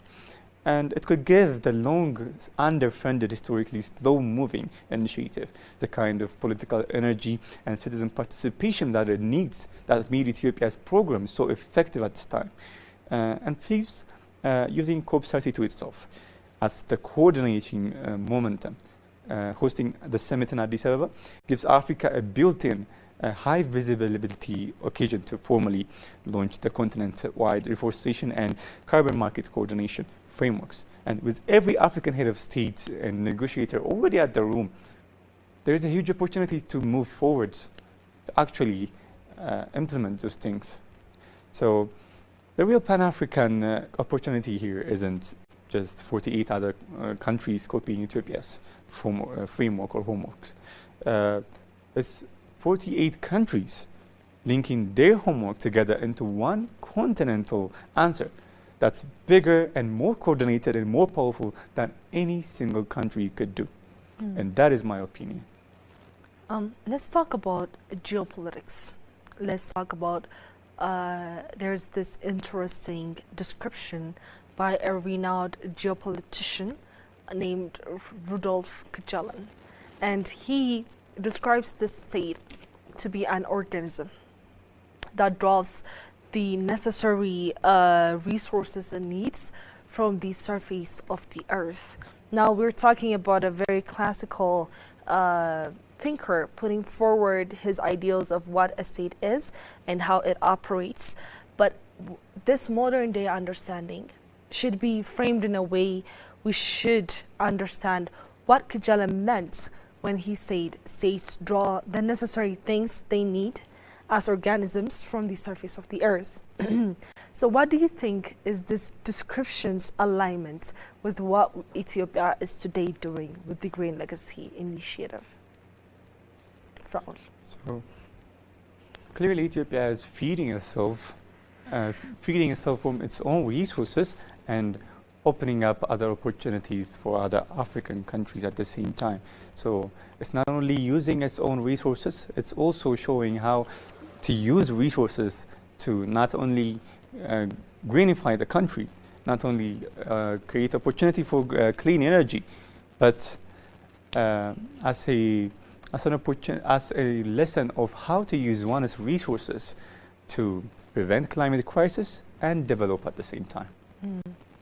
and it could give the long underfunded, historically slow-moving initiative the kind of political energy and citizen participation that it needs, that made Ethiopia's program so effective at this time. And fifth, using COP32 itself as the coordinating momentum, hosting the summit in Addis Ababa gives Africa a built-in high visibility occasion to formally launch the continent-wide reforestation and carbon market coordination frameworks. And with every African head of state and negotiator already at the room, there is a huge opportunity to move forward to actually implement those things. So the real Pan-African opportunity here isn't just 48 other countries copying Ethiopia's framework or homework. It's 48 countries linking their homework together into one continental answer that's bigger and more coordinated and more powerful than any single country could do. And that is my opinion. Let's talk about geopolitics. let's talk about, there's this interesting description by a renowned geopolitician named Rudolf Kjellin. And he describes the state to be an organism that draws the necessary resources and needs from the surface of the earth. Now we're talking about a very classical thinker putting forward his ideals of what a state is and how it operates. But this modern day understanding should be framed in a way we should understand what Kjellin meant when he said states draw the necessary things they need as organisms from the surface of the earth. So what do you think is this description's alignment with what Ethiopia is today doing with the Green Legacy Initiative? Fraul. So clearly Ethiopia is feeding itself from its own resources and opening up other opportunities for other African countries at the same time. So it's not only using its own resources, it's also showing how to use resources to not only greenify the country, not only create opportunity for clean energy, but as a lesson of how to use one's resources to prevent climate crisis and develop at the same time.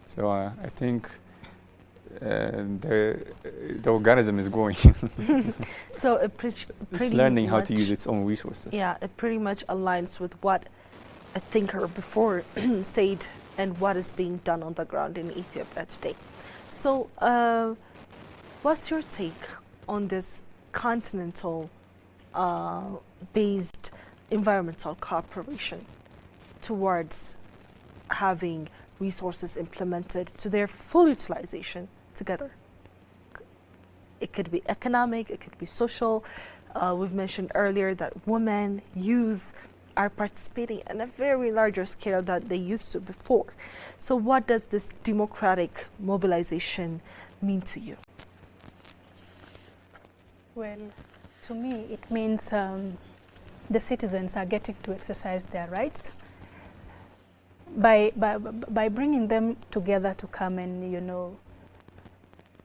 So I think the organism is growing. So it's learning how to use its own resources. Yeah, it pretty much aligns with what a thinker before said and what is being done on the ground in Ethiopia today. So what's your take on this continental based environmental cooperation towards having resources implemented to their full utilization together? It could be economic, it could be social. We've mentioned earlier that women, youth are participating in a very larger scale than they used to before. So what does this democratic mobilization mean to you? Well, to me, it means the citizens are getting to exercise their rights by bringing them together to come and,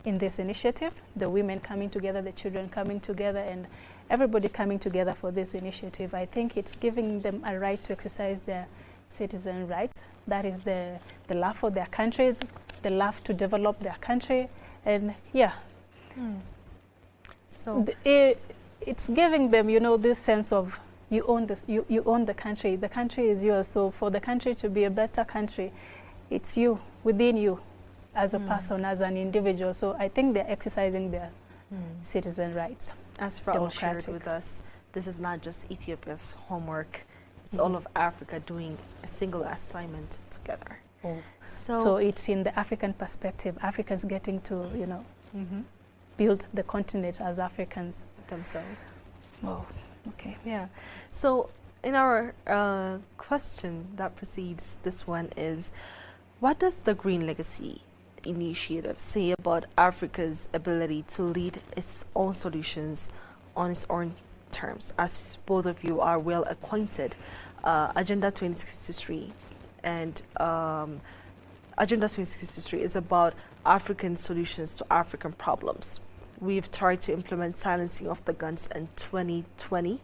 in this initiative, the women coming together, the children coming together, and everybody coming together for this initiative. I think it's giving them a right to exercise their citizen rights. That is the love for their country, the love to develop their country, and yeah. So it's giving them, this sense of you own this, you own the country. The country is yours. So for the country to be a better country, it's you, within you, as a person, as an individual. So I think they're exercising their citizen rights. As Fraul shared with us, this is not just Ethiopia's homework. It's all of Africa doing a single assignment together. So it's in the African perspective, Africans getting to, build the continent as Africans themselves. Oh, okay. Yeah. So in our question that precedes this one is, what does the Green Legacy Initiative say about Africa's ability to lead its own solutions on its own terms? As both of you are well acquainted, Agenda 2063 and Agenda 2063 is about African solutions to African problems. We've tried to implement silencing of the guns in 2020,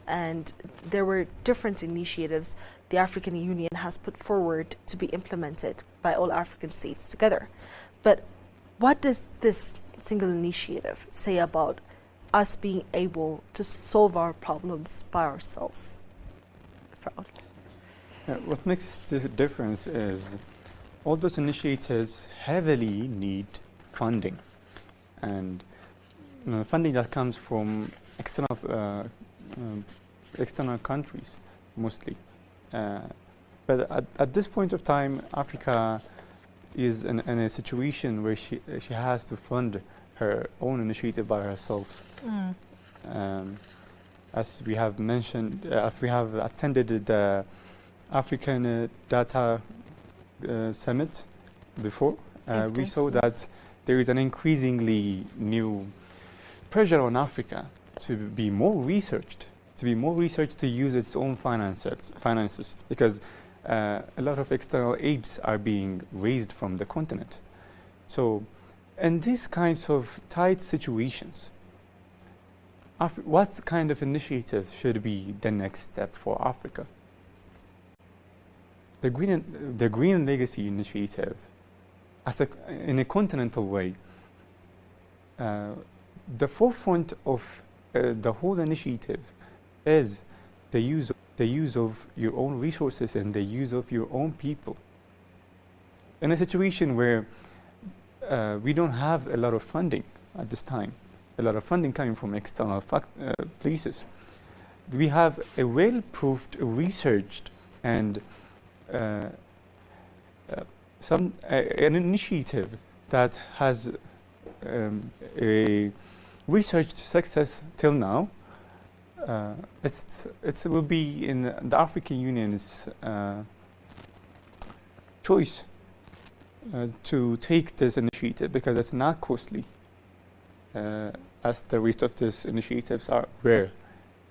and there were different initiatives the African Union has put forward to be implemented by all African states together. But what does this single initiative say about us being able to solve our problems by ourselves? What makes the difference is all those initiatives heavily need funding, and funding that comes from external countries mostly. But at this point of time, Africa is in a situation where she has to fund her own initiative by herself. As we have mentioned, if we have attended the African Data Summit before, we saw that there is an increasingly new pressure on Africa to be more researched, to be more research to use its own finances, because a lot of external aids are being raised from the continent. So in these kinds of tight situations, what kind of initiative should be the next step for Africa? The Green Legacy Initiative, in a continental way, the forefront of the whole initiative is the use of your own resources and the use of your own people. In a situation where we don't have a lot of funding at this time, a lot of funding coming from external places, we have a well-proofed, researched, and an initiative that has a researched success till now. It will be in the African Union's choice to take this initiative, because it's not costly, as the rest of these initiatives are rare.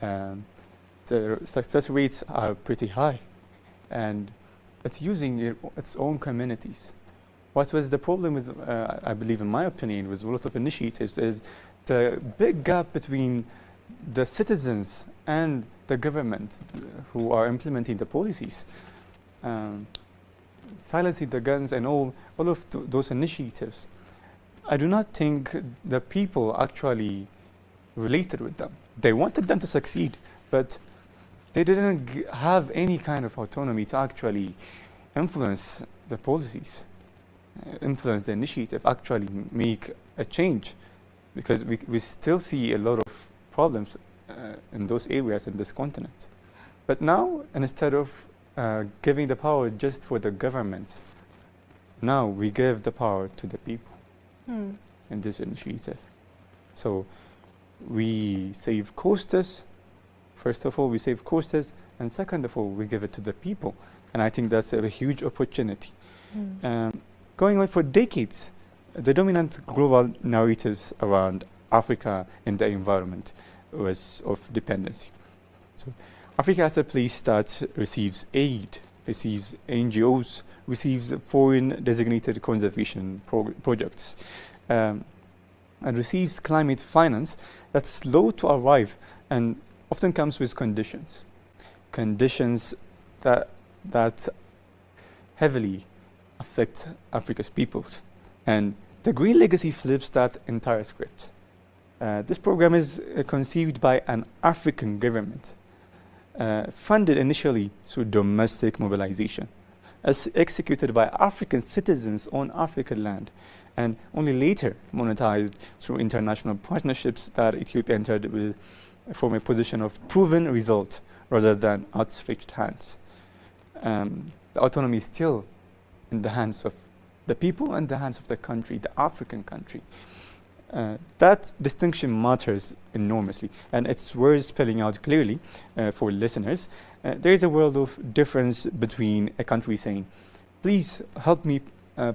The success rates are pretty high, and it's using its own communities. What was the problem with, I believe in my opinion, with a lot of initiatives is the big gap between the citizens and the government who are implementing the policies. Silencing the guns and all of those initiatives, I do not think the people actually related with them. They wanted them to succeed, but they didn't have any kind of autonomy to actually influence the policies, influence the initiative, actually make a change, because we still see a lot of problems in those areas in this continent. But now, instead of giving the power just for the governments, now we give the power to the people in this initiative. So we save costs. First of all, we save costs, and second of all, we give it to the people. And I think that's a huge opportunity. Going on for decades, the dominant global narratives around Africa and the environment was of dependency. So Africa as a place that receives aid, receives NGOs, receives foreign designated conservation projects, and receives climate finance that's slow to arrive and often comes with conditions that heavily affect Africa's peoples. And the Green Legacy flips that entire script. This program is conceived by an African government, funded initially through domestic mobilization, executed by African citizens on African land, and only later monetized through international partnerships that Ethiopia entered with from a position of proven result rather than outstretched hands. The autonomy is still in the hands of the people and the hands of the country, the African country. That distinction matters enormously, and it's worth spelling out clearly for listeners. There is a world of difference between a country saying, please help me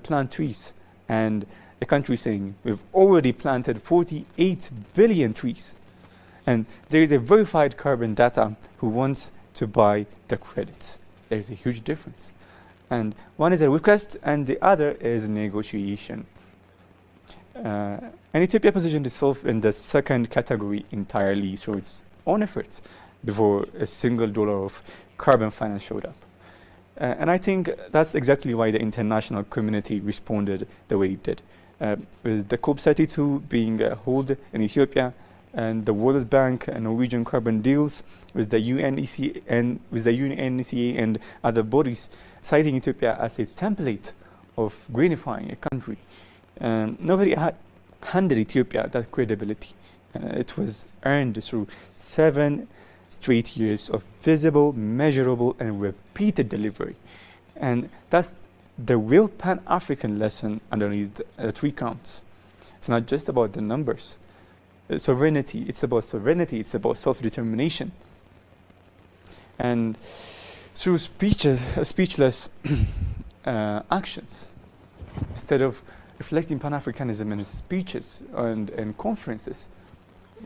plant trees, and a country saying, we've already planted 48 billion trees. And there is a verified carbon data who wants to buy the credits. There's a huge difference. And one is a request, and the other is negotiation. And Ethiopia positioned itself in the second category entirely through its own efforts before a single dollar of carbon finance showed up. And I think that's exactly why the international community responded the way it did. With the COP32 being held in Ethiopia, and the World Bank and Norwegian carbon deals with the UNECA and other bodies, citing Ethiopia as a template of greenifying a country. Nobody had handed Ethiopia that credibility. It was earned through 7 straight years of visible, measurable, and repeated delivery. And that's the real Pan-African lesson underneath the 3 counts. It's not just about the numbers. Sovereignty, it's about self-determination. And through speechless actions, instead of reflecting Pan-Africanism in speeches and conferences,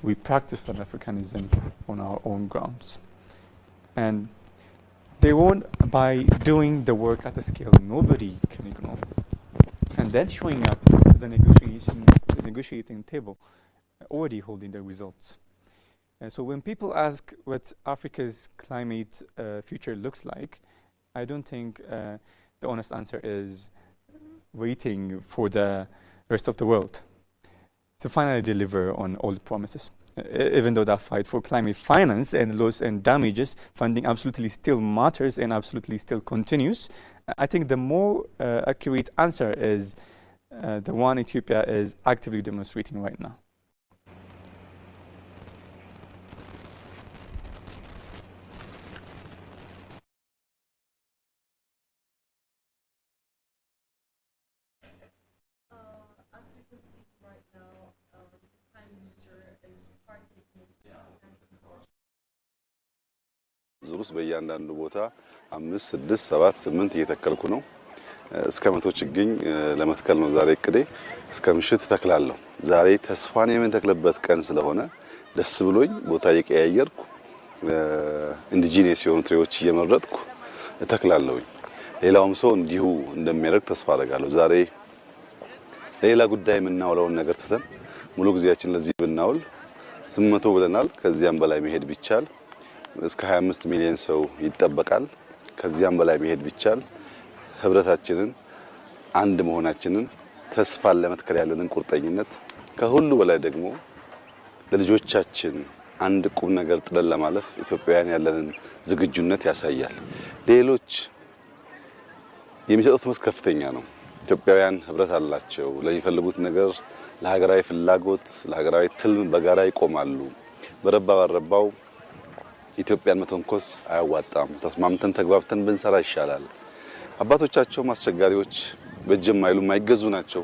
we practice Pan-Africanism on our own grounds. And they won't, by doing the work at a scale nobody can ignore, and then showing up to the negotiating table, already holding the results. And so when people ask what Africa's climate future looks like, I don't think the honest answer is waiting for the rest of the world to finally deliver on all the promises. Even though that fight for climate finance and loss and damages funding absolutely still matters and absolutely still continues, I think the more accurate answer is the one Ethiopia is actively demonstrating right now. ዙሩስ በእያንዳንዱ ቦታ 5 6 7 8 እየተከልኩ ነው። እስከ 100 ችግኝ ለመትከል ነው ዛሬ እቅዴ። እስከ ምሽት ተክላለሁ። ዛሬ ተስፋን የምንተክልበት ቀን ስለሆነ ደስ ብሎኝ ቦታ እየቀያየርኩ ኢንዲጂነስ የሆኑ ትሬዎች እየመረጥኩ እተክላለሁ። ሌላውም ሰው እንዲሁ እንደሚያደርግ ተስፋ አደርጋለሁ። ዛሬ ሌላ ጉዳይ የምናውለውን ነገር ትተን ሙሉ ጊዜያችን ለዚህ ብናውል 800 ብለናል። ከዚያም በላይ መሄድ ቢቻል እስከ 25 ሚሊዮን ሰው ይጠበቃል። ከዚያም በላይ መሄድ ቢቻል ህብረታችንን አንድ መሆናችንን ተስፋን ለመትከል ያለንን ቁርጠኝነት ከሁሉ በላይ ደግሞ ለልጆቻችን አንድ ቁም ነገር ጥለን ለማለፍ ኢትዮጵያውያን ያለንን ዝግጁነት ያሳያል። ሌሎች የሚሰጡት ትምህርት ከፍተኛ ነው። ኢትዮጵያውያን ህብረት አላቸው። ለሚፈልጉት ነገር ለሀገራዊ ፍላጎት፣ ለሀገራዊ ትልም በጋራ ይቆማሉ። በረባ ባረባው ኢትዮጵያን መተንኮስ አያዋጣም። ተስማምተን ተግባብተን ብንሰራ ይሻላል። አባቶቻቸው አስቸጋሪዎች በጀም አይሉ ማይገዙ ናቸው።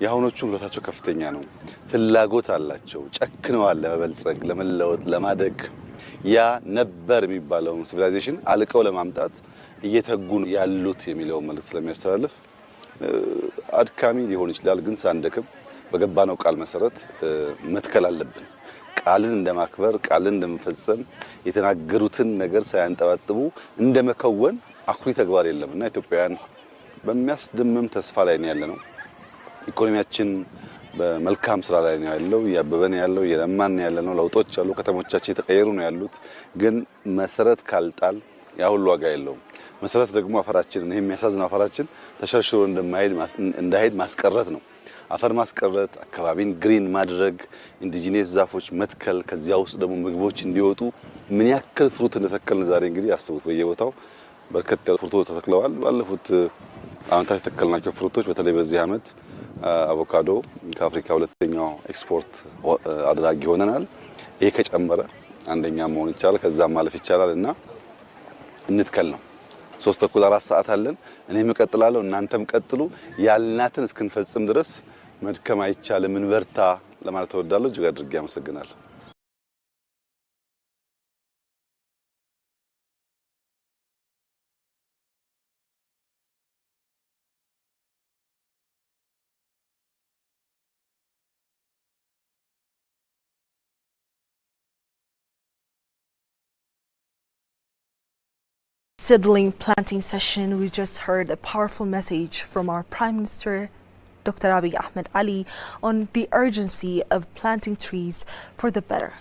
የአሁኖቹ ህብረታቸው ከፍተኛ ነው። ፍላጎት አላቸው። ጨክነዋል ለመበልጸግ፣ ለመለወጥ፣ ለማደግ። ያ ነበር የሚባለውን ሲቪላይዜሽን አልቀው ለማምጣት እየተጉ ያሉት የሚለው መልእክት ስለሚያስተላልፍ አድካሚ ሊሆን ይችላል፣ ግን ሳንደክም በገባነው ቃል መሰረት መትከል አለብን። ቃልን እንደማክበር፣ ቃልን እንደመፈጸም፣ የተናገሩትን ነገር ሳያንጠባጥቡ እንደመከወን አኩሪ ተግባር የለምና ኢትዮጵያውያን በሚያስደምም ተስፋ ላይ ነው ያለነው። ኢኮኖሚያችን በመልካም ስራ ላይ ነው ያለው፣ ያበበ ነው ያለው፣ የለማን ነው ያለነው። ለውጦች አሉ፣ ከተሞቻችን የተቀየሩ ነው ያሉት። ግን መሰረት ካልጣል ያ ሁሉ ዋጋ የለውም። መሰረት ደግሞ አፈራችን፣ ይሄ የሚያሳዝነው አፈራችን ተሸርሽሮ እንዳይሄድ ማስቀረት ነው። አፈር ማስቀረት፣ አካባቢን ግሪን ማድረግ፣ ኢንዲጂነስ ዛፎች መትከል፣ ከዚያ ውስጥ ደግሞ ምግቦች እንዲወጡ ምን ያክል ፍሩት እንደተከልን ዛሬ እንግዲህ አስቡት። በየቦታው በርከት ያሉ ፍሩቶች ተተክለዋል። ባለፉት ዓመታት የተከልናቸው ፍሩቶች በተለይ በዚህ ዓመት አቮካዶ ከአፍሪካ ሁለተኛው ኤክስፖርት አድራጊ ሆነናል። ይሄ ከጨመረ አንደኛ መሆን ይቻላል፣ ከዛም ማለፍ ይቻላል እና እንትከል ነው። 3 ተኩል 4 ሰዓት አለን። እኔም እቀጥላለሁ፣ እናንተም ቀጥሉ። ያልናትን እስክንፈጽም ድረስ መድከም አይቻልም። እንበርታ ለማለት እወዳለሁ። እጅግ አድርጌ አመሰግናለሁ። Seedling planting session, we just heard a powerful message from our Prime Minister, Dr. Abiy Ahmed Ali, on the urgency of planting trees for the better.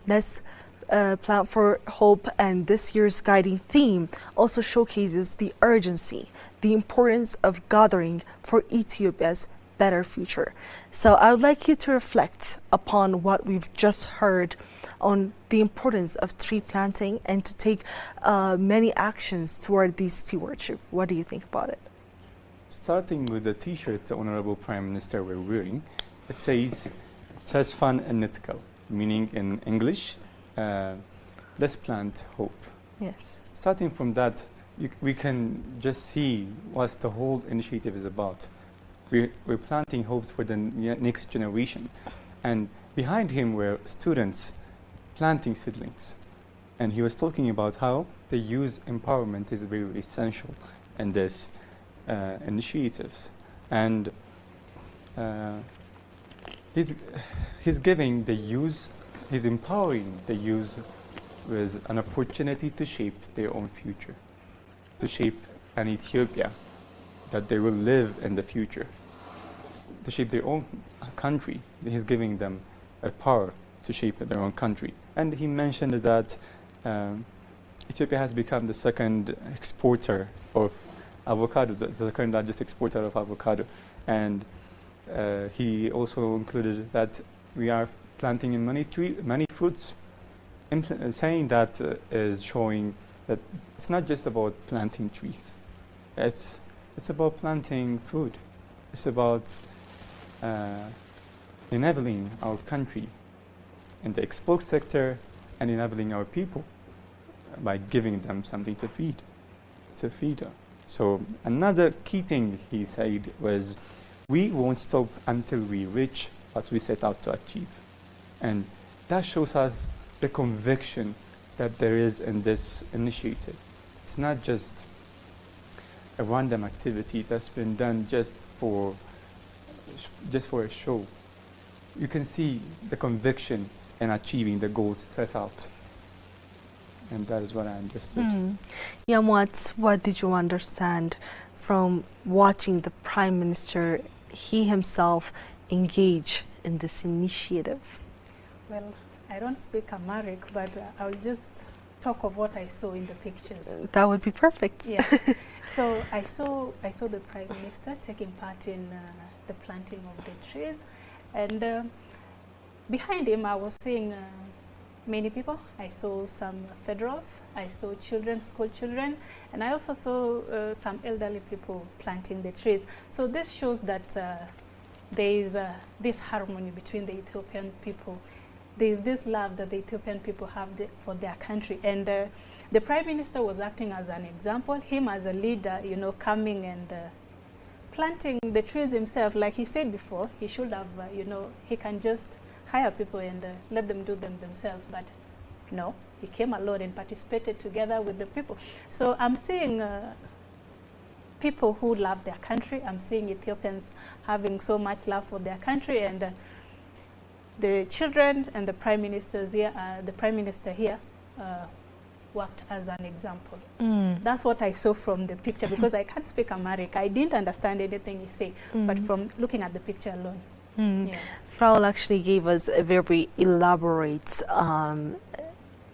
Let's plant for hope, and this year's guiding theme also showcases the urgency, the importance of gathering for Ethiopia's better future. So I would like you to reflect upon what we've just heard on the importance of tree planting and to take many actions toward this stewardship. What do you think about it? Starting with the t-shirt the Honorable Prime Minister were wearing, it says Tasfan Nitkal, meaning in English, let's plant hope. Yes. Starting from that, we can just see what the whole initiative is about. We're planting hopes for the next generation. And behind him were students planting seedlings. And he was talking about how the youth empowerment is very essential in this initiatives. And he's giving the youth he's empowering the youth with an opportunity to shape their own future, to shape an Ethiopia that they will live in the future, to shape their own country. He's giving them a power to shape their own country. And he mentioned that Ethiopia has become the second exporter of avocado, the second largest exporter of avocado. And he also included that we are planting in many fruits. Saying that is showing that it's not just about planting trees. It's about planting food. It's about enabling our country in the export sector and enabling our people by giving them something to feed. It's a feeder. So another key thing he said was, we won't stop until we reach what we set out to achieve. And that shows us the conviction that there is in this initiative. It's not just a random activity that's been done just for a show. You can see the conviction in achieving the goals set out. And that is what I understood. Yeah, what did you understand from watching the Prime Minister, he himself, engage in this initiative? Well, I don't speak Amharic, but I'll just talk of what I saw in the pictures. That would be perfect. Yeah. So I saw the Prime Minister taking part in the planting of the trees, and behind him I was seeing many people. I saw some federals, I saw children, school children, and I also saw some elderly people planting the trees. So this shows that there is this harmony between the Ethiopian people. There is this love that the Ethiopian people have for their country, and the Prime Minister was acting as an example. Him as a leader, you know, coming and planting the trees himself. Like he said before, he should have, you know, he can just hire people and let them do them themselves, but no, he came alone and participated together with the people. So I'm seeing people who love their country. I'm seeing Ethiopians having so much love for their country, and the children and the Prime Ministers here, the Prime Minister here worked as an example. That's what I saw from the picture, because I can't speak Amharic. I didn't understand anything he said, but from looking at the picture alone. Yeah. Fraul actually gave us a very elaborate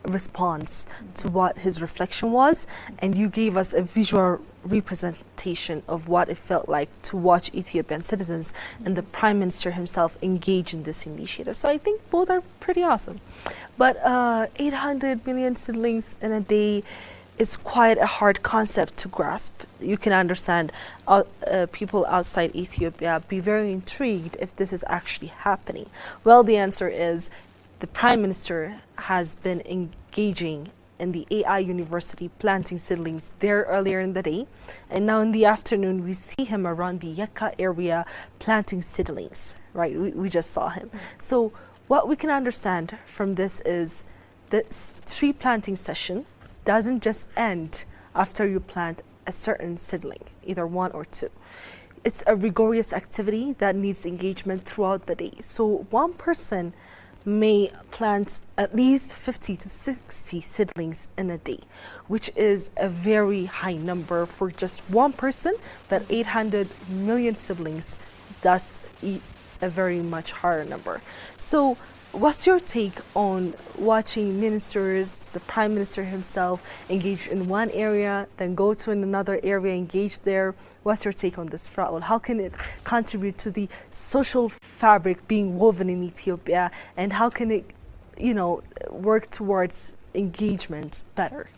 response to what his reflection was, and you gave us a visual representation of what it felt like to watch Ethiopian citizens and the Prime Minister himself engage in this initiative. So I think both are pretty awesome. But 800 million seedlings in a day is quite a hard concept to grasp. You can understand people outside Ethiopia be very intrigued if this is actually happening. Well, the answer is the Prime Minister has been engaging in the AI University planting seedlings there earlier in the day, and now in the afternoon we see him around the Yekka area planting seedlings, right? We just saw him. So what we can understand from this is the tree planting session doesn't just end after you plant a certain seedling, either one or two. It's a rigorous activity that needs engagement throughout the day. So one person may plant at least 50 to 60 seedlings in a day, which is a very high number for just one person, but 800 million siblings, that's a very much higher number. So what's your take on watching ministers, the Prime Minister himself, engage in one area, then go to another area, engage there? What's your take on this, Fraul? How can it contribute to the social fabric being woven in Ethiopia, and how can it, you know, work towards engagement better?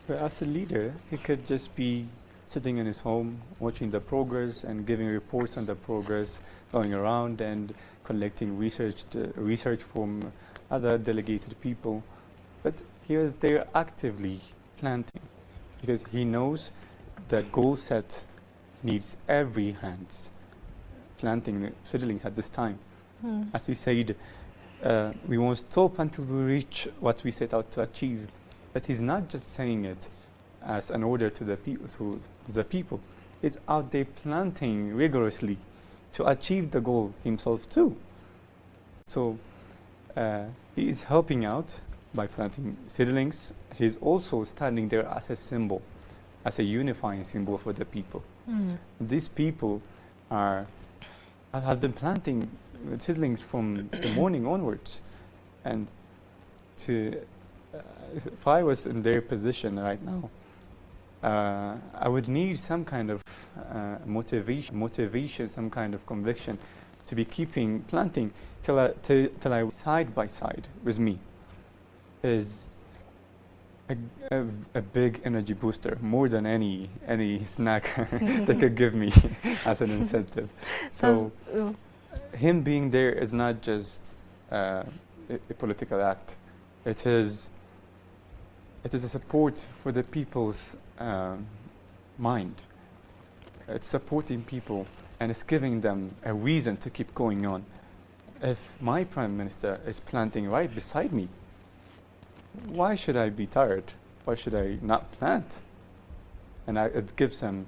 But as a leader, he could just be sitting in his home, watching the progress and giving reports on the progress, going around and collecting research from other delegated people. But he was there actively planting, because he knows the goal set needs every hands planting seedlings at this time. As he said, we won't stop until we reach what we set out to achieve. But he's not just saying it as an order to the people. He's out there planting rigorously to achieve the goal himself too. So He is helping out by planting seedlings. He's also standing there as a symbol, as a unifying symbol for the people. These people have been planting seedlings from the morning onwards, and if I was in their position right now, I would need some kind of motivation, some kind of conviction to be keeping planting till I side by side with me is a big energy booster, more than any snack they could give me as an incentive. So him being there is not just a political act. It is a support for the people's mind. It's supporting people and it's giving them a reason to keep going on. If my Prime Minister is planting right beside me, why should I be tired? Why should I not plant? And it gives them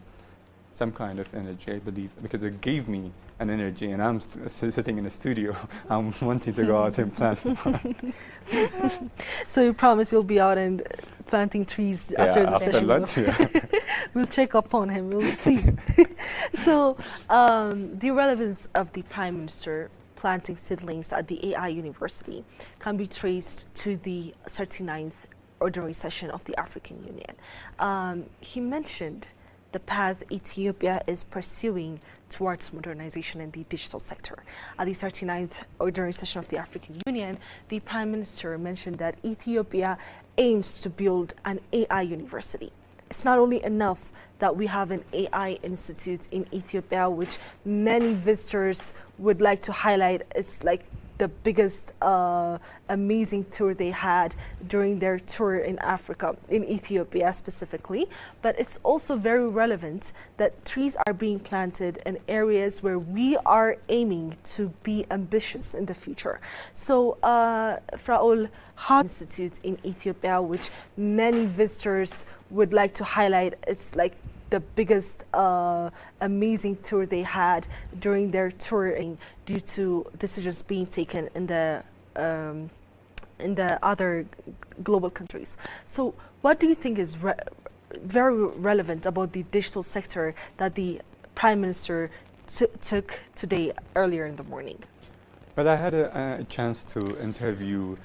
some kind of energy, I believe, because it gave me an energy, and I'm sitting in the studio. I'm wanting to go out and plant. So you promise you'll be out and planting trees after the session? Lunch, yeah. We'll check up on him. We'll see. So the relevance of the Prime Minister planting seedlings at the AI University can be traced to the 39th ordinary session of the African Union. He mentioned the path Ethiopia is pursuing towards modernization in the digital sector. At the 39th ordinary session of the African Union, the Prime Minister mentioned that Ethiopia aims to build an AI university. It's not only enough that we have an AI institute in Ethiopia, which many visitors would like to highlight. It's like the biggest amazing tour they had during their tour in Africa, in Ethiopia specifically. But it's also very relevant that trees are being planted in areas where we are aiming to be ambitious in the future. So Fraul Institute in Ethiopia, which many visitors would like to highlight, it's like the biggest amazing tour they had during their tour due to decisions being taken in the other global countries. So what do you think is very relevant about the digital sector that the Prime Minister took today earlier in the morning? Well, I had a chance to interview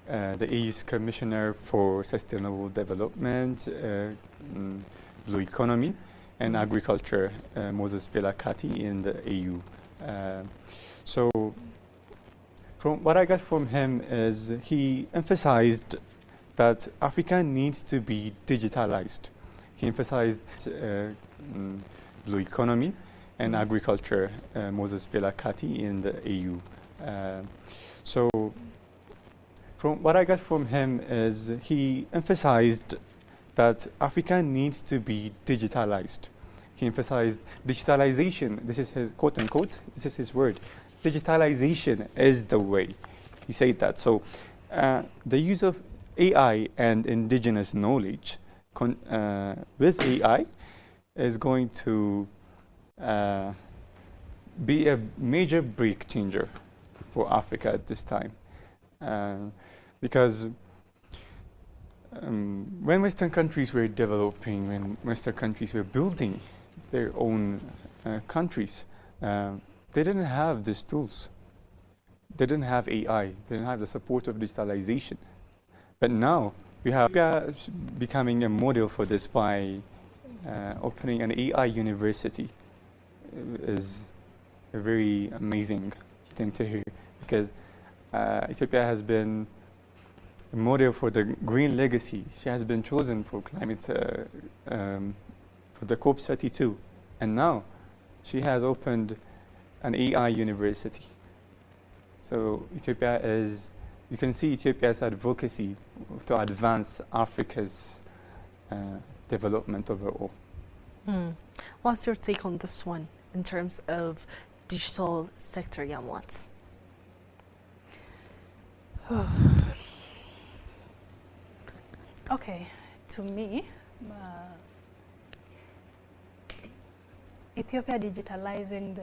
the EU's Commissioner for Sustainable Development, Blue Economy and Agriculture, Moses Velakati in the EU. So from what I got from him is he emphasized that Africa needs to be digitalized. He emphasized blue economy and agriculture, Moses Velakati in the EU. So from what I got from him is he emphasized that Africa needs to be digitalized. He emphasized digitalization. This is his quote unquote, this is his word. Digitalization is the way. He said that. So the use of AI and indigenous knowledge with AI is going to be a major break changer for Africa at this time. Because when Western countries were developing, when Western countries were building their own countries, they didn't have these tools. They didn't have AI. They didn't have the support of digitalization. But now we have becoming a model for this by opening an AI university. Is a very amazing thing to hear, because Ethiopia has been a model for the green legacy. She has been chosen for climate, for the COP32. And now she has opened an AI university. So Ethiopia is, you can see Ethiopia's advocacy to advance Africa's development overall. What's your take on this one in terms of digital sector, Yamwat? Okay, to me, Ethiopia digitalizing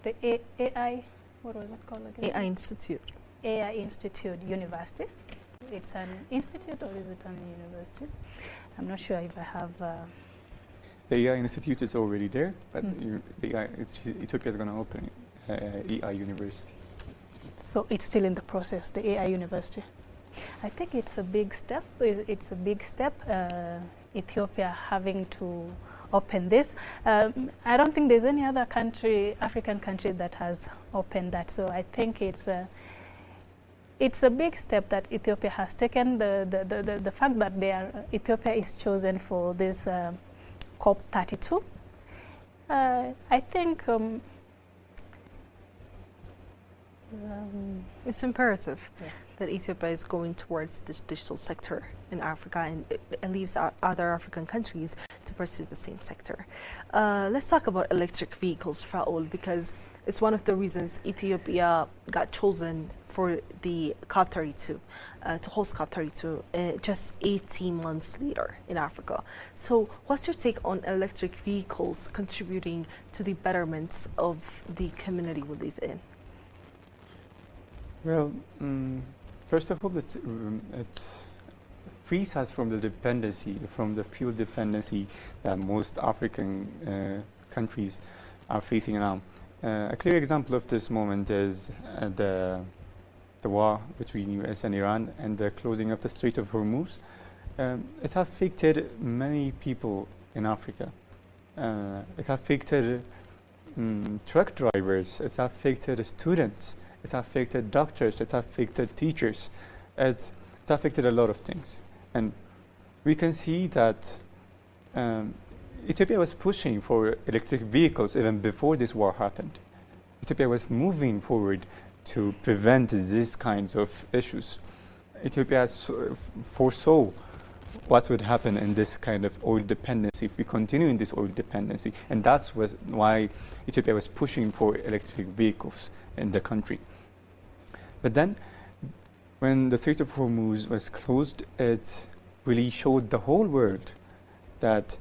the AI, what was it called again? AI Institute. AI Institute University. It's an institute, or is it an university? I'm not sure if I have... The AI Institute is already there, but Ethiopia is going to open AI University. So it's still in the process, the AI University. I think it's a big step. It's a big step, Ethiopia having to open this. I don't think there's any other country, African country, that has opened that. So I think it's a big step that Ethiopia has taken. The fact that Ethiopia is chosen for this COP32, I think it's imperative that Ethiopia is going towards this digital sector in Africa, and at least other African countries to pursue the same sector. Let's talk about electric vehicles, Fraul, because it's one of the reasons Ethiopia got chosen for the COP32, to host COP32 just 18 months later in Africa. So what's your take on electric vehicles contributing to the betterments of the community we live in? Well, first of all, it frees us from the dependency, from the fuel dependency that most African countries are facing now. A clear example of this moment is the war between US and Iran and the closing of the Strait of Hormuz. It affected many people in Africa. It affected truck drivers, it affected students, it affected doctors, it affected teachers, it affected a lot of things. And we can see that Ethiopia was pushing for electric vehicles even before this war happened. Ethiopia was moving forward to prevent these kinds of issues. Ethiopia foresaw what would happen in this kind of oil dependency if we continue in this oil dependency. And that's why Ethiopia was pushing for electric vehicles in the country. But then, when the Strait of Hormuz was closed, it really showed the whole world that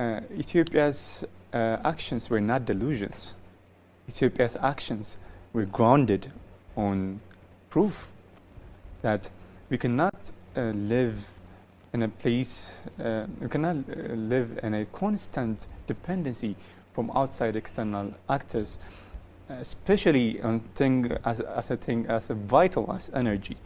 Ethiopia's actions were not delusions. Ethiopia's actions were grounded on proof that we cannot live in a place, we cannot live in a constant dependency from outside external actors, especially on as vital as energy,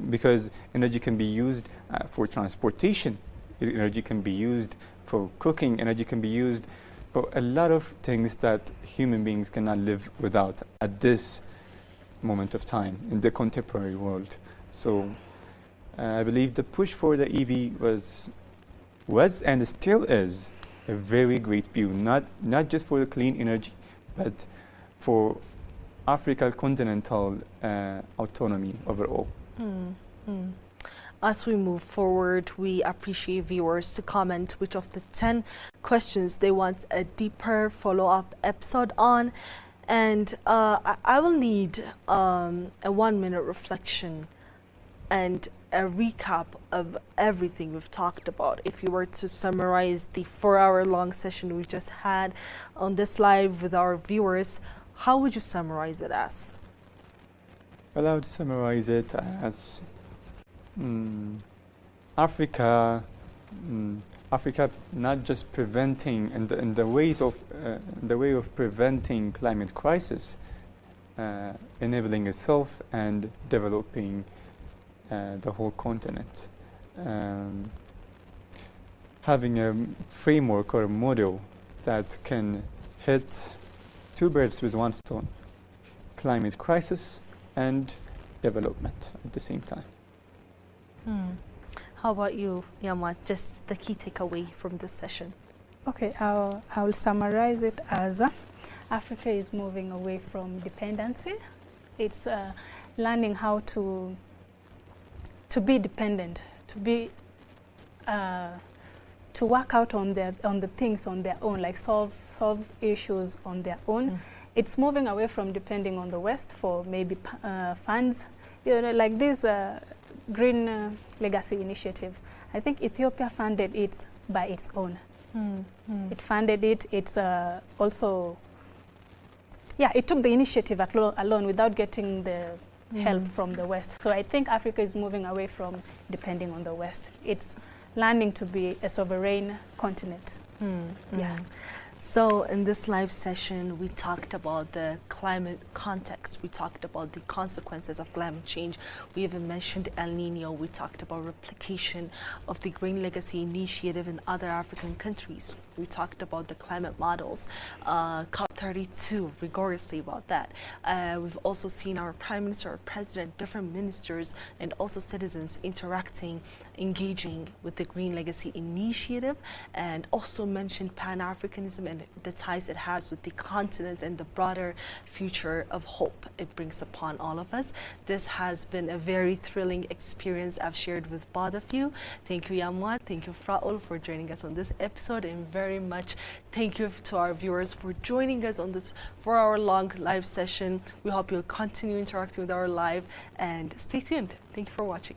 because energy can be used for transportation, energy can be used for cooking, energy can be used for a lot of things that human beings cannot live without at this moment of time in the contemporary world. So I believe the push for the EV was and still is a very great view, not just for the clean energy, but for African continental autonomy overall. As we move forward, we appreciate viewers to comment which of the 10 questions they want a deeper follow-up episode on. And I will need a 1-minute reflection and a recap of everything we've talked about. If you were to summarize the 4-hour-long session we just had on this live with our viewers, how would you summarize it as? Well, I would summarize it as Africa not just preventing in the way of preventing climate crisis, enabling itself and developing the whole continent, having a framework or a model that can hit 2 birds with 1 stone: climate crisis and development at the same time. How about you, Yamaz? Just the key takeaway from this session. Okay, I will summarize it as Africa is moving away from dependency. It's learning how to be dependent, to work out on the things on their own, like solve issues on their own. It's moving away from depending on the West for maybe funds, like this Green Legacy Initiative. I think Ethiopia funded it by its own. It funded it. It's also, it took the initiative alone without getting the help from the West. So I think Africa is moving away from depending on the West. It's learning to be a sovereign continent. Yeah. So in this live session, we talked about the climate context. We talked about the consequences of climate change. We even mentioned El Nino. We talked about replication of the Green Legacy Initiative in other African countries. We talked about the climate models, COP32, rigorously about that. We've also seen our Prime Minister, our President, different ministers, and also citizens interacting, engaging with the Green Legacy Initiative, and also mentioned Pan-Africanism and the ties it has with the continent and the broader future of hope it brings upon all of us. This has been a very thrilling experience I've shared with both of you. Thank you, Yamwa. Thank you, Fraul, for joining us on this episode, and very much thank you to our viewers for joining us on this 4-hour-long live session. We hope you'll continue interacting with our live, and stay tuned. Thank you for watching.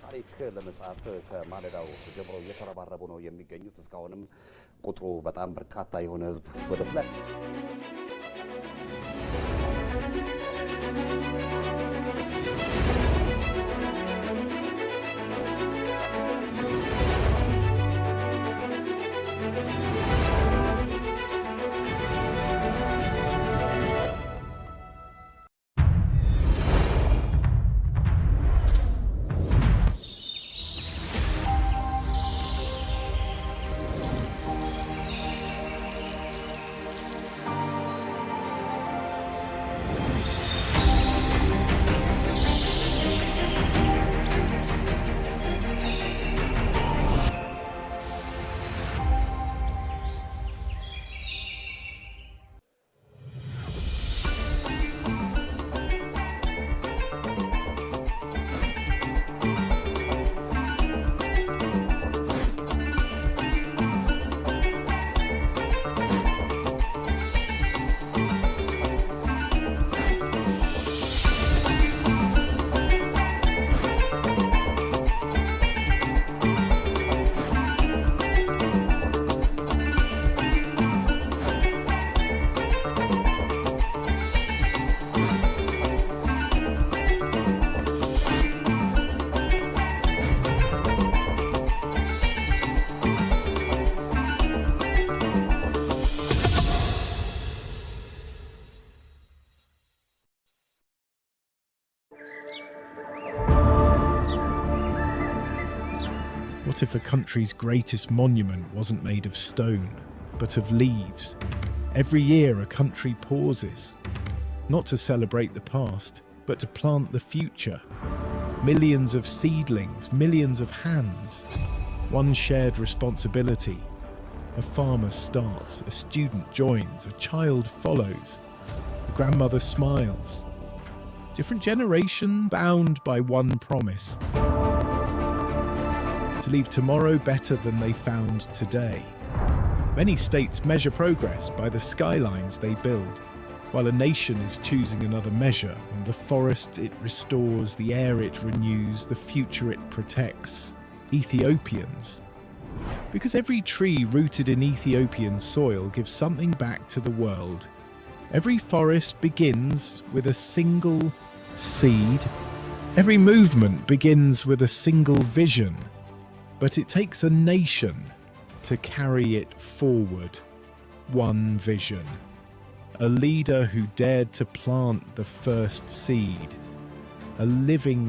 ታሪክ ለመጻፍ ከማለዳው ጀምሮ እየተረባረቡ ነው የሚገኙት። እስካሁንም ቁጥሩ በጣም በርካታ የሆነ ህዝብ ወደ What if a country's greatest monument wasn't made of stone, but of leaves? Every year a country pauses, not to celebrate the past, but to plant the future. Millions of seedlings, millions of hands, one shared responsibility. A farmer starts, a student joins, a child follows, a grandmother smiles. Different generation bound by one promise: to leave tomorrow better than they found today. Many states measure progress by the skylines they build, while a nation is choosing another measure on the forest it restores, the air it renews, the future it protects. Ethiopians. Because every tree rooted in Ethiopian soil gives something back to the world. Every forest begins with a single seed. Every movement begins with a single vision. But it takes a nation to carry it forward. One vision. A leader who dared to plant the first seed. A living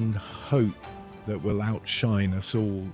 hope that will outshine us all.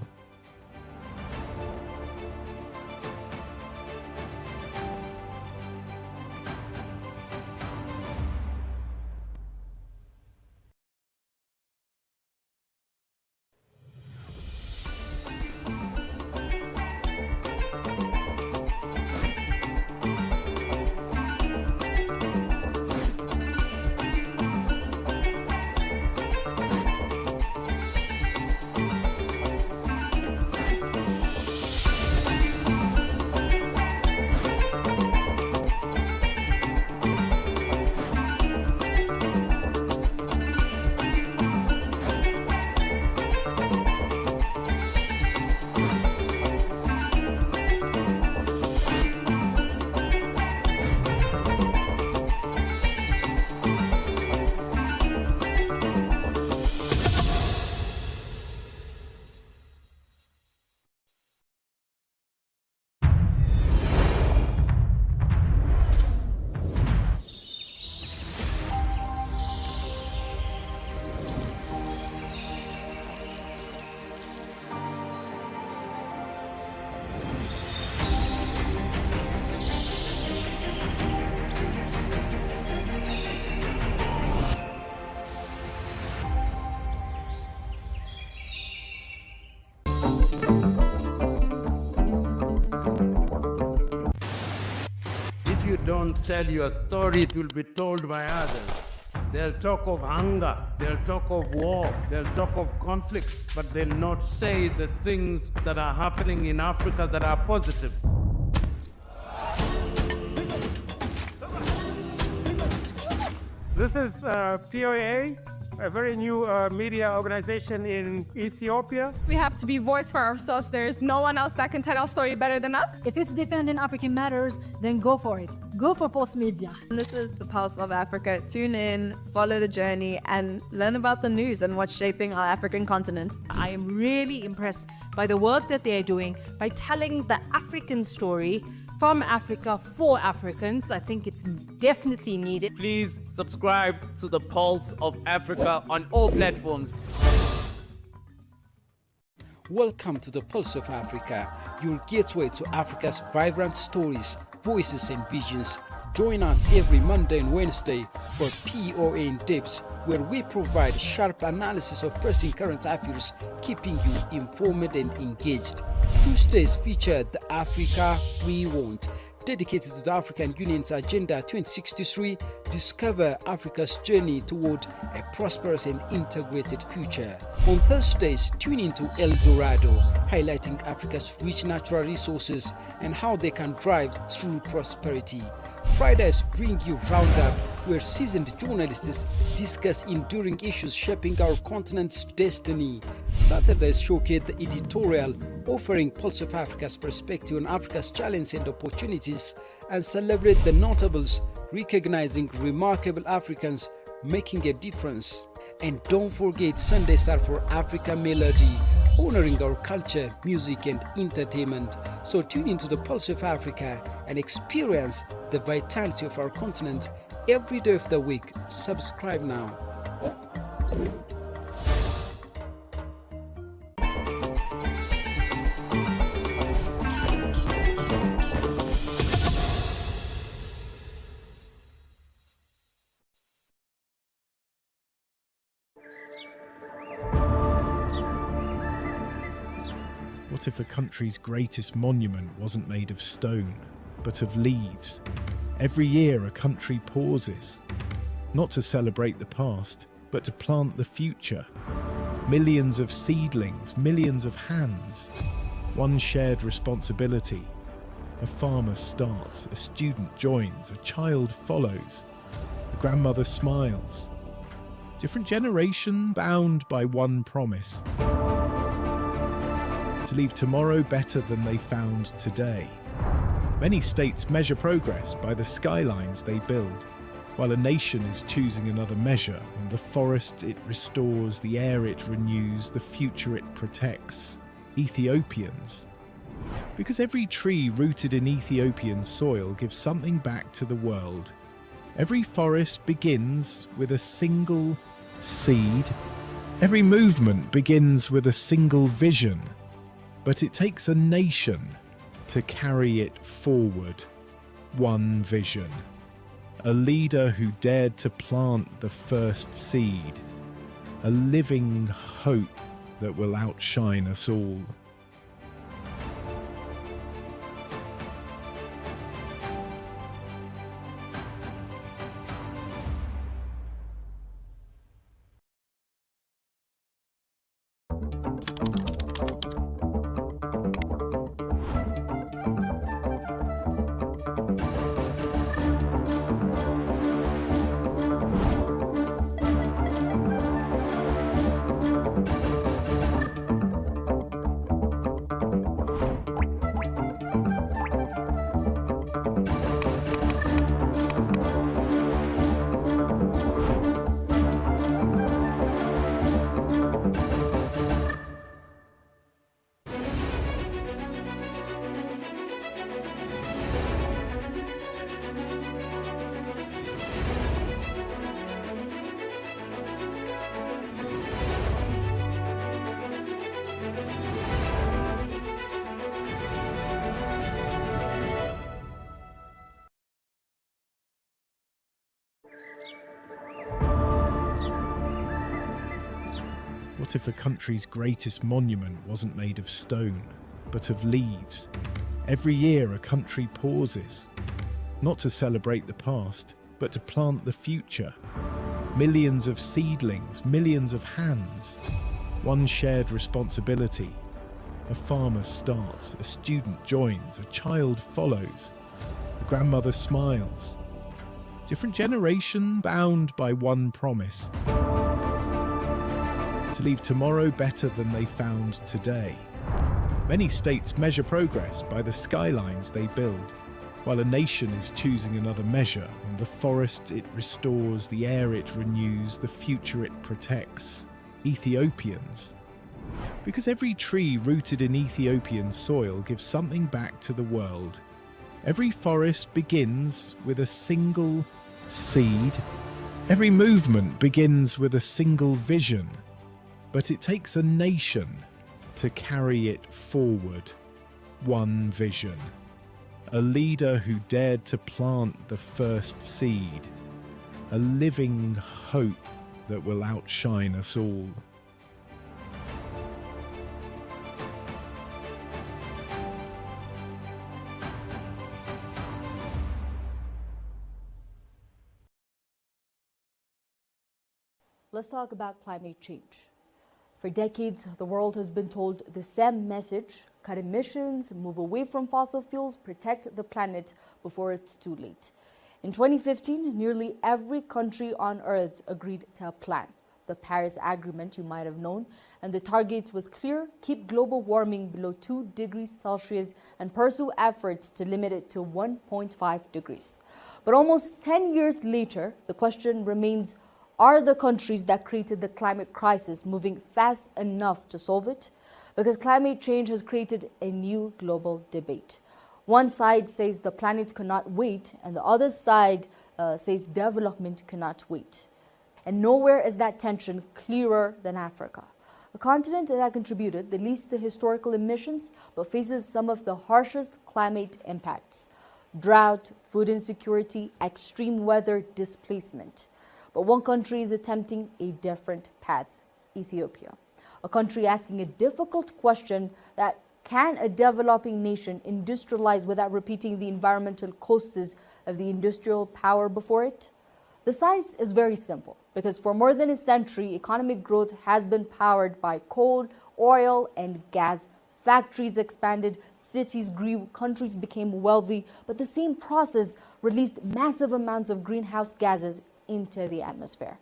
don't tell your story, it will be told by others. They'll talk of hunger, they'll talk of war, they'll talk of conflict, but they'll not say the things that are happening in Africa that are positive. This is POA, a very new media organization in Ethiopia. We have to be voice for ourselves. There's no one else that can tell our story better than us. If it's defending African matters, then go for it. Go for Pulse Media. And this is the Pulse of Africa. Tune in, follow the journey, and learn about the news and what's shaping our African continent. I am really impressed by the work that they are doing by telling the African story from Africa for Africans. I think it's definitely needed. Please subscribe to the Pulse of Africa on all platforms. Welcome to the Pulse of Africa, your gateway to Africa's vibrant stories, voices and visions. Join us every Monday and Wednesday for POA in Depth, where we provide sharp analysis of pressing current affairs, keeping you informed and engaged. Tuesdays feature the Africa We Want, dedicated to the African Union's Agenda 2063, discover Africa's journey toward a prosperous and integrated future. On Thursdays, tune into El Dorado, highlighting Africa's rich natural resources and how they can drive true prosperity. Fridays bring you Roundup, where seasoned journalists discuss enduring issues shaping our continent's destiny. Saturdays showcase the editorial, offering Pulse of Africa's perspective on Africa's challenges and opportunities, and celebrate the notables, recognizing remarkable Africans making a difference. And don't forget, Sundays are for Africa Melody, honoring our culture, music and entertainment. So tune into the Pulse of Africa and experience the vitality of our continent every day of the week. Subscribe now. What if a country's greatest monument wasn't made of stone, but of leaves? Every year a country pauses, not to celebrate the past, but to plant the future. Millions of seedlings, millions of hands, one shared responsibility. A farmer starts, a student joins, a child follows, a grandmother smiles. Different generation bound by one promise: to leave tomorrow better than they found today. Many states measure progress by the skylines they build, while a nation is choosing another measure on the forest it restores, the air it renews, the future it protects. Ethiopians. Because every tree rooted in Ethiopian soil gives something back to the world. Every forest begins with a single seed. Every movement begins with a single vision. But it takes a nation to carry it forward. One vision. A leader who dared to plant the first seed. A living hope that will outshine us all. What if a country's greatest monument wasn't made of stone, but of leaves? Every year a country pauses, not to celebrate the past, but to plant the future. Millions of seedlings, millions of hands, one shared responsibility. A farmer starts, a student joins, a child follows, a grandmother smiles. Different generation bound by one promise: to leave tomorrow better than they found today. Many states measure progress by the skylines they build, while a nation is choosing another measure on the forest it restores, the air it renews, the future it protects. Ethiopians. Because every tree rooted in Ethiopian soil gives something back to the world. Every forest begins with a single seed. Every movement begins with a single vision. But it takes a nation to carry it forward. One vision. A leader who dared to plant the first seed. A living hope that will outshine us all. Let's talk about climate change. For decades, the world has been told the same message: cut emissions, move away from fossil fuels, protect the planet before it's too late. In 2015, nearly every country on Earth agreed to a plan, the Paris Agreement, you might have known, and the target was clear: keep global warming below 2 degrees Celsius and pursue efforts to limit it to 1.5 degrees. But almost 10 years later, the question remains: are the countries that created the climate crisis moving fast enough to solve it? Because climate change has created a new global debate. One side says the planet cannot wait, and the other side says development cannot wait. And nowhere is that tension clearer than Africa, a continent that contributed the least to historical emissions, but faces some of the harshest climate impacts: drought, food insecurity, extreme weather, displacement. But one country is attempting a different path: Ethiopia. A country asking a difficult question: that can a developing nation industrialize without repeating the environmental costs of the industrial power before it? The science is very simple, because for more than a century, economic growth has been powered by coal, oil, and gas. Factories expanded, cities grew, countries became wealthy, but the same process released massive amounts of greenhouse gases into the atmosphere.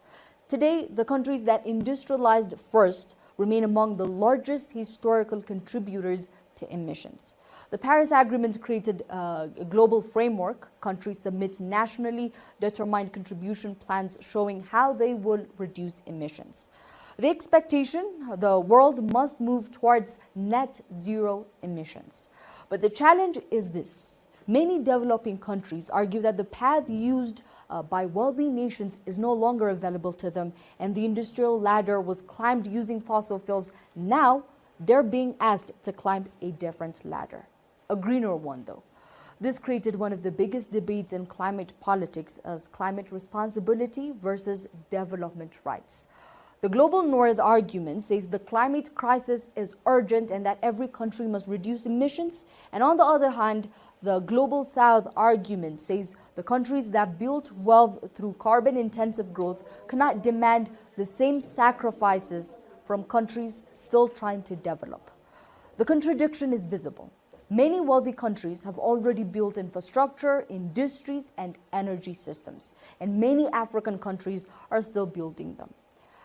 Today, the countries that industrialized first remain among the largest historical contributors to emissions. The Paris Agreement created a global framework. Countries submit nationally determined contribution plans showing how they will reduce emissions. The expectation: the world must move towards net zero emissions. But the challenge is this: many developing countries argue that the path used by wealthy nations is no longer available to them, and the industrial ladder was climbed using fossil fuels. Now they're being asked to climb a different ladder, a greener one though. This created one of the biggest debates in climate politics, as climate responsibility versus development rights. The Global North argument says the climate crisis is urgent and that every country must reduce emissions. And on the other hand, the Global South argument says the countries that built wealth through carbon-intensive growth cannot demand the same sacrifices from countries still trying to develop. The contradiction is visible. Many wealthy countries have already built infrastructure, industries, and energy systems, and many African countries are still building them.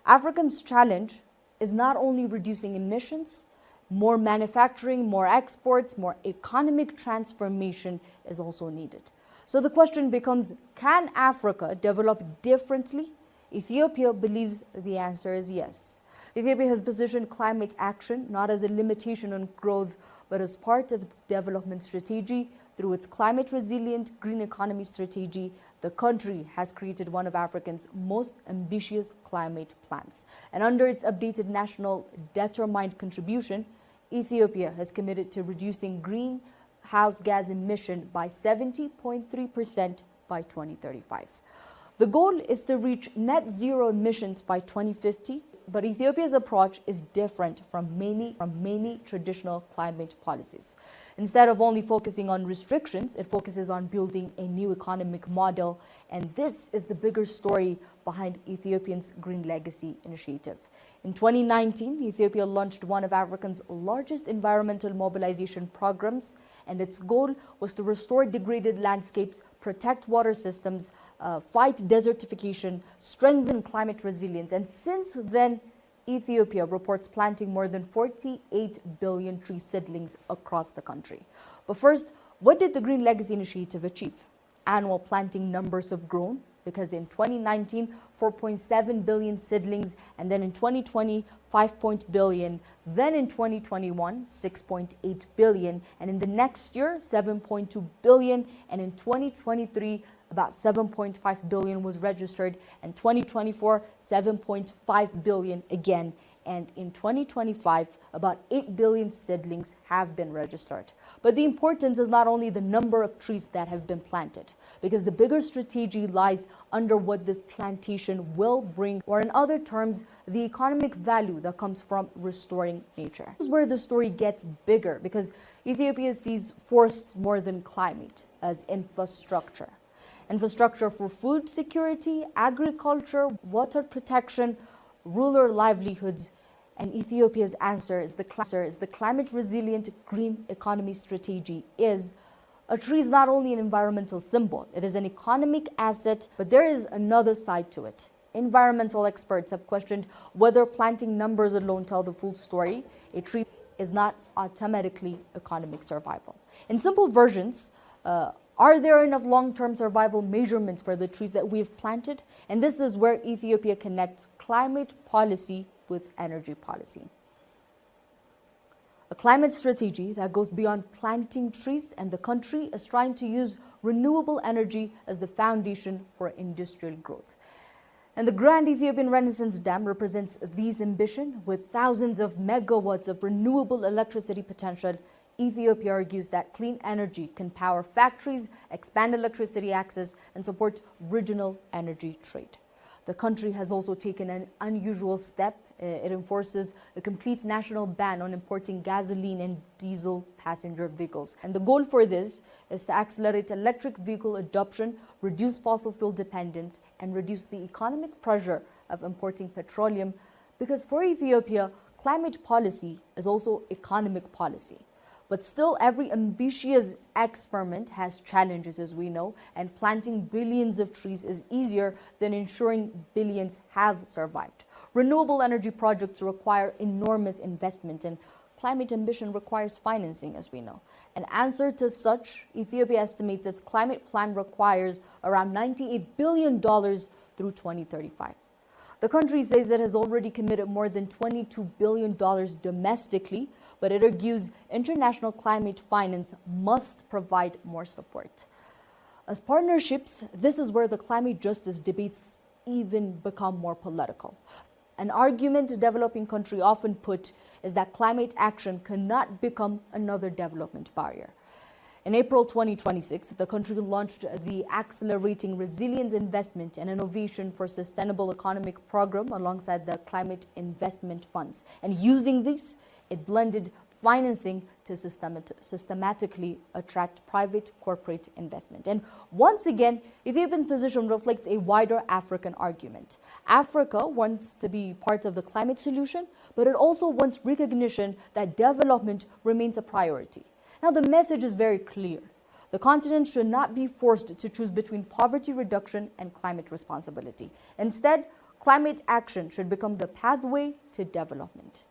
Africa's challenge is not only reducing emissions, more manufacturing, more exports, more economic transformation is also needed. So the question becomes, can Africa develop differently? Ethiopia believes the answer is yes. Ethiopia has positioned climate action not as a limitation on growth, but as part of its development strategy. Through its climate resilient green economy strategy, the country has created one of Africa's most ambitious climate plans. And under its updated national determined contribution, Ethiopia has committed to reducing greenhouse gas emission by 70.3% by 2035. The goal is to reach net zero emissions by 2050, But Ethiopia's approach is different from many traditional climate policies. Instead of only focusing on restrictions, it focuses on building a new economic model. And this is the bigger story behind Ethiopia's Green Legacy initiative. In 2019, Ethiopia launched one of Africa's largest environmental mobilization programs, and its goal was to restore degraded landscapes, protect water systems, fight desertification, strengthen climate resilience. And since then, Ethiopia reports planting more than 48 billion tree seedlings across the country. But first, what did the Green Legacy Initiative achieve? Annual planting numbers have grown, because in 2019, 4.7 billion seedlings, and then in 2020, 5 billion, then in 2021, 6.8 billion, and in the next year, 7.2 billion, and in 2023, about 7.5 billion was registered, and 2024, 7.5 billion again. And in 2025, about 8 billion seedlings have been registered. But the importance is not only the number of trees that have been planted, because the bigger strategy lies under what this plantation will bring, or in other terms, the economic value that comes from restoring nature. This is where the story gets bigger, because Ethiopia sees forests more than climate as infrastructure. Infrastructure for food security, agriculture, water protection, rural livelihoods. And Ethiopia's answer is the climate resilient green economy strategy. A tree is not only an environmental symbol, it is an economic asset, but there is another side to it. Environmental experts have questioned whether planting numbers alone tell the full story. A tree is not automatically economic survival. In simple versions, are there enough long-term survival measurements for the trees that we've planted? And this is where Ethiopia connects climate policy with energy policy. A climate strategy that goes beyond planting trees, and the country is trying to use renewable energy as the foundation for industrial growth. And the Grand Ethiopian Renaissance Dam represents these ambitions. With thousands of megawatts of renewable electricity potential, Ethiopia argues that clean energy can power factories, expand electricity access, and support regional energy trade. The country has also taken an unusual step. It enforces a complete national ban on importing gasoline and diesel passenger vehicles. And the goal for this is to accelerate electric vehicle adoption, reduce fossil fuel dependence, and reduce the economic pressure of importing petroleum. Because for Ethiopia, climate policy is also economic policy. But still, every ambitious experiment has challenges, as we know, and planting billions of trees is easier than ensuring billions have survived. Renewable energy projects require enormous investment, and climate ambition requires financing, as we know. An answer to such, Ethiopia estimates its climate plan requires around $98 billion through 2035. The country says it has already committed more than $22 billion domestically, but it argues international climate finance must provide more support. As partnerships, this is where the climate justice debates even become more political. An argument a developing country often put is that climate action cannot become another development barrier. In April 2026, the country launched the Accelerating Resilience Investment and Innovation for Sustainable Economic Program alongside the Climate Investment Funds. And using this, it blended financing to systematically attract private corporate investment. And once again, Ethiopia's position reflects a wider African argument. Africa wants to be part of the climate solution, but it also wants recognition that development remains a priority. Now, the message is very clear. The continent should not be forced to choose between poverty reduction and climate responsibility. Instead, climate action should become the pathway to development.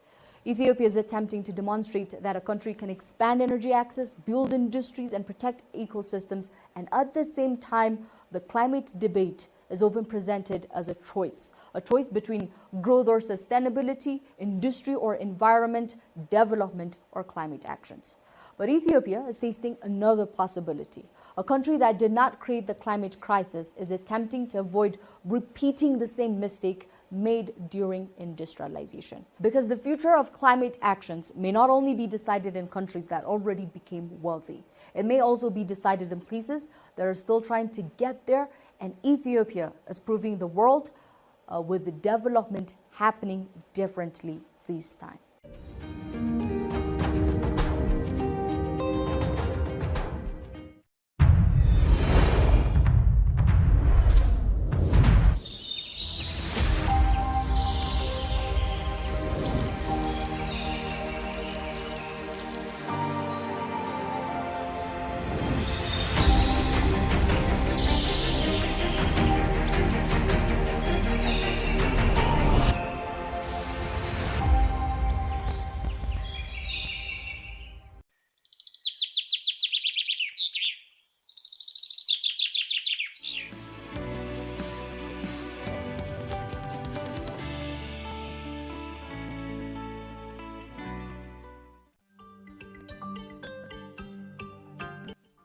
Ethiopia is attempting to demonstrate that a country can expand energy access, build industries, and protect ecosystems. And at the same time, the climate debate is often presented as a choice between growth or sustainability, industry or environment, development or climate actions. But Ethiopia is facing another possibility. A country that did not create the climate crisis is attempting to avoid repeating the same mistake made during industrialization. Because the future of climate actions may not only be decided in countries that already became wealthy, it may also be decided in places that are still trying to get there, and Ethiopia is proving the world with the development happening differently this time?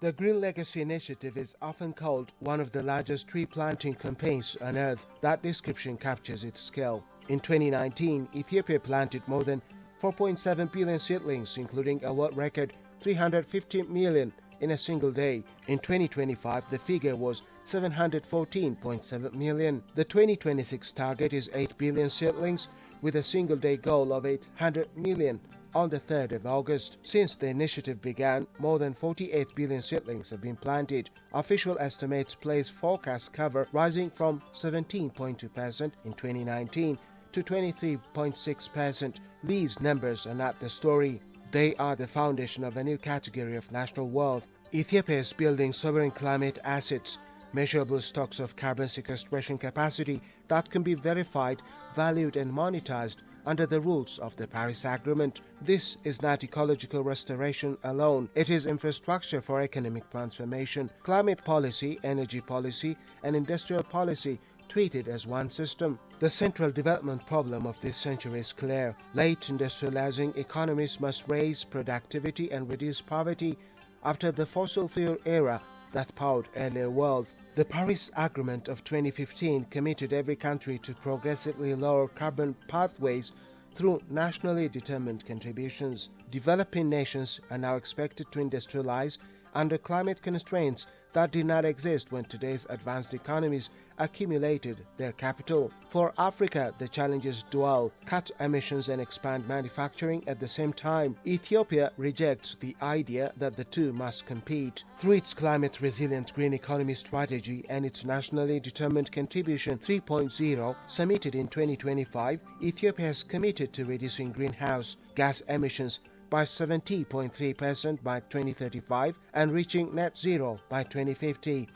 The Green Legacy Initiative is often called one of the largest tree planting campaigns on earth. That description captures its scale. In 2019, Ethiopia planted more than 4.7 billion seedlings, including a world record 350 million in a single day. In 2025, the figure was 714.7 million. The 2026 target is 8 billion seedlings, with a single day goal of 800 million. On the 3rd of August. Since the initiative began, more than 48 billion seedlings have been planted. Official estimates place forecast cover rising from 17.2% in 2019 to 23.6%. These numbers are not the story. They are the foundation of a new category of national wealth. Ethiopia is building sovereign climate assets, measurable stocks of carbon sequestration capacity that can be verified, valued and monetized under the rules of the Paris Agreement. This is not ecological restoration alone. It is infrastructure for economic transformation, climate policy, energy policy, and industrial policy treated as one system. The central development problem of this century is clear. Late industrializing economies must raise productivity and reduce poverty after the fossil fuel era that powered earlier world. The Paris Agreement of 2015 committed every country to progressively lower carbon pathways through nationally determined contributions. Developing nations are now expected to industrialize under climate constraints that did not exist when today's advanced economies accumulated their capital. For Africa, the challenge is dual: cut emissions and expand manufacturing at the same time. Ethiopia rejects the idea that the two must compete. Through its climate resilient green economy strategy and its nationally determined contribution 3.0 submitted in 2025, Ethiopia has committed to reducing greenhouse gas emissions by 70.3% by 2035 and reaching net zero by 2050,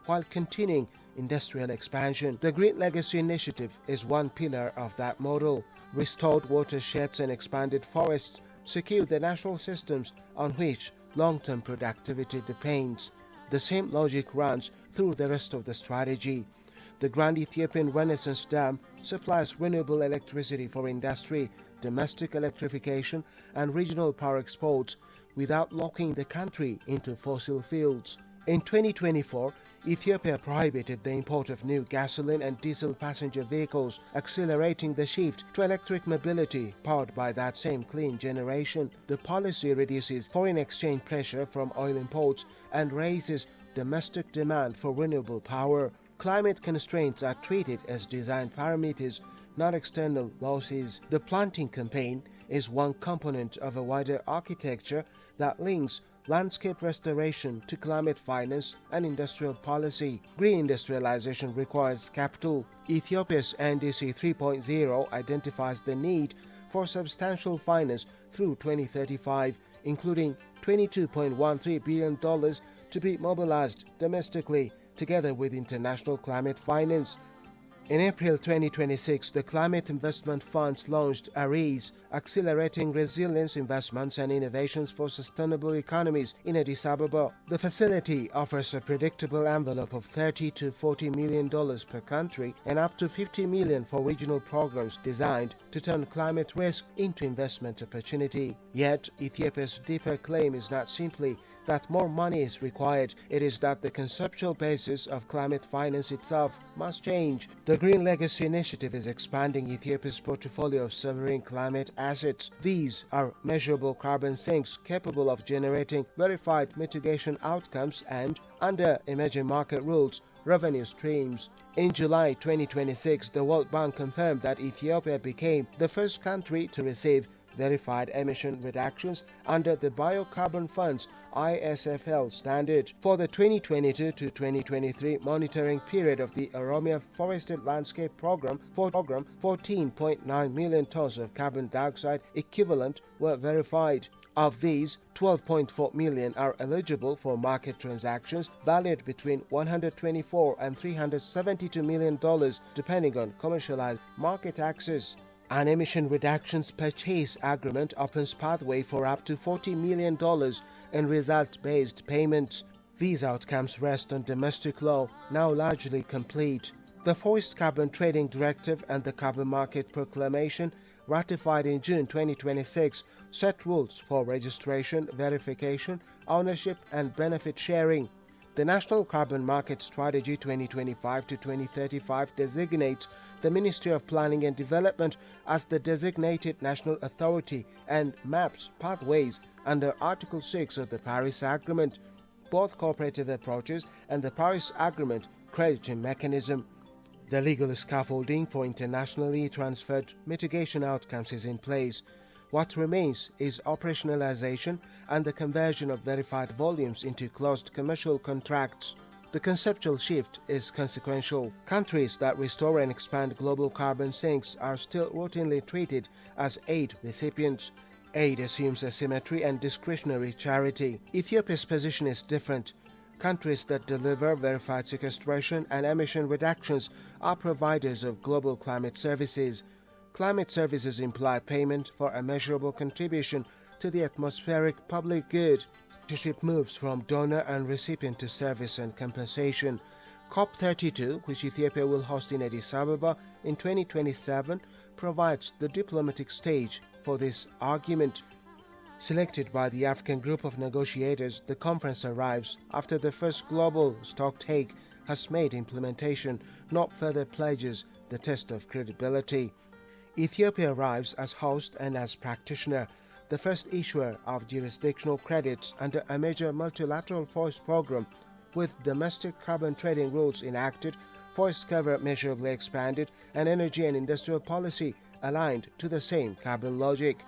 while continuing industrial expansion. The Green Legacy Initiative is one pillar of that model. Restored watersheds and expanded forests secure the national systems on which long-term productivity depends. The same logic runs through the rest of the strategy. The Grand Ethiopian Renaissance Dam supplies renewable electricity for industry, domestic electrification, and regional power exports without locking the country into fossil fuels. In 2024, Ethiopia prohibited the import of new gasoline and diesel passenger vehicles, accelerating the shift to electric mobility powered by that same clean generation. The policy reduces foreign exchange pressure from oil imports and raises domestic demand for renewable power. Climate constraints are treated as design parameters, not external losses. The planting campaign is one component of a wider architecture that links landscape restoration to climate finance and industrial policy. Green industrialization requires capital. Ethiopia's NDC 3.0 identifies the need for substantial finance through 2035, including $22.13 billion to be mobilized domestically, together with international climate finance. In April 2026, the Climate Investment Funds launched ARIS, Accelerating Resilience Investments and Innovations for Sustainable Economies, in Addis Ababa. The facility offers a predictable envelope of $30 to $40 million per country and up to $50 million for regional programs designed to turn climate risk into investment opportunity. Yet, Ethiopia's deeper claim is not simply that more money is required, it is that the conceptual basis of climate finance itself must change. The Green Legacy Initiative is expanding Ethiopia's portfolio of sovereign climate assets. These are measurable carbon sinks capable of generating verified mitigation outcomes and, under emerging market rules, revenue streams. In July 2026, the World Bank confirmed that Ethiopia became the first country to receive verified emission reductions under the Biocarbon Fund's ISFL standard. For the 2022 to 2023 monitoring period of the Oromia Forested Landscape Program, 14.9 million tons of carbon dioxide equivalent were verified. Of these, 12.4 million are eligible for market transactions valued between $124 and $372 million depending on commercialized market access. An emission reductions purchase agreement opens pathway for up to $40 million in result-based payments. These outcomes rest on domestic law, now largely complete. The Forest Carbon Trading Directive and the Carbon Market Proclamation, ratified in June 2026, set rules for registration, verification, ownership and benefit sharing. The National Carbon Market Strategy 2025 to 2035 designates the Ministry of Planning and Development as the designated national authority and maps pathways under Article 6 of the Paris Agreement. Both cooperative approaches and the Paris Agreement credit a mechanism. The legal scaffolding for internationally transferred mitigation outcomes is in place. What remains is operationalization and the conversion of verified volumes into closed commercial contracts. The conceptual shift is consequential. Countries that restore and expand global carbon sinks are still routinely treated as aid recipients. Aid assumes asymmetry and discretionary charity. Ethiopia's position is different. Countries that deliver verified sequestration and emission reductions are providers of global climate services. Climate services imply payment for a measurable contribution to the atmospheric public good. Leadership moves from donor and recipient to service and compensation. COP32, which Ethiopia will host in Addis Ababa in 2027, provides the diplomatic stage for this argument. Selected by the African Group of Negotiators, the conference arrives after the first global stocktake has made implementation, not further pledges, the test of credibility. Ethiopia arrives as host and as practitioner, the first issuer of jurisdictional credits under a major multilateral forest program, with domestic carbon trading rules enacted, forest cover measurably expanded, and energy and industrial policy aligned to the same carbon logic.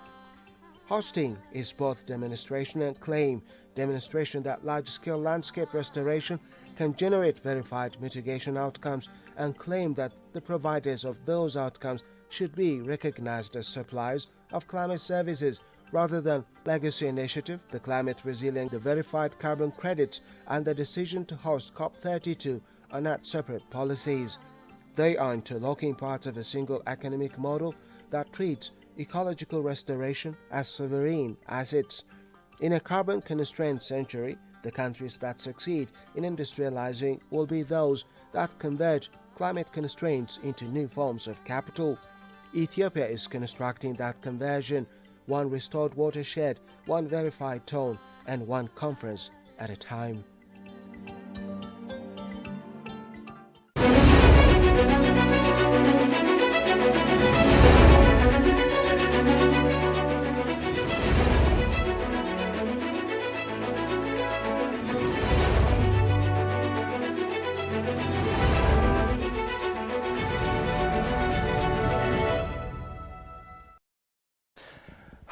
Hosting is both demonstration and claim, demonstration that large-scale landscape restoration can generate verified mitigation outcomes, and claim that the providers of those outcomes should be recognized as suppliers of climate services rather than legacy initiative, the climate resilient, the verified carbon credits, and the decision to host COP32 are not separate policies. They are interlocking parts of a single economic model that treats ecological restoration as sovereign assets. In a carbon-constrained century, the countries that succeed in industrializing will be those that convert climate constraints into new forms of capital. Ethiopia is constructing that conversion, one restored watershed, one verified tone, and one conference at a time.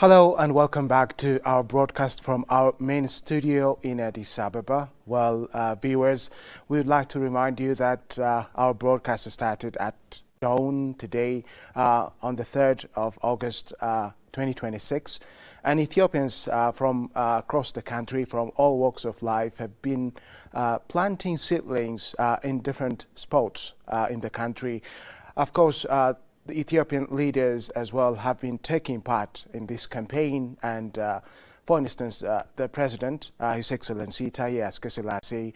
Hello and welcome back to our broadcast from our main studio in Addis Ababa. Well, viewers, we would like to remind you that our broadcast started at dawn today on the 3rd of August 2026. And Ethiopians from across the country, from all walks of life, have been planting seedlings in different spots in the country. Of course, the Ethiopian leaders as well have been taking part in this campaign, and for instance, the President, His Excellency Taye Askeselasi,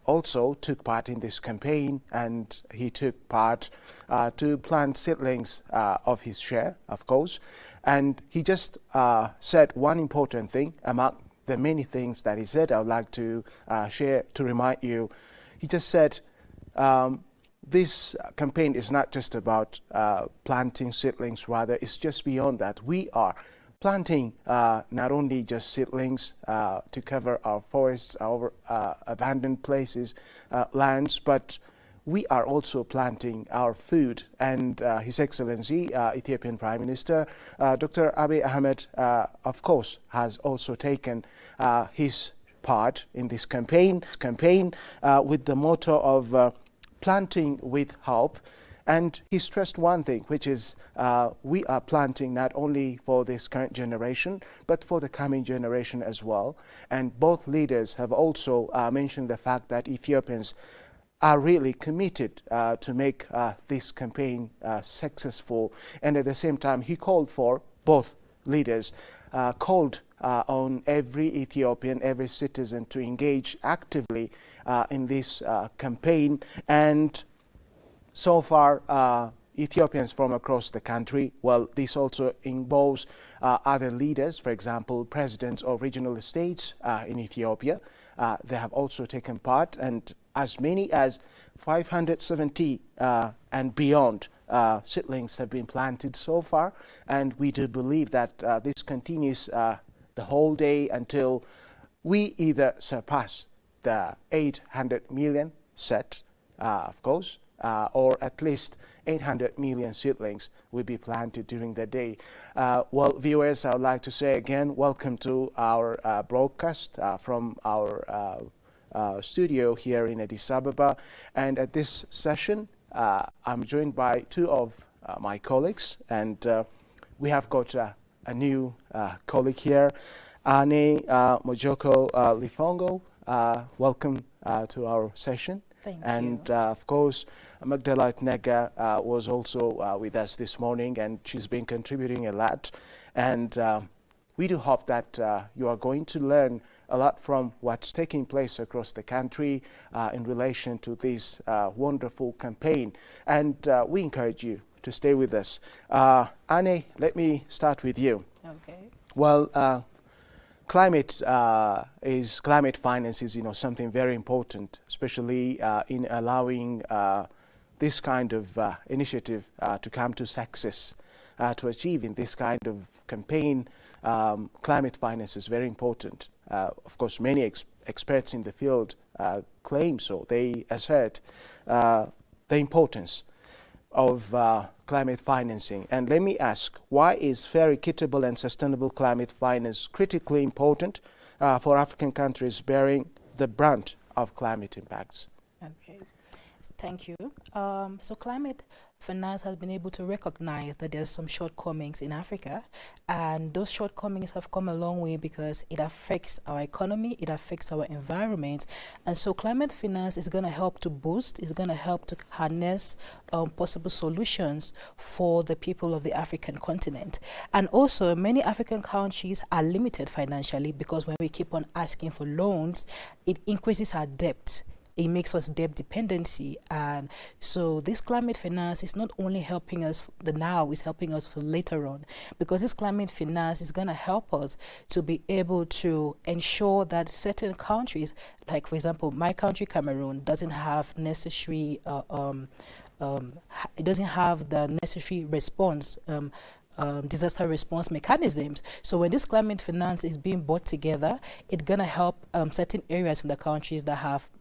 also took part in this campaign, and he took part to plant seedlings of his share, of course. And he just said one important thing among the many things that he said. I would like to share to remind you. He just said, this campaign is not just about planting seedlings, rather it's just beyond that. We are planting not only just seedlings to cover our forests, our abandoned places, lands, but we are also planting our food. And His Excellency, Ethiopian Prime Minister, Dr. Abiy Ahmed, of course, has also taken his part in this campaign with the motto of planting with hope. And he stressed one thing, which is we are planting not only for this current generation, but for the coming generation as well. And both leaders have also mentioned the fact that Ethiopians are really committed to make this campaign successful. And at the same time, he called for, both leaders called on every Ethiopian, every citizen to engage actively in this campaign. And so far, Ethiopians from across the country, well, this also involves other leaders, for example, presidents of regional states in Ethiopia. They have also taken part, and as many as 570 and beyond seedlings have been planted so far. And we do believe that this continues the whole day until we either surpass the 800 million set, of course, or at least 800 million seedlings will be planted during the day. Well, viewers, I would like to say again, welcome to our broadcast from our studio here in Addis Ababa. And at this session, I'm joined by two of my colleagues, and we have got a new colleague here, Ane Mojoko Lifongo. Welcome to our session. Thank and you. Of course, Magdalene Nega was also with us this morning, and she's been contributing a lot. And we do hope that you are going to learn a lot from what's taking place across the country in relation to this wonderful campaign. And we encourage you to stay with us. Ane, let me start with you. Okay. Well, climate finance is, something very important, especially in allowing this kind of initiative to come to success, to achieve in this kind of campaign. Climate finance is very important. Of course, many experts in the field claim so. They assert the importance of climate financing. And let me ask, why is fair, equitable and sustainable climate finance critically important for African countries bearing the brunt of climate impacts? Okay, thank you. So climate finance has been able to recognize that there's some shortcomings in Africa, and those shortcomings have come a long way because it affects our economy, it affects our environment, and so climate finance is going to help to boost, is going to help to harness possible solutions for the people of the African continent. And also many African countries are limited financially because when we keep on asking for loans, it increases our debt. It makes us debt dependency, and so this climate finance is not only helping us for the now, it's helping us for later on, because this climate finance is going to help us to be able to ensure that certain countries, like for example my country Cameroon, doesn't have necessary it doesn't have the necessary response disaster response mechanisms. So when this climate finance is being brought together, it's going to help certain areas in the countries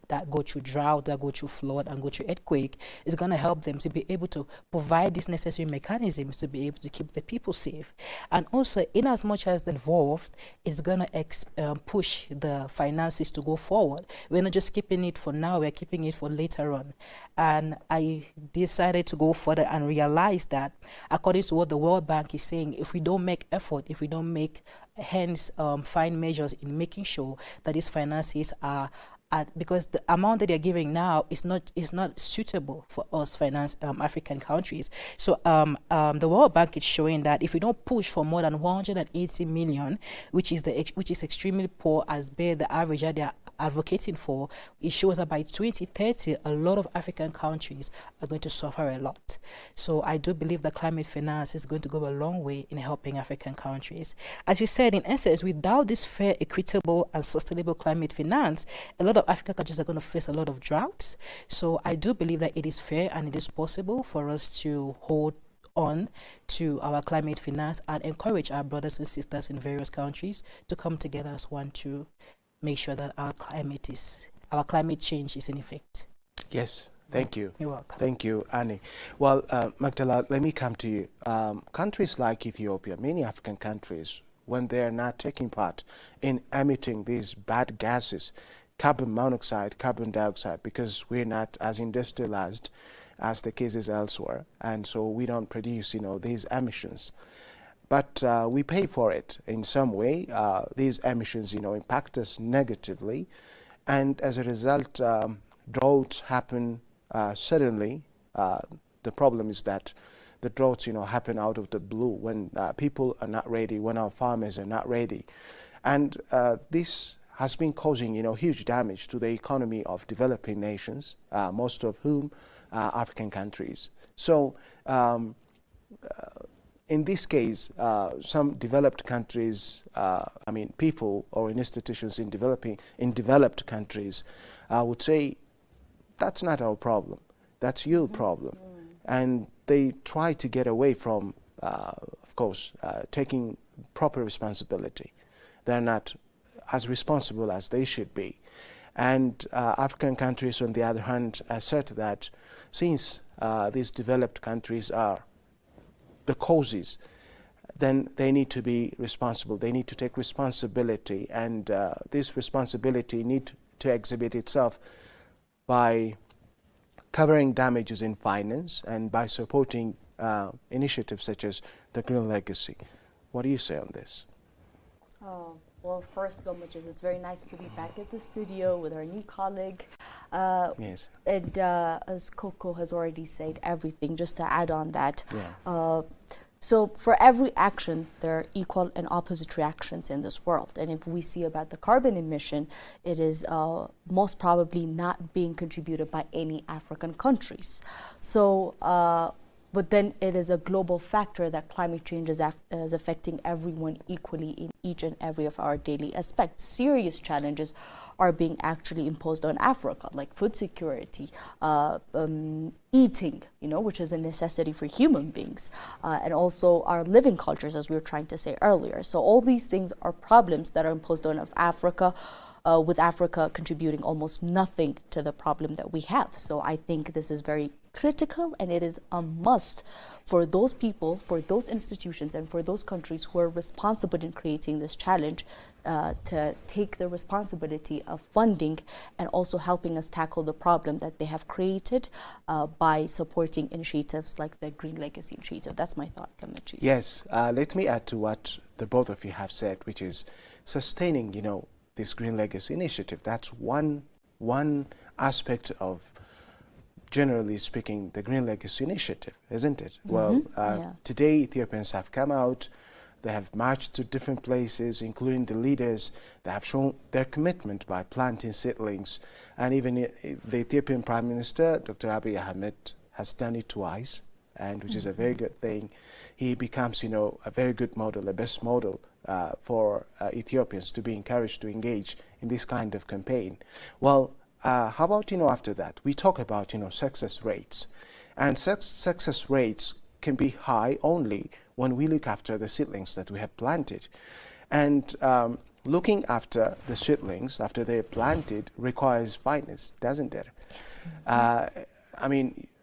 that go through drought, that go through flood, and go through earthquake. It's going to help them to be able to provide these necessary mechanisms to be able to keep the people safe. And also, in as much as involved, it's going to push the finances to go forward. We're not just keeping it for now, we're keeping it for later on. And I decided to go further and realize that, according to what the World Bank is saying, if we don't make effort, if we don't make fine measures in making sure that these finances are because the amount that they're giving now is not suitable for us African countries. So the World Bank is showing that if we don't push for more than 180 million, which is extremely poor as per the average that they are advocating for, it shows that by 2030 a lot of African countries are going to suffer a lot. So I do believe that climate finance is going to go a long way in helping African countries. As you said, in essence, without this fair, equitable and sustainable climate finance, a lot of African countries are going to face a lot of droughts. So I do believe that it is fair and it is possible for us to hold on to our climate finance and encourage our brothers and sisters in various countries to come together as one to make sure that our climate change is in effect. Yes, thank you. You're welcome. Thank you, Annie. Well, Magdala, let me come to you. Countries like Ethiopia, many African countries, when they are not taking part in emitting these bad gases, carbon monoxide, carbon dioxide, because we're not as industrialized as the case is elsewhere, and so we don't produce, these emissions. But we pay for it in some way. These emissions, impact us negatively, and as a result, droughts happen suddenly. The problem is that the droughts, happen out of the blue when people are not ready, when our farmers are not ready, and this has been causing, huge damage to the economy of developing nations, most of whom are African countries. So, in this case, some developed countries, people or institutions in developed countries would say, that's not our problem, that's your problem. And they try to get away from, of course, taking proper responsibility. They're not as responsible as they should be. And African countries, on the other hand, assert that since these developed countries are the causes, then they need to be responsible. They need to take responsibility, and this responsibility need to exhibit itself by covering damages in finance and by supporting initiatives such as the Green Legacy. What do you say on this? Well, first, Gomages, it's very nice to be back at the studio with our new colleague. Yes. And as Coco has already said everything, just to add on that. Yeah. So for every action, there are equal and opposite reactions in this world. And if we see about the carbon emission, it is most probably not being contributed by any African countries. So, but then it is a global factor that climate change is affecting everyone equally in each and every of our daily aspects. Serious challenges are being actually imposed on Africa, like food security, eating, which is a necessity for human beings, and also our living cultures, as we were trying to say earlier. So all these things are problems that are imposed on Africa, with Africa contributing almost nothing to the problem that we have. So I think this is very critical, and it is a must for those people, for those institutions, and for those countries who are responsible in creating this challenge to take the responsibility of funding and also helping us tackle the problem that they have created by supporting initiatives like the Green Legacy Initiative. That's my thought, Kamachi. Yes, let me add to what the both of you have said, which is sustaining, this Green Legacy Initiative. That's one aspect of, generally speaking, the Green Legacy Initiative, isn't it? Mm-hmm. Well, today Ethiopians have come out, they have marched to different places, including the leaders. They have shown their commitment by planting seedlings, and even the Ethiopian Prime Minister, Dr. Abiy Ahmed, has done it twice, and which is a very good thing. He becomes, a very good model, a best model for Ethiopians to be encouraged to engage in this kind of campaign. Well, how about, after that, we talk about, success rates. And success rates can be high only when we look after the seedlings that we have planted. And looking after the seedlings after they're planted requires finance, doesn't it? Yes.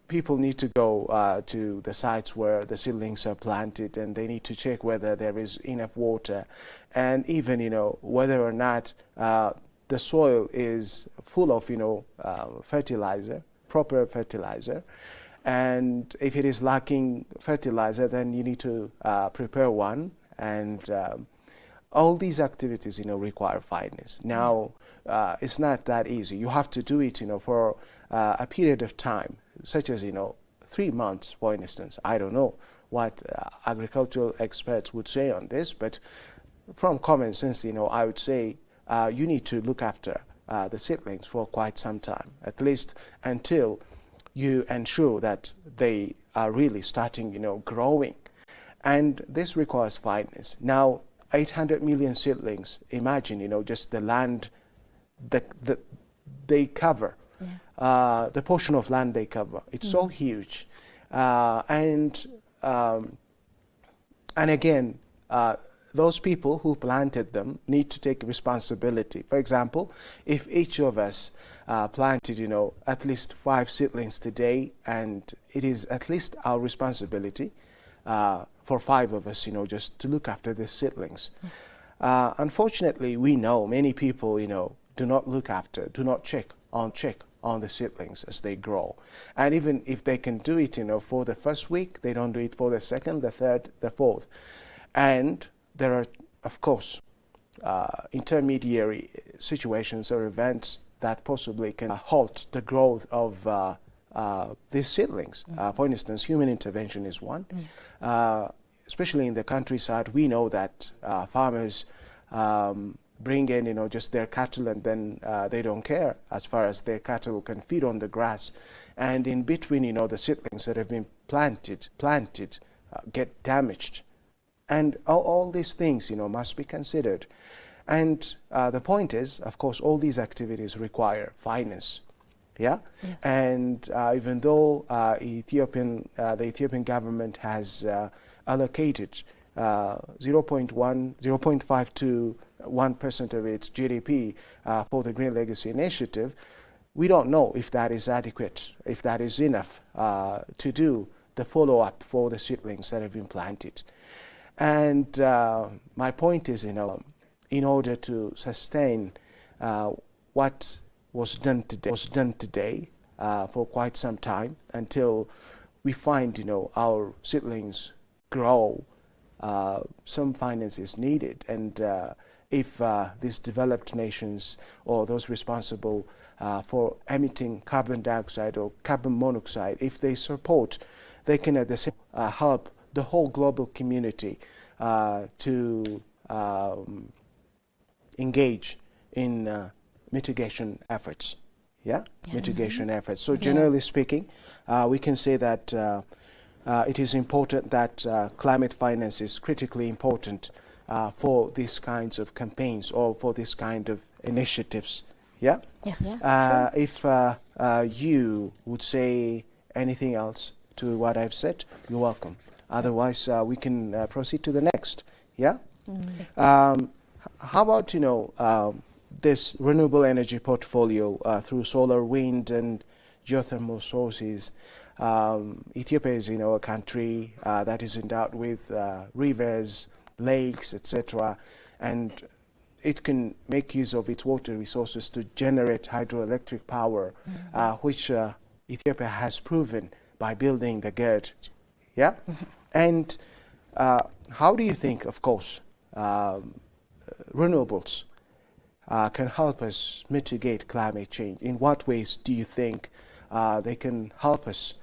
People need to go to the sites where the seedlings are planted, and they need to check whether there is enough water, and even, whether or not the soil is full of, fertilizer, proper fertilizer. And if it is lacking fertilizer, then you need to prepare one. And all these activities, require finance. Now, it's not that easy. You have to do it, for a period of time, such as, 3 months, for instance. I don't know what agricultural experts would say on this, but from common sense, I would say you need to look after the seedlings for quite some time, at least until you ensure that they are really starting, growing. And this requires finance. Now, 800 million seedlings, imagine, just the land that they cover, the portion of land they cover. It's so huge. And and again, those people who planted them need to take responsibility. For example, if each of us planted, at least 5 seedlings today, and it is at least our responsibility for 5 of us, just to look after the seedlings. Unfortunately, we know many people, do not look after, do not check on the seedlings as they grow. And even if they can do it, for the first week, they don't do it for the second, the third, the fourth. And there are, of course, intermediary situations or events that possibly can halt the growth of these seedlings. For instance, human intervention is one. Especially in the countryside, we know that farmers bring in, just their cattle, and then they don't care as far as their cattle can feed on the grass. And in between, the seedlings that have been planted get damaged. And all these things, must be considered. And the point is, of course, all these activities require finance. Yeah? And even though the Ethiopian government has allocated 0.5 to 1% of its GDP for the Green Legacy Initiative, we don't know if that is adequate, if that is enough to do the follow-up for the seedlings that have been planted. And my point is, in order to sustain what was done today for quite some time until we find, our seedlings grow, some finance is needed. And if these developed nations or those responsible for emitting carbon dioxide or carbon monoxide, if they support, they can at the same help the whole global community to engage in mitigation efforts. Mitigation efforts. So generally speaking, we can say that it is important that climate finance is critically important for these kinds of campaigns or for this kind of initiatives. Sure. If you would say anything else to what I've said, you're welcome. Otherwise, we can proceed to the next. How about, this renewable energy portfolio through solar, wind, and geothermal sources? Ethiopia is, a country that is endowed with rivers, lakes, etc., and it can make use of its water resources to generate hydroelectric power, which Ethiopia has proven by building the grid. And how do you think, of course, renewables can help us mitigate climate change? In what ways do you think they can help us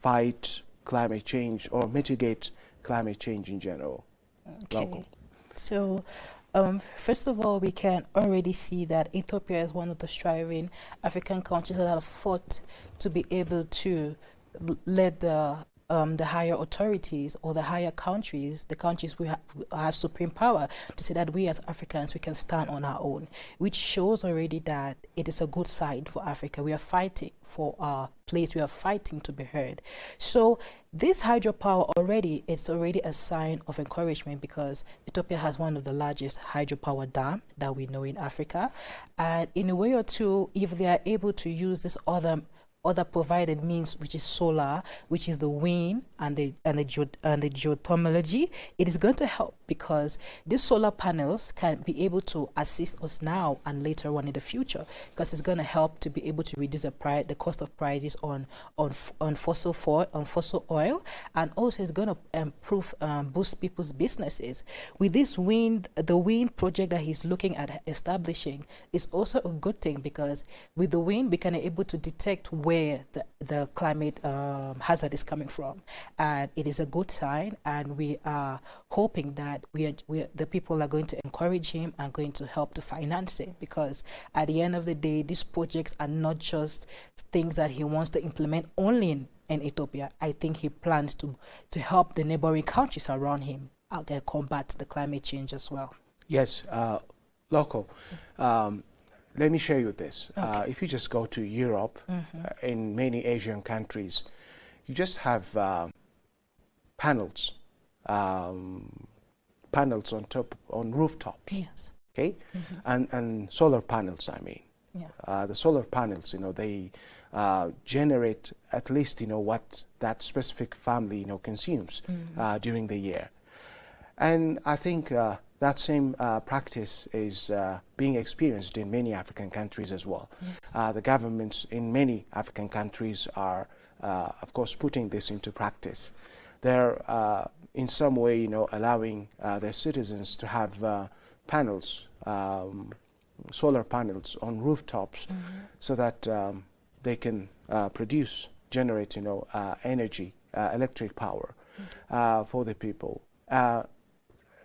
fight climate change or mitigate climate change in general? Okay. So, first of all, we can already see that Ethiopia is one of the striving African countries that have fought to be able to let the higher authorities or the higher countries, the countries who have supreme power, to say that we as Africans, we can stand on our own, which shows already that it is a good side for Africa. We are fighting for our place. We are fighting to be heard. So this hydropower already, it's already a sign of encouragement, because Ethiopia has one of the largest hydropower dam that we know in Africa. And in a way or two, if they are able to use this other provided means, which is solar, which is the wind and the geothermology, it is going to help, because these solar panels can be able to assist us now and later on in the future, because it's going to help to be able to reduce the cost of prices on fossil oil, and also it's going to improve boost people's businesses. With this the wind project that he's looking at establishing is also a good thing, because with the wind we can be able to detect where the climate hazard is coming from, and it is a good sign, and we are hoping that the people are going to encourage him and going to help to finance it, because at the end of the day, these projects are not just things that he wants to implement only in Ethiopia. I think he plans to help the neighboring countries around him out there combat the climate change as well. Yes, Loco. Let me share you this. If you just go to Europe, in many Asian countries, you just have panels, panels on rooftops. Yes. Okay, and solar panels. I mean, the solar panels. They generate at least what that specific family consumes during the year, and I think that same practice is being experienced in many African countries as well. Yes. The governments in many African countries are, of course, putting this into practice. They're in some way, allowing their citizens to have panels, solar panels on rooftops, so that they can generate, energy, electric power for the people.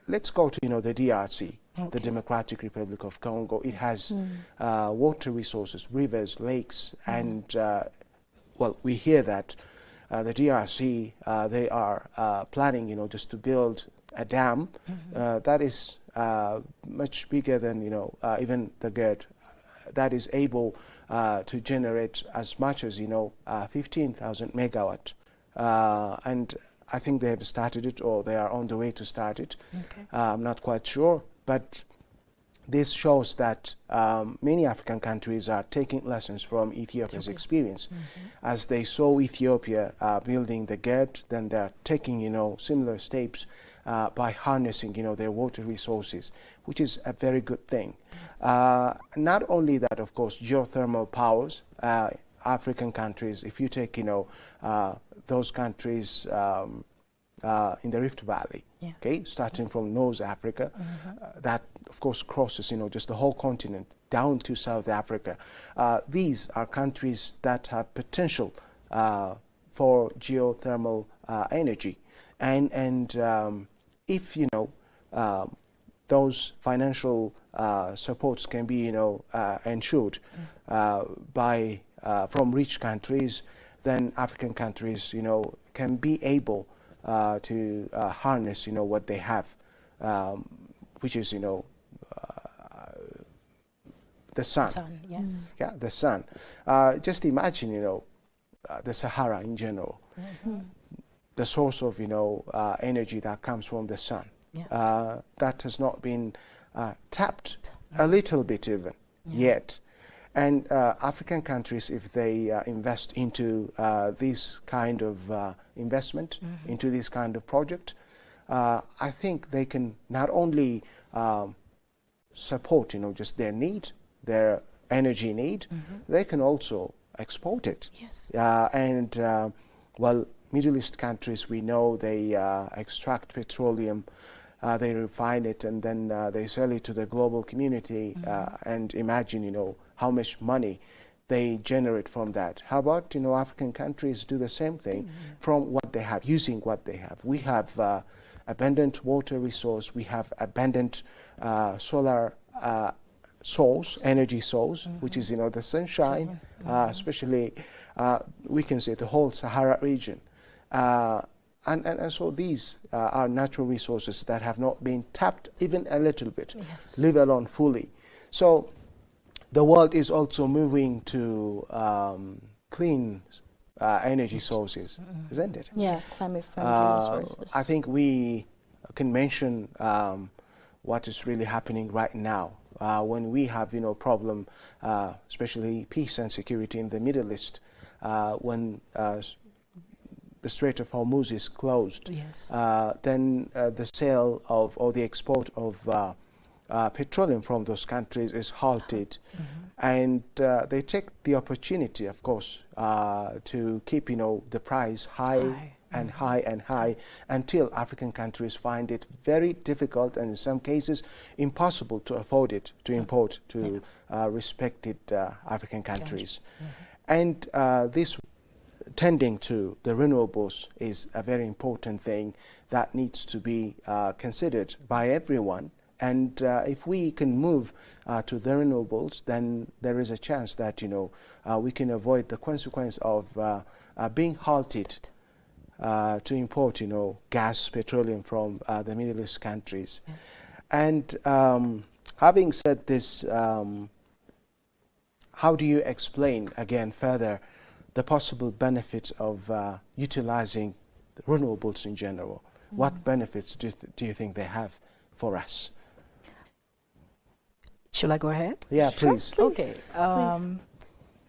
Let's go to, the DRC, the Democratic Republic of Congo. It has water resources, rivers, lakes, and, well, we hear that the DRC, they are planning, just to build a dam that is much bigger than, even the GERD, that is able to generate as much as, 15,000 megawatt. And I think they have started it, or they are on the way to start it. Okay. I'm not quite sure, but this shows that many African countries are taking lessons from Ethiopia's experience. As they saw Ethiopia building the GERD, then they're taking, similar steps by harnessing, their water resources, which is a very good thing. Yes. Not only that, of course, geothermal powers. African countries, if you take, those countries in the Rift Valley, okay, starting from North Africa, that of course crosses, just the whole continent down to South Africa. These are countries that have potential for geothermal energy, and if those financial supports can be ensured by from rich countries, then African countries, can be able to harness, what they have, which is, the sun. Yes. Yeah, the sun. Just imagine, the Sahara in general, the source of, energy that comes from the sun. Yes. That has not been tapped a little bit even yet. And African countries, if they invest into this kind of investment, into this kind of project, I think they can not only support, just their need, their energy need, they can also export it. Yes. Well, Middle East countries, we know they extract petroleum, they refine it, and then they sell it to the global community. And imagine, how much money they generate from that. How about, African countries do the same thing from what they have, using what they have. We have abundant water resource, we have abundant solar source, energy source, which is, the sunshine, especially, we can say the whole Sahara region. And so these are natural resources that have not been tapped even a little bit, let alone fully. So the world is also moving to clean energy sources, isn't it? Yes, climate-friendly resources. I think we can mention what is really happening right now when we have, problem, especially peace and security in the Middle East, when the Strait of Hormuz is closed. Yes. Then the sale of, or the export of petroleum from those countries is halted, and they take the opportunity, of course, to keep, the price high and high and high until African countries find it very difficult and in some cases impossible to afford it, to import to respected African countries. And this tending to the renewables is a very important thing that needs to be considered by everyone. And if we can move to the renewables, then there is a chance that, we can avoid the consequence of being halted to import, gas, petroleum from the Middle East countries. And having said this, how do you explain again further the possible benefit of utilizing renewables in general? What benefits do you think they have for us? Should I go ahead? Yeah, please. Okay.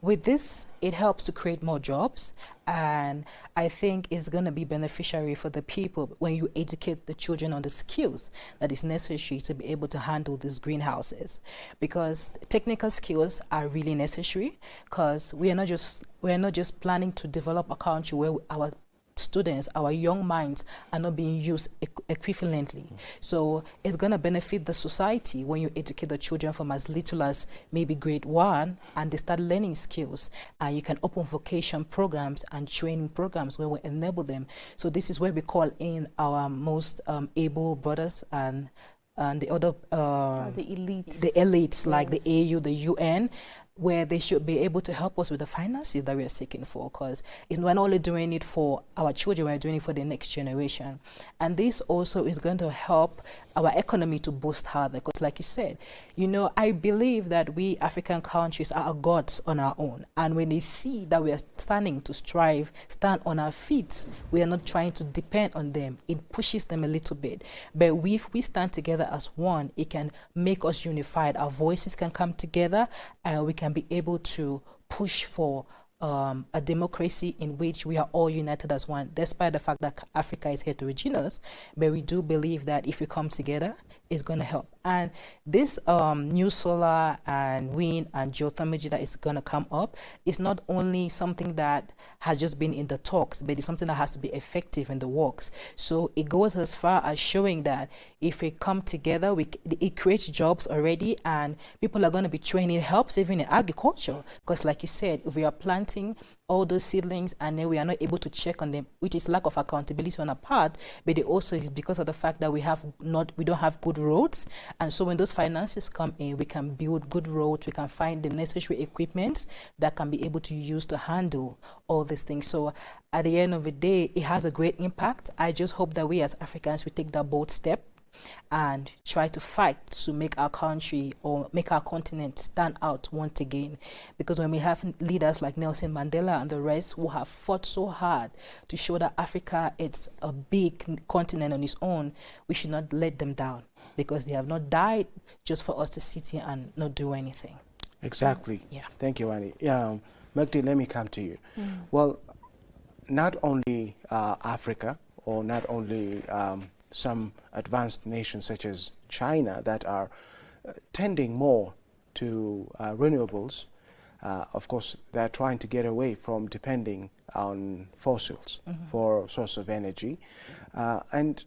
With this, it helps to create more jobs, and I think it's going to be beneficiary for the people when you educate the children on the skills that is necessary to be able to handle these greenhouses, because technical skills are really necessary, because we are not just planning to develop a country where our students, our young minds are not being used equivalently. So it's going to benefit the society when you educate the children from as little as maybe grade 1 and they start learning skills. And you can open vocation programs and training programs where we enable them. So this is where we call in our most able brothers and the other the elites. The elites, like the AU, the UN, where they should be able to help us with the finances that we are seeking for, because we're not only doing it for our children, we're doing it for the next generation. And this also is going to help our economy to boost harder, because like you said, you know, I believe that we African countries are gods on our own. And when they see that we are standing to stand on our feet, we are not trying to depend on them, it pushes them a little bit. But if we stand together as one, it can make us unified. Our voices can come together and we can be able to push for a democracy in which we are all united as one, despite the fact that Africa is heterogeneous. But we do believe that if we come together, it's going to help. And this new solar and wind and geothermal that is going to come up is not only something that has just been in the talks, but it's something that has to be effective in the works. So it goes as far as showing that if we come together, it creates jobs already, and people are going to be trained. It helps even in agriculture, because like you said, if we are planting all those seedlings and then we are not able to check on them, which is lack of accountability on our part, but it also is because of the fact that we don't have good roads. And so when those finances come in, we can build good roads, we can find the necessary equipment that can be able to use to handle all these things. So at the end of the day, it has a great impact. I just hope that we as Africans, we take that bold step and try to fight to make our country or make our continent stand out once again. Because when we have leaders like Nelson Mandela and the rest who have fought so hard to show that Africa is a big continent on its own, we should not let them down, because they have not died just for us to sit here and not do anything. Exactly. Yeah. Thank you, Annie. Magdi, let me come to you. Well, not only Africa, or not only some advanced nations such as China that are tending more to renewables. Of course, they're trying to get away from depending on fossils for source of energy. And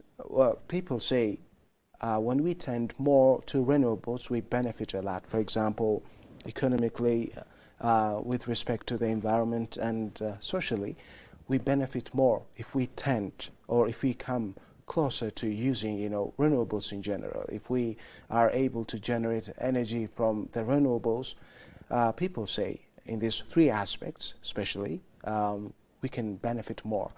people say when we tend more to renewables, we benefit a lot. For example, economically, with respect to the environment, and socially, we benefit more if we tend, or if we come closer to using, renewables in general. If we are able to generate energy from the renewables, people say in these three aspects, especially, we can benefit more.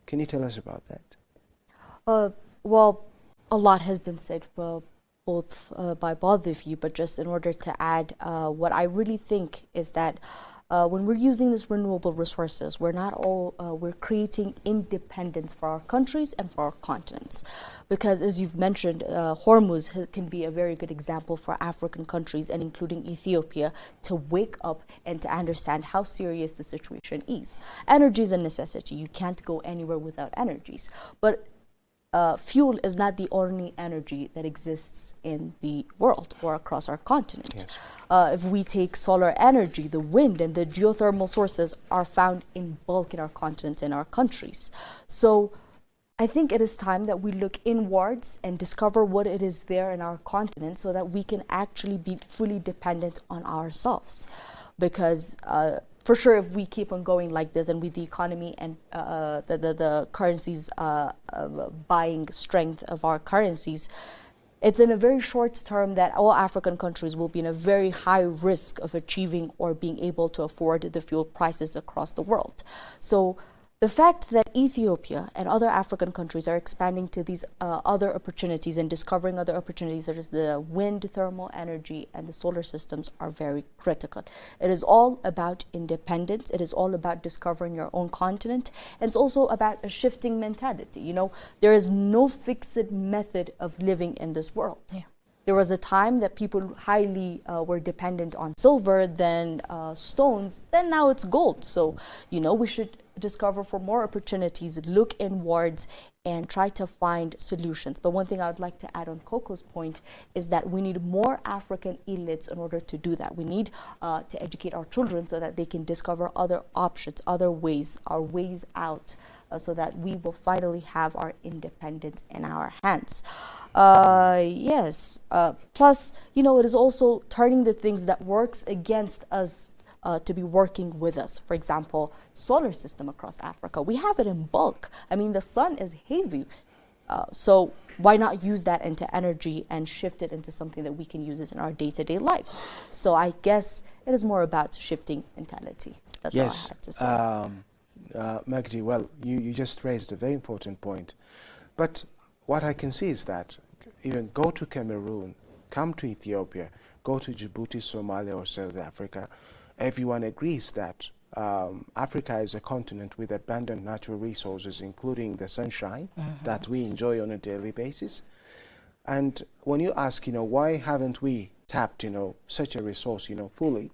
Can you tell us about that? Well, a lot has been said by both of you, but just in order to add, what I really think is that when we're using these renewable resources, we're creating independence for our countries and for our continents. Because as you've mentioned, Hormuz can be a very good example for African countries, and including Ethiopia, to wake up and to understand how serious the situation is. Energy is a necessity. You can't go anywhere without energies. But fuel is not the only energy that exists in the world or across our continent. Yes. If we take solar energy, the wind and the geothermal sources are found in bulk in our continents and our countries. So I think it is time that we look inwards and discover what it is there in our continent, so that we can actually be fully dependent on ourselves. Because for sure, if we keep on going like this, and with the economy and the currencies buying strength of our currencies, it's in a very short term that all African countries will be in a very high risk of achieving or being able to afford the fuel prices across the world. So The fact that Ethiopia and other African countries are expanding to these other opportunities and discovering other opportunities such as the wind, thermal energy, and the solar systems are very critical. It is all about independence. It is all about discovering your own continent. And it's also about a shifting mentality. You know, there is no fixed method of living in this world. Yeah. There was a time that people highly were dependent on silver, then stones, then now it's gold. So, you know, we should discover for more opportunities, look inwards, and try to find solutions. But one thing I would like to add on Coco's point is that we need more African elites in order to do that. We need to educate our children so that they can discover other options, other ways, our ways out, so that we will finally have our independence in our hands. Yes. Plus, you know, it is also turning the things that works against us to be working with us. For example, solar system across Africa. We have it in bulk. I mean, the sun is heavy. So why not use that into energy and shift it into something that we can use it in our day-to-day lives? So I guess it is more about shifting mentality. That's all I have to say. Magdi, well, you just raised a very important point. But what I can see is that even go to Cameroon, come to Ethiopia, go to Djibouti, Somalia, or South Africa, everyone agrees that Africa is a continent with abundant natural resources, including the sunshine that we enjoy on a daily basis. And when you ask, you know, why haven't we tapped, you know, such a resource, you know, fully,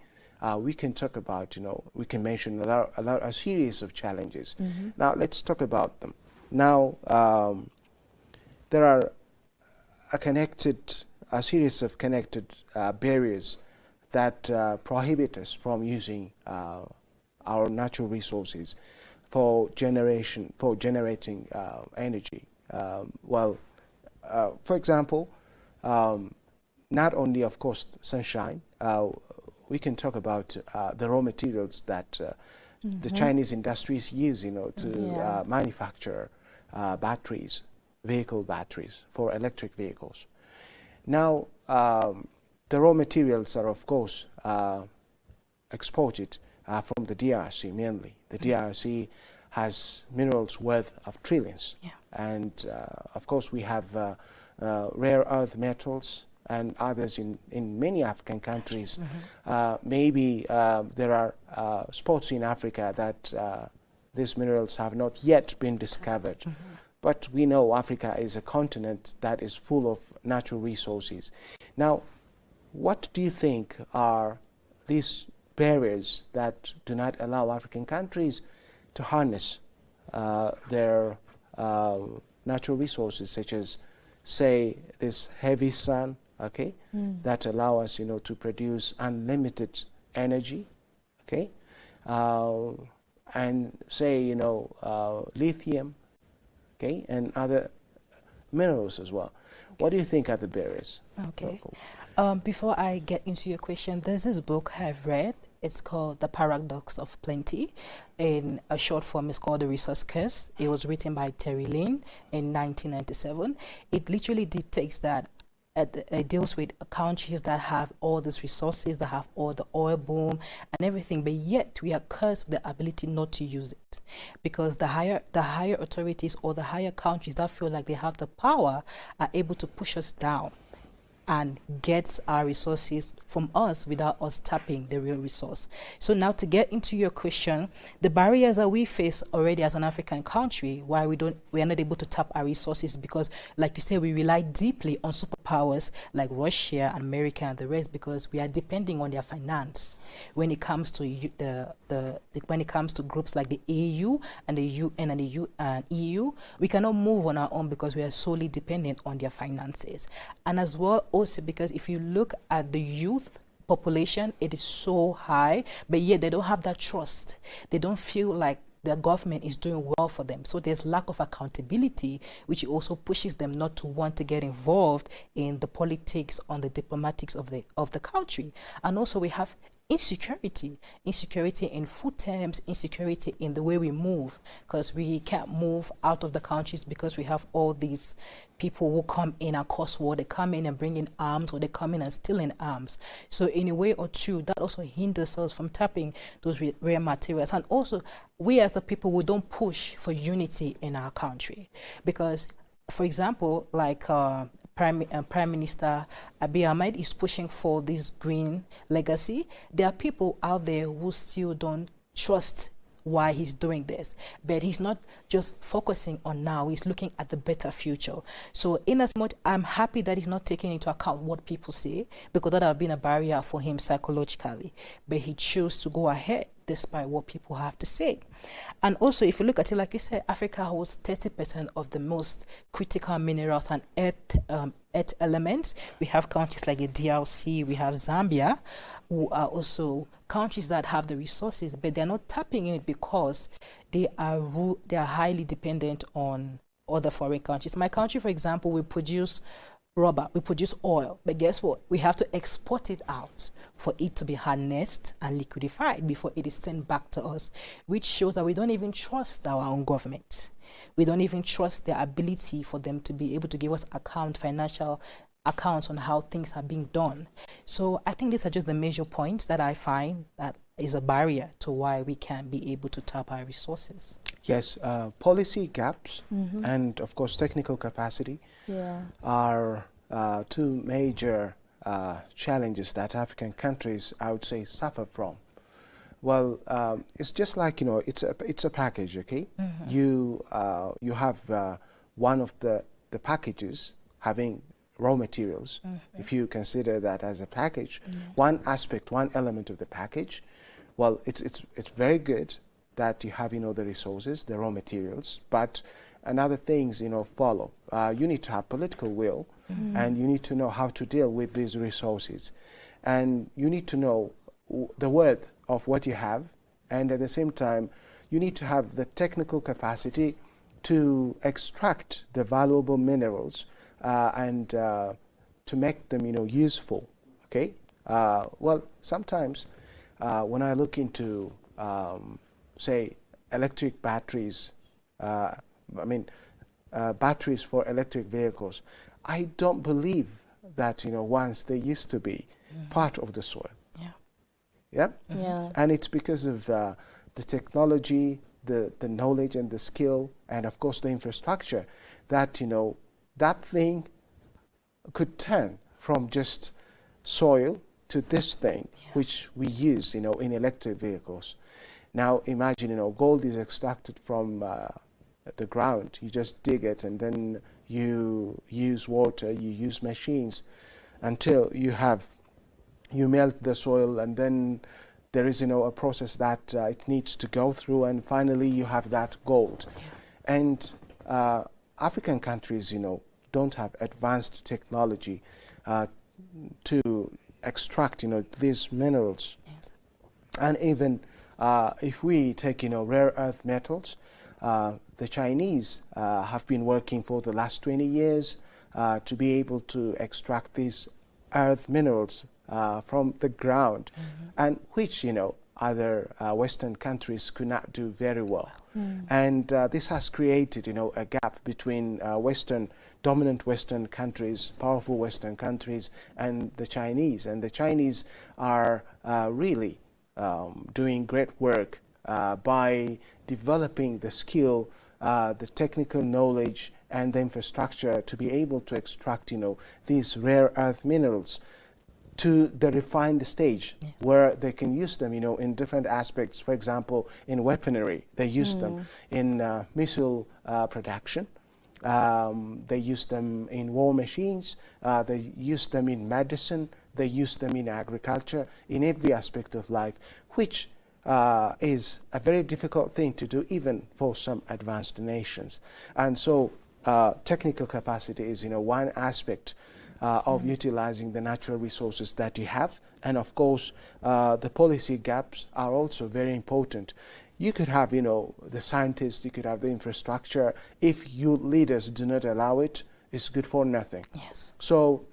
we can talk about, you know, we can mention a series of challenges. Now, let's talk about them. Now, there are a series of connected barriers that prohibit us from using our natural resources for generating energy. For example, not only, of course, sunshine, we can talk about the raw materials that the Chinese industries use, you know, to manufacture batteries, vehicle batteries for electric vehicles. Now, the raw materials are, of course, exported from the DRC mainly. The DRC has minerals worth of trillions. And, of course, we have rare earth metals and others in many African countries. Maybe there are spots in Africa that these minerals have not yet been discovered. But we know Africa is a continent that is full of natural resources. Now, what do you think are these barriers that do not allow African countries to harness their natural resources, such as, say, this heavy sun, okay, that allow us, you know, to produce unlimited energy, okay, and say, you know, lithium, okay, and other minerals as well. What do you think are the barriers? Okay. Before I get into your question, there's this book I've read. It's called The Paradox of Plenty. In a short form, it's called The Resource Curse. It was written by Terry Lane in 1997. It literally dictates that it deals with countries that have all these resources, that have all the oil boom and everything, but yet we are cursed with the ability not to use it, because the higher authorities or the higher countries that feel like they have the power are able to push us down and gets our resources from us without us tapping the real resource. So now, to get into your question, the barriers that we face already as an African country, why we are not able to tap our resources, because like you say, we rely deeply on superpowers like Russia and America and the rest, because we are depending on their finance when it comes to when it comes to groups like the AU and the UN and the EU. We cannot move on our own because we are solely dependent on their finances. And as well, also because if you look at the youth population, it is so high, but yet they don't have that trust. They don't feel like the government is doing well for them. So there's lack of accountability, which also pushes them not to want to get involved in the politics, on the diplomatics of the country. And also we have insecurity in food terms, insecurity in the way we move, because we can't move out of the countries because we have all these people who come in and cause war. They come in and bring in arms, or they come in and steal in arms. So in a way or two, that also hinders us from tapping those rare materials. And also, we as the people, we don't push for unity in our country, because, for example, like Prime Minister Abiy Ahmed is pushing for this green legacy. There are people out there who still don't trust why he's doing this, but he's not just focusing on now, he's looking at the better future. So in as much, I'm happy that he's not taking into account what people say, because that would have been a barrier for him psychologically, but he chose to go ahead despite what people have to say. And also, if you look at it, like you said, Africa holds 30% of the most critical minerals and earth elements. We have countries like the DRC, we have Zambia, who are also countries that have the resources, but they're not tapping it because they are highly dependent on other foreign countries. My country, for example, we produce rubber, we produce oil, but guess what? We have to export it out for it to be harnessed and liquefied before it is sent back to us, which shows that we don't even trust our own government. We don't even trust their ability for them to be able to give us financial accounts on how things are being done. So I think these are just the major points that I find that is a barrier to why we can't be able to tap our resources. Yes, policy gaps and of course technical capacity are two major challenges that African countries, I would say, suffer from. Well, it's just like, it's a package, okay? You have one of the packages having raw materials. If you consider that as a package, one aspect, one element of the package, well, it's very good that you have, the resources, the raw materials, but another things, follow. You need to have political will, and you need to know how to deal with these resources, and you need to know the worth of what you have, and at the same time, you need to have the technical capacity to extract the valuable minerals and to make them, useful. Okay. Well, sometimes when I look into, say, electric batteries, batteries for electric vehicles, I don't believe that once they used to be part of the soil. Yeah. And it's because of the technology, the knowledge and the skill, and of course the infrastructure that that thing could turn from just soil to this thing which we use in electric vehicles. Now imagine gold is extracted from the ground. You just dig it, and then you use water, you use machines until you melt the soil, and then there is a process that it needs to go through, and finally you have that gold. And African countries don't have advanced technology to extract these minerals. And even if we take rare earth metals, the Chinese have been working for the last 20 years to be able to extract these earth minerals from the ground, and which other Western countries could not do very well. And this has created a gap between dominant Western countries, powerful Western countries, and the Chinese. And the Chinese are really doing great work by developing the skill, the technical knowledge, and the infrastructure to be able to extract these rare earth minerals to the refined stage, where they can use them in different aspects. For example, in weaponry, they use them in missile production, they use them in war machines, they use them in medicine, they use them in agriculture, in every aspect of life, which is a very difficult thing to do even for some advanced nations. And so technical capacity is one aspect of utilizing the natural resources that you have. And of course, the policy gaps are also very important. You could have, the scientists, you could have the infrastructure. If you leaders do not allow it, it's good for nothing. Yes. So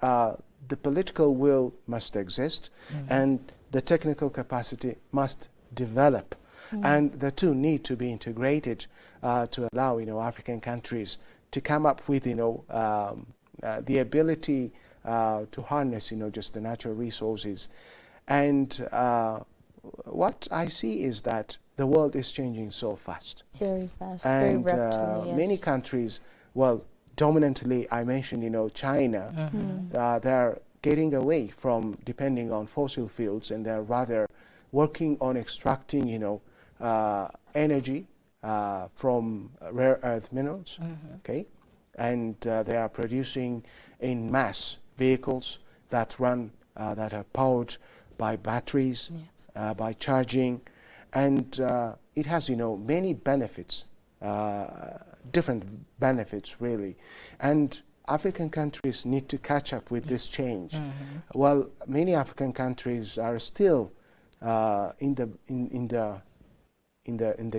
the political will must exist, and the technical capacity must develop. And the two need to be integrated to allow, African countries to come up with, the ability to harness, just the natural resources. And what I see is that the world is changing so fast. Very fast, And very rapidly, yes. many countries, well, dominantly, I mentioned, China, they're getting away from depending on fossil fuels, and they're rather working on extracting, energy from rare earth minerals, okay? And they are producing in mass vehicles that run, that are powered by batteries, by charging, and it has, many benefits, different benefits really, and African countries need to catch up with this change. Well, many African countries are still in the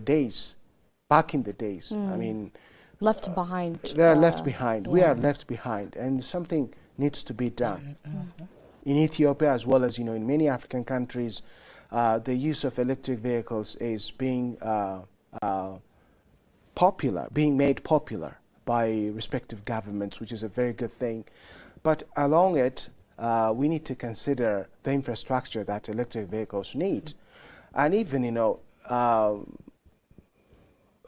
days, back in the days. I mean, left behind. They are left behind. We are left behind, and something needs to be done. In Ethiopia, as well as in many African countries, the use of electric vehicles is being made popular by respective governments, which is a very good thing. But along it, we need to consider the infrastructure that electric vehicles need, and even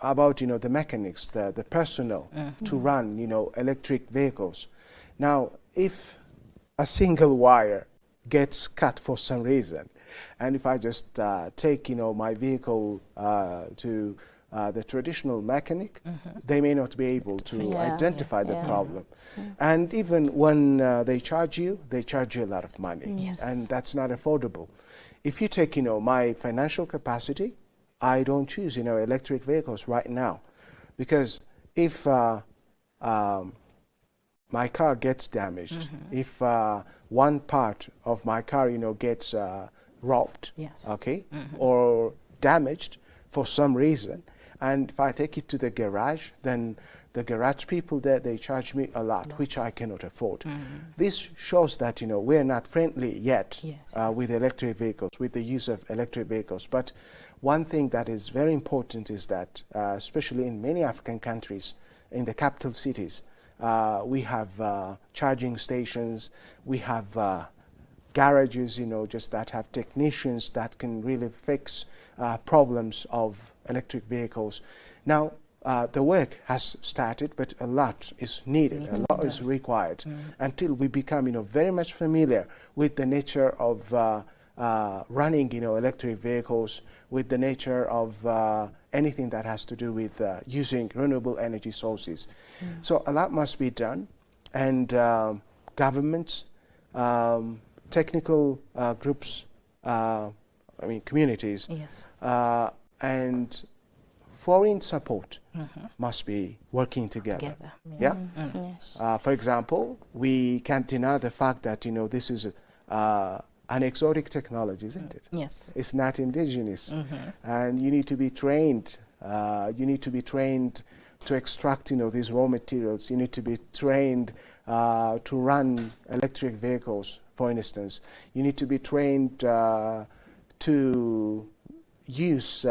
about the mechanics, the personnel to run electric vehicles. Now, if a single wire gets cut for some reason, and if I just take my vehicle to the traditional mechanic, they may not be able to identify the problem. And even when they charge you a lot of money, and that's not affordable. If you take my financial capacity, I don't choose electric vehicles right now, because if my car gets damaged, if one part of my car gets robbed, okay, or damaged for some reason, and if I take it to the garage, then the garage people there, they charge me a lot, which I cannot afford. This shows that we're not friendly yet with electric vehicles, with the use of electric vehicles. But one thing that is very important is that, especially in many African countries, in the capital cities, we have charging stations, we have garages, just that have technicians that can really fix problems of electric vehicles. Now, the work has started, but a lot is needed, a lot is required until we become, very much familiar with the nature of running, electric vehicles, with the nature of anything that has to do with using renewable energy sources. So a lot must be done, and governments, technical groups, communities, and foreign support must be working together. For example, we can't deny the fact that this is an exotic technology, isn't it? Yes. It's not indigenous, and you need to be trained. You need to be trained to extract these raw materials. You need to be trained to run electric vehicles, for instance. You need to be trained to use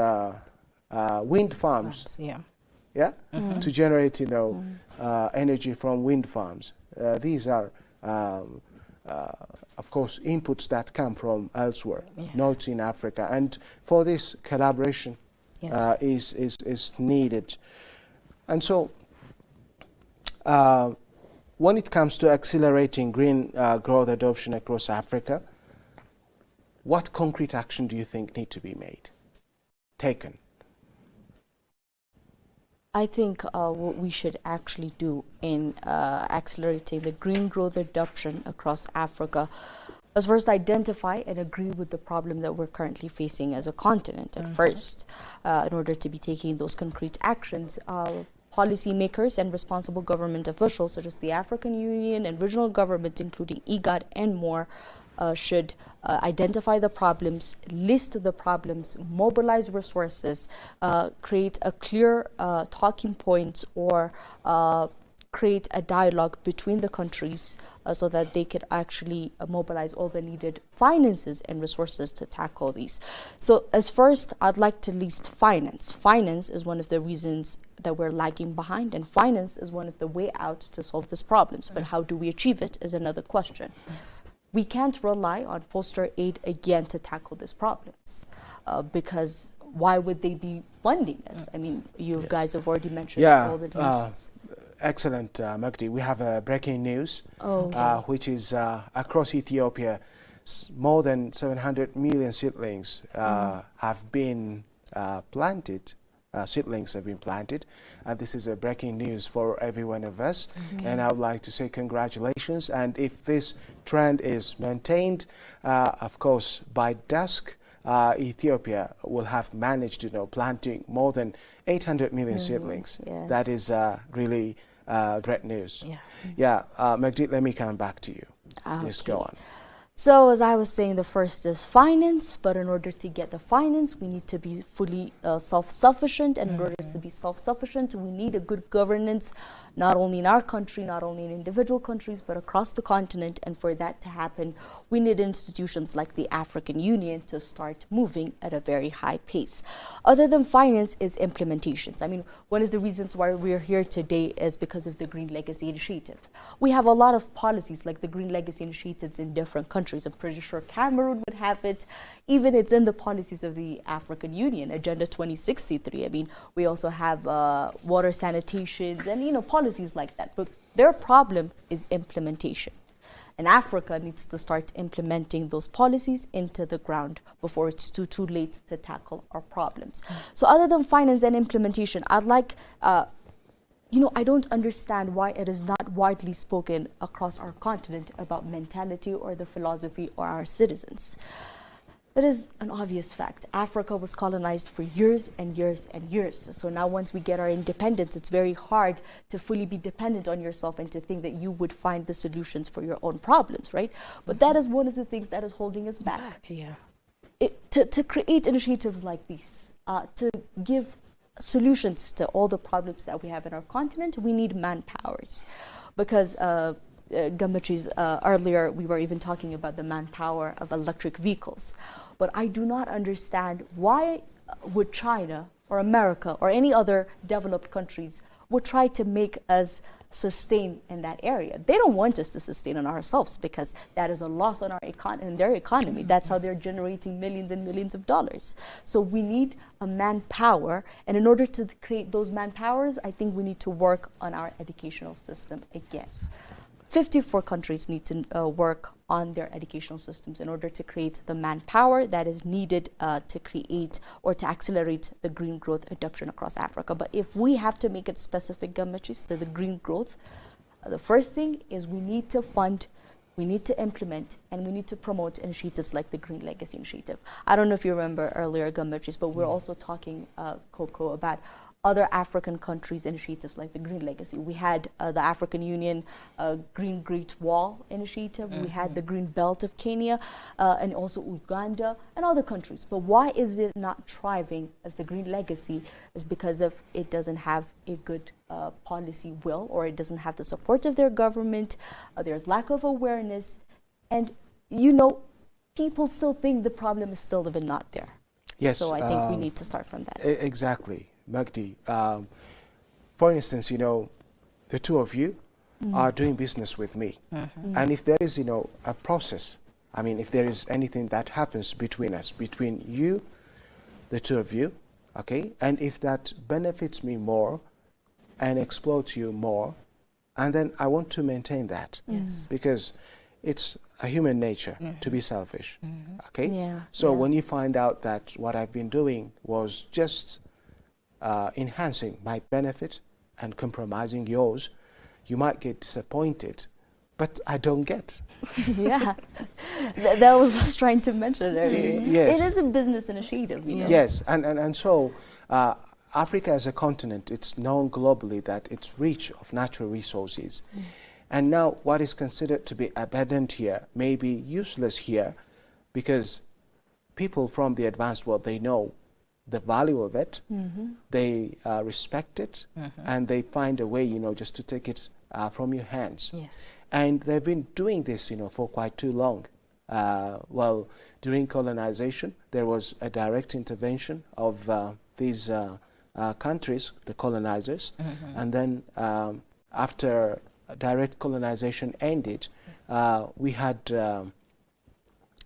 wind farms, to generate energy from wind farms. These are of course inputs that come from elsewhere, not in Africa, and for this collaboration is needed. And so when it comes to accelerating green growth adoption across Africa, what concrete action do you think need to be taken? I think what we should actually do in accelerating the green growth adoption across Africa is first identify and agree with the problem that we're currently facing as a continent at first, in order to be taking those concrete actions. Policymakers and responsible government officials such as the African Union and regional governments, including IGAD and more, should identify the problems, list the problems, mobilize resources, create a clear talking point or create a dialogue between the countries so that they could actually mobilize all the needed finances and resources to tackle these. So as first, I'd like to list finance. Finance is one of the reasons that we're lagging behind, and finance is one of the way out to solve these problems. But how do we achieve it is another question. Yes. We can't rely on foster aid again to tackle these problems because why would they be funding us? I mean, you guys have already mentioned all the lists. Excellent, Magdi. We have breaking news, which is across Ethiopia, more than 700 million seedlings have been planted. Seedlings have been planted, and this is a breaking news for every one of us. And I would like to say congratulations. And if this trend is maintained, of course, by dusk, Ethiopia will have managed, planting more than 800 million seedlings. Yes. That is really great news. Magdi, let me come back to you. Just go on. So as I was saying, the first is finance, but in order to get the finance, we need to be fully self-sufficient. And in order to be self-sufficient, we need a good governance, not only in our country, not only in individual countries, but across the continent. And for that to happen, we need institutions like the African Union to start moving at a very high pace. Other than finance is implementations. I mean, one of the reasons why we're here today is because of the Green Legacy Initiative. We have a lot of policies like the Green Legacy Initiatives in different countries. I'm pretty sure Cameroon would have it. Even it's in the policies of the African Union, Agenda 2063. I mean, we also have water sanitations and, policies like that. But their problem is implementation. And Africa needs to start implementing those policies into the ground before it's too late to tackle our problems. So other than finance and implementation, I'd like I don't understand why it is not widely spoken across our continent about mentality or the philosophy or our citizens. It is an obvious fact. Africa was colonized for years and years and years. So now once we get our independence, it's very hard to fully be dependent on yourself and to think that you would find the solutions for your own problems, right? But that is one of the things that is holding us back. To create initiatives like these, to give solutions to all the problems that we have in our continent, we need manpowers. Because Gamachi's earlier, we were even talking about the manpower of electric vehicles. But I do not understand why would China or America or any other developed countries would try to make us sustain in that area. They don't want us to sustain on ourselves because that is a loss on our in their economy. That's how they're generating millions and millions of dollars. So we need a manpower, and in order to create those manpowers, I think we need to work on our educational system again. 54 countries need to work on their educational systems in order to create the manpower that is needed to create or to accelerate the green growth adoption across Africa. But if we have to make it specific, Gamachis, to the green growth, the first thing is we need to fund, we need to implement, and we need to promote initiatives like the Green Legacy Initiative. I don't know if you remember earlier, Gamachis, but we're also talking, Coco, about other African countries' initiatives like the Green Legacy. We had the African Union Green Great Wall Initiative. We had the Green Belt of Kenya and also Uganda and other countries. But why is it not thriving as the Green Legacy? Is because of it doesn't have a good policy will, or it doesn't have the support of their government. There's lack of awareness. And, people still think the problem is still even not there. Yes. So I think we need to start from that. Exactly. Magdi, for instance, the two of you are doing business with me. And if there is, a process, I mean, if there is anything that happens between us, between you, the two of you, okay, and if that benefits me more and exploits you more, and then I want to maintain that. Yes. Because it's a human nature to be selfish, okay? Yeah. So when you find out that what I've been doing was just enhancing my benefit and compromising yours, you might get disappointed, but I don't get. Yeah, that was what I was trying to mention earlier. Yes. It is a business initiative. Yes, and so Africa as a continent, it's known globally that it's rich of natural resources. And now what is considered to be abundant here may be useless here because people from the advanced world, they know the value of it, they respect it, and they find a way, just to take it from your hands. Yes. And they've been doing this, for quite too long. Well, during colonization, there was a direct intervention of these countries, the colonizers, and then after direct colonization ended, we had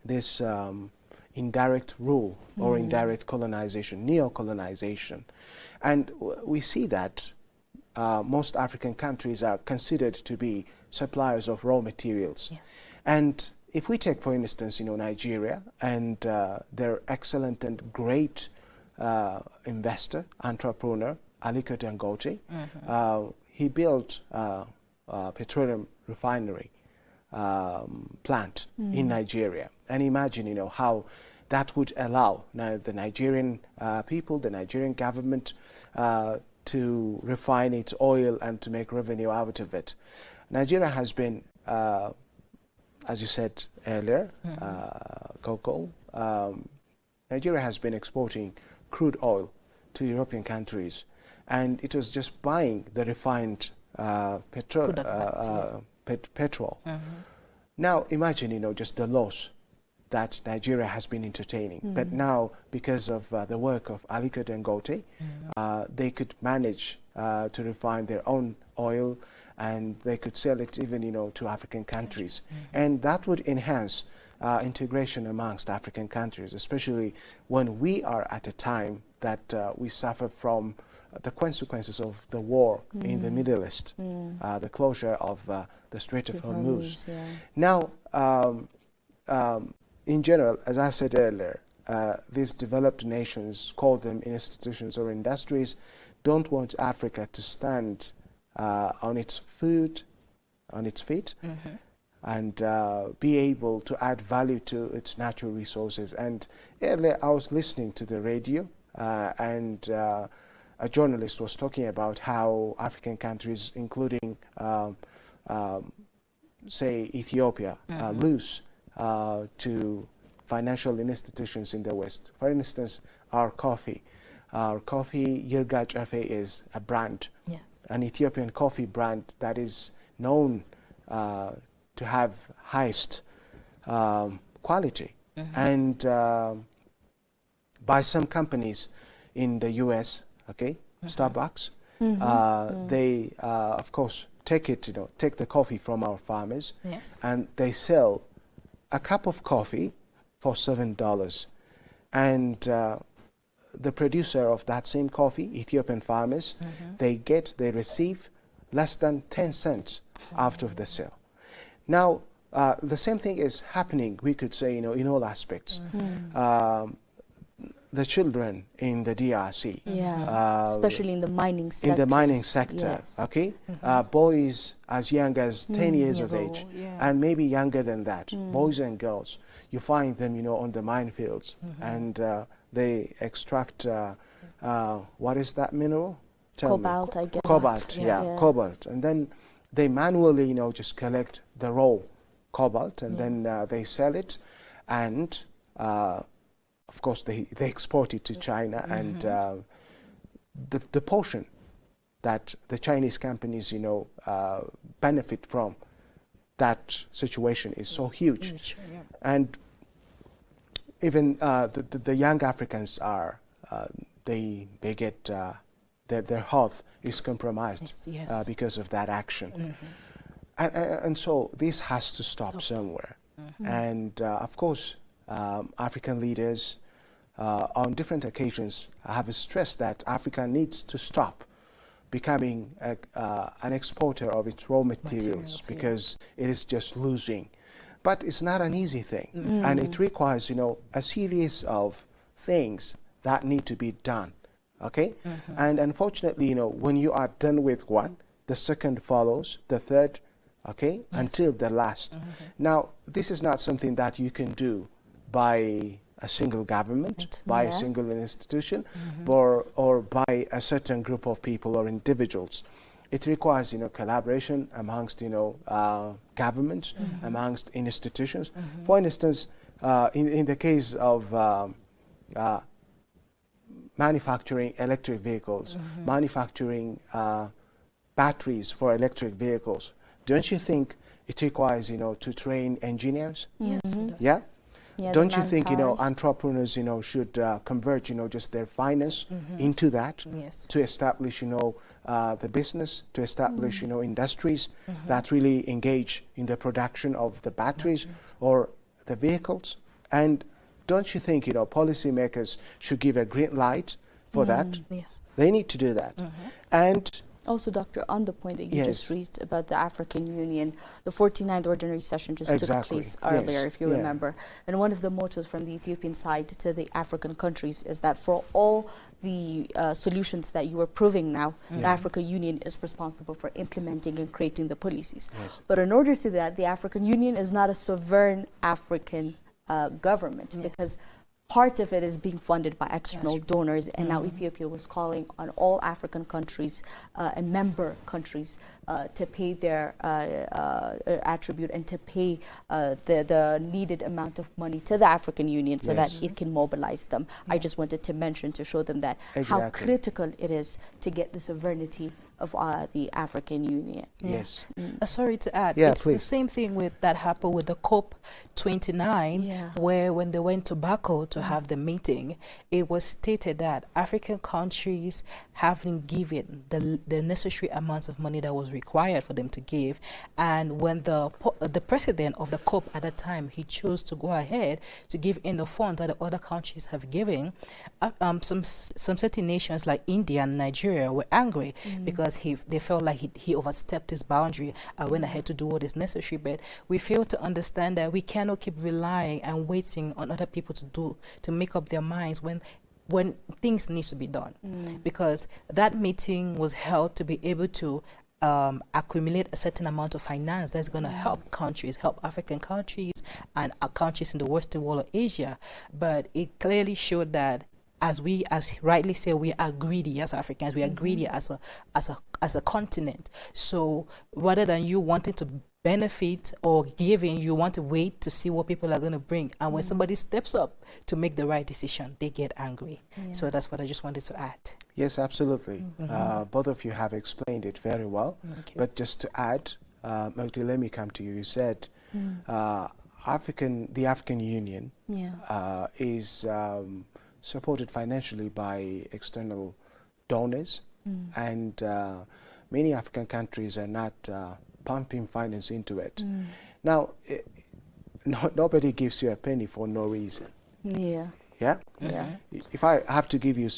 this indirect rule or indirect colonization, neo-colonization. And we see that most African countries are considered to be suppliers of raw materials. Yeah. And if we take, for instance, Nigeria and their excellent and great investor, entrepreneur, Aliko Dangote, he built a petroleum refinery plant in Nigeria. And imagine, how that would allow the Nigerian people, the Nigerian government, to refine its oil and to make revenue out of it. Nigeria has been, as you said earlier, cocoa. Nigeria has been exporting crude oil to European countries, and it was just buying the refined petrol. Now imagine, just the loss that Nigeria has been entertaining. But now, because of the work of Aliko Dangote, they could manage to refine their own oil, and they could sell it even, to African countries. And that would enhance integration amongst African countries, especially when we are at a time that we suffer from the consequences of the war in the Middle East, the closure of the Strait of Hormuz. Now, in general, as I said earlier, these developed nations, call them institutions or industries, don't want Africa to stand on its feet, and be able to add value to its natural resources. And earlier I was listening to the radio, and a journalist was talking about how African countries, including, say, Ethiopia, lose to financial institutions in the West. For instance, our coffee, Yirgach Cafe, is a brand, an Ethiopian coffee brand that is known to have highest quality, and by some companies in the US, Starbucks, they of course take the coffee from our farmers, and they sell a cup of coffee for $7, and the producer of that same coffee, Ethiopian farmers, they receive less than 10 cents out of the sale. Now, the same thing is happening, we could say, in all aspects. The children in the DRC, especially in the mining sector. In the mining sector, boys as young as 10 years of age, and maybe younger than that, boys and girls, you find them, on the minefields, and they extract, what is that mineral? Cobalt, I guess. Cobalt, cobalt. And then they manually, just collect the raw cobalt, and then they sell it, and of course, they export it to China, and the portion that the Chinese companies, benefit from that situation is so huge. And even the young Africans are, they get, their health is compromised because of that action. And so this has to stop somewhere. And of course, African leaders on different occasions have stressed that Africa needs to stop becoming an exporter of its raw materials, because it is just losing. But it's not an easy thing, and it requires, a series of things that need to be done. And unfortunately, when you are done with one, the second follows, the third, until the last. Now, this is not something that you can do by a single government, by a single institution, or by a certain group of people or individuals. It requires, collaboration amongst, governments, amongst institutions. For instance, in the case of manufacturing electric vehicles, manufacturing batteries for electric vehicles, don't you think it requires, to train engineers? Yes, it does. Yeah? Yeah, Don't the you think, manpowers. entrepreneurs, should convert, just their finance into that Yes. to establish, the business, to establish, industries that really engage in the production of the batteries or the vehicles? And don't you think, policymakers should give a green light for that? Yes. They need to do that. And Also, Doctor, on the point that you Yes. just raised about the African Union, the 49th ordinary session just took Exactly. place earlier, Yes. if you Yeah. remember. And one of the mottos from the Ethiopian side to the African countries is that for all the solutions that you are proving now, the African Union is responsible for implementing and creating the policies. Yes. But in order to that, the African Union is not a sovereign African government, because part of it is being funded by external donors, and now Ethiopia was calling on all African countries and member countries to pay their attribute and to pay the needed amount of money to the African Union so that it can mobilize them. I just wanted to mention to show them that how Exactly. critical it is to get the sovereignty of the African Union. Yes. Sorry to add, Yeah, it's please. the same thing with that happened with the COP29, where when they went to Baku to have the meeting, it was stated that African countries haven't given the necessary amounts of money that was required for them to give. And when the president of the COP at that time, he chose to go ahead to give in the funds that the other countries have given, some certain nations like India and Nigeria were angry because they felt like he overstepped his boundary and went ahead to do what is necessary. But we fail to understand that we cannot keep relying and waiting on other people to make up their minds when things need to be done. Because that meeting was held to be able to accumulate a certain amount of finance that's going to help countries, help African countries and countries in the Western world of Asia. But it clearly showed that as rightly say, we are greedy as Africans, we are greedy as a continent. So rather than you wanting to benefit or giving, you want to wait to see what people are going to bring. And when somebody steps up to make the right decision, they get angry. So that's what I just wanted to add. Yes, absolutely. Both of you have explained it very well. But just to add, Magdi, let me come to you. You said the African Union is supported financially by external donors, and many African countries are not pumping finance into it. Now, nobody gives you a penny for no reason. Yeah. Yeah? If I have to give you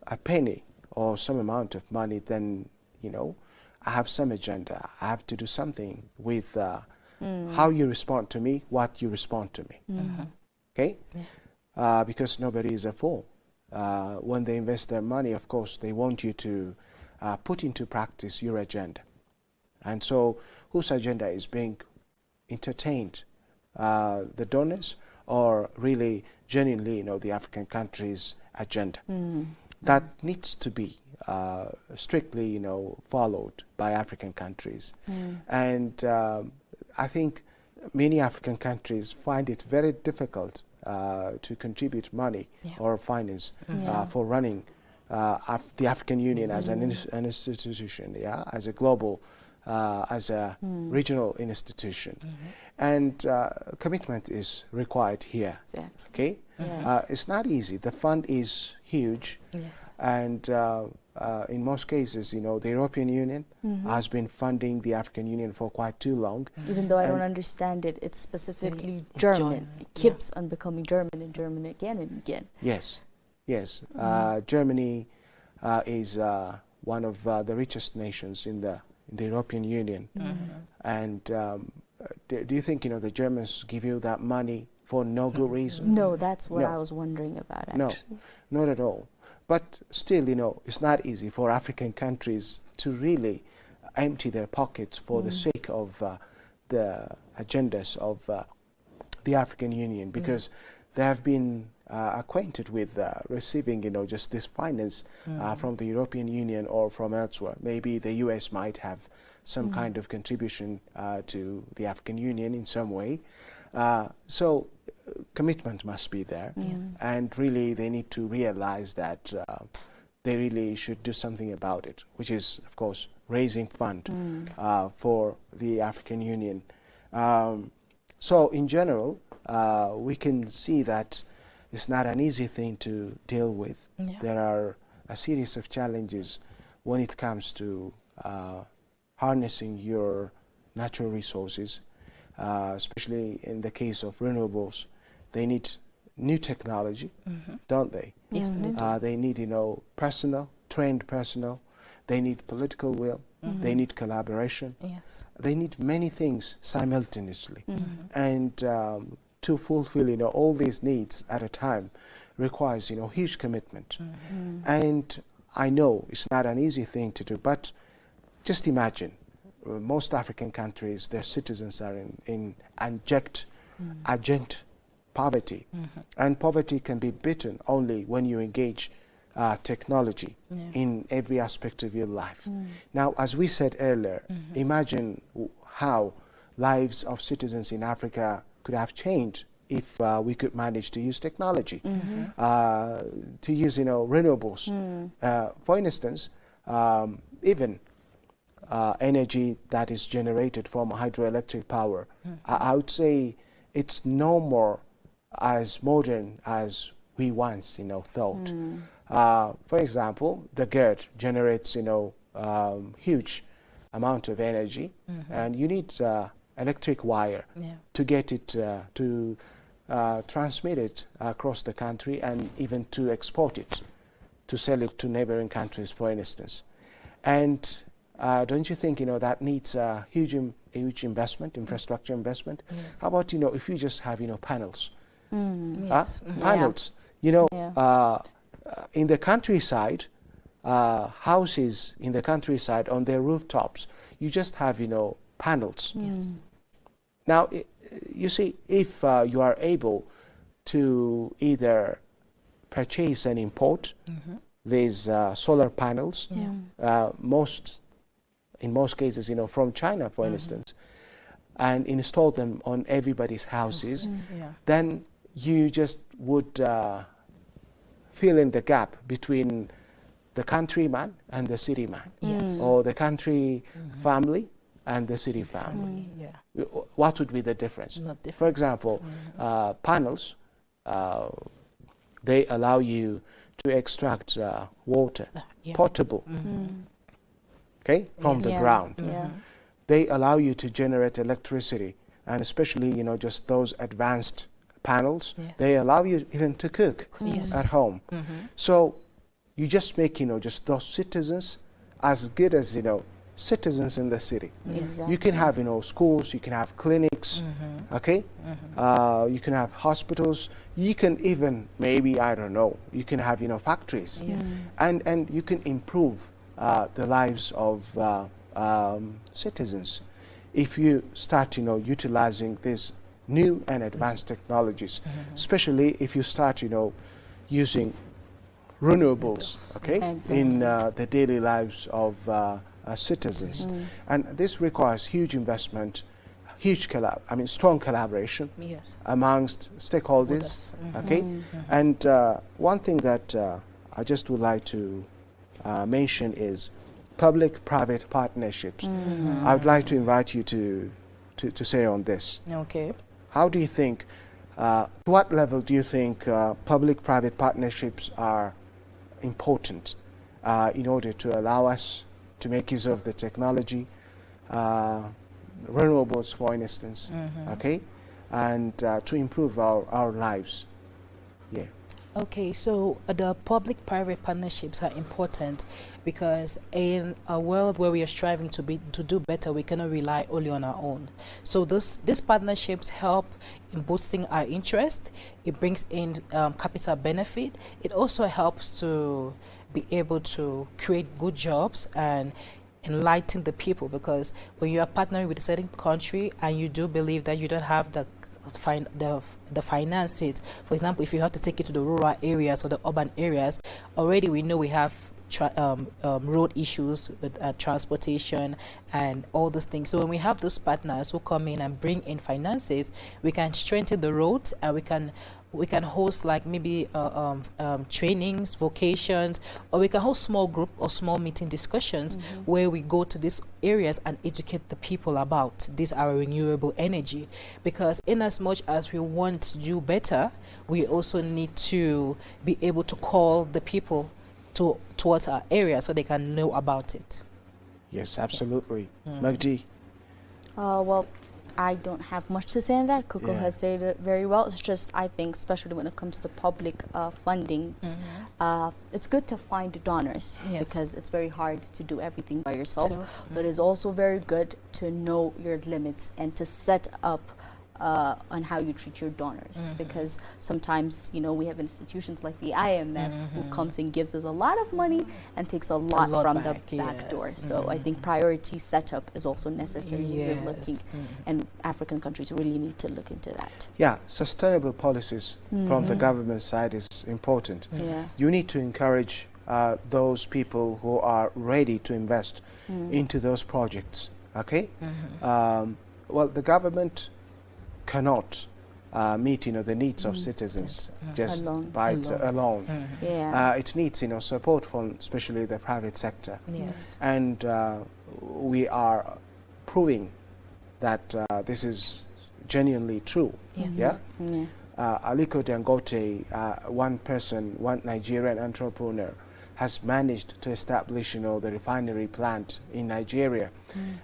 a penny or some amount of money, then, I have some agenda. I have to do something with how you respond to me, what you respond to me. Okay? Because nobody is a fool. When they invest their money, of course, they want you to put into practice your agenda. And so, whose agenda is being entertained? The donors, or really, genuinely, the African countries' agenda? That needs to be strictly, followed by African countries. And I think many African countries find it very difficult to contribute money or finance for running the African Union as an institution, as a global, as a regional institution. And commitment is required here. Okay? It's not easy. The fund is huge. And in most cases, the European Union has been funding the African Union for quite too long. Even though I don't understand it, it's specifically German. It keeps on becoming German and German again and again. Yes. Germany is one of the richest nations in the European Union. And do you think, the Germans give you that money for no good reason? No, that's what I was wondering about, actually. No, not at all. But still, it's not easy for African countries to really empty their pockets for the sake of the agendas of the African Union, because they have been acquainted with receiving, just this finance from the European Union or from elsewhere. Maybe the US might have some kind of contribution to the African Union in some way. So commitment must be there. And really they need to realize that they really should do something about it, which is, of course, raising fund for the African Union. So in general, we can see that it's not an easy thing to deal with. Yeah. There are a series of challenges when it comes to harnessing your natural resources, especially in the case of renewables. They need new technology, don't they? Yes, they do. They need, personnel, trained personnel. They need political will. They need collaboration. Yes. They need many things simultaneously. And to fulfill, all these needs at a time requires, huge commitment. And I know it's not an easy thing to do, but just imagine, most African countries, their citizens are in abject poverty. And poverty can be beaten only when you engage technology in every aspect of your life. Now, as we said earlier, imagine how lives of citizens in Africa could have changed if we could manage to use technology, to use, renewables. For instance, even energy that is generated from hydroelectric power, I would say it's no more as modern as we once, thought. For example, the GERD generates, huge amount of energy, and you need electric wire to get it to transmit it across the country, and even to export it, to sell it to neighboring countries, for instance. And don't you think, that needs a huge investment, infrastructure investment? Yes. How about, if you just have, panels? Yes. Panels. In the countryside, houses in the countryside on their rooftops, you just have, panels. Yes. Now, you see, if you are able to either purchase and import these solar panels, in most cases, from China, for instance, and install them on everybody's houses, then you just would fill in the gap between the countryman and the city man, or the country family and the city family. What would be the difference? For example, panels, they allow you to extract water, potable, from the ground. They allow you to generate electricity, and especially, just those advanced panels, they allow you even to cook at home. So you just make, just those citizens as good as, citizens in the city. You can have, schools, you can have clinics, okay? You can have hospitals, you can even, maybe, I don't know, you can have, factories. And you can improve the lives of citizens if you start, utilizing these new and advanced technologies, especially if you start, using renewables, in the daily lives of citizens. And this requires huge investment, strong collaboration amongst stakeholders, And one thing that I just would like to mention is public-private partnerships. I would like to invite you to say on this. Okay. How do you think, to what level do you think public-private partnerships are important in order to allow us to make use of the technology, renewables, for instance, and to improve our lives? Okay, so the public-private partnerships are important because in a world where we are striving to do better, we cannot rely only on our own. So these partnerships help in boosting our interest. It brings in capital benefit. It also helps to be able to create good jobs and enlighten the people, because when you are partnering with a certain country and you do believe that you don't have the finances, for example, if you have to take it to the rural areas or the urban areas, already we know we have road issues with transportation and all those things. So when we have those partners who come in and bring in finances, we can strengthen the roads and we can we can host like maybe trainings, vocations, or we can host small group or small meeting discussions where we go to these areas and educate the people about this our renewable energy. Because in as much as we want to do better, we also need to be able to call the people towards our area so they can know about it. Yes, absolutely. Magdi? Well, I don't have much to say on that. Coco has said it very well. It's just, I think, especially when it comes to public funding, it's good to find donors because it's very hard to do everything by yourself. But it's also very good to know your limits and to set up on how you treat your donors, because sometimes, you know, we have institutions like the IMF who comes and gives us a lot of money and takes a lot from the back door. So I think priority setup is also necessary when you're looking, and African countries really need to look into that. Yeah, sustainable policies from the government side is important. You need to encourage those people who are ready to invest into those projects. Okay. Well, the government cannot meet, you know, the needs of citizens just by alone. It needs, you know, support from especially the private sector. And we are proving that this is genuinely true. Aliko Dangote, one person, one Nigerian entrepreneur, has managed to establish, you know, the refinery plant in Nigeria,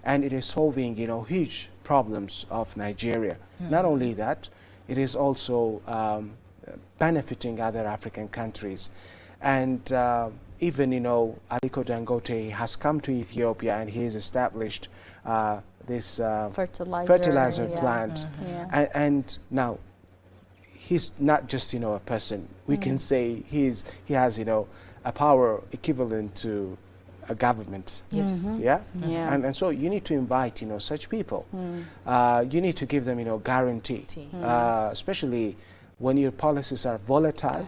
and it is solving, you know, huge problems of Nigeria. Not only that, it is also benefiting other African countries. And even, you know, Aliko Dangote has come to Ethiopia and he has established this fertilizer plant. And now, he's not just, you know, a person. We can say he has, you know, a power equivalent to a government. And so you need to invite, you know, such people. You need to give them, you know, guarantee, especially when your policies are volatile.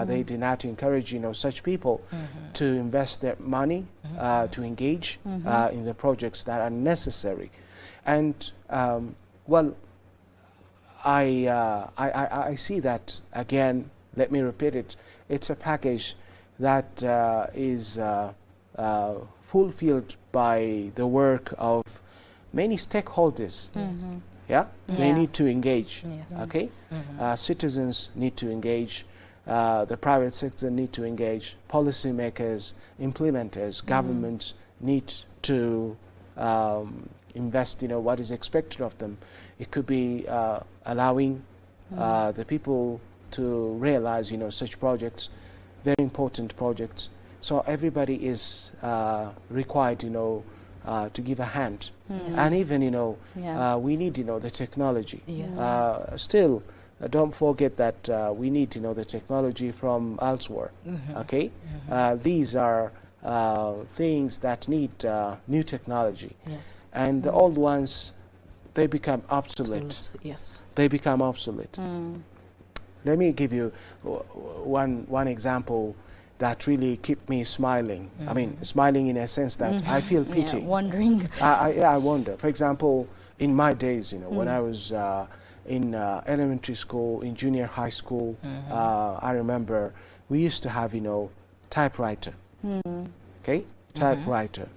They do not encourage, you know, such people to invest their money, to engage in the projects that are necessary. And well, I see that again. Let me repeat it. It's a package that is fulfilled by the work of many stakeholders. They need to engage. Okay, citizens need to engage. The private sector need to engage. Policymakers, implementers, governments need to invest, you know, what is expected of them. It could be allowing the people to realize, you know, such projects, very important projects. So everybody is required, you know, to give a hand. And even, you know, we need, you know, the technology. Still, don't forget that we need, you know, the technology from elsewhere. Okay, these are things that need new technology. And the old ones, they become obsolete. They become obsolete. Let me give you one example that really keep me smiling. I mean, smiling in a sense that I feel pity. Wondering. I wonder. For example, in my days, you know, when I was in elementary school, in junior high school, I remember we used to have, you know, typewriter. Okay, typewriter,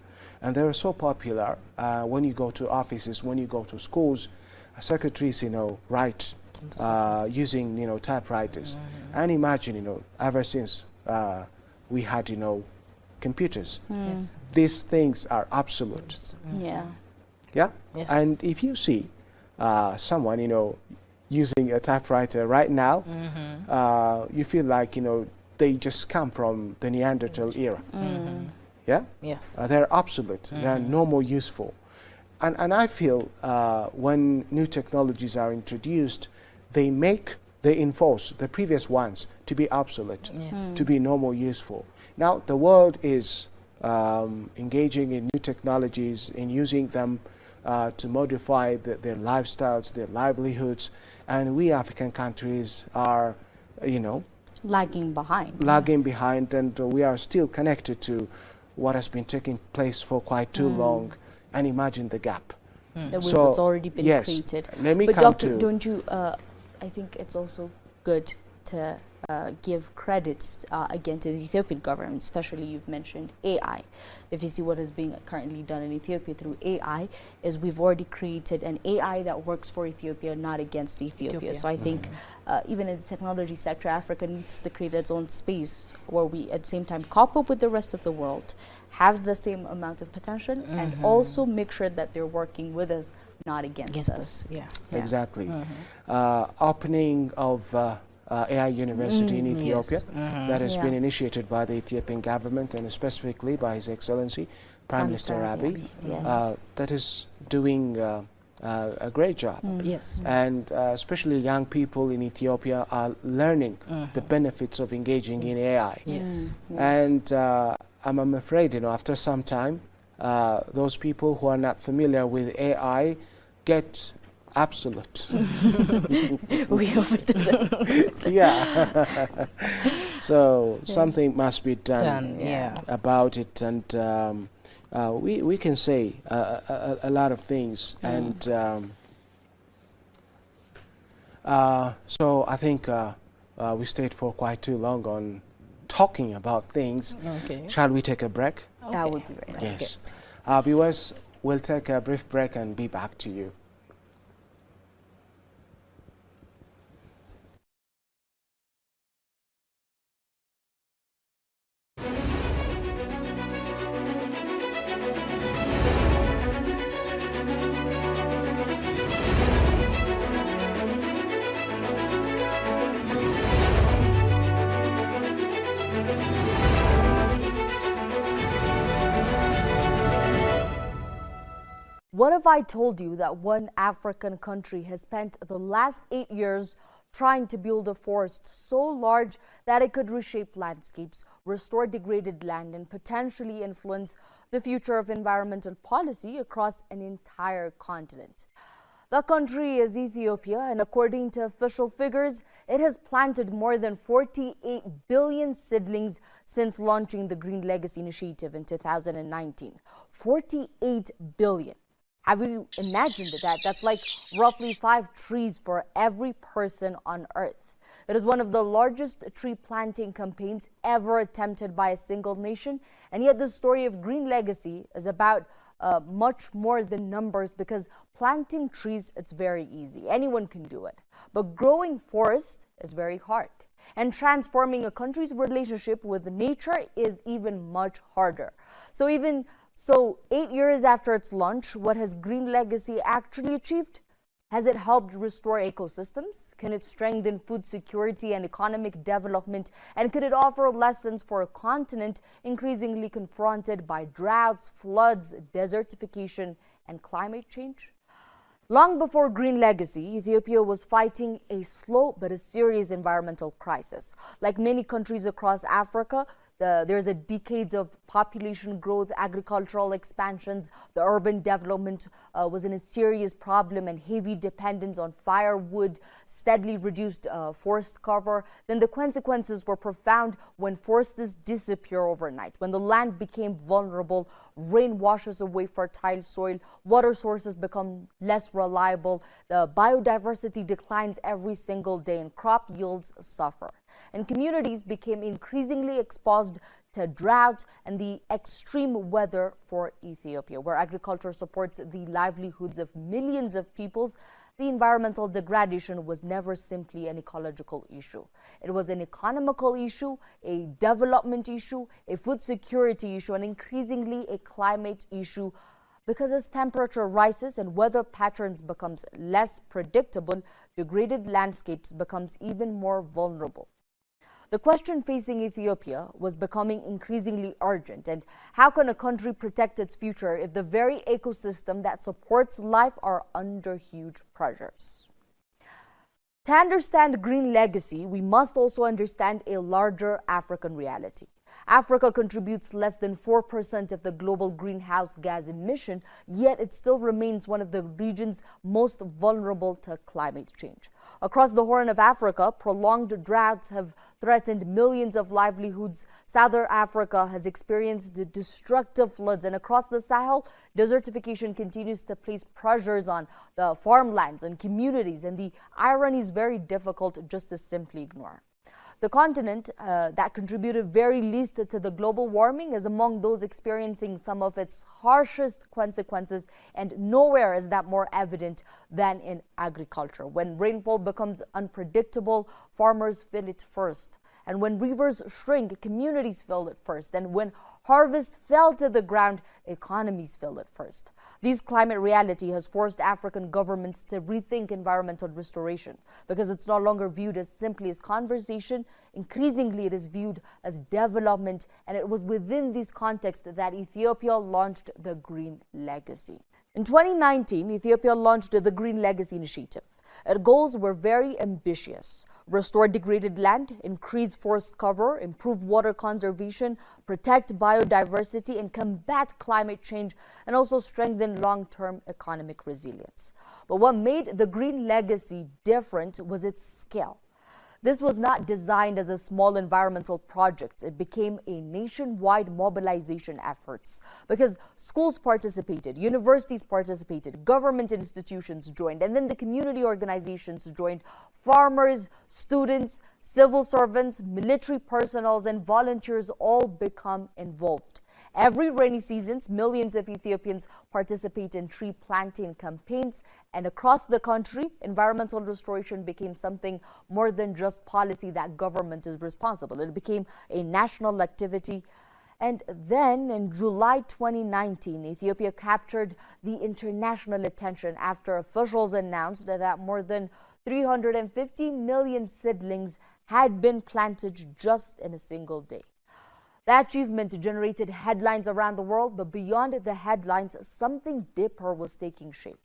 and they were so popular. When you go to offices, when you go to schools, secretaries, you know, write using, you know, typewriters. And imagine, you know, ever since we had, you know, computers, these things are obsolete. And if you see someone, you know, using a typewriter right now, you feel like, you know, they just come from the Neanderthal era. They're obsolete. They're no more useful. And I feel when new technologies are introduced, they enforce the previous ones to be obsolete, to be no more useful. Now the world is engaging in new technologies, in using them to modify their lifestyles, their livelihoods, and we African countries are, you know, lagging behind. And we are still connected to what has been taking place for quite too long. And imagine the gap. That it's already been created. Let me but come Doctor, to. don't you? I think it's also good to give credits again to the Ethiopian government, especially you've mentioned AI. If you see what is being currently done in Ethiopia through AI, is we've already created an AI that works for Ethiopia, not against Ethiopia. So I think even in the technology sector, Africa needs to create its own space where we at the same time cope up with the rest of the world, have the same amount of potential, and also make sure that they're working with us, not against us. Yeah. Exactly. Opening of AI University in Ethiopia that has been initiated by the Ethiopian government and specifically by His Excellency Prime Minister Abiy. That is doing a great job. Yes. And especially young people in Ethiopia are learning the benefits of engaging in AI. Yes. And I'm afraid, after some time, those people who are not familiar with AI get absolute. We hope it doesn't. Yeah. So something must be done, about it, and we can say a lot of things, and so I think we stayed for quite too long on talking about things. Shall we take a break? That would be great. Yes. Viewers, we'll take a brief break and be back to you. What if I told you that one African country has spent the last 8 years trying to build a forest so large that it could reshape landscapes, restore degraded land, and potentially influence the future of environmental policy across an entire continent? The country is Ethiopia, and according to official figures, it has planted more than 48 billion seedlings since launching the Green Legacy Initiative in 2019. 48 billion. Have you imagined that? That's like roughly 5 trees for every person on Earth. It is one of the largest tree planting campaigns ever attempted by a single nation. And yet the story of Green Legacy is about much more than numbers, because planting trees, it's very easy. Anyone can do it. But growing forest is very hard. And transforming a country's relationship with nature is even much harder. So 8 years after its launch, what has Green Legacy actually achieved? Has it helped restore ecosystems? Can it strengthen food security and economic development? And could it offer lessons for a continent increasingly confronted by droughts, floods, desertification, and climate change? Long before Green Legacy, Ethiopia was fighting a slow but a serious environmental crisis. Like many countries across Africa, there's a decades of population growth, agricultural expansions. The urban development was in a serious problem, and heavy dependence on firewood steadily reduced forest cover. Then the consequences were profound when forests disappear overnight, when the land became vulnerable, rain washes away fertile soil, water sources become less reliable, the biodiversity declines every single day, and crop yields suffer. And communities became increasingly exposed to drought and the extreme weather for Ethiopia, where agriculture supports the livelihoods of millions of peoples. The environmental degradation was never simply an ecological issue. It was an economical issue, a development issue, a food security issue, and increasingly a climate issue. Because as temperature rises and weather patterns becomes less predictable, degraded landscapes becomes even more vulnerable. The question facing Ethiopia was becoming increasingly urgent. And how can a country protect its future if the very ecosystem that supports life are under huge pressures? To understand Green Legacy, we must also understand a larger African reality. Africa contributes less than 4% of the global greenhouse gas emission, yet it still remains one of the regions most vulnerable to climate change. Across the Horn of Africa, prolonged droughts have threatened millions of livelihoods. Southern Africa has experienced destructive floods, and across the Sahel, desertification continues to place pressures on the farmlands and communities, and the irony is very difficult just to simply ignore. The continent that contributed very least to the global warming is among those experiencing some of its harshest consequences, and nowhere is that more evident than in agriculture. When rainfall becomes unpredictable, farmers feel it first. And when rivers shrink, communities feel it first. And when harvests fell to the ground, economies feel it first. This climate reality has forced African governments to rethink environmental restoration, because it's no longer viewed as simply as conversation. Increasingly, it is viewed as development, and it was within this context that Ethiopia launched the Green Legacy. In 2019, Ethiopia launched the Green Legacy Initiative. Its goals were very ambitious: restore degraded land, increase forest cover, improve water conservation, protect biodiversity, and combat climate change, and also strengthen long-term economic resilience. But what made the Green Legacy different was its scale. This was not designed as a small environmental project. It became a nationwide mobilization efforts, because schools participated, universities participated, government institutions joined, and then the community organizations joined, farmers, students, civil servants, military personnel, and volunteers all become involved. Every rainy season, millions of Ethiopians participate in tree planting campaigns, and across the country, environmental restoration became something more than just policy that government is responsible. It became a national activity. And then in July 2019, Ethiopia captured the international attention after officials announced that more than 350 million seedlings had been planted just in a single day. That achievement generated headlines around the world, but beyond the headlines, something deeper was taking shape.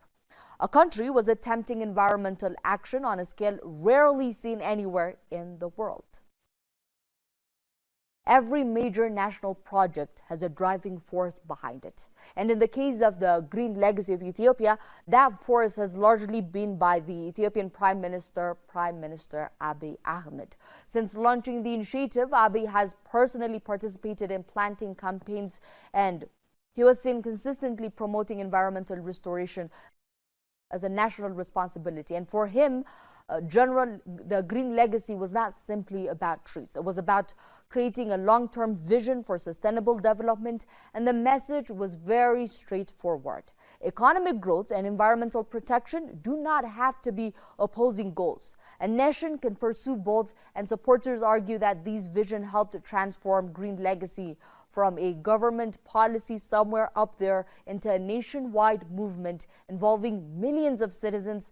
A country was attempting environmental action on a scale rarely seen anywhere in the world. Every major national project has a driving force behind it. And in the case of the Green Legacy of Ethiopia, that force has largely been by the Ethiopian Prime Minister Abiy Ahmed. Since launching the initiative, Abiy has personally participated in planting campaigns, and he was seen consistently promoting environmental restoration as a national responsibility. And for him, the Green Legacy was not simply about trees. It was about creating a long-term vision for sustainable development, and the message was very straightforward. Economic growth and environmental protection do not have to be opposing goals. A nation can pursue both, and supporters argue that this vision helped transform Green Legacy from a government policy somewhere up there into a nationwide movement involving millions of citizens.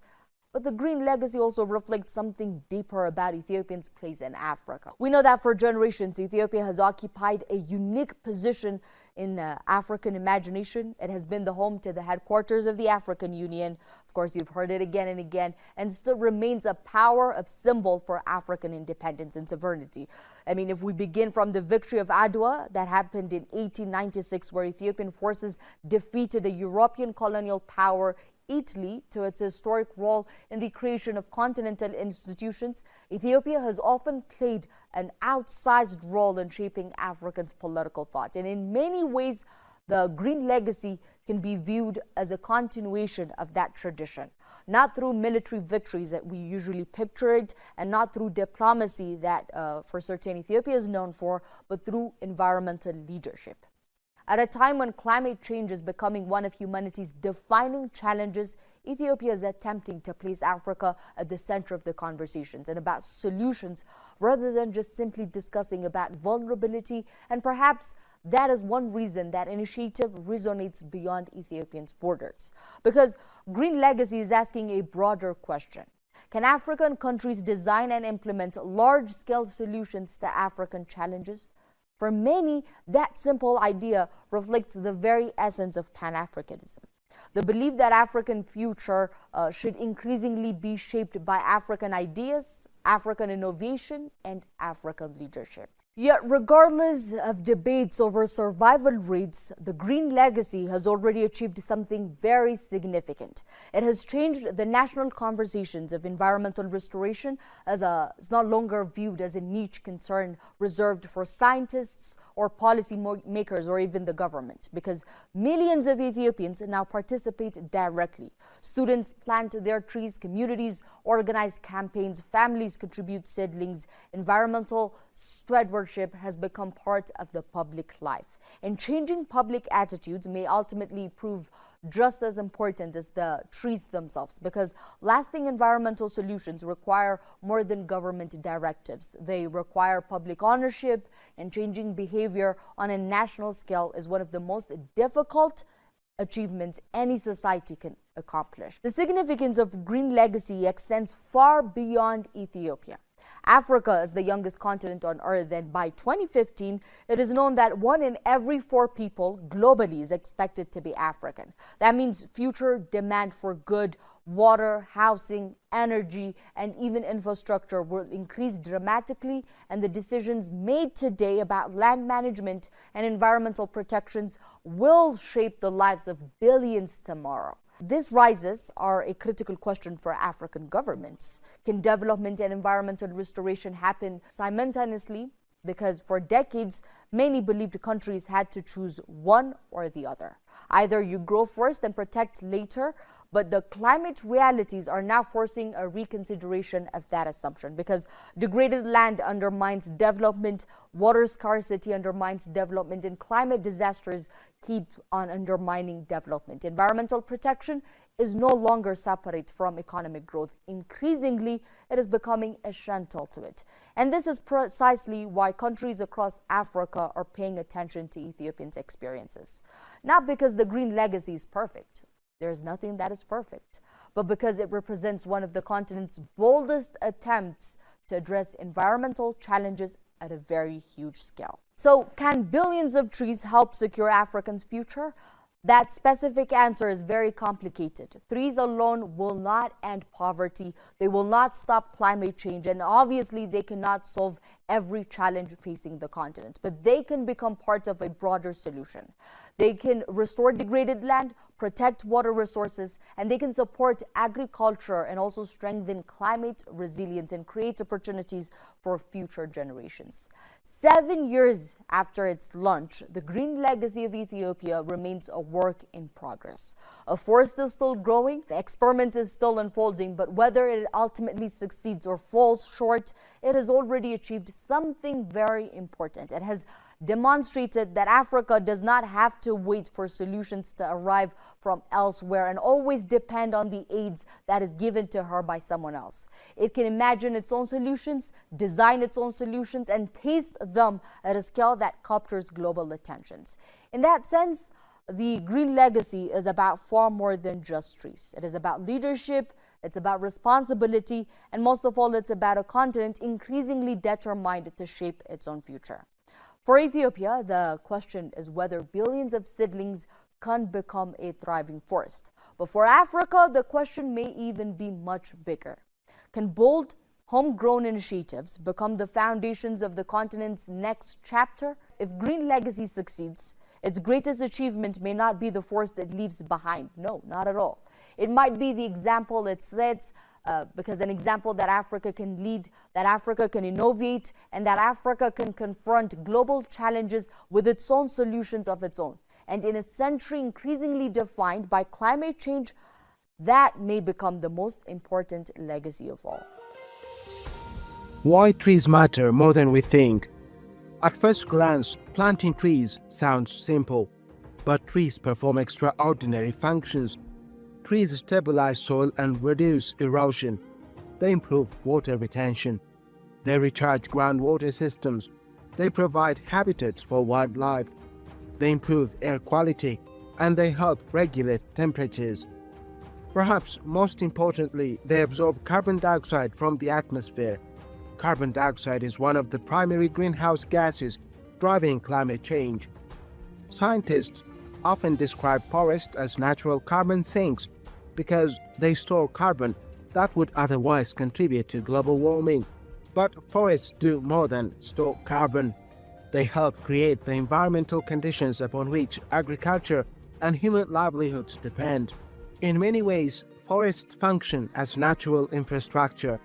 But the Green Legacy also reflects something deeper about Ethiopia's place in Africa. We know that for generations, Ethiopia has occupied a unique position in African imagination. It has been the home to the headquarters of the African Union. Of course, you've heard it again and again, and still remains a power of symbol for African independence and sovereignty. I mean, if we begin from the victory of Adwa that happened in 1896, where Ethiopian forces defeated a European colonial power, Italy, to its historic role in the creation of continental institutions, Ethiopia has often played an outsized role in shaping Africans' political thought. And in many ways, the Green Legacy can be viewed as a continuation of that tradition, not through military victories that we usually picture it, and not through diplomacy that for certain Ethiopia is known for, but through environmental leadership. At a time when climate change is becoming one of humanity's defining challenges, Ethiopia is attempting to place Africa at the center of the conversations and about solutions, rather than just simply discussing about vulnerability. And perhaps that is one reason that initiative resonates beyond Ethiopia's borders. Because Green Legacy is asking a broader question. Can African countries design and implement large-scale solutions to African challenges? For many, that simple idea reflects the very essence of Pan-Africanism. The belief that African future should increasingly be shaped by African ideas, African innovation, and African leadership. Yet, regardless of debates over survival rates, the green legacy has already achieved something very significant. It has changed the national conversations of environmental restoration as it's not longer viewed as a niche concern reserved for scientists or policy makers or even the government, because millions of Ethiopians now participate directly. Students plant their trees, communities organize campaigns, families contribute seedlings, environmental stewardship has become part of the public life. And changing public attitudes may ultimately prove just as important as the trees themselves, because lasting environmental solutions require more than government directives. They require public ownership, and changing behavior on a national scale is one of the most difficult achievements any society can accomplish. The significance of green legacy extends far beyond Ethiopia. Africa is the youngest continent on Earth, and by 2015, it is known that 1 in every 4 people globally is expected to be African. That means future demand for good water, housing, energy, and even infrastructure will increase dramatically, and the decisions made today about land management and environmental protections will shape the lives of billions tomorrow. These rises are a critical question for African governments. Can development and environmental restoration happen simultaneously? Because for decades, many believed countries had to choose one or the other. Either you grow first and protect later, but the climate realities are now forcing a reconsideration of that assumption, because degraded land undermines development, water scarcity undermines development, and climate disasters keep on undermining development. Environmental protection is no longer separate from economic growth. Increasingly, it is becoming essential to it. And this is precisely why countries across Africa are paying attention to Ethiopians' experiences. Not because the green legacy is perfect. There is nothing that is perfect, but because it represents one of the continent's boldest attempts to address environmental challenges at a very huge scale. So, can billions of trees help secure Africa's future? That specific answer is very complicated. Trees alone will not end poverty. They will not stop climate change. And obviously, they cannot solve every challenge facing the continent. But they can become part of a broader solution. They can restore degraded land, protect water resources, and they can support agriculture and also strengthen climate resilience and create opportunities for future generations. 7 years after its launch, the green legacy of Ethiopia remains a work in progress. A forest is still growing, the experiment is still unfolding, but whether it ultimately succeeds or falls short, it has already achieved something very important. It has demonstrated that Africa does not have to wait for solutions to arrive from elsewhere and always depend on the aids that is given to her by someone else. It can imagine its own solutions, design its own solutions, and taste them at a scale that captures global attentions. In that sense, the green legacy is about far more than just trees. It is about leadership, it's about responsibility, and most of all, it's about a continent increasingly determined to shape its own future. For Ethiopia, the question is whether billions of seedlings can become a thriving forest. But for Africa, the question may even be much bigger. Can bold, homegrown initiatives become the foundations of the continent's next chapter? If green legacy succeeds, its greatest achievement may not be the forest it leaves behind. No, not at all. It might be the example it sets, because an example that Africa can lead, that Africa can innovate, and that Africa can confront global challenges with its own solutions of its own. And in a century increasingly defined by climate change, that may become the most important legacy of all. Why trees matter more than we think. At first glance, planting trees sounds simple, but trees perform extraordinary functions. Trees stabilize soil and reduce erosion. They improve water retention. They recharge groundwater systems. They provide habitats for wildlife. They improve air quality, and they help regulate temperatures. Perhaps most importantly, they absorb carbon dioxide from the atmosphere. Carbon dioxide is one of the primary greenhouse gases driving climate change. Scientists often describe forests as natural carbon sinks because they store carbon that would otherwise contribute to global warming. But forests do more than store carbon. They help create the environmental conditions upon which agriculture and human livelihoods depend. In many ways, forests function as natural infrastructure.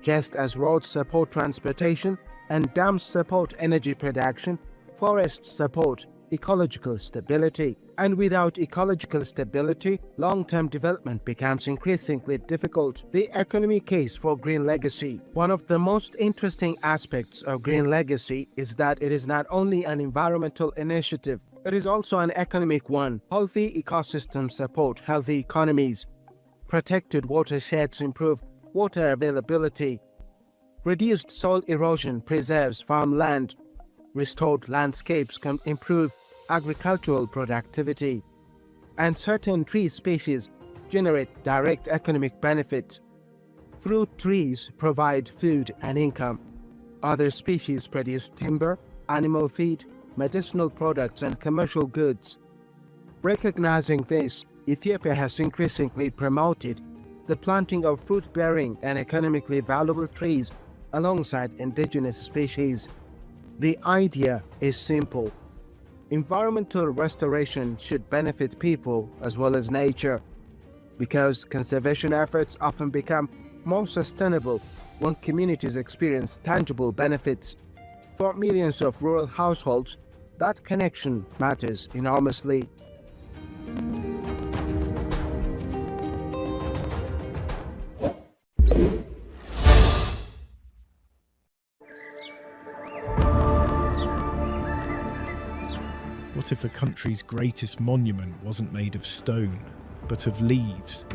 Just as roads support transportation and dams support energy production, forests support ecological stability. And without ecological stability, long-term development becomes increasingly difficult. The economic case for green legacy. One of the most interesting aspects of green legacy is that it is not only an environmental initiative, it is also an economic one. Healthy ecosystems support healthy economies. Protected watersheds improve water availability. Reduced soil erosion preserves farmland. Restored landscapes can improve agricultural productivity. And certain tree species generate direct economic benefit. Fruit trees provide food and income. Other species produce timber, animal feed, medicinal products, and commercial goods. Recognizing this, Ethiopia has increasingly promoted the planting of fruit-bearing and economically valuable trees alongside indigenous species. The idea is simple. Environmental restoration should benefit people as well as nature, because conservation efforts often become more sustainable when communities experience tangible benefits. For millions of rural households, that connection matters enormously. What if a country's greatest monument wasn't made of stone, but of leaves?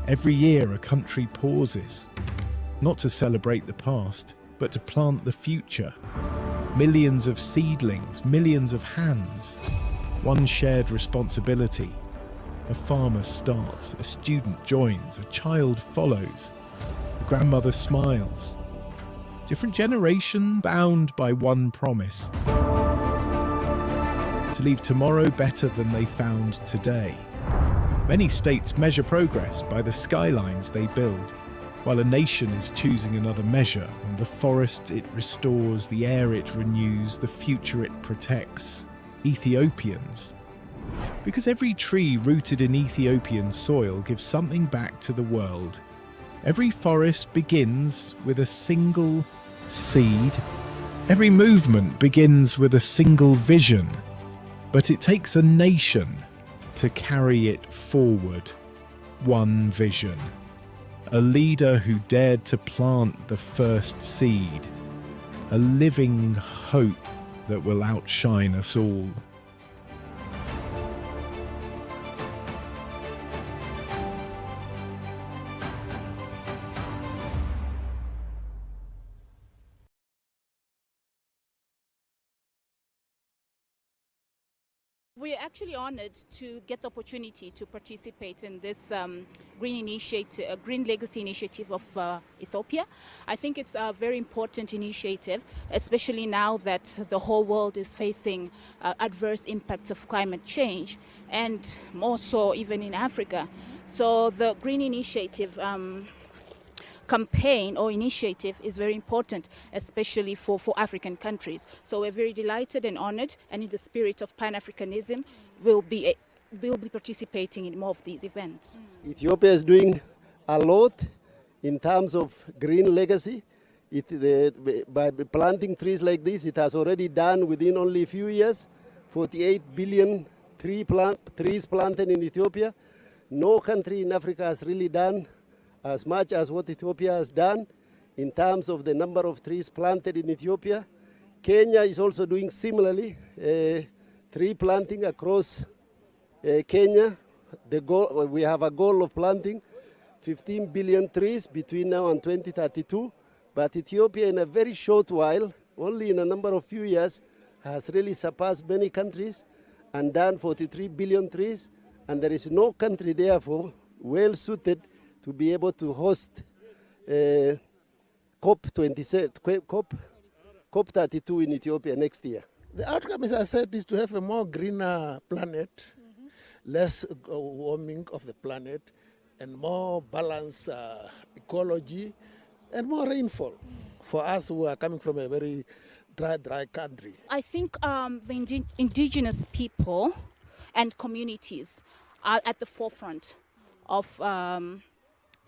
Every year a country pauses, not to celebrate the past, but to plant the future. Millions of seedlings, millions of hands. One shared responsibility. A farmer starts, a student joins, a child follows, a grandmother smiles. Different generation bound by one promise. To leave tomorrow better than they found today. Many states measure progress by the skylines they build, while a nation is choosing another measure on the forest it restores, the air it renews, the future it protects. Ethiopians. Because every tree rooted in Ethiopian soil gives something back to the world. Every forest begins with a single seed. Every movement begins with a single vision. But it takes a nation to carry it forward. One vision. A leader who dared to plant the first seed. A living hope that will outshine us all. We are actually honored to get the opportunity to participate in this green legacy initiative of Ethiopia. I think it's a very important initiative, especially now that the whole world is facing adverse impacts of climate change, and more so even in Africa. So the green initiative campaign or initiative is very important, especially for African countries. So we're very delighted and honored, and in the spirit of Pan-Africanism, we'll be participating in more of these events. Ethiopia is doing a lot in terms of green legacy. By planting trees like this, it has already done within only a few years, 48 billion trees planted in Ethiopia. No country in Africa has really done as much as what Ethiopia has done in terms of the number of trees planted in Ethiopia. Kenya is also doing similarly, tree planting across Kenya. We have a goal of planting 15 billion trees between now and 2032, but Ethiopia in a very short while, only in a number of few years, has really surpassed many countries and done 43 billion trees, and there is no country therefore well suited to be able to host COP32 in Ethiopia next year. The outcome, as I said, is to have a more greener planet, less warming of the planet, and more balanced ecology, and more rainfall. For us who are coming from a very dry country? I think the indigenous people and communities are at the forefront of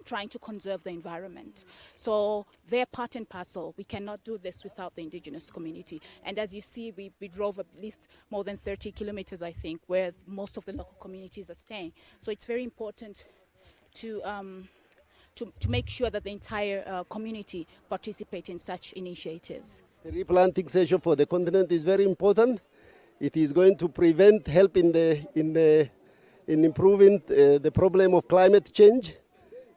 trying to conserve the environment. So they're part and parcel. We cannot do this without the indigenous community. And as you see, we drove at least more than 30 kilometers, I think, where most of the local communities are staying. So it's very important to make sure that the entire community participate in such initiatives. The replanting session for the continent is very important. It is going to help in improving the problem of climate change.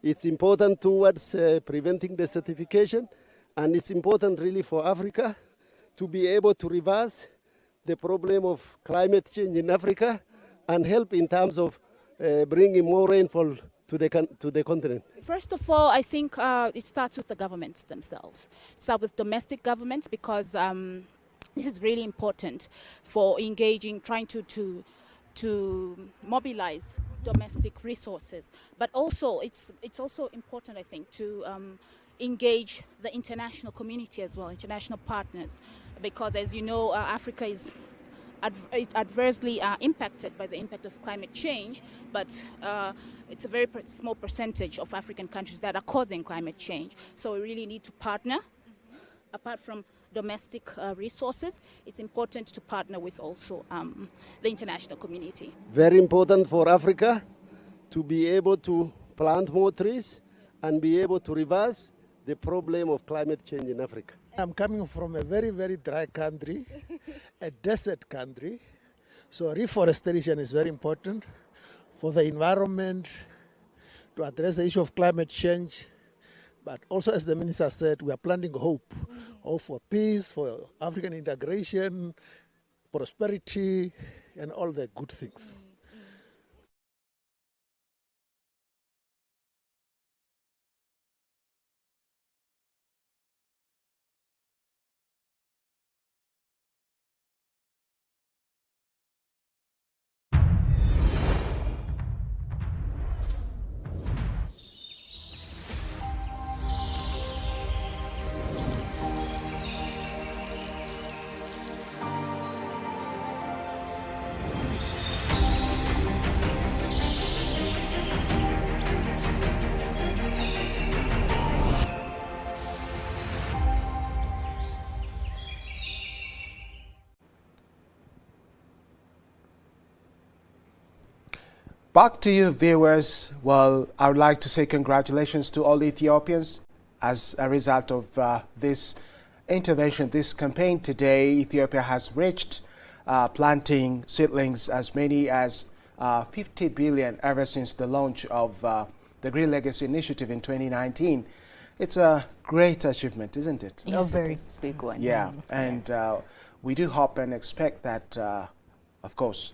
It's important towards preventing desertification, and it's important really for Africa to be able to reverse the problem of climate change in Africa and help in terms of bringing more rainfall to the continent. First of all, I think it starts with the governments themselves. It starts with domestic governments because this is really important for engaging, trying to mobilize domestic resources. But also, it's also important, I think, to engage the international community as well, international partners, because as you know, Africa is adversely impacted by the impact of climate change, but it's a very small percentage of African countries that are causing climate change. So we really need to partner. Apart from domestic resources, it's important to partner with also the international community. Very important for Africa to be able to plant more trees and be able to reverse the problem of climate change in Africa. I'm coming from a very, very dry country, a desert country. So reforestation is very important for the environment, to address the issue of climate change. But also, as the minister said, we are planting hope, hope for peace, for African integration, prosperity, and all the good things. Back to you, viewers. Well, I would like to say congratulations to all Ethiopians as a result of this intervention, this campaign today. Ethiopia has reached planting seedlings as many as 50 billion ever since the launch of the Green Legacy Initiative in 2019. It's a great achievement, isn't it? It's a very big one. Yeah, and we do hope and expect that, of course,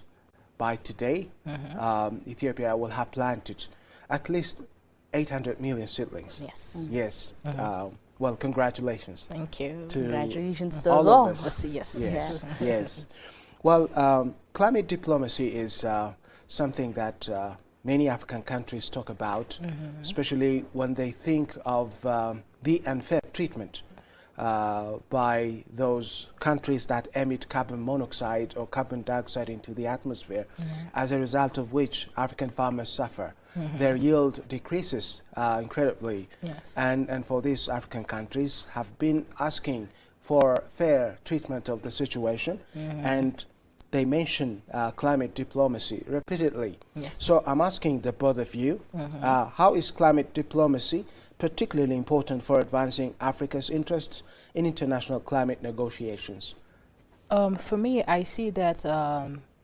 by today, Ethiopia will have planted at least 800 million seedlings. Yes. Yes. Well, congratulations. Thank you. Congratulations to us all. Yes. Yes. Yes. Well, climate diplomacy is something that many African countries talk about, especially when they think of the unfair treatment by those countries that emit carbon monoxide or carbon dioxide into the atmosphere, as a result of which African farmers suffer. Their yield decreases incredibly. Yes. And for these African countries have been asking for fair treatment of the situation, and they mention climate diplomacy repeatedly. Yes. So I'm asking the both of you, how is climate diplomacy particularly important for advancing Africa's interests in international climate negotiations? For me, I see that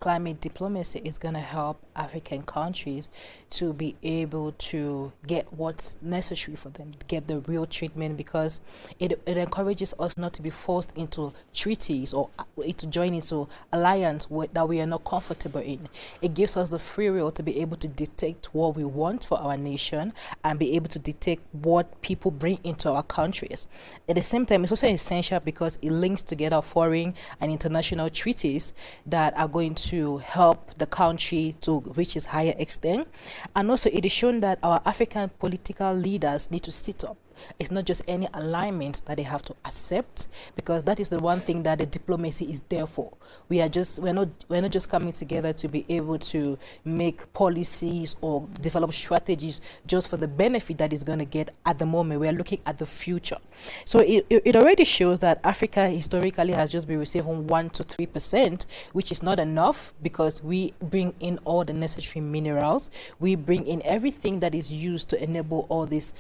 climate diplomacy is going to help African countries to be able to get what's necessary for them, get the real treatment, because it encourages us not to be forced into treaties or to join into alliance that we are not comfortable in. It gives us the free will to be able to dictate what we want for our nation and be able to dictate what people bring into our countries. At the same time, it's also essential because it links together foreign and international treaties that are going to help the country to reach its higher extent. And also it is shown that our African political leaders need to sit up It's not just any alignment that they have to accept, because that is the one thing that the diplomacy is there for. We're not just coming together to be able to make policies or develop strategies just for the benefit that is going to get at the moment. We are looking at the future. So it already shows that Africa historically has just been receiving 1 to 3%, which is not enough, because we bring in all the necessary minerals. We bring in everything that is used to enable all these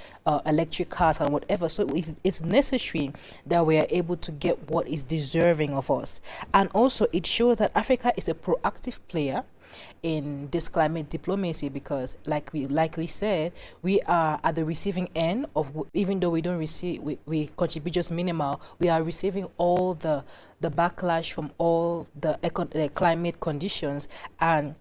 electric cars and whatever. So it's necessary that we are able to get what is deserving of us. And also it shows that Africa is a proactive player in this climate diplomacy, because like we likely said, we are at the receiving end of, even though we don't receive, we contribute just minimal, we are receiving all the backlash from all the climate conditions. And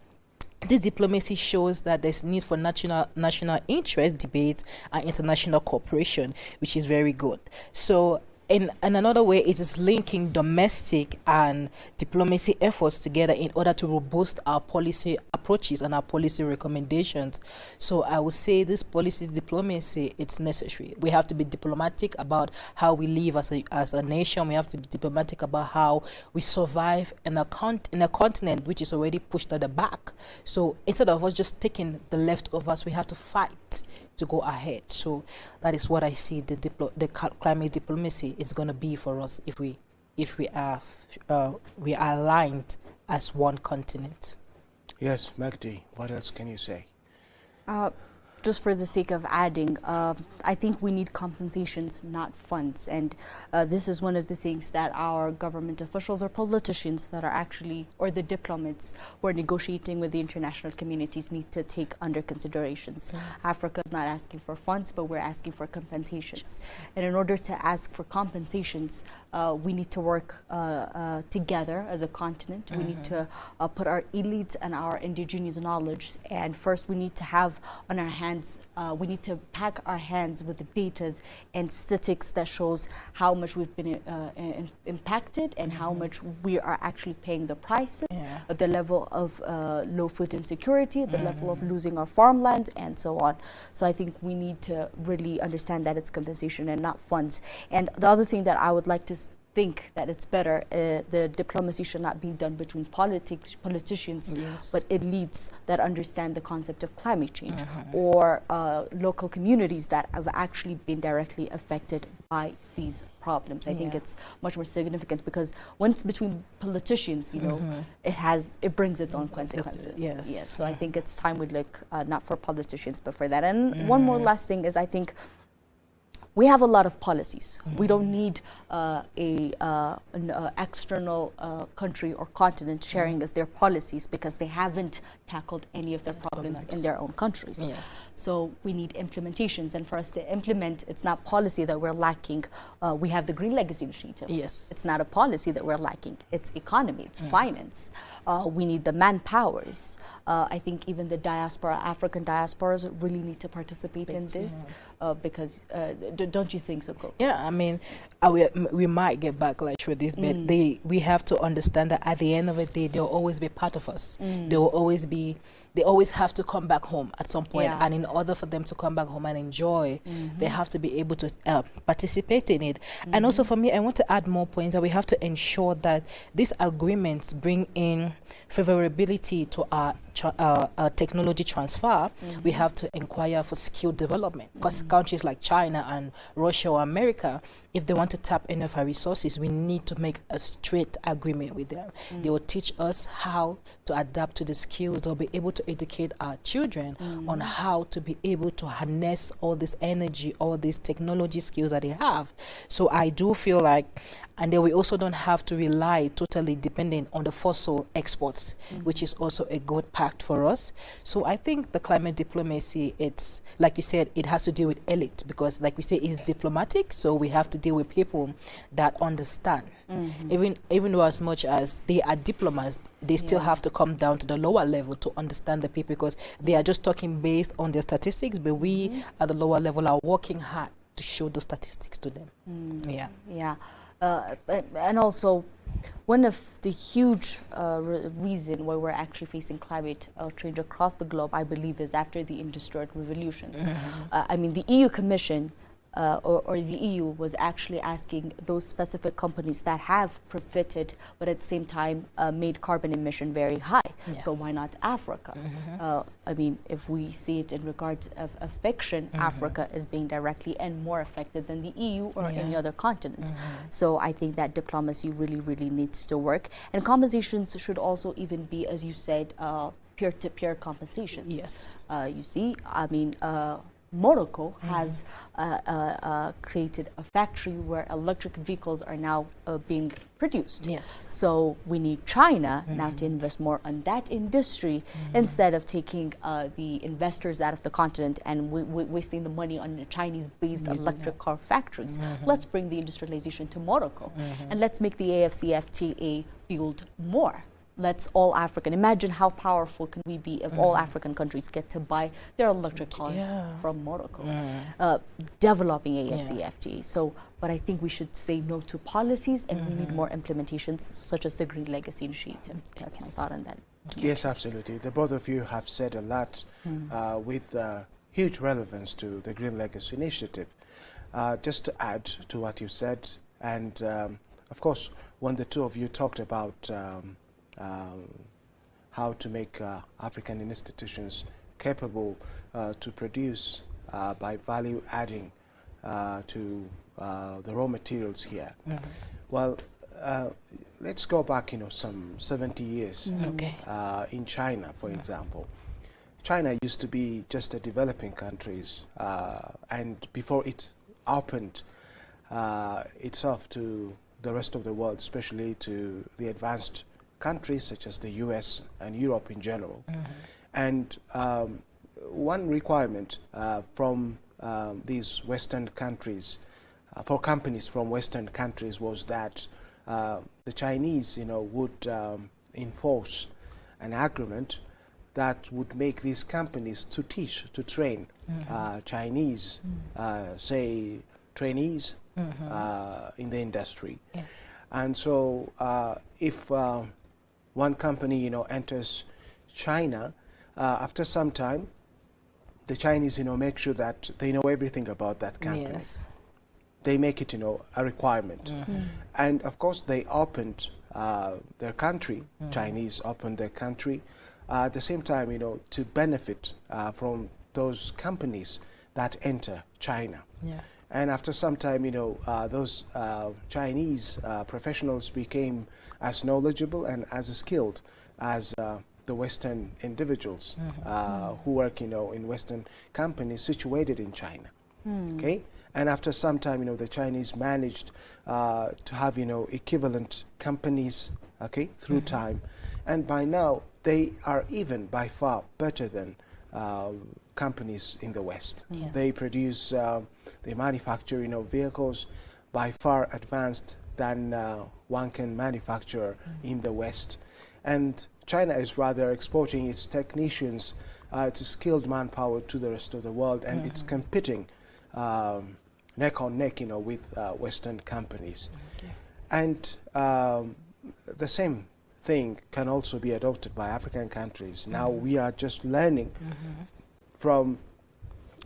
this diplomacy shows that there's need for national interest debates and international cooperation, which is very good. So in another way, it is linking domestic and diplomacy efforts together in order to robust our policy approaches and our policy recommendations. So I would say this policy diplomacy, it's necessary. We have to be diplomatic about how we live as a nation. We have to be diplomatic about how we survive in a continent which is already pushed at the back. So instead of us just taking the leftovers, we have to fight to go ahead. So that is what I see the climate diplomacy is going to be for us if we are aligned as one continent. Yes, Magdi, what else can you say? Just for the sake of adding, I think we need compensations, not funds. And this is one of the things that our government officials or politicians that are actually, or the diplomats who are negotiating with the international communities need to take under considerations. Africa is not asking for funds, but we're asking for compensations. And in order to ask for compensations, we need to work together as a continent. We need to put our elites and our indigenous knowledge. And first, we need to have on our hands, we need to pack our hands with the data and statistics that shows how much we've been impacted and how much we are actually paying the prices, the level of low food insecurity, the level of losing our farmland, and so on. So I think we need to really understand that it's compensation and not funds. And the other thing that I would like to think that it's better, the diplomacy should not be done between politicians, but elites that understand the concept of climate change, or local communities that have actually been directly affected by these problems. I think it's much more significant, because when it's between politicians, you know, it brings its own consequences. Yes. So I think it's time we look not for politicians, but for that. And one more last thing is, I think we have a lot of policies. We don't need an external country or continent sharing us their policies, because they haven't tackled any of their problems in their own countries. So we need implementations, and for us to implement, it's not policy that we're lacking. We have the Green Legacy Initiative. It's not a policy that we're lacking. It's economy, it's finance. We need the manpowers. I think even the diaspora, African diasporas, really need to participate in this, because don't you think so, Coco? Yeah, I mean, we might get backlash for this, but we have to understand that at the end of the day, they'll always be part of us. They always have to come back home at some point, and in order for them to come back home and enjoy, they have to be able to participate in it. And also for me, I want to add more points that we have to ensure that these agreements bring in favorability to our technology transfer. We have to inquire for skill development, because countries like China and Russia or America, if they want to tap any of our resources, we need to make a straight agreement with them. They will teach us how to adapt to the skills. They'll be able to educate our children on how to be able to harness all this energy, all these technology skills that they have. So I do feel like, and then we also don't have to rely totally dependent on the fossil exports, which is also a good pact for us. So I think the climate diplomacy, it's like you said, it has to do with elite, because like we say, it's diplomatic, so we have to deal with people that understand. Even though as much as they are diplomats, they still have to come down to the lower level to understand the people, because they are just talking based on their statistics, but we at the lower level are working hard to show those statistics to them. And also, one of the huge reason why we're actually facing climate change across the globe, I believe, is after the Industrial Revolutions. I mean, the EU Commission or the EU was actually asking those specific companies that have profited, but at the same time made carbon emission very high. Yeah. So why not Africa? I mean, if we see it in regards of fiction, Africa is being directly and more affected than the EU or any other continent. So I think that diplomacy really, really needs to work. And conversations should also even be, as you said, peer-to-peer compensations. Yes. You see, I mean, Morocco has created a factory where electric vehicles are now being produced. Yes. So we need China now to invest more on that industry instead of taking the investors out of the continent and wasting the money on the Chinese-based electric car factories. Let's bring the industrialization to Morocco and let's make the AFCFTA build more. Let's all African. Imagine how powerful can we be if all African countries get to buy their electric cars from Morocco, developing AFCFTA. So, but I think we should say no to policies and we need more implementations such as the Green Legacy Initiative. That's my thought on that. Yes, absolutely. The both of you have said a lot with huge relevance to the Green Legacy Initiative. Just to add to what you said, and of course, when the two of you talked about how to make African institutions capable to produce by value adding to the raw materials here. Well, let's go back, some 70 years. In China, for example. China used to be just a developing countries, and before it opened itself to the rest of the world, especially to the advanced countries such as the US and Europe in general. And one requirement from these Western countries, for companies from Western countries, was that the Chinese, would enforce an agreement that would make these companies to teach, to train Chinese, say, trainees in the industry. And so if one company, enters China, after some time, the Chinese, make sure that they know everything about that company. Yes. They make it, a requirement. And of course, they opened their country, Chinese opened their country, at the same time, to benefit from those companies that enter China. And after some time, those Chinese professionals became as knowledgeable and as skilled as the Western individuals who work, in Western companies situated in China. Okay, and after some time, the Chinese managed to have, equivalent companies, okay, through time, and by now they are even by far better than companies in the West. They produce, they manufacture, vehicles by far advanced than one can manufacture in the West. And China is rather exporting its technicians, its skilled manpower to the rest of the world, and it's competing neck on neck, with Western companies. And the same thing can also be adopted by African countries. Now we are just learning from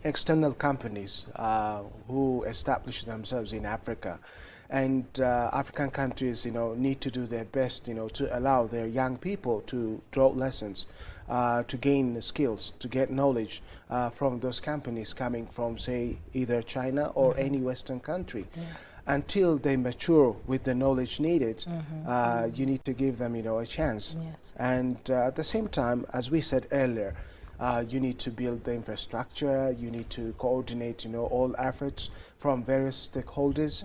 external companies who establish themselves in Africa. And African countries, need to do their best, to allow their young people to draw lessons, to gain skills, to get knowledge from those companies coming from, say, either China or any Western country. Until they mature with the knowledge needed, you need to give them, a chance. And at the same time, as we said earlier, you need to build the infrastructure, you need to coordinate, all efforts from various stakeholders.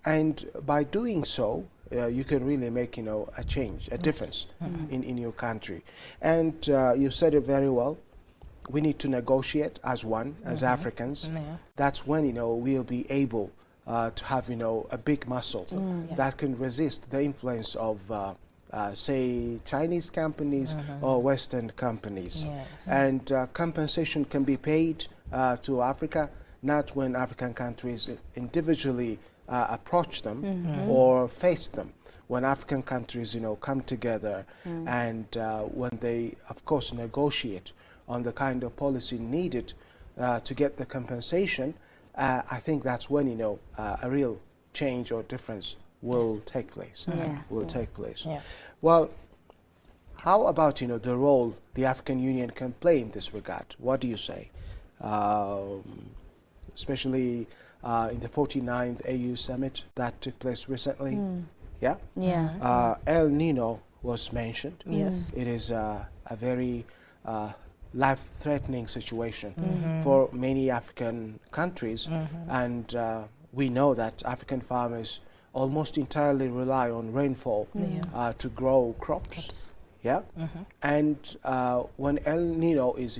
And by doing so, you can really make, a change, a difference in your country. And you said it very well. We need to negotiate as one, as Africans. That's when, we'll be able to have, a big muscle that can resist the influence of say, Chinese companies or Western companies. And compensation can be paid to Africa, not when African countries individually approach them or face them. When African countries, come together and when they, of course, negotiate on the kind of policy needed to get the compensation, I think that's when, a real change or difference will take place. Take place. Yeah. Well, how about, the role the African Union can play in this regard? What do you say? Especially in the 49th AU summit that took place recently. Yeah? Yeah. El Nino was mentioned. Yes. It is a very life-threatening situation for many African countries, and we know that African farmers almost entirely rely on rainfall to grow crops. Yeah, and when El Nino is,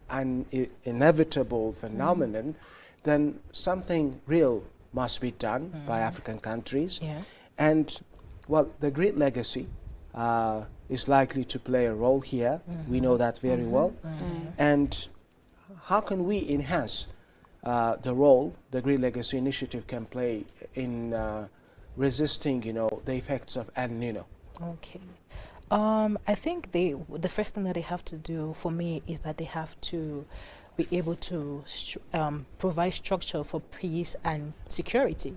an inevitable phenomenon, then something real must be done by African countries. And, well, the Great Legacy is likely to play a role here. We know that very well. And how can we enhance the role the Great Legacy Initiative can play in resisting, the effects of El Nino? Okay. I think the first thing that they have to do for me is that they have to be able to provide structure for peace and security,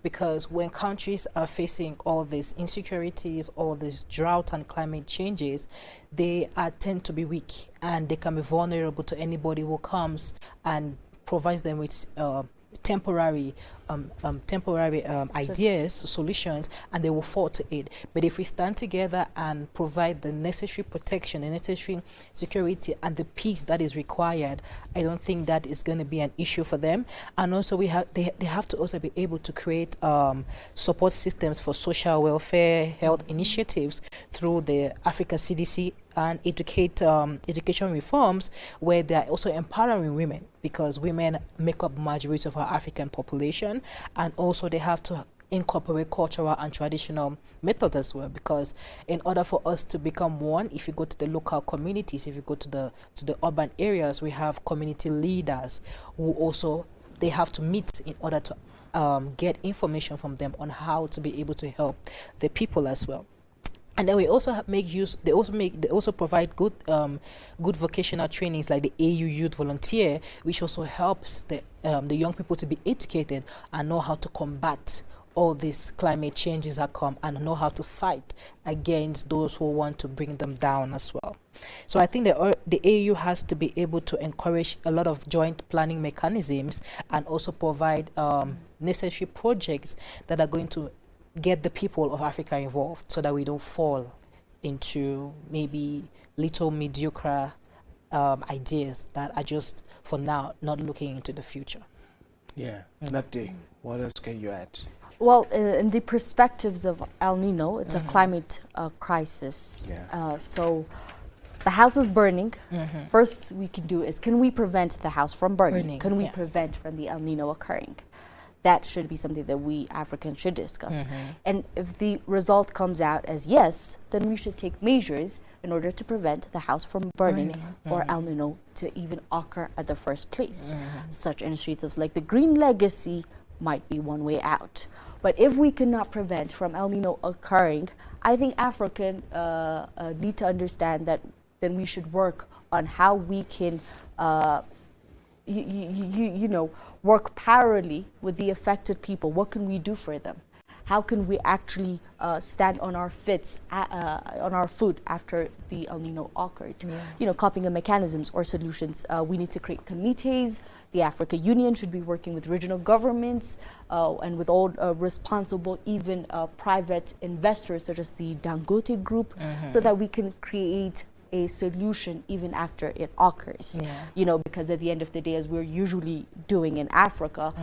because when countries are facing all these insecurities, all this drought and climate changes, they tend to be weak, and they can be vulnerable to anybody who comes and provides them with temporary ideas, solutions, and they will fall to it. But if we stand together and provide the necessary protection, the necessary security, and the peace that is required, I don't think that is going to be an issue for them. And also, they have to also be able to create support systems for social welfare, health initiatives through the Africa CDC, and education reforms where they are also empowering women, because women make up majority of our African population, and also they have to incorporate cultural and traditional methods as well, because in order for us to become one, if you go to the local communities, if you go to the urban areas, we have community leaders who also, they have to meet in order to get information from them on how to be able to help the people as well. And then we also make use. They also provide good vocational trainings like the AU Youth Volunteer, which also helps the young people to be educated and know how to combat all these climate changes that come, and know how to fight against those who want to bring them down as well. So I think the AU has to be able to encourage a lot of joint planning mechanisms, and also provide necessary projects that are going to get the people of Africa involved, so that we don't fall into maybe little mediocre ideas that are just for now not looking into the future. Yeah. Nakdi, what else can you add? Well, in the perspectives of El Nino, it's a climate crisis. So the house is burning. First we can do is, can we prevent the house from burning? Can we prevent from the El Nino occurring? That should be something that we Africans should discuss. And if the result comes out as yes, then we should take measures in order to prevent the house from burning or El Nino to even occur at the first place. Such initiatives like the Green Legacy might be one way out. But if we cannot prevent from El Nino occurring, I think Africans need to understand that then we should work on how we can work parallelly with the affected people. What can we do for them? How can we actually stand on our feet after the El Nino occurred? Coping mechanisms or solutions. We need to create committees. The African Union should be working with regional governments and with all responsible, even private investors such as the Dangote Group, so that we can create a solution even after it occurs. Because at the end of the day, as we're usually doing in Africa,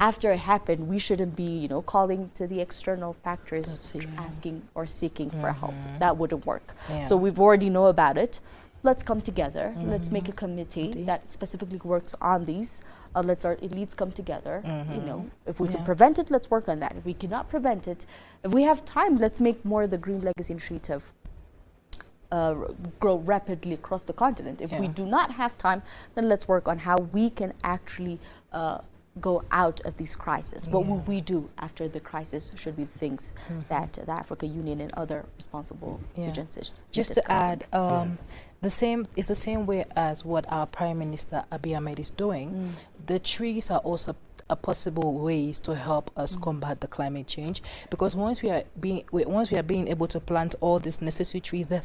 after it happened, we shouldn't be calling to the external factors, asking or seeking for help. That wouldn't work. So we've already know about it. Let's come together. Let's make a committee that specifically works on these. Let's our elites come together. If we can prevent it, let's work on that. If we cannot prevent it, if we have time, let's make more of the Green Legacy Initiative grow rapidly across the continent. If we do not have time, then let's work on how we can actually go out of these crises. What will we do after the crisis should be things that the African Union and other responsible agencies just to add, it's the same way as what our Prime Minister Abiy Ahmed is doing. The trees are also possible ways to help us combat the climate change, because once we are being able to plant all these necessary trees, they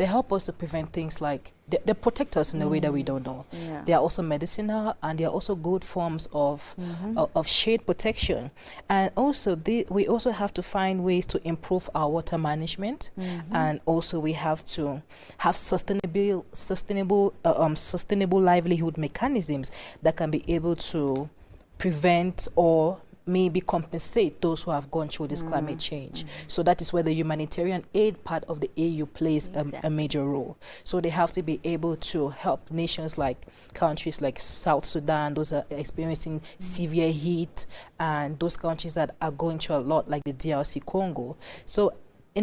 help us to prevent things like they protect us in a way that we don't know. Yeah. They are also medicinal, and they are also good forms of shade protection. And also we also have to find ways to improve our water management, and also we have to have sustainable livelihood mechanisms that can be able to prevent or maybe compensate those who have gone through this climate change. So that is where the humanitarian aid part of the AU plays a major role. So they have to be able to help nations like countries like South Sudan, those are experiencing severe heat, and those countries that are going through a lot, like the DRC Congo. So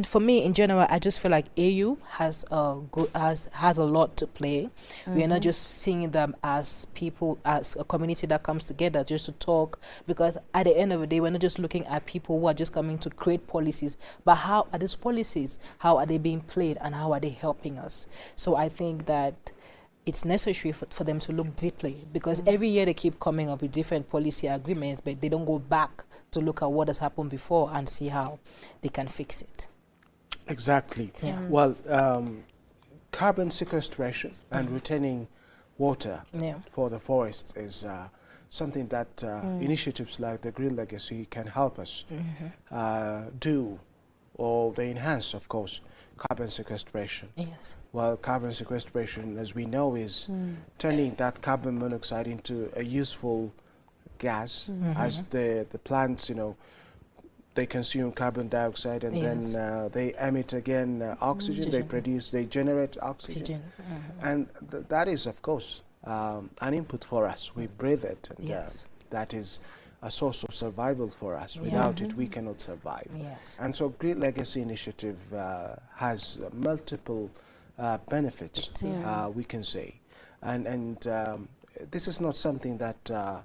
for me, in general, I just feel like AU has a lot to play. We are not just seeing them as people, as a community that comes together just to talk, because at the end of the day, we're not just looking at people who are just coming to create policies, but how are these policies, how are they being played, and how are they helping us? So I think that it's necessary for them to look deeply, because every year they keep coming up with different policy agreements, but they don't go back to look at what has happened before and see how they can fix it. Exactly. Yeah. Well, carbon sequestration and retaining water for the forests is something that initiatives like the Green Legacy can help us do, or they enhance, of course, carbon sequestration. Yes. Well, carbon sequestration, as we know, is turning that carbon monoxide into a useful gas, as the plants, they consume carbon dioxide, and then they emit again oxygen. They generate oxygen. And that is, of course, an input for us. We breathe it. And, that is a source of survival for us. Without it, we cannot survive. And so Green Legacy Initiative has multiple benefits, we can say. And this is not something that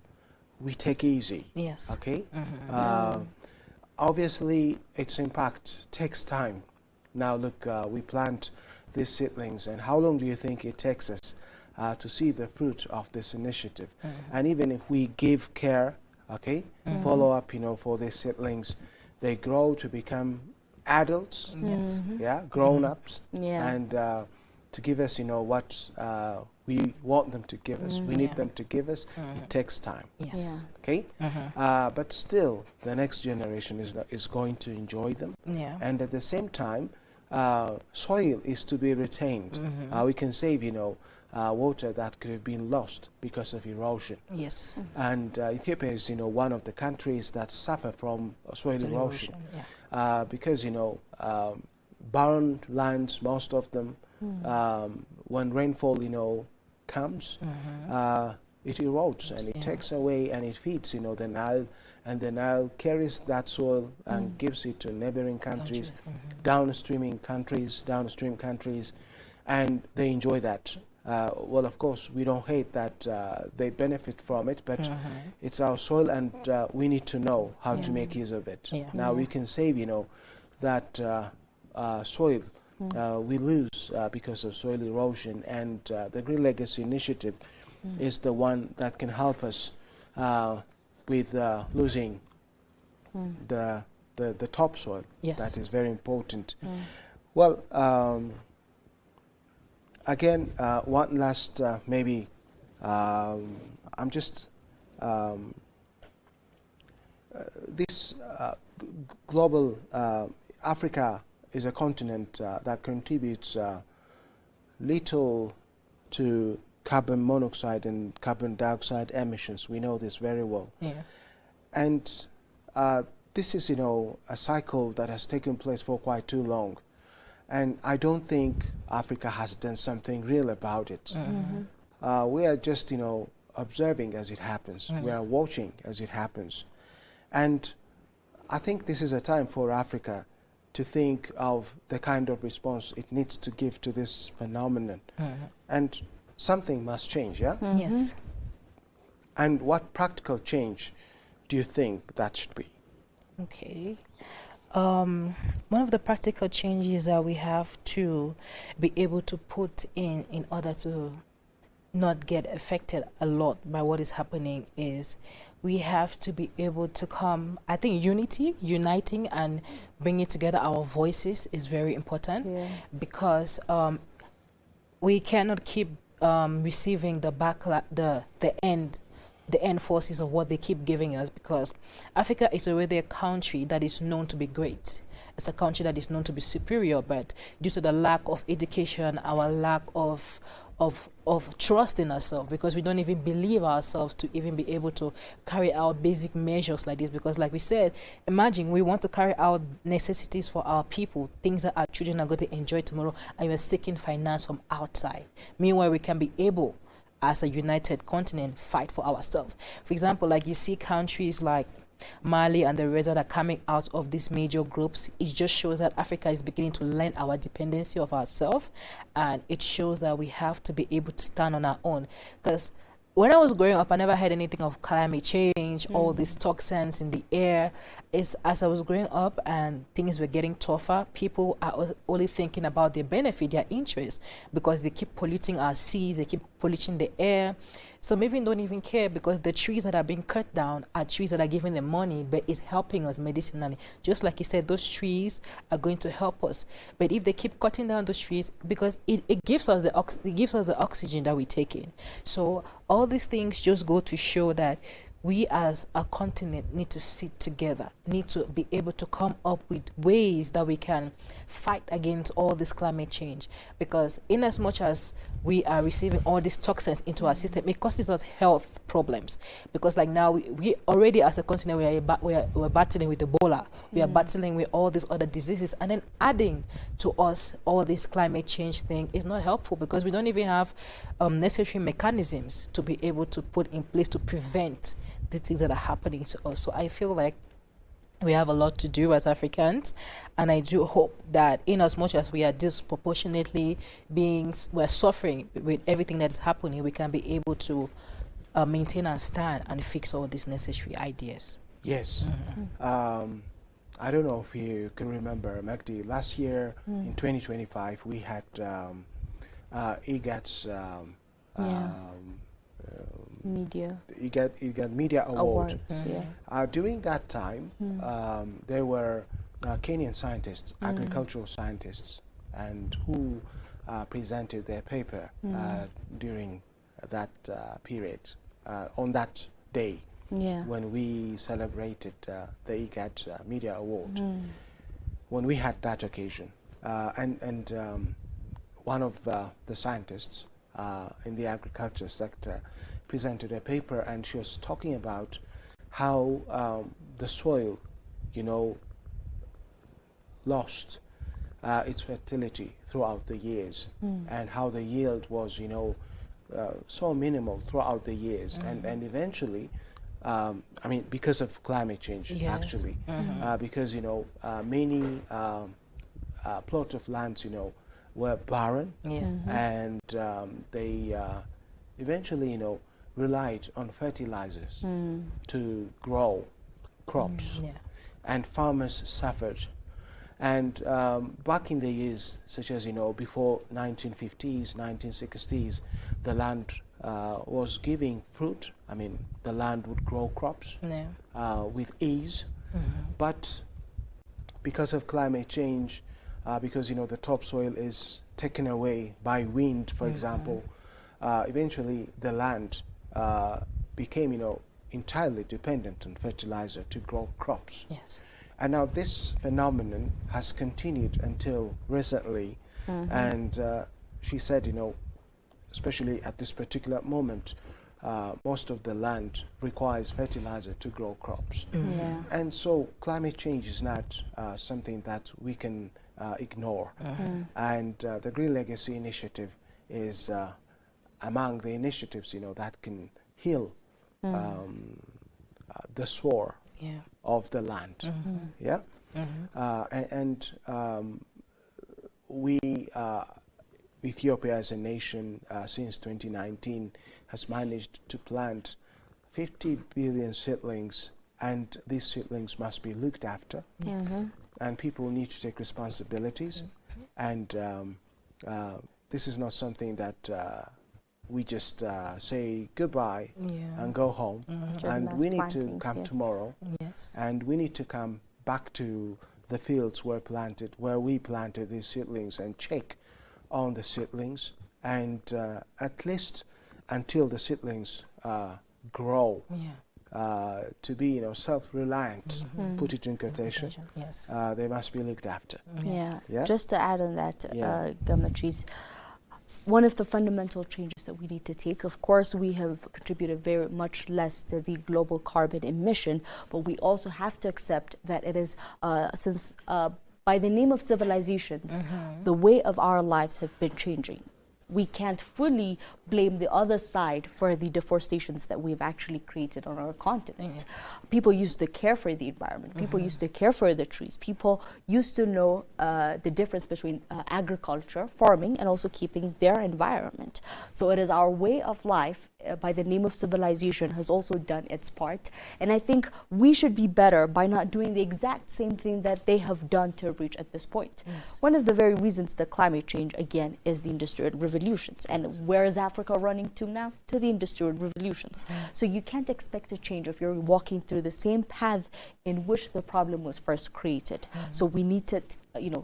we take easy. Yes. Okay? Obviously, its impact takes time. Now, look, we plant these seedlings, and how long do you think it takes us to see the fruit of this initiative? And even if we give care, follow up, for these seedlings, they grow to become adults, grown-ups, and to give us, what we want them to give us, we need them to give us, it takes time. Yes. Okay? But still, the next generation is going to enjoy them. And at the same time, soil is to be retained. We can save, water that could have been lost because of erosion. Yes. And Ethiopia is, one of the countries that suffer from soil erosion. Because, barren lands, most of them, when rainfall, comes, it erodes and it takes away and it feeds, the Nile, and the Nile carries that soil and gives it to neighboring countries, downstream countries, and they enjoy that. Well, of course, we don't hate that they benefit from it, but it's our soil, and we need to know how to make use of it. Now we can save, that soil we lose because of soil erosion, and the Green Legacy Initiative is the one that can help us with losing the topsoil. That is very important. Well, again, one last maybe I'm just this global Africa is a continent that contributes little to carbon monoxide and carbon dioxide emissions. We know this very well. And this is, a cycle that has taken place for quite too long. And I don't think Africa has done something real about it. We are just, observing as it happens. We are watching as it happens. And I think this is a time for Africa to think of the kind of response it needs to give to this phenomenon. And something must change, Yes. And what practical change do you think that should be? Okay. One of the practical changes that we have to be able to put in order to not get affected a lot by what is happening is we have to be able to come, I think uniting and bringing together our voices is very important, because we cannot keep receiving the end forces of what they keep giving us, because Africa is already a country that is known to be great. It's a country that is known to be superior, but due to the lack of education, our lack of trust in ourselves, because we don't even believe ourselves to even be able to carry out basic measures like this. Because like we said, imagine we want to carry out necessities for our people, things that our children are going to enjoy tomorrow, and we're seeking finance from outside. Meanwhile, we can be able, as a united continent, fight for ourselves. For example, like you see countries like Mali and the rest that are coming out of these major groups. It just shows that Africa is beginning to learn our dependency of ourselves, and it shows that we have to be able to stand on our own. Because when I was growing up, I never heard anything of climate change, all these toxins in the air. As I was growing up and things were getting tougher, people are only thinking about their benefit, their interest, because they keep polluting our seas, they keep polluting the air. So maybe don't even care, because the trees that are being cut down are trees that are giving them money, but it's helping us medicinally. Just like you said, those trees are going to help us. But if they keep cutting down those trees, because it gives us the oxygen that we take in. So all these things just go to show that we as a continent need to sit together, need to be able to come up with ways that we can fight against all this climate change. Because in as much as we are receiving all these toxins into our system, it causes us health problems. Because like now, we already as a continent, we're battling with Ebola, we are battling with all these other diseases, and then adding to us all this climate change thing is not helpful, because we don't even have necessary mechanisms to be able to put in place to prevent the things that are happening to us. So I feel like we have a lot to do as Africans, and I do hope that in as much as we are disproportionately we're suffering with everything that's happening, we can be able to maintain our stand and fix all these necessary ideas. Yes. I don't know if you can remember, Magdi, last year in 2025, we had IGAD's Media Award. During that time, there were Kenyan scientists, agricultural scientists, and who presented their paper during that period, on that day when we celebrated the IGAD Media Award. When we had that occasion, and one of the scientists in the agriculture sector presented a paper, and she was talking about how the soil, lost its fertility throughout the years, and how the yield was, so minimal throughout the years, and eventually, I mean, because of climate change, actually, because many plots of lands, were barren, and they eventually, relied on fertilizers to grow crops, and farmers suffered. And back in the years, such as before 1950s, 1960s, the land was giving fruit. I mean, the land would grow crops with ease, but because of climate change, because the topsoil is taken away by wind, for example, eventually the land became entirely dependent on fertilizer to grow crops. And now this phenomenon has continued until recently, and she said, especially at this particular moment, most of the land requires fertilizer to grow crops. And so climate change is not something that we can ignore. And the Green Legacy Initiative is among the initiatives, that can heal the sore of the land. We, Ethiopia as a nation, since 2019, has managed to plant 50 billion seedlings, and these seedlings must be looked after. And people need to take responsibilities. And this is not something that we just say goodbye and go home, and we need to come tomorrow, and we need to come back to the fields where we planted these seedlings, and check on the seedlings, and at least until the seedlings grow to be self-reliant, put it in quotation, they must be looked after. Just to add on that, Gamachis, one of the fundamental changes that we need to take, of course, we have contributed very much less to the global carbon emission, but we also have to accept that it is, since by the name of civilizations, the way of our lives have been changing. We can't fully blame the other side for the deforestations that we've actually created on our continent. People used to care for the environment. People used to care for the trees. People used to know the difference between agriculture, farming, and also keeping their environment. So it is our way of life, by the name of civilization, has also done its part. And I think we should be better by not doing the exact same thing that they have done to reach at this point. One of the very reasons that climate change, again, is the industrial revolutions. And where is Africa running to now? To the industrial revolutions. So you can't expect a change if you're walking through the same path in which the problem was first created. So we need to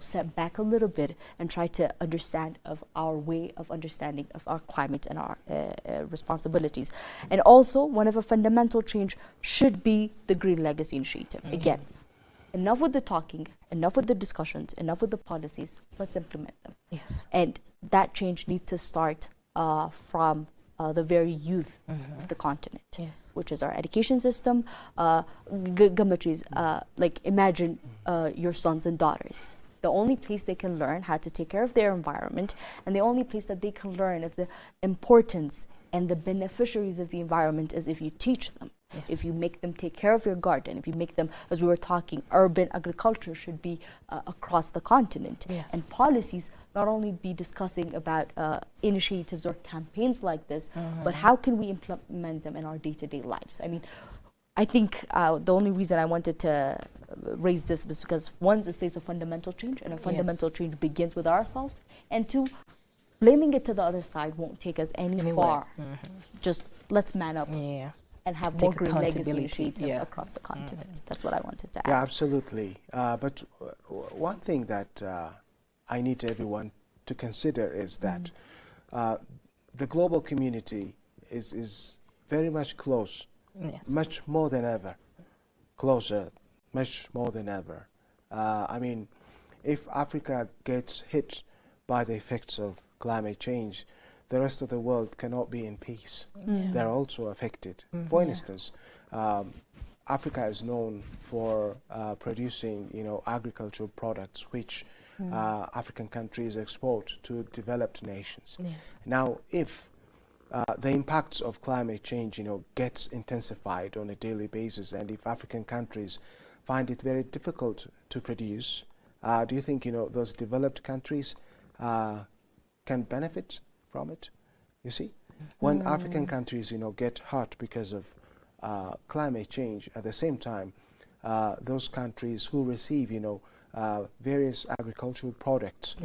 step back a little bit and try to understand of our way of understanding of our climate and our responsibilities. And also, one of a fundamental change should be the Green Legacy Initiative. Again, enough with the talking, enough with the discussions, enough with the policies, let's implement them. And that change needs to start from the very youth of the continent, which is our education system. Like imagine your sons and daughters. The only place they can learn how to take care of their environment, and the only place that they can learn of the importance and the beneficiaries of the environment is if you teach them. If you make them take care of your garden, if you make them, as we were talking, urban agriculture should be across the continent. And policies not only be discussing about initiatives or campaigns like this, but how can we implement them in our day-to-day lives? I mean, I think the only reason I wanted to raise this was because one, it says a fundamental change, and a fundamental change begins with ourselves, and two, blaming it to the other side won't take us any far. Just let's man up and have more Green Legacy Initiative across the continent. That's what I wanted to add. Yeah, absolutely. But one thing that I need everyone to consider is that the global community is very much close, much more than ever, closer, much more than ever. I mean, if Africa gets hit by the effects of climate change, the rest of the world cannot be in peace. They're also affected. For instance, Africa is known for producing, agricultural products which African countries export to developed nations. Now, if the impacts of climate change, gets intensified on a daily basis, and if African countries find it very difficult to produce, do you think, those developed countries can benefit from it? You see, when African countries, get hurt because of climate change, at the same time, those countries who receive, various agricultural products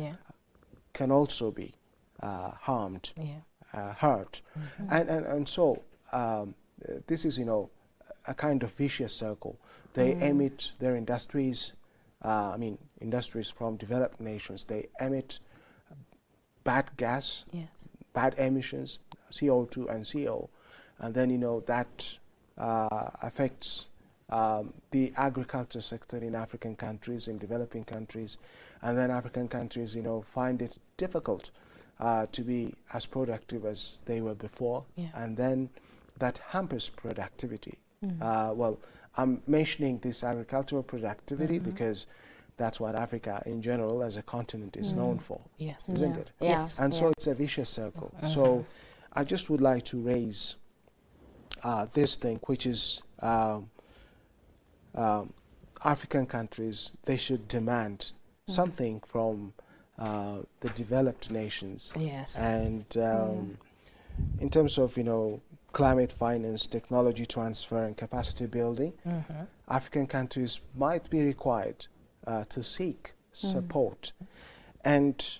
can also be harmed, hurt. And so this is, a kind of vicious circle. They emit their industries, industries from developed nations, they emit bad gas, bad emissions, CO2 and CO, and then that affects the agriculture sector in African countries, in developing countries, and then African countries find it difficult to be as productive as they were before, and then that hampers productivity. Well, I'm mentioning this agricultural productivity because that's what Africa in general as a continent is known for, isn't it? And so it's a vicious circle. So I just would like to raise this thing, which is African countries, they should demand something from the developed nations. And in terms of, climate finance, technology transfer, and capacity building, African countries might be required to seek support. And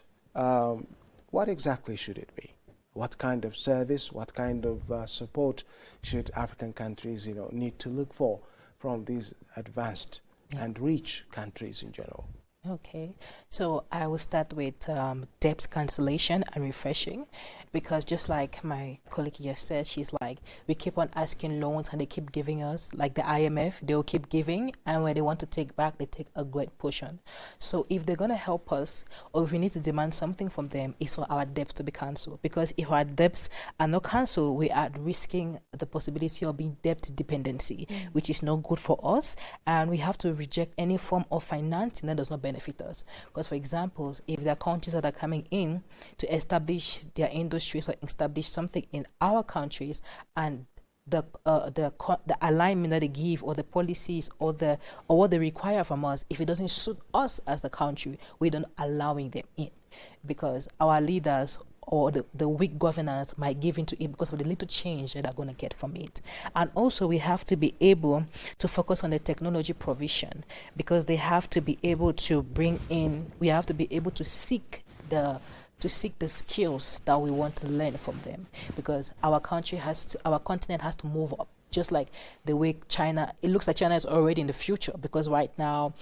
what exactly should it be? What kind of service, what kind of support should African countries, need to look for from these advanced and rich countries in general? Okay, so I will start with debt cancellation and refreshing, because just like my colleague here said, she's like, we keep on asking loans and they keep giving us, like the IMF, they'll keep giving, and when they want to take back, they take a great portion. So if they're going to help us, or if we need to demand something from them, it's for our debts to be cancelled, because if our debts are not cancelled, we are risking the possibility of being debt dependency, which is not good for us, and we have to reject any form of financing that does not benefit us. Because for example, if there are countries that are coming in to establish their industries or establish something in our countries, and the alignment that they give, or the policies, or what they require from us, if it doesn't suit us as the country, we don't allowing them in, because our leaders or the weak governance might give into it because of the little change that they're going to get from it. And also we have to be able to focus on the technology provision, because they have to be able to bring in, we have to be able to seek the skills that we want to learn from them, because our continent has to move up. Just like the way China, it looks like China is already in the future, because right now,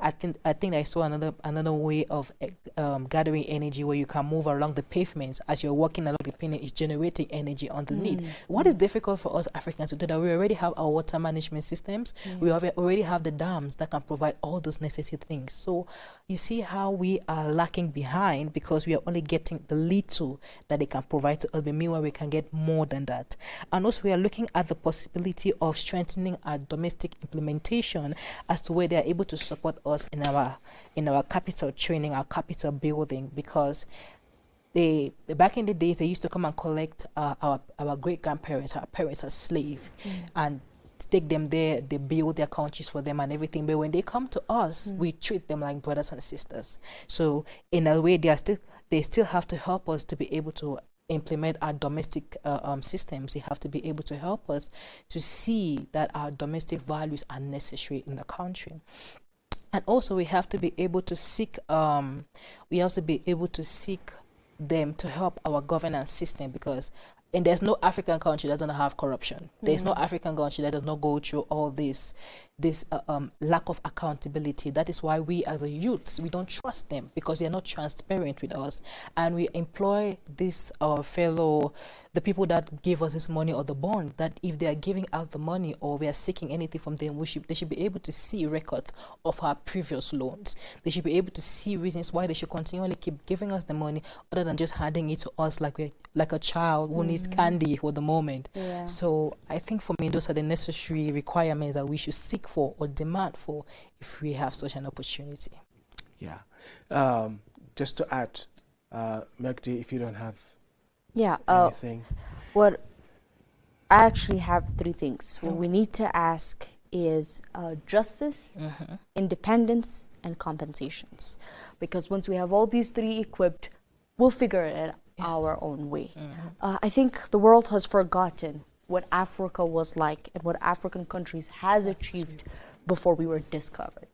I think I saw another way of gathering energy where you can move along the pavements. As you're walking along the pavement, it's generating energy underneath. What is difficult for us Africans to do that? We already have our water management systems. We already have the dams that can provide all those necessary things. So you see how we are lacking behind, because we are only getting the little that they can provide to us. But meanwhile, we can get more than that. And also we are looking at the possibility of strengthening our domestic implementation as to where they are able to support us in our capital training, our capital building, because back in the days they used to come and collect our great grandparents, our parents as slaves, and take them there, they build their countries for them and everything. But when they come to us, we treat them like brothers and sisters. So in a way, they still have to help us to be able to implement our domestic systems. They have to be able to help us to see that our domestic values are necessary in the country. And also we have to be able to seek them to help our governance system, because there's no African country that doesn't have corruption. There's no African country that does not go through all this lack of accountability. That is why we as a youth, we don't trust them, because they are not transparent with us. And we employ the people that give us this money or the bond, that if they are giving out the money or we are seeking anything from them, they should be able to see records of our previous loans. They should be able to see reasons why they should continually keep giving us the money, other than just handing it to us like a child who needs candy for the moment. So I think for me, those are the necessary requirements that we should seek for or demand for if we have such an opportunity. Just to add, Megdi, if you don't have anything. What I actually have three things. What we need to ask is justice, independence, and compensations. Because once we have all these three equipped, we'll figure it our own way. I think the world has forgotten what Africa was like and what African countries has achieved before we were discovered.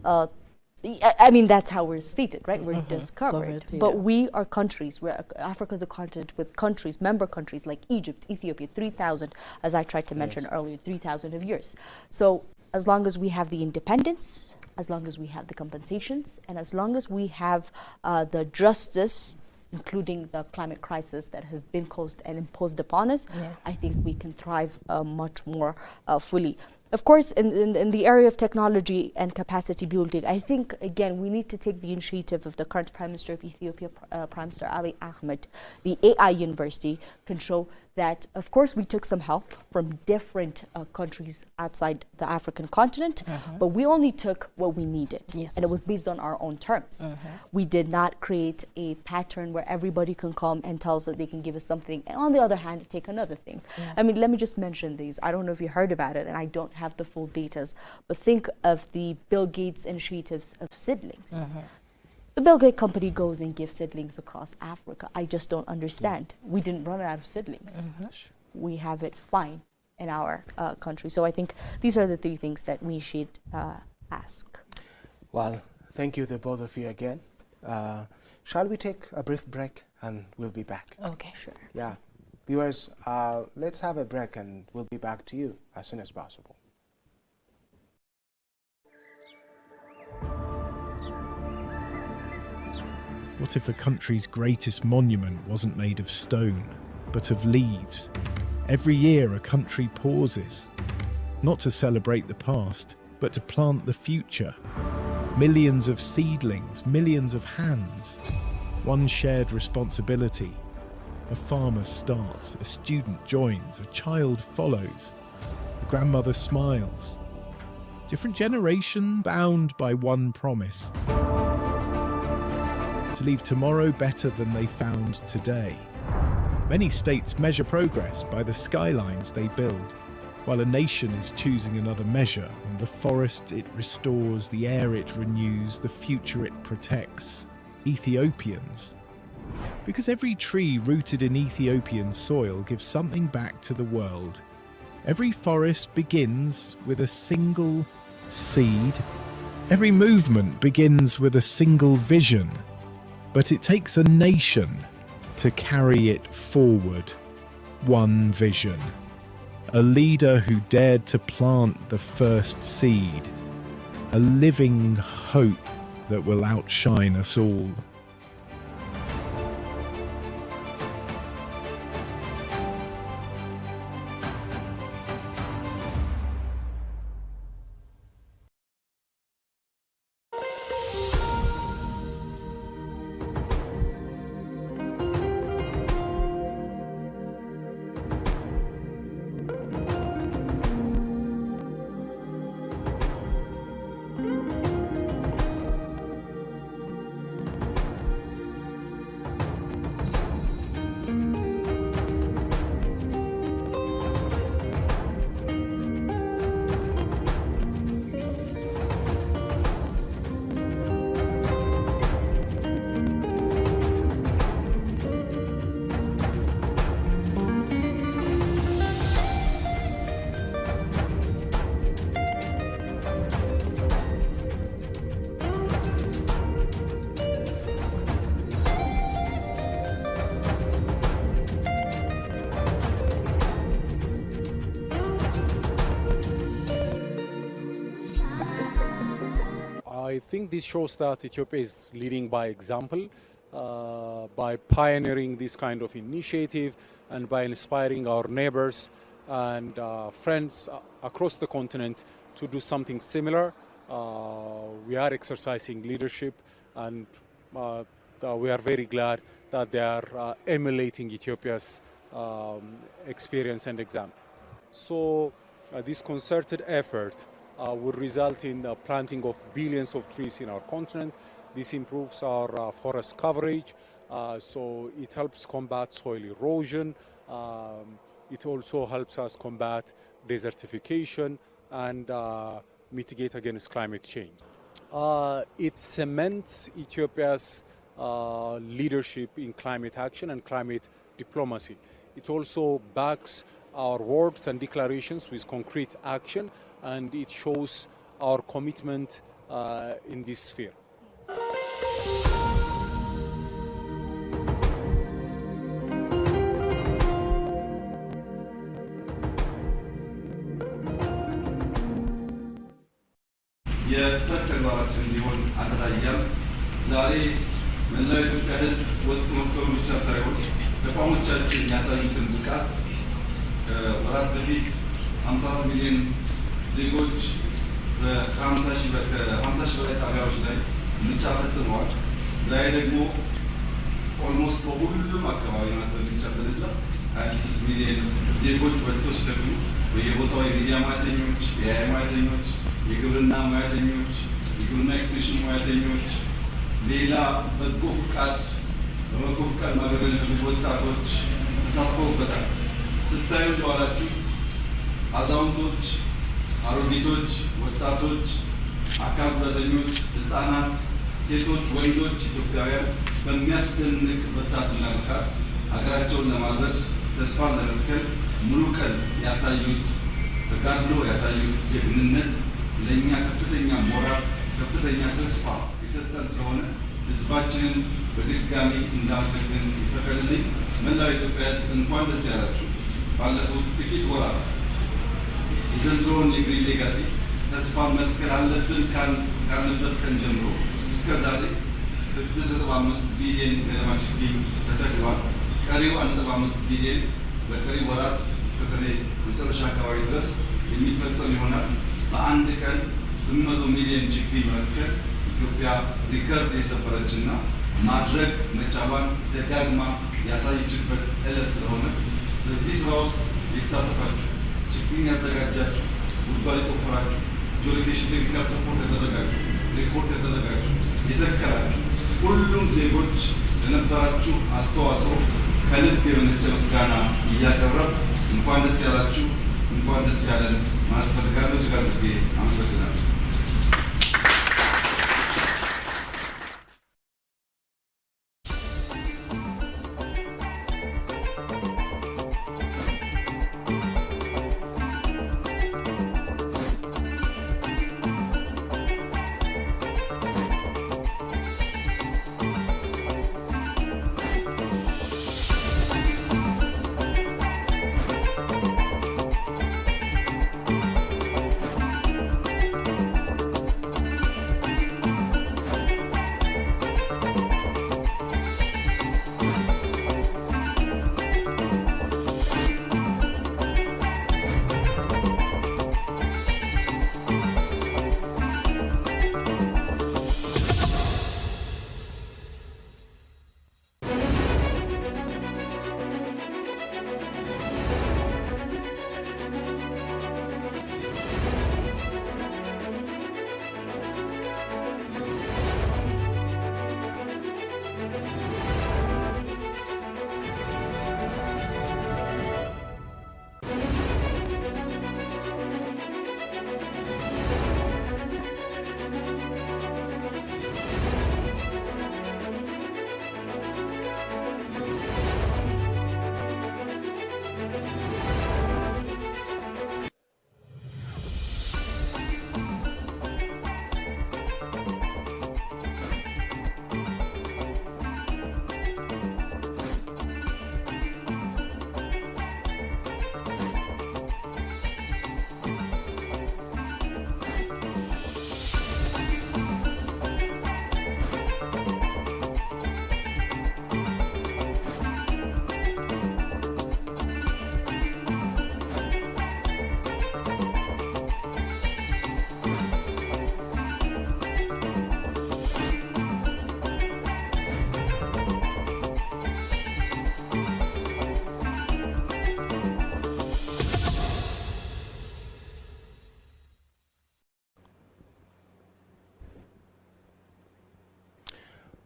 I mean, that's how we're stated, right? We're discovered. But we are countries. Africa is a continent with countries, member countries like Egypt, Ethiopia, 3,000, as I tried to mention earlier, 3,000 of years. So as long as we have the independence, as long as we have the compensations, and as long as we have the justice, including the climate crisis that has been caused and imposed upon us, I think we can thrive much more fully. Of course, in the area of technology and capacity building, I think, again, we need to take the initiative of the current Prime Minister of Ethiopia, Prime Minister Abiy Ahmed. The AI University can show that, of course, we took some help from different countries outside the African continent, but we only took what we needed. And it was based on our own terms. We did not create a pattern where everybody can come and tell us that they can give us something, and on the other hand, take another thing. I mean, let me just mention these. I don't know if you heard about it, and I don't have the full data, but think of the Bill Gates initiatives of seedlings. The Bill Gates company goes and gives seedlings across Africa. I just don't understand. We didn't run out of seedlings. We have it fine in our country. So I think these are the three things that we should ask. Well, thank you to both of you again. Shall we take a brief break and we'll be back. Okay, sure. Yeah. Viewers, let's have a break and we'll be back to you as soon as possible. What if a country's greatest monument wasn't made of stone, but of leaves? Every year a country pauses, not to celebrate the past, but to plant the future. Millions of seedlings, millions of hands, one shared responsibility. A farmer starts, a student joins, a child follows, a grandmother smiles. Different generation bound by one promise: to leave tomorrow better than they found today. Many states measure progress by the skylines they build, while a nation is choosing another measure on the forest it restores, the air it renews, the future it protects. Ethiopians. Because every tree rooted in Ethiopian soil gives something back to the world. Every forest begins with a single seed. Every movement begins with a single vision. But it takes a nation to carry it forward. One vision. A leader who dared to plant the first seed. A living hope that will outshine us all. I think this shows that Ethiopia is leading by example, by pioneering this kind of initiative and by inspiring our neighbors and friends across the continent to do something similar. We are exercising leadership, and we are very glad that they are emulating Ethiopia's experience and example. So this concerted effort would result in the planting of billions of trees in our continent. This improves our forest coverage, so it helps combat soil erosion. It also helps us combat desertification and mitigate against climate change. It cements Ethiopia's leadership in climate action and climate diplomacy. It also backs our words and declarations with concrete action, and it shows our commitment in this sphere. የጽድቅ ተግባራችን እንዲሆን አደራያል። ዛሬ መላው የኢትዮጵያ ሕዝብ ወጥ መፍጠሩ ብቻ ሳይሆን ተቋሞቻችን ያሳዩትን ብቃት ከወራት በፊት 54 ሚሊዮን ዜጎች ከ50 ሺህ በላይ ጣቢያዎች ላይ ምርጫ ፈጽመዋል። ዛሬ ደግሞ ኦልሞስት በሁሉም አካባቢ ማለት በሚቻል ደረጃ 26 ሚሊዮን ዜጎች ወጥተው ሲተጉ በየቦታው የሚዲያ ሙያተኞች፣ የአይ ሙያተኞች፣ የግብርና ሙያተኞች፣ የግብርና ኤክስቴንሽን ሙያተኞች፣ ሌላ በጎ ፍቃድ ማገልገል የሚፈልጉ ወጣቶች ተሳትፈውበታል። ስታዩት የዋላችሁት አዛውንቶች፣ አሮጊቶች፣ ወጣቶች፣ አካል ጉዳተኞች፣ ህፃናት፣ ሴቶች፣ ወንዶች ኢትዮጵያውያን በሚያስደንቅ ብርታትና ብቃት ሀገራቸውን ለማልበስ ተስፋን ለመትከል ሙሉ ቀን ያሳዩት ተጋድሎ ያሳዩት ጀግንነት ለእኛ ከፍተኛ ሞራል ከፍተኛ ተስፋ የሰጠን ስለሆነ ህዝባችንን በድጋሚ እንዳመሰግን ይፈቀድልኝ። መላው ኢትዮጵያ ሕዝብ እንኳን ደስ ያላችሁ። ባለፉት ጥቂት ወራት የዘንድሮውን የግሪን ሌጋሲ ተስፋ መትከል አለብን ካልንበት ቀን ጀምሮ እስከ ዛሬ 6.5 ቢሊዮን ገደማ ችግኝ ተተክሏል። ቀሪው 1.5 ቢሊዮን በቀሪ ወራት እስከ ሰኔ መጨረሻ አካባቢ ድረስ የሚፈጸም ይሆናል። በአንድ ቀን 800 ሚሊዮን ችግኝ መትከል ኢትዮጵያ ሪከርድ የሰበረችና ማድረግ መቻሏን ደጋግማ ያሳየችበት ዕለት ስለሆነ በዚህ ስራ ውስጥ የተሳተፋችሁ፣ ችግኝ ያዘጋጃችሁ፣ ጉድጓድ የቆፈራችሁ፣ ጂኦሎኬሽን ቴክኒካል ሰፖርት ያደረጋችሁ፣ ሪፖርት ያደረጋችሁ፣ የተከላችሁ ሁሉም ዜጎች ለነበራችሁ አስተዋጽኦ ከልብ የመነጨ ምስጋና እያቀረብ እንኳን ደስ ያላችሁ፣ እንኳን ደስ ያለን ማለት ፈልጋለሁ። እጅግ አድርጌ አመሰግናለሁ።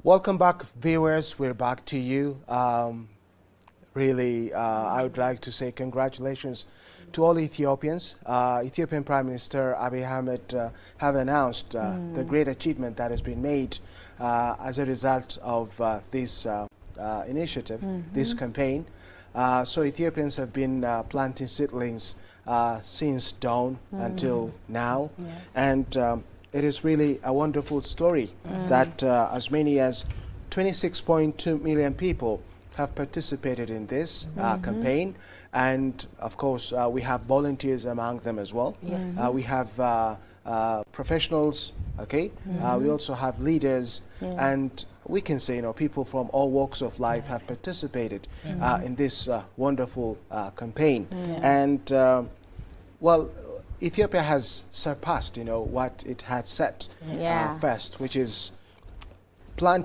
Welcome back, viewers. We're back to you. Really, I would like to say congratulations to all Ethiopians. Ethiopian Prime Minister Abiy Ahmed have announced the great achievement that has been made as a result of this initiative, this campaign. So Ethiopians have been planting seedlings since dawn until now. And it is really a wonderful story that as many as 26.2 million people have participated in this campaign. And of course, we have volunteers among them as well. Yes. We have professionals, okay? We also have leaders, and we can say, people from all walks of life have participated in this wonderful campaign. And, well, Ethiopia has surpassed, what it had set first, which is planting